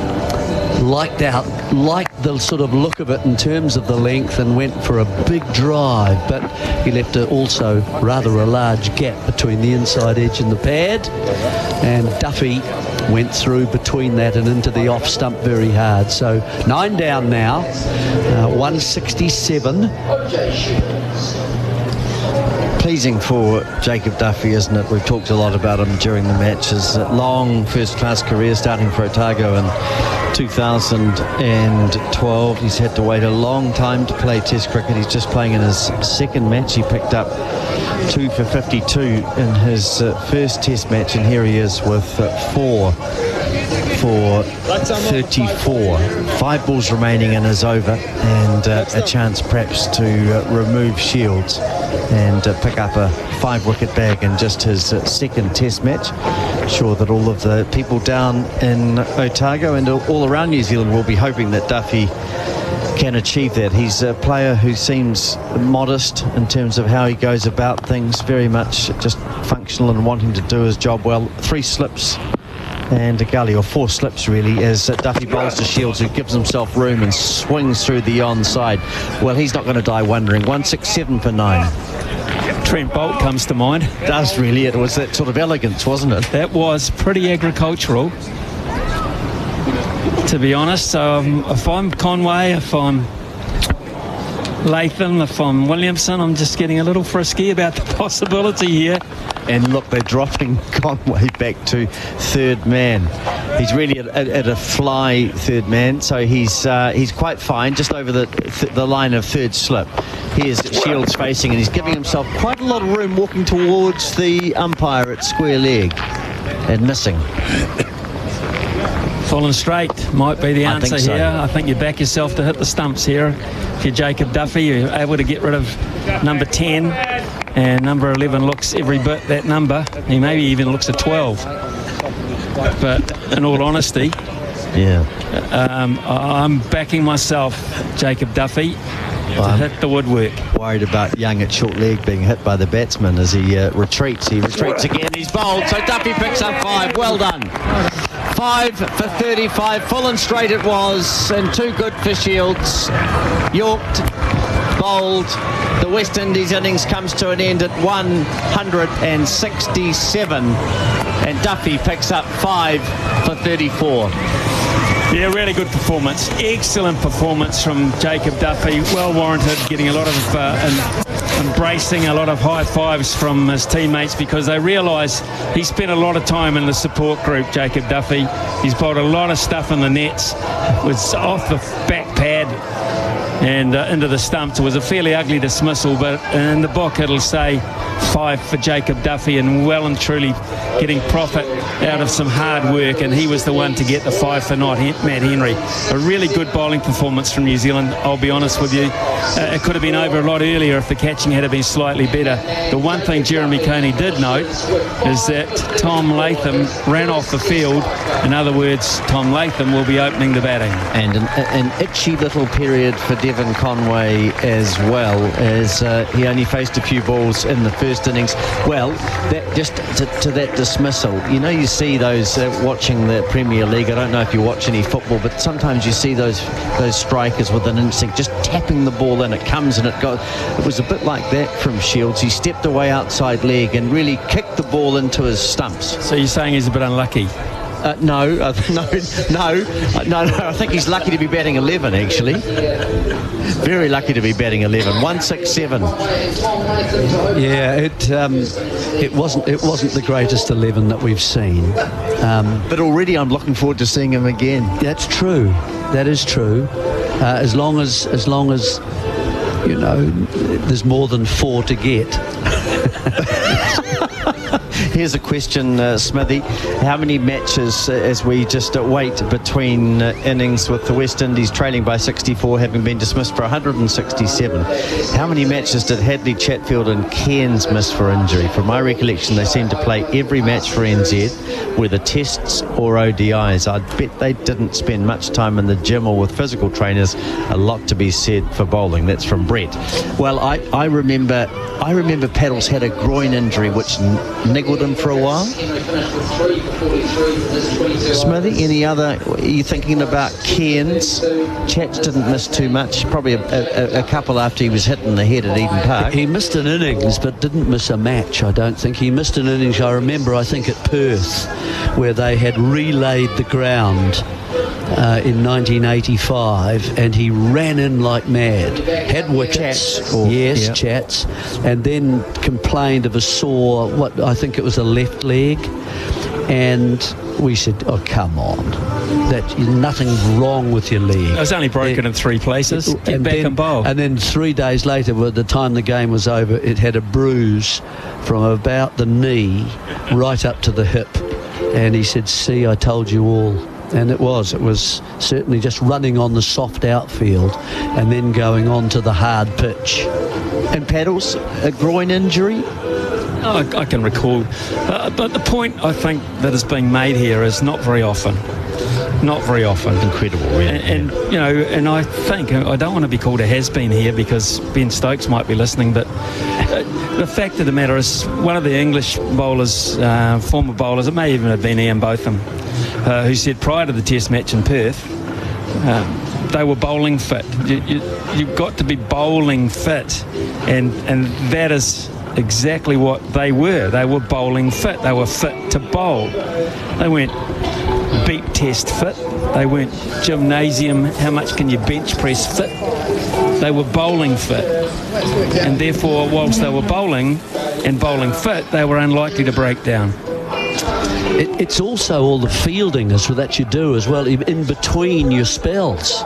liked the sort of look of it in terms of the length, and went for a big drive, but he left also rather a large gap between the inside edge and the pad, and Duffy went through between that and into the off stump very hard. So 9 down now, 167. Pleasing for Jacob Duffy, isn't it? We've talked a lot about him during the match. His long first-class career starting for Otago in 2012. He's had to wait a long time to play Test cricket. He's just playing in his 2nd match. He picked up 2 for 52 in his first Test match, and here he is with 4 for 34. 5 balls remaining in his over, and a chance perhaps to remove Shields and pick up a 5-wicket bag in just his 2nd Test match. Sure that all of the people down in Otago and all around New Zealand will be hoping that Duffy can achieve that. He's a player who seems modest in terms of how he goes about things, very much just functional and wanting to do his job well. 3 slips and a gully, or 4 slips really, as Duffy bowls to Shields, who gives himself room and swings through the onside. Well, he's not going to die wondering. 167 for 9. Trent Bolt comes to mind. Does really. It was that sort of elegance, wasn't it? That was pretty agricultural, to be honest. So if I'm Conway, if I'm Latham, if I'm Williamson, I'm just getting a little frisky about the possibility here. And look, they're dropping Conway back to third man. He's really at a fly third man, so he's quite fine, just over the line of third slip. Here's Shields facing, and he's giving himself quite a lot of room walking towards the umpire at square leg and missing. Falling straight might be the answer so. here. I think you back yourself to hit the stumps here. If you're Jacob Duffy, you're able to get rid of number 10, and number 11 looks every bit that number. He maybe even looks a 12. But in all honesty, I'm backing myself, Jacob Duffy, to hit the woodwork. Worried about Young at short leg being hit by the batsman as he retreats. He retreats again. He's bowled. So Duffy picks up 5. Well done. 5 for 35. Full and straight it was, and 2 good for Shields. Yorked, bowled. The West Indies innings comes to an end at 167, and Duffy picks up 5 for 34. Yeah, really good performance. Excellent performance from Jacob Duffy. Well warranted, getting a lot of embracing, a lot of high fives from his teammates, because they realise he spent a lot of time in the support group, Jacob Duffy. He's bowled a lot of stuff in the nets. Was off the back pad and into the stumps. It was a fairly ugly dismissal, but in the book it'll say 5 for Jacob Duffy, and well and truly getting profit out of some hard work, and he was the one to get the 5 for Matt Henry. A really good bowling performance from New Zealand, I'll be honest with you. It could have been over a lot earlier if the catching had been slightly better. The one thing Jeremy Coney did note is that Tom Latham ran off the field. In other words, Tom Latham will be opening the batting. And an itchy little period for Devon Conway as well, as he only faced a few balls in the first innings. Well, that just to that dismissal, you know, you see those watching the Premier League. I don't know if you watch any football, but sometimes you see those strikers with an instinct just tapping the ball in. It comes and it goes. It was a bit like that from Shields. He stepped away outside leg and really kicked the ball into his stumps. So you're saying he's a bit unlucky? No. I think he's lucky to be batting 11, actually. Very lucky to be batting 11. 167. Yeah, it wasn't the greatest 11 that we've seen. But already I'm looking forward to seeing him again. That's true. That is true. As long as you know, there's more than 4 to get. Here's a question, Smithy. How many matches, as we just wait between innings with the West Indies trailing by 64, having been dismissed for 167, how many matches did Hadley, Chatfield and Cairns miss for injury? From my recollection, they seemed to play every match for NZ, whether tests or ODIs. I bet they didn't spend much time in the gym or with physical trainers. A lot to be said for bowling. That's from Brett. Well, I remember Paddles had a groin injury which niggled him for a while. Smithy, any other? Are you thinking about Cairns? Chats didn't miss too much, probably a couple after he was hit in the head at Eden Park. He missed an innings but didn't miss a match, I don't think. He missed an innings, I remember, I think at Perth, where they had relayed the ground in 1985, and he ran in like mad. Had wickets, Chats, and then complained of a sore, I think it was a left leg, and we said, oh, come on, there's nothing wrong with your leg. It was only broken in 3 places. Get back and bowl. And then 3 days later, by the time the game was over, it had a bruise from about the knee right up to the hip, and he said, see, I told you all. And it was certainly just running on the soft outfield and then going on to the hard pitch. And Paddles, a groin injury? I can recall. But the point I think that is being made here is not very often Not very often. Incredible, really. And you know, and I think, I don't want to be called a has-been here because Ben Stokes might be listening, but the fact of the matter is one of the English bowlers, former bowlers, it may even have been Ian Botham, who said prior to the Test match in Perth, they were bowling fit. You've got to be bowling fit, and that is exactly what they were. They were bowling fit. They were fit to bowl. They weren't beat test fit. They weren't gymnasium, how much can you bench press fit. They were bowling fit. And therefore, whilst they were bowling and bowling fit, they were unlikely to break down. It's also all the fielding that you do as well in between your spells.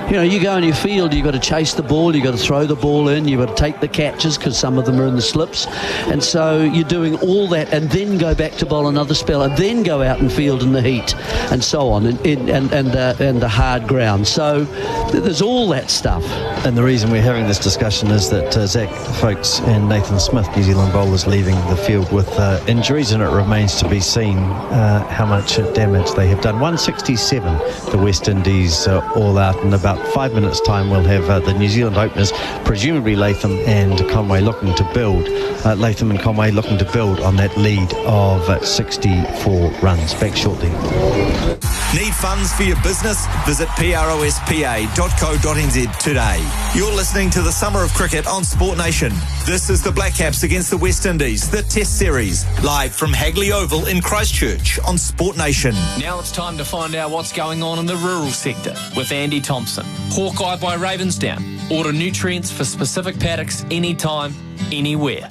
You know, you go in your field, you've got to chase the ball, you've got to throw the ball in, you've got to take the catches because some of them are in the slips. And so you're doing all that and then go back to bowl another spell and then go out and field in the heat and so on and the hard ground. So there's all that stuff. And the reason we're having this discussion is that Zach Folkes and Nathan Smith, New Zealand bowlers, leaving the field with injuries, and it remains to be seen how much damage they have done. 167, the West Indies all out, in about 5 minutes' time we'll have the New Zealand openers, presumably Latham and Conway, looking to build. Latham and Conway looking to build on that lead of 64 runs. Back shortly. Need funds for your business? Visit prospa.co.nz today. You're listening to the Summer of Cricket on Sport Nation. This is the Black Caps against the West Indies, the Test Series, live from Hagley Oval in Christchurch on Sport Nation. Now it's time to find out what's going on in the rural sector with Andy Thompson. Hawkeye by Ravensdown. Order nutrients for specific paddocks anytime, anywhere.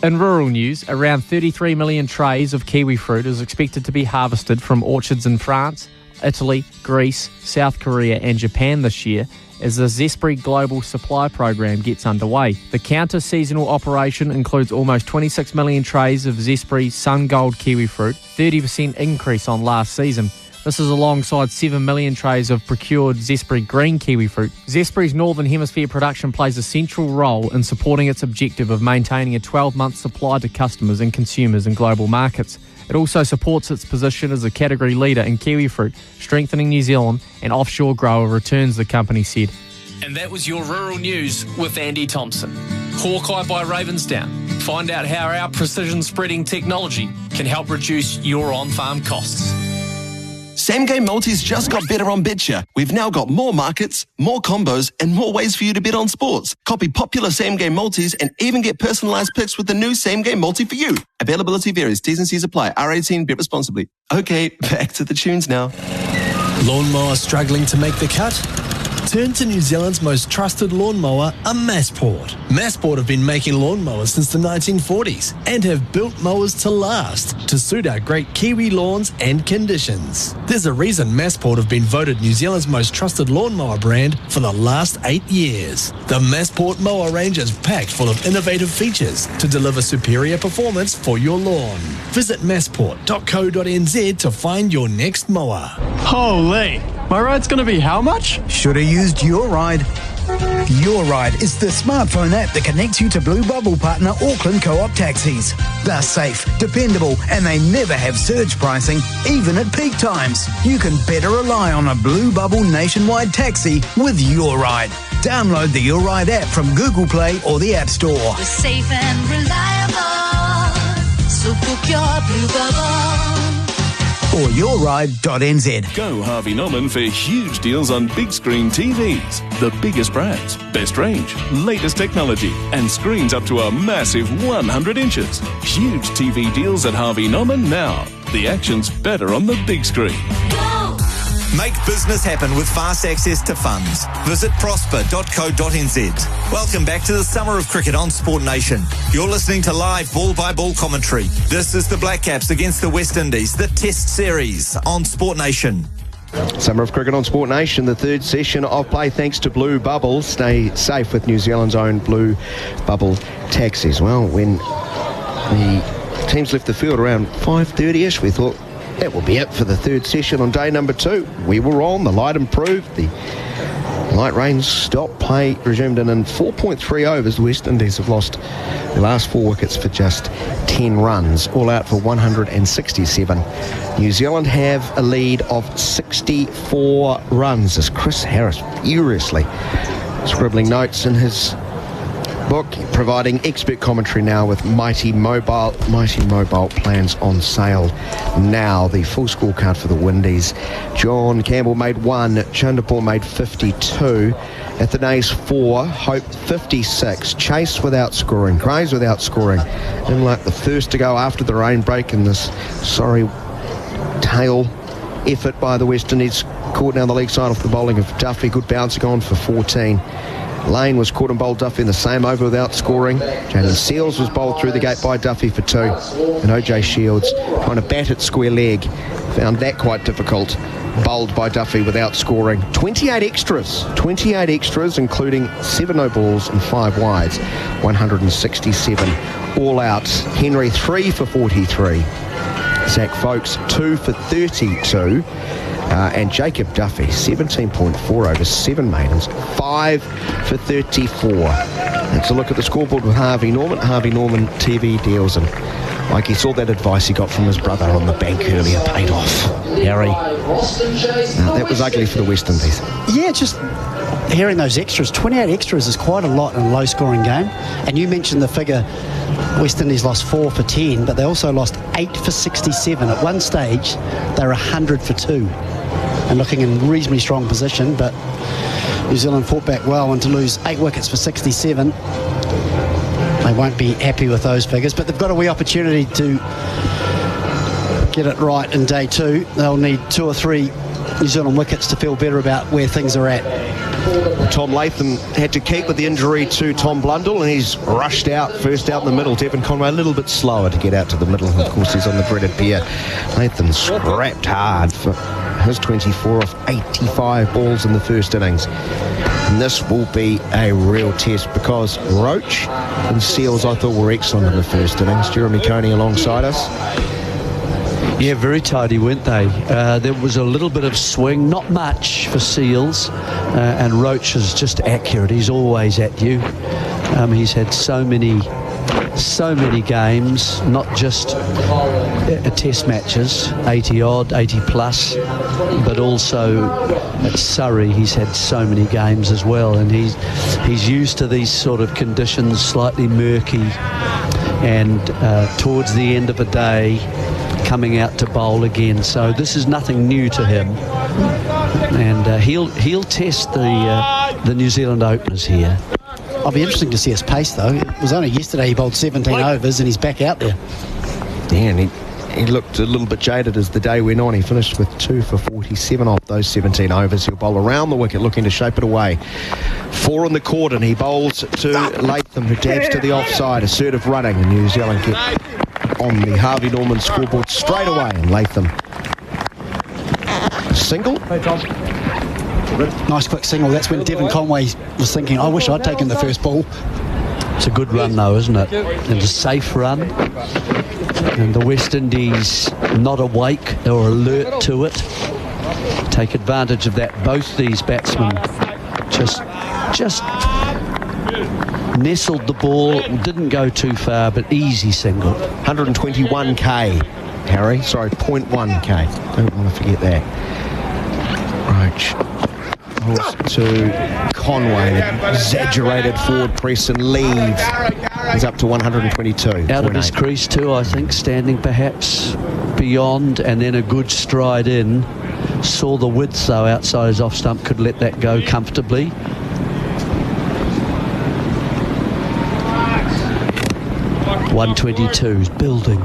In rural news, around 33 million trays of kiwi fruit is expected to be harvested from orchards in France, Italy, Greece, South Korea and Japan this year as the Zespri Global Supply Program gets underway. The counter-seasonal operation includes almost 26 million trays of Zespri Sun Gold kiwi fruit, 30% increase on last season. This is alongside 7 million trays of procured Zespri green kiwi fruit. Zespri's Northern Hemisphere production plays a central role in supporting its objective of maintaining a 12-month supply to customers and consumers in global markets. It also supports its position as a category leader in kiwi fruit, strengthening New Zealand and offshore grower returns, the company said. And that was your rural news with Andy Thompson. Hawkeye by Ravensdown. Find out how our precision spreading technology can help reduce your on-farm costs. Same Game Multis just got better on BetShare. We've now got more markets, more combos, and more ways for you to bet on sports. Copy popular Same Game Multis and even get personalised picks with the new Same Game Multi for you. Availability varies. T's and C's apply. R18, bet responsibly. Okay, back to the tunes now. Lawnmower struggling to make the cut? Turn to New Zealand's most trusted lawnmower, a Massport. Massport have been making lawnmowers since the 1940s and have built mowers to last, to suit our great Kiwi lawns and conditions. There's a reason Massport have been voted New Zealand's most trusted lawnmower brand for the last 8 years. The Massport mower range is packed full of innovative features to deliver superior performance for your lawn. Visit massport.co.nz to find your next mower. Holy! My ride's going to be how much? Should have used Your Ride. Your Ride is the smartphone app that connects you to Blue Bubble partner Auckland Co-op taxis. They're safe, dependable, and they never have surge pricing, even at peak times. You can better rely on a Blue Bubble nationwide taxi with Your Ride. Download the Your Ride app from Google Play or the App Store. We're safe and reliable, so book your Blue Bubble. Or yourride.nz. Go Harvey Norman for huge deals on big screen TVs. The biggest brands, best range, latest technology, and screens up to a massive 100 inches. Huge TV deals at Harvey Norman now. The action's better on the big screen. Make business happen with fast access to funds. Visit prospa.co.nz. Welcome back to the Summer of Cricket on Sport Nation. You're listening to live ball-by-ball commentary. This is the Black Caps against the West Indies, the Test Series on Sport Nation. Summer of Cricket on Sport Nation, the third session of play thanks to Blue Bubble. Stay safe with New Zealand's own Blue Bubble taxis. Well, when the teams left the field around 5:30ish, we thought that will be it for the third session on day number 2. We were on, the light improved, the Light rain stopped, play resumed, and in 4.3 overs, the West Indies have lost the last 4 wickets for just 10 runs, all out for 167. New Zealand have a lead of 64 runs as Chris Harris furiously scribbling notes in his book, providing expert commentary now with Mighty Mobile plans on sale now. The full scorecard for the Windies: John Campbell made 1, Chanderpaul made 52, Athanaze 4, Hope 56, Chase without scoring, Grays without scoring, and like the first to go after the rain break in this sorry tail effort by the West Indies. Caught down the leg side off the bowling of Duffy, good bouncing on for 14. Lane was caught and bowled Duffy in the same over without scoring. Jalen Seals was bowled through the gate by Duffy for 2. And OJ Shields trying to bat at square leg, found that quite difficult. Bowled by Duffy without scoring. 28 extras, including 7 no balls and 5 wides. 167 all out. Henry 3 for 43. Zach Folkes 2 for 32. And Jacob Duffy, 17.4 overs, 7 maidens, 5 for 34. Let's a look at the scoreboard with Harvey Norman. Harvey Norman TV deals, and like he saw that advice he got from his brother on the bank earlier paid off. Harry. That was ugly for the West Indies. Yeah, just hearing those extras. 28 extras is quite a lot in a low-scoring game. And you mentioned the figure, West Indies lost 4 for 10, but they also lost 8 for 67. At one stage, they were 100 for 2. And looking in reasonably strong position, but New Zealand fought back well, and to lose 8 wickets for 67, they won't be happy with those figures, but they've got a wee opportunity to get it right in day 2. They'll need 2 or 3 New Zealand wickets to feel better about where things are at. Tom Latham had to keep with the injury to Tom Blundell, and he's rushed out, first out in the middle. Devon Conway a little bit slower to get out to the middle, and of course he's on the dreaded pair. Latham scrapped hard for his 24 off 85 balls in the first innings. And this will be a real test, because Roach and Seals I thought were excellent in the first innings. Jeremy Coney alongside us. Yeah, very tidy, weren't they? There was a little bit of swing, not much for Seals, and Roach is just accurate. He's always at you. He's had so many games, not just test matches, 80 odd, 80 plus, but also at Surrey he's had so many games as well, and he's used to these sort of conditions, slightly murky, and towards the end of a day coming out to bowl again. So this is nothing new to him, and he'll test the New Zealand openers here. It'll be interesting to see his pace, though. It was only yesterday he bowled 17 overs and he's back out there. Yeah, and he looked a little bit jaded as the day went on. He finished with 2 for 47 off those 17 overs. He'll bowl around the wicket looking to shape it away. 4 in the cordon. He bowls to Latham, who dabs to the offside. Assertive running, and New Zealand get on the Harvey Norman scoreboard straight away. And Latham single. Hey, Tom. Nice quick single. That's when Devon Conway was thinking, I wish I'd taken the first ball. It's a good run though, isn't it? And a safe run. And the West Indies not awake, they were alert to it. Take advantage of that. Both these batsmen just nestled the ball, didn't go too far, but easy single. 121k, Harry. Sorry, 0.1k. Don't want to forget that. Roach to Conway, exaggerated forward press and leaves. He's up to 122. Out of his crease too, I think, standing perhaps beyond, and then a good stride in. Saw the width though outside his off stump, could let that go comfortably. .122 is building.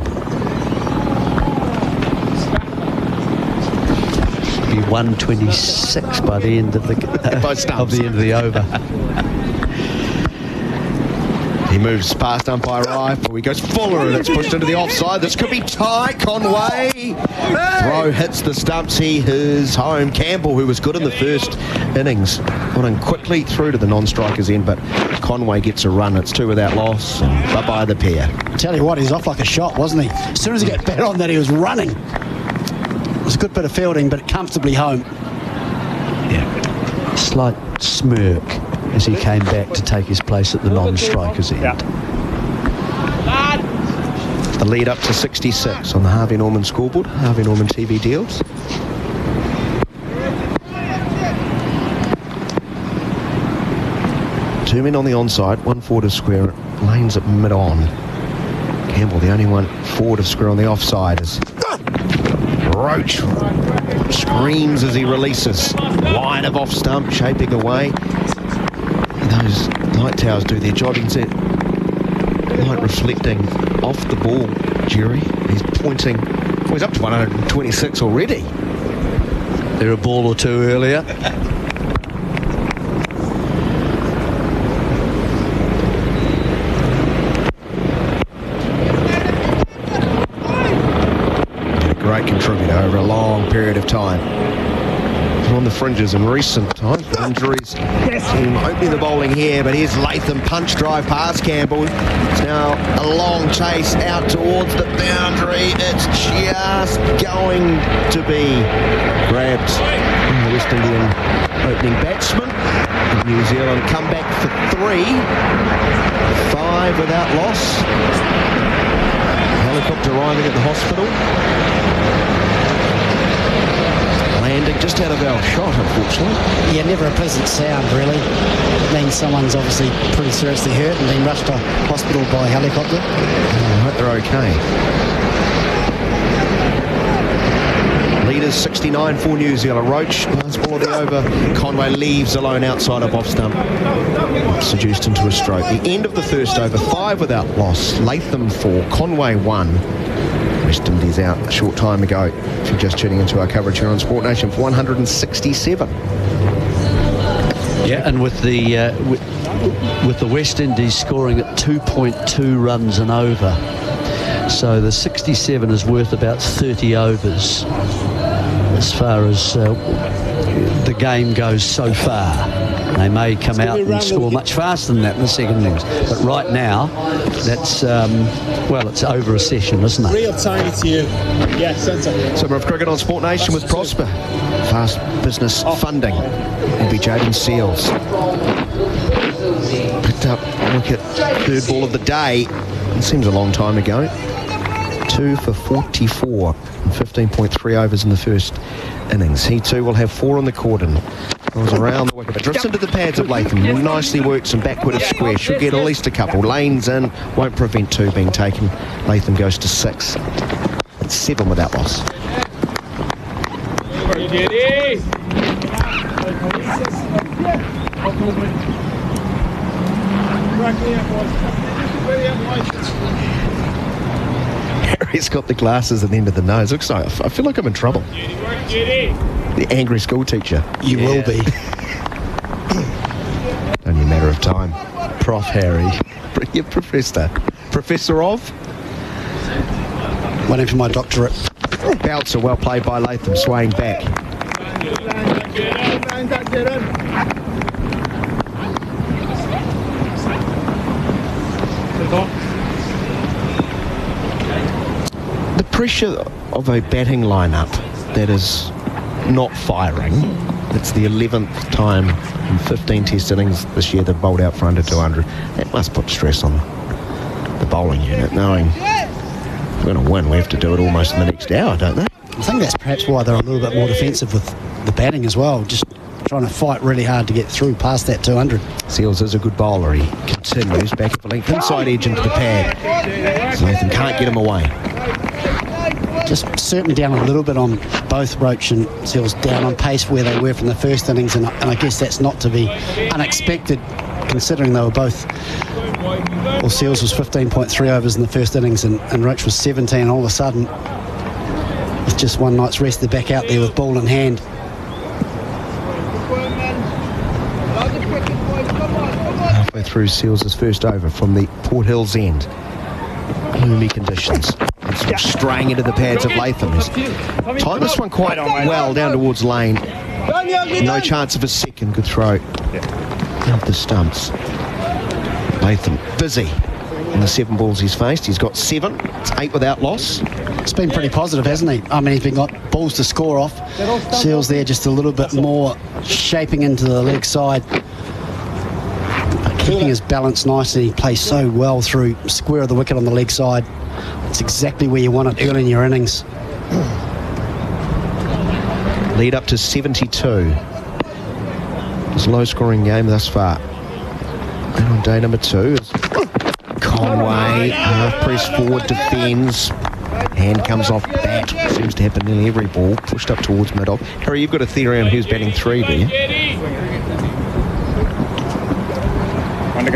126 by the end of the over. He moves past umpire rifle. He goes fuller, and it's pushed into the offside. This could be tight. Conway throw hits the stumps. He is home. Campbell, who was good in the first innings, running quickly through to the non-striker's end, but Conway gets a run. It's 2 without loss. Bye bye the pair. Tell you what, he's off like a shot, wasn't he? As soon as he got bat on that, he was running. It was a good bit of fielding, but comfortably home. Yeah. slight smirk as he came back to take his place at the non-striker's end. The lead up to 66 on the Harvey Norman scoreboard, Harvey Norman TV deals. Two men on the onside, one forward of square, lanes at mid-on. Campbell, the only one forward of square on the offside, as Roach screams as he releases. Line of off stump, shaping away. Those light towers do their job. Light reflecting off the ball, Jerry. He's pointing. Well, he's up to 126 already. They're a ball or two earlier. Great contributor over a long period of time. On the fringes in recent times, but injuries seem opening the bowling here. But here's Latham, punch drive past Campbell. It's now a long chase out towards the boundary. It's just going to be grabbed. The West Indian opening batsman. New Zealand come back for 3. 5 without loss. Helicopter arriving at the hospital. Landing just out of our shot, unfortunately. Yeah, never a pleasant sound, really. It means someone's obviously pretty seriously hurt and been rushed to hospital by helicopter. I hope they're okay. Leaders 69 for New Zealand. Roach, last ball of the over. Conway leaves alone outside of off stump. Seduced into a stroke. The end of the first over, 5 without loss. Latham 4, Conway 1. West Indies out a short time ago. If you're just tuning into our coverage here on Sport Nation, for 167. Yeah, and with the West Indies scoring at 2.2 runs and over, so the 67 is worth about 30 overs as far as the game goes so far. They may come out and score much faster than that in the second innings, but right now that's it's over a session, isn't it? Real tiny to you. Yeah, centre. Summer of cricket on Sport Nation with Prosper. Fast business funding will be Jaden Seals. Picked up wicket, third ball of the day. It seems a long time ago. 2 for 44 and 15.3 overs in the first innings. He too will have 4 on the cordon. Goes around the wicket, but drifts into the pads of Latham. Nicely works and backward of square. Should get at least a couple. Lanes in, won't prevent 2 being taken. Latham goes to 6. It's 7 without loss. Harry's got the glasses at the end of the nose. Looks like I feel like I'm in trouble. The angry school teacher. You will be. Only a matter of time. Prof. Harry. Your professor. Professor of? Waiting for my doctorate. Bouncer, well played by Latham, swaying back. The pressure of a batting lineup that is not firing. It's the 11th time in 15 test innings this year they've bowled out for under 200. That must put stress on the bowling unit, knowing if we're going to win, we have to do it almost in the next hour, don't they? I think that's perhaps why they're a little bit more defensive with the batting as well, just trying to fight really hard to get through past that 200. Seals is a good bowler. He continues back of the length, inside edge into the pad. Latham can't get him away. Just certainly down a little bit on both Roach and Seals, down on pace where they were from the first innings, and I guess that's not to be unexpected considering they were both. Well, Seals was 15.3 overs in the first innings and Roach was 17, and all of a sudden with just one night's rest they're back out there with ball in hand. Halfway through Seals' first over from the Port Hills end. Gloomy conditions. It's straying into the pads of Latham. He's timed this one quite well down towards lane. No chance of a second. Good throw. Out the stumps. Latham busy. in the 7 balls he's faced. He's got 7. It's 8 without loss. It's been pretty positive, hasn't he? I mean, he's got balls to score off. Seals there just a little bit more shaping into the leg side. Keeping his balance nicely. He plays so well through square of the wicket on the leg side. It's exactly where you want it early in your innings. Lead up to 72. It's a low-scoring game thus far. And on day number 2 is Conway, half-press forward, defends. Hand comes off bat. Seems to happen nearly every ball. Pushed up towards mid-off. Harry, you've got a theory on who's batting 3, do you?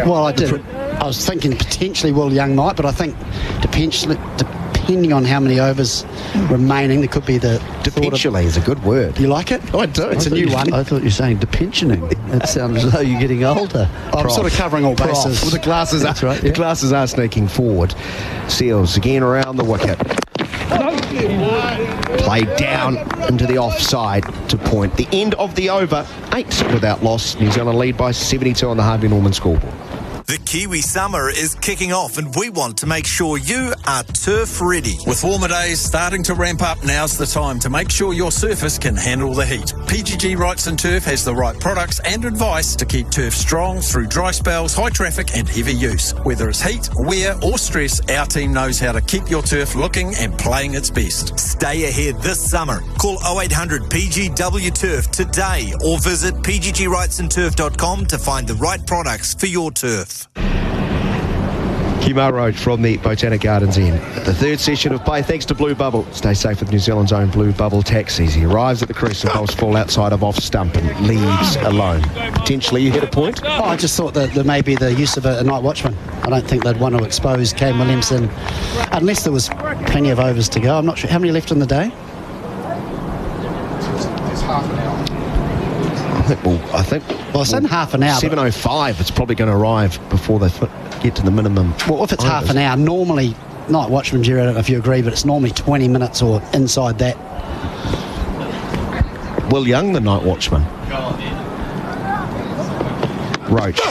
Well, I did. I was thinking potentially Will Young might, but I think depending on how many overs remaining, there could be the... Potentially is a good word. You like it? Oh, I do. It's a new one. I thought you were saying depensioning. That sounds as though you're getting older. I'm sort of covering all bases. Well, the glasses That's are, right, the glasses are sneaking forward. Seals again around the wicket. Played down into the offside to point. The end of the over, 8 without loss. New Zealand lead by 72 on the Harvey Norman scoreboard. The Kiwi summer is kicking off and we want to make sure you are turf ready. With warmer days starting to ramp up, now's the time to make sure your surface can handle the heat. PGG Wrights and Turf has the right products and advice to keep turf strong through dry spells, high traffic and heavy use. Whether it's heat, wear or stress, our team knows how to keep your turf looking and playing its best. Stay ahead this summer. Call 0800 PGW Turf today or visit pggwrightsandturf.com to find the right products for your turf. Kumar Road from the Botanic Gardens Inn. The 3rd session of play thanks to Blue Bubble. Stay safe with New Zealand's own Blue Bubble taxis. He arrives at the crease and bowls full outside of off stump and leaves alone. Potentially you hit a point? Oh, I just thought that there may be the use of a night watchman. I don't think they'd want to expose Kane Williamson unless there was plenty of overs to go. I'm not sure. How many left in the day? It's half an hour. I think it's in half an hour. 7:05. It's probably going to arrive before they get to the minimum. Well, if it's half an hour, normally night watchman, Jerry, I don't know if you agree, but it's normally 20 minutes or inside that. Will Young, the night watchman. Roach.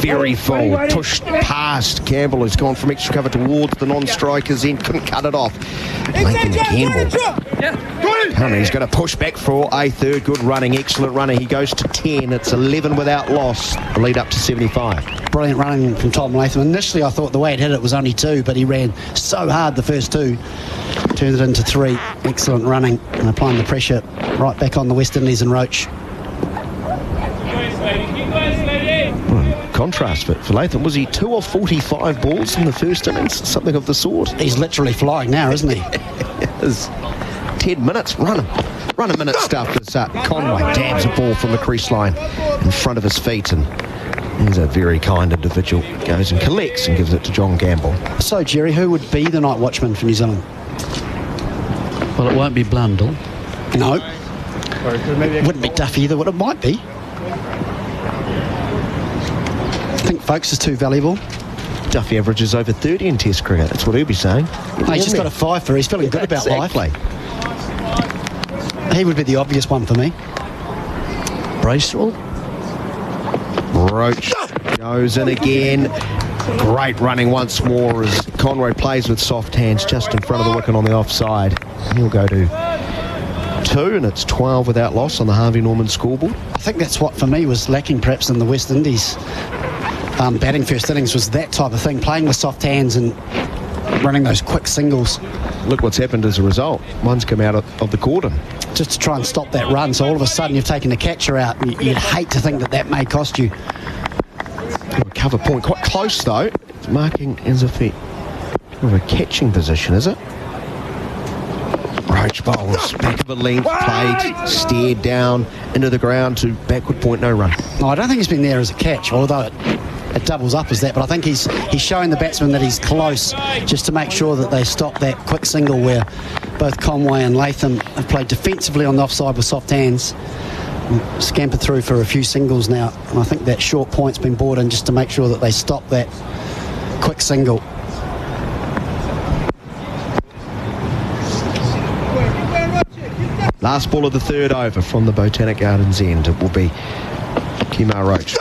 Very full, pushed past Campbell, who's gone from extra cover towards the non-strikers end, couldn't cut it off. Making Campbell. He's going to push back for a 3rd. Good running, excellent running. He goes to 10. It's 11 without loss. The lead up to 75. Brilliant running from Tom Latham. Initially, I thought the way it hit it was only 2, but he ran so hard the first 2. Turned it into 3. Excellent running and applying the pressure right back on the West Indies and Roach. Contrast for Latham. Was he 2 of 45 balls in the first innings? Something of the sort. He's literally flying now, isn't he? 10 minutes. Run a minute stuff as Conway dabs a ball from the crease line in front of his feet, and he's a very kind individual. Goes and collects and gives it to John Gamble. So, Jerry, who would be the night watchman for New Zealand? Well, it won't be Blundell. No. It wouldn't be Duff either. What it might be. I think Folks is too valuable. Duffy averages over 30 in Test cricket. That's what he'll be saying. He's just got a 5 for. He's feeling good about life. He would be the obvious one for me. Bracewell. Roach goes in again. Great running once more as Conway plays with soft hands just in front of the wicket on the offside. He'll go to 2, and it's 12 without loss on the Harvey Norman scoreboard. I think that's what for me was lacking perhaps in the West Indies batting first innings, was that type of thing, playing with soft hands and running those quick singles. Look what's happened as a result. One's come out of the cordon. Just to try and stop that run, so all of a sudden you've taken the catcher out. You'd hate to think that may cost you. Cover point, quite close though. It's marking as if he of a catching position, is it? Roach bowls, back of a length, played, stared down into the ground to backward point, no run. No, I don't think he's been there as a catch, although it doubles up as that, but I think he's showing the batsman that he's close, just to make sure that they stop that quick single where both Conway and Latham have played defensively on the offside with soft hands, scampered through for a few singles now, and I think that short point's been brought in just to make sure that they stop that quick single. Last ball of the 3rd over from the Botanic Gardens end. It will be Kumar Roach.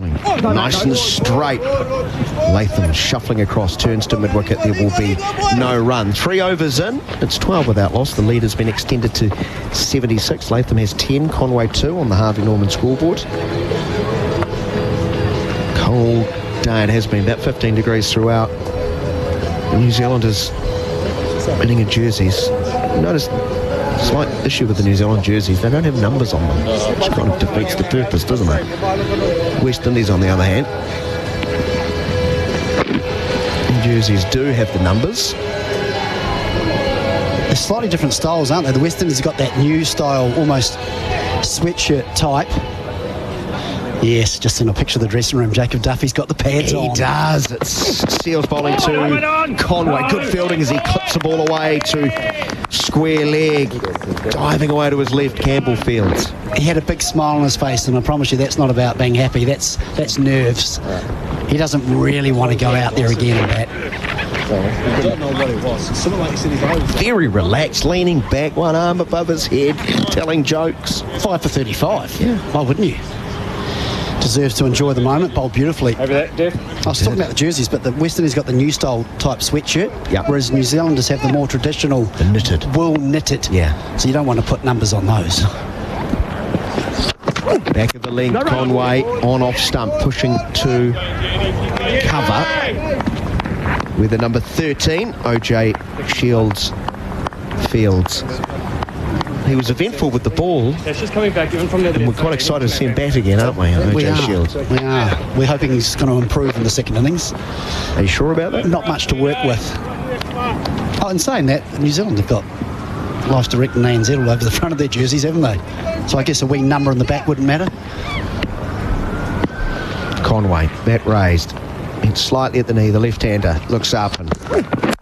Nice and straight. Latham shuffling across, turns to mid-wicket. There will be no run. 3 overs in. It's 12 without loss. The lead has been extended to 76. Latham has 10. Conway 2 on the Harvey Norman scoreboard. Cold day it has been. About 15 degrees throughout. The New Zealanders winning in jerseys. Notice slight issue with the New Zealand jerseys. They don't have numbers on them, which kind of defeats the purpose, doesn't it? West Indies, on the other hand, the jerseys do have the numbers. They're slightly different styles, aren't they? The West Indies have got that new style, almost sweatshirt type. Yes, just in a picture of the dressing room. Jacob Duffy's got the pads on. He does. It's Seals bowling to Conway. Good fielding as he clips the ball away to square leg. Diving away to his left, Campbell fields. He had a big smile on his face, and I promise you that's not about being happy. That's nerves. He doesn't really want to go out there again and bat. I don't know what it was. Very relaxed, leaning back, one arm above his head, telling jokes. 5 for 35. Yeah. Why wouldn't you? Deserves to enjoy the moment, bowled beautifully. Over that, Jeff. I was talking about the jerseys, but the West Indies got the new style type sweatshirt, whereas New Zealanders have the more traditional knitted, wool knitted. Yeah. So you don't want to put numbers on those. Back of the leg, Conway on off stump, pushing to cover with the number 13, OJ Shields fields. He was eventful with the ball. It's just coming back even from the... And we're quite excited to see him bat again, aren't we, OJ Shields? We are. We're hoping he's going to improve in the second innings. Are you sure about that? Not much to work with. Oh, and saying that, New Zealand have got Life Direct and ANZ all over the front of their jerseys, haven't they? So I guess a wee number in the back wouldn't matter. Conway, bat raised. It's slightly at the knee, the left-hander looks up and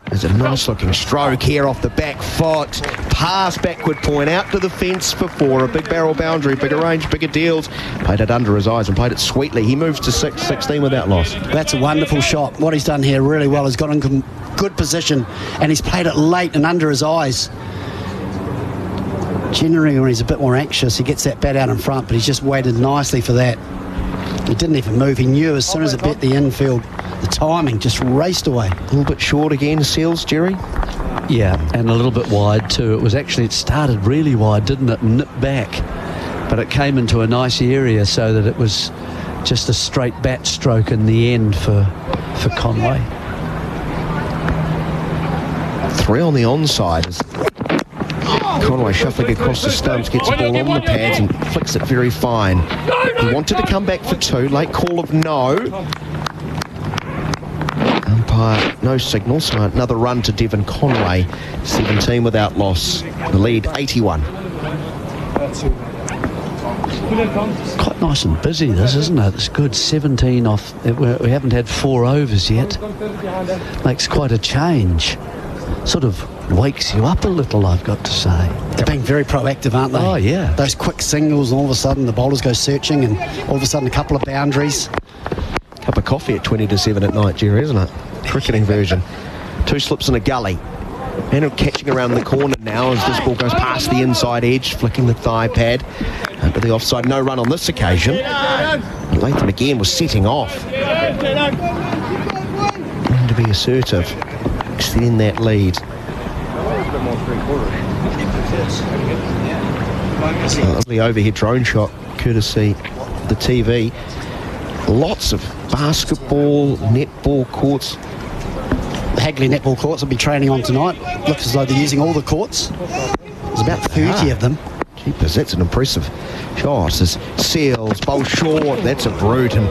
there's a nice-looking stroke here off the back foot. Pass backward point out to the fence for 4. A big barrel boundary, bigger range, bigger deals. Played it under his eyes and played it sweetly. He moves to 16 without loss. That's a wonderful shot. What he's done here really well. He's got in good position and he's played it late and under his eyes. Generally, when he's a bit more anxious, he gets that bat out in front, but he's just waited nicely for that. He didn't even move. He knew as soon as it bit the infield, the timing just raced away. A little bit short again, Seals, Jerry? Yeah, and a little bit wide too. It started really wide, didn't it? Nipped back. But it came into a nice area so that it was just a straight bat stroke in the end for Conway. 3 on the onside as Conway shuffling across the stumps, gets the ball on the pads and flicks it very fine. He wanted to come back for 2. Late call of no. Umpire, no signal, so another run to Devon Conway. 17 without loss. The lead, 81. Quite nice and busy, this, isn't it? It's good. 17 off. We haven't had 4 overs yet. Makes quite a change. Sort of wakes you up a little, I've got to say. They're being very proactive, aren't they? Oh, yeah. Those quick singles, and all of a sudden the bowlers go searching, and all of a sudden a couple of boundaries. Cup of coffee at 20 to 7 at night, Jerry, isn't it? Cricketing version. 2 slips in a gully. And catching around the corner now as this ball goes past the inside edge, flicking the thigh pad. Under the offside, no run on this occasion. And Latham again was setting off. And to be assertive, extend that lead. A lovely overhead drone shot, courtesy the TV. Lots of basketball, netball courts. The Hagley netball courts will be training on tonight. Looks as though they're using all the courts. There's about 30 of them. Jeepers, that's an impressive shot. As Seals, bowl short, that's a brute. And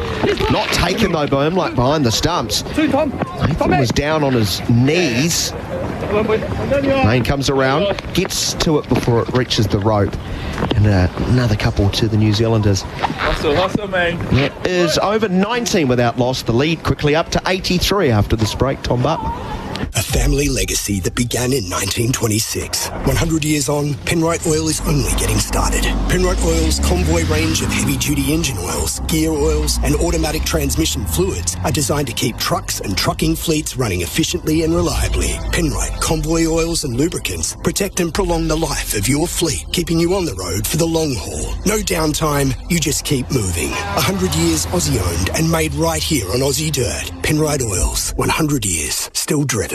not taken though by him, like behind the stumps. Nathan was down on his knees. Main comes around, gets to it before it reaches the rope. And another couple to the New Zealanders. Hustle, man. That is over 19 without loss. The lead quickly up to 83 after this break. Tom Butler. A family legacy that began in 1926. 100 years on, Penrite Oil is only getting started. Penrite Oil's convoy range of heavy-duty engine oils, gear oils, and automatic transmission fluids are designed to keep trucks and trucking fleets running efficiently and reliably. Penrite convoy oils and lubricants protect and prolong the life of your fleet, keeping you on the road for the long haul. No downtime, you just keep moving. 100 years Aussie-owned and made right here on Aussie dirt. Penrite Oils, 100 years, still driven.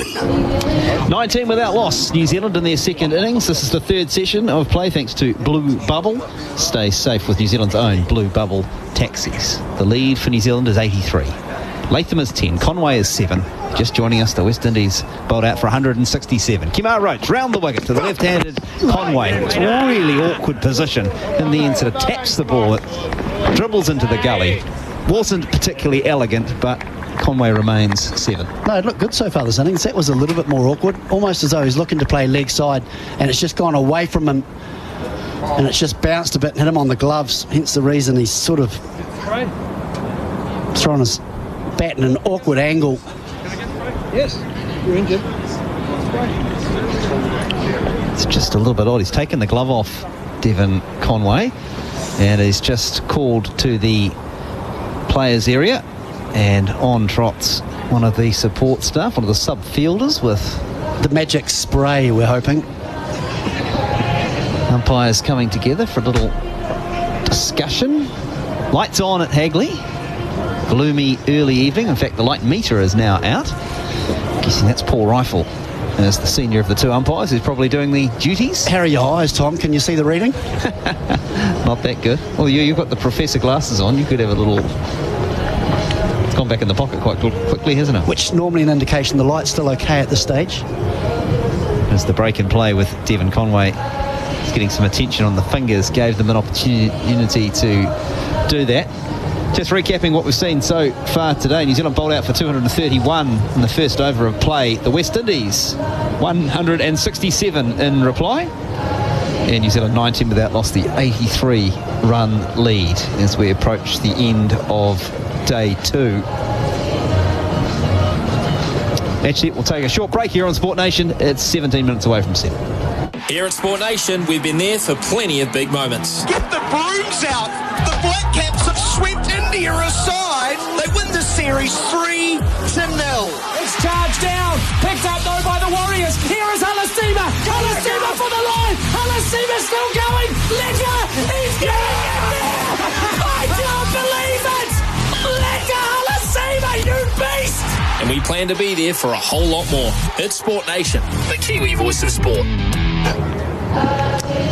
19 without loss. New Zealand in their second innings. This is the third session of play thanks to Blue Bubble. Stay safe with New Zealand's own Blue Bubble taxis. The lead for New Zealand is 83. Latham is 10. Conway is 7. Just joining us, the West Indies bowled out for 167. Kemar Roach round the wicket to the left-handed Conway. It's a really awkward position. In the end, sort of taps the ball. It dribbles into the gully. Wasn't particularly elegant, but Conway remains 7. No, it looked good so far this innings. That was a little bit more awkward, almost as though he's looking to play leg side, and it's just gone away from him, and it's just bounced a bit and hit him on the gloves, hence the reason he's sort of throwing his bat in an awkward angle. Yes, you're injured. It's just a little bit odd. He's taken the glove off Devon Conway, and he's just called to the players area, and on trots one of the support staff, one of the sub-fielders with the magic spray, we're hoping. Umpires coming together for a little discussion. Lights on at Hagley. Gloomy early evening. In fact, the light meter is now out. Guessing that's Paul Rifle as the senior of the two umpires, who's probably doing the duties. Harry your eyes, Tom. Can you see the reading? Not that good. Well, you've got the professor glasses on. You could have a little... It's gone back in the pocket quite quickly, hasn't it? Which normally an indication the light's still okay at this stage. As the break in play with Devon Conway is getting some attention on the fingers, gave them an opportunity to do that. Just recapping what we've seen so far today. New Zealand bowled out for 231 in the first over of play. The West Indies 167 in reply. And New Zealand 19 without loss, the 83-run lead as we approach the end of day 2. Actually, we'll take a short break here on Sport Nation. It's 17 minutes away from 7. Here at Sport Nation, we've been there for plenty of big moments. Get the brooms out. The Black Caps have swept India aside. They win the series 3-0. It's charged down. Picked up though by the Warriors. Here is Alasima. Alasima for the line. Alasima still going. Ledger. He's getting in there. I can't believe it. Ledger Alasima, you beast. And we plan to be there for a whole lot more. It's Sport Nation, the Kiwi voice of sport.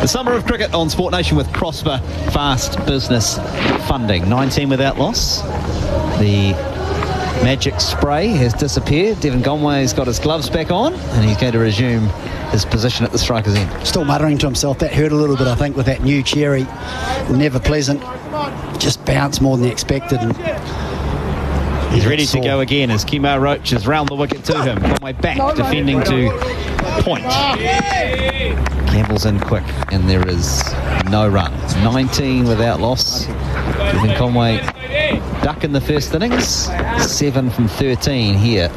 The summer of cricket on Sport Nation with Prosper Fast Business Funding. 19 without loss. The magic spray has disappeared. Devon Conway's got his gloves back on, and he's going to resume his position at the striker's end. Still muttering to himself. That hurt a little bit, I think, with that new cherry. Never pleasant. Just bounced more than he expected. And he's ready to go again as Kemar Roach is round the wicket to him. Conway back, defending to point. Campbell's in quick, and there is no run. 19 without loss. Devon Conway duck in the first innings. 7 from 13 here.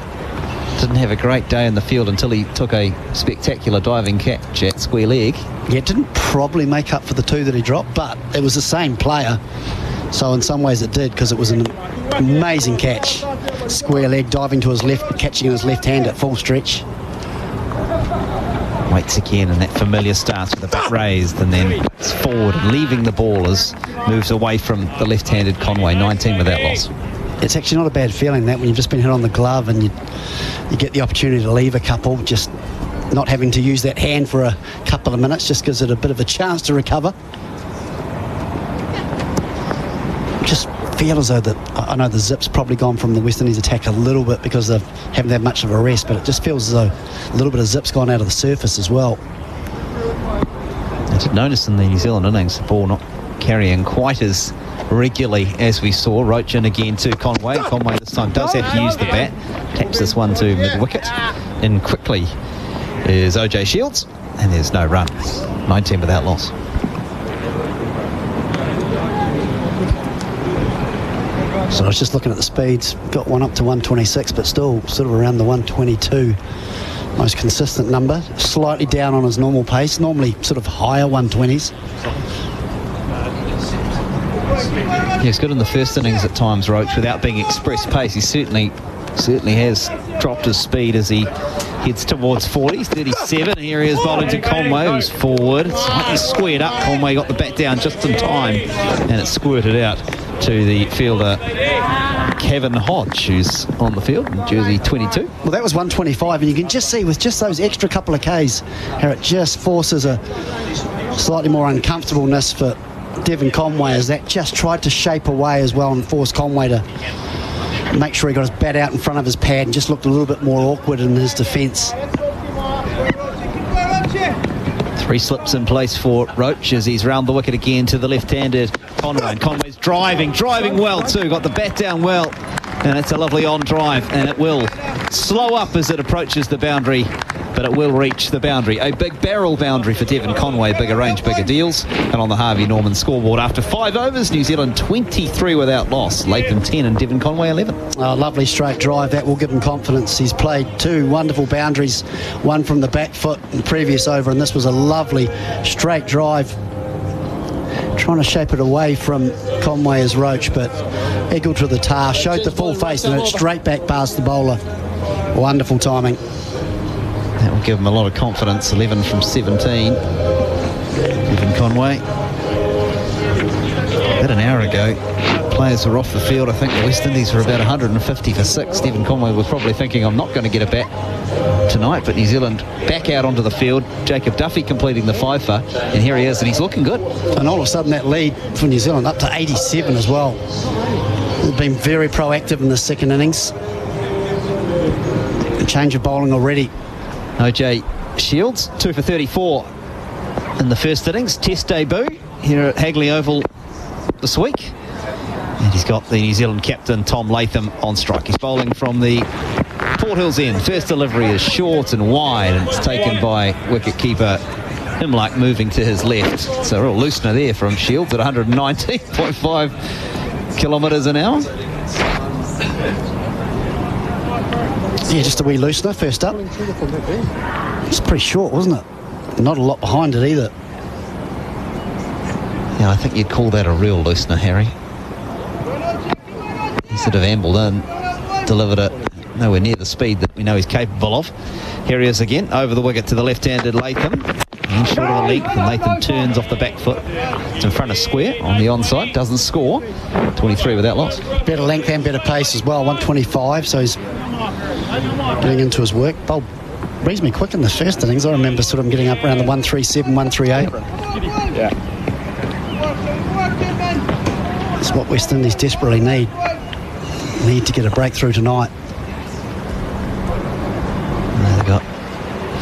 Didn't have a great day in the field until he took a spectacular diving catch at square leg. Yeah, it didn't probably make up for the 2 that he dropped, but it was the same player. So in some ways it did, because it was an amazing catch. Square leg, diving to his left, catching his left hand at full stretch. Waits again, and that familiar stance with the bat raised and then puts forward, leaving the ball as moves away from the left-handed Conway. 19 without loss. It's actually not a bad feeling, that, when you've just been hit on the glove and you get the opportunity to leave a couple, just not having to use that hand for a couple of minutes just gives it a bit of a chance to recover. Just feel as though that, I know the zip's probably gone from the West Indies attack a little bit because they haven't had much of a rest, but it just feels as though a little bit of zip's gone out of the surface as well. I did notice in the New Zealand innings the ball not carrying quite as regularly as we saw. Roach in again to Conway. Conway this time does have to use the bat. Taps this one to mid-wicket. In quickly is OJ Shields, and there's no run. 19 without loss. So I was just looking at the speeds. Got one up to 126, but still sort of around the 122. Most consistent number. Slightly down on his normal pace. Normally sort of higher 120s. He's good in the first innings at times, Roach, without being express pace. He certainly has dropped his speed as he heads towards 40. 37. Here he is bowling to Conway, who's forward. Slightly squared up. Conway got the bat down just in time, and it squirted out to the fielder Kevin Hodge, who's on the field in jersey 22. Well, that was 125, and you can just see with just those extra couple of Ks how it just forces a slightly more uncomfortableness for Devon Conway, as that just tried to shape away as well and force Conway to make sure he got his bat out in front of his pad and just looked a little bit more awkward in his defence. 3 slips in place for Roach as he's round the wicket again to the left-handed Conway. And Conway's driving well too, got the bat down well, and it's a lovely on drive, and it will slow up as it approaches the boundary, but it will reach the boundary. A big barrel boundary for Devon Conway, bigger range, bigger deals. And on the Harvey Norman scoreboard, after 5 overs, New Zealand 23 without loss. Latham 10 and Devon Conway 11. Oh, lovely straight drive. That will give him confidence. He's played 2 wonderful boundaries, one from the back foot in the previous over, and this was a lovely straight drive. Trying to shape it away from Conway as Roach, but eagle to the task, showed the full face, and it's straight back past the bowler. Wonderful timing. That will give him a lot of confidence. 11 from 17. Devon Conway. About an hour ago, players were off the field. I think the West Indies were about 150 for 6. Devon Conway was probably thinking, I'm not going to get a bat tonight, but New Zealand back out onto the field. Jacob Duffy completing the 5-for, and here he is, and he's looking good. And all of a sudden that lead for New Zealand up to 87 as well. They've been very proactive in the second innings. A change of bowling already. OJ Shields, 2 for 34 in the first innings. Test debut here at Hagley Oval this week. And he's got the New Zealand captain, Tom Latham, on strike. He's bowling from the Port Hills end. First delivery is short and wide, and it's taken by wicket-keeper Himluck, moving to his left. So a real loosener there from Shields at 119.5 kilometres an hour. Yeah, just a wee loosener first up. It's pretty short, wasn't it? Not a lot behind it either. Yeah, I think you'd call that a real loosener, Harry. He sort of ambled in, delivered it nowhere near the speed that we know he's capable of. Here he is again, over the wicket to the left-handed Latham. And short of the leg, and Latham turns off the back foot. It's in front of square on the onside, doesn't score. 23 without loss. Better length and better pace as well, 125, so he's getting into his work. Bowled reasonably quick in the first innings. I remember sort of getting up around the 137, 138. Yeah. It's what West Indies desperately need. Need to get a breakthrough tonight. And they've got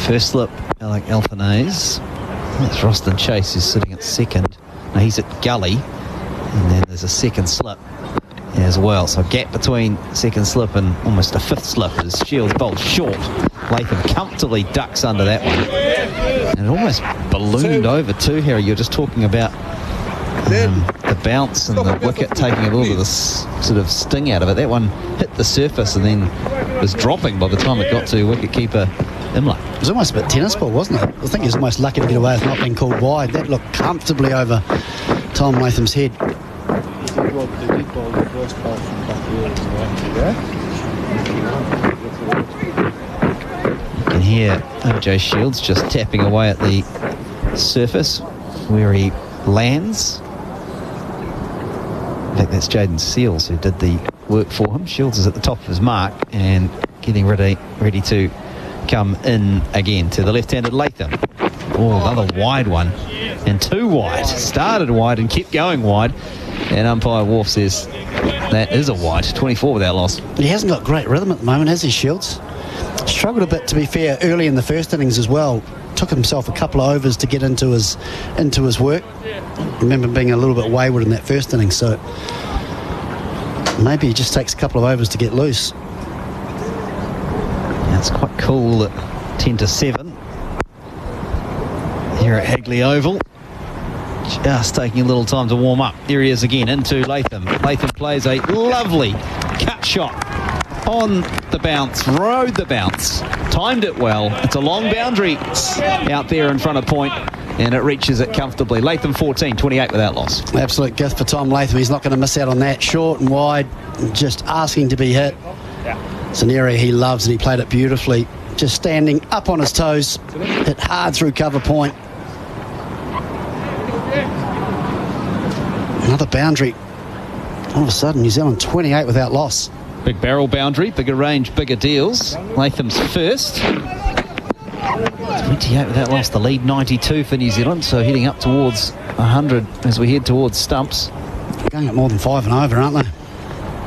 first slip, Alec Alfanese. That's Roston Chase, who's sitting at second. Now he's at gully, and then there's a second slip as well. So a gap between second slip and almost a fifth slip as Shields bowled short. Latham comfortably ducks under that one. And it almost ballooned over too, Harry. You're just talking about the bounce and the wicket taking a little bit of the sort of sting out of it. That one hit the surface and then was dropping by the time it got to wicketkeeper Imlay. It was almost a bit tennis ball, wasn't it? I think he was almost lucky to get away with not being called wide. That looked comfortably over Tom Latham's head. You can hear OJ Shields just tapping away at the surface where he lands. In fact, that's Jaden Seals who did the work for him. Shields is at the top of his mark and getting ready to come in again to the left-handed Latham. Oh, another wide one, and 2 wide. Started wide and kept going wide, and umpire Wharf says that is a wide. 24 without loss. He hasn't got great rhythm at the moment, has he, Shields? Struggled a bit, to be fair, early in the first innings as well. Took himself a couple of overs to get into his work. Remember being a little bit wayward in that first innings, so maybe he just takes a couple of overs to get loose. It's quite cool at 10 to 7 here at Hagley Oval. just taking a little time to warm up. Here he is again into Latham. Latham plays a lovely cut shot on the bounce, rode the bounce, timed it well. It's a long boundary out there in front of point, and it reaches it comfortably. Latham 14, 28 without loss. Absolute gift for Tom Latham. He's not going to miss out on that. Short and wide, just asking to be hit. It's an area he loves, and he played it beautifully. Just standing up on his toes, hit hard through cover point. Another boundary. All of a sudden, New Zealand 28 without loss. Big barrel boundary, bigger range, bigger deals. Latham's first. 28 without loss, the lead 92 for New Zealand, so heading up towards 100 as we head towards stumps. Going at more than 5 and over, aren't they?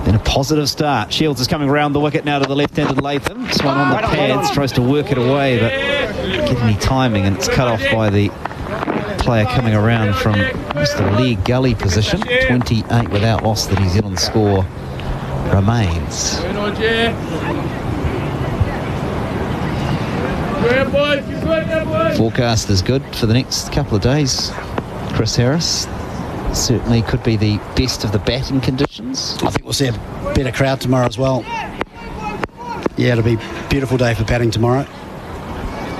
Then a positive start. Shields is coming around the wicket now to the left-handed Latham. This one on the pads, tries to work it away, but get any timing, and it's cut off by the player coming around from the leg gully position. 28 without loss, the New Zealand score remains. Forecast is good for the next couple of days. Chris Harris certainly could be the best of the batting conditions. I think we'll see a better crowd tomorrow as well. Yeah, it'll be a beautiful day for batting tomorrow.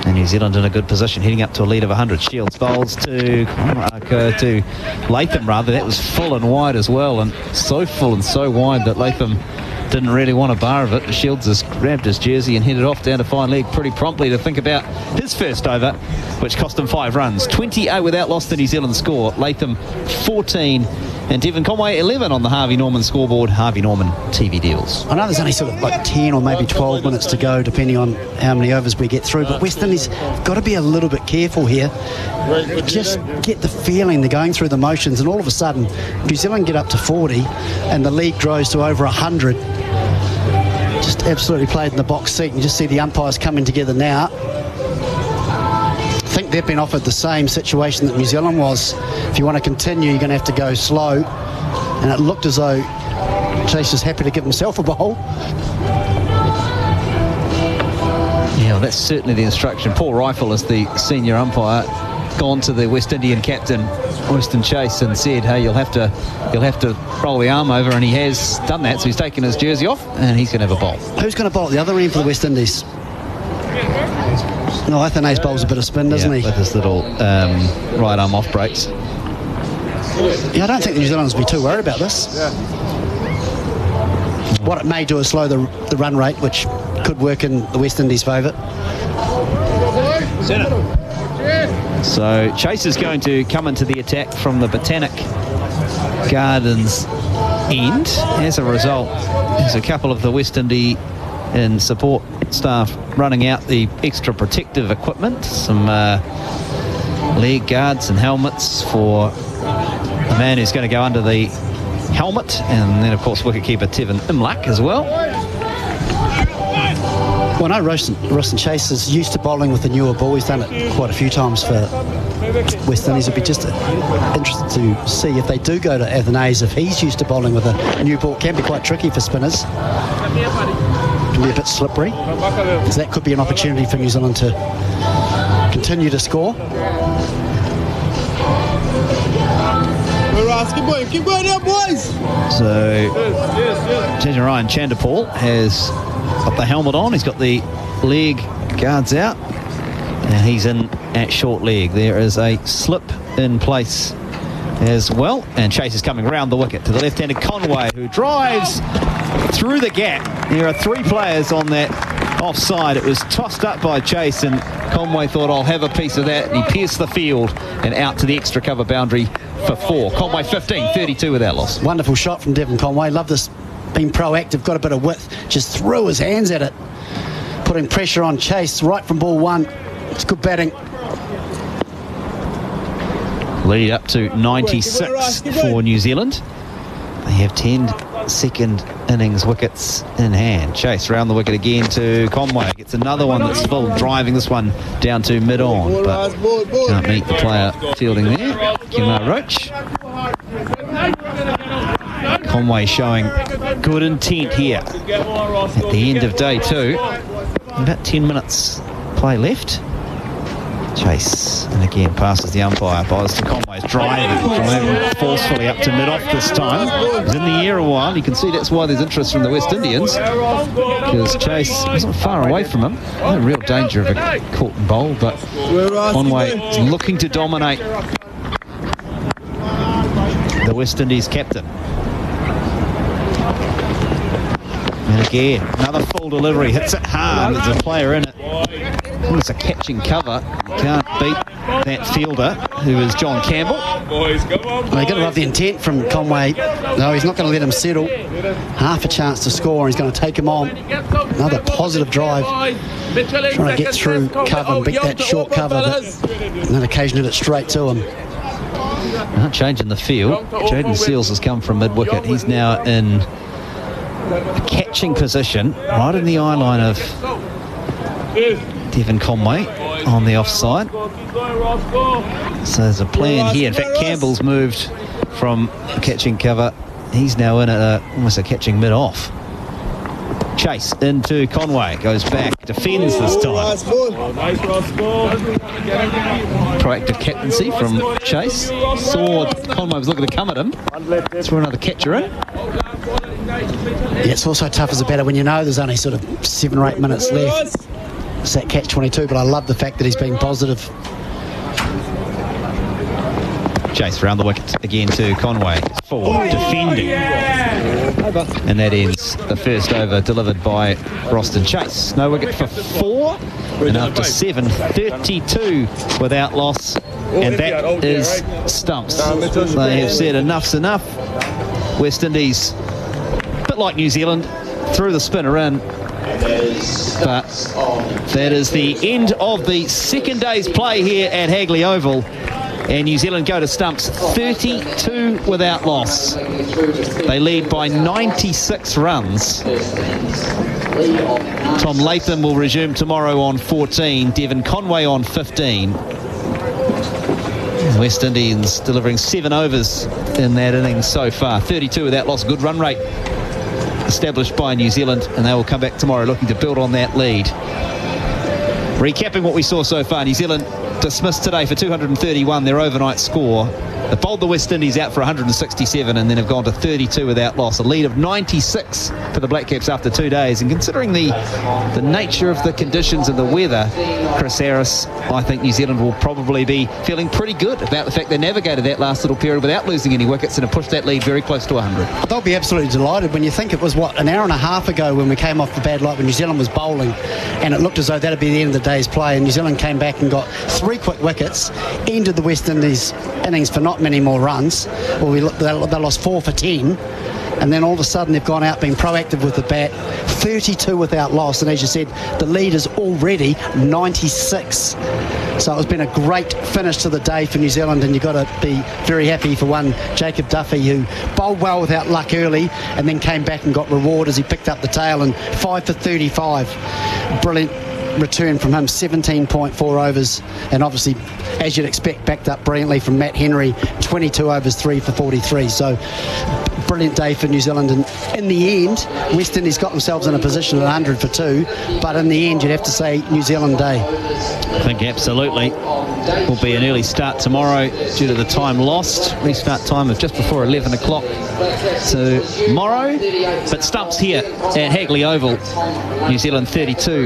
And New Zealand in a good position, heading up to a lead of 100. Shields bowls to Latham, rather. That was full and wide as well, and so full and so wide that Latham didn't really want a bar of it. Shields has grabbed his jersey and headed off down to fine leg pretty promptly to think about his first over, which cost him 5 runs. 28 without loss, the New Zealand score. Latham 14 and Devon Conway 11 on the Harvey Norman scoreboard. Harvey Norman TV deals. I know there's only sort of like 10 or maybe 12 minutes to go, depending on how many overs we get through, but West Indies have got to be a little bit careful here. Just get the feeling they're going through the motions, and all of a sudden New Zealand get up to 40 and the league grows to over 100. Just absolutely played in the box seat. You just see the umpires coming together now. I think they've been offered the same situation that New Zealand was. If you want to continue, you're going to have to go slow. And it looked as though Chase was happy to give himself a bowl. Yeah, well, that's certainly the instruction. Paul Rifle is the senior umpire, gone to the West Indian captain, Winston Chase, and said, hey, you'll have to roll the arm over, and he has done that, so he's taken his jersey off and he's going to have a bowl. Who's going to bowl at the other end for the West Indies? No, Athanase bowls a bit of spin, doesn't he? With his little right arm off breaks. Yeah, I don't think the New Zealanders will be too worried about this. What it may do is slow the run rate, which could work in the West Indies' favour. So Chase is going to come into the attack from the Botanic Gardens end. As a result, there's a couple of the West Indies and support staff running out the extra protective equipment, some leg guards and helmets for the man who's going to go under the helmet, and then of course wicketkeeper Tevin Imlach as well. Well, I know Roston Chase is used to bowling with the newer ball. He's done it quite a few times for West Indies. It'd be just interesting to see if they do go to Athanase, if he's used to bowling with a new ball. It can be quite tricky for spinners. It can be a bit slippery. So that could be an opportunity for New Zealand to continue to score. Keep going now, boys! So, Ryan Chanderpaul has got the helmet on. He's got the leg guards out, and he's in at short leg. There is a slip in place as well, and Chase is coming around the wicket to the left-handed Conway, who drives through the gap. There are 3 players on that offside. It was tossed up by Chase, and Conway thought, I'll have a piece of that, and he pierced the field and out to the extra cover boundary for 4. Conway 15, 32 without loss. Wonderful shot from Devon Conway. Love this, being proactive, got a bit of width, just threw his hands at it, putting pressure on Chase right from ball 1. It's good batting. Lead up to 96 for New Zealand. They have 10 second innings wickets in hand. Chase round the wicket again to Conway. Gets another one that's full, driving this one down to mid-on, but can't meet the player fielding there. Kimar Roach. Conway showing good intent here at the end of day 2. About 10 minutes play left. Chase, and again passes the umpire. Bowls to Conway's driving forcefully up to mid-off this time. He's in the air a while. You can see that's why there's interest from the West Indians, because Chase wasn't far away from him. No real danger of a caught and bowl, but Conway is looking to dominate the West Indies captain. And again, another full delivery, hits it hard. There's a player in it. It's a catching cover. Can't beat that fielder, who is John Campbell. Well, you've got to love the intent from Conway. No, he's not going to let him settle. Half a chance to score, and he's going to take him on. Another positive drive. Trying to get through cover and beat that short cover, but on that occasion hit it straight to him. Not changing the field. Jaden Seals has come from mid-wicket. He's now in a catching position, right in the eye line of Devon Conway on the offside. So there's a plan here. In fact, Campbell's moved from catching cover. He's now in at almost a catching mid-off. Chase into Conway, goes back, defends this time. Proactive captaincy from Chase. Saw Conway was looking to come at him. Threw another catcher in. Yeah, it's also tough as a batter when you know there's only sort of 7 or 8 minutes left. It's that catch-22, but I love the fact that he's been positive. Chase round the wicket again to Conway. Forward, defending. And that ends the first over delivered by Roston Chase. No wicket for 4, and after 7, 32 without loss. And that is stumps. They have said enough's enough. West Indies, a bit like New Zealand, threw the spinner in. But that is the end of the second day's play here at Hagley Oval. And New Zealand go to stumps, 32 without loss. They lead by 96 runs. Tom Latham will resume tomorrow on 14, Devon Conway on 15. West Indians delivering 7 overs in that innings so far. 32 without loss, good run rate established by New Zealand, and they will come back tomorrow looking to build on that lead. Recapping what we saw so far, New Zealand dismissed today for 231, their overnight score. They bowled the West Indies out for 167 and then have gone to 32 without loss. A lead of 96 for the Black Caps after 2 days. And considering the nature of the conditions and the weather, Chris Harris, I think New Zealand will probably be feeling pretty good about the fact they navigated that last little period without losing any wickets and have pushed that lead very close to 100. They'll be absolutely delighted when you think it was, an hour and a half ago when we came off the bad light when New Zealand was bowling, and it looked as though that'd be the end of the day's play, and New Zealand came back and got 3 quick wickets, ended the West Indies innings for not many more runs. Well, they lost 4 for 10, and then all of a sudden they've gone out being proactive with the bat, 32 without loss, and as you said, the lead is already 96. So it's been a great finish to the day for New Zealand, and you've got to be very happy for one Jacob Duffy, who bowled well without luck early and then came back and got reward as he picked up the tail, and 5 for 35. Brilliant return from him, 17.4 overs, and obviously, as you'd expect, backed up brilliantly from Matt Henry, 22 overs, 3 for 43. So brilliant day for New Zealand, and in the end West Indies got themselves in a position at 100 for 2, but in the end you'd have to say New Zealand day. I think absolutely will be an early start tomorrow due to the time lost. Restart time of just before 11 o'clock tomorrow, but stumps here at Hagley Oval. New Zealand 32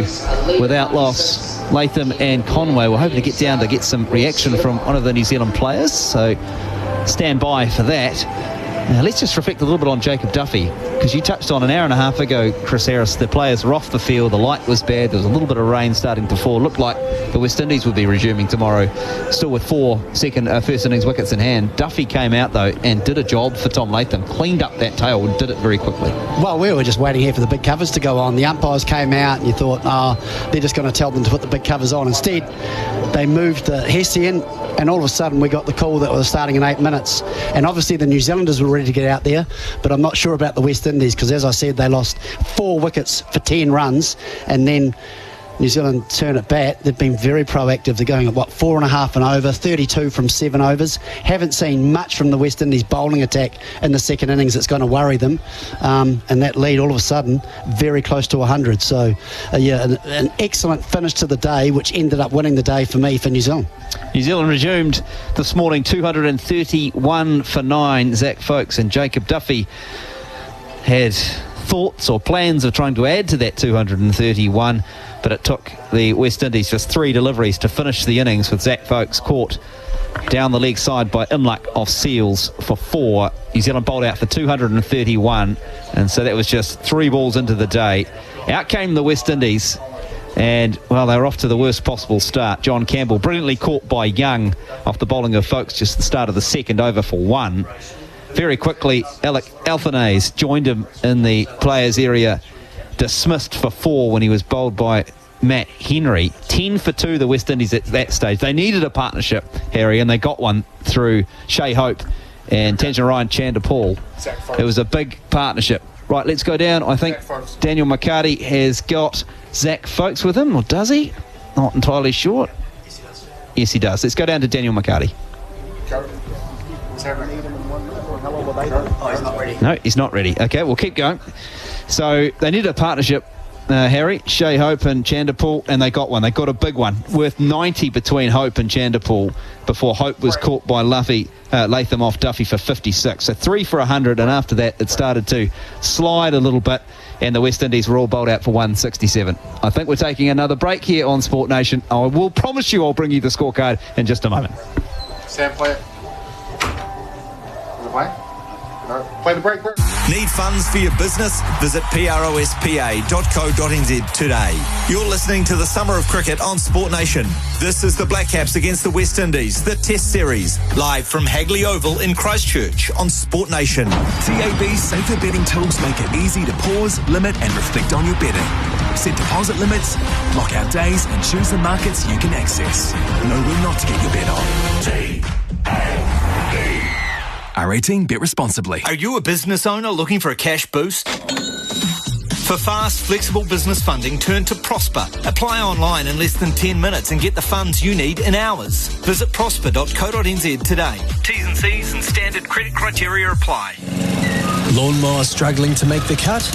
without loss. Latham and Conway were hoping to get down to get some reaction from one of the New Zealand players, so stand by for that. Now let's just reflect a little bit on Jacob Duffy, because you touched on an hour and a half ago, Chris Harris, the players were off the field, the light was bad, there was a little bit of rain starting to fall. Looked like the West Indies would be resuming tomorrow, still with 4 first innings wickets in hand. Duffy came out though and did a job for Tom Latham, cleaned up that tail and did it very quickly. Well, we were just waiting here for the big covers to go on. The umpires came out and you thought, they're just going to tell them to put the big covers on. Instead, they moved the Hessian, and all of a sudden we got the call that was starting in 8 minutes. And obviously the New Zealanders were ready to get out there, but I'm not sure about the West Indies, because as I said, they lost 4 wickets for 10 runs, and then New Zealand turn at bat, they've been very proactive. They're going at 4.5 and over, 32 from 7 overs. Haven't seen much from the West Indies bowling attack in the second innings that's going to worry them. And that lead all of a sudden very close to 100. So an excellent finish to the day, which ended up winning the day for me for New Zealand. New Zealand resumed this morning 231 for 9. Zach Folkes and Jacob Duffy had thoughts or plans of trying to add to that 231, but it took the West Indies just 3 deliveries to finish the innings, with Zach Folkes caught down the leg side by Inluck off Seals for 4. New Zealand bowled out for 231, and so that was just 3 balls into the day. Out came the West Indies, and, well, they were off to the worst possible start. John Campbell brilliantly caught by Young off the bowling of Folkes just the start of the second over for 1. Very quickly, Alec Alfanese joined him in the players' area, dismissed for 4 when he was bowled by Matt Henry. 10 for 2 the West Indies at that stage. They needed a partnership, Harry, and they got one through Shea Hope and Tangerine Chanderpaul. It was a big partnership. Right, let's go down. I think Daniel McHardy has got Zach Folkes with him, or does he? Not entirely sure. Yes, he does. Let's go down to Daniel McHardy. No, he's not ready. Okay, we'll keep going. So they needed a partnership, Harry, Shea Hope and Chanderpaul, and they got one. They got a big one, worth 90 between Hope and Chanderpaul, before Hope was caught by Latham off Duffy for 56. So 3 for 100, and after that it started to slide a little bit, and the West Indies were all bowled out for 167. I think we're taking another break here on Sport Nation. I will promise you I'll bring you the scorecard in just a moment. Sam, play it. Play? No. Play the break. Need funds for your business? Visit prospa.co.nz today. You're listening to the Summer of Cricket on Sport Nation. This is the Black Caps against the West Indies, the Test Series, live from Hagley Oval in Christchurch on Sport Nation. TAB's safer betting tools make it easy to pause, limit and reflect on your betting. Set deposit limits, block out days and choose the markets you can access. Know when not to get your bet on. R18, bet responsibly. Are you a business owner looking for a cash boost? For fast, flexible business funding, turn to Prosper. Apply online in less than 10 minutes and get the funds you need in hours. Visit prospa.co.nz today. T's and C's and standard credit criteria apply. Lawnmower struggling to make the cut?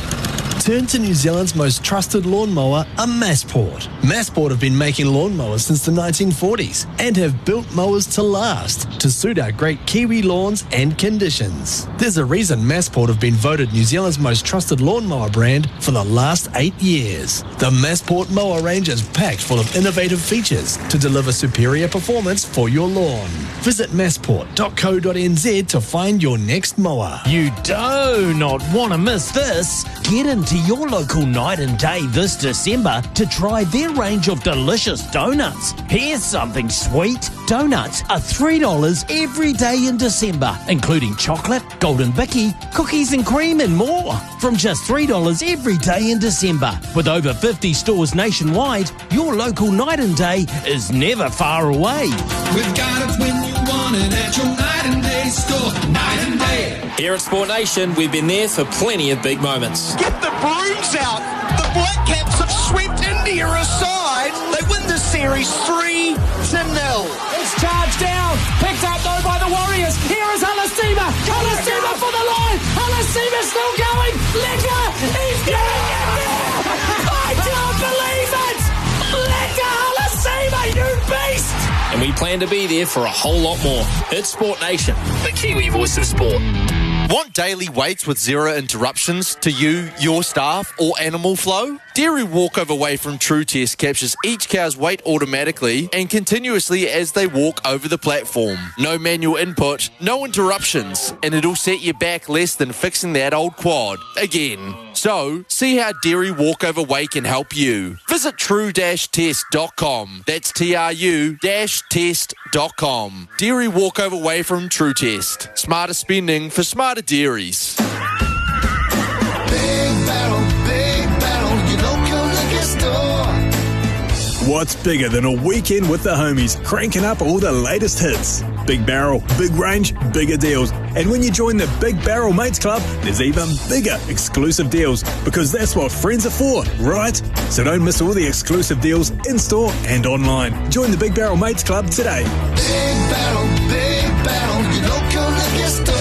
Turn to New Zealand's most trusted lawnmower, a Massport. Massport have been making lawnmowers since the 1940s and have built mowers to last, to suit our great Kiwi lawns and conditions. There's a reason Massport have been voted New Zealand's most trusted lawnmower brand for the last 8 years. The Massport mower range is packed full of innovative features to deliver superior performance for your lawn. Visit massport.co.nz to find your next mower. You do not want to miss this. Get into your local Night and Day this December to try their range of delicious donuts. Here's something sweet. Donuts are $3 every day in December, including chocolate, golden bicky, cookies and cream and more. From just $3 every day in December. With over 50 stores nationwide, your local Night and Day is never far away. We've got it when you want it at your Night and Day store. Night and Day. Here at Sport Nation, we've been there for plenty of big moments. Get the brooms out. The Black Caps have swept India aside. They win the series 3-0. It's charged down. Picked up though by the Warriors. Here is Alasima. Alasima for the line. Alasima still going. Lecker. He's getting it there. I can't believe it. Lecker Alasima, you beast. And we plan to be there for a whole lot more. It's Sport Nation, the Kiwi voice of sport. Want daily weights with zero interruptions to you, your staff, or animal flow? Dairy Walkover Weigh from True Test captures each cow's weight automatically and continuously as they walk over the platform. No manual input, no interruptions, and it'll set you back less than fixing that old quad again. So, see how Dairy Walkover Weigh can help you. Visit true-test.com. That's TRU-test.com. Dairy Walkover Weigh from True Test. Smarter spending for smarter dairies. Big battle, your local liquor store. What's bigger than a weekend with the homies, cranking up all the latest hits? Big Barrel, big range, bigger deals. And when you join the Big Barrel Mates Club, there's even bigger exclusive deals, because that's what friends are for, right? So don't miss all the exclusive deals in-store and online. Join the Big Barrel Mates Club today. Big Barrel, your local liquor store.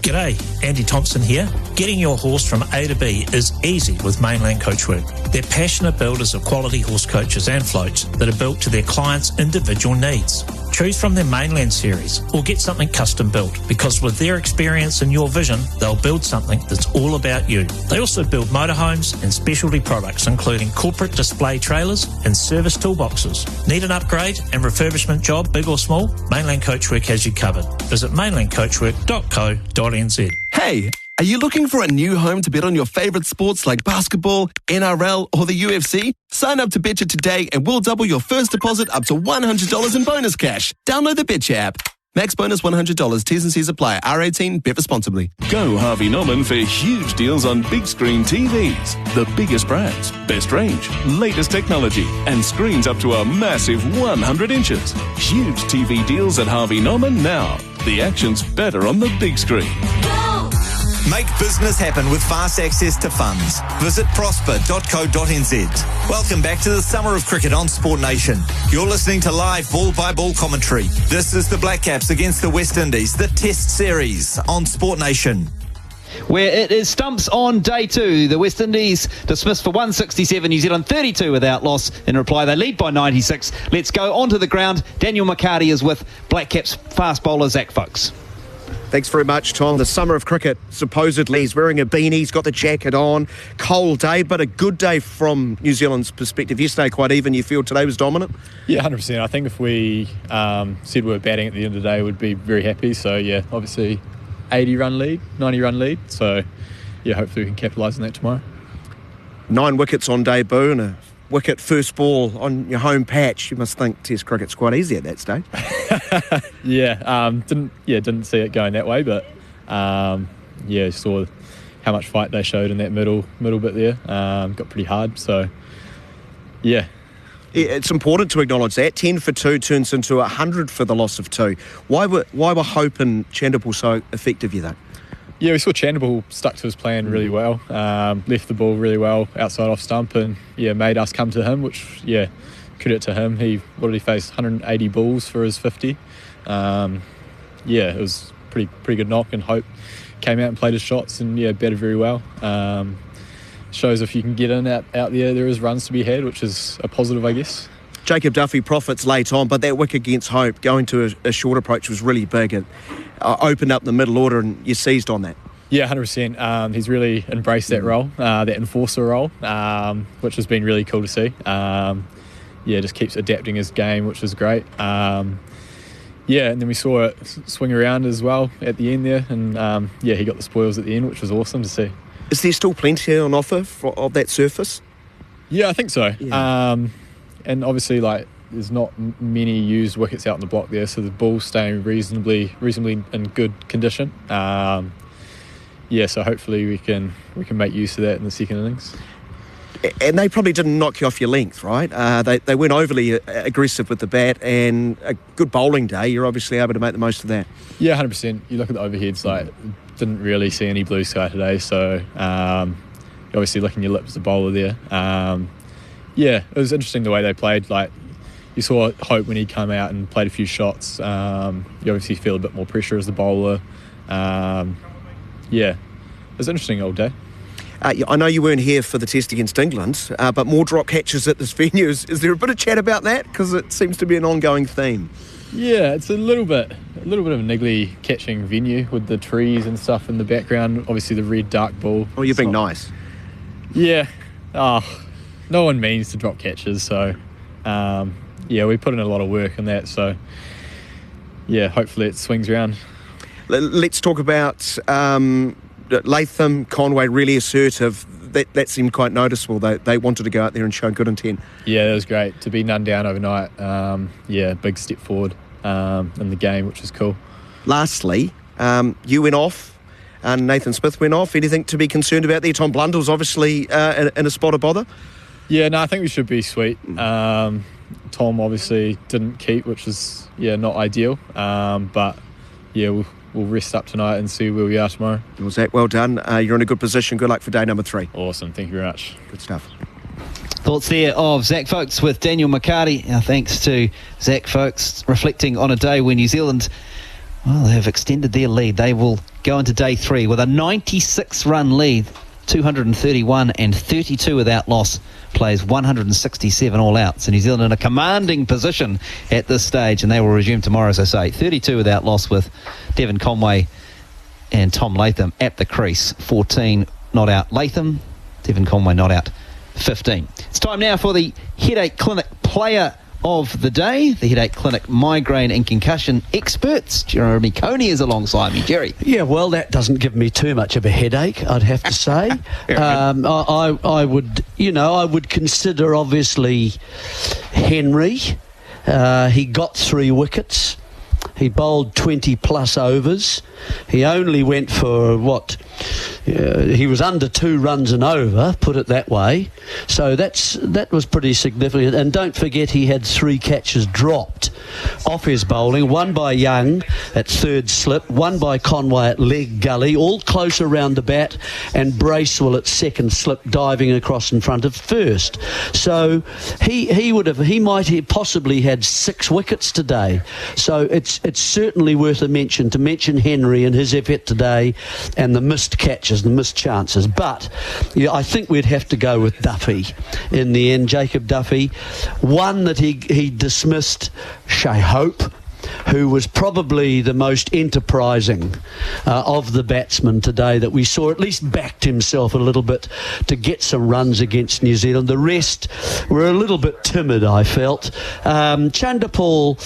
G'day, Andy Thompson here. Getting your horse from A to B is easy with Mainland Coachwork. They're passionate builders of quality horse coaches and floats that are built to their clients' individual needs. Choose from their Mainland series or get something custom built, because with their experience and your vision, they'll build something that's all about you. They also build motorhomes and specialty products, including corporate display trailers and service toolboxes. Need an upgrade and refurbishment job, big or small? Mainland Coachwork has you covered. Visit mainlandcoachwork.co.nz. Hey, are you looking for a new home to bet on your favourite sports like basketball, NRL or the UFC? Sign up to Betcha today and we'll double your first deposit up to $100 in bonus cash. Download the Betcha app. Max bonus $100. T's and C's apply. R18. Bet responsibly. Go Harvey Norman for huge deals on big screen TVs. The biggest brands, best range, latest technology, and screens up to a massive 100 inches. Huge TV deals at Harvey Norman now. The action's better on the big screen. Make business happen with fast access to funds. Visit prosper.co.nz. Welcome back to the Summer of Cricket on Sport Nation. You're listening to live ball-by-ball commentary. This is the Black Caps against the West Indies, the Test Series on Sport Nation. Where it is stumps on day 2. The West Indies dismissed for 167, New Zealand 32 without loss. In reply, they lead by 96. Let's go onto the ground. Daniel McHardy is with Black Caps fast bowler Zach Folkes. Thanks very much, Tom. The Summer of Cricket, supposedly, he's wearing a beanie, he's got the jacket on. Cold day, but a good day from New Zealand's perspective. Yesterday, quite even. You feel today was dominant? Yeah, 100%. I think if we said we were batting at the end of the day, we'd be very happy. So, yeah, obviously 80-run lead, 90-run lead. So, yeah, hopefully we can capitalise on that tomorrow. 9 wickets on debut and a wicket first ball on your home patch. You must think Test cricket's quite easy at that stage. Didn't see it going that way, but saw how much fight they showed in that middle bit there. Got pretty hard, so yeah. It's important to acknowledge that 10 for 2 turns into 100 for the loss of 2. Why were Hope and Chandimal so effective, you think? Yeah, we saw Chandimal stuck to his plan really well, left the ball really well outside off stump, and made us come to him, which credit to him. What did he face? 180 balls for his 50. It was pretty good knock, and Hope came out and played his shots and batted very well. Shows if you can get in out there is runs to be had, which is a positive, I guess. Jacob Duffy profits late on, but that wicket against Hope, going to a short approach, was really big. It opened up the middle order and you seized on that. Yeah, 100%. He's really embraced that role, that enforcer role, which has been really cool to see. Just keeps adapting his game, which is great. And then we saw it swing around as well at the end there, and he got the spoils at the end, which was awesome to see. Is there still plenty on offer of that surface? Yeah, I think so. Yeah. And obviously, there's not many used wickets out on the block there, so the ball's staying reasonably in good condition. So hopefully we can make use of that in the second innings. And they probably didn't knock you off your length, right? They weren't overly aggressive with the bat, and a good bowling day, you're obviously able to make the most of that. Yeah, 100%. You look at the overheads, didn't really see any blue sky today, so obviously licking your lips as a bowler there. It was interesting the way they played. You saw Hope when he came out and played a few shots. You obviously feel a bit more pressure as the bowler. It was an interesting old day. I know you weren't here for the test against England, but more drop catches at this venue. Is there a bit of chat about that? Because it seems to be an ongoing theme. Yeah, it's a little bit of a niggly catching venue with the trees and stuff in the background. Obviously the red dark ball. Oh, you're being nice. Yeah. No one means to drop catches, so we put in a lot of work on that. So hopefully it swings around. Let's talk about Latham, Conway, really assertive. That seemed quite noticeable. They wanted to go out there and show good intent. Yeah, that was great. To be none down overnight, big step forward in the game, which is cool. Lastly, you went off and Nathan Smith went off. Anything to be concerned about there? Tom Blundell's obviously in a spot of bother. Yeah, no, I think we should be sweet. Tom obviously didn't keep, which is not ideal. But we'll rest up tonight and see where we are tomorrow. Well, Zach, well done. You're in a good position. Good luck for day number 3. Awesome. Thank you very much. Good stuff. Thoughts there of Zach Folkes with Daniel McHardy. Our thanks to Zach Folkes, reflecting on a day when New Zealand, they have extended their lead. They will go into day 3 with a 96-run lead, 231 and 32 without loss, plays 167 all out. So New Zealand in a commanding position at this stage, and they will resume tomorrow, as I say. 32 without loss with Devon Conway and Tom Latham at the crease. 14 not out Latham, Devon Conway not out 15. It's time now for the Headache Clinic Player of the Day. The Headache Clinic migraine and concussion experts. Jeremy Coney is alongside me. Jerry. Yeah, well, that doesn't give me too much of a headache, I'd have to say. I would consider, obviously, Henry. He got 3 wickets. He bowled 20-plus overs. He only went for, he was under 2 runs an over, put it that way. So that was pretty significant. And don't forget, he had 3 catches dropped off his bowling. 1 by Young at 3rd slip, 1 by Conway at leg gully, all close around the bat, and Bracewell at 2nd slip, diving across in front of 1st. So he might have possibly had 6 wickets today. So it's certainly worth a mention to mention Henry and his effort today, and the missed catches, the missed chances. But I think we'd have to go with Duffy in the end, Jacob Duffy. One that he dismissed, Shea Hope, who was probably the most enterprising of the batsmen today that we saw, at least backed himself a little bit to get some runs against New Zealand. The rest were a little bit timid, I felt. Chanderpaul,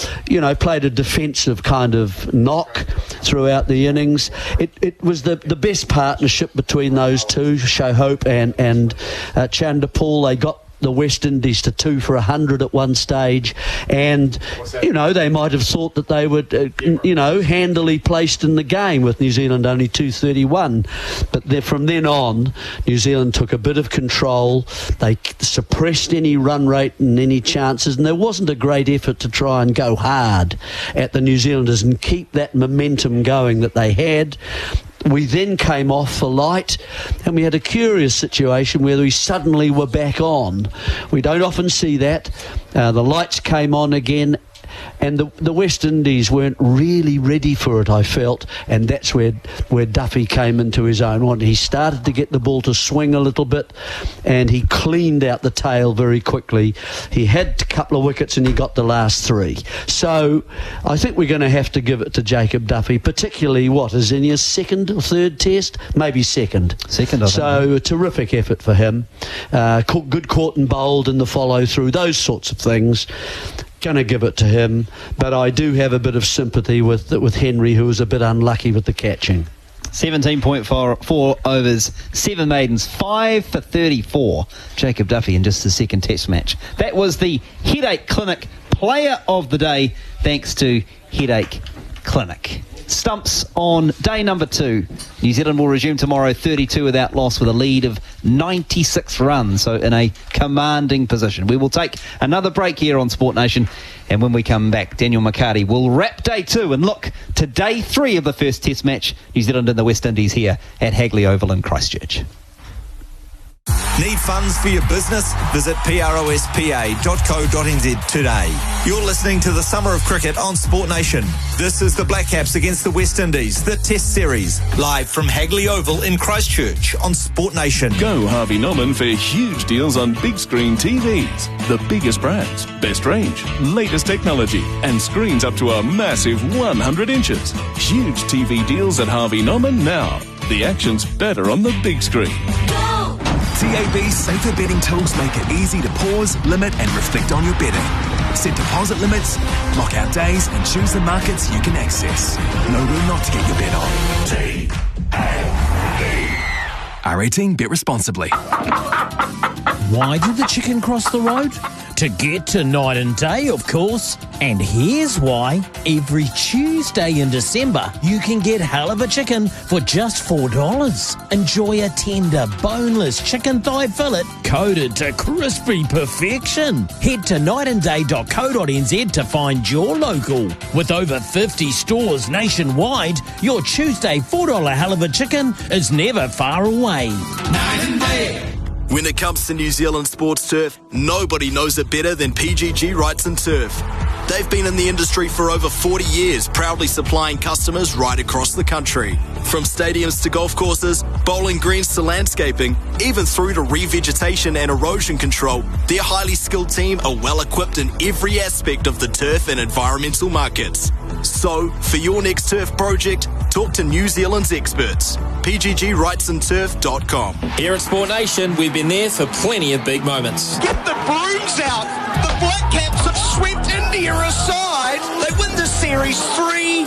played a defensive kind of knock throughout the innings. It was the best partnership between those two, Shea Hope and Chanderpaul. They got the West Indies to 2 for 100 at one stage, and they might have thought that they would handily placed in the game, with New Zealand only 231. But from then on, New Zealand took a bit of control. They suppressed any run rate and any chances, and there wasn't a great effort to try and go hard at the New Zealanders and keep that momentum going that they had. We then came off for light, and we had a curious situation where we suddenly were back on. We don't often see that. The lights came on again, and the West Indies weren't really ready for it, I felt, and that's where Duffy came into his own. He started to get the ball to swing a little bit, and he cleaned out the tail very quickly. He had a couple of wickets, and he got the last 3. So I think we're going to have to give it to Jacob Duffy, particularly is in his 2nd or 3rd test? Maybe 2nd. 2nd, I think. So a terrific effort for him. Good caught and bowled in the follow-through, those sorts of things. Going to give it to him, but I do have a bit of sympathy with Henry, who was a bit unlucky with the catching. 17.4 overs, 7 maidens, 5 for 34. Jacob Duffy in just the 2nd test match. That was the Headache Clinic Player of the Day, thanks to Headache Clinic. Stumps on day number 2. New Zealand will resume tomorrow, 32 without loss, with a lead of 96 runs, so in a commanding position. We will take another break here on Sport Nation, and when we come back, Daniel McHardy will wrap day 2 and look to day 3 of the first test match, New Zealand and the West Indies, here at Hagley Oval in Christchurch. Need funds for your business? Visit prospa.co.nz today. You're listening to the Summer of Cricket on Sport Nation. This is the Black Caps against the West Indies, the Test Series, live from Hagley Oval in Christchurch on Sport Nation. Go Harvey Norman for huge deals on big screen TVs. The biggest brands, best range, latest technology, and screens up to a massive 100 inches. Huge TV deals at Harvey Norman now. The action's better on the big screen. TAB's safer betting tools make it easy to pause, limit and reflect on your betting. Set deposit limits, block out days and choose the markets you can access. No room not to get your bet on. R18, bet responsibly. Why did the chicken cross the road? to get to night and day, of course. And here's why. Every Tuesday in December, you can get halibut chicken for just $4. Enjoy a tender, boneless chicken thigh fillet coated to crispy perfection. Head to nightandday.co.nz to find your local. With over 50 stores nationwide, your Tuesday $4 halibut chicken is never far away. Night and day. When it comes to New Zealand sports turf, nobody knows it better than PGG Wrights and Turf. They've been in the industry for over 40 years, proudly supplying customers right across the country. From stadiums to golf courses, bowling greens to landscaping, even through to revegetation and erosion control, their highly skilled team are well equipped in every aspect of the turf and environmental markets. So, for your next turf project, talk to New Zealand's experts. PGGWrightsandTurf.com. Here at Sport Nation, we've been there for plenty of big moments. Get the brooms out! The Black Caps have swept India aside. They win the series 3-0.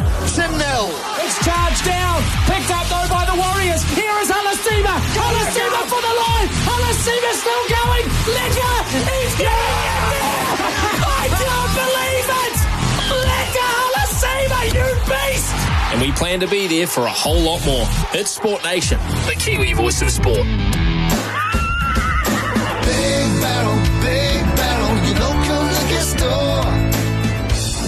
It's charged down. Picked up though by the Warriors. Here is Alasima. Alasima for the line. Alasima still going. Ledger. He's getting it there. I can't believe it. Ledger Alasima, you beast. And we plan to be there for a whole lot more. It's Sport Nation, the Kiwi voice of sport. Big barrel, your local liquor store.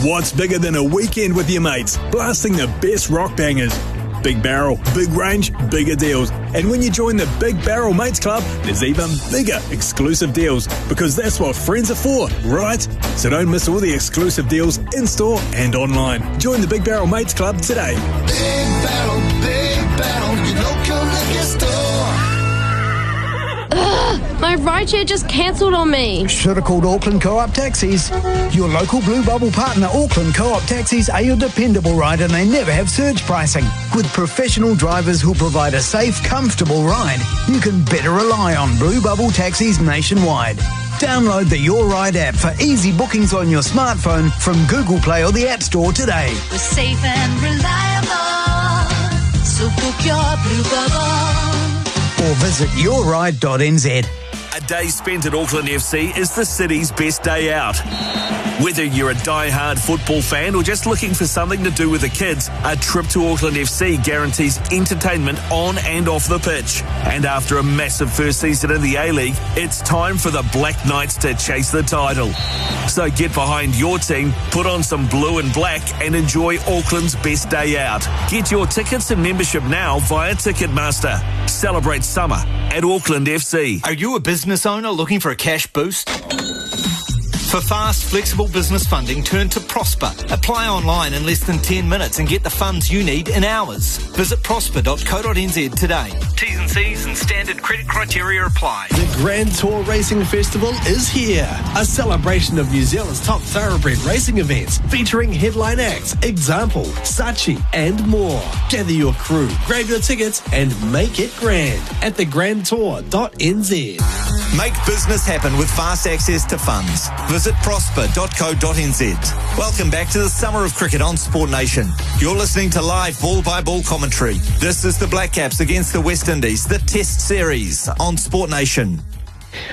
What's bigger than a weekend with your mates? Blasting the best rock bangers. Big Barrel, big range, bigger deals. And when you join the Big Barrel Mates Club, there's even bigger exclusive deals, because that's what friends are for, right? So don't miss all the exclusive deals in-store and online. Join the Big Barrel Mates Club today. Big barrel, your local liquor store. Ugh, my rideshare just cancelled on me. Should have called Auckland Co-op Taxis. Your local Blue Bubble partner, Auckland Co-op Taxis, are your dependable ride, and they never have surge pricing. With professional drivers who'll provide a safe, comfortable ride, you can better rely on Blue Bubble Taxis nationwide. Download the Your Ride app for easy bookings on your smartphone from Google Play or the App Store today. We're safe and reliable, so book your Blue Bubble. Or visit yourride.nz. A day spent at Auckland FC is the city's best day out. Whether you're a die-hard football fan or just looking for something to do with the kids, a trip to Auckland FC guarantees entertainment on and off the pitch. And after a massive first season in the A-League, it's time for the Black Knights to chase the title. So get behind your team, put on some blue and black, and enjoy Auckland's best day out. Get your tickets and membership now via Ticketmaster. Celebrate summer at Auckland FC. Are you a business owner looking for a cash boost? For fast, flexible business funding, turn to Prosper. Apply online in less than 10 minutes and get the funds you need in hours. Visit prosper.co.nz today. T's and C's and standard credit criteria apply. The Grand Tour Racing Festival is here. A celebration of New Zealand's top thoroughbred racing events featuring headline acts, Example, Sachi and more. Gather your crew, grab your tickets and make it grand at thegrandtour.nz. Make business happen with fast access to funds. Visit prosper.co.nz. Welcome back to the summer of cricket on Sport Nation. You're listening to live ball-by-ball commentary. This is the Black Caps against the West Indies, the Test Series on Sport Nation.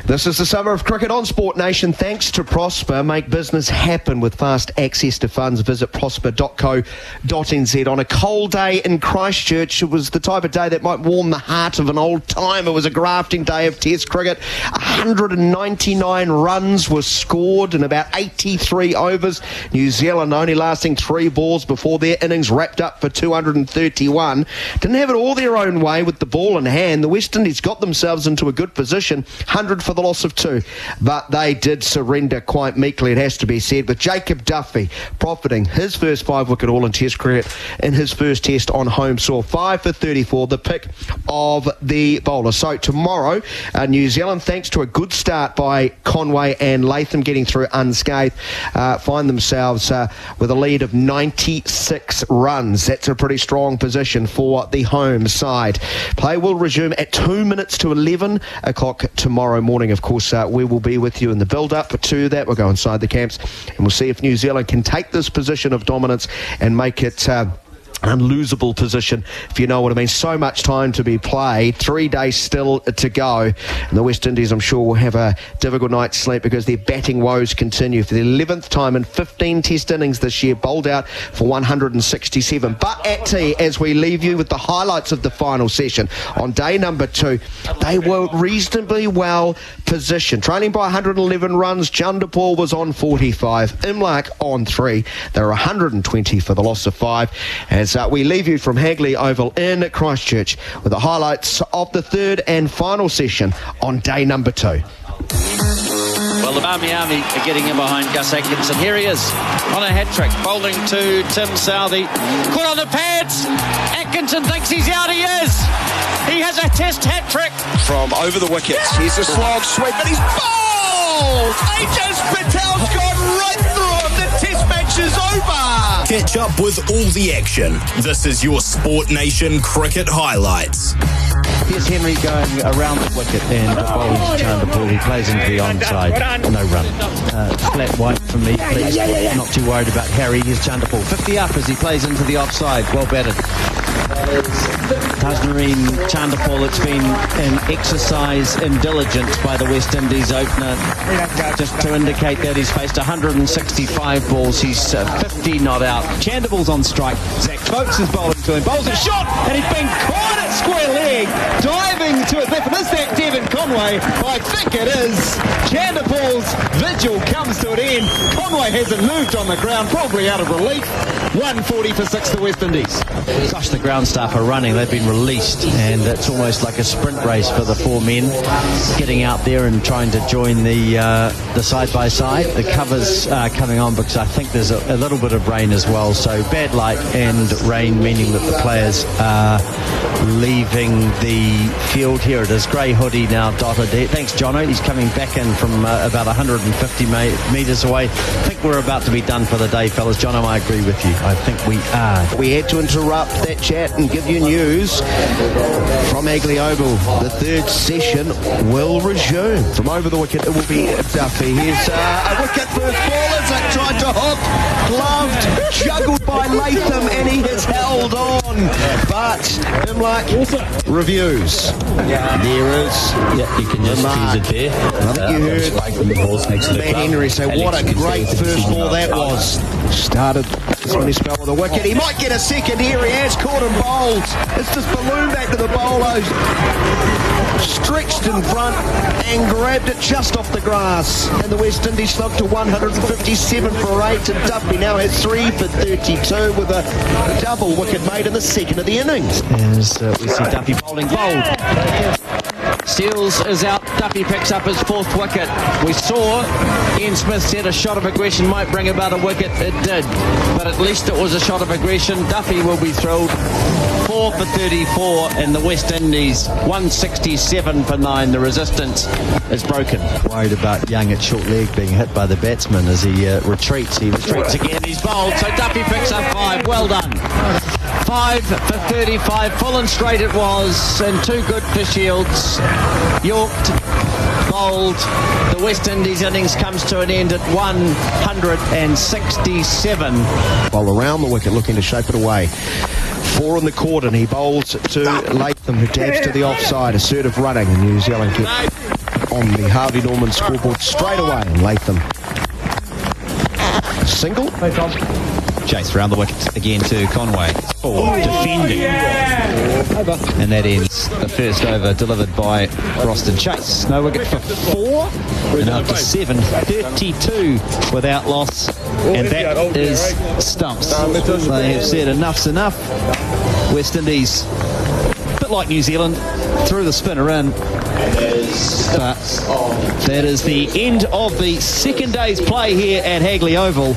This is the summer of cricket on Sport Nation. Thanks to Prosper. Make business happen with fast access to funds. Visit prosper.co.nz. On a cold day in Christchurch, it was the type of day that might warm the heart of an old time. It was a grafting day of Test cricket. 199 runs were scored in about 83 overs. New Zealand only lasting 3 balls before their innings wrapped up for 231. Didn't have it all their own way with the ball in hand. The West Indies got themselves into a good position. 100 for the loss of 2, but they did surrender quite meekly, it has to be said, with Jacob Duffy profiting his first 5-wicket haul in Test cricket in his first Test on home soil. 5 for 34, the pick of the bowler. So tomorrow, New Zealand, thanks to a good start by Conway and Latham getting through unscathed, find themselves with a lead of 96 runs. That's a pretty strong position for the home side. Play will resume at 2 minutes to 11 o'clock tomorrow morning. Of course, we will be with you in the build-up to that. We'll go inside the camps and we'll see if New Zealand can take this position of dominance and make it unlosable position, if you know what I mean. So much time to be played, 3 days still to go, and the West Indies, I'm sure, will have a difficult night's sleep because their batting woes continue. For the 11th time in 15 test innings this year, bowled out for 167. But at tea, as we leave you with the highlights of the final session on day number 2, they were reasonably well positioned, trailing by 111 runs. Chandapur was on 45, Imlach on 3. They were 120 for the loss of 5, as we leave you from Hagley Oval in Christchurch with the highlights of the third and final session on day number 2. Well, the Barmy Army are getting in behind Gus Atkinson. Here he is on a hat-trick, bowling to Tim Southey. Caught on the pads. Atkinson thinks he's out. He is. He has a test hat-trick. From over the wickets. Here's a slog sweep, but he's bowled! Ajaz Patel's gone right through him. The test match is over. Catch up with all the action. This is your Sport Nation Cricket Highlights. Here's Henry going around the wicket and bowls Chandapur. He plays into the onside. No run. Flat white from me, please. Not too worried about Harry. Here's Chandapur. 50 up as he plays into the offside. Well batted. Tasnareen Chandapur, it's been an exercise in diligence by the West Indies opener, just to indicate that he's faced 165 balls. He's 50 not out. Chandapur's on strike. Zach Folks is bowling to him. Bowls a shot, and he's been caught at square leg, diving to his left. And is that Devon Conway? I think it is. Chandapur's vigil comes to an end. Conway hasn't moved on the ground, probably out of relief. 140 for 6 the West Indies. Gosh, the ground staff are running. They've been released, and it's almost like a sprint race for the 4 men getting out there and trying to join the side-by-side. The covers coming on because I think there's a little bit of rain as well. So bad light and rain, meaning that the players are leaving the field. Here it is. Grey hoodie now dotted there. Thanks, Jono. He's coming back in from about 150 metres away. I think we're about to be done for the day, fellas. Jono, I agree with you. I think we are. We had to interrupt that chat and give you news from Hagley Oval. The third session will resume. From over the wicket, it will be Duffy. Here's a wicket first ball as it tried to hook. Gloved, juggled by Latham, and he has held on. But Imlach reviews. There is. Yeah, you can just tease it there. I think you heard Matt Henry say what a great first ball that was. Started when he spelled with a wicket. He might get a second here. He has caught him bowled. It's just ballooned back to the bowlers. Stretched in front and grabbed it just off the grass. And the West Indies slumped to 157 for 8. And Duffy now has 3 for 32 with a double wicket made in the second of the innings. As we see Duffy bowling bold. Seals is out. Duffy picks up his 4th wicket. We saw Ian Smith said a shot of aggression might bring about a wicket. It did. But at least it was a shot of aggression. Duffy will be thrilled. 4 for 34 in the West Indies. 167 for 9. The resistance is broken. Worried about Young at short leg being hit by the batsman as he retreats. He retreats again. He's bowled. So Duffy picks up 5. Well done. 5 for 35. Full and straight it was. And 2 good for Shields. Yorked. Bowled. The West Indies innings comes to an end at 167. Well, around the wicket looking to shape it away. 4 in the court, and he bowls to Latham, who dabs to the offside. Assertive running, and New Zealand get on the Harvey Norman scoreboard straight away. And Latham single. Chase around the wicket again to Conway. Defending. And that ends the first over delivered by Roston Chase. No wicket for 4 and up to 7. 32 without loss. And that is stumps. They have said enough's enough. West Indies, a bit like New Zealand, threw the spinner in. But that is the end of the second day's play here at Hagley Oval.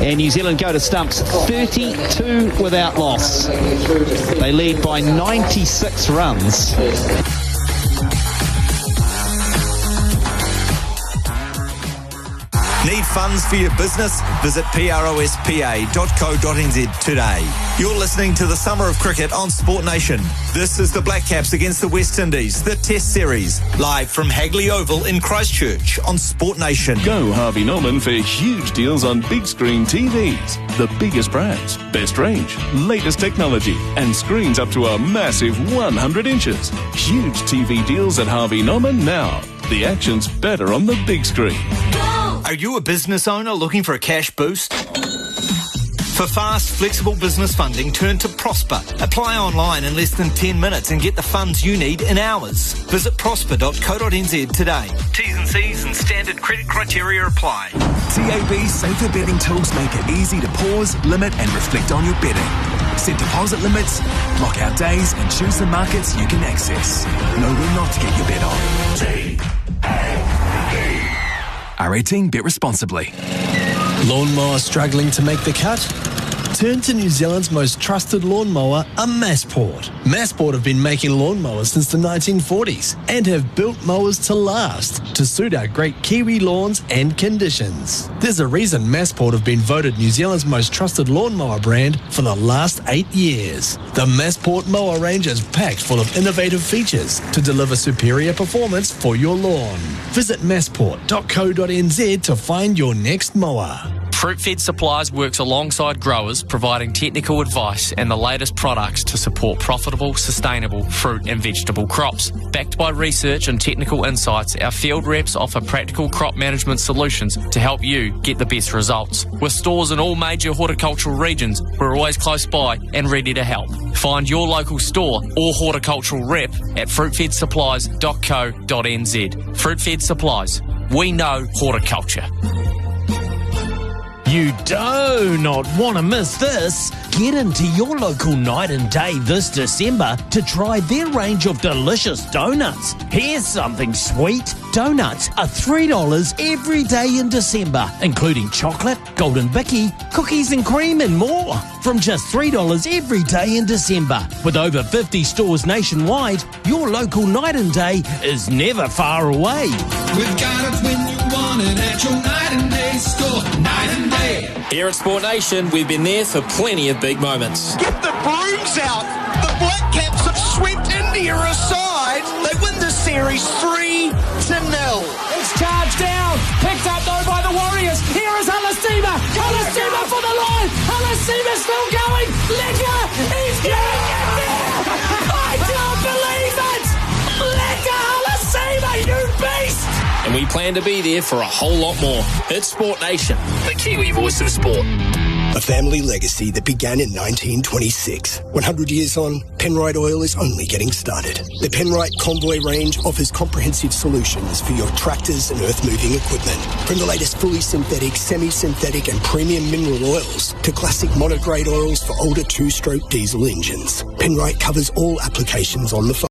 And New Zealand go to stumps 32 without loss. They lead by 96 runs. Need funds for your business? Visit prospa.co.nz today. You're listening to the Summer of Cricket on Sport Nation. This is the Black Caps against the West Indies, the Test Series, live from Hagley Oval in Christchurch on Sport Nation. Go Harvey Norman for huge deals on big screen TVs. The biggest brands, best range, latest technology, and screens up to a massive 100 inches. Huge TV deals at Harvey Norman now. The action's better on the big screen. Are you a business owner looking for a cash boost? For fast, flexible business funding, turn to Prosper. Apply online in less than 10 minutes and get the funds you need in hours. Visit prospa.co.nz today. T's and C's and standard credit criteria apply. TAB's safer betting tools make it easy to pause, limit and reflect on your betting. Set deposit limits, lock out days and choose the markets you can access. Know where not to get your bet on. R18, bet responsibly. Lawnmower struggling to make the cut? Turn to New Zealand's most trusted lawnmower, a Massport. Massport have been making lawnmowers since the 1940s and have built mowers to last, to suit our great Kiwi lawns and conditions. There's a reason Massport have been voted New Zealand's most trusted lawnmower brand for the last 8 years. The Massport mower range is packed full of innovative features to deliver superior performance for your lawn. Visit massport.co.nz to find your next mower. Fruitfed Supplies works alongside growers, providing technical advice and the latest products to support profitable, sustainable fruit and vegetable crops. Backed by research and technical insights, our field reps offer practical crop management solutions to help you get the best results. With stores in all major horticultural regions, we're always close by and ready to help. Find your local store or horticultural rep at fruitfedsupplies.co.nz. Fruitfed Supplies. We know horticulture. You do not want to miss this. Get into your local Night and Day this December to try their range of delicious donuts. Here's something sweet. Donuts are $3 every day in December, including chocolate, golden bicky, cookies and cream and more. From just $3 every day in December. With over 50 stores nationwide, your local Night and Day is never far away. We've got it when you want it at your Night and Day store. Night and Day. Here at Sport Nation, we've been there for plenty of big moments. Get the brooms out! The Black Caps have swept India aside. They win the series 3-0. It's charged down. Picked up though by the Warriors. Here is Alasima. Alasima for the line. Alasima still going. Lecker. He's getting it there. I can't believe it. Lecker Alasima, you beast. And we plan to be there for a whole lot more. It's Sport Nation, the Kiwi voice of sport. A family legacy that began in 1926. 100 years on, Penrite Oil is only getting started. The Penrite Convoy range offers comprehensive solutions for your tractors and earth-moving equipment. From the latest fully synthetic, semi-synthetic and premium mineral oils to classic monograde oils for older two-stroke diesel engines. Penrite covers all applications on the farm.